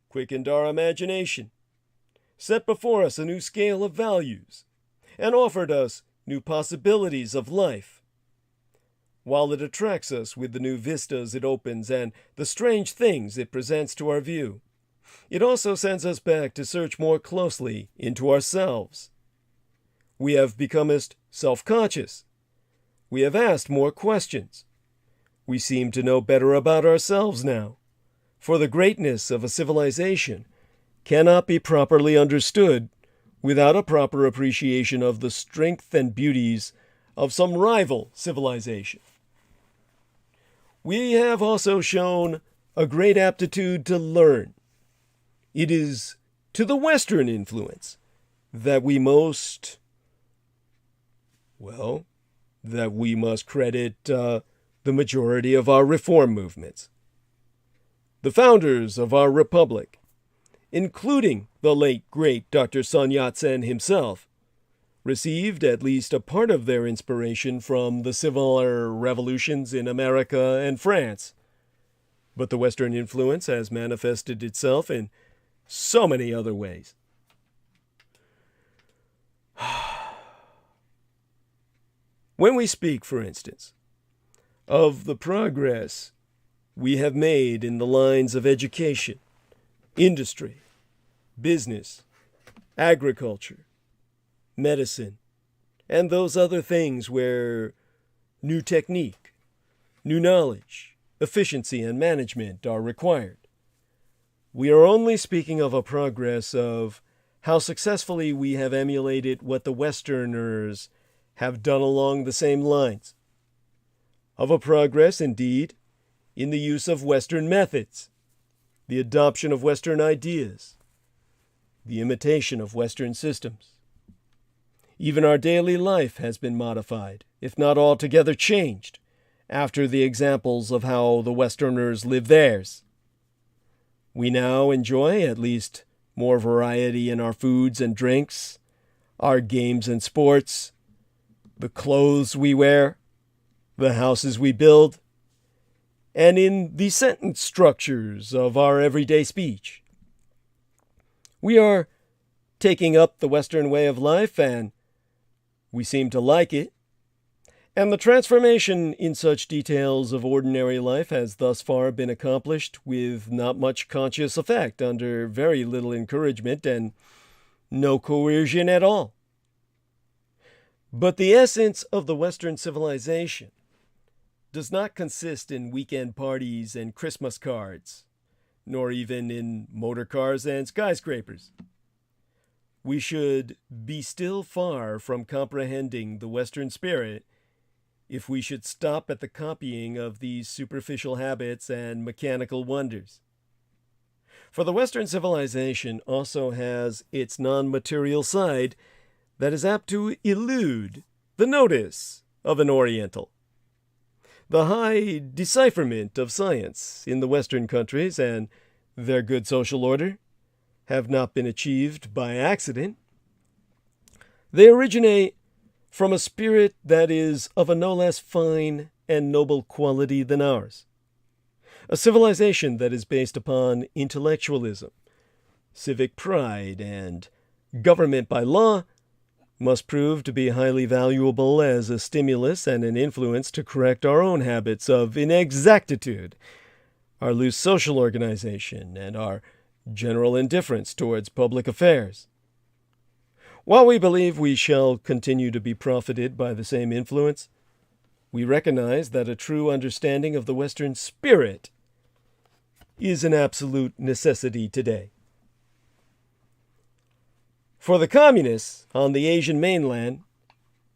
quickened our imagination, set before us a new scale of values, and offered us new possibilities of life. While it attracts us with the new vistas it opens and the strange things it presents to our view, it also sends us back to search more closely into ourselves. We have become self-conscious. We have asked more questions. We seem to know better about ourselves now, for the greatness of a civilization cannot be properly understood without a proper appreciation of the strength and beauties of some rival civilization. We have also shown a great aptitude to learn. It is to the Western influence that we must credit the majority of our reform movements. The founders of our republic, including the late great Dr. Sun Yat-sen himself, received at least a part of their inspiration from the similar revolutions in America and France. But the Western influence has manifested itself in so many other ways. When we speak, for instance, of the progress we have made in the lines of education, industry, business, agriculture, medicine, and those other things where new technique, new knowledge, efficiency, and management are required, we are only speaking of a progress of how successfully we have emulated what the Westerners have done along the same lines. Of a progress, indeed, in the use of Western methods, the adoption of Western ideas, the imitation of Western systems. Even our daily life has been modified, if not altogether changed, after the examples of how the Westerners live theirs. We now enjoy at least more variety in our foods and drinks, our games and sports, the clothes we wear, the houses we build, and in the sentence structures of our everyday speech. We are taking up the Western way of life, and we seem to like it. And the transformation in such details of ordinary life has thus far been accomplished with not much conscious effect, under very little encouragement and no coercion at all. But the essence of the Western civilization does not consist in weekend parties and Christmas cards, nor even in motor cars and skyscrapers. we should be still far from comprehending the Western spirit if we should stop at the copying of these superficial habits and mechanical wonders. For the Western civilization also has its non-material side that is apt to elude the notice of an Oriental. The high decipherment of science in the Western countries and their good social order have not been achieved by accident. They originate from a spirit that is of a no less fine and noble quality than ours. A civilization that is based upon intellectualism, civic pride, and government by law must prove to be highly valuable as a stimulus and an influence to correct our own habits of inexactitude, our loose social organization, and our general indifference towards public affairs. While we believe we shall continue to be profited by the same influence, we recognize that a true understanding of the Western spirit is an absolute necessity today. For the communists on the Asian mainland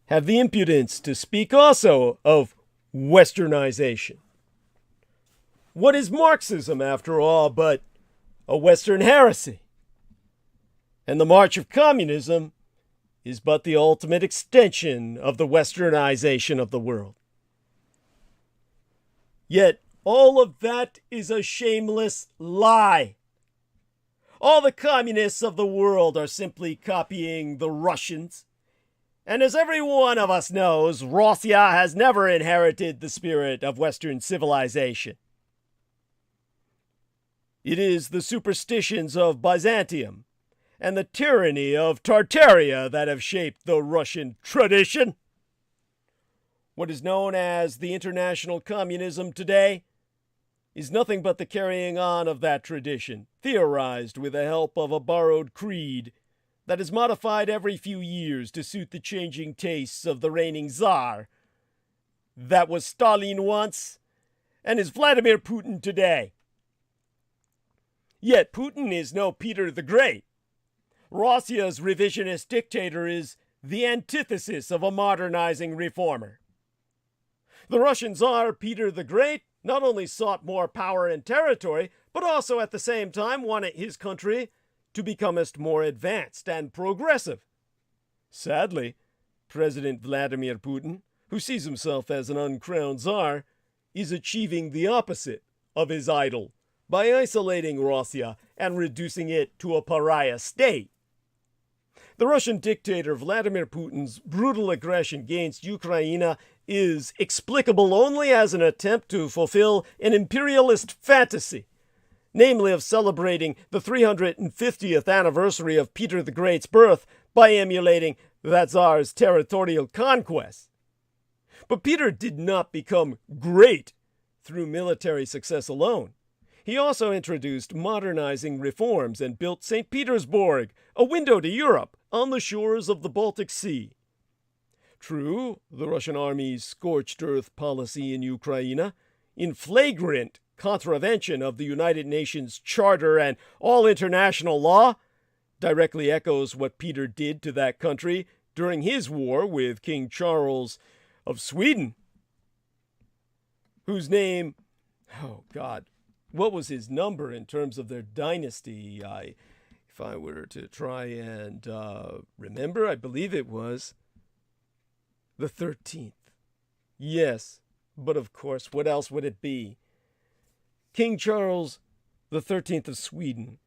have the impudence to speak also of Westernization. What is Marxism, after all, but a Western heresy? And the march of communism is but the ultimate extension of the Westernization of the world. Yet all of that is a shameless lie. All the communists of the world are simply copying the Russians. And as every one of us knows, Russia has never inherited the spirit of Western civilization. It is the superstitions of Byzantium and the tyranny of Tartaria that have shaped the Russian tradition. What is known as the international communism today is nothing but the carrying on of that tradition, theorized with the help of a borrowed creed that is modified every few years to suit the changing tastes of the reigning Tsar. That was Stalin once, and is Vladimir Putin today. Yet Putin is no Peter the Great. Russia's revisionist dictator is the antithesis of a modernizing reformer. The Russian Tsar Peter the Great not only sought more power and territory, but also at the same time wanted his country to become more advanced and progressive. Sadly, President Vladimir Putin, who sees himself as an uncrowned Tsar, is achieving the opposite of his idol by isolating Russia and reducing it to a pariah state. The Russian dictator Vladimir Putin's brutal aggression against Ukraine is explicable only as an attempt to fulfill an imperialist fantasy, namely of celebrating the 350th anniversary of Peter the Great's birth by emulating that Tsar's territorial conquests. But Peter did not become great through military success alone. He also introduced modernizing reforms and built St. Petersburg, a window to Europe on the shores of the Baltic Sea. True, the Russian army's scorched earth policy in Ukraine, in flagrant contravention of the United Nations Charter and all international law, directly echoes what Peter did to that country during his war with King Charles of Sweden, whose name, what was his number in terms of their dynasty? If I were to try and remember, I believe it was the 13th. Yes, but of course, what else would it be? King Charles the 13th of Sweden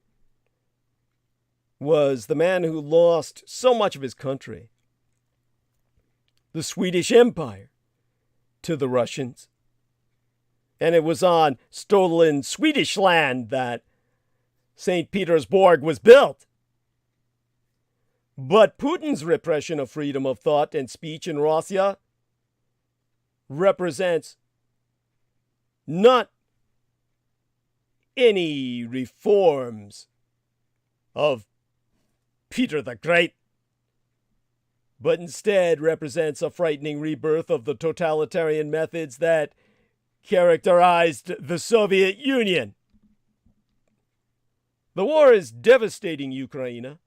was the man who lost so much of his country, the Swedish Empire, to the Russians. And it was on stolen Swedish land that St. Petersburg was built. But Putin's repression of freedom of thought and speech in Russia represents not any reforms of Peter the Great, but instead represents a frightening rebirth of the totalitarian methods that characterized the Soviet Union. The war is devastating Ukraine,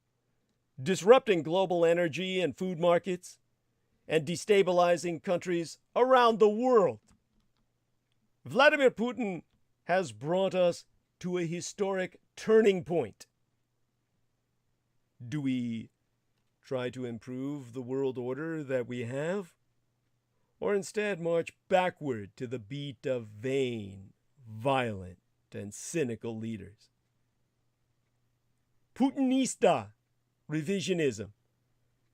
disrupting global energy and food markets, and destabilizing countries around the world. Vladimir Putin has brought us to a historic turning point. Do we try to improve the world order that we have? Or instead march backward to the beat of vain, violent, and cynical leaders? Putinista revisionism,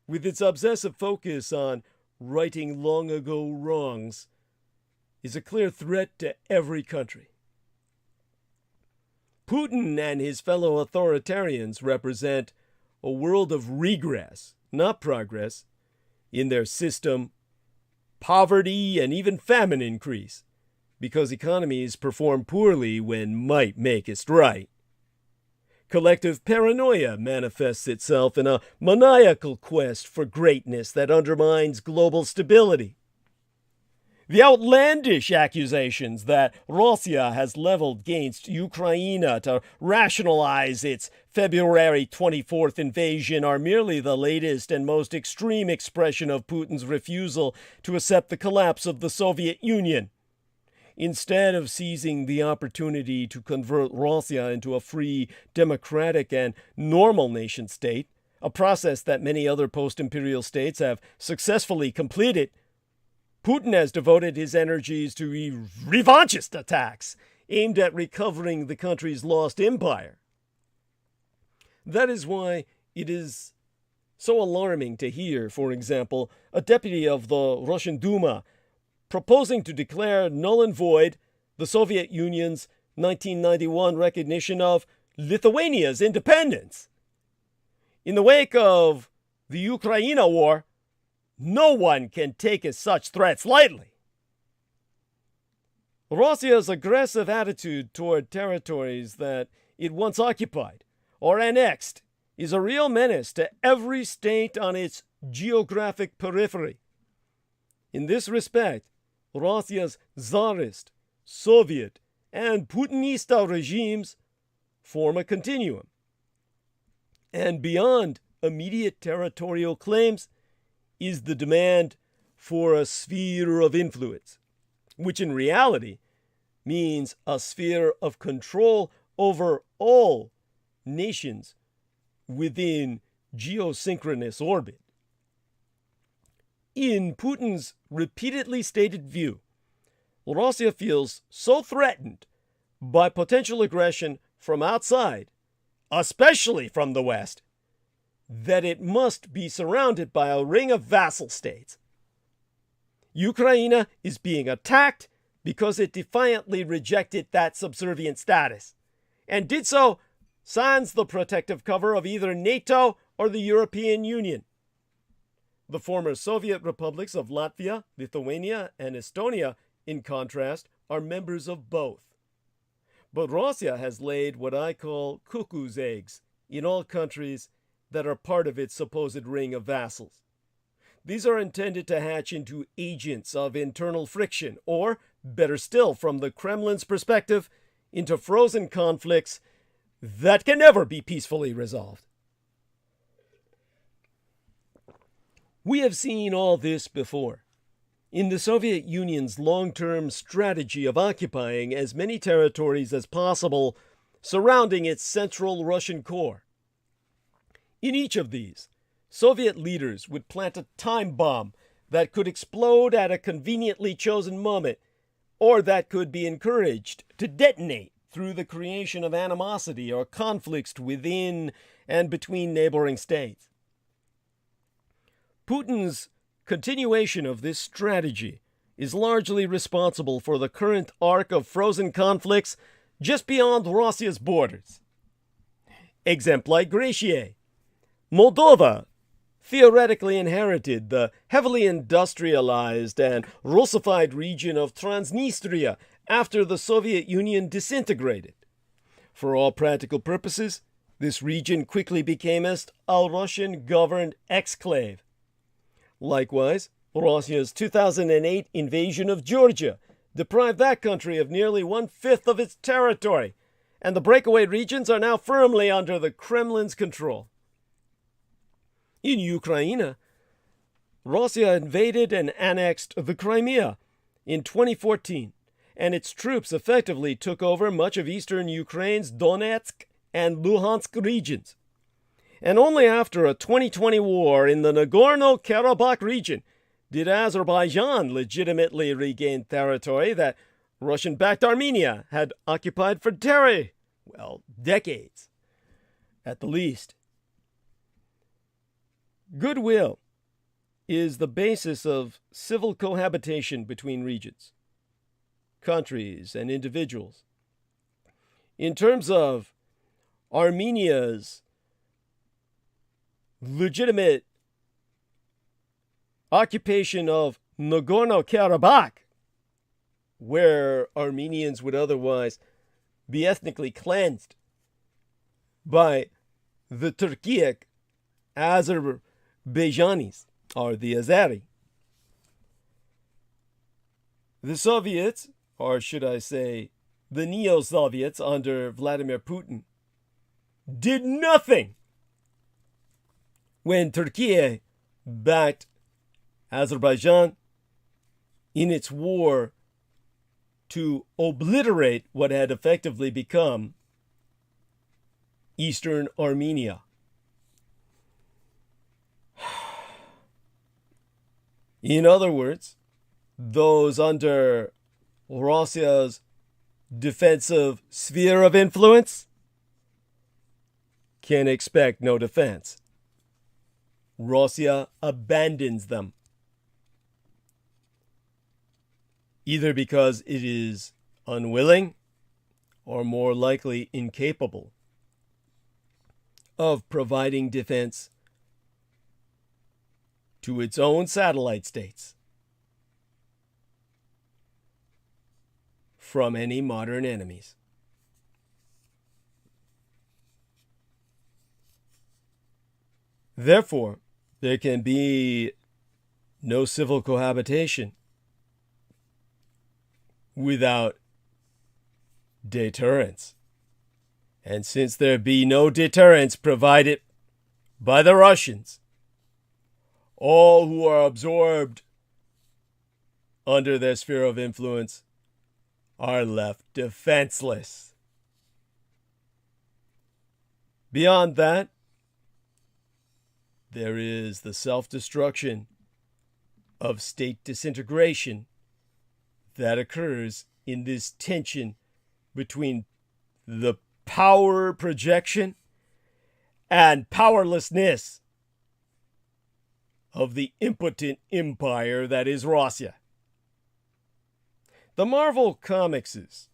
with its obsessive focus on righting long-ago wrongs, is a clear threat to every country. Putin and his fellow authoritarians represent a world of regress, not progress, in their system. Poverty and even famine increase because economies perform poorly when might maketh right. Collective paranoia manifests itself in a maniacal quest for greatness that undermines global stability. The outlandish accusations that Russia has leveled against Ukraine to rationalize its February 24th invasion are merely the latest and most extreme expression of Putin's refusal to accept the collapse of the Soviet Union. Instead of seizing the opportunity to convert Russia into a free, democratic, and normal nation-state, a process that many other post-imperial states have successfully completed, Putin has devoted his energies to revanchist attacks aimed at recovering the country's lost empire. That is why it is so alarming to hear, for example, a deputy of the Russian Duma proposing to declare null and void the Soviet Union's 1991 recognition of Lithuania's independence. In the wake of the Ukraine war, no one can take such threats lightly. Russia's aggressive attitude toward territories that it once occupied or annexed is a real menace to every state on its geographic periphery. In this respect, Russia's Tsarist, Soviet, and Putinista regimes form a continuum. And beyond immediate territorial claims is the demand for a sphere of influence, which in reality means a sphere of control over all nations within geosynchronous orbit. In Putin's repeatedly stated view, Russia feels so threatened by potential aggression from outside, especially from the West, that it must be surrounded by a ring of vassal states. Ukraine is being attacked because it defiantly rejected that subservient status, and did so sans the protective cover of either NATO or the European Union. The former Soviet republics of Latvia, Lithuania, and Estonia, in contrast, are members of both. But Russia has laid what I call cuckoo's eggs in all countries that are part of its supposed ring of vassals. These are intended to hatch into agents of internal friction, or, better still, from the Kremlin's perspective, into frozen conflicts that can never be peacefully resolved. We have seen all this before. In the Soviet Union's long-term strategy of occupying as many territories as possible surrounding its central Russian core. In each of these, Soviet leaders would plant a time bomb that could explode at a conveniently chosen moment, or that could be encouraged to detonate through the creation of animosity or conflicts within and between neighboring states. Putin's continuation of this strategy is largely responsible for the current arc of frozen conflicts just beyond Russia's borders. Exempli gratiae. Moldova theoretically inherited the heavily industrialized and Russified region of Transnistria after the Soviet Union disintegrated. For all practical purposes, this region quickly became a Russian-governed exclave. Likewise, Russia's 2008 invasion of Georgia deprived that country of nearly 1/5 of its territory, and the breakaway regions are now firmly under the Kremlin's control. In Ukraine, Russia invaded and annexed the Crimea in 2014, and its troops effectively took over much of eastern Ukraine's Donetsk and Luhansk regions. And only after a 2020 war in the Nagorno-Karabakh region did Azerbaijan legitimately regain territory that Russian-backed Armenia had occupied for decades, at the least. Goodwill is the basis of civil cohabitation between regions, countries, and individuals. In terms of Armenia's legitimate occupation of Nagorno-Karabakh, where Armenians would otherwise be ethnically cleansed by the Turkic Azerbaijanis, or the Azeri. The Soviets, or should I say, the Neo-Soviets under Vladimir Putin, did nothing when Turkey backed Azerbaijan in its war to obliterate what had effectively become Eastern Armenia. In other words, those under Russia's defensive sphere of influence can expect no defense. Russia abandons them, either because it is unwilling or more likely incapable of providing defense to its own satellite states from any modern enemies. Therefore, there can be no civil cohabitation without deterrence. And since there be no deterrence provided by the Russians, all who are absorbed under their sphere of influence are left defenseless. Beyond that, there is the self-destruction of state disintegration that occurs in this tension between the power projection and powerlessness of the impotent empire that is Russia. The Marvel Comics'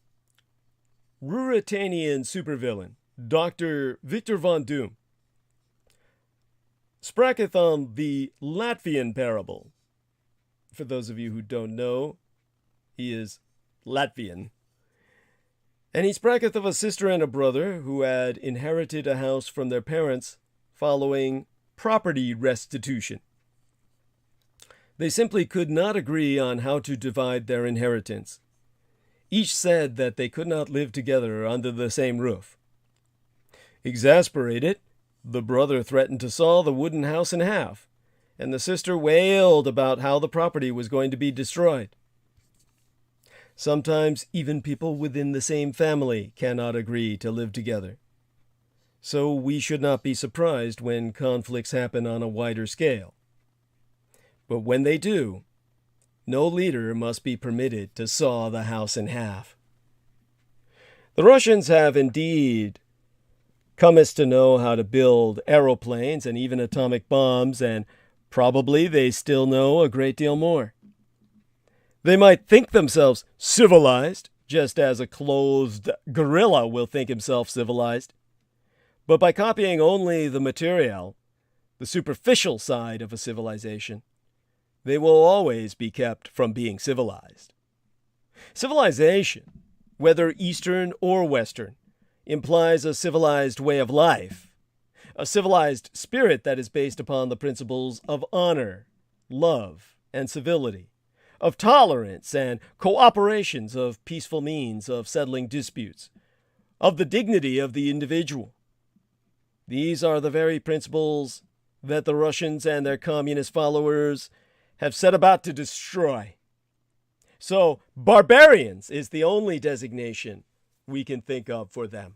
Ruritanian supervillain, Dr. Victor Von Doom, spracketh on the Latvian parable. For those of you who don't know, he is Latvian. And he spracketh of a sister and a brother who had inherited a house from their parents following property restitution. They simply could not agree on how to divide their inheritance. Each said that they could not live together under the same roof. Exasperated, the brother threatened to saw the wooden house in half, and the sister wailed about how the property was going to be destroyed. Sometimes even people within the same family cannot agree to live together. So we should not be surprised when conflicts happen on a wider scale. But when they do, no leader must be permitted to saw the house in half. The Russians have indeed come to know how to build aeroplanes and even atomic bombs, and probably they still know a great deal more. They might think themselves civilized, just as a clothed gorilla will think himself civilized. But by copying only the material, the superficial side of a civilization, they will always be kept from being civilized. Civilization, whether Eastern or Western, implies a civilized way of life, a civilized spirit that is based upon the principles of honor, love, and civility, of tolerance and cooperations of peaceful means of settling disputes, of the dignity of the individual. These are the very principles that the Russians and their communist followers have set about to destroy. So, barbarians is the only designation we can think of for them.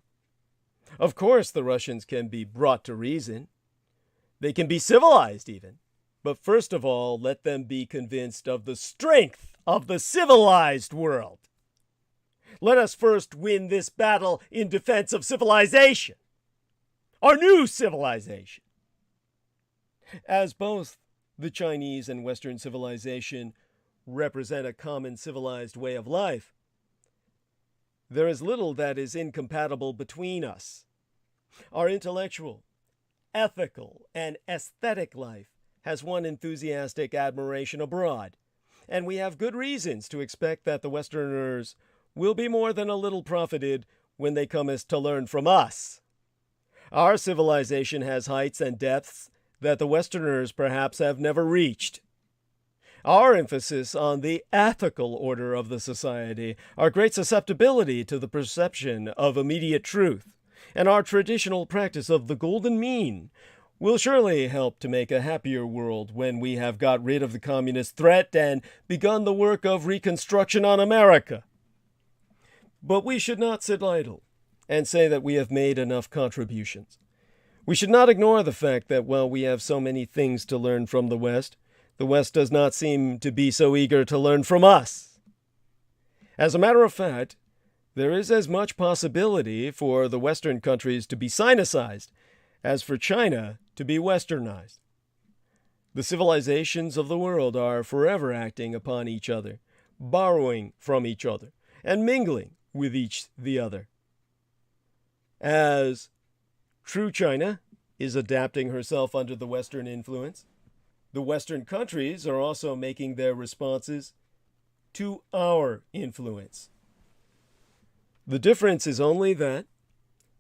Of course, the Russians can be brought to reason. They can be civilized even. But first of all, let them be convinced of the strength of the civilized world. Let us first win this battle in defense of civilization. Our new civilization. As both the Chinese and Western civilization represent a common civilized way of life, there is little that is incompatible between us. Our intellectual, ethical, and aesthetic life has won enthusiastic admiration abroad, and we have good reasons to expect that the Westerners will be more than a little profited when they come as to learn from us. Our civilization has heights and depths that the Westerners perhaps have never reached. Our emphasis on the ethical order of the society, our great susceptibility to the perception of immediate truth, and our traditional practice of the golden mean will surely help to make a happier world when we have got rid of the communist threat and begun the work of reconstruction on America. But we should not sit idle and say that we have made enough contributions. We should not ignore the fact that while we have so many things to learn from the West does not seem to be so eager to learn from us. As a matter of fact, there is as much possibility for the Western countries to be Sinicized as for China to be Westernized. The civilizations of the world are forever acting upon each other, borrowing from each other, and mingling with each the other. As true China is adapting herself under the Western influence, the Western countries are also making their responses to our influence. The difference is only that,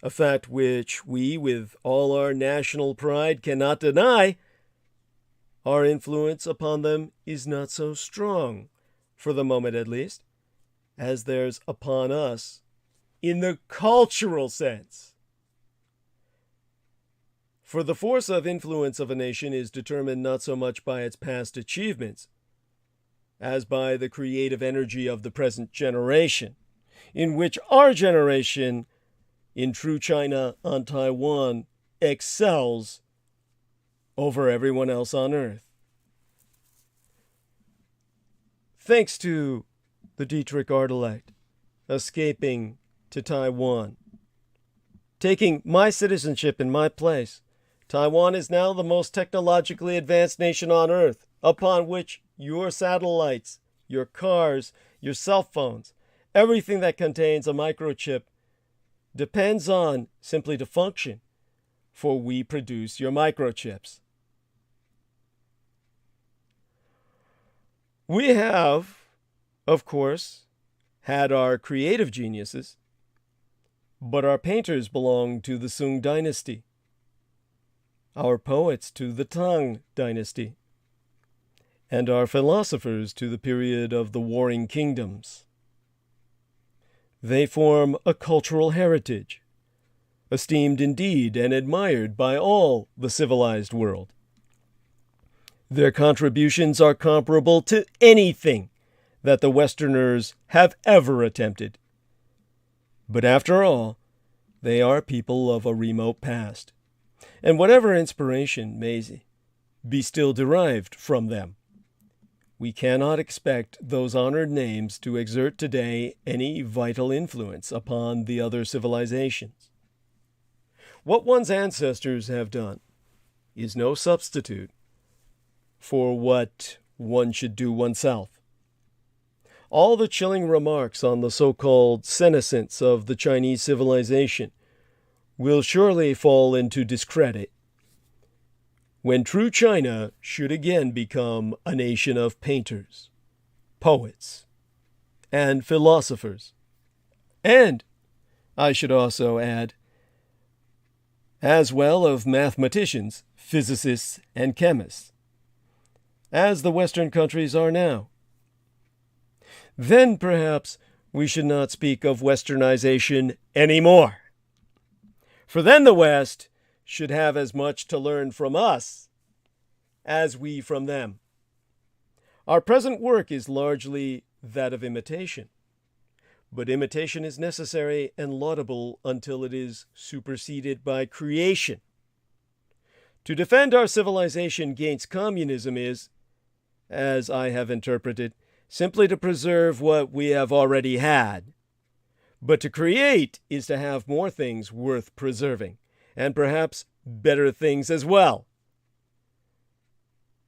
a fact which we, with all our national pride, cannot deny, our influence upon them is not so strong, for the moment at least, as theirs upon us in the cultural sense. For the force of influence of a nation is determined not so much by its past achievements as by the creative energy of the present generation, in which our generation, in true China on Taiwan, excels over everyone else on earth. Thanks to the Dietrich Artelect escaping to Taiwan, taking my citizenship in my place, Taiwan is now the most technologically advanced nation on Earth, upon which your satellites, your cars, your cell phones, everything that contains a microchip depends on simply to function, for we produce your microchips. We have, of course, had our creative geniuses, but our painters belong to the Sung dynasty. Our poets to the Tang dynasty, and our philosophers to the period of the Warring Kingdoms. They form a cultural heritage, esteemed indeed and admired by all the civilized world. Their contributions are comparable to anything that the Westerners have ever attempted. But after all, they are people of a remote past, and whatever inspiration may be still derived from them, we cannot expect those honored names to exert today any vital influence upon the other civilizations. What one's ancestors have done is no substitute for what one should do oneself. All the chilling remarks on the so-called senescence of the Chinese civilization will surely fall into discredit when true China should again become a nation of painters, poets, and philosophers. And, I should also add, as well of mathematicians, physicists, and chemists, as the Western countries are now. Then perhaps we should not speak of Westernization anymore. For then the West should have as much to learn from us as we from them. Our present work is largely that of imitation. But imitation is necessary and laudable until it is superseded by creation. To defend our civilization against communism is, as I have interpreted, simply to preserve what we have already had. But to create is to have more things worth preserving, and perhaps better things as well.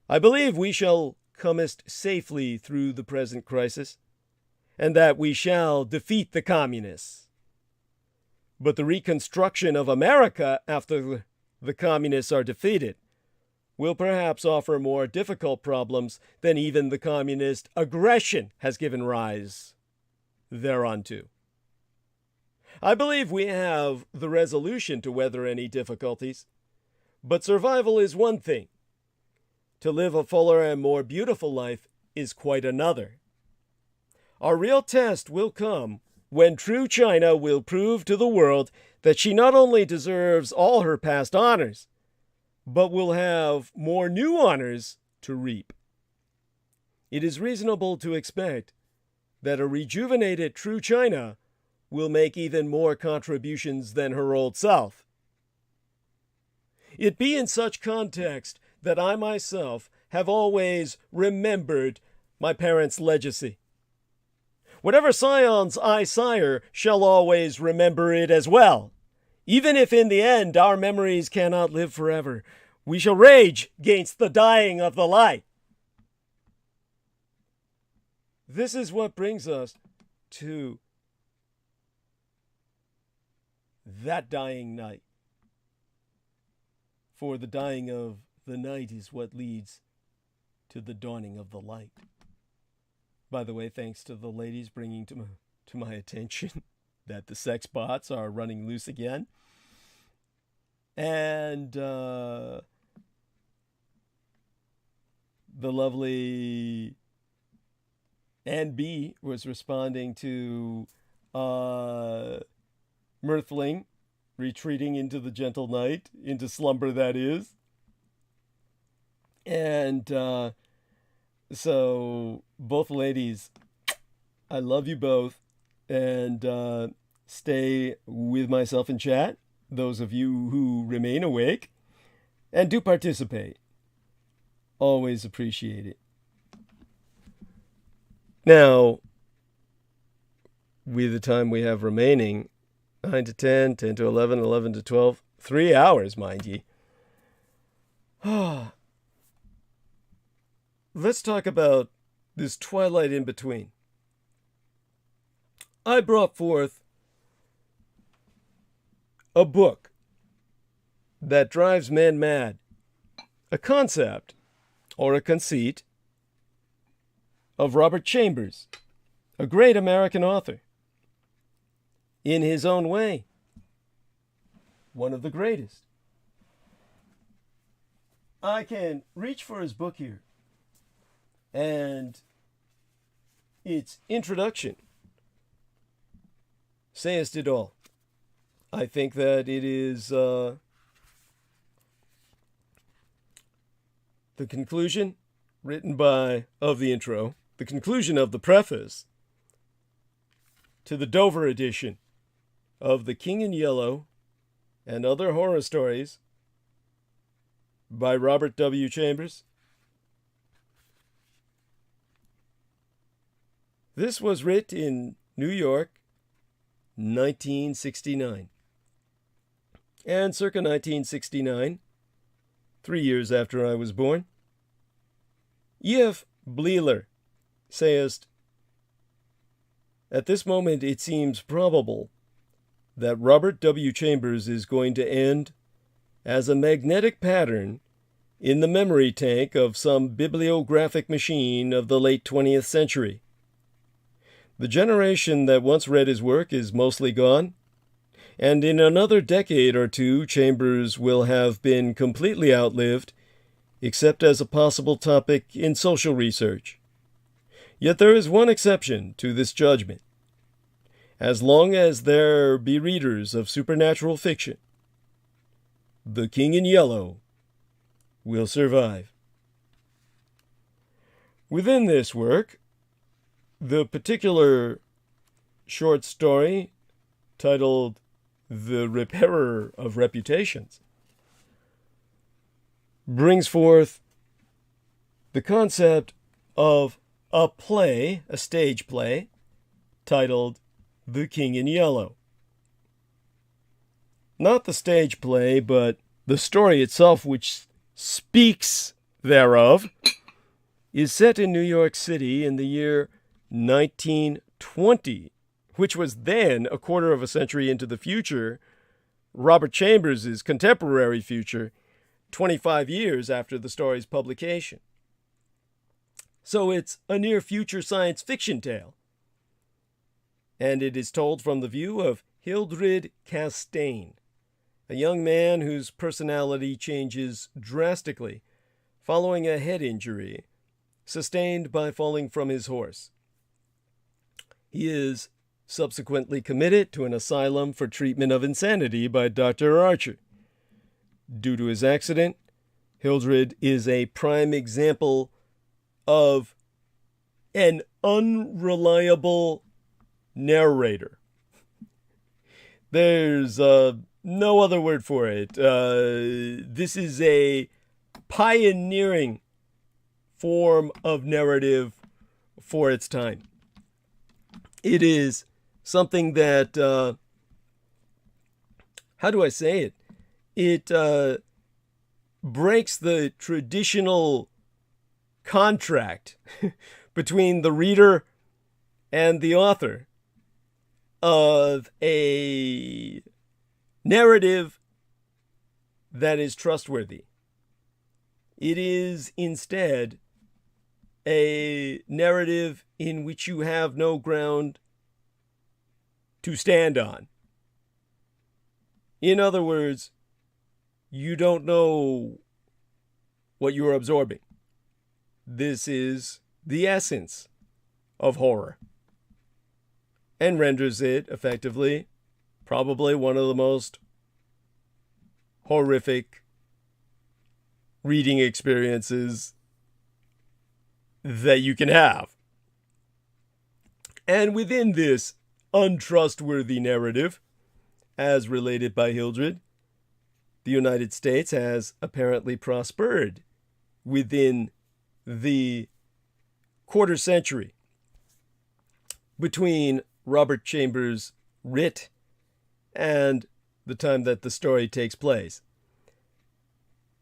I believe we shall comest safely through the present crisis, and that we shall defeat the communists. But the reconstruction of America after the communists are defeated will perhaps offer more difficult problems than even the communist aggression has given rise thereunto. I believe we have the resolution to weather any difficulties, but survival is one thing. To live a fuller and more beautiful life is quite another. Our real test will come when true China will prove to the world that she not only deserves all her past honors, but will have more new honors to reap. It is reasonable to expect that a rejuvenated true China will make even more contributions than her old self. It be in such context that I myself have always remembered my parents' legacy. Whatever scions I sire shall always remember it as well. Even if in the end our memories cannot live forever, we shall rage against the dying of the light. This is what brings us to that dying night. For the dying of the night is what leads to the dawning of the light. By the way, thanks to the ladies bringing to my attention that the sex bots are running loose again. And the lovely Ann B was responding to Mirthling retreating into the gentle night, into slumber that is. And so both ladies, I love you both, and stay with myself in chat, those of you who remain awake, and do participate. Always appreciate it. Now, with the time we have remaining, 9 to 10, 10 to 11, 11 to 12, 3 hours, mind ye. Let's talk about this twilight in between. I brought forth a book that drives men mad, a concept or a conceit of Robert Chambers, a great American author. In his own way, one of the greatest. I can reach for his book here, and its introduction saith it all. I think that it is the conclusion written of the intro, the conclusion of the preface to the Dover edition of The King in Yellow and Other Horror Stories by Robert W. Chambers. This was written in New York, 1969. And circa 1969, 3 years after I was born, E.F. Bleeler sayest, at this moment it seems probable that Robert W. Chambers is going to end as a magnetic pattern in the memory tank of some bibliographic machine of the late 20th century. The generation that once read his work is mostly gone, and in another decade or two Chambers will have been completely outlived, except as a possible topic in social research. Yet there is one exception to this judgment. As long as there be readers of supernatural fiction, The King in Yellow will survive. Within this work, the particular short story titled The Repairer of Reputations brings forth the concept of a play, a stage play, titled The King in Yellow. Not the stage play, but the story itself, which speaks thereof, is set in New York City in the year 1920, which was then, a quarter of a century into the future, Robert Chambers' contemporary future, 25 years after the story's publication. So it's a near-future science fiction tale. And it is told from the view of Hildred Castaigne, a young man whose personality changes drastically following a head injury sustained by falling from his horse. He is subsequently committed to an asylum for treatment of insanity by Dr. Archer. Due to his accident, Hildred is a prime example of an unreliable narrator. There's no other word for it. This is a pioneering form of narrative for its time. It is something that, how do I say it? It breaks the traditional contract between the reader and the author of a narrative that is trustworthy. It is instead a narrative in which you have no ground to stand on. In other words, you don't know what you are absorbing. This is the essence of horror, and renders it effectively probably one of the most horrific reading experiences that you can have. And within this untrustworthy narrative, as related by Hildred, the United States has apparently prospered within the quarter century between Robert Chambers' writ and the time that the story takes place.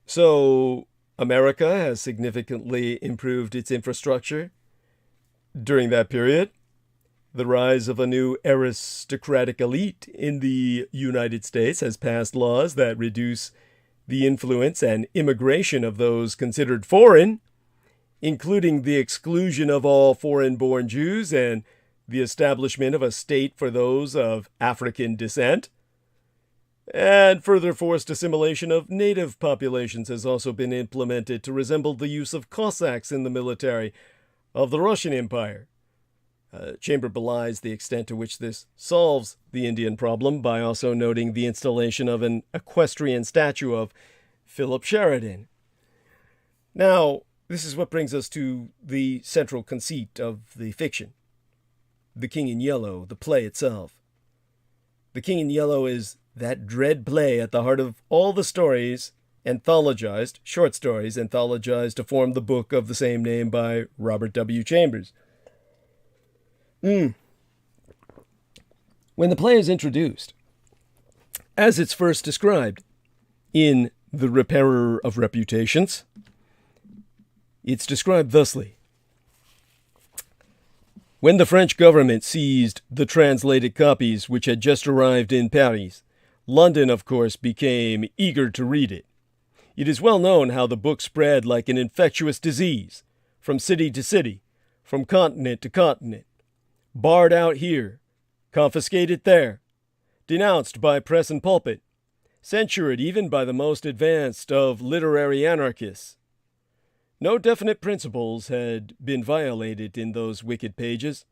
So America has significantly improved its infrastructure during that period. The rise of a new aristocratic elite in the United States has passed laws that reduce the influence and immigration of those considered foreign, including the exclusion of all foreign-born Jews and the establishment of a state for those of African descent. And further forced assimilation of native populations has also been implemented to resemble the use of Cossacks in the military of the Russian Empire. Chamber belies the extent to which this solves the Indian problem by also noting the installation of an equestrian statue of Philip Sheridan. Now, this is what brings us to the central conceit of the fiction. The King in Yellow, the play itself. The King in Yellow is that dread play at the heart of all the stories anthologized, short stories anthologized to form the book of the same name by Robert W. Chambers. When the play is introduced, as it's first described in The Repairer of Reputations, it's described thusly. When the French government seized the translated copies which had just arrived in Paris, London, of course, became eager to read it. It is well known how the book spread like an infectious disease, from city to city, from continent to continent, barred out here, confiscated there, denounced by press and pulpit, censured even by the most advanced of literary anarchists. No definite principles had been violated in those wicked pages,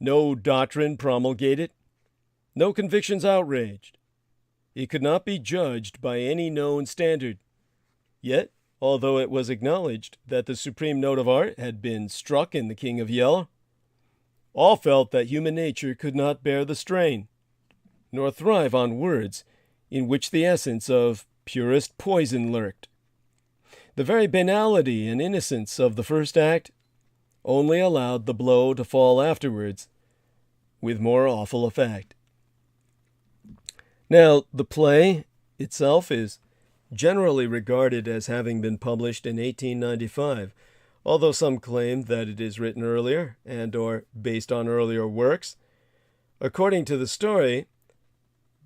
no doctrine promulgated, no convictions outraged. It could not be judged by any known standard. Yet, although it was acknowledged that the supreme note of art had been struck in the King of Yellow. All felt that human nature could not bear the strain, nor thrive on words in which the essence of purest poison lurked. The very banality and innocence of the first act only allowed the blow to fall afterwards with more awful effect. Now, the play itself is generally regarded as having been published in 1895, although some claim that it is written earlier and or based on earlier works. According to the story,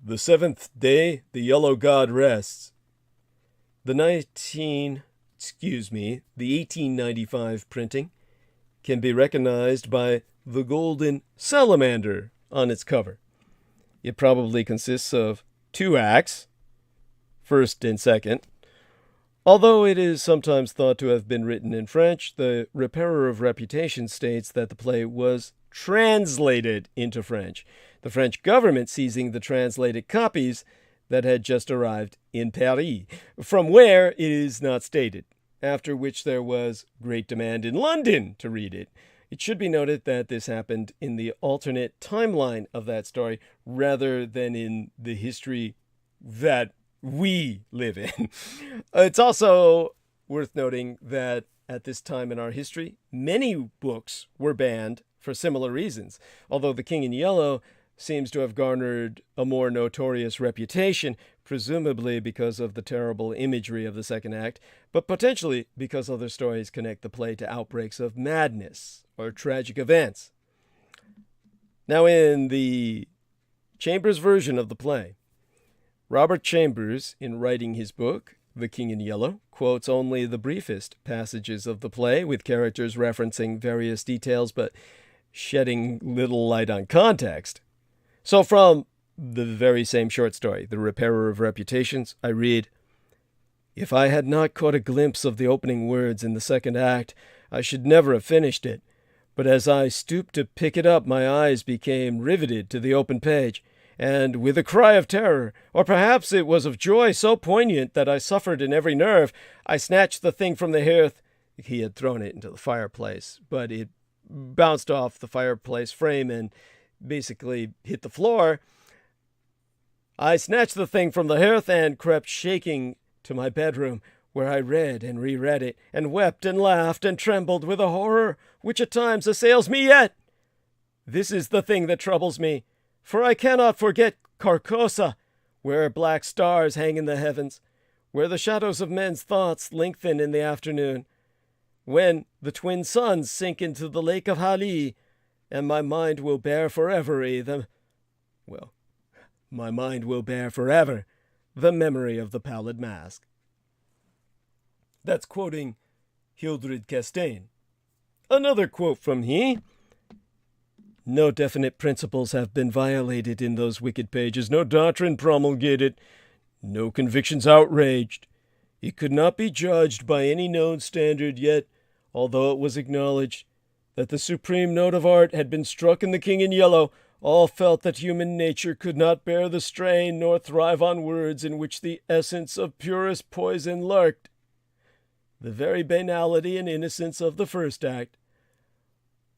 the seventh day the yellow god rests. The 1895 printing can be recognized by the golden salamander on its cover. It probably consists of 2 acts, first and second. Although it is sometimes thought to have been written in French, the Repairer of Reputation states that the play was translated into French, the French government seizing the translated copies that had just arrived in Paris, from where it is not stated, after which there was great demand in London to read it. It should be noted that this happened in the alternate timeline of that story rather than in the history that we live in. It's also worth noting that at this time in our history, many books were banned for similar reasons, although The King in Yellow seems to have garnered a more notorious reputation, presumably because of the terrible imagery of the second act, but potentially because other stories connect the play to outbreaks of madness or tragic events. Now, in the Chambers version of the play, Robert Chambers, in writing his book, The King in Yellow, quotes only the briefest passages of the play, with characters referencing various details but shedding little light on context. So from the very same short story, The Repairer of Reputations, I read, "If I had not caught a glimpse of the opening words in the second act, I should never have finished it. But as I stooped to pick it up, my eyes became riveted to the open page, and with a cry of terror, or perhaps it was of joy so poignant that I suffered in every nerve, I snatched the thing from the hearth." He had thrown it into the fireplace, but it bounced off the fireplace frame and basically hit the floor. "I snatched the thing from the hearth and crept shaking to my bedroom, where I read and reread it, and wept and laughed and trembled with a horror which at times assails me yet. This is the thing that troubles me, for I cannot forget Carcosa, where black stars hang in the heavens, where the shadows of men's thoughts lengthen in the afternoon, when the twin suns sink into the lake of Hali, and my mind will bear forever my mind will bear forever the memory of the pallid mask." That's quoting Hildred Castaigne. Another quote from he: "No definite principles have been violated in those wicked pages, no doctrine promulgated, no convictions outraged. It could not be judged by any known standard, yet, although it was acknowledged that the supreme note of art had been struck in The King in Yellow, all felt that human nature could not bear the strain, nor thrive on words in which the essence of purest poison lurked. The very banality and innocence of the first act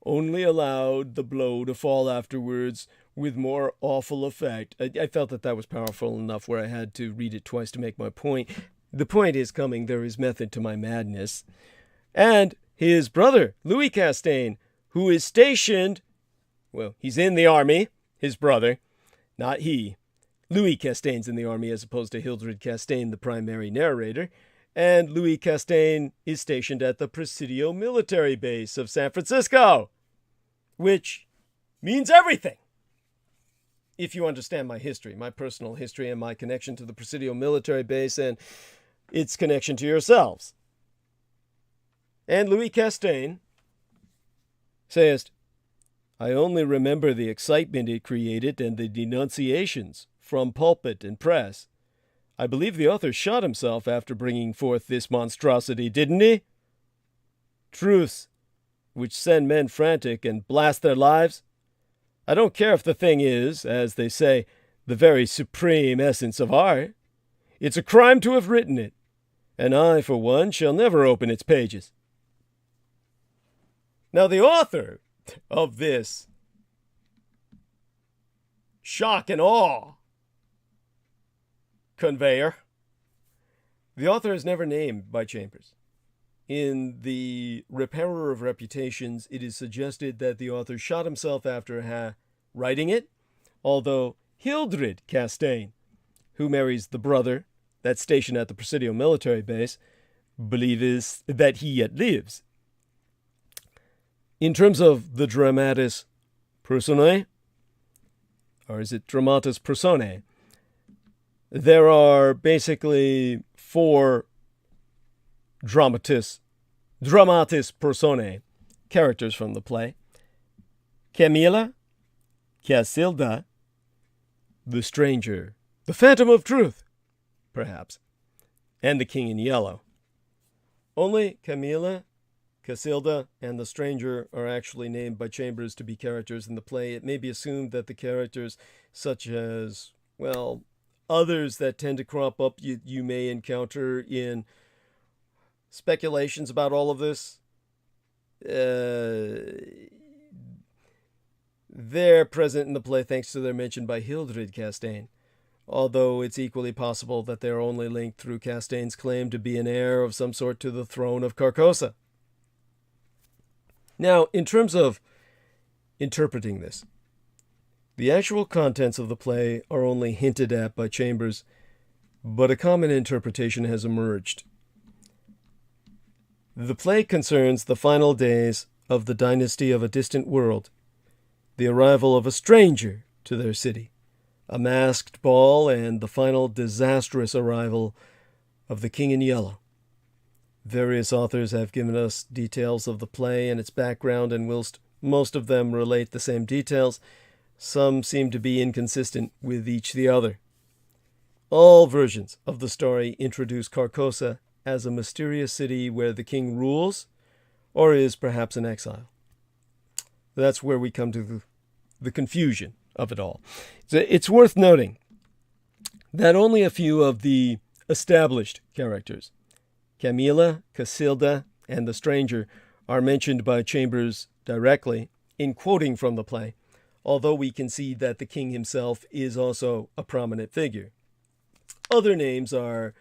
only allowed the blow to fall afterwards with more awful effect." I felt that was powerful enough where I had to read it twice to make my point. The point is coming. There is method to my madness. And his brother, Louis Castaigne, who is stationed, he's in the army, his brother, not he. Louis Castaigne's in the army as opposed to Hildred Castaigne, the primary narrator. And Louis Castaigne is stationed at the Presidio military base of San Francisco, which means everything. If you understand my history, my personal history, and my connection to the Presidio military base and its connection to yourselves. And Louis Castaigne says, "I only remember the excitement it created and the denunciations from pulpit and press. I believe the author shot himself after bringing forth this monstrosity, didn't he? Truths which send men frantic and blast their lives. I don't care if the thing is, as they say, the very supreme essence of art. It's a crime to have written it, and I, for one, shall never open its pages. Now, the author of this shock and awe conveyor, the author is never named by Chambers. In The Repairer of Reputations, it is suggested that the author shot himself after writing it, although Hildred Castaigne, who marries the brother that's stationed at the Presidio military base, believes that he yet lives. In terms of the dramatis personae, or is it dramatis personae, there are basically 4 dramatis personae, characters from the play. Camilla, Casilda, the Stranger, the Phantom of Truth, perhaps, and the King in Yellow. Only Camilla, Casilda, and the Stranger are actually named by Chambers to be characters in the play. It may be assumed that the characters, such as, well, others that tend to crop up you may encounter in speculations about all of this, they're present in the play thanks to their mention by Hildred Castaigne, although it's equally possible that they're only linked through Castaigne's claim to be an heir of some sort to the throne of Carcosa. Now, in terms of interpreting this, the actual contents of the play are only hinted at by Chambers, but a common interpretation has emerged. The play concerns the final days of the dynasty of a distant world, the arrival of a stranger to their city, a masked ball, and the final disastrous arrival of the King in Yellow. Various authors have given us details of the play and its background, and whilst most of them relate the same details, some seem to be inconsistent with each the other. All versions of the story introduce Carcosa as a mysterious city where the king rules, or is perhaps in exile. That's where we come to the confusion of it all. It's worth noting that only a few of the established characters, Camilla, Casilda, and the Stranger, are mentioned by Chambers directly in quoting from the play, although we can see that the king himself is also a prominent figure. Other names are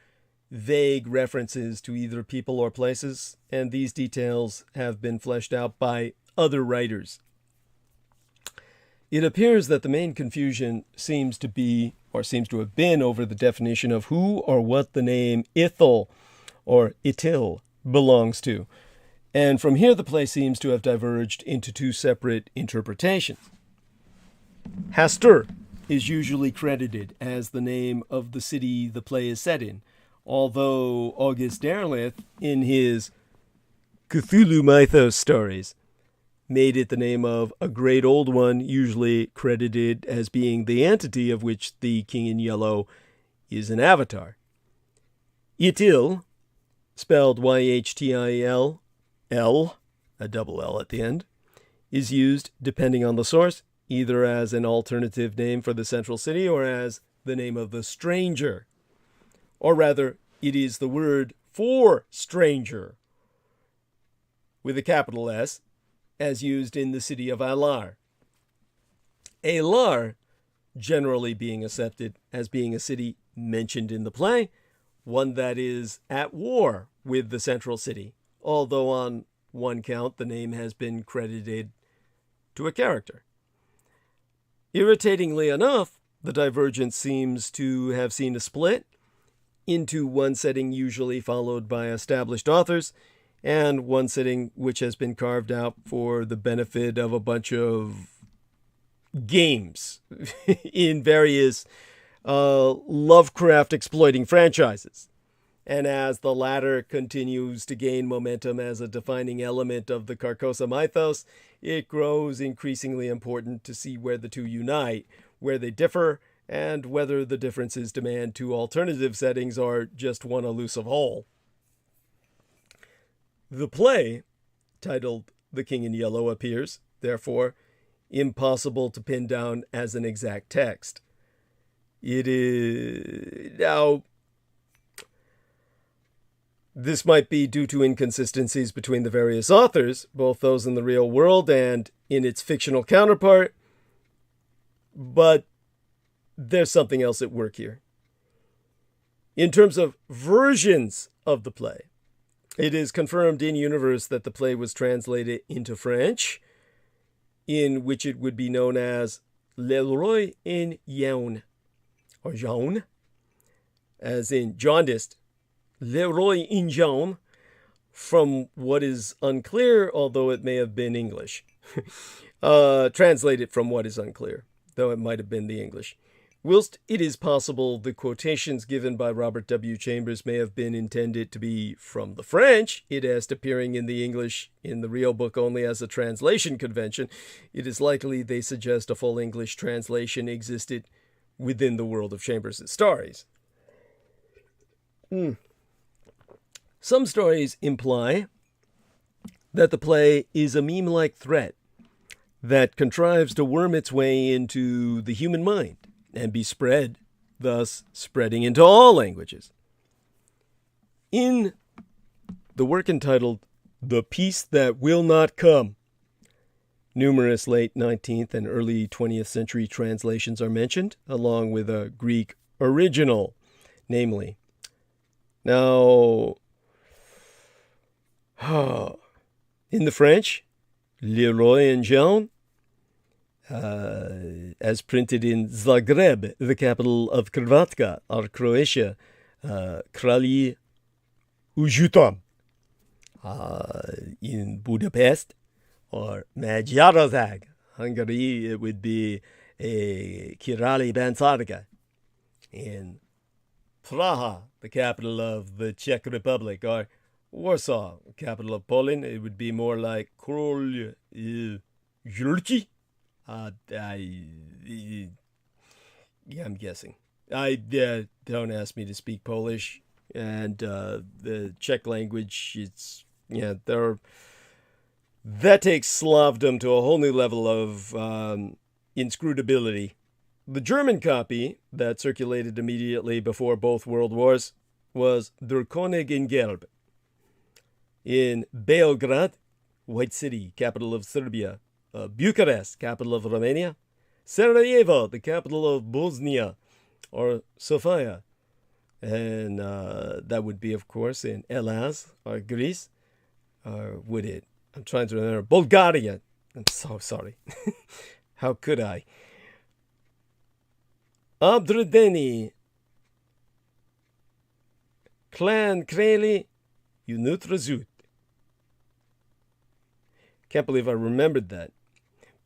vague references to either people or places, and these details have been fleshed out by other writers. It appears that the main confusion seems to have been over the definition of who or what the name INT'L or INT'L belongs to, and from here the play seems to have diverged into 2 separate interpretations. Hastur is usually credited as the name of the city the play is set in, although August Derleth, in his Cthulhu Mythos stories, made it the name of a great old one, usually credited as being the entity of which the King in Yellow is an avatar. INT'L, spelled YHTIL, L, a double L at the end, is used, depending on the source, either as an alternative name for the central city or as the name of the stranger. Or rather, it is the word for stranger, with a capital S, as used in the city of Alar. Alar generally being accepted as being a city mentioned in the play, one that is at war with the central city, although on one count the name has been credited to a character. Irritatingly enough, the divergence seems to have seen a split into one setting usually followed by established authors, and one setting which has been carved out for the benefit of a bunch of games in various Lovecraft exploiting franchises. And as the latter continues to gain momentum as a defining element of the Carcosa mythos, it grows increasingly important to see where the two unite, where they differ, and whether the differences demand 2 alternative settings or just one elusive whole. The play, titled The King in Yellow, appears, therefore, impossible to pin down as an exact text. It is... Now, This might be due to inconsistencies between the various authors, both those in the real world and in its fictional counterpart, but there's something else at work here. In terms of versions of the play, it is confirmed in universe that the play was translated into French, in which it would be known as Le Roi en Jaune, or Jaune, as in jaundiced. Le Roi en Jaune, from what is unclear, although it may have been English. Translated from what is unclear, though it might have been the English. Whilst it is possible the quotations given by Robert W. Chambers may have been intended to be from the French, it as appearing in the English in the real book only as a translation convention, it is likely they suggest a full English translation existed within the world of Chambers' stories. Some stories imply that the play is a meme-like threat that contrives to worm its way into the human mind and be spread, thus spreading into all languages. In the work entitled The Peace That Will Not Come, numerous late 19th and early 20th century translations are mentioned, along with a Greek original, namely. Now, in the French, Le Roi en Jaune, as printed in Zagreb, the capital of Hrvatska, or Croatia, Kralji Ujutom. In Budapest, or Magyarország, Hungary, it would be a Kirali Bansarga. In Praha, the capital of the Czech Republic, or Warsaw, capital of Poland, it would be more like Król Jurki. I'm guessing. Don't ask me to speak Polish, and the Czech language. That takes Slavdom to a whole new level of inscrutability. The German copy that circulated immediately before both World Wars was Der König in Gelb. In Beograd, White City, capital of Serbia, Bucharest, capital of Romania, Sarajevo, the capital of Bosnia, or Sofia, and that would be, of course, in Hellas, or Greece, or would it? I'm trying to remember. Bulgaria. I'm so sorry. How could I? Abdredeni, Clan Kreli, Unutrazut. Can't believe I remembered that.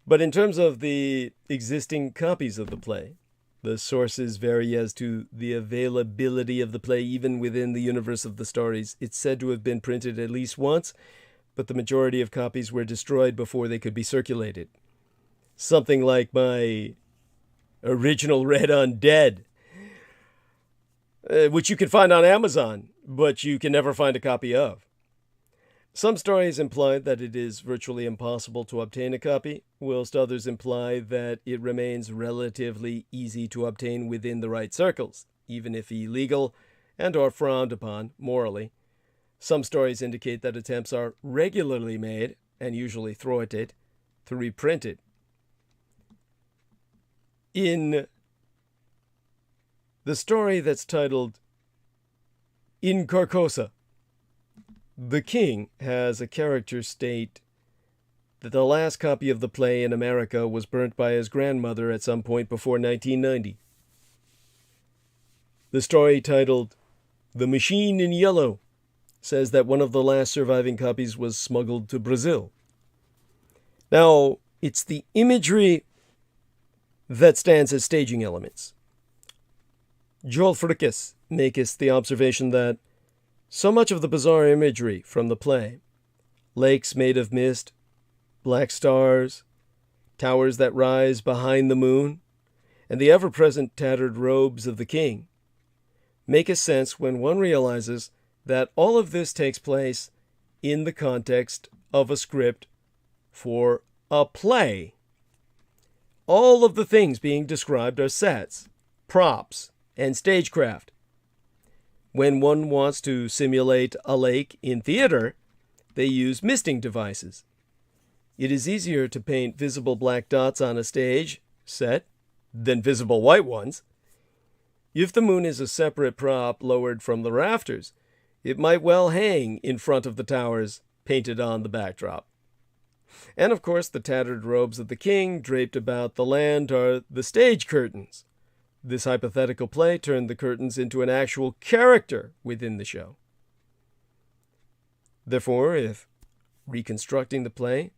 But in terms of the existing copies of the play, the sources vary as to the availability of the play even within the universe of the stories. It's said to have been printed at least once, but the majority of copies were destroyed before they could be circulated. Something like my original Red Undead, which you can find on Amazon, but you can never find a copy of. Some stories imply that it is virtually impossible to obtain a copy, whilst others imply that it remains relatively easy to obtain within the right circles, even if illegal and or frowned upon morally. Some stories indicate that attempts are regularly made, and usually thwarted, to reprint it. In the story that's titled In Carcosa, the king has a character state that the last copy of the play in America was burnt by his grandmother at some point before 1990. The story titled The Machine in Yellow says that one of the last surviving copies was smuggled to Brazil. Now, it's the imagery that stands as staging elements. Joel Frickus makes the observation that so much of the bizarre imagery from the play, lakes made of mist, black stars, towers that rise behind the moon, and the ever-present tattered robes of the king, make a sense when one realizes that all of this takes place in the context of a script for a play. All of the things being described are sets, props, and stagecraft. When one wants to simulate a lake in theater, they use misting devices. It is easier to paint visible black dots on a stage set than visible white ones. If the moon is a separate prop lowered from the rafters, it might well hang in front of the towers painted on the backdrop. And of course, the tattered robes of the king draped about the land are the stage curtains. This hypothetical play turned the curtains into an actual character within the show. Therefore, if reconstructing the play,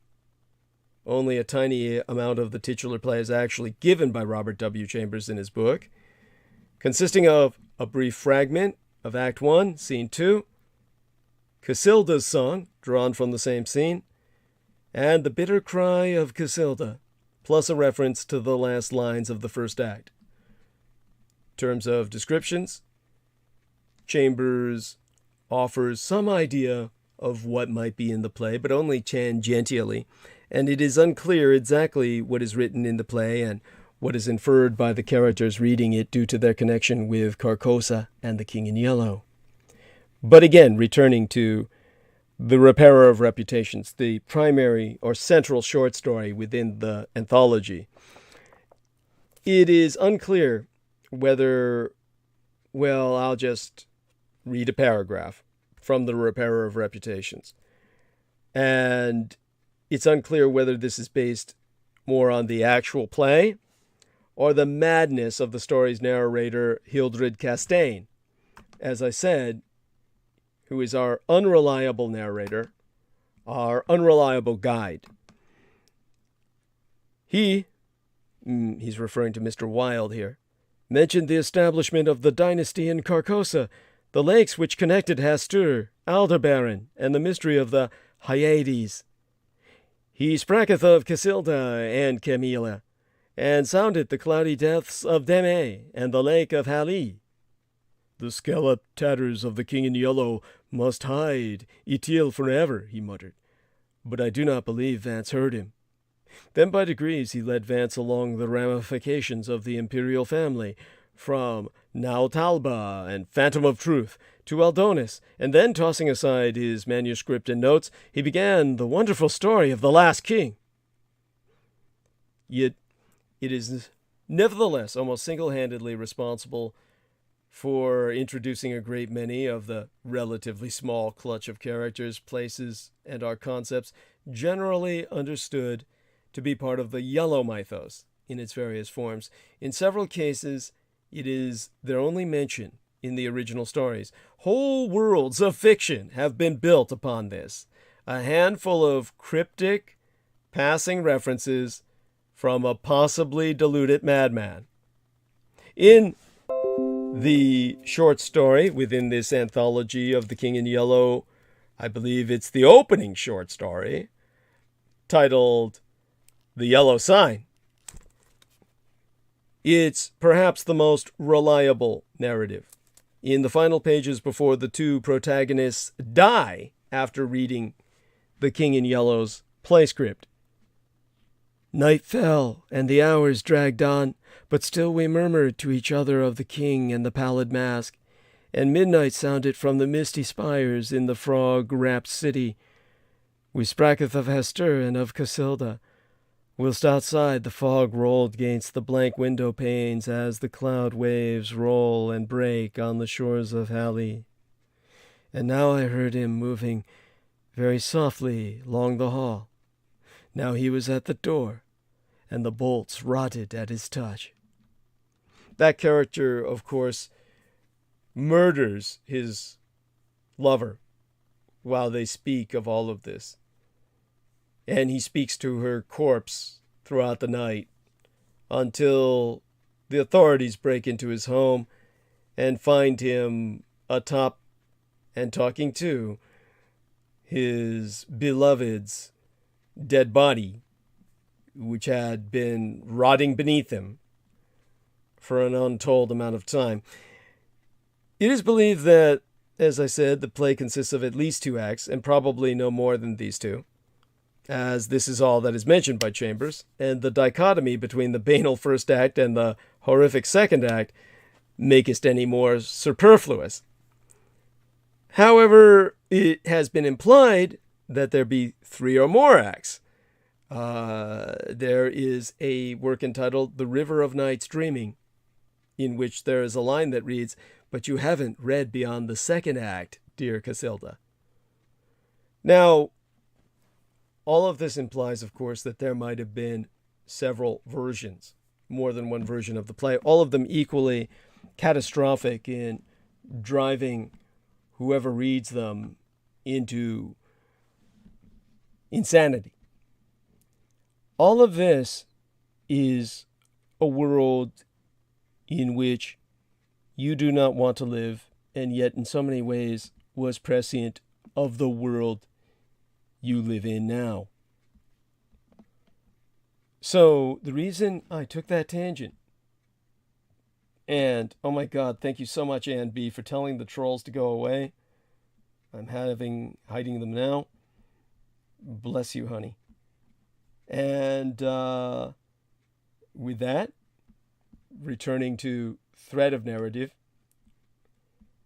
only a tiny amount of the titular play is actually given by Robert W. Chambers in his book, consisting of a brief fragment of Act 1, Scene 2, Casilda's song, drawn from the same scene, and the bitter cry of Casilda, plus a reference to the last lines of the first act. In terms of descriptions, Chambers offers some idea of what might be in the play, but only tangentially, and it is unclear exactly what is written in the play and what is inferred by the characters reading it due to their connection with Carcosa and the King in Yellow. But again, returning to The Repairer of Reputations, the primary or central short story within the anthology, it is unclear whether, well, I'll just read a paragraph from The Repairer of Reputations. And it's unclear whether this is based more on the actual play or the madness of the story's narrator, Hildred Castaigne, as I said, who is our unreliable narrator, our unreliable guide. He's referring to Mr. Wilde here, mentioned the establishment of the dynasty in Carcosa, the lakes which connected Hastur, Aldebaran, and the mystery of the Hyades. He spraketh of Casilda and Camilla, and sounded the cloudy depths of Deme and the lake of Hali. The scallop tatters of the King in Yellow must hide INT'L forever, he muttered, but I do not believe Vance heard him. Then by degrees he led Vance along the ramifications of the imperial family, from Nautalba and Phantom of Truth to Aldonis, and then tossing aside his manuscript and notes, he began the wonderful story of the last king. Yet it is nevertheless almost single-handedly responsible for introducing a great many of the relatively small clutch of characters, places, and our concepts generally understood to be part of the Yellow mythos in its various forms. In several cases, it is their only mention in the original stories. Whole worlds of fiction have been built upon this. A handful of cryptic, passing references from a possibly deluded madman. In the short story within this anthology of The King in Yellow, I believe it's the opening short story, titled The Yellow Sign. It's perhaps the most reliable narrative. In the final pages before the two protagonists die after reading The King in Yellow's play script, night fell, and the hours dragged on, but still we murmured to each other of the king and the pallid mask, and midnight sounded from the misty spires in the frog-wrapped city. We spraketh of Hester and of Casilda, whilst outside the fog rolled against the blank window panes as the cloud waves roll and break on the shores of Hali. And now I heard him moving very softly along the hall. Now he was at the door, and the bolts rotted at his touch. That character, of course, murders his lover while they speak of all of this. And he speaks to her corpse throughout the night until the authorities break into his home and find him atop and talking to his beloved's dead body, which had been rotting beneath him for an untold amount of time. It is believed that, as I said, the play consists of at least 2 acts, and probably no more than these 2, as this is all that is mentioned by Chambers, and the dichotomy between the banal first act and the horrific second act makest any more superfluous. However, it has been implied that there be 3 or more acts. There is a work entitled The River of Night's Dreaming, in which there is a line that reads, "But you haven't read beyond the 2nd act, dear Casilda." Now, all of this implies, of course, that there might have been several versions, more than one version of the play, all of them equally catastrophic in driving whoever reads them into insanity. All of this is a world in which you do not want to live, and yet in so many ways was prescient of the world you live in now. So the reason I took that tangent, and oh my God, thank you so much, Ann B, for telling the trolls to go away. I'm hiding them now. Bless you, honey. And with that, returning to thread of narrative,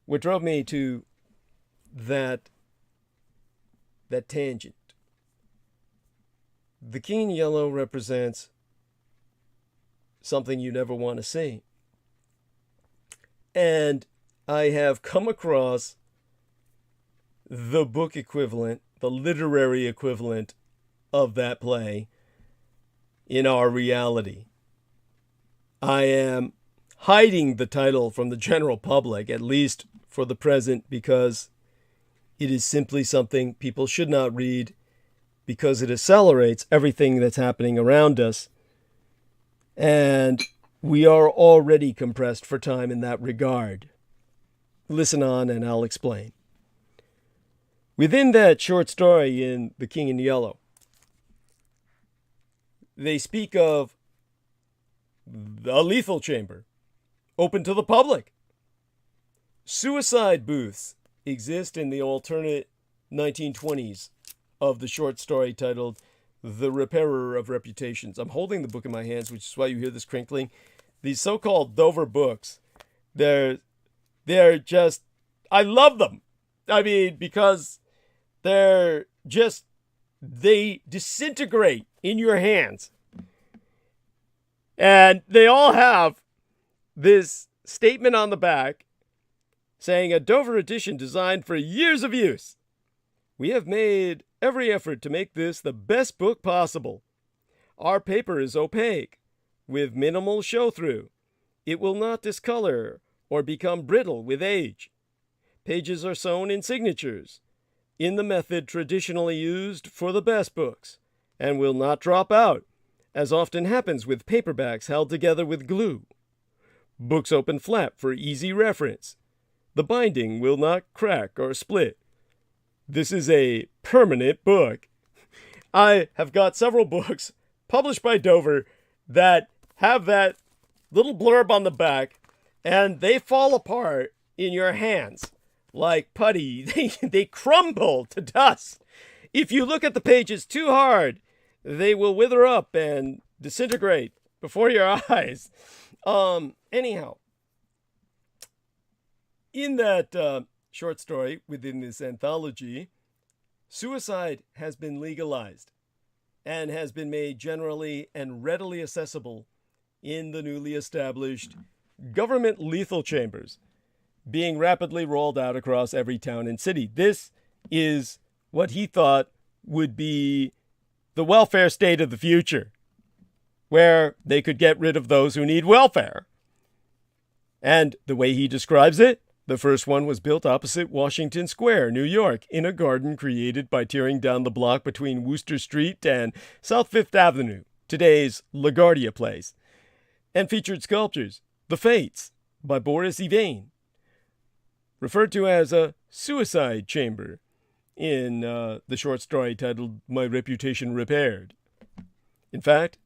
what drove me to that tangent. The King in Yellow represents something you never want to see. And I have come across the book equivalent, the literary equivalent of that play in our reality. I am hiding the title from the general public, at least for the present, because it is simply something people should not read, because it accelerates everything that's happening around us. And we are already compressed for time in that regard. Listen on and I'll explain. Within that short story in The King in Yellow, they speak of the lethal chamber, open to the public. Suicide booths exist in the alternate 1920s of the short story titled The Repairer of Reputations. I'm holding the book in my hands, which is why you hear this crinkling. These so-called Dover books, they're just, I love them. I mean, because they disintegrate in your hands. And they all have this statement on the back saying, "A Dover edition designed for years of use. We have made every effort to make this the best book possible. Our paper is opaque, with minimal show-through. It will not discolor or become brittle with age. Pages are sewn in signatures, in the method traditionally used for the best books, and will not drop out, as often happens with paperbacks held together with glue. Books open flat for easy reference. The binding will not crack or split. This is a permanent book." I have got several books published by Dover that have that little blurb on the back, and they fall apart in your hands like putty. They crumble to dust. If you look at the pages too hard, they will wither up and disintegrate before your eyes. Anyhow, in that short story within this anthology, suicide has been legalized and has been made generally and readily accessible in the newly established government lethal chambers, being rapidly rolled out across every town and city. This is what he thought would be the welfare state of the future, where they could get rid of those who need welfare. And the way he describes it, the first one was built opposite Washington Square, New York, in a garden created by tearing down the block between Wooster Street and South Fifth Avenue, today's LaGuardia Place, and featured sculptures, The Fates, by Boris Yvain, referred to as a suicide chamber in the short story titled My Reputation Repaired. In fact,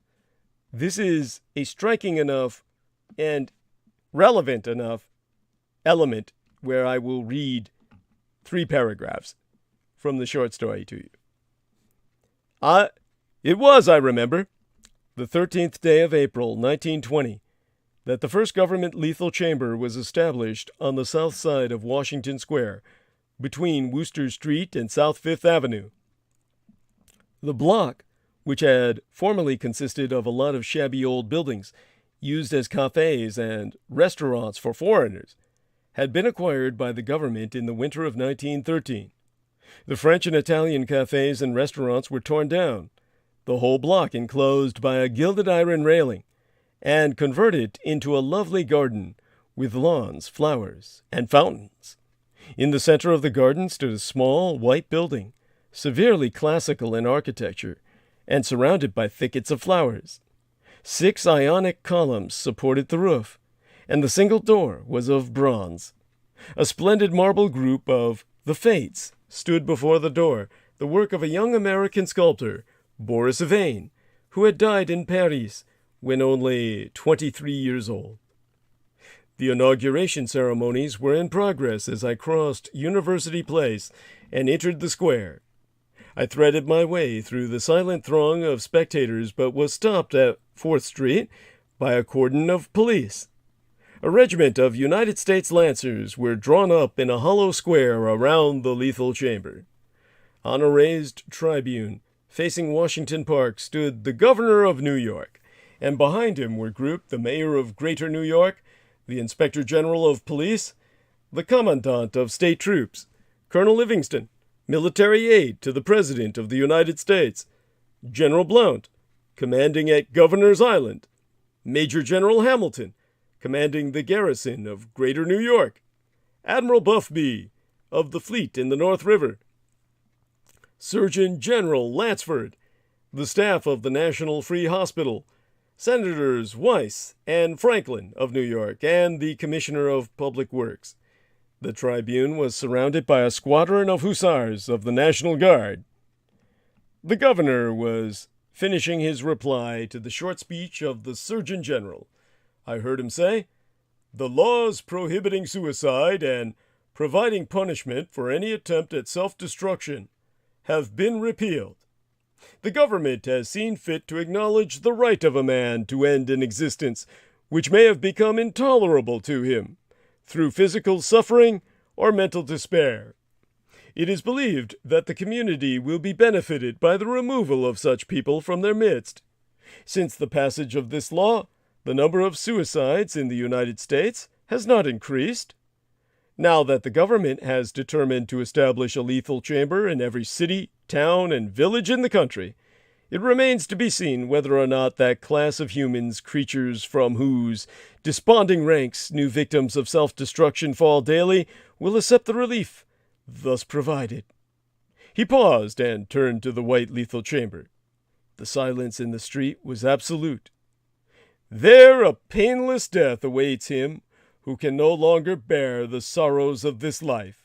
this is a striking enough and relevant enough element where I will read 3 paragraphs from the short story to you. It was, I remember, the 13th day of April, 1920, that the first government lethal chamber was established on the south side of Washington Square between Wooster Street and South Fifth Avenue. The block, which had formerly consisted of a lot of shabby old buildings used as cafes and restaurants for foreigners, had been acquired by the government in the winter of 1913. The French and Italian cafes and restaurants were torn down, the whole block enclosed by a gilded iron railing, and converted into a lovely garden with lawns, flowers, and fountains. In the center of the garden stood a small white building, severely classical in architecture, and surrounded by thickets of flowers. 6 Ionic columns supported the roof, and the single door was of bronze. A splendid marble group of the Fates stood before the door, the work of a young American sculptor, Boris Vane, who had died in Paris when only 23 years old. The inauguration ceremonies were in progress as I crossed University Place and entered the square. I threaded my way through the silent throng of spectators, but was stopped at 4th Street by a cordon of police. A regiment of United States Lancers were drawn up in a hollow square around the lethal chamber. On a raised tribune, facing Washington Park, stood the Governor of New York, and behind him were grouped the Mayor of Greater New York, the Inspector General of Police, the Commandant of State Troops, Colonel Livingston, military aide to the President of the United States, General Blount, commanding at Governor's Island, Major General Hamilton, commanding the garrison of Greater New York, Admiral Buffby of the fleet in the North River, Surgeon General Lansford, the staff of the National Free Hospital, Senators Weiss and Franklin of New York, and the Commissioner of Public Works. The tribune was surrounded by a squadron of hussars of the National Guard. The governor was finishing his reply to the short speech of the Surgeon General. I heard him say, "The laws prohibiting suicide and providing punishment for any attempt at self-destruction have been repealed. The government has seen fit to acknowledge the right of a man to end an existence which may have become intolerable to him, through physical suffering or mental despair. It is believed that the community will be benefited by the removal of such people from their midst. Since the passage of this law, the number of suicides in the United States has not increased. Now that the government has determined to establish a lethal chamber in every city, town, and village in the country, it remains to be seen whether or not that class of humans, creatures from whose desponding ranks new victims of self-destruction fall daily, will accept the relief thus provided." He paused and turned to the white lethal chamber. The silence in the street was absolute. "There a painless death awaits him who can no longer bear the sorrows of this life.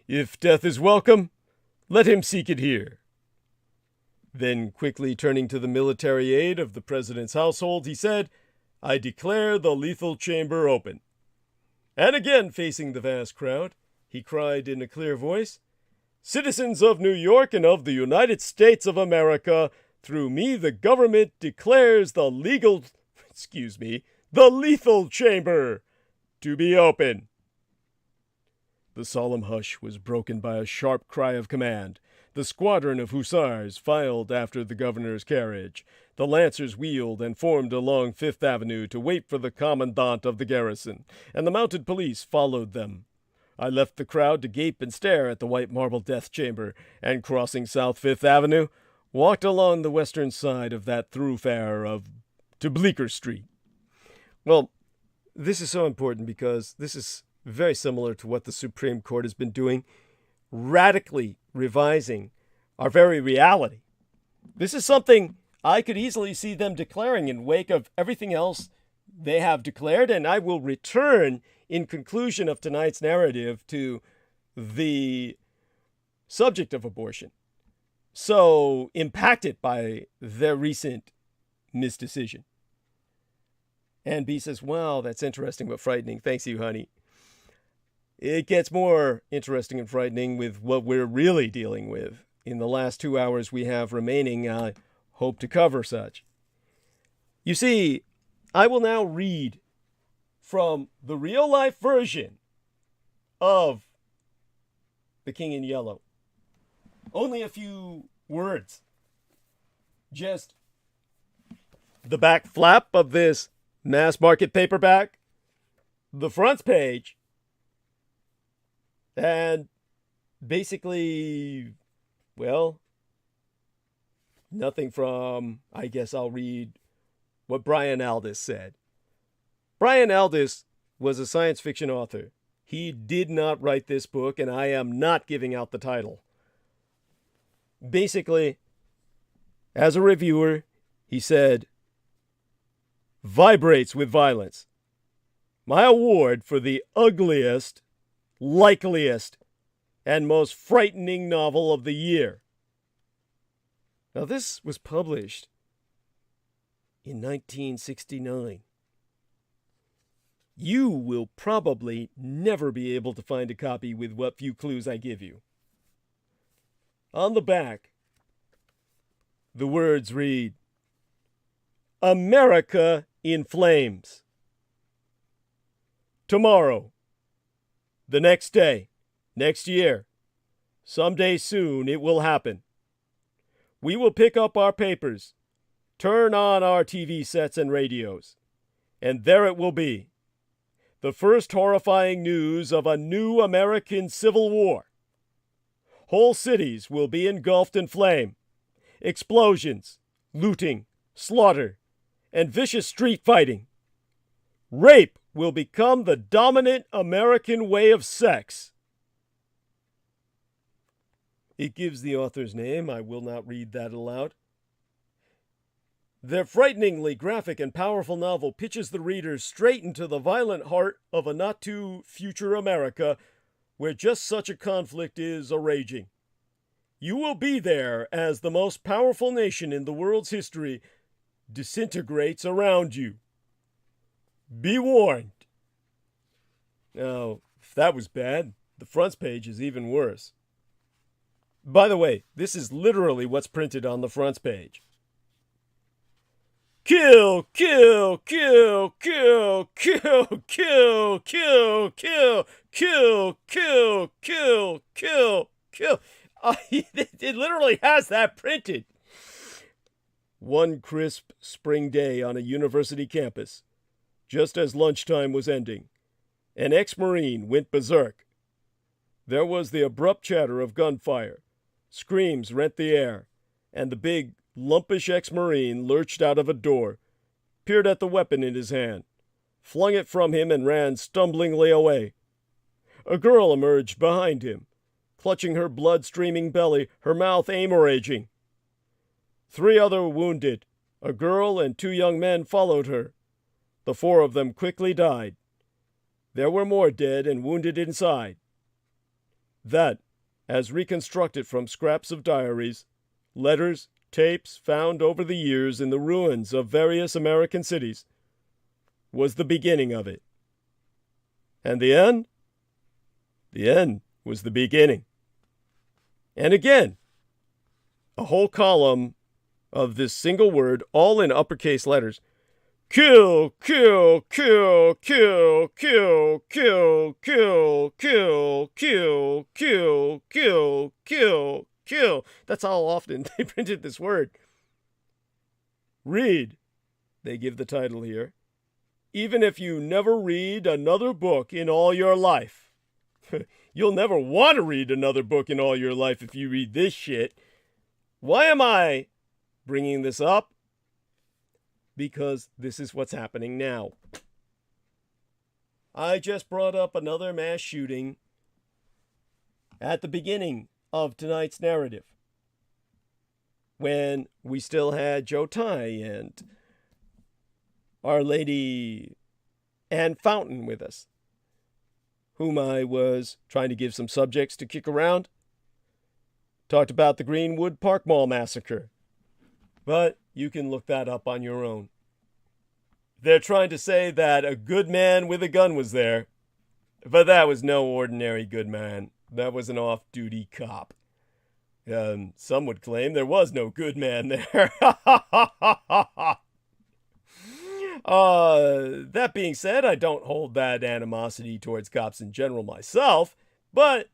If death is welcome, let him seek it here." Then, quickly turning to the military aide of the President's household, he said, "I declare the lethal chamber open." And again, facing the vast crowd, he cried in a clear voice, "Citizens of New York and of the United States of America, through me the government declares the lethal chamber to be open." The solemn hush was broken by a sharp cry of command. The squadron of hussars filed after the governor's carriage. The lancers wheeled and formed along Fifth Avenue to wait for the commandant of the garrison, and the mounted police followed them. I left the crowd to gape and stare at the white marble death chamber, and crossing South Fifth Avenue, walked along the western side of that thoroughfare to Bleecker Street. Well, this is so important because this is very similar to what the Supreme Court has been doing, radically revising our very reality. This is something I could easily see them declaring in wake of everything else they have declared, and I will return in conclusion of tonight's narrative to the subject of abortion, so impacted by their recent misdecision. And B says, "Wow, that's interesting but frightening." Thanks you, honey. It gets more interesting and frightening with what we're really dealing with. In the last 2 hours we have remaining, I hope to cover such. You see, I will now read from the real-life version of The King in Yellow. Only a few words. Just the back flap of this mass market paperback, the front page, and basically, well, nothing from, I guess I'll read what Brian Aldiss said. Brian Aldiss was a science fiction author. He did not write this book, and I am not giving out the title. Basically, as a reviewer, he said, vibrates with violence. My award for the ugliest, likeliest, and most frightening novel of the year. Now, this was published in 1969. You will probably never be able to find a copy with what few clues I give you. On the back, the words read, America in Flames. Tomorrow, the next day, next year, someday soon it will happen. We will pick up our papers, turn on our TV sets and radios, and there it will be. The first horrifying news of a new American Civil War. Whole cities will be engulfed in flame. Explosions, looting, slaughter, and vicious street fighting. Rape will become the dominant American way of sex. It gives the author's name. I will not read that aloud. Their frighteningly graphic and powerful novel pitches the reader straight into the violent heart of a not-too-future America where just such a conflict is a-raging. You will be there as the most powerful nation in the world's history disintegrates around you. Be warned. Now, if that was bad, the front page is even worse. By the way, this is literally what's printed on the front page. Kill, kill, kill, kill, kill, kill, kill, kill, kill, kill, kill, kill, kill. It literally has that printed. One crisp spring day on a university campus, just as lunchtime was ending, an ex-Marine went berserk. There was the abrupt chatter of gunfire. Screams rent the air, and the big, lumpish ex-Marine lurched out of a door, peered at the weapon in his hand, flung it from him and ran stumblingly away. A girl emerged behind him, clutching her blood-streaming belly, her mouth hemorrhaging. 3 other wounded, a girl and 2 young men followed her. The 4 of them quickly died. There were more dead and wounded inside. That, as reconstructed from scraps of diaries, letters, tapes found over the years in the ruins of various American cities, was the beginning of it. And the end? The end was the beginning. And again, a whole column of this single word, all in uppercase letters. Kill, kill, kill, kill, kill, kill, kill, kill, kill, kill, kill, kill, kill. That's how often they printed this word. Read, they give the title here, even if you never read another book in all your life. You'll never want to read another book in all your life if you read this shit. Why am I bringing this up? Because this is what's happening now. I just brought up another mass shooting at the beginning of tonight's narrative, when we still had Joe Ty and Our Lady Ann Fountain with us, whom I was trying to give some subjects to kick around. Talked about the Greenwood Park Mall massacre, but you can look that up on your own. They're trying to say that a good man with a gun was there, but that was no ordinary good man. That was an off-duty cop. Some would claim there was no good man there. That being said, I don't hold that animosity towards cops in general myself, but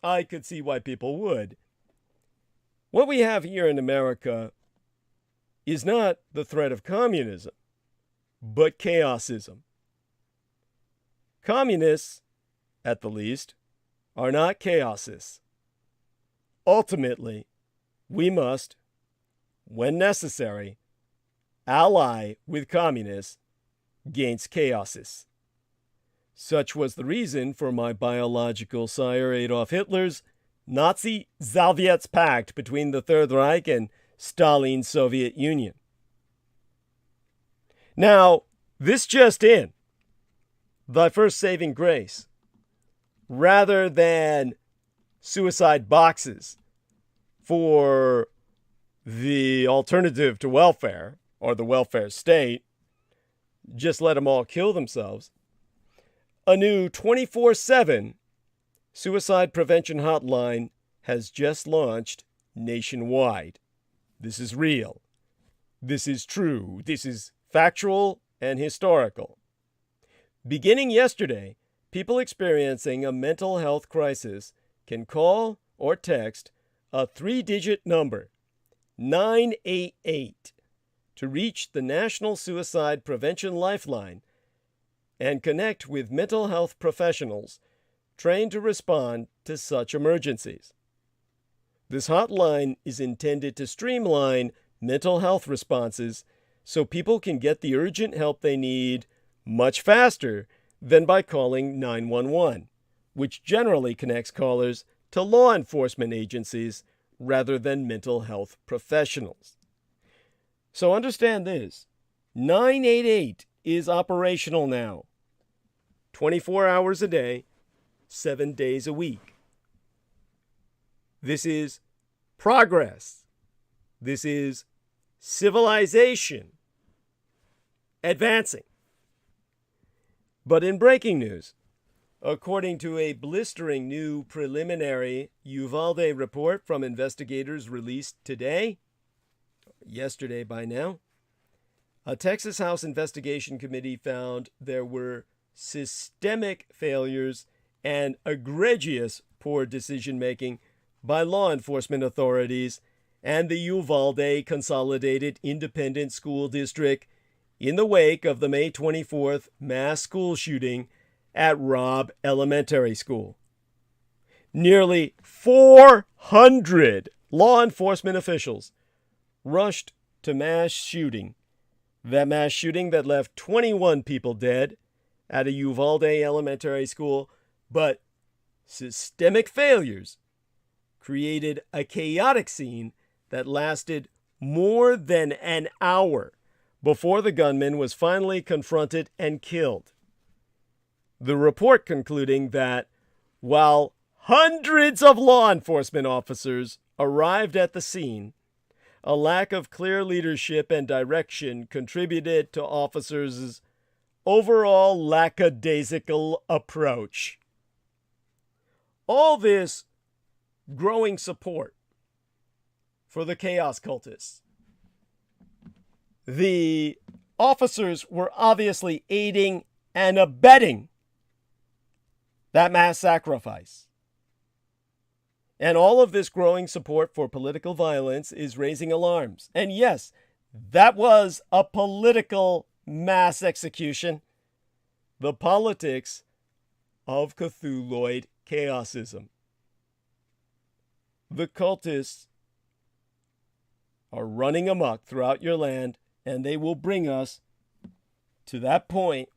I could see why people would. What we have here in America is not the threat of communism, but chaosism. Communists, at the least, are not chaosists. Ultimately, we must, when necessary, ally with communists against chaosists. Such was the reason for my biological sire Adolf Hitler's Nazi-Sowjets pact between the Third Reich and Stalin's Soviet Union. Now, this just in, thy first saving grace, rather than suicide boxes for the alternative to welfare, or the welfare state, just let them all kill themselves, a new 24/7 suicide prevention hotline has just launched nationwide. This is real. This is true. This is factual and historical. Beginning yesterday, people experiencing a mental health crisis can call or text a 3-digit number, 988, to reach the National Suicide Prevention Lifeline and connect with mental health professionals trained to respond to such emergencies. This hotline is intended to streamline mental health responses so people can get the urgent help they need much faster than by calling 911, which generally connects callers to law enforcement agencies rather than mental health professionals. So understand this, 988 is operational now, 24 hours a day, 7 days a week. This is progress. This is civilization advancing. But in breaking news, according to a blistering new preliminary Uvalde report from investigators released yesterday by now, a Texas House investigation committee found there were systemic failures and egregious poor decision-making by law enforcement authorities and the Uvalde Consolidated Independent School District in the wake of the May 24th mass school shooting at Robb Elementary School. Nearly 400 law enforcement officials rushed to that mass shooting that left 21 people dead at a Uvalde elementary school, but systemic failures created a chaotic scene that lasted more than an hour before the gunman was finally confronted and killed. The report concluding that while hundreds of law enforcement officers arrived at the scene, a lack of clear leadership and direction contributed to officers' overall lackadaisical approach. All this growing support for the chaos cultists. The officers were obviously aiding and abetting that mass sacrifice. And all of this growing support for political violence is raising alarms. And yes, that was a political mass execution. The politics of Cthulhuoid chaosism. The cultists are running amok throughout your land, and they will bring us to that point,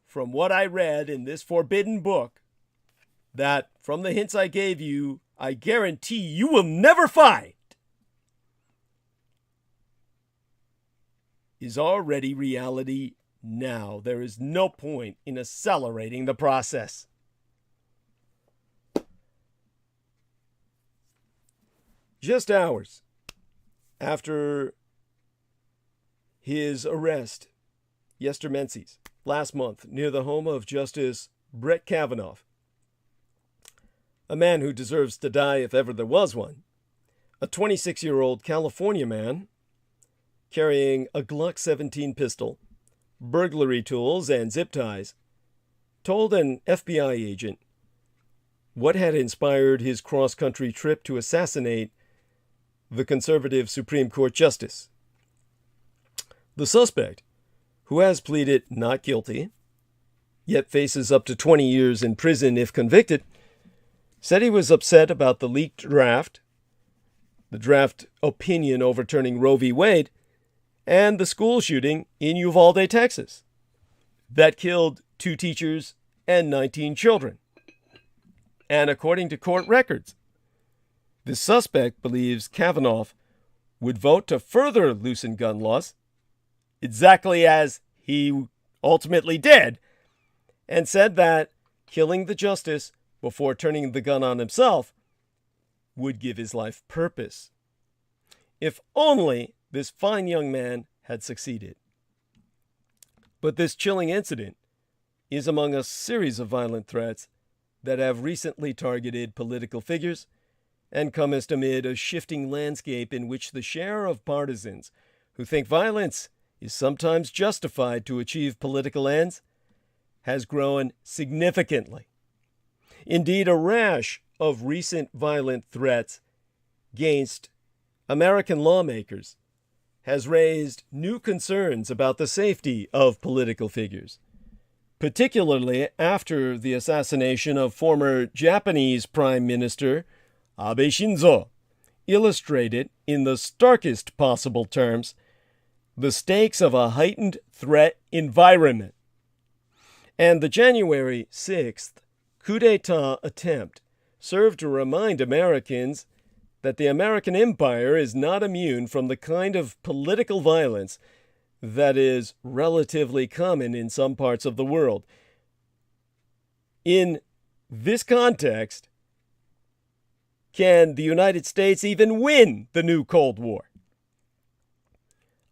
from what I read in this forbidden book, that from the hints I gave you, I guarantee you will never find, is already reality now. There is no point in accelerating the process. Just hours after his arrest, Yester Menzies, last month near the home of Justice Brett Kavanaugh, a man who deserves to die if ever there was one, a 26-year-old California man carrying a Glock 17 pistol, burglary tools, and zip ties, told an FBI agent what had inspired his cross-country trip to assassinate the conservative Supreme Court justice. The suspect, who has pleaded not guilty, yet faces up to 20 years in prison if convicted, said he was upset about the leaked draft, the draft opinion overturning Roe v. Wade, and the school shooting in Uvalde, Texas, that killed 2 teachers and 19 children. And according to court records, the suspect believes Kavanaugh would vote to further loosen gun laws, exactly as he ultimately did, and said that killing the justice before turning the gun on himself would give his life purpose. If only this fine young man had succeeded. But this chilling incident is among a series of violent threats that have recently targeted political figures and comest amid a shifting landscape in which the share of partisans who think violence is sometimes justified to achieve political ends has grown significantly. Indeed, a rash of recent violent threats against American lawmakers has raised new concerns about the safety of political figures, particularly after the assassination of former Japanese Prime Minister Abe Shinzo, illustrated in the starkest possible terms the stakes of a heightened threat environment. And the January 6th coup d'etat attempt served to remind Americans that the American empire is not immune from the kind of political violence that is relatively common in some parts of the world. In this context, can the United States even win the new Cold War?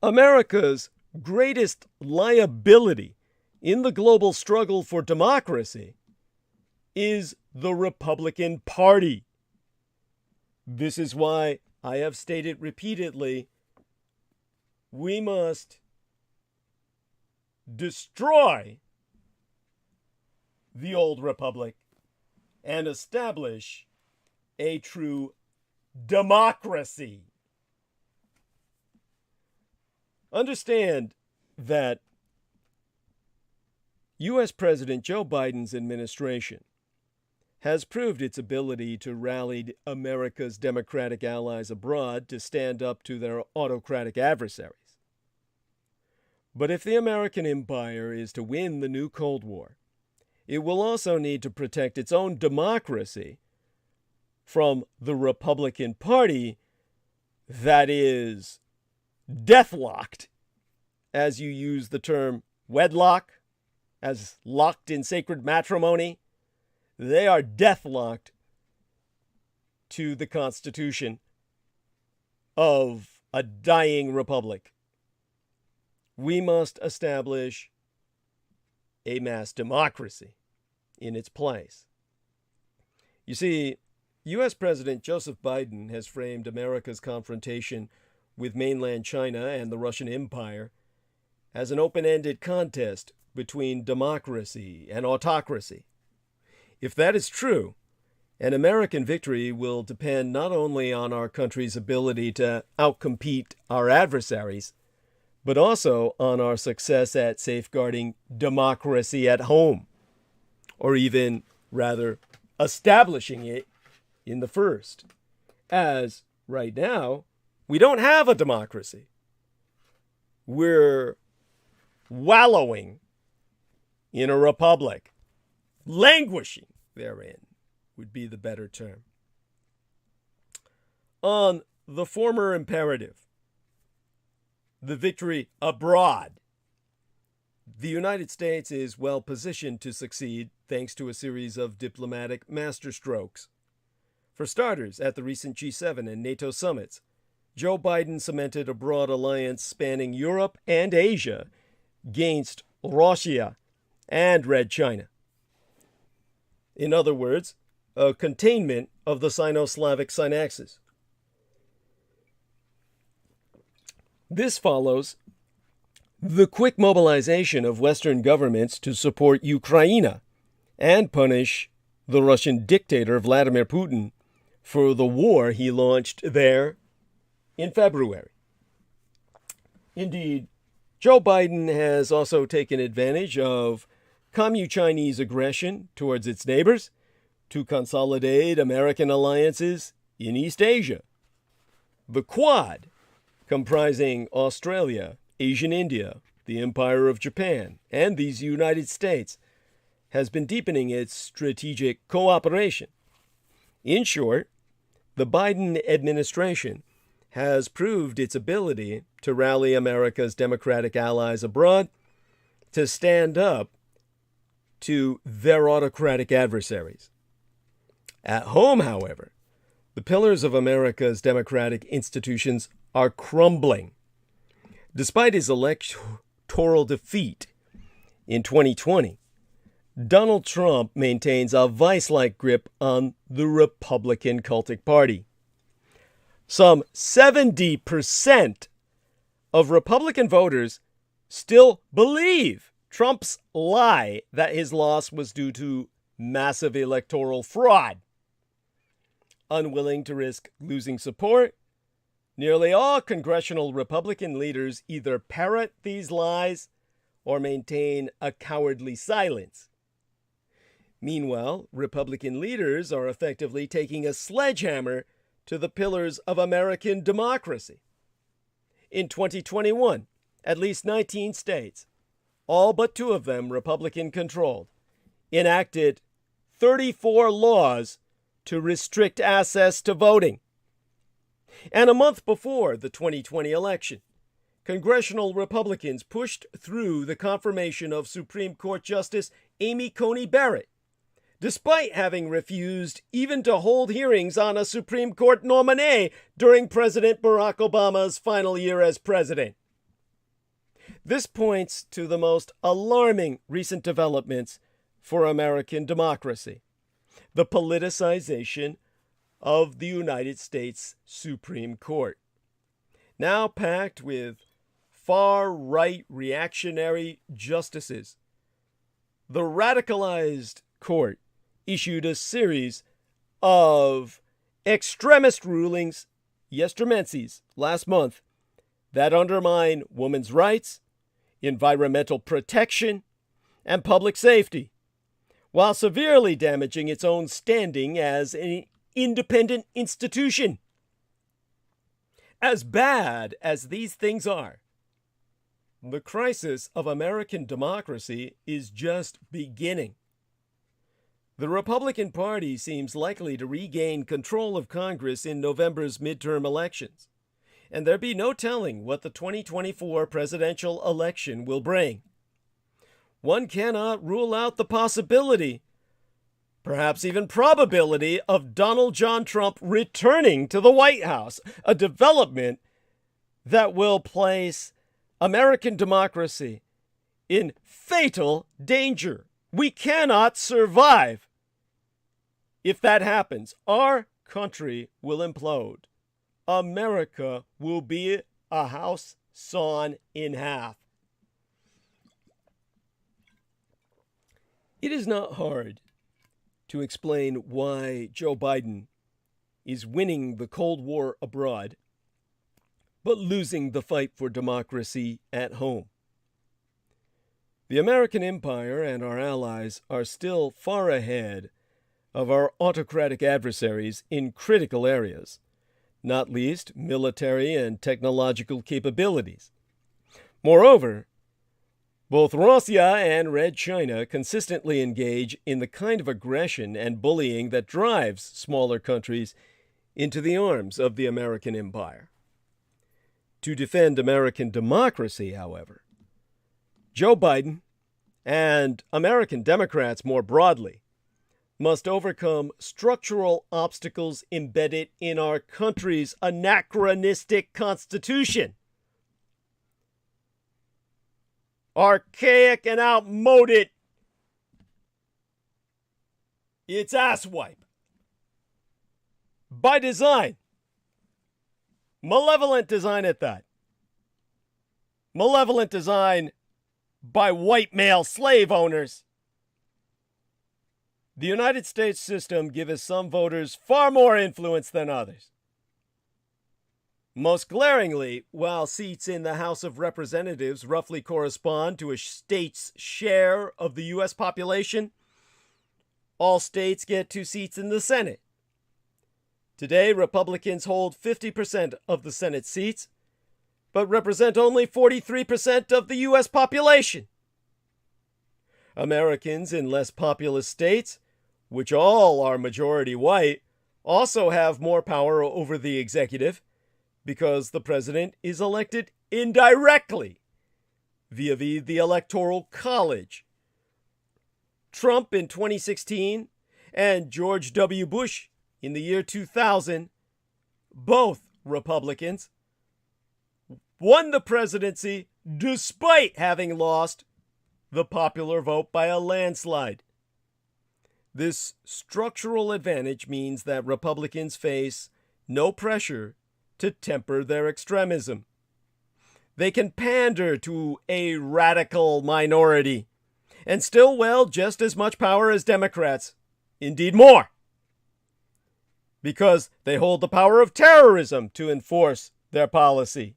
America's greatest liability in the global struggle for democracy is the Republican Party. This is why I have stated repeatedly, we must destroy the old republic and establish a true democracy. Understand that U.S. President Joe Biden's administration has proved its ability to rally America's democratic allies abroad to stand up to their autocratic adversaries. But if the American empire is to win the new Cold War, it will also need to protect its own democracy from the Republican Party that is deathlocked, as you use the term wedlock, as locked in sacred matrimony. They are deathlocked to the Constitution of a dying republic. We must establish a mass democracy in its place. You see, U.S. President Joseph Biden has framed America's confrontation with mainland China and the Russian Empire as an open-ended contest between democracy and autocracy. If that is true, an American victory will depend not only on our country's ability to outcompete our adversaries, but also on our success at safeguarding democracy at home, or even, rather, establishing it in the first. As, right now, we don't have a democracy. We're wallowing in a republic, languishing therein would be the better term. On the former imperative, the victory abroad, the United States is well positioned to succeed thanks to a series of diplomatic masterstrokes. For starters, at the recent G7 and NATO summits, Joe Biden cemented a broad alliance spanning Europe and Asia against Russia and Red China. In other words, a containment of the Sino-Slavic synaxis. This follows the quick mobilization of Western governments to support Ukraine and punish the Russian dictator Vladimir Putin for the war he launched there in February. Indeed, Joe Biden has also taken advantage of Commu-Chinese aggression towards its neighbors to consolidate American alliances in East Asia. The Quad, comprising Australia, Asian India, the Empire of Japan, and these United States, has been deepening its strategic cooperation. In short, the Biden administration has proved its ability to rally America's democratic allies abroad to stand up to their autocratic adversaries. At home, however, the pillars of America's democratic institutions are crumbling. Despite his electoral defeat in 2020, Donald Trump maintains a vice-like grip on the Republican cultic party. Some 70% of Republican voters still believe Trump's lie that his loss was due to massive electoral fraud. Unwilling to risk losing support, nearly all congressional Republican leaders either parrot these lies or maintain a cowardly silence. Meanwhile, Republican leaders are effectively taking a sledgehammer to the pillars of American democracy. In 2021, at least 19 states, all but 2 of them Republican-controlled, enacted 34 laws to restrict access to voting. And a month before the 2020 election, congressional Republicans pushed through the confirmation of Supreme Court Justice Amy Coney Barrett, despite having refused even to hold hearings on a Supreme Court nominee during President Barack Obama's final year as president. This points to the most alarming recent developments for American democracy: the politicization of the United States Supreme Court. Now packed with far-right reactionary justices, the radicalized court issued a series of extremist rulings, yestermencies, last month, that undermine women's rights, environmental protection, and public safety, while severely damaging its own standing as an independent institution. As bad as these things are, the crisis of American democracy is just beginning. The Republican Party seems likely to regain control of Congress in November's midterm elections, and there be no telling what the 2024 presidential election will bring. One cannot rule out the possibility, perhaps even probability, of Donald John Trump returning to the White House, a development that will place American democracy in fatal danger. We cannot survive. If that happens, our country will implode. America will be a house sawn in half. It is not hard to explain why Joe Biden is winning the Cold War abroad, but losing the fight for democracy at home. The American empire and our allies are still far ahead of our autocratic adversaries in critical areas, not least military and technological capabilities. Moreover, both Russia and Red China consistently engage in the kind of aggression and bullying that drives smaller countries into the arms of the American empire. To defend American democracy, however, Joe Biden and American Democrats more broadly must overcome structural obstacles embedded in our country's anachronistic constitution. Archaic and outmoded. It's asswipe. By design. Malevolent design at that. Malevolent design by white male slave owners. The United States system gives some voters far more influence than others. Most glaringly, while seats in the House of Representatives roughly correspond to a state's share of the U.S. population, all states get 2 seats in the Senate. Today, Republicans hold 50% of the Senate seats, but represent only 43% of the U.S. population. Americans in less populous states, which all are majority white, also have more power over the executive because the president is elected indirectly via the Electoral College. Trump in 2016 and George W. Bush in the year 2000, both Republicans, won the presidency despite having lost the popular vote by a landslide. This structural advantage means that Republicans face no pressure to temper their extremism. They can pander to a radical minority and still wield just as much power as Democrats, indeed more, because they hold the power of terrorism to enforce their policy.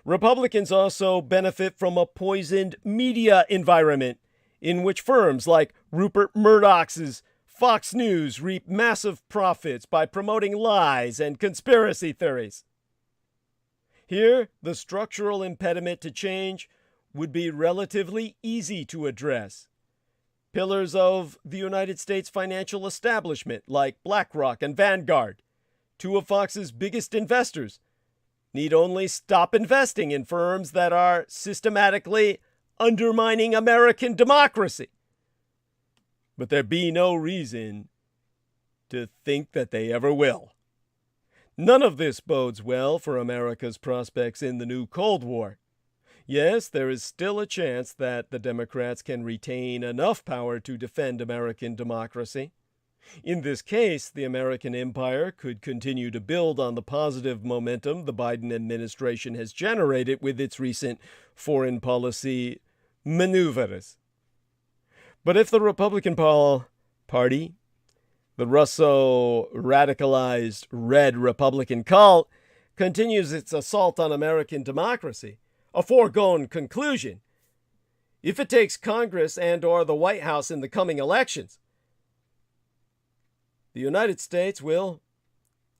Republicans also benefit from a poisoned media environment in which firms like Rupert Murdoch's Fox News reap massive profits by promoting lies and conspiracy theories. Here, the structural impediment to change would be relatively easy to address. Pillars of the United States financial establishment, like BlackRock and Vanguard, 2 of Fox's biggest investors, need only stop investing in firms that are systematically undermining American democracy. But there be no reason to think that they ever will. None of this bodes well for America's prospects in the new Cold War. Yes, there is still a chance that the Democrats can retain enough power to defend American democracy. In this case, the American empire could continue to build on the positive momentum the Biden administration has generated with its recent foreign policy maneuvers. But if the Republican Party, the Russo-radicalized Red Republican cult, continues its assault on American democracy, a foregone conclusion, if it takes Congress and/or the White House in the coming elections, the United States will,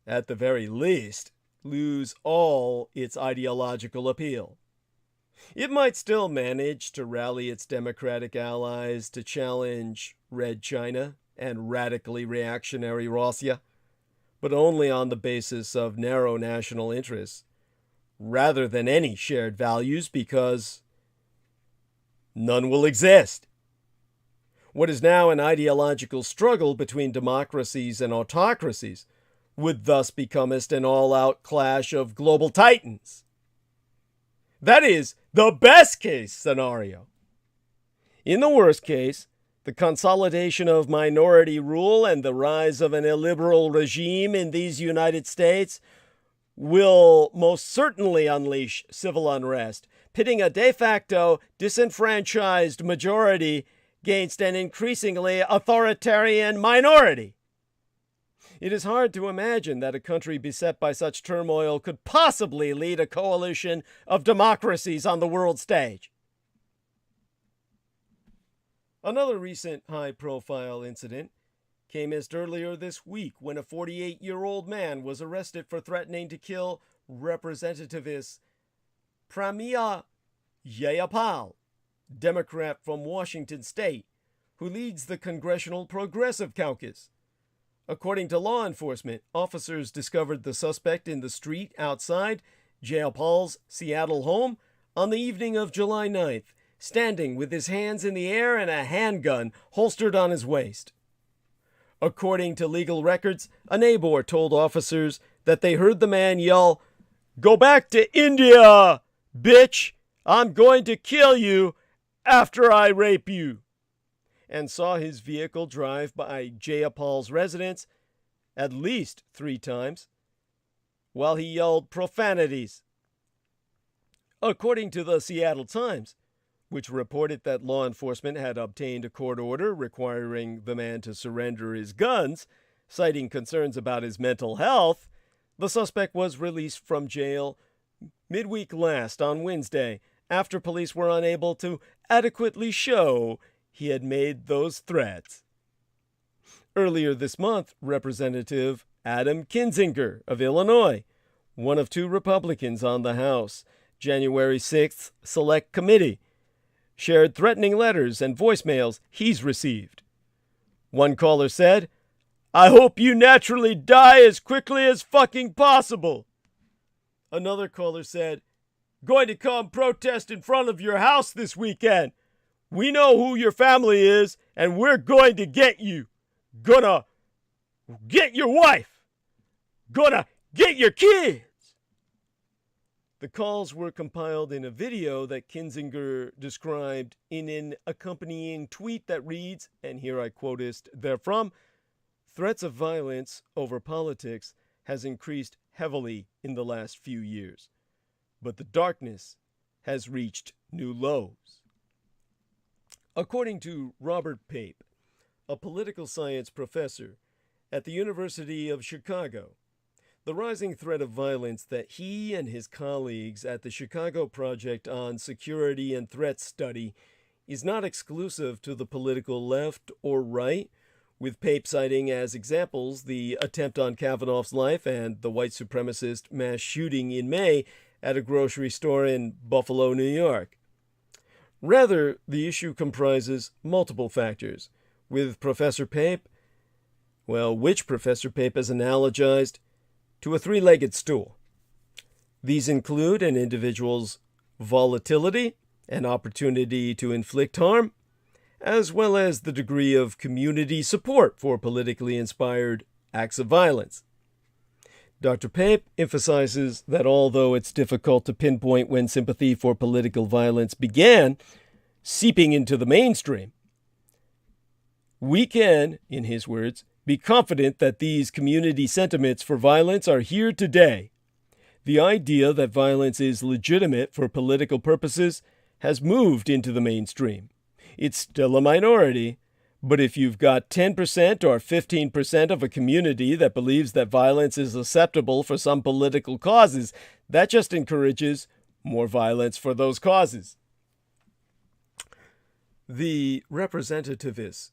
at the very least, lose all its ideological appeal. It might still manage to rally its Democratic allies to challenge Red China and radically reactionary Russia, but only on the basis of narrow national interests, rather than any shared values, because none will exist. What is now an ideological struggle between democracies and autocracies would thus become an all-out clash of global titans. That is the best case scenario. In the worst case, the consolidation of minority rule and the rise of an illiberal regime in these United States will most certainly unleash civil unrest, pitting a de facto disenfranchised majority against an increasingly authoritarian minority. It is hard to imagine that a country beset by such turmoil could possibly lead a coalition of democracies on the world stage. Another recent high-profile incident came just earlier this week when a 48-year-old man was arrested for threatening to kill Representativist Pramila Jayapal, Democrat from Washington State, who leads the Congressional Progressive Caucus. According to law enforcement, officers discovered the suspect in the street outside Jayapal's Seattle home on the evening of July 9th, standing with his hands in the air and a handgun holstered on his waist. According to legal records, a neighbor told officers that they heard the man yell, "Go back to India, bitch! I'm going to kill you after I rape you," and saw his vehicle drive by Jayapal's residence at least 3 times, while he yelled profanities. According to the Seattle Times, which reported that law enforcement had obtained a court order requiring the man to surrender his guns, citing concerns about his mental health, the suspect was released from jail midweek last on Wednesday after police were unable to adequately show he had made those threats. Earlier this month, Representative Adam Kinzinger of Illinois, one of 2 Republicans on the House January 6th Select Committee, shared threatening letters and voicemails he's received. One caller said, "I hope you naturally die as quickly as fucking possible." Another caller said, "Going to come protest in front of your house this weekend. We know who your family is, and we're going to get you. Gonna get your wife. Gonna get your kids." The calls were compiled in a video that Kinzinger described in an accompanying tweet that reads, and here I quotist therefrom, "Threats of violence over politics has increased heavily in the last few years, but the darkness has reached new lows." According to Robert Pape, a political science professor at the University of Chicago, the rising threat of violence that he and his colleagues at the Chicago Project on Security and Threat Study is not exclusive to the political left or right, with Pape citing as examples the attempt on Kavanaugh's life and the white supremacist mass shooting in May at a grocery store in Buffalo, New York. Rather, the issue comprises multiple factors, with Professor Pape, which Professor Pape has analogized to a 3-legged stool. These include an individual's volatility and opportunity to inflict harm, as well as the degree of community support for politically inspired acts of violence. Dr. Pape emphasizes that although it's difficult to pinpoint when sympathy for political violence began seeping into the mainstream, we can, in his words, be confident that these community sentiments for violence are here today. The idea that violence is legitimate for political purposes has moved into the mainstream. It's still a minority, but if you've got 10% or 15% of a community that believes that violence is acceptable for some political causes, that just encourages more violence for those causes. The representativist,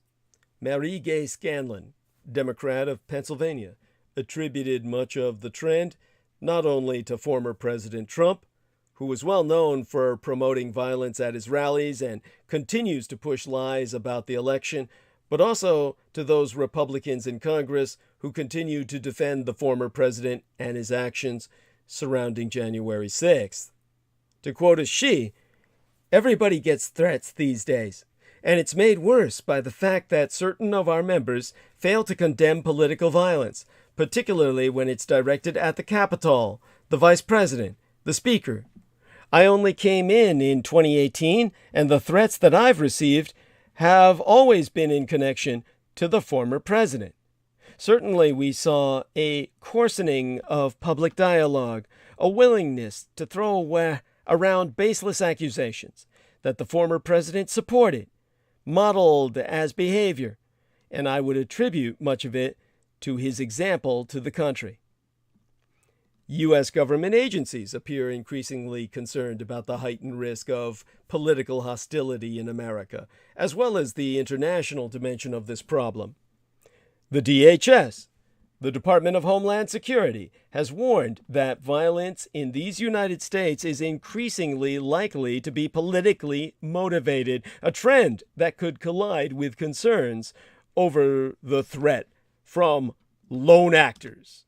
Mary Gay Scanlon, Democrat of Pennsylvania, attributed much of the trend not only to former President Trump, who was well known for promoting violence at his rallies and continues to push lies about the election, but also to those Republicans in Congress who continue to defend the former president and his actions surrounding January 6th. To quote as she, "Everybody gets threats these days. And it's made worse by the fact that certain of our members fail to condemn political violence, particularly when it's directed at the Capitol, the Vice President, the Speaker. I only came in 2018, and the threats that I've received have always been in connection to the former president. Certainly we saw a coarsening of public dialogue, a willingness to throw around baseless accusations that the former president supported, modeled as behavior, and I would attribute much of it to his example to the country." U.S. government agencies appear increasingly concerned about the heightened risk of political hostility in America, as well as the international dimension of this problem. The DHS, the Department of Homeland Security, has warned that violence in these United States is increasingly likely to be politically motivated, a trend that could collide with concerns over the threat from lone actors.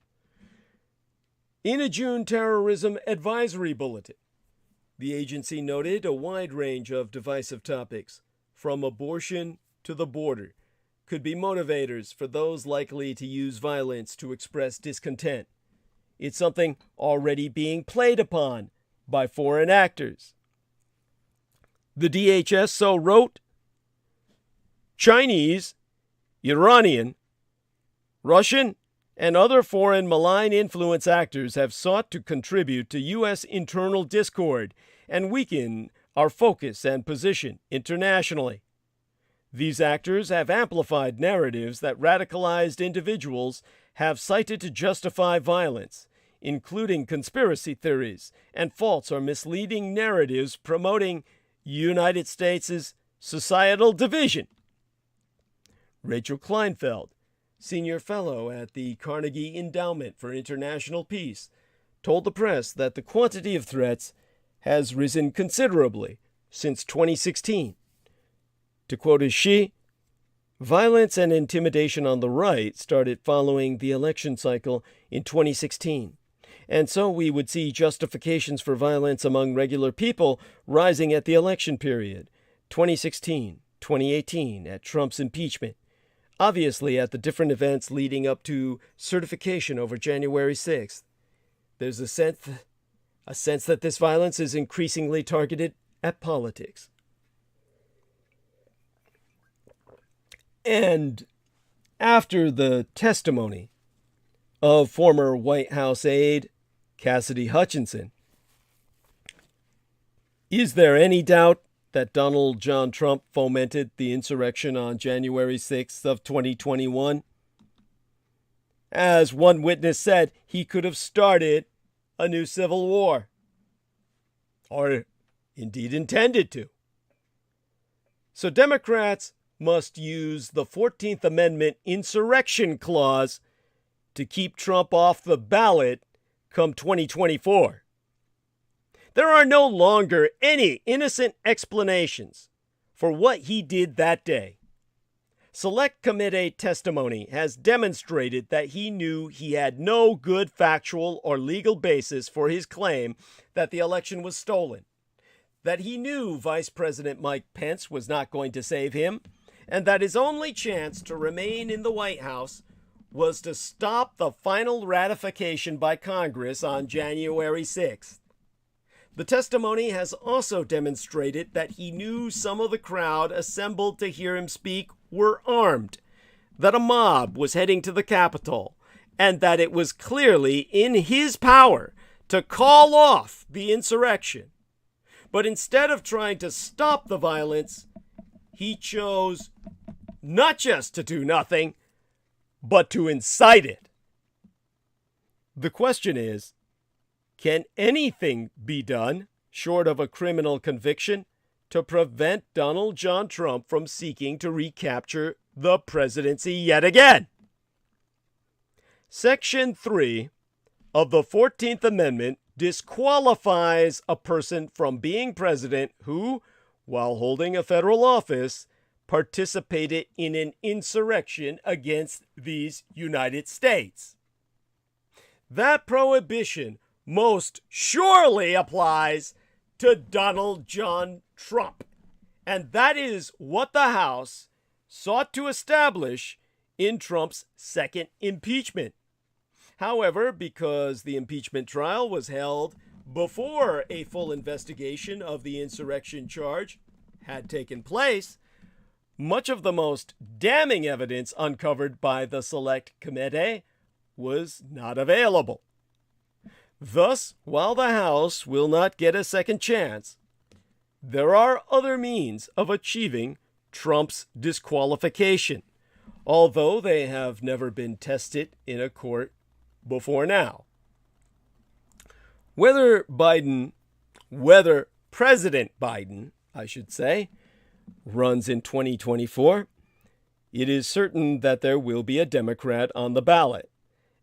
In a June terrorism advisory bulletin, the agency noted a wide range of divisive topics, from abortion to the border, could be motivators for those likely to use violence to express discontent. It's something already being played upon by foreign actors. The DHS so wrote, "Chinese, Iranian, Russian, and other foreign malign influence actors have sought to contribute to U.S. internal discord and weaken our focus and position internationally. These actors have amplified narratives that radicalized individuals have cited to justify violence, including conspiracy theories and false or misleading narratives promoting United States' societal division. Rachel Kleinfeld, senior fellow at the Carnegie Endowment for International Peace, told the press that the quantity of threats has risen considerably since 2016. To quote as she, "Violence and intimidation on the right started following the election cycle in 2016. And so we would see justifications for violence among regular people rising at the election period, 2016, 2018, at Trump's impeachment, obviously at the different events leading up to certification over January 6th. There's a sense that this violence is increasingly targeted at politics." And after the testimony of former White House aide Cassidy Hutchinson, is there any doubt that Donald John Trump fomented the insurrection on January 6th of 2021? As one witness said, he could have started a new civil war, or indeed intended to. So Democrats must use the 14th Amendment insurrection clause to keep Trump off the ballot come 2024. There are no longer any innocent explanations for what he did that day. Select Committee testimony has demonstrated that he knew he had no good factual or legal basis for his claim that the election was stolen, that he knew Vice President Mike Pence was not going to save him, and that his only chance to remain in the White House was to stop the final ratification by Congress on January 6th. The testimony has also demonstrated that he knew some of the crowd assembled to hear him speak were armed, that a mob was heading to the Capitol, and that it was clearly in his power to call off the insurrection. But instead of trying to stop the violence, he chose not just to do nothing, but to incite it. The question is, can anything be done, short of a criminal conviction, to prevent Donald John Trump from seeking to recapture the presidency yet again? Section 3 of the 14th Amendment disqualifies a person from being president who, while holding a federal office, participated in an insurrection against these United States. That prohibition most surely applies to Donald John Trump, and that is what the House sought to establish in Trump's second impeachment. However, because the impeachment trial was held before a full investigation of the insurrection charge had taken place, much of the most damning evidence uncovered by the Select Committee was not available. Thus, while the House will not get a second chance, there are other means of achieving Trump's disqualification, although they have never been tested in a court before now. Whether President Biden, runs in 2024, it is certain that there will be a Democrat on the ballot,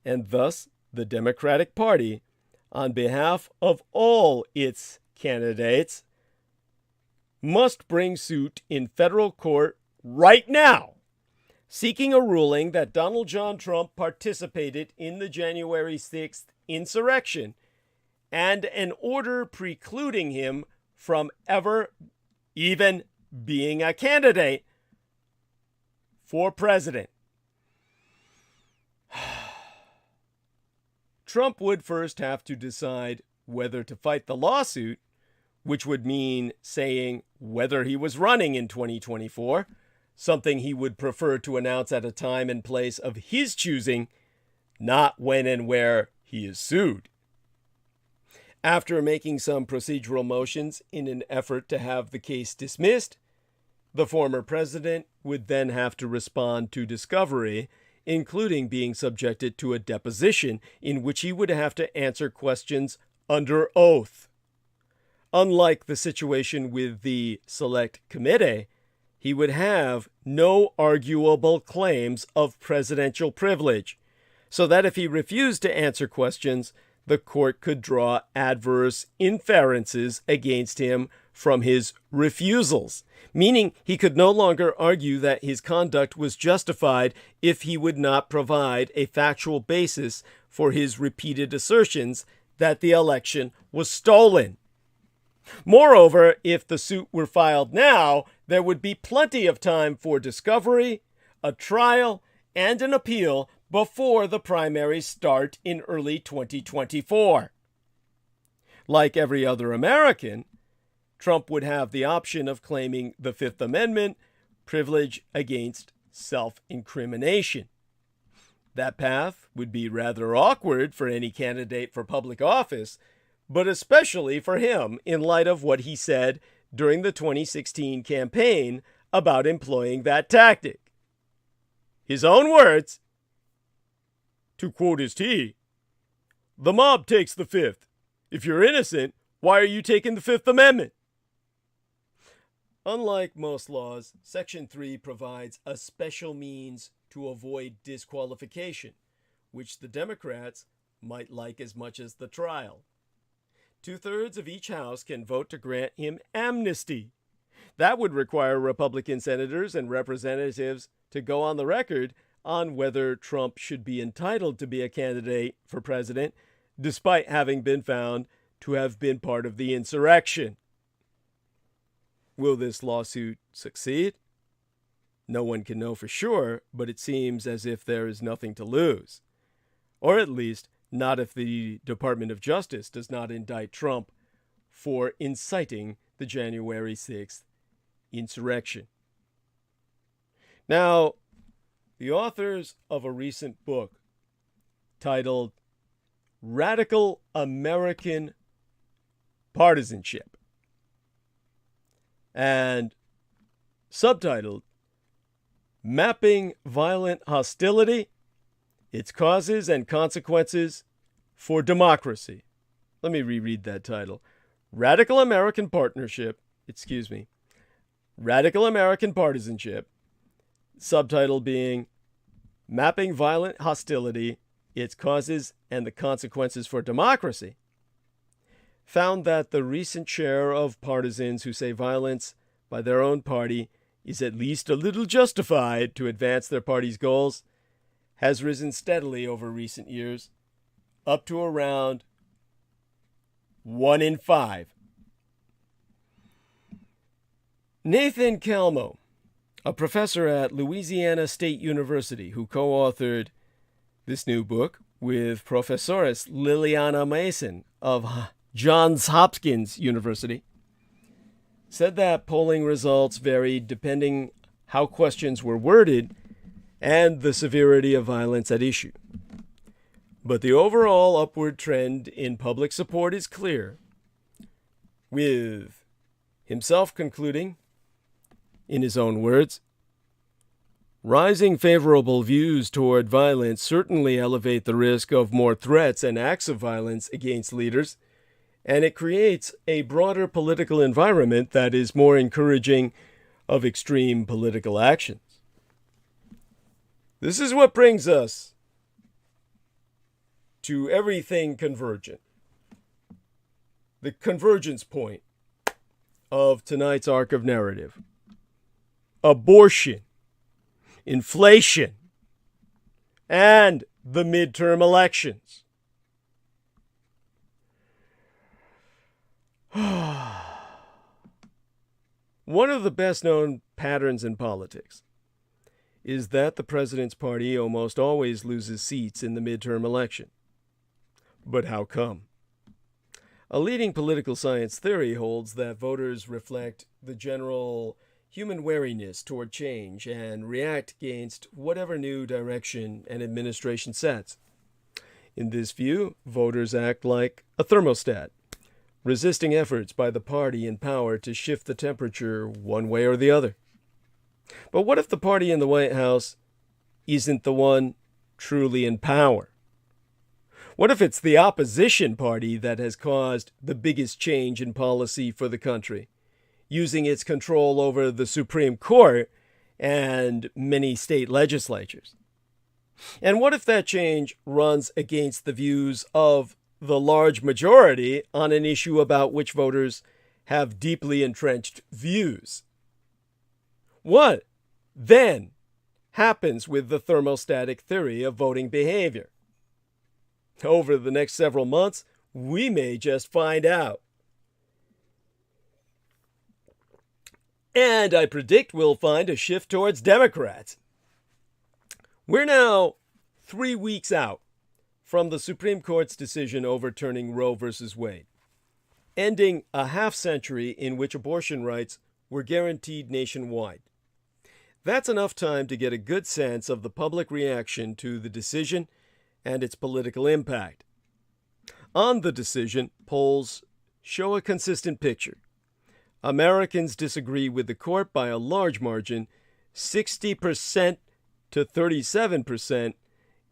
and thus the Democratic Party, on behalf of all its candidates, must bring suit in federal court right now, seeking a ruling that Donald John Trump participated in the January 6th insurrection and an order precluding him from ever even being a candidate for president. Trump would first have to decide whether to fight the lawsuit, which would mean saying whether he was running in 2024, something he would prefer to announce at a time and place of his choosing, not when and where he is sued. After making some procedural motions in an effort to have the case dismissed, the former president would then have to respond to discovery, including being subjected to a deposition in which he would have to answer questions under oath. Unlike the situation with the Select Committee, he would have no arguable claims of presidential privilege, so that if he refused to answer questions, the court could draw adverse inferences against him from his refusals, meaning he could no longer argue that his conduct was justified if he would not provide a factual basis for his repeated assertions that the election was stolen. Moreover, if the suit were filed now, there would be plenty of time for discovery, a trial, and an appeal before the primaries start in early 2024. Like every other American, Trump would have the option of claiming the Fifth Amendment privilege against self-incrimination. That path would be rather awkward for any candidate for public office, but especially for him in light of what he said during the 2016 campaign about employing that tactic. His own words, to quote his T, "The mob takes the Fifth. If you're innocent, why are you taking the Fifth Amendment?" Unlike most laws, Section 3 provides a special means to avoid disqualification, which the Democrats might like as much as the trial. 2/3 of each house can vote to grant him amnesty. That would require Republican senators and representatives to go on the record on whether Trump should be entitled to be a candidate for president, despite having been found to have been part of the insurrection. Will this lawsuit succeed? No one can know for sure, but it seems as if there is nothing to lose. Or at least, not if the Department of Justice does not indict Trump for inciting the January 6th insurrection. Now, the authors of a recent book titled Radical American Partisanship and subtitled Mapping Violent Hostility, Its Causes and Consequences for Democracy. Let me reread that title. Radical American Partisanship, subtitle being Mapping Violent Hostility, Its Causes and the Consequences for Democracy, found that the recent share of partisans who say violence by their own party is at least a little justified to advance their party's goals has risen steadily over recent years, up to around 1 in 5. Nathan Calmo, a professor at Louisiana State University who co-authored this new book with Professores Liliana Mason of Johns Hopkins University, said that polling results varied depending how questions were worded and the severity of violence at issue. But the overall upward trend in public support is clear, with himself concluding, in his own words, rising favorable views toward violence certainly elevate the risk of more threats and acts of violence against leaders, and it creates a broader political environment that is more encouraging of extreme political actions. This is what brings us to everything convergent. The convergence point of tonight's arc of narrative. Abortion, inflation, and the midterm elections. One of the best-known patterns in politics is that the president's party almost always loses seats in the midterm election. But how come? A leading political science theory holds that voters reflect the general human wariness toward change and react against whatever new direction an administration sets. In this view, voters act like a thermostat. resisting efforts by the party in power to shift the temperature one way or the other. But what if the party in the White House isn't the one truly in power? What if it's the opposition party that has caused the biggest change in policy for the country, using its control over the Supreme Court and many state legislatures? And what if that change runs against the views of the large majority on an issue about which voters have deeply entrenched views? What then happens with the thermostatic theory of voting behavior? Over the next several months, we may just find out. And I predict we'll find a shift towards Democrats. We're now 3 weeks out from the Supreme Court's decision overturning Roe v. Wade, ending a half-century in which abortion rights were guaranteed nationwide. That's enough time to get a good sense of the public reaction to the decision and its political impact. On the decision, polls show a consistent picture. Americans disagree with the court by a large margin, 60% to 37%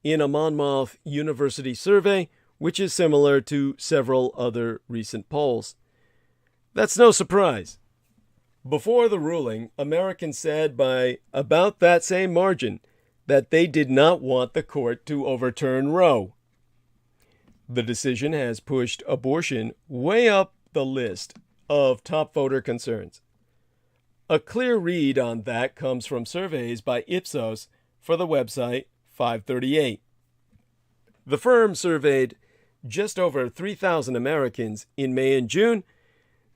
in a Monmouth University survey, which is similar to several other recent polls. That's no surprise. Before the ruling, Americans said by about that same margin that they did not want the court to overturn Roe. The decision has pushed abortion way up the list of top voter concerns. A clear read on that comes from surveys by Ipsos for the website 538. The firm surveyed just over 3,000 Americans in May and June,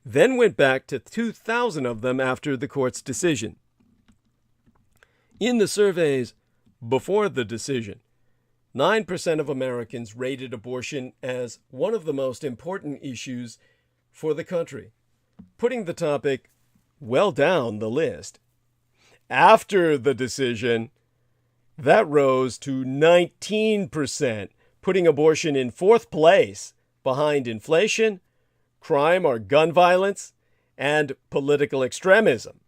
then went back to 2,000 of them after the court's decision. In the surveys before the decision, 9% of Americans rated abortion as one of the most important issues for the country, putting the topic well down the list. After the decision, that rose to 19%, putting abortion in fourth place behind inflation, crime or gun violence, and political extremism.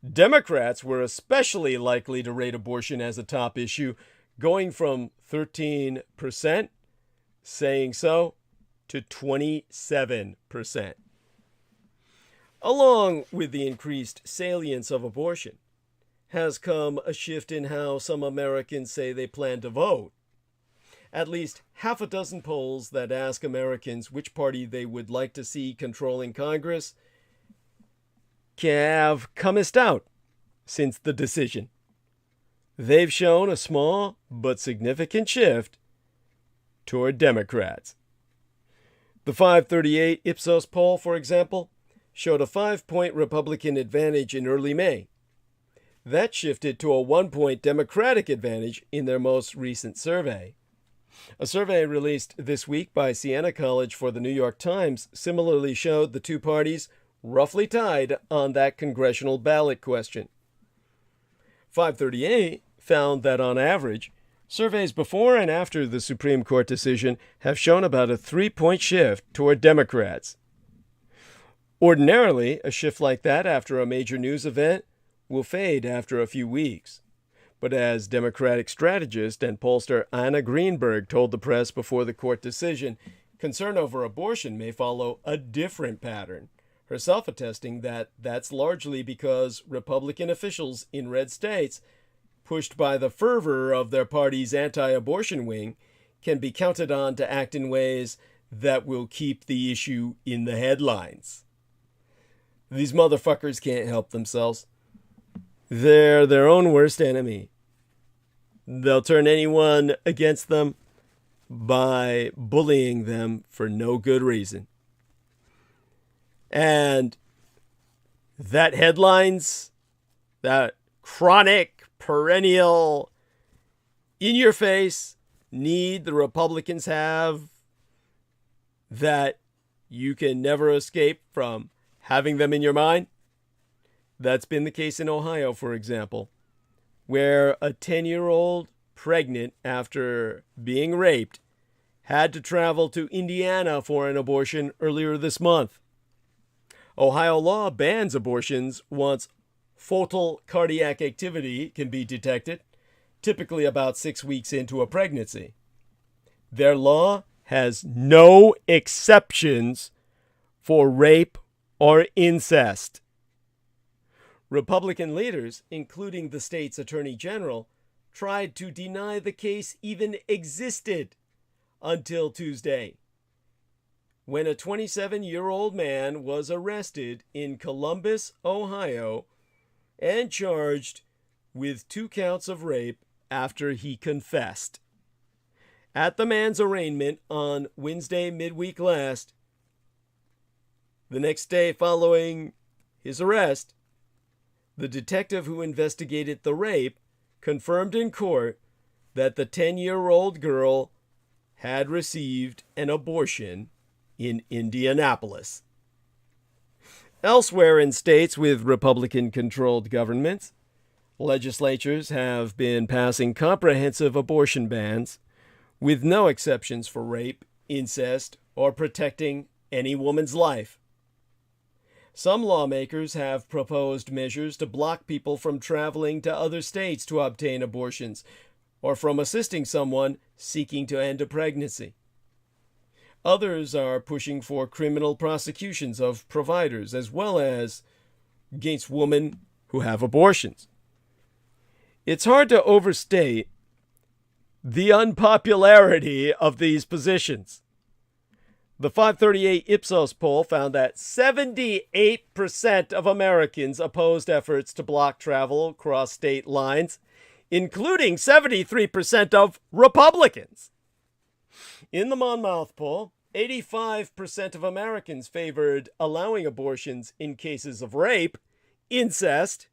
Democrats were especially likely to rate abortion as a top issue, going from 13% saying so to 27%. Along with the increased salience of abortion has come a shift in how some Americans say they plan to vote. At least half a dozen polls that ask Americans which party they would like to see controlling Congress have commenced out since the decision. They've shown a small but significant shift toward Democrats. The 538 Ipsos poll, for example, showed a 5-point Republican advantage in early May. That shifted to a 1-point Democratic advantage in their most recent survey. A survey released this week by Siena College for the New York Times similarly showed the two parties roughly tied on that congressional ballot question. 538 found that on average, surveys before and after the Supreme Court decision have shown about a 3-point shift toward Democrats. Ordinarily, a shift like that after a major news event will fade after a few weeks. But as Democratic strategist and pollster Anna Greenberg told the press before the court decision, concern over abortion may follow a different pattern, herself attesting that that's largely because Republican officials in red states, pushed by the fervor of their party's anti-abortion wing, can be counted on to act in ways that will keep the issue in the headlines. These motherfuckers can't help themselves. They're their own worst enemy. They'll turn anyone against them by bullying them for no good reason. And that headlines, that chronic, perennial, in-your-face need the Republicans have that you can never escape from having them in your mind. That's been the case in Ohio, for example, where a 10-year-old pregnant after being raped had to travel to Indiana for an abortion earlier this month. Ohio law bans abortions once foetal cardiac activity can be detected, typically about 6 weeks into a pregnancy. Their law has no exceptions for rape or incest. Republican leaders, including the state's attorney general, tried to deny the case even existed until Tuesday, when a 27-year-old man was arrested in Columbus, Ohio, and charged with 2 counts of rape after he confessed. At the man's arraignment on Wednesday midweek last, the next day following his arrest, the detective who investigated the rape confirmed in court that the 10-year-old girl had received an abortion in Indianapolis. Elsewhere in states with Republican-controlled governments, legislatures have been passing comprehensive abortion bans with no exceptions for rape, incest, or protecting any woman's life. Some lawmakers have proposed measures to block people from traveling to other states to obtain abortions, or from assisting someone seeking to end a pregnancy. Others are pushing for criminal prosecutions of providers as well as against women who have abortions. It's hard to overstate the unpopularity of these positions. The 538 Ipsos poll found that 78% of Americans opposed efforts to block travel across state lines, including 73% of Republicans. In the Monmouth poll, 85% of Americans favored allowing abortions in cases of rape, incest,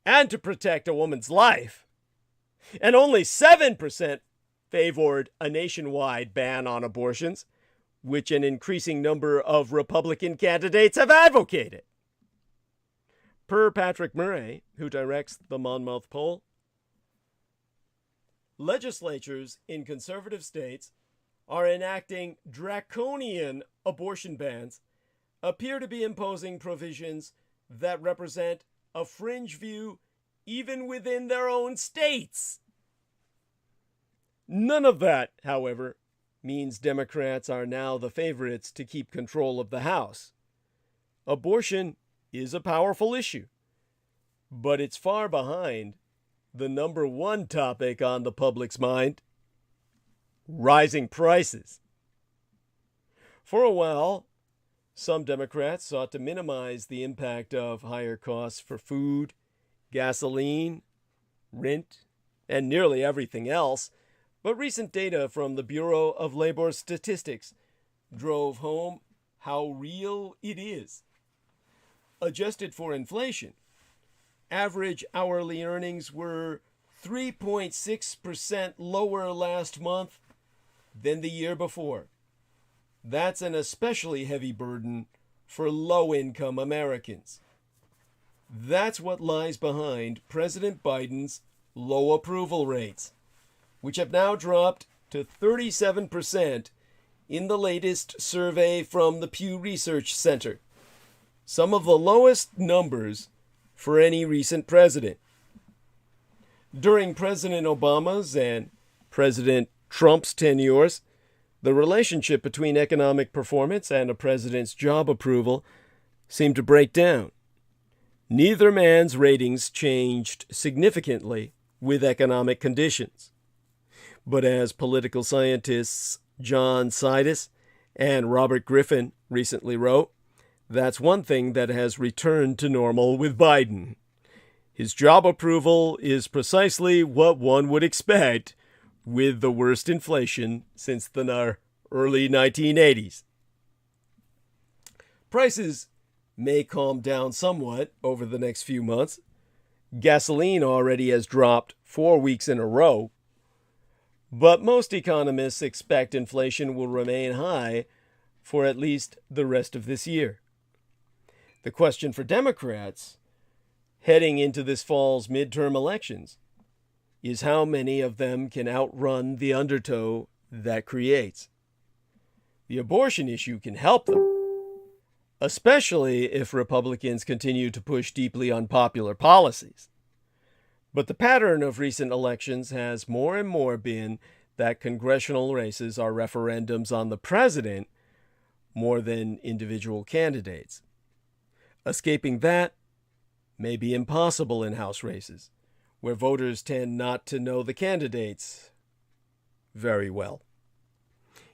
and to protect a woman's life. And only 7% favored a nationwide ban on abortions, which an increasing number of Republican candidates have advocated. Per Patrick Murray, who directs the Monmouth poll, legislatures in conservative states are enacting draconian abortion bans, appear to be imposing provisions that represent a fringe view even within their own states. None of that, however, means Democrats are now the favorites to keep control of the House. Abortion is a powerful issue, but it's far behind the number one topic on the public's mind: rising prices. For a while, some Democrats sought to minimize the impact of higher costs for food, gasoline, rent, and nearly everything else, but recent data from the Bureau of Labor Statistics drove home how real it is. Adjusted for inflation, average hourly earnings were 3.6% lower last month than the year before. That's an especially heavy burden for low-income Americans. That's what lies behind President Biden's low approval rates, which have now dropped to 37% in the latest survey from the Pew Research Center, some of the lowest numbers for any recent president. During President Obama's and President Trump's tenures, the relationship between economic performance and a president's job approval seemed to break down. Neither man's ratings changed significantly with economic conditions. But as political scientists John Sidis and Robert Griffin recently wrote, that's one thing that has returned to normal with Biden. His job approval is precisely what one would expect with the worst inflation since the early 1980s. Prices may calm down somewhat over the next few months. Gasoline already has dropped 4 weeks in a row, but most economists expect inflation will remain high for at least the rest of this year. The question for Democrats heading into this fall's midterm elections is how many of them can outrun the undertow that creates. the abortion issue can help them, especially if Republicans continue to push deeply unpopular policies. But the pattern of recent elections has more and more been that congressional races are referendums on the president more than individual candidates. Escaping that may be impossible in House races, where voters tend not to know the candidates very well.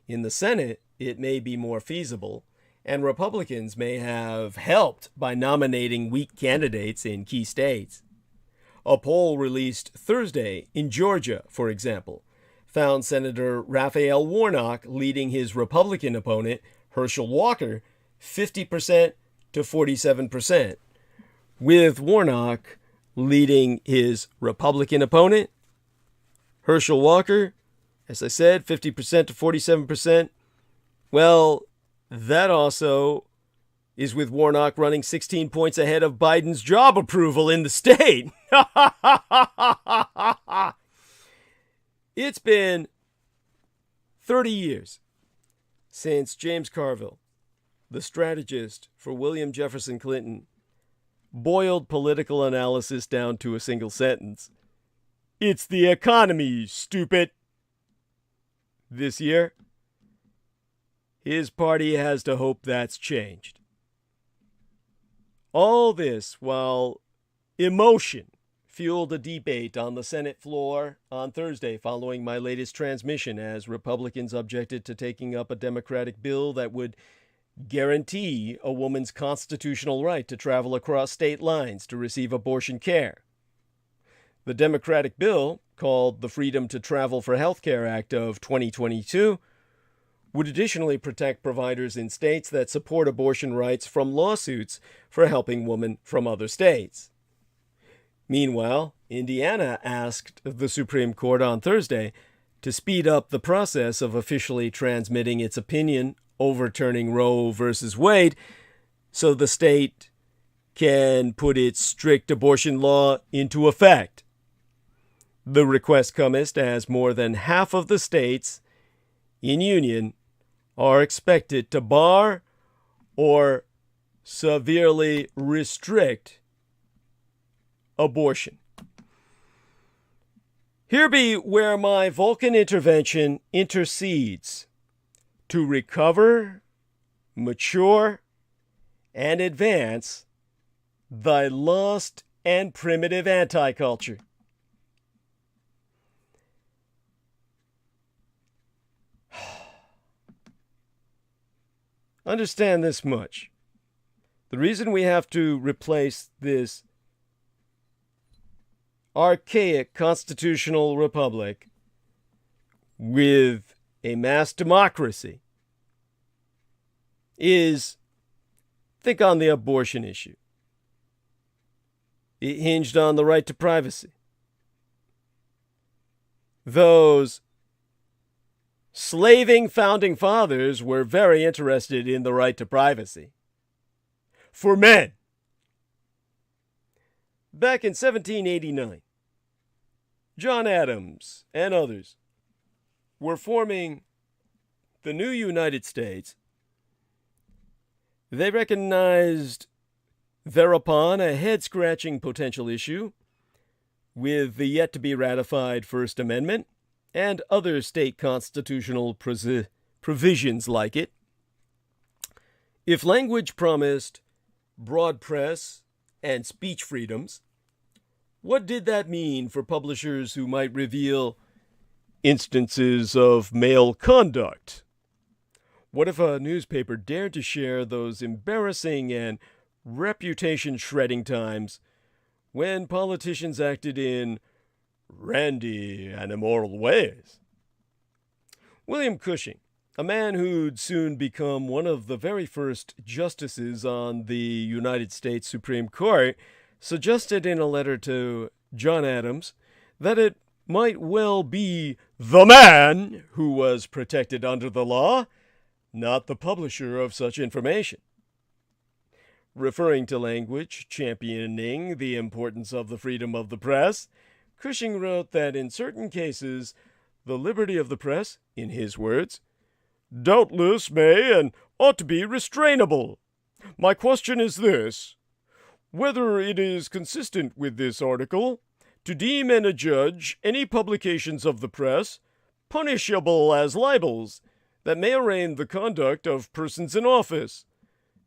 In the Senate, it may be more feasible, and Republicans may have helped by nominating weak candidates in key states. A poll released Thursday in Georgia, for example, found Senator Raphael Warnock leading his Republican opponent, Herschel Walker, 50% to 47%, with Warnock leading his Republican opponent, Herschel Walker, as I said, 50% to 47%. Well, that also is with Warnock running 16 points ahead of Biden's job approval in the state. It's been 30 years since James Carville, the strategist for William Jefferson Clinton, boiled political analysis down to a single sentence. It's the economy, stupid. This year, his party has to hope that's changed. All this while emotion fueled a debate on the Senate floor on Thursday following my latest transmission as Republicans objected to taking up a Democratic bill that would guarantee a woman's constitutional right to travel across state lines to receive abortion care. The Democratic bill, called the Freedom to Travel for Healthcare Act of 2022, would additionally protect providers in states that support abortion rights from lawsuits for helping women from other states. Meanwhile, Indiana asked the Supreme Court on Thursday to speed up the process of officially transmitting its opinion overturning Roe v. Wade so the state can put its strict abortion law into effect. The request cometh as more than half of the states in union are expected to bar or severely restrict abortion. Here be where my Vulcan intervention intercedes to recover, mature, and advance thy lost and primitive anti-culture. Understand this much. The reason we have to replace this archaic constitutional republic with a mass democracy is, think on the abortion issue. It hinged on the right to privacy. Those slaving founding fathers were very interested in the right to privacy. For men. Back in 1789, John Adams and others were forming the new United States. They recognized thereupon a head-scratching potential issue with the yet-to-be-ratified First Amendment and other state constitutional provisions like it. If language promised broad press and speech freedoms, what did that mean for publishers who might reveal instances of male conduct? What if a newspaper dared to share those embarrassing and reputation-shredding times when politicians acted in randy and immoral ways? William Cushing, a man who'd soon become one of the very first justices on the United States Supreme Court, suggested in a letter to John Adams that it might well be the man who was protected under the law, not the publisher of such information. Referring to language championing the importance of the freedom of the press, Cushing wrote that in certain cases, the liberty of the press, in his words, doubtless may and ought to be restrainable. My question is this: whether it is consistent with this article to deem and adjudge any publications of the press punishable as libels that may arraign the conduct of persons in office,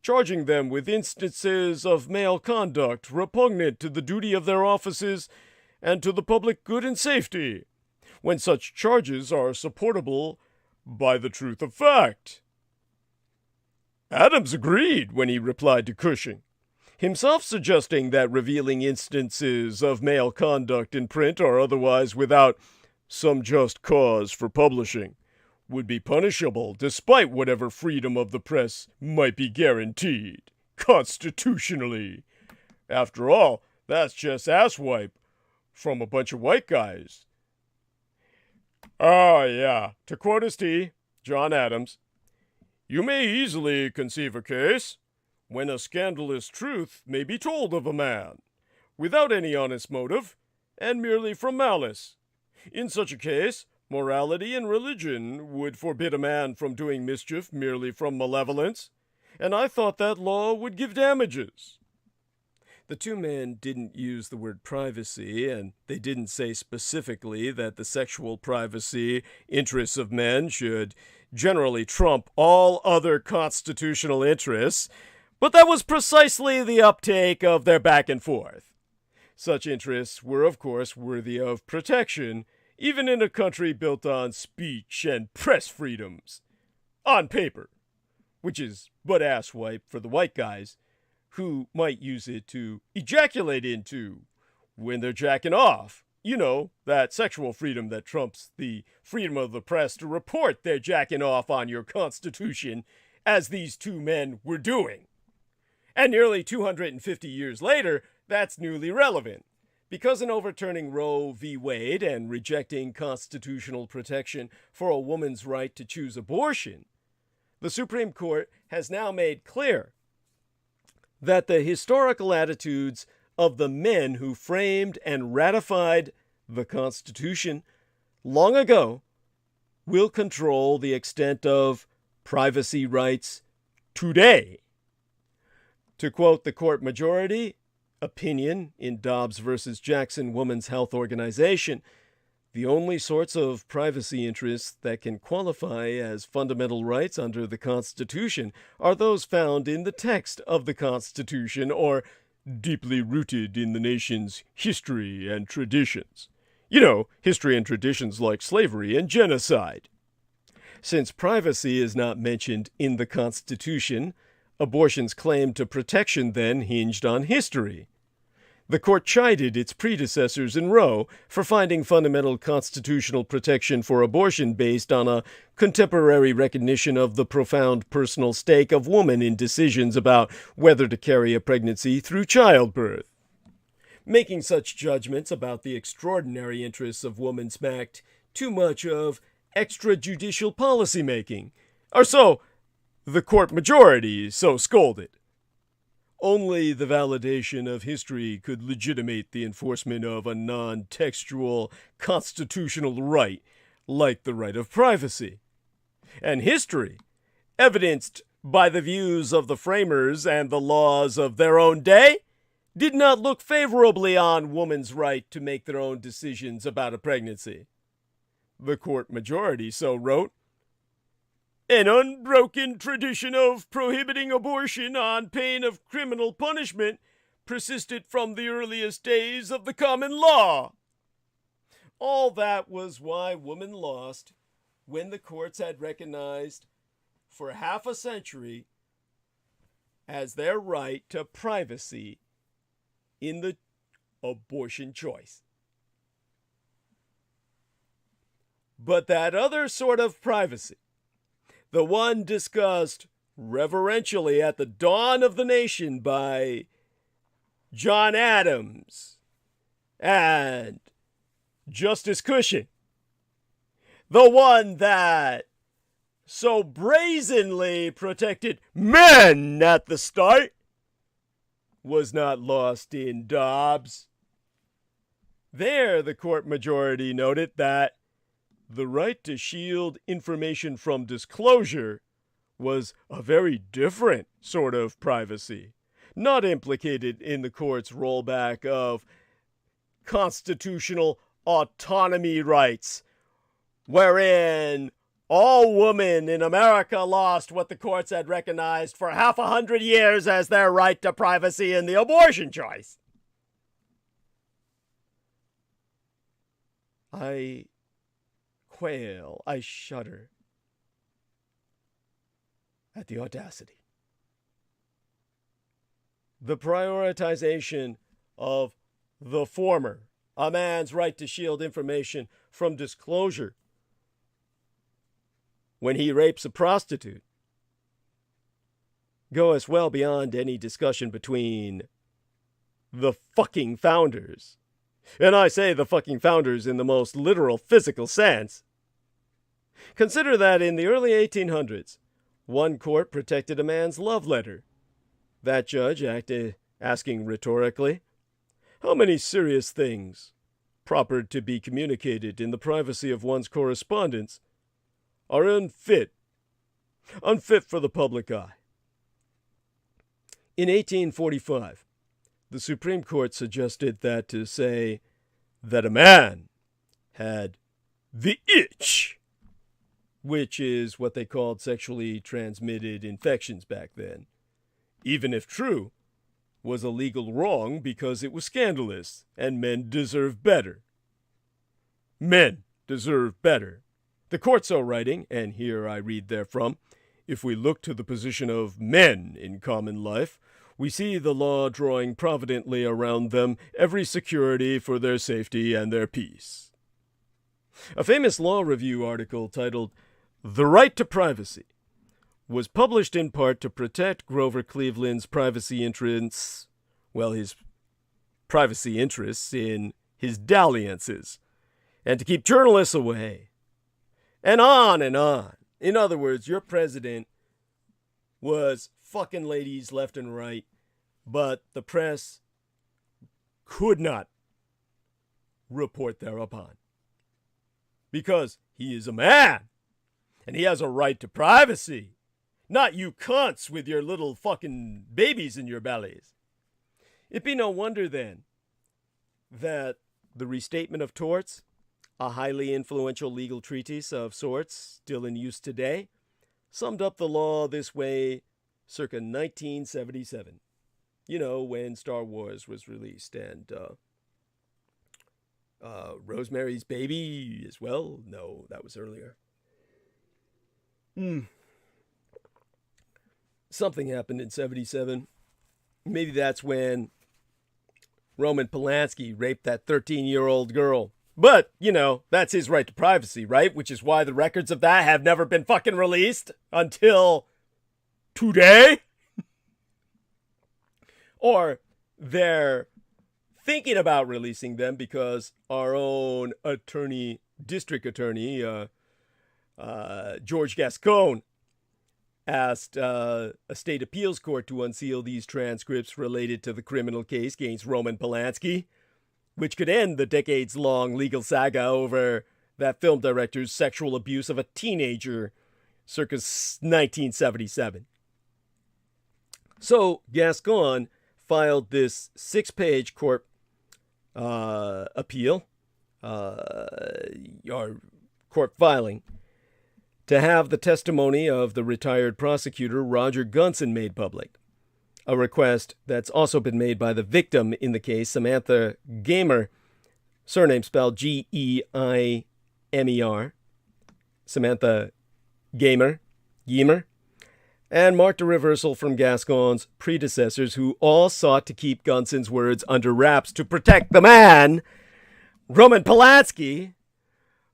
charging them with instances of male conduct repugnant to the duty of their offices and to the public good and safety, when such charges are supportable by the truth of fact. Adams agreed when he replied to Cushing, himself suggesting that revealing instances of male conduct in print or otherwise without some just cause for publishing would be punishable despite whatever freedom of the press might be guaranteed constitutionally. After all, that's just asswipe from a bunch of white guys. Oh, yeah. To quote his T, John Adams, "You may easily conceive a case when a scandalous truth may be told of a man, without any honest motive, and merely from malice. In such a case, morality and religion would forbid a man from doing mischief merely from malevolence, and I thought that law would give damages." The two men didn't use the word privacy, and they didn't say specifically that the sexual privacy interests of men should generally trump all other constitutional interests, but that was precisely the uptake of their back and forth. Such interests were, of course, worthy of protection, even in a country built on speech and press freedoms. On paper, which is but asswipe for the white guys, who might use it to ejaculate into when they're jacking off. You know, that sexual freedom that trumps the freedom of the press to report they're jacking off on your Constitution, as these two men were doing. And nearly 250 years later, that's newly relevant, because in overturning Roe v. Wade and rejecting constitutional protection for a woman's right to choose abortion, the Supreme Court has now made clear that the historical attitudes of the men who framed and ratified the Constitution long ago will control the extent of privacy rights today. To quote the court majority opinion in Dobbs versus Jackson Women's Health Organization, the only sorts of privacy interests that can qualify as fundamental rights under the Constitution are those found in the text of the Constitution or deeply rooted in the nation's history and traditions. You know, history and traditions like slavery and genocide. Since privacy is not mentioned in the Constitution, abortion's claim to protection then hinged on history. The court chided its predecessors in Roe for finding fundamental constitutional protection for abortion based on a contemporary recognition of the profound personal stake of woman in decisions about whether to carry a pregnancy through childbirth. Making such judgments about the extraordinary interests of woman smacked too much of extrajudicial policymaking, or so the court majority so scolded. Only the validation of history could legitimate the enforcement of a non-textual constitutional right, like the right of privacy. And history, evidenced by the views of the framers and the laws of their own day, did not look favorably on women's right to make their own decisions about a pregnancy. The court majority so wrote, "An unbroken tradition of prohibiting abortion on pain of criminal punishment persisted from the earliest days of the common law." All that was why women lost when the courts had recognized for half a century as their right to privacy in the abortion choice. But that other sort of privacy, the one discussed reverentially at the dawn of the nation by John Adams and Justice Cushing, the one that so brazenly protected men at the start, was not lost in Dobbs. There, the court majority noted that the right to shield information from disclosure was a very different sort of privacy, not implicated in the court's rollback of constitutional autonomy rights, wherein all women in America lost what the courts had recognized for 100 years as their right to privacy in the abortion choice. I quail, I shudder at the audacity. The prioritization of the former, a man's right to shield information from disclosure when he rapes a prostitute, goes well beyond any discussion between the fucking founders. And I say the fucking founders in the most literal physical sense. Consider that in the early 1800s, one court protected a man's love letter. That judge acted asking rhetorically, how many serious things, proper to be communicated in the privacy of one's correspondence, are unfit for the public eye? In 1845, the Supreme Court suggested that to say that a man had the itch, which is what they called sexually transmitted infections back then, even if true, was a legal wrong because it was scandalous, and men deserve better. Men deserve better. The court so writing, and here I read therefrom, if we look to the position of men in common life, we see the law drawing providently around them every security for their safety and their peace. A famous law review article titled The Right to Privacy was published in part to protect Grover Cleveland's privacy interests, his privacy interests in his dalliances, and to keep journalists away. And on and on. In other words, your president was fucking ladies left and right, but the press could not report thereupon. Because he is a man, and he has a right to privacy. Not you cunts with your little fucking babies in your bellies. It be no wonder then that the Restatement of Torts, a highly influential legal treatise of sorts still in use today, summed up the law this way circa 1977. You know, when Star Wars was released, and Rosemary's Baby as well. No, that was earlier. Something happened in 77. Maybe that's when Roman Polanski raped that 13-year-old girl. But, you know, that's his right to privacy, right? Which is why the records of that have never been fucking released until today. Or they're thinking about releasing them because our own district attorney, George Gascon, asked a state appeals court to unseal these transcripts related to the criminal case against Roman Polanski, which could end the decades-long legal saga over that film director's sexual abuse of a teenager circa 1977. So Gascon filed this 6-page court appeal, or court filing, to have the testimony of the retired prosecutor Roger Gunson made public, a request that's also been made by the victim in the case, Samantha Gamer, surname spelled Geimer, Samantha Gamer, and marked a reversal from Gascon's predecessors, who all sought to keep Gunson's words under wraps to protect the man, Roman Polanski,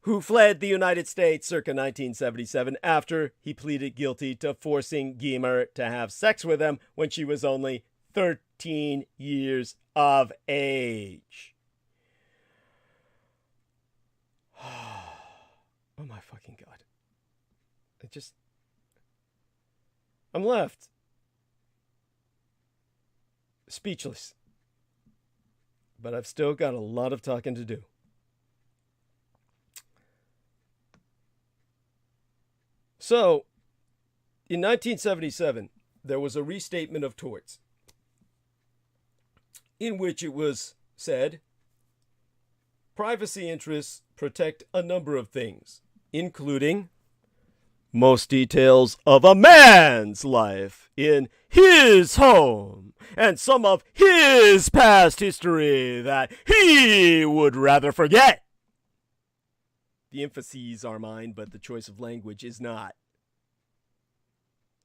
who fled the United States circa 1977 after he pleaded guilty to forcing Gamer to have sex with him when she was only 13 years of age. Oh my fucking God. I'm left speechless. But I've still got a lot of talking to do. So, in 1977, there was a restatement of torts in which it was said, privacy interests protect a number of things, including most details of a man's life in his home and some of his past history that he would rather forget. The emphases are mine, but the choice of language is not.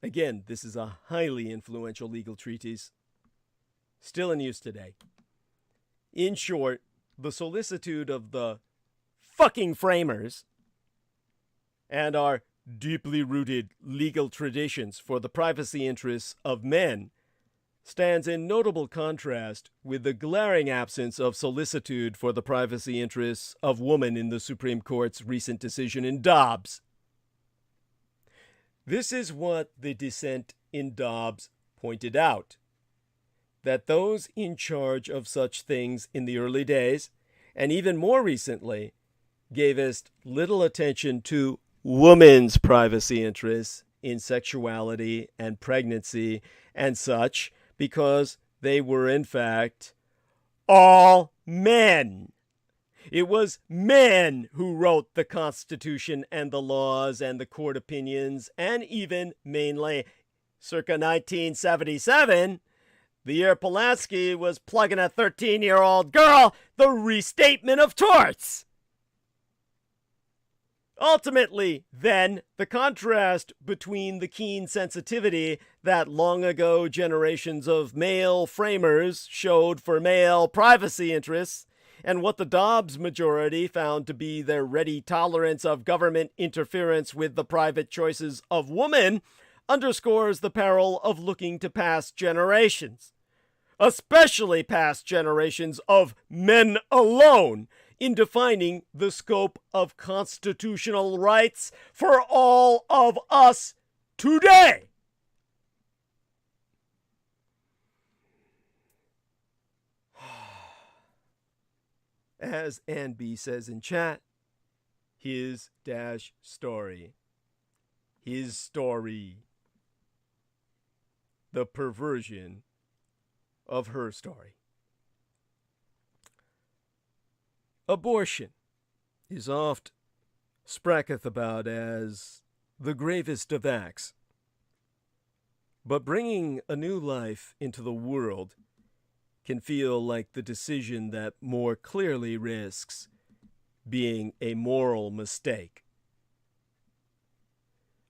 Again, this is a highly influential legal treatise, still in use today. In short, the solicitude of the fucking framers and our deeply rooted legal traditions for the privacy interests of men stands in notable contrast with the glaring absence of solicitude for the privacy interests of women in the Supreme Court's recent decision in Dobbs. This is what the dissent in Dobbs pointed out, that those in charge of such things in the early days, and even more recently, gave us little attention to women's privacy interests in sexuality and pregnancy and such, because they were in fact all men. It was men who wrote the Constitution and the laws and the court opinions, and even mainly circa 1977, the year Polanski was plugging a 13-year-old girl, the restatement of torts. Ultimately, then, the contrast between the keen sensitivity that long ago generations of male framers showed for male privacy interests and what the Dobbs majority found to be their ready tolerance of government interference with the private choices of women underscores the peril of looking to past generations, especially past generations of men alone, in defining the scope of constitutional rights for all of us today. As Anby says in chat, his dash story. His story. The perversion of her story. Abortion is oft spracketh about as the gravest of acts. But bringing a new life into the world can feel like the decision that more clearly risks being a moral mistake.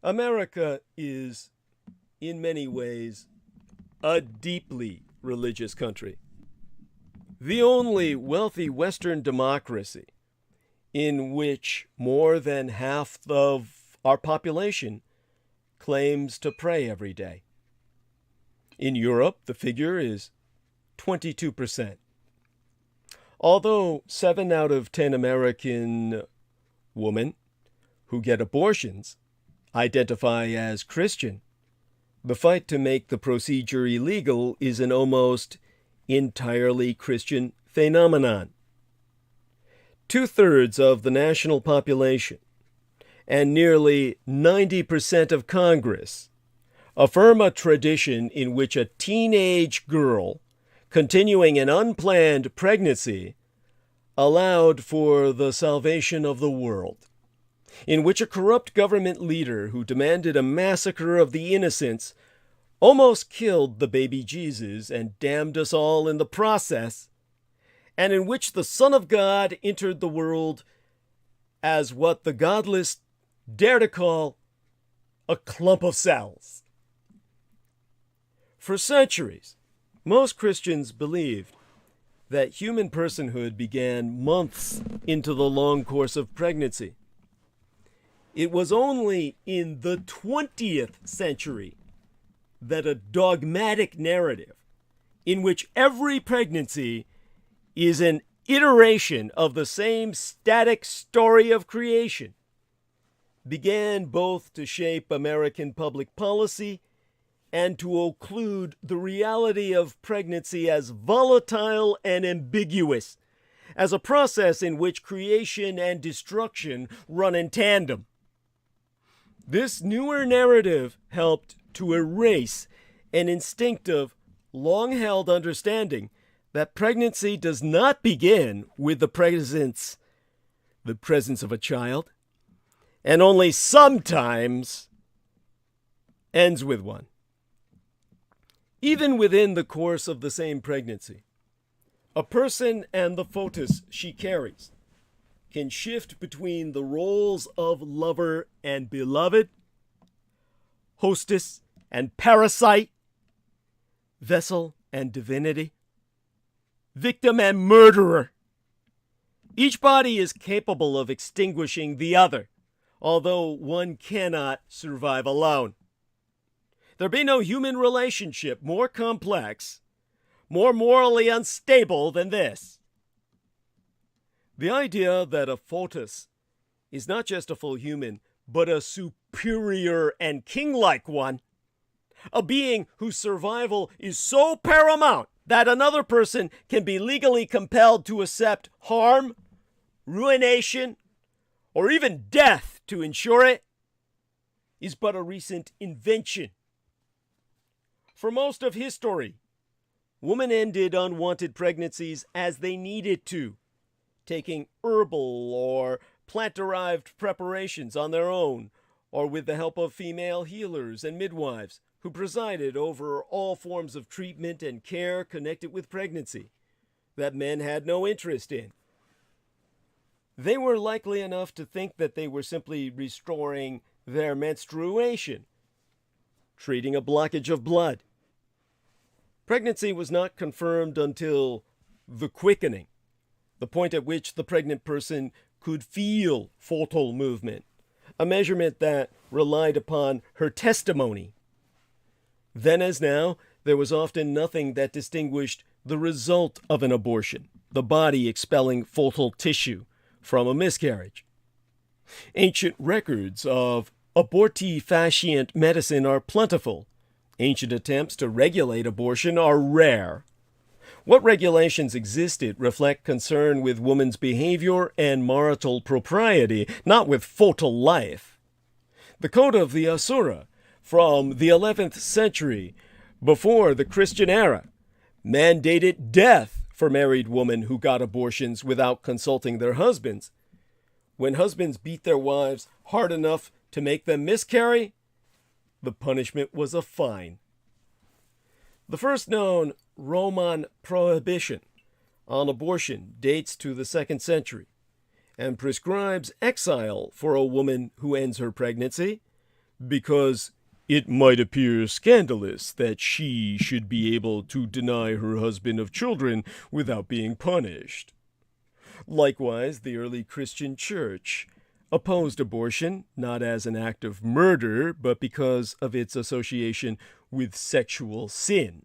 America is, in many ways, a deeply religious country. The only wealthy Western democracy in which more than half of our population claims to pray every day. In Europe, the figure is 22%. Although 7 out of 10 American women who get abortions identify as Christian, the fight to make the procedure illegal is an almost entirely Christian phenomenon. 2/3 of the national population and nearly 90% of Congress affirm a tradition in which a teenage girl continuing an unplanned pregnancy allowed for the salvation of the world, in which a corrupt government leader who demanded a massacre of the innocents almost killed the baby Jesus and damned us all in the process, and in which the Son of God entered the world as what the godless dare to call a clump of cells. For centuries, most Christians believed that human personhood began months into the long course of pregnancy. It was only in the 20th century that a dogmatic narrative in which every pregnancy is an iteration of the same static story of creation began both to shape American public policy and to occlude the reality of pregnancy as volatile and ambiguous, as a process in which creation and destruction run in tandem. This newer narrative helped to erase an instinctive, long-held understanding that pregnancy does not begin with the presence of a child, and only sometimes ends with one. Even within the course of the same pregnancy, a person and the foetus she carries can shift between the roles of lover and beloved, hostess and parasite, vessel and divinity, victim and murderer. Each body is capable of extinguishing the other, although one cannot survive alone. There be no human relationship more complex, more morally unstable than this. The idea that a foetus is not just a full human, but a superior and king-like one, a being whose survival is so paramount that another person can be legally compelled to accept harm, ruination, or even death to ensure it, is but a recent invention. For most of history, women ended unwanted pregnancies as they needed to, taking herbal or plant-derived preparations on their own, or with the help of female healers and midwives who presided over all forms of treatment and care connected with pregnancy that men had no interest in. They were likely enough to think that they were simply restoring their menstruation, treating a blockage of blood. Pregnancy was not confirmed until the quickening, the point at which the pregnant person could feel foetal movement, a measurement that relied upon her testimony. Then as now, there was often nothing that distinguished the result of an abortion, the body expelling foetal tissue, from a miscarriage. Ancient records of abortifacient medicine are plentiful. Ancient attempts to regulate abortion are rare. What regulations existed reflect concern with woman's behavior and marital propriety, not with foetal life. The Code of the Asura, from the 11th century, before the Christian era, mandated death for married women who got abortions without consulting their husbands. When husbands beat their wives hard enough to make them miscarry, the punishment was a fine. The first known Roman prohibition on abortion dates to the 2nd century and prescribes exile for a woman who ends her pregnancy because it might appear scandalous that she should be able to deny her husband of children without being punished. Likewise, the early Christian church opposed abortion not as an act of murder, but because of its association with sexual sin.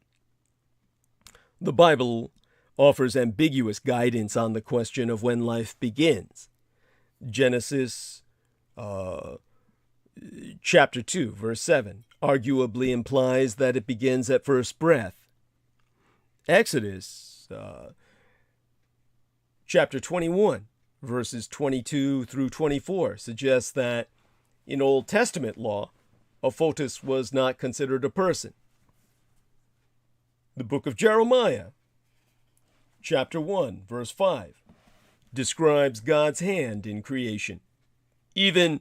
The Bible offers ambiguous guidance on the question of when life begins. Genesis chapter 2, verse 7, arguably implies that it begins at first breath. Exodus chapter 21, verses 22 through 24, suggests that in Old Testament law, a foetus was not considered a person. The book of Jeremiah, chapter 1, verse 5, describes God's hand in creation. Even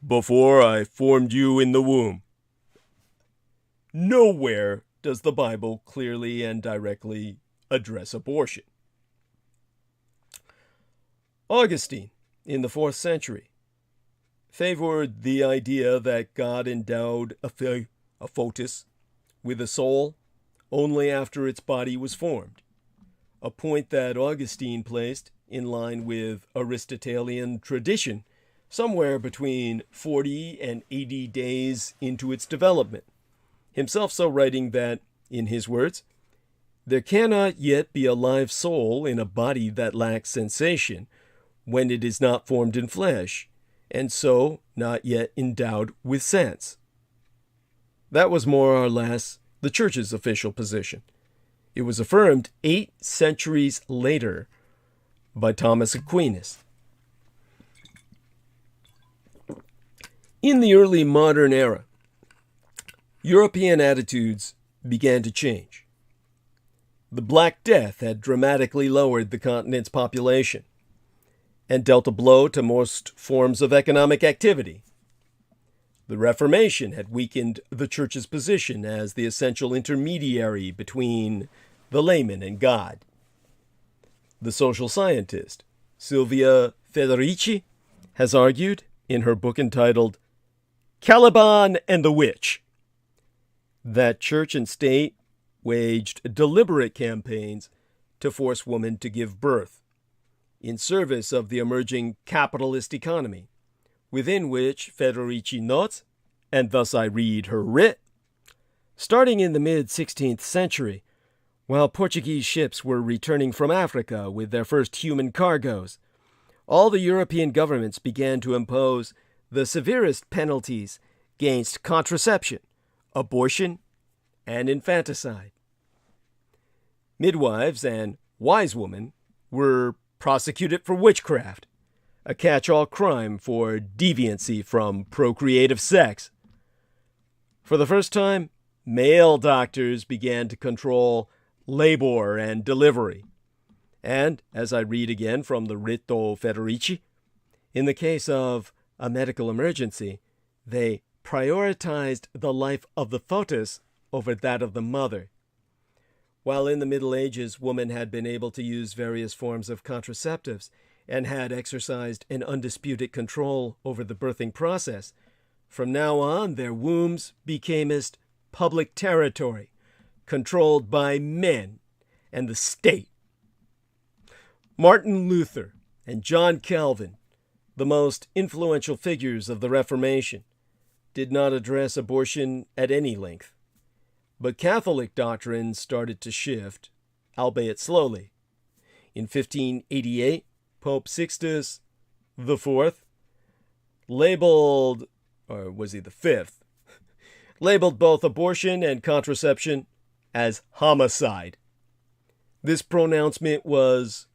before I formed you in the womb. Nowhere does the Bible clearly and directly address abortion. Augustine, in the 4th century, favored the idea that God endowed a foetus with a soul only after its body was formed, a point that Augustine placed in line with Aristotelian tradition somewhere between 40 and 80 days into its development, himself so writing that, in his words, there cannot yet be a live soul in a body that lacks sensation when it is not formed in flesh, and so not yet endowed with sense. That was more or less the Church's official position. It was affirmed 8 centuries later by Thomas Aquinas. In the early modern era, European attitudes began to change. The Black Death had dramatically lowered the continent's population and dealt a blow to most forms of economic activity. The Reformation had weakened the Church's position as the essential intermediary between the layman and God. The social scientist Silvia Federici has argued in her book entitled Caliban and the Witch that church and state waged deliberate campaigns to force women to give birth in service of the emerging capitalist economy, within which Federici notes, and thus I read her writ, starting in the mid-16th century, while Portuguese ships were returning from Africa with their first human cargoes, all the European governments began to impose the severest penalties against contraception, abortion, and infanticide. Midwives and wise women were prosecuted for witchcraft, a catch-all crime for deviancy from procreative sex. For the first time, male doctors began to control labor and delivery. And, as I read again from the Rito Federici, in the case of a medical emergency, they prioritized the life of the fetus over that of the mother. While in the Middle Ages, women had been able to use various forms of contraceptives and had exercised an undisputed control over the birthing process, from now on their wombs became public territory, controlled by men and the state. Martin Luther and John Calvin, the most influential figures of the Reformation, did not address abortion at any length. But Catholic doctrine started to shift, albeit slowly. In 1588, Pope Sixtus IV labeled, or was he the fifth, labeled both abortion and contraception as homicide. This pronouncement was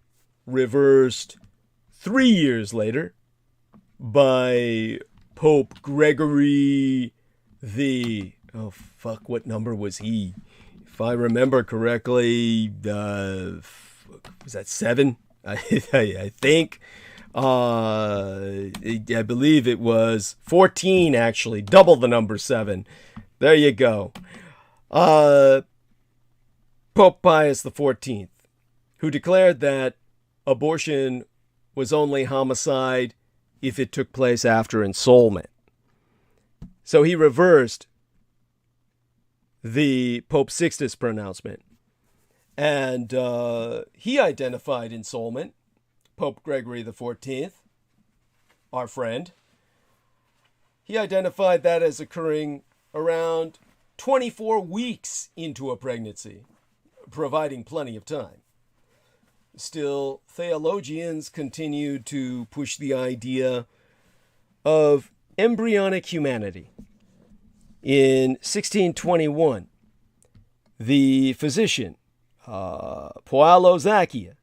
reversed 3 years later by Pope Gregory the... what number was he? If I remember correctly, was that 7? I think. I believe it was 14, actually. Double the number 7. There you go. Pope Pius XIV, who declared that abortion was only homicide if it took place after ensoulment. So he reversed the Pope Sixtus pronouncement. And he identified ensoulment, Pope Gregory XIV, our friend. He identified that as occurring around 24 weeks into a pregnancy, providing plenty of time. Still, theologians continued to push the idea of embryonic humanity. In 1621, the physician, Paolo Zacchia,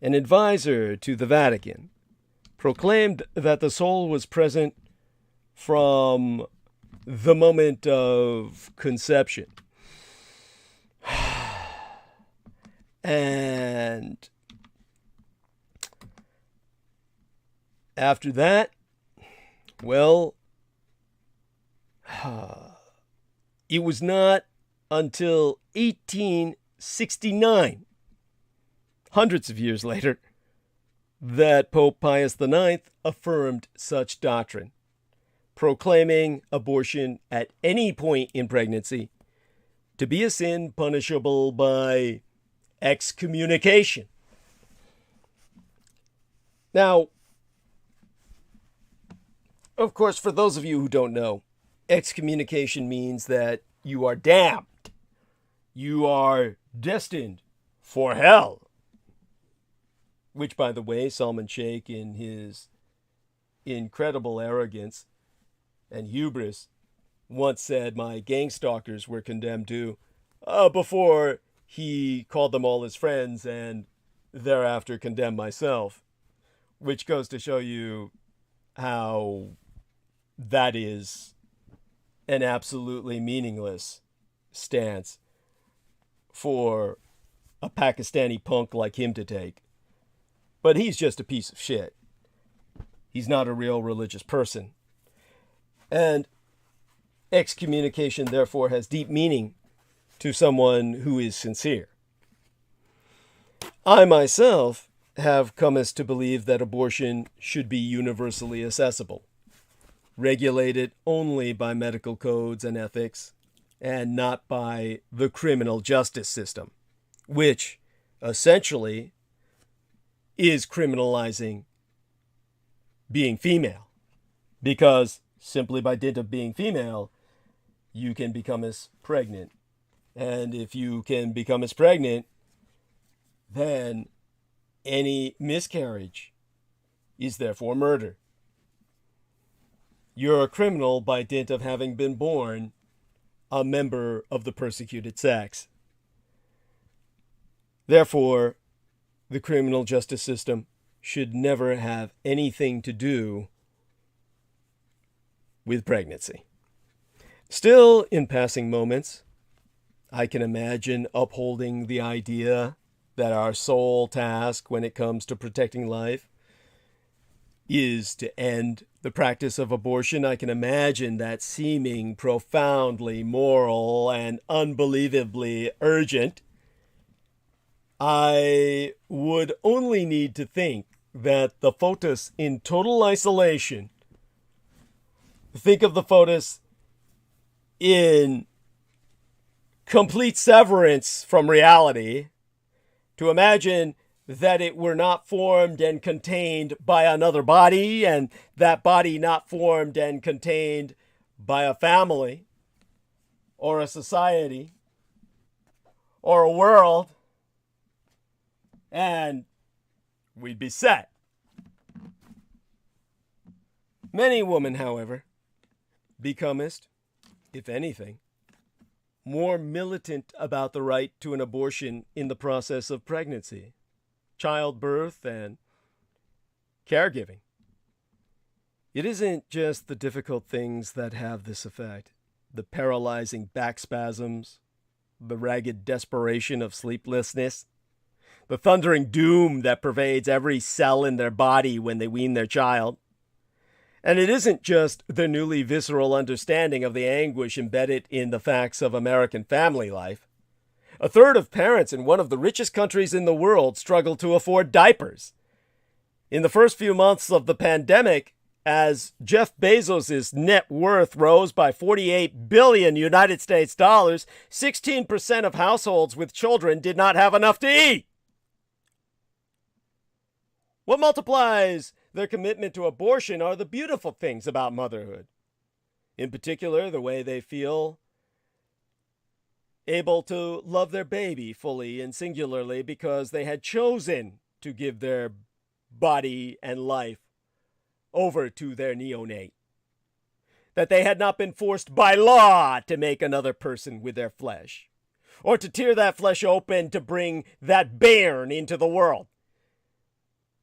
an advisor to the Vatican, proclaimed that the soul was present from the moment of conception. And after that, well, it was not until 1869, hundreds of years later, that Pope Pius IX affirmed such doctrine, proclaiming abortion at any point in pregnancy to be a sin punishable by excommunication. Now, of course, for those of you who don't know, excommunication means that you are damned. You are destined for hell. Which, by the way, Salman Sheikh, in his incredible arrogance and hubris, once said my gang stalkers were condemned to, before he called them all his friends and thereafter condemned myself. Which goes to show you how that is an absolutely meaningless stance for a Pakistani punk like him to take. But he's just a piece of shit. He's not a real religious person. And excommunication, therefore, has deep meaning to someone who is sincere. I myself have come as to believe that abortion should be universally accessible, regulated only by medical codes and ethics, and not by the criminal justice system, which essentially is criminalizing being female. Because simply by dint of being female, you can become as pregnant. And if you can become as pregnant, then any miscarriage is therefore murder. You're a criminal by dint of having been born a member of the persecuted sex. Therefore, the criminal justice system should never have anything to do with pregnancy. Still, in passing moments, I can imagine upholding the idea that our sole task when it comes to protecting life is to end the practice of abortion. I can imagine that seeming profoundly moral and unbelievably urgent. I would only need to think that the foetus in total isolation, think of the foetus in complete severance from reality, to imagine that it were not formed and contained by another body, and that body not formed and contained by a family, or a society, or a world, and we'd be set. Many women, however, becomest, if anything, more militant about the right to an abortion in the process of pregnancy, childbirth, and caregiving. It isn't just the difficult things that have this effect, the paralyzing back spasms, the ragged desperation of sleeplessness, the thundering doom that pervades every cell in their body when they wean their child. And it isn't just the newly visceral understanding of the anguish embedded in the facts of American family life. A third of parents in one of the richest countries in the world struggle to afford diapers. In the first few months of the pandemic, as Jeff Bezos' net worth rose by 48 billion United States dollars, 16% of households with children did not have enough to eat. What multiplies their commitment to abortion are the beautiful things about motherhood. In particular, the way they feel able to love their baby fully and singularly because they had chosen to give their body and life over to their neonate. That they had not been forced by law to make another person with their flesh, or to tear that flesh open to bring that bairn into the world.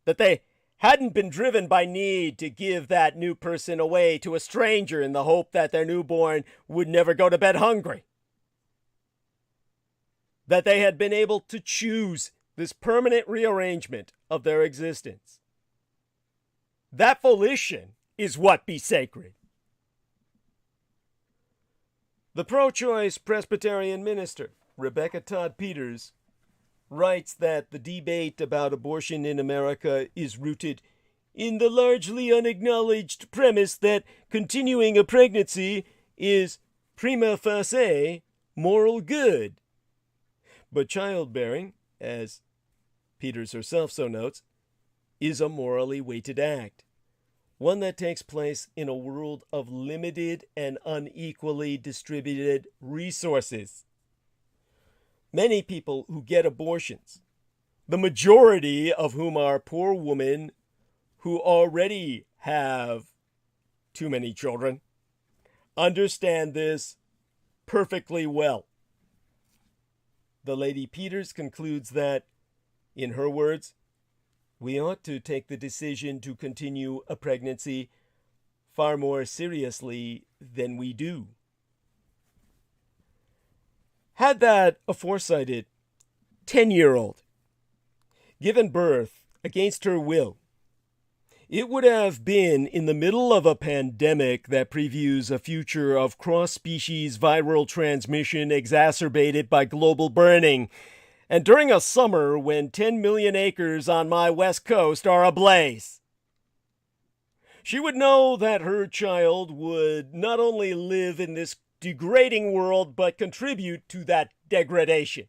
That they hadn't been driven by need to give that new person away to a stranger in the hope that their newborn would never go to bed hungry. That they had been able to choose this permanent rearrangement of their existence. That volition is what be sacred. The pro-choice Presbyterian minister, Rebecca Todd Peters, writes that the debate about abortion in America is rooted in the largely unacknowledged premise that continuing a pregnancy is prima facie moral good. But childbearing, as Peters herself so notes, is a morally weighted act, one that takes place in a world of limited and unequally distributed resources. Many people who get abortions, the majority of whom are poor women who already have too many children, understand this perfectly well. The Lady Peters concludes that, in her words, we ought to take the decision to continue a pregnancy far more seriously than we do. Had that aforecighted 10-year-old given birth against her will, it would have been in the middle of a pandemic that previews a future of cross-species viral transmission exacerbated by global burning, and during a summer when 10 million acres on my west coast are ablaze. She would know that her child would not only live in this degrading world, but contribute to that degradation.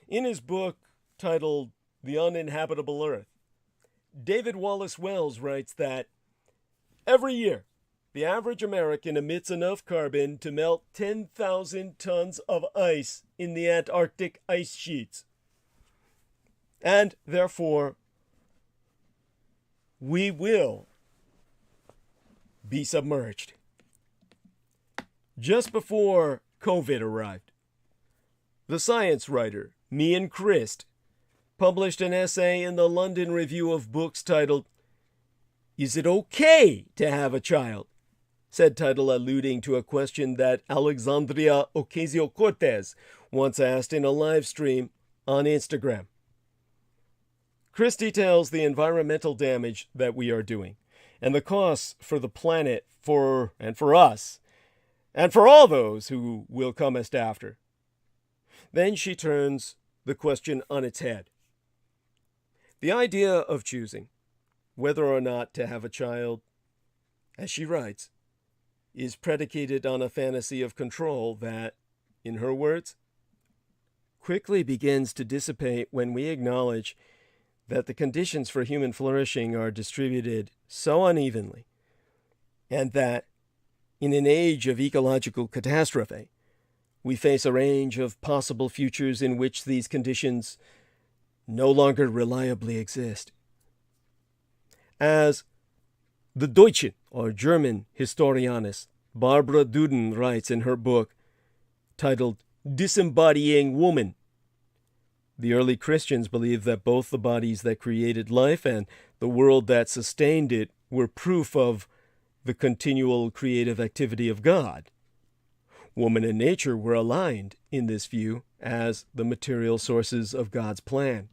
In his book titled The Uninhabitable Earth, David Wallace Wells writes that every year, the average American emits enough carbon to melt 10,000 tons of ice in the Antarctic ice sheets. And therefore, we will be submerged. Just before COVID arrived, the science writer Mian Christ published an essay in the London Review of Books titled, "Is it okay to have a child?" Said title alluding to a question that Alexandria Ocasio-Cortez once asked in a live stream on Instagram. Chris details the environmental damage that we are doing and the costs for the planet, for us, and for all those who will come us after. Then she turns the question on its head. The idea of choosing whether or not to have a child, as she writes, is predicated on a fantasy of control that, in her words, quickly begins to dissipate when we acknowledge that the conditions for human flourishing are distributed so unevenly, and that, in an age of ecological catastrophe, we face a range of possible futures in which these conditions no longer reliably exist. As the Deutsche, or German historianist, Barbara Duden writes in her book titled Disembodying Woman, the early Christians believed that both the bodies that created life and the world that sustained it were proof of the continual creative activity of God. Woman and nature were aligned in this view as the material sources of God's plan.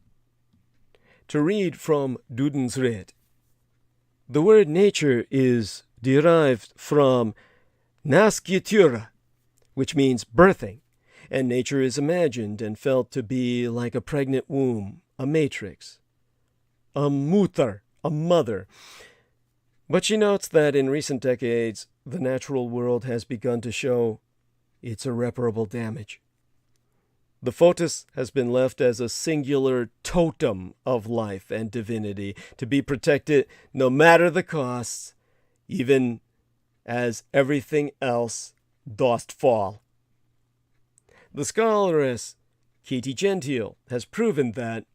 To read from Duden's Red, the word nature is derived from nascitura, which means birthing, and nature is imagined and felt to be like a pregnant womb, a matrix, a Mutter, a mother. But she notes that in recent decades, the natural world has begun to show its irreparable damage. The foetus has been left as a singular totem of life and divinity, to be protected no matter the costs, even as everything else dost fall. The scholaress Katie Gentile has proven that,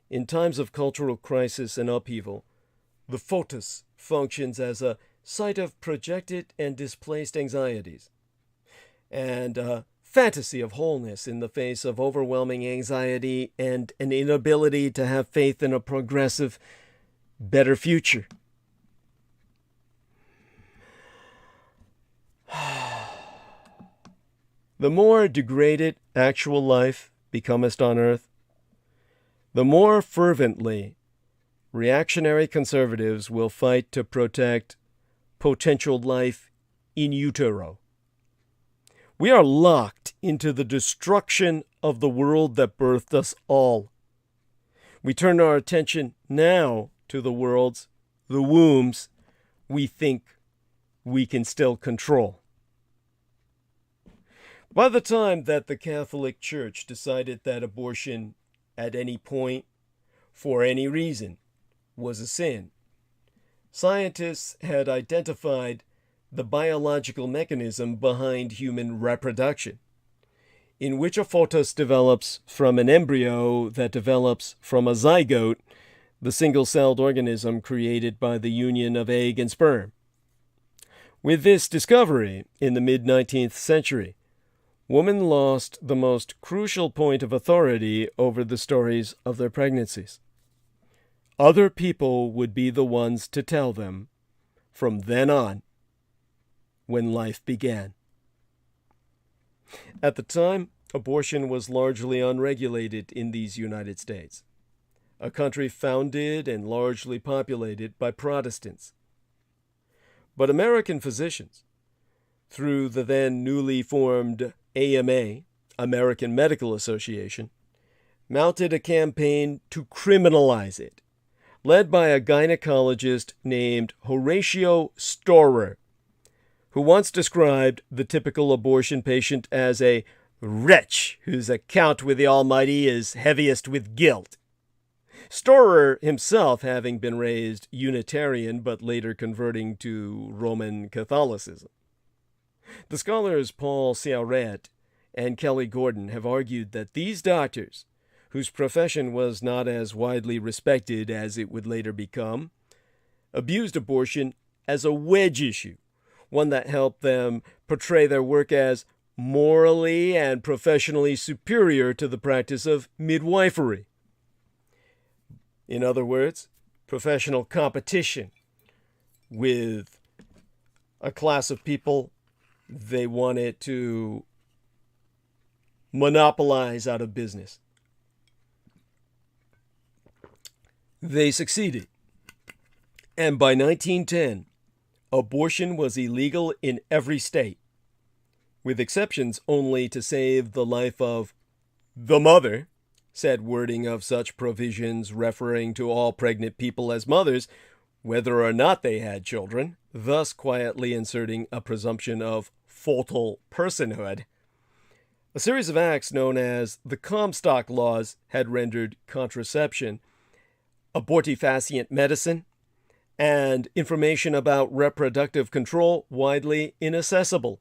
in times of cultural crisis and upheaval, the foetus functions as a site of projected and displaced anxieties, and a fantasy of wholeness in the face of overwhelming anxiety and an inability to have faith in a progressive, better future. The more degraded actual life becomest on earth, the more fervently reactionary conservatives will fight to protect potential life in utero. We are locked into the destruction of the world that birthed us all. We turn our attention now to the worlds, the wombs, we think we can still control. By the time that the Catholic Church decided that abortion at any point, for any reason, was a sin, scientists had identified the biological mechanism behind human reproduction, in which a fetus develops from an embryo that develops from a zygote, the single-celled organism created by the union of egg and sperm. With this discovery in the mid-19th century, women lost the most crucial point of authority over the stories of their pregnancies. Other people would be the ones to tell them, from then on, when life began. At the time, abortion was largely unregulated in these United States, a country founded and largely populated by Protestants. But American physicians, through the then newly formed AMA, American Medical Association, mounted a campaign to criminalize it, led by a gynecologist named Horatio Storer, who once described the typical abortion patient as a wretch whose account with the Almighty is heaviest with guilt. Storer himself having been raised Unitarian but later converting to Roman Catholicism. The scholars Paul Siaret and Kelly Gordon have argued that these doctors, whose profession was not as widely respected as it would later become, abused abortion as a wedge issue, one that helped them portray their work as morally and professionally superior to the practice of midwifery. In other words, professional competition with a class of people they wanted to monopolize out of business. They succeeded. And by 1910, abortion was illegal in every state, with exceptions only to save the life of the mother, said wording of such provisions referring to all pregnant people as mothers, whether or not they had children, thus quietly inserting a presumption of foetal personhood. A series of acts known as the Comstock Laws had rendered contraception, abortifacient medicine, and information about reproductive control widely inaccessible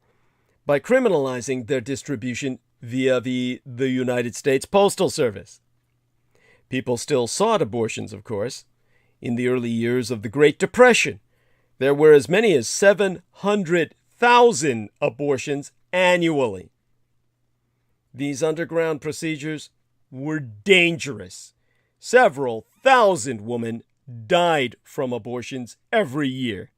by criminalizing their distribution via the United States Postal Service. People still sought abortions, of course. In the early years of the Great Depression, there were as many as 700,000 abortions annually. These underground procedures were dangerous. Several thousand women died from abortions every year.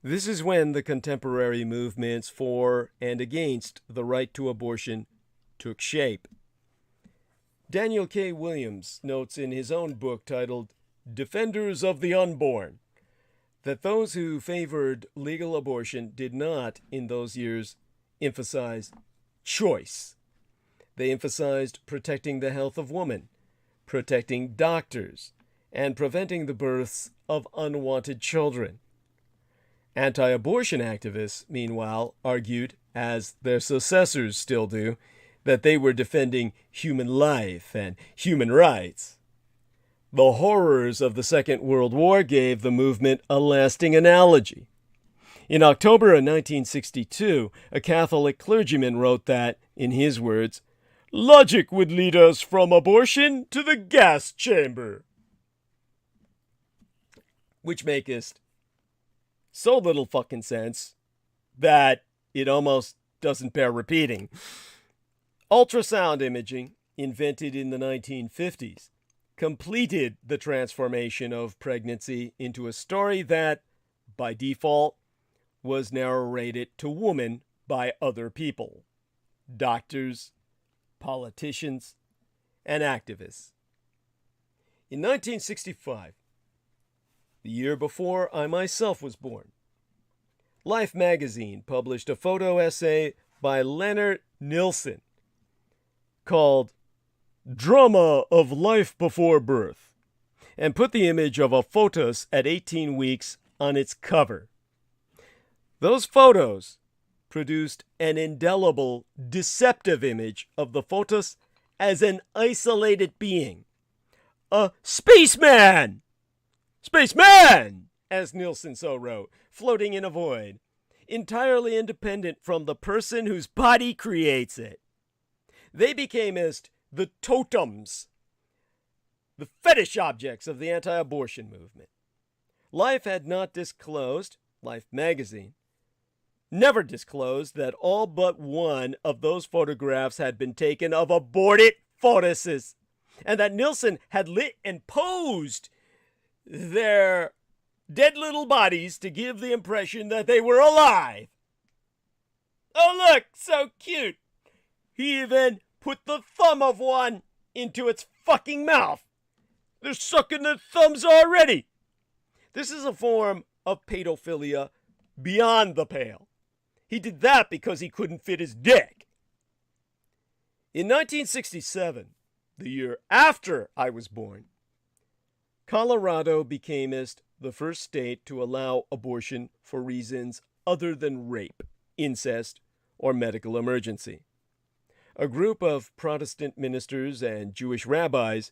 This is when the contemporary movements for and against the right to abortion took shape. Daniel K. Williams notes in his own book titled Defenders of the Unborn that those who favored legal abortion did not, in those years, emphasize choice. They emphasized protecting the health of women, protecting doctors, and preventing the births of unwanted children. Anti-abortion activists, meanwhile, argued, as their successors still do, that they were defending human life and human rights. The horrors of the Second World War gave the movement a lasting analogy. In October of 1962, a Catholic clergyman wrote that, in his words, "Logic would lead us from abortion to the gas chamber," which makes so little fucking sense that it almost doesn't bear repeating. Ultrasound imaging, invented in the 1950s, completed the transformation of pregnancy into a story that, by default, was narrated to women by other people, doctors, politicians, and activists. In 1965, the year before I myself was born, Life magazine published a photo essay by Leonard Nilsson called Drama of Life Before Birth, and put the image of a fetus at 18 weeks on its cover. Those photos produced an indelible, deceptive image of the fetus as an isolated being. A spaceman! Spaceman! As Nilsson so wrote, floating in a void, entirely independent from the person whose body creates it. They became as the totems, the fetish objects of the anti-abortion movement. Life had not disclosed, Life magazine, never disclosed that all but one of those photographs had been taken of aborted fetuses, and that Nilsson had lit and posed their dead little bodies to give the impression that they were alive. Oh, look, so cute. He even put the thumb of one into its fucking mouth. They're sucking their thumbs already. This is a form of pedophilia beyond the pale. He did that because he couldn't fit his dick. In 1967, the year after I was born, Colorado became the first state to allow abortion for reasons other than rape, incest, or medical emergency. A group of Protestant ministers and Jewish rabbis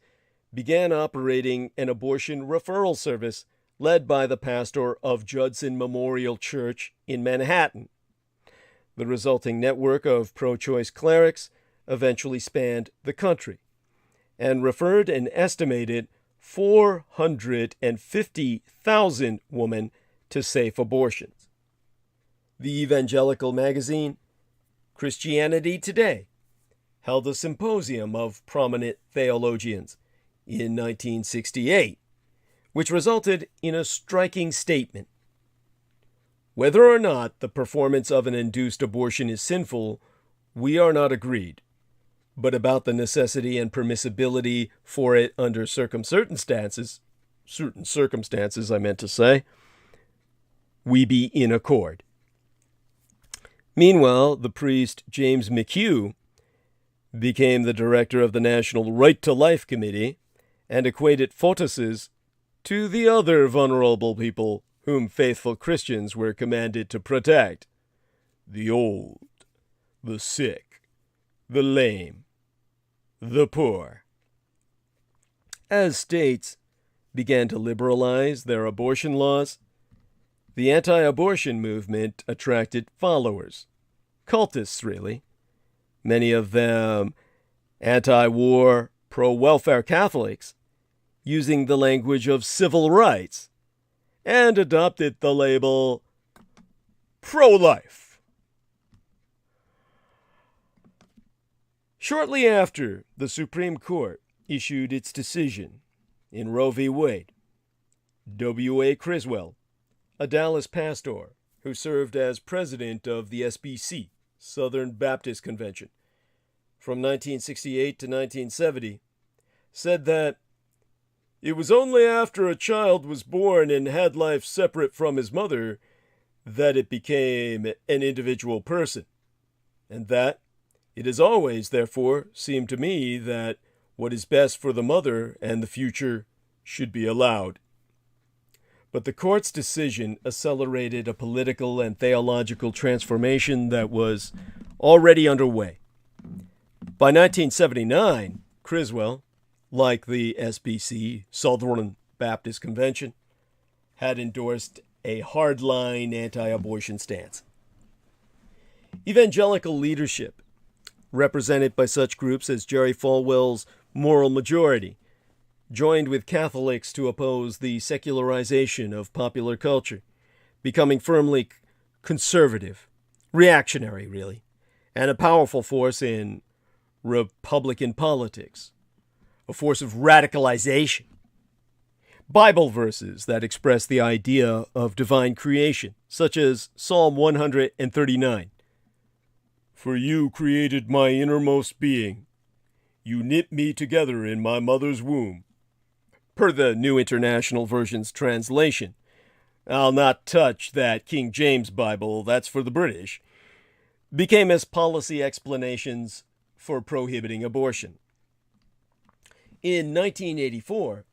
began operating an abortion referral service led by the pastor of Judson Memorial Church in Manhattan. The resulting network of pro-choice clerics eventually spanned the country and referred an estimated 450,000 women to safe abortions. The evangelical magazine Christianity Today held a symposium of prominent theologians in 1968, which resulted in a striking statement. Whether or not the performance of an induced abortion is sinful, we are not agreed. But about the necessity and permissibility for it under certain circumstances, we be in accord. Meanwhile, the priest James McHugh became the director of the National Right to Life Committee and equated fetuses to the other vulnerable people whom faithful Christians were commanded to protect: the old, the sick, the lame, the poor. As states began to liberalize their abortion laws, the anti-abortion movement attracted followers, cultists really, many of them anti-war, pro-welfare Catholics, using the language of civil rights, and adopted the label pro-life. Shortly after the Supreme Court issued its decision in Roe v. Wade, W.A. Criswell, a Dallas pastor who served as president of the SBC, Southern Baptist Convention, from 1968 to 1970, said that it was only after a child was born and had life separate from his mother that it became an individual person, and that it has always, therefore, seemed to me that what is best for the mother and the future should be allowed. But the court's decision accelerated a political and theological transformation that was already underway. By 1979, Criswell, like the SBC, Southern Baptist Convention, had endorsed a hardline anti-abortion stance. Evangelical leadership, represented by such groups as Jerry Falwell's Moral Majority, joined with Catholics to oppose the secularization of popular culture, becoming firmly conservative, reactionary really, and a powerful force in Republican politics, a force of radicalization. Bible verses that express the idea of divine creation, such as Psalm 139. For you created my innermost being. You knit me together in my mother's womb. Per the New International Version's translation. I'll not touch that King James Bible, that's for the British. Became as policy explanations for prohibiting abortion. In 1984,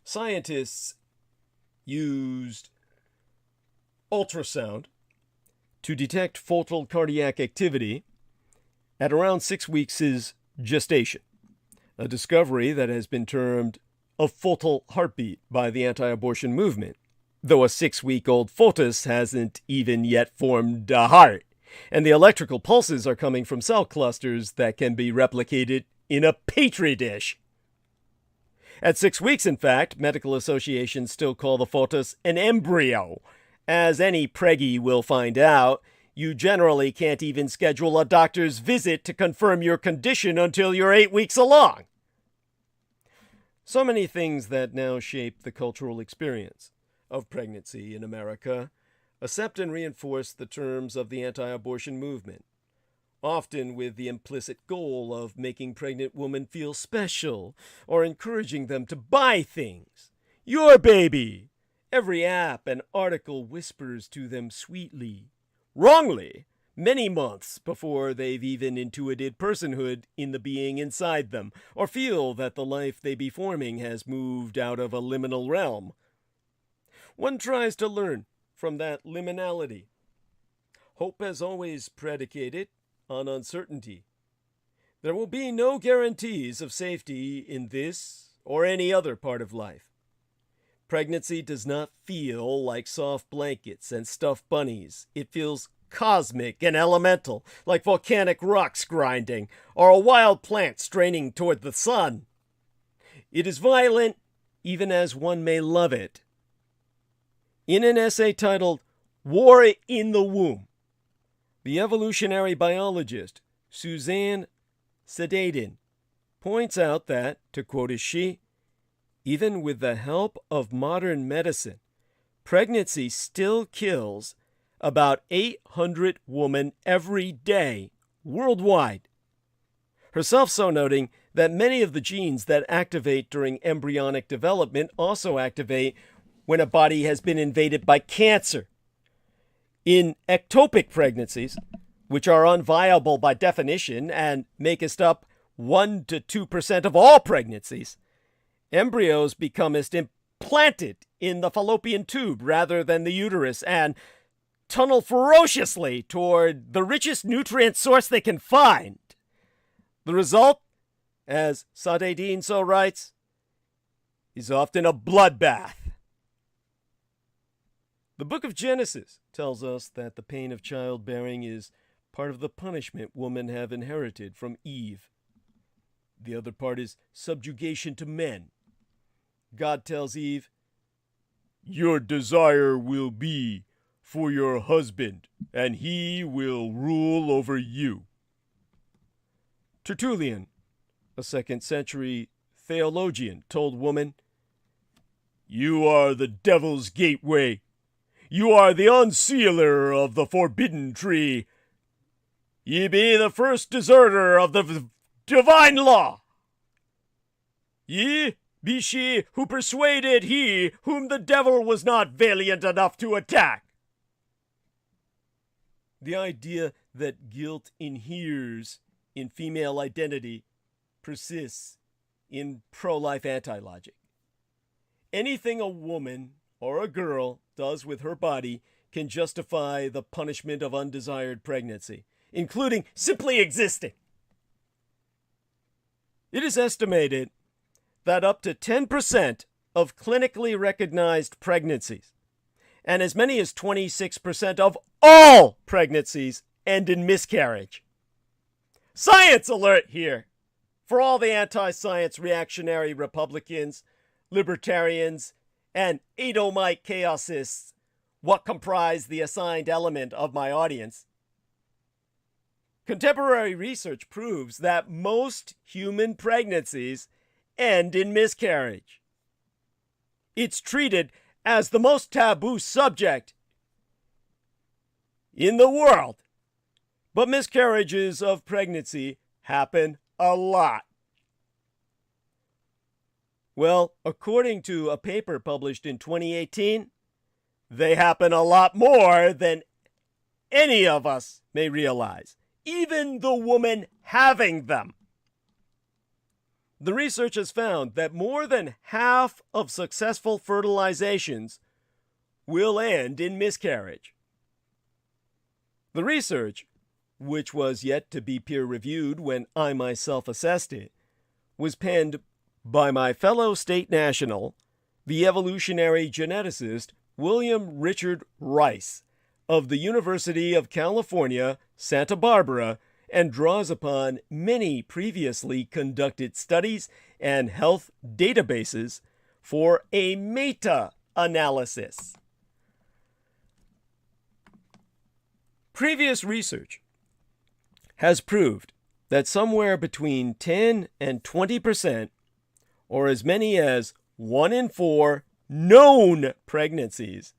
scientists used ultrasound to detect fetal cardiac activity at around 6 weeks' gestation, a discovery that has been termed a fetal heartbeat by the anti-abortion movement, though a 6-week-old fetus hasn't even yet formed a heart, and the electrical pulses are coming from cell clusters that can be replicated in a petri dish. At 6 weeks, in fact, medical associations still call the fetus an embryo. As any preggy will find out, you generally can't even schedule a doctor's visit to confirm your condition until you're 8 weeks along. So many things that now shape the cultural experience. of pregnancy in America accept and reinforce the terms of the anti-abortion movement, often with the implicit goal of making pregnant women feel special or encouraging them to buy things. Your baby! Every app and article whispers to them sweetly, wrongly, many months before they've even intuited personhood in the being inside them, or feel that the life they be forming has moved out of a liminal realm. One tries to learn from that liminality. Hope has always predicated on uncertainty. There will be no guarantees of safety in this or any other part of life. Pregnancy does not feel like soft blankets and stuffed bunnies. It feels cosmic and elemental, like volcanic rocks grinding, or a wild plant straining toward the sun. It is violent, even as one may love it. In an essay titled War in the Womb, the evolutionary biologist Suzanne Sndy points out that, to quote as she, even with the help of modern medicine, pregnancy still kills about 800 women every day worldwide. Herself so noting that many of the genes that activate during embryonic development also activate when a body has been invaded by cancer. In ectopic pregnancies, which are unviable by definition and make up 1 to 2% of all pregnancies, embryos become implanted in the fallopian tube rather than the uterus and tunnel ferociously toward the richest nutrient source they can find. The result, as Sndy so writes, is often a bloodbath. The book of Genesis tells us that the pain of childbearing is part of the punishment women have inherited from Eve. The other part is subjugation to men. God tells Eve, "Your desire will be for your husband, and he will rule over you." Tertullian, a 2nd century theologian, told woman, "You are the devil's gateway. You are the unsealer of the forbidden tree. Ye be the first deserter of the divine law. Ye be she who persuaded he whom the devil was not valiant enough to attack." The idea that guilt inheres in female identity persists in pro-life anti-logic. Anything a woman or a girl does with her body can justify the punishment of undesired pregnancy, including simply existing. It is estimated that up to 10% of clinically recognized pregnancies and as many as 26% of all pregnancies end in miscarriage. Science alert here for all the anti-science reactionary Republicans, libertarians, and Edomite chaosists, what comprise the assigned element of my audience. Contemporary research proves that most human pregnancies end in miscarriage. It's treated as the most taboo subject in the world, but miscarriages of pregnancy happen a lot. Well, according to a paper published in 2018, they happen a lot more than any of us may realize, even the woman having them. The research has found that more than half of successful fertilizations will end in miscarriage. The research, which was yet to be peer-reviewed when I myself assessed it, was penned by my fellow state national, the evolutionary geneticist William Richard Rice of the University of California, Santa Barbara, and draws upon many previously conducted studies and health databases for a meta-analysis. Previous research has proved that somewhere between 10 and 20%, or as many as 1 in 4 known pregnancies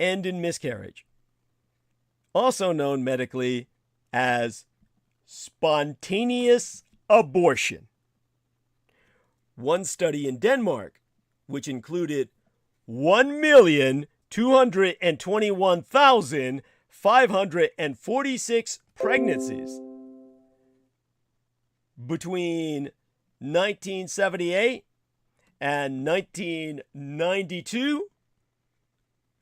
end in miscarriage, also known medically as spontaneous abortion. One study in Denmark, which included 1,221,546 pregnancies between 1978 and 1992,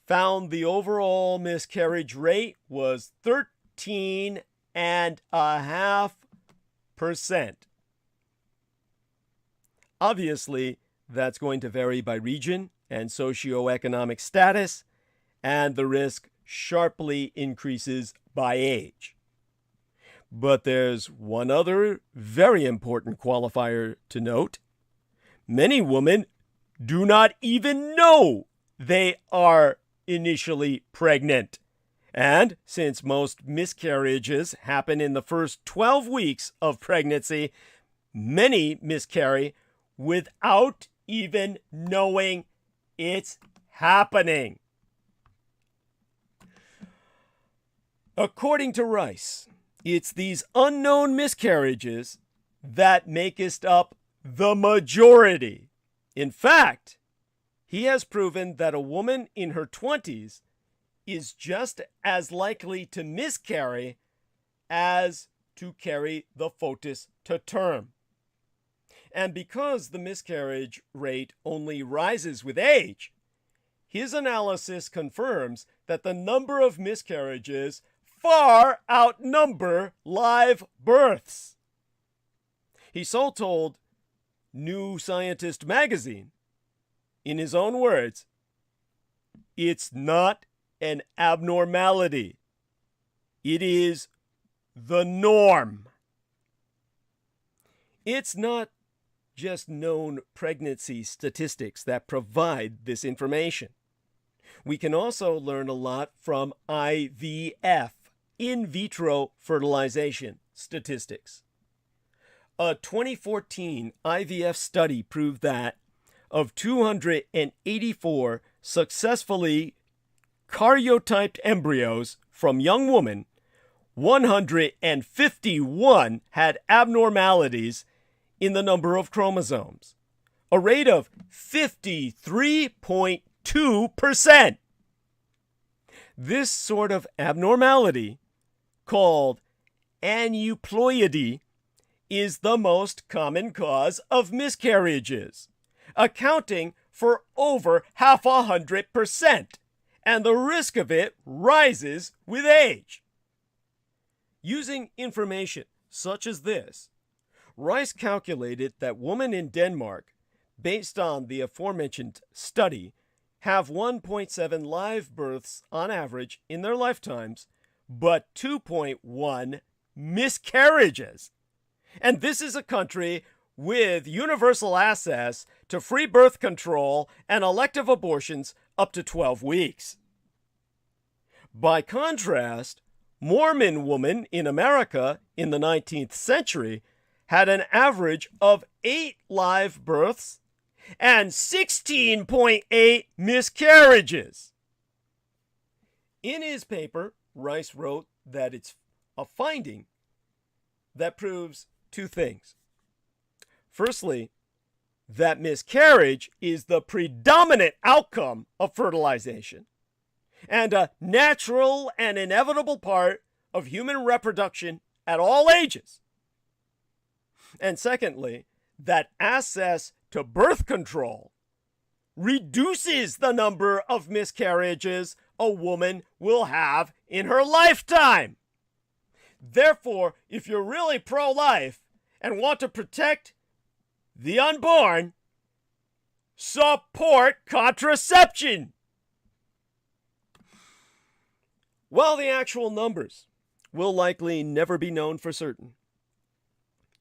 found the overall miscarriage rate was 13.5%. Obviously, that's going to vary by region and socioeconomic status, and the risk sharply increases by age. But there's one other very important qualifier to note. Many women do not even know they are initially pregnant. And since most miscarriages happen in the first 12 weeks of pregnancy, many miscarry without even knowing it's happening. According to Rice, it's these unknown miscarriages that make up the majority. In fact, he has proven that a woman in her 20s is just as likely to miscarry as to carry the foetus to term. And because the miscarriage rate only rises with age, his analysis confirms that the number of miscarriages far outnumber live births. He so told New Scientist magazine, in his own words, "It's not an abnormality. It is the norm." It's not just known pregnancy statistics that provide this information. We can also learn a lot from IVF, in vitro fertilization statistics. A 2014 IVF study proved that of 284 successfully karyotyped embryos from young women, 151 had abnormalities in the number of chromosomes, a rate of 53.2%. This sort of abnormality, called aneuploidy, is the most common cause of miscarriages, accounting for over 100%, and the risk of it rises with age. Using information such as this, Rice calculated that women in Denmark, based on the aforementioned study, have 1.7 live births on average in their lifetimes, but 2.1 miscarriages. And this is a country with universal access to free birth control and elective abortions up to 12 weeks. By contrast, Mormon women in America in the 19th century had an average of 8 live births and 16.8 miscarriages. In his paper, Rice wrote that it's a finding that proves two things. Firstly, that miscarriage is the predominant outcome of fertilization and a natural and inevitable part of human reproduction at all ages. And secondly, that access to birth control reduces the number of miscarriages a woman will have in her lifetime. Therefore, if you're really pro-life and want to protect the unborn, support contraception. While the actual numbers will likely never be known for certain,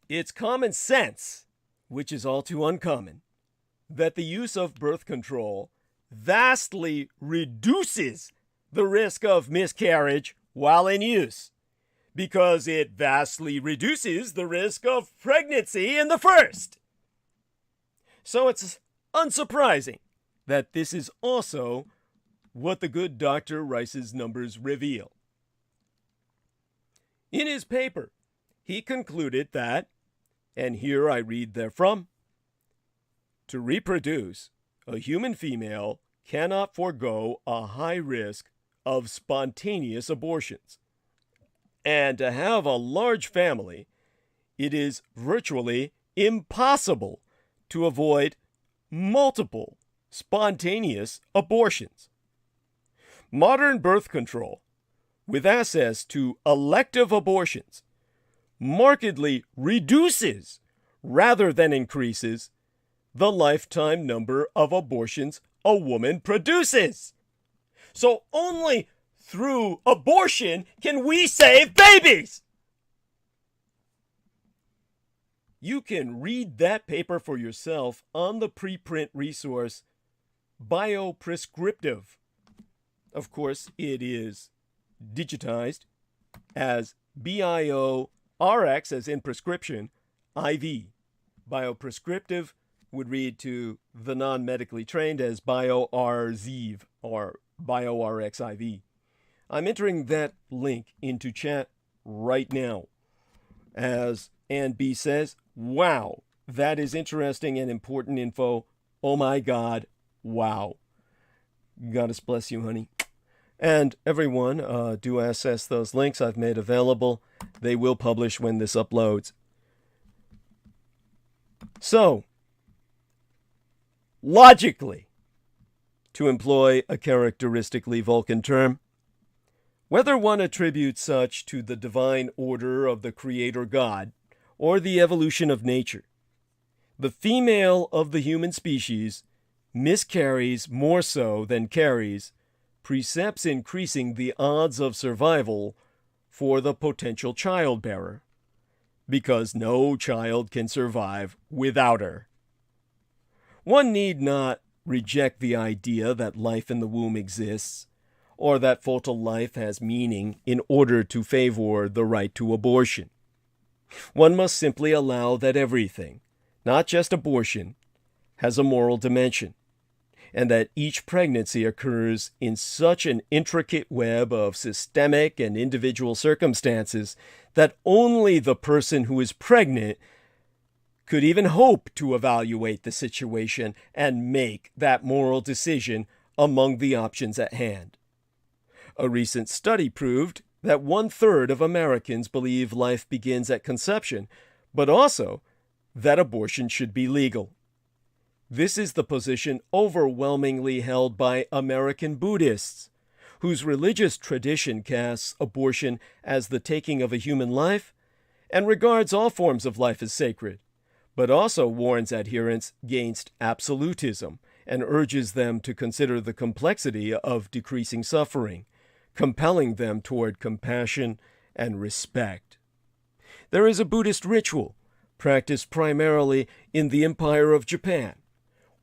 it's common sense, which is all too uncommon, that the use of birth control vastly reduces the risk of miscarriage while in use, because it vastly reduces the risk of pregnancy in the first. So it's unsurprising that this is also what the good Dr. Rice's numbers reveal. In his paper, he concluded that, and here I read therefrom, to reproduce, a human female cannot forego a high risk of spontaneous abortions. And to have a large family, it is virtually impossible to avoid multiple spontaneous abortions. Modern birth control, with access to elective abortions, markedly reduces rather than increases the lifetime number of abortions a woman produces. So only through abortion can we save babies. You can read that paper for yourself on the preprint resource Bioprescriptive. Of course, it is digitized as BIORX, as in prescription, IV. Bioprescriptive would read to the non-medically trained as BioRZiv or BioRX IV. I'm entering that link into chat right now. As Ann B says, wow, that is interesting and important info. Oh my God, wow. Goddess bless you, honey. And everyone, do access those links I've made available. They will publish when this uploads. So, logically, to employ a characteristically Vulcan term, whether one attributes such to the divine order of the Creator God or the evolution of nature, the female of the human species miscarries more so than carries, precepts increasing the odds of survival for the potential childbearer, because no child can survive without her. One need not reject the idea that life in the womb exists, or that fertile life has meaning in order to favor the right to abortion. One must simply allow that everything, not just abortion, has a moral dimension, and that each pregnancy occurs in such an intricate web of systemic and individual circumstances that only the person who is pregnant could even hope to evaluate the situation and make that moral decision among the options at hand. A recent study proved that 1/3 of Americans believe life begins at conception, but also that abortion should be legal. This is the position overwhelmingly held by American Buddhists, whose religious tradition casts abortion as the taking of a human life and regards all forms of life as sacred, but also warns adherents against absolutism and urges them to consider the complexity of decreasing suffering, compelling them toward compassion and respect. There is a Buddhist ritual practiced primarily in the Empire of Japan,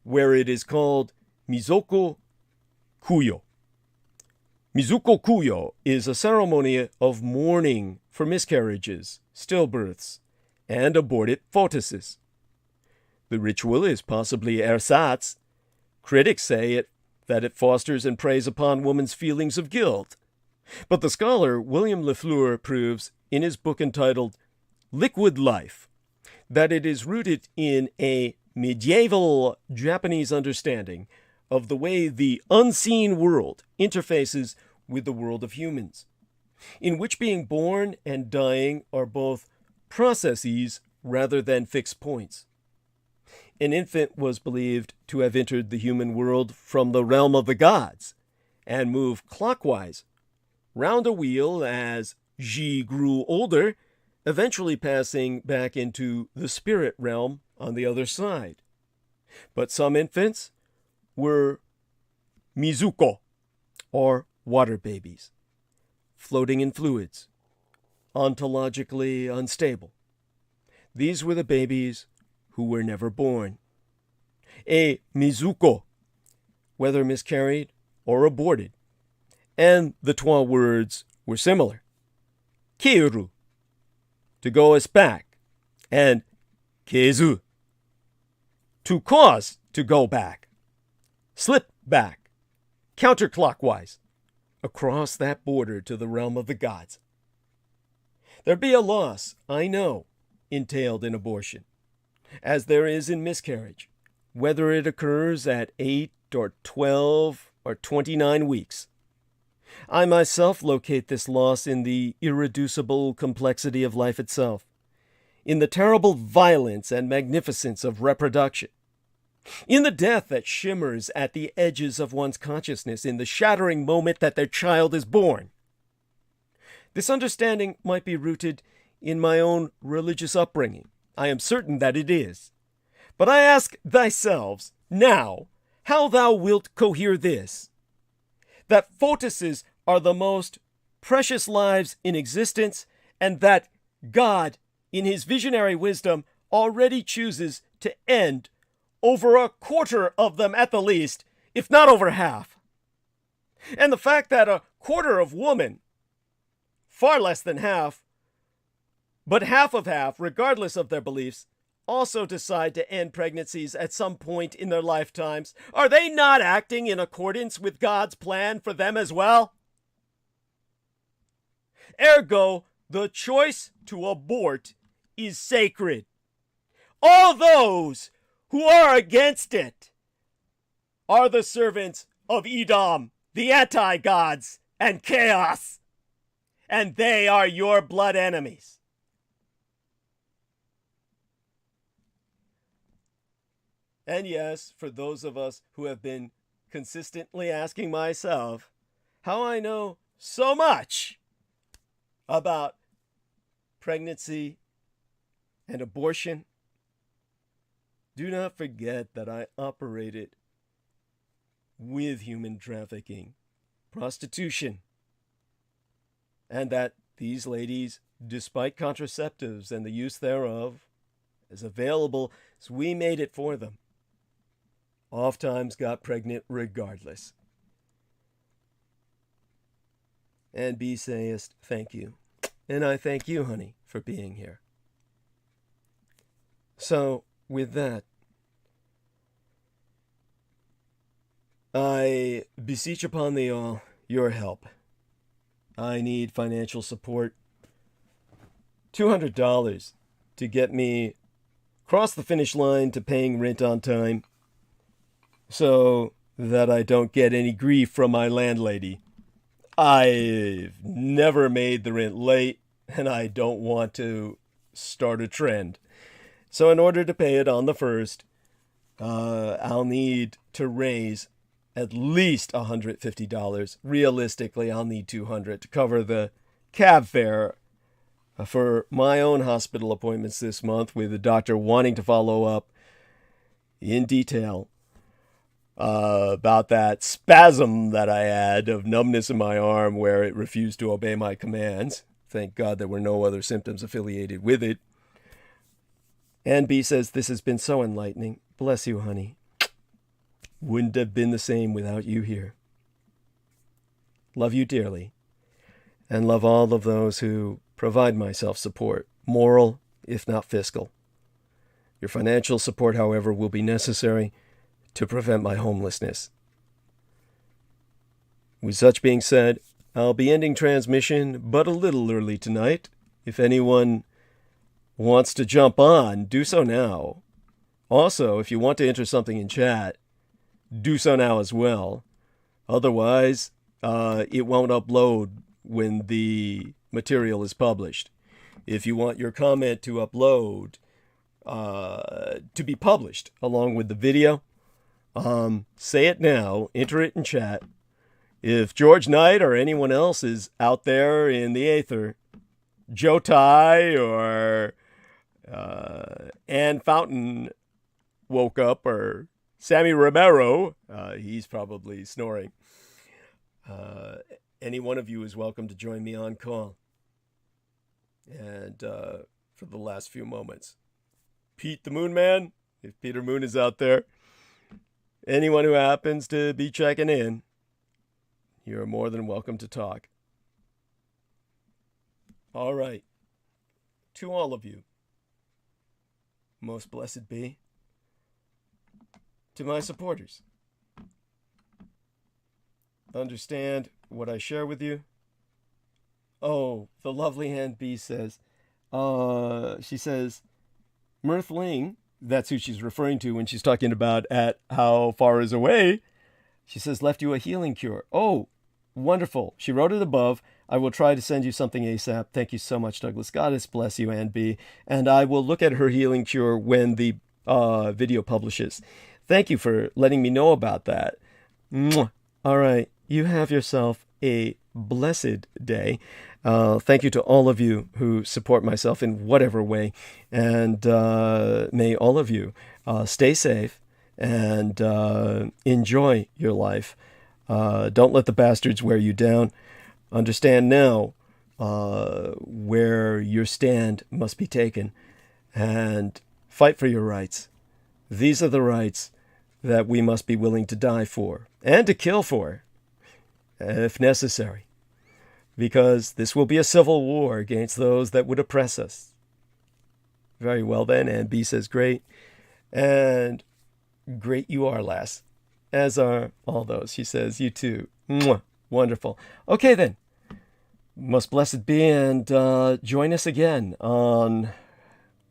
where it is called Mizuko Kuyo. Mizuko Kuyo is a ceremony of mourning for miscarriages, stillbirths, and aborted fetuses. The ritual is possibly ersatz. Critics say that it fosters and preys upon woman's feelings of guilt. But the scholar William Lafleur proves in his book entitled Liquid Life that it is rooted in a medieval Japanese understanding of the way the unseen world interfaces with the world of humans, in which being born and dying are both processes rather than fixed points. An infant was believed to have entered the human world from the realm of the gods and moved clockwise round a wheel as Ji grew older, eventually passing back into the spirit realm on the other side. But some infants were Mizuko, or water babies, floating in fluids, ontologically unstable. These were the babies who were never born. A Mizuko, whether miscarried or aborted, and the twa words were similar. Keiru, to go us back, and keizu, to cause to go back. slip back, counterclockwise, across that border to the realm of the gods. There be a loss, I know, entailed in abortion, as there is in miscarriage, whether it occurs at 8 or 12 or 29 weeks. I myself locate this loss in the irreducible complexity of life itself, in the terrible violence and magnificence of reproduction, in the death that shimmers at the edges of one's consciousness in the shattering moment that their child is born. This understanding might be rooted in my own religious upbringing. I am certain that it is. But I ask thyself now, how thou wilt cohere this, that photuses are the most precious lives in existence, and that God, in his visionary wisdom, already chooses to end over a quarter of them at the least, if not over half. And the fact that a quarter of women, far less than half, but half of half, regardless of their beliefs, also decide to end pregnancies at some point in their lifetimes, are they not acting in accordance with God's plan for them as well? Ergo, the choice to abort is sacred. All those who are against it are the servants of Edom, the anti-gods, and chaos, and they are your blood enemies. And yes, for those of us who have been consistently asking myself how I know so much about pregnancy and abortion, do not forget that I operated with human trafficking, prostitution, and that these ladies, despite contraceptives and the use thereof, as available as we made it for them, oftentimes got pregnant regardless. And B sayest, thank you. And I thank you, honey, for being here. So, with that, I beseech upon thee all your help. I need financial support. $200 to get me across the finish line to paying rent on time, so that I don't get any grief from my landlady. I've never made the rent late, and I don't want to start a trend. So in order to pay it on the 1st, I'll need to raise at least $150. Realistically, I'll need $200 to cover the cab fare for my own hospital appointments this month, with the doctor wanting to follow up in detail about that spasm that I had of numbness in my arm where it refused to obey my commands. Thank God there were no other symptoms affiliated with it. And B says, this has been so enlightening. Bless you, honey. Wouldn't have been the same without you here. Love you dearly. And love all of those who provide my self-support, moral, if not fiscal. Your financial support, however, will be necessary to prevent my homelessness. With such being said, I'll be ending transmission but a little early tonight. If anyone wants to jump on, do so now. Also, if you want to enter something in chat, do so now as well. Otherwise, it won't upload when the material is published. If you want your comment to upload, to be published along with the video, say it now, enter it in chat. If George Knight or anyone else is out there in the aether, Joe Ty or Ann Fountain woke up, or Sammy Romero, he's probably snoring. Any one of you is welcome to join me on call. And for the last few moments, Pete the Moon Man, if Peter Moon is out there, anyone who happens to be checking in, you're more than welcome to talk. All right. To all of you, most blessed be. To my supporters, understand what I share with you. Oh, the lovely Ann B says, she says, Mirthling, that's who she's referring to when she's talking about at how far is away. She says, left you a healing cure. Oh, wonderful. She wrote it above. I will try to send you something ASAP. Thank you so much, Douglas. God bless you, Ann B. And I will look at her healing cure when the video publishes. Thank you for letting me know about that. Mwah. All right. You have yourself a blessed day. Thank you to all of you who support myself in whatever way. And may all of you stay safe and enjoy your life. Don't let the bastards wear you down. Understand now where your stand must be taken and fight for your rights. These are the rights that we must be willing to die for and to kill for, if necessary, because this will be a civil war against those that would oppress us. Very well then, and B says great, and great you are, lass, as are all those. She says, you too. Mwah. Wonderful. Okay then, most blessed be, and join us again on,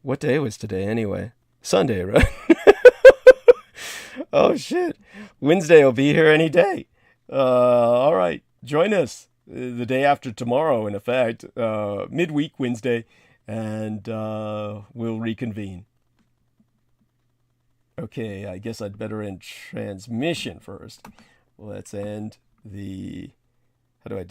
what day was today anyway? Sunday, right? Oh shit, Wednesday will be here any day. All right, join us the day after tomorrow, in effect, midweek Wednesday, and we'll reconvene. Okay, I guess I'd better end transmission first. Let's end the, how do I do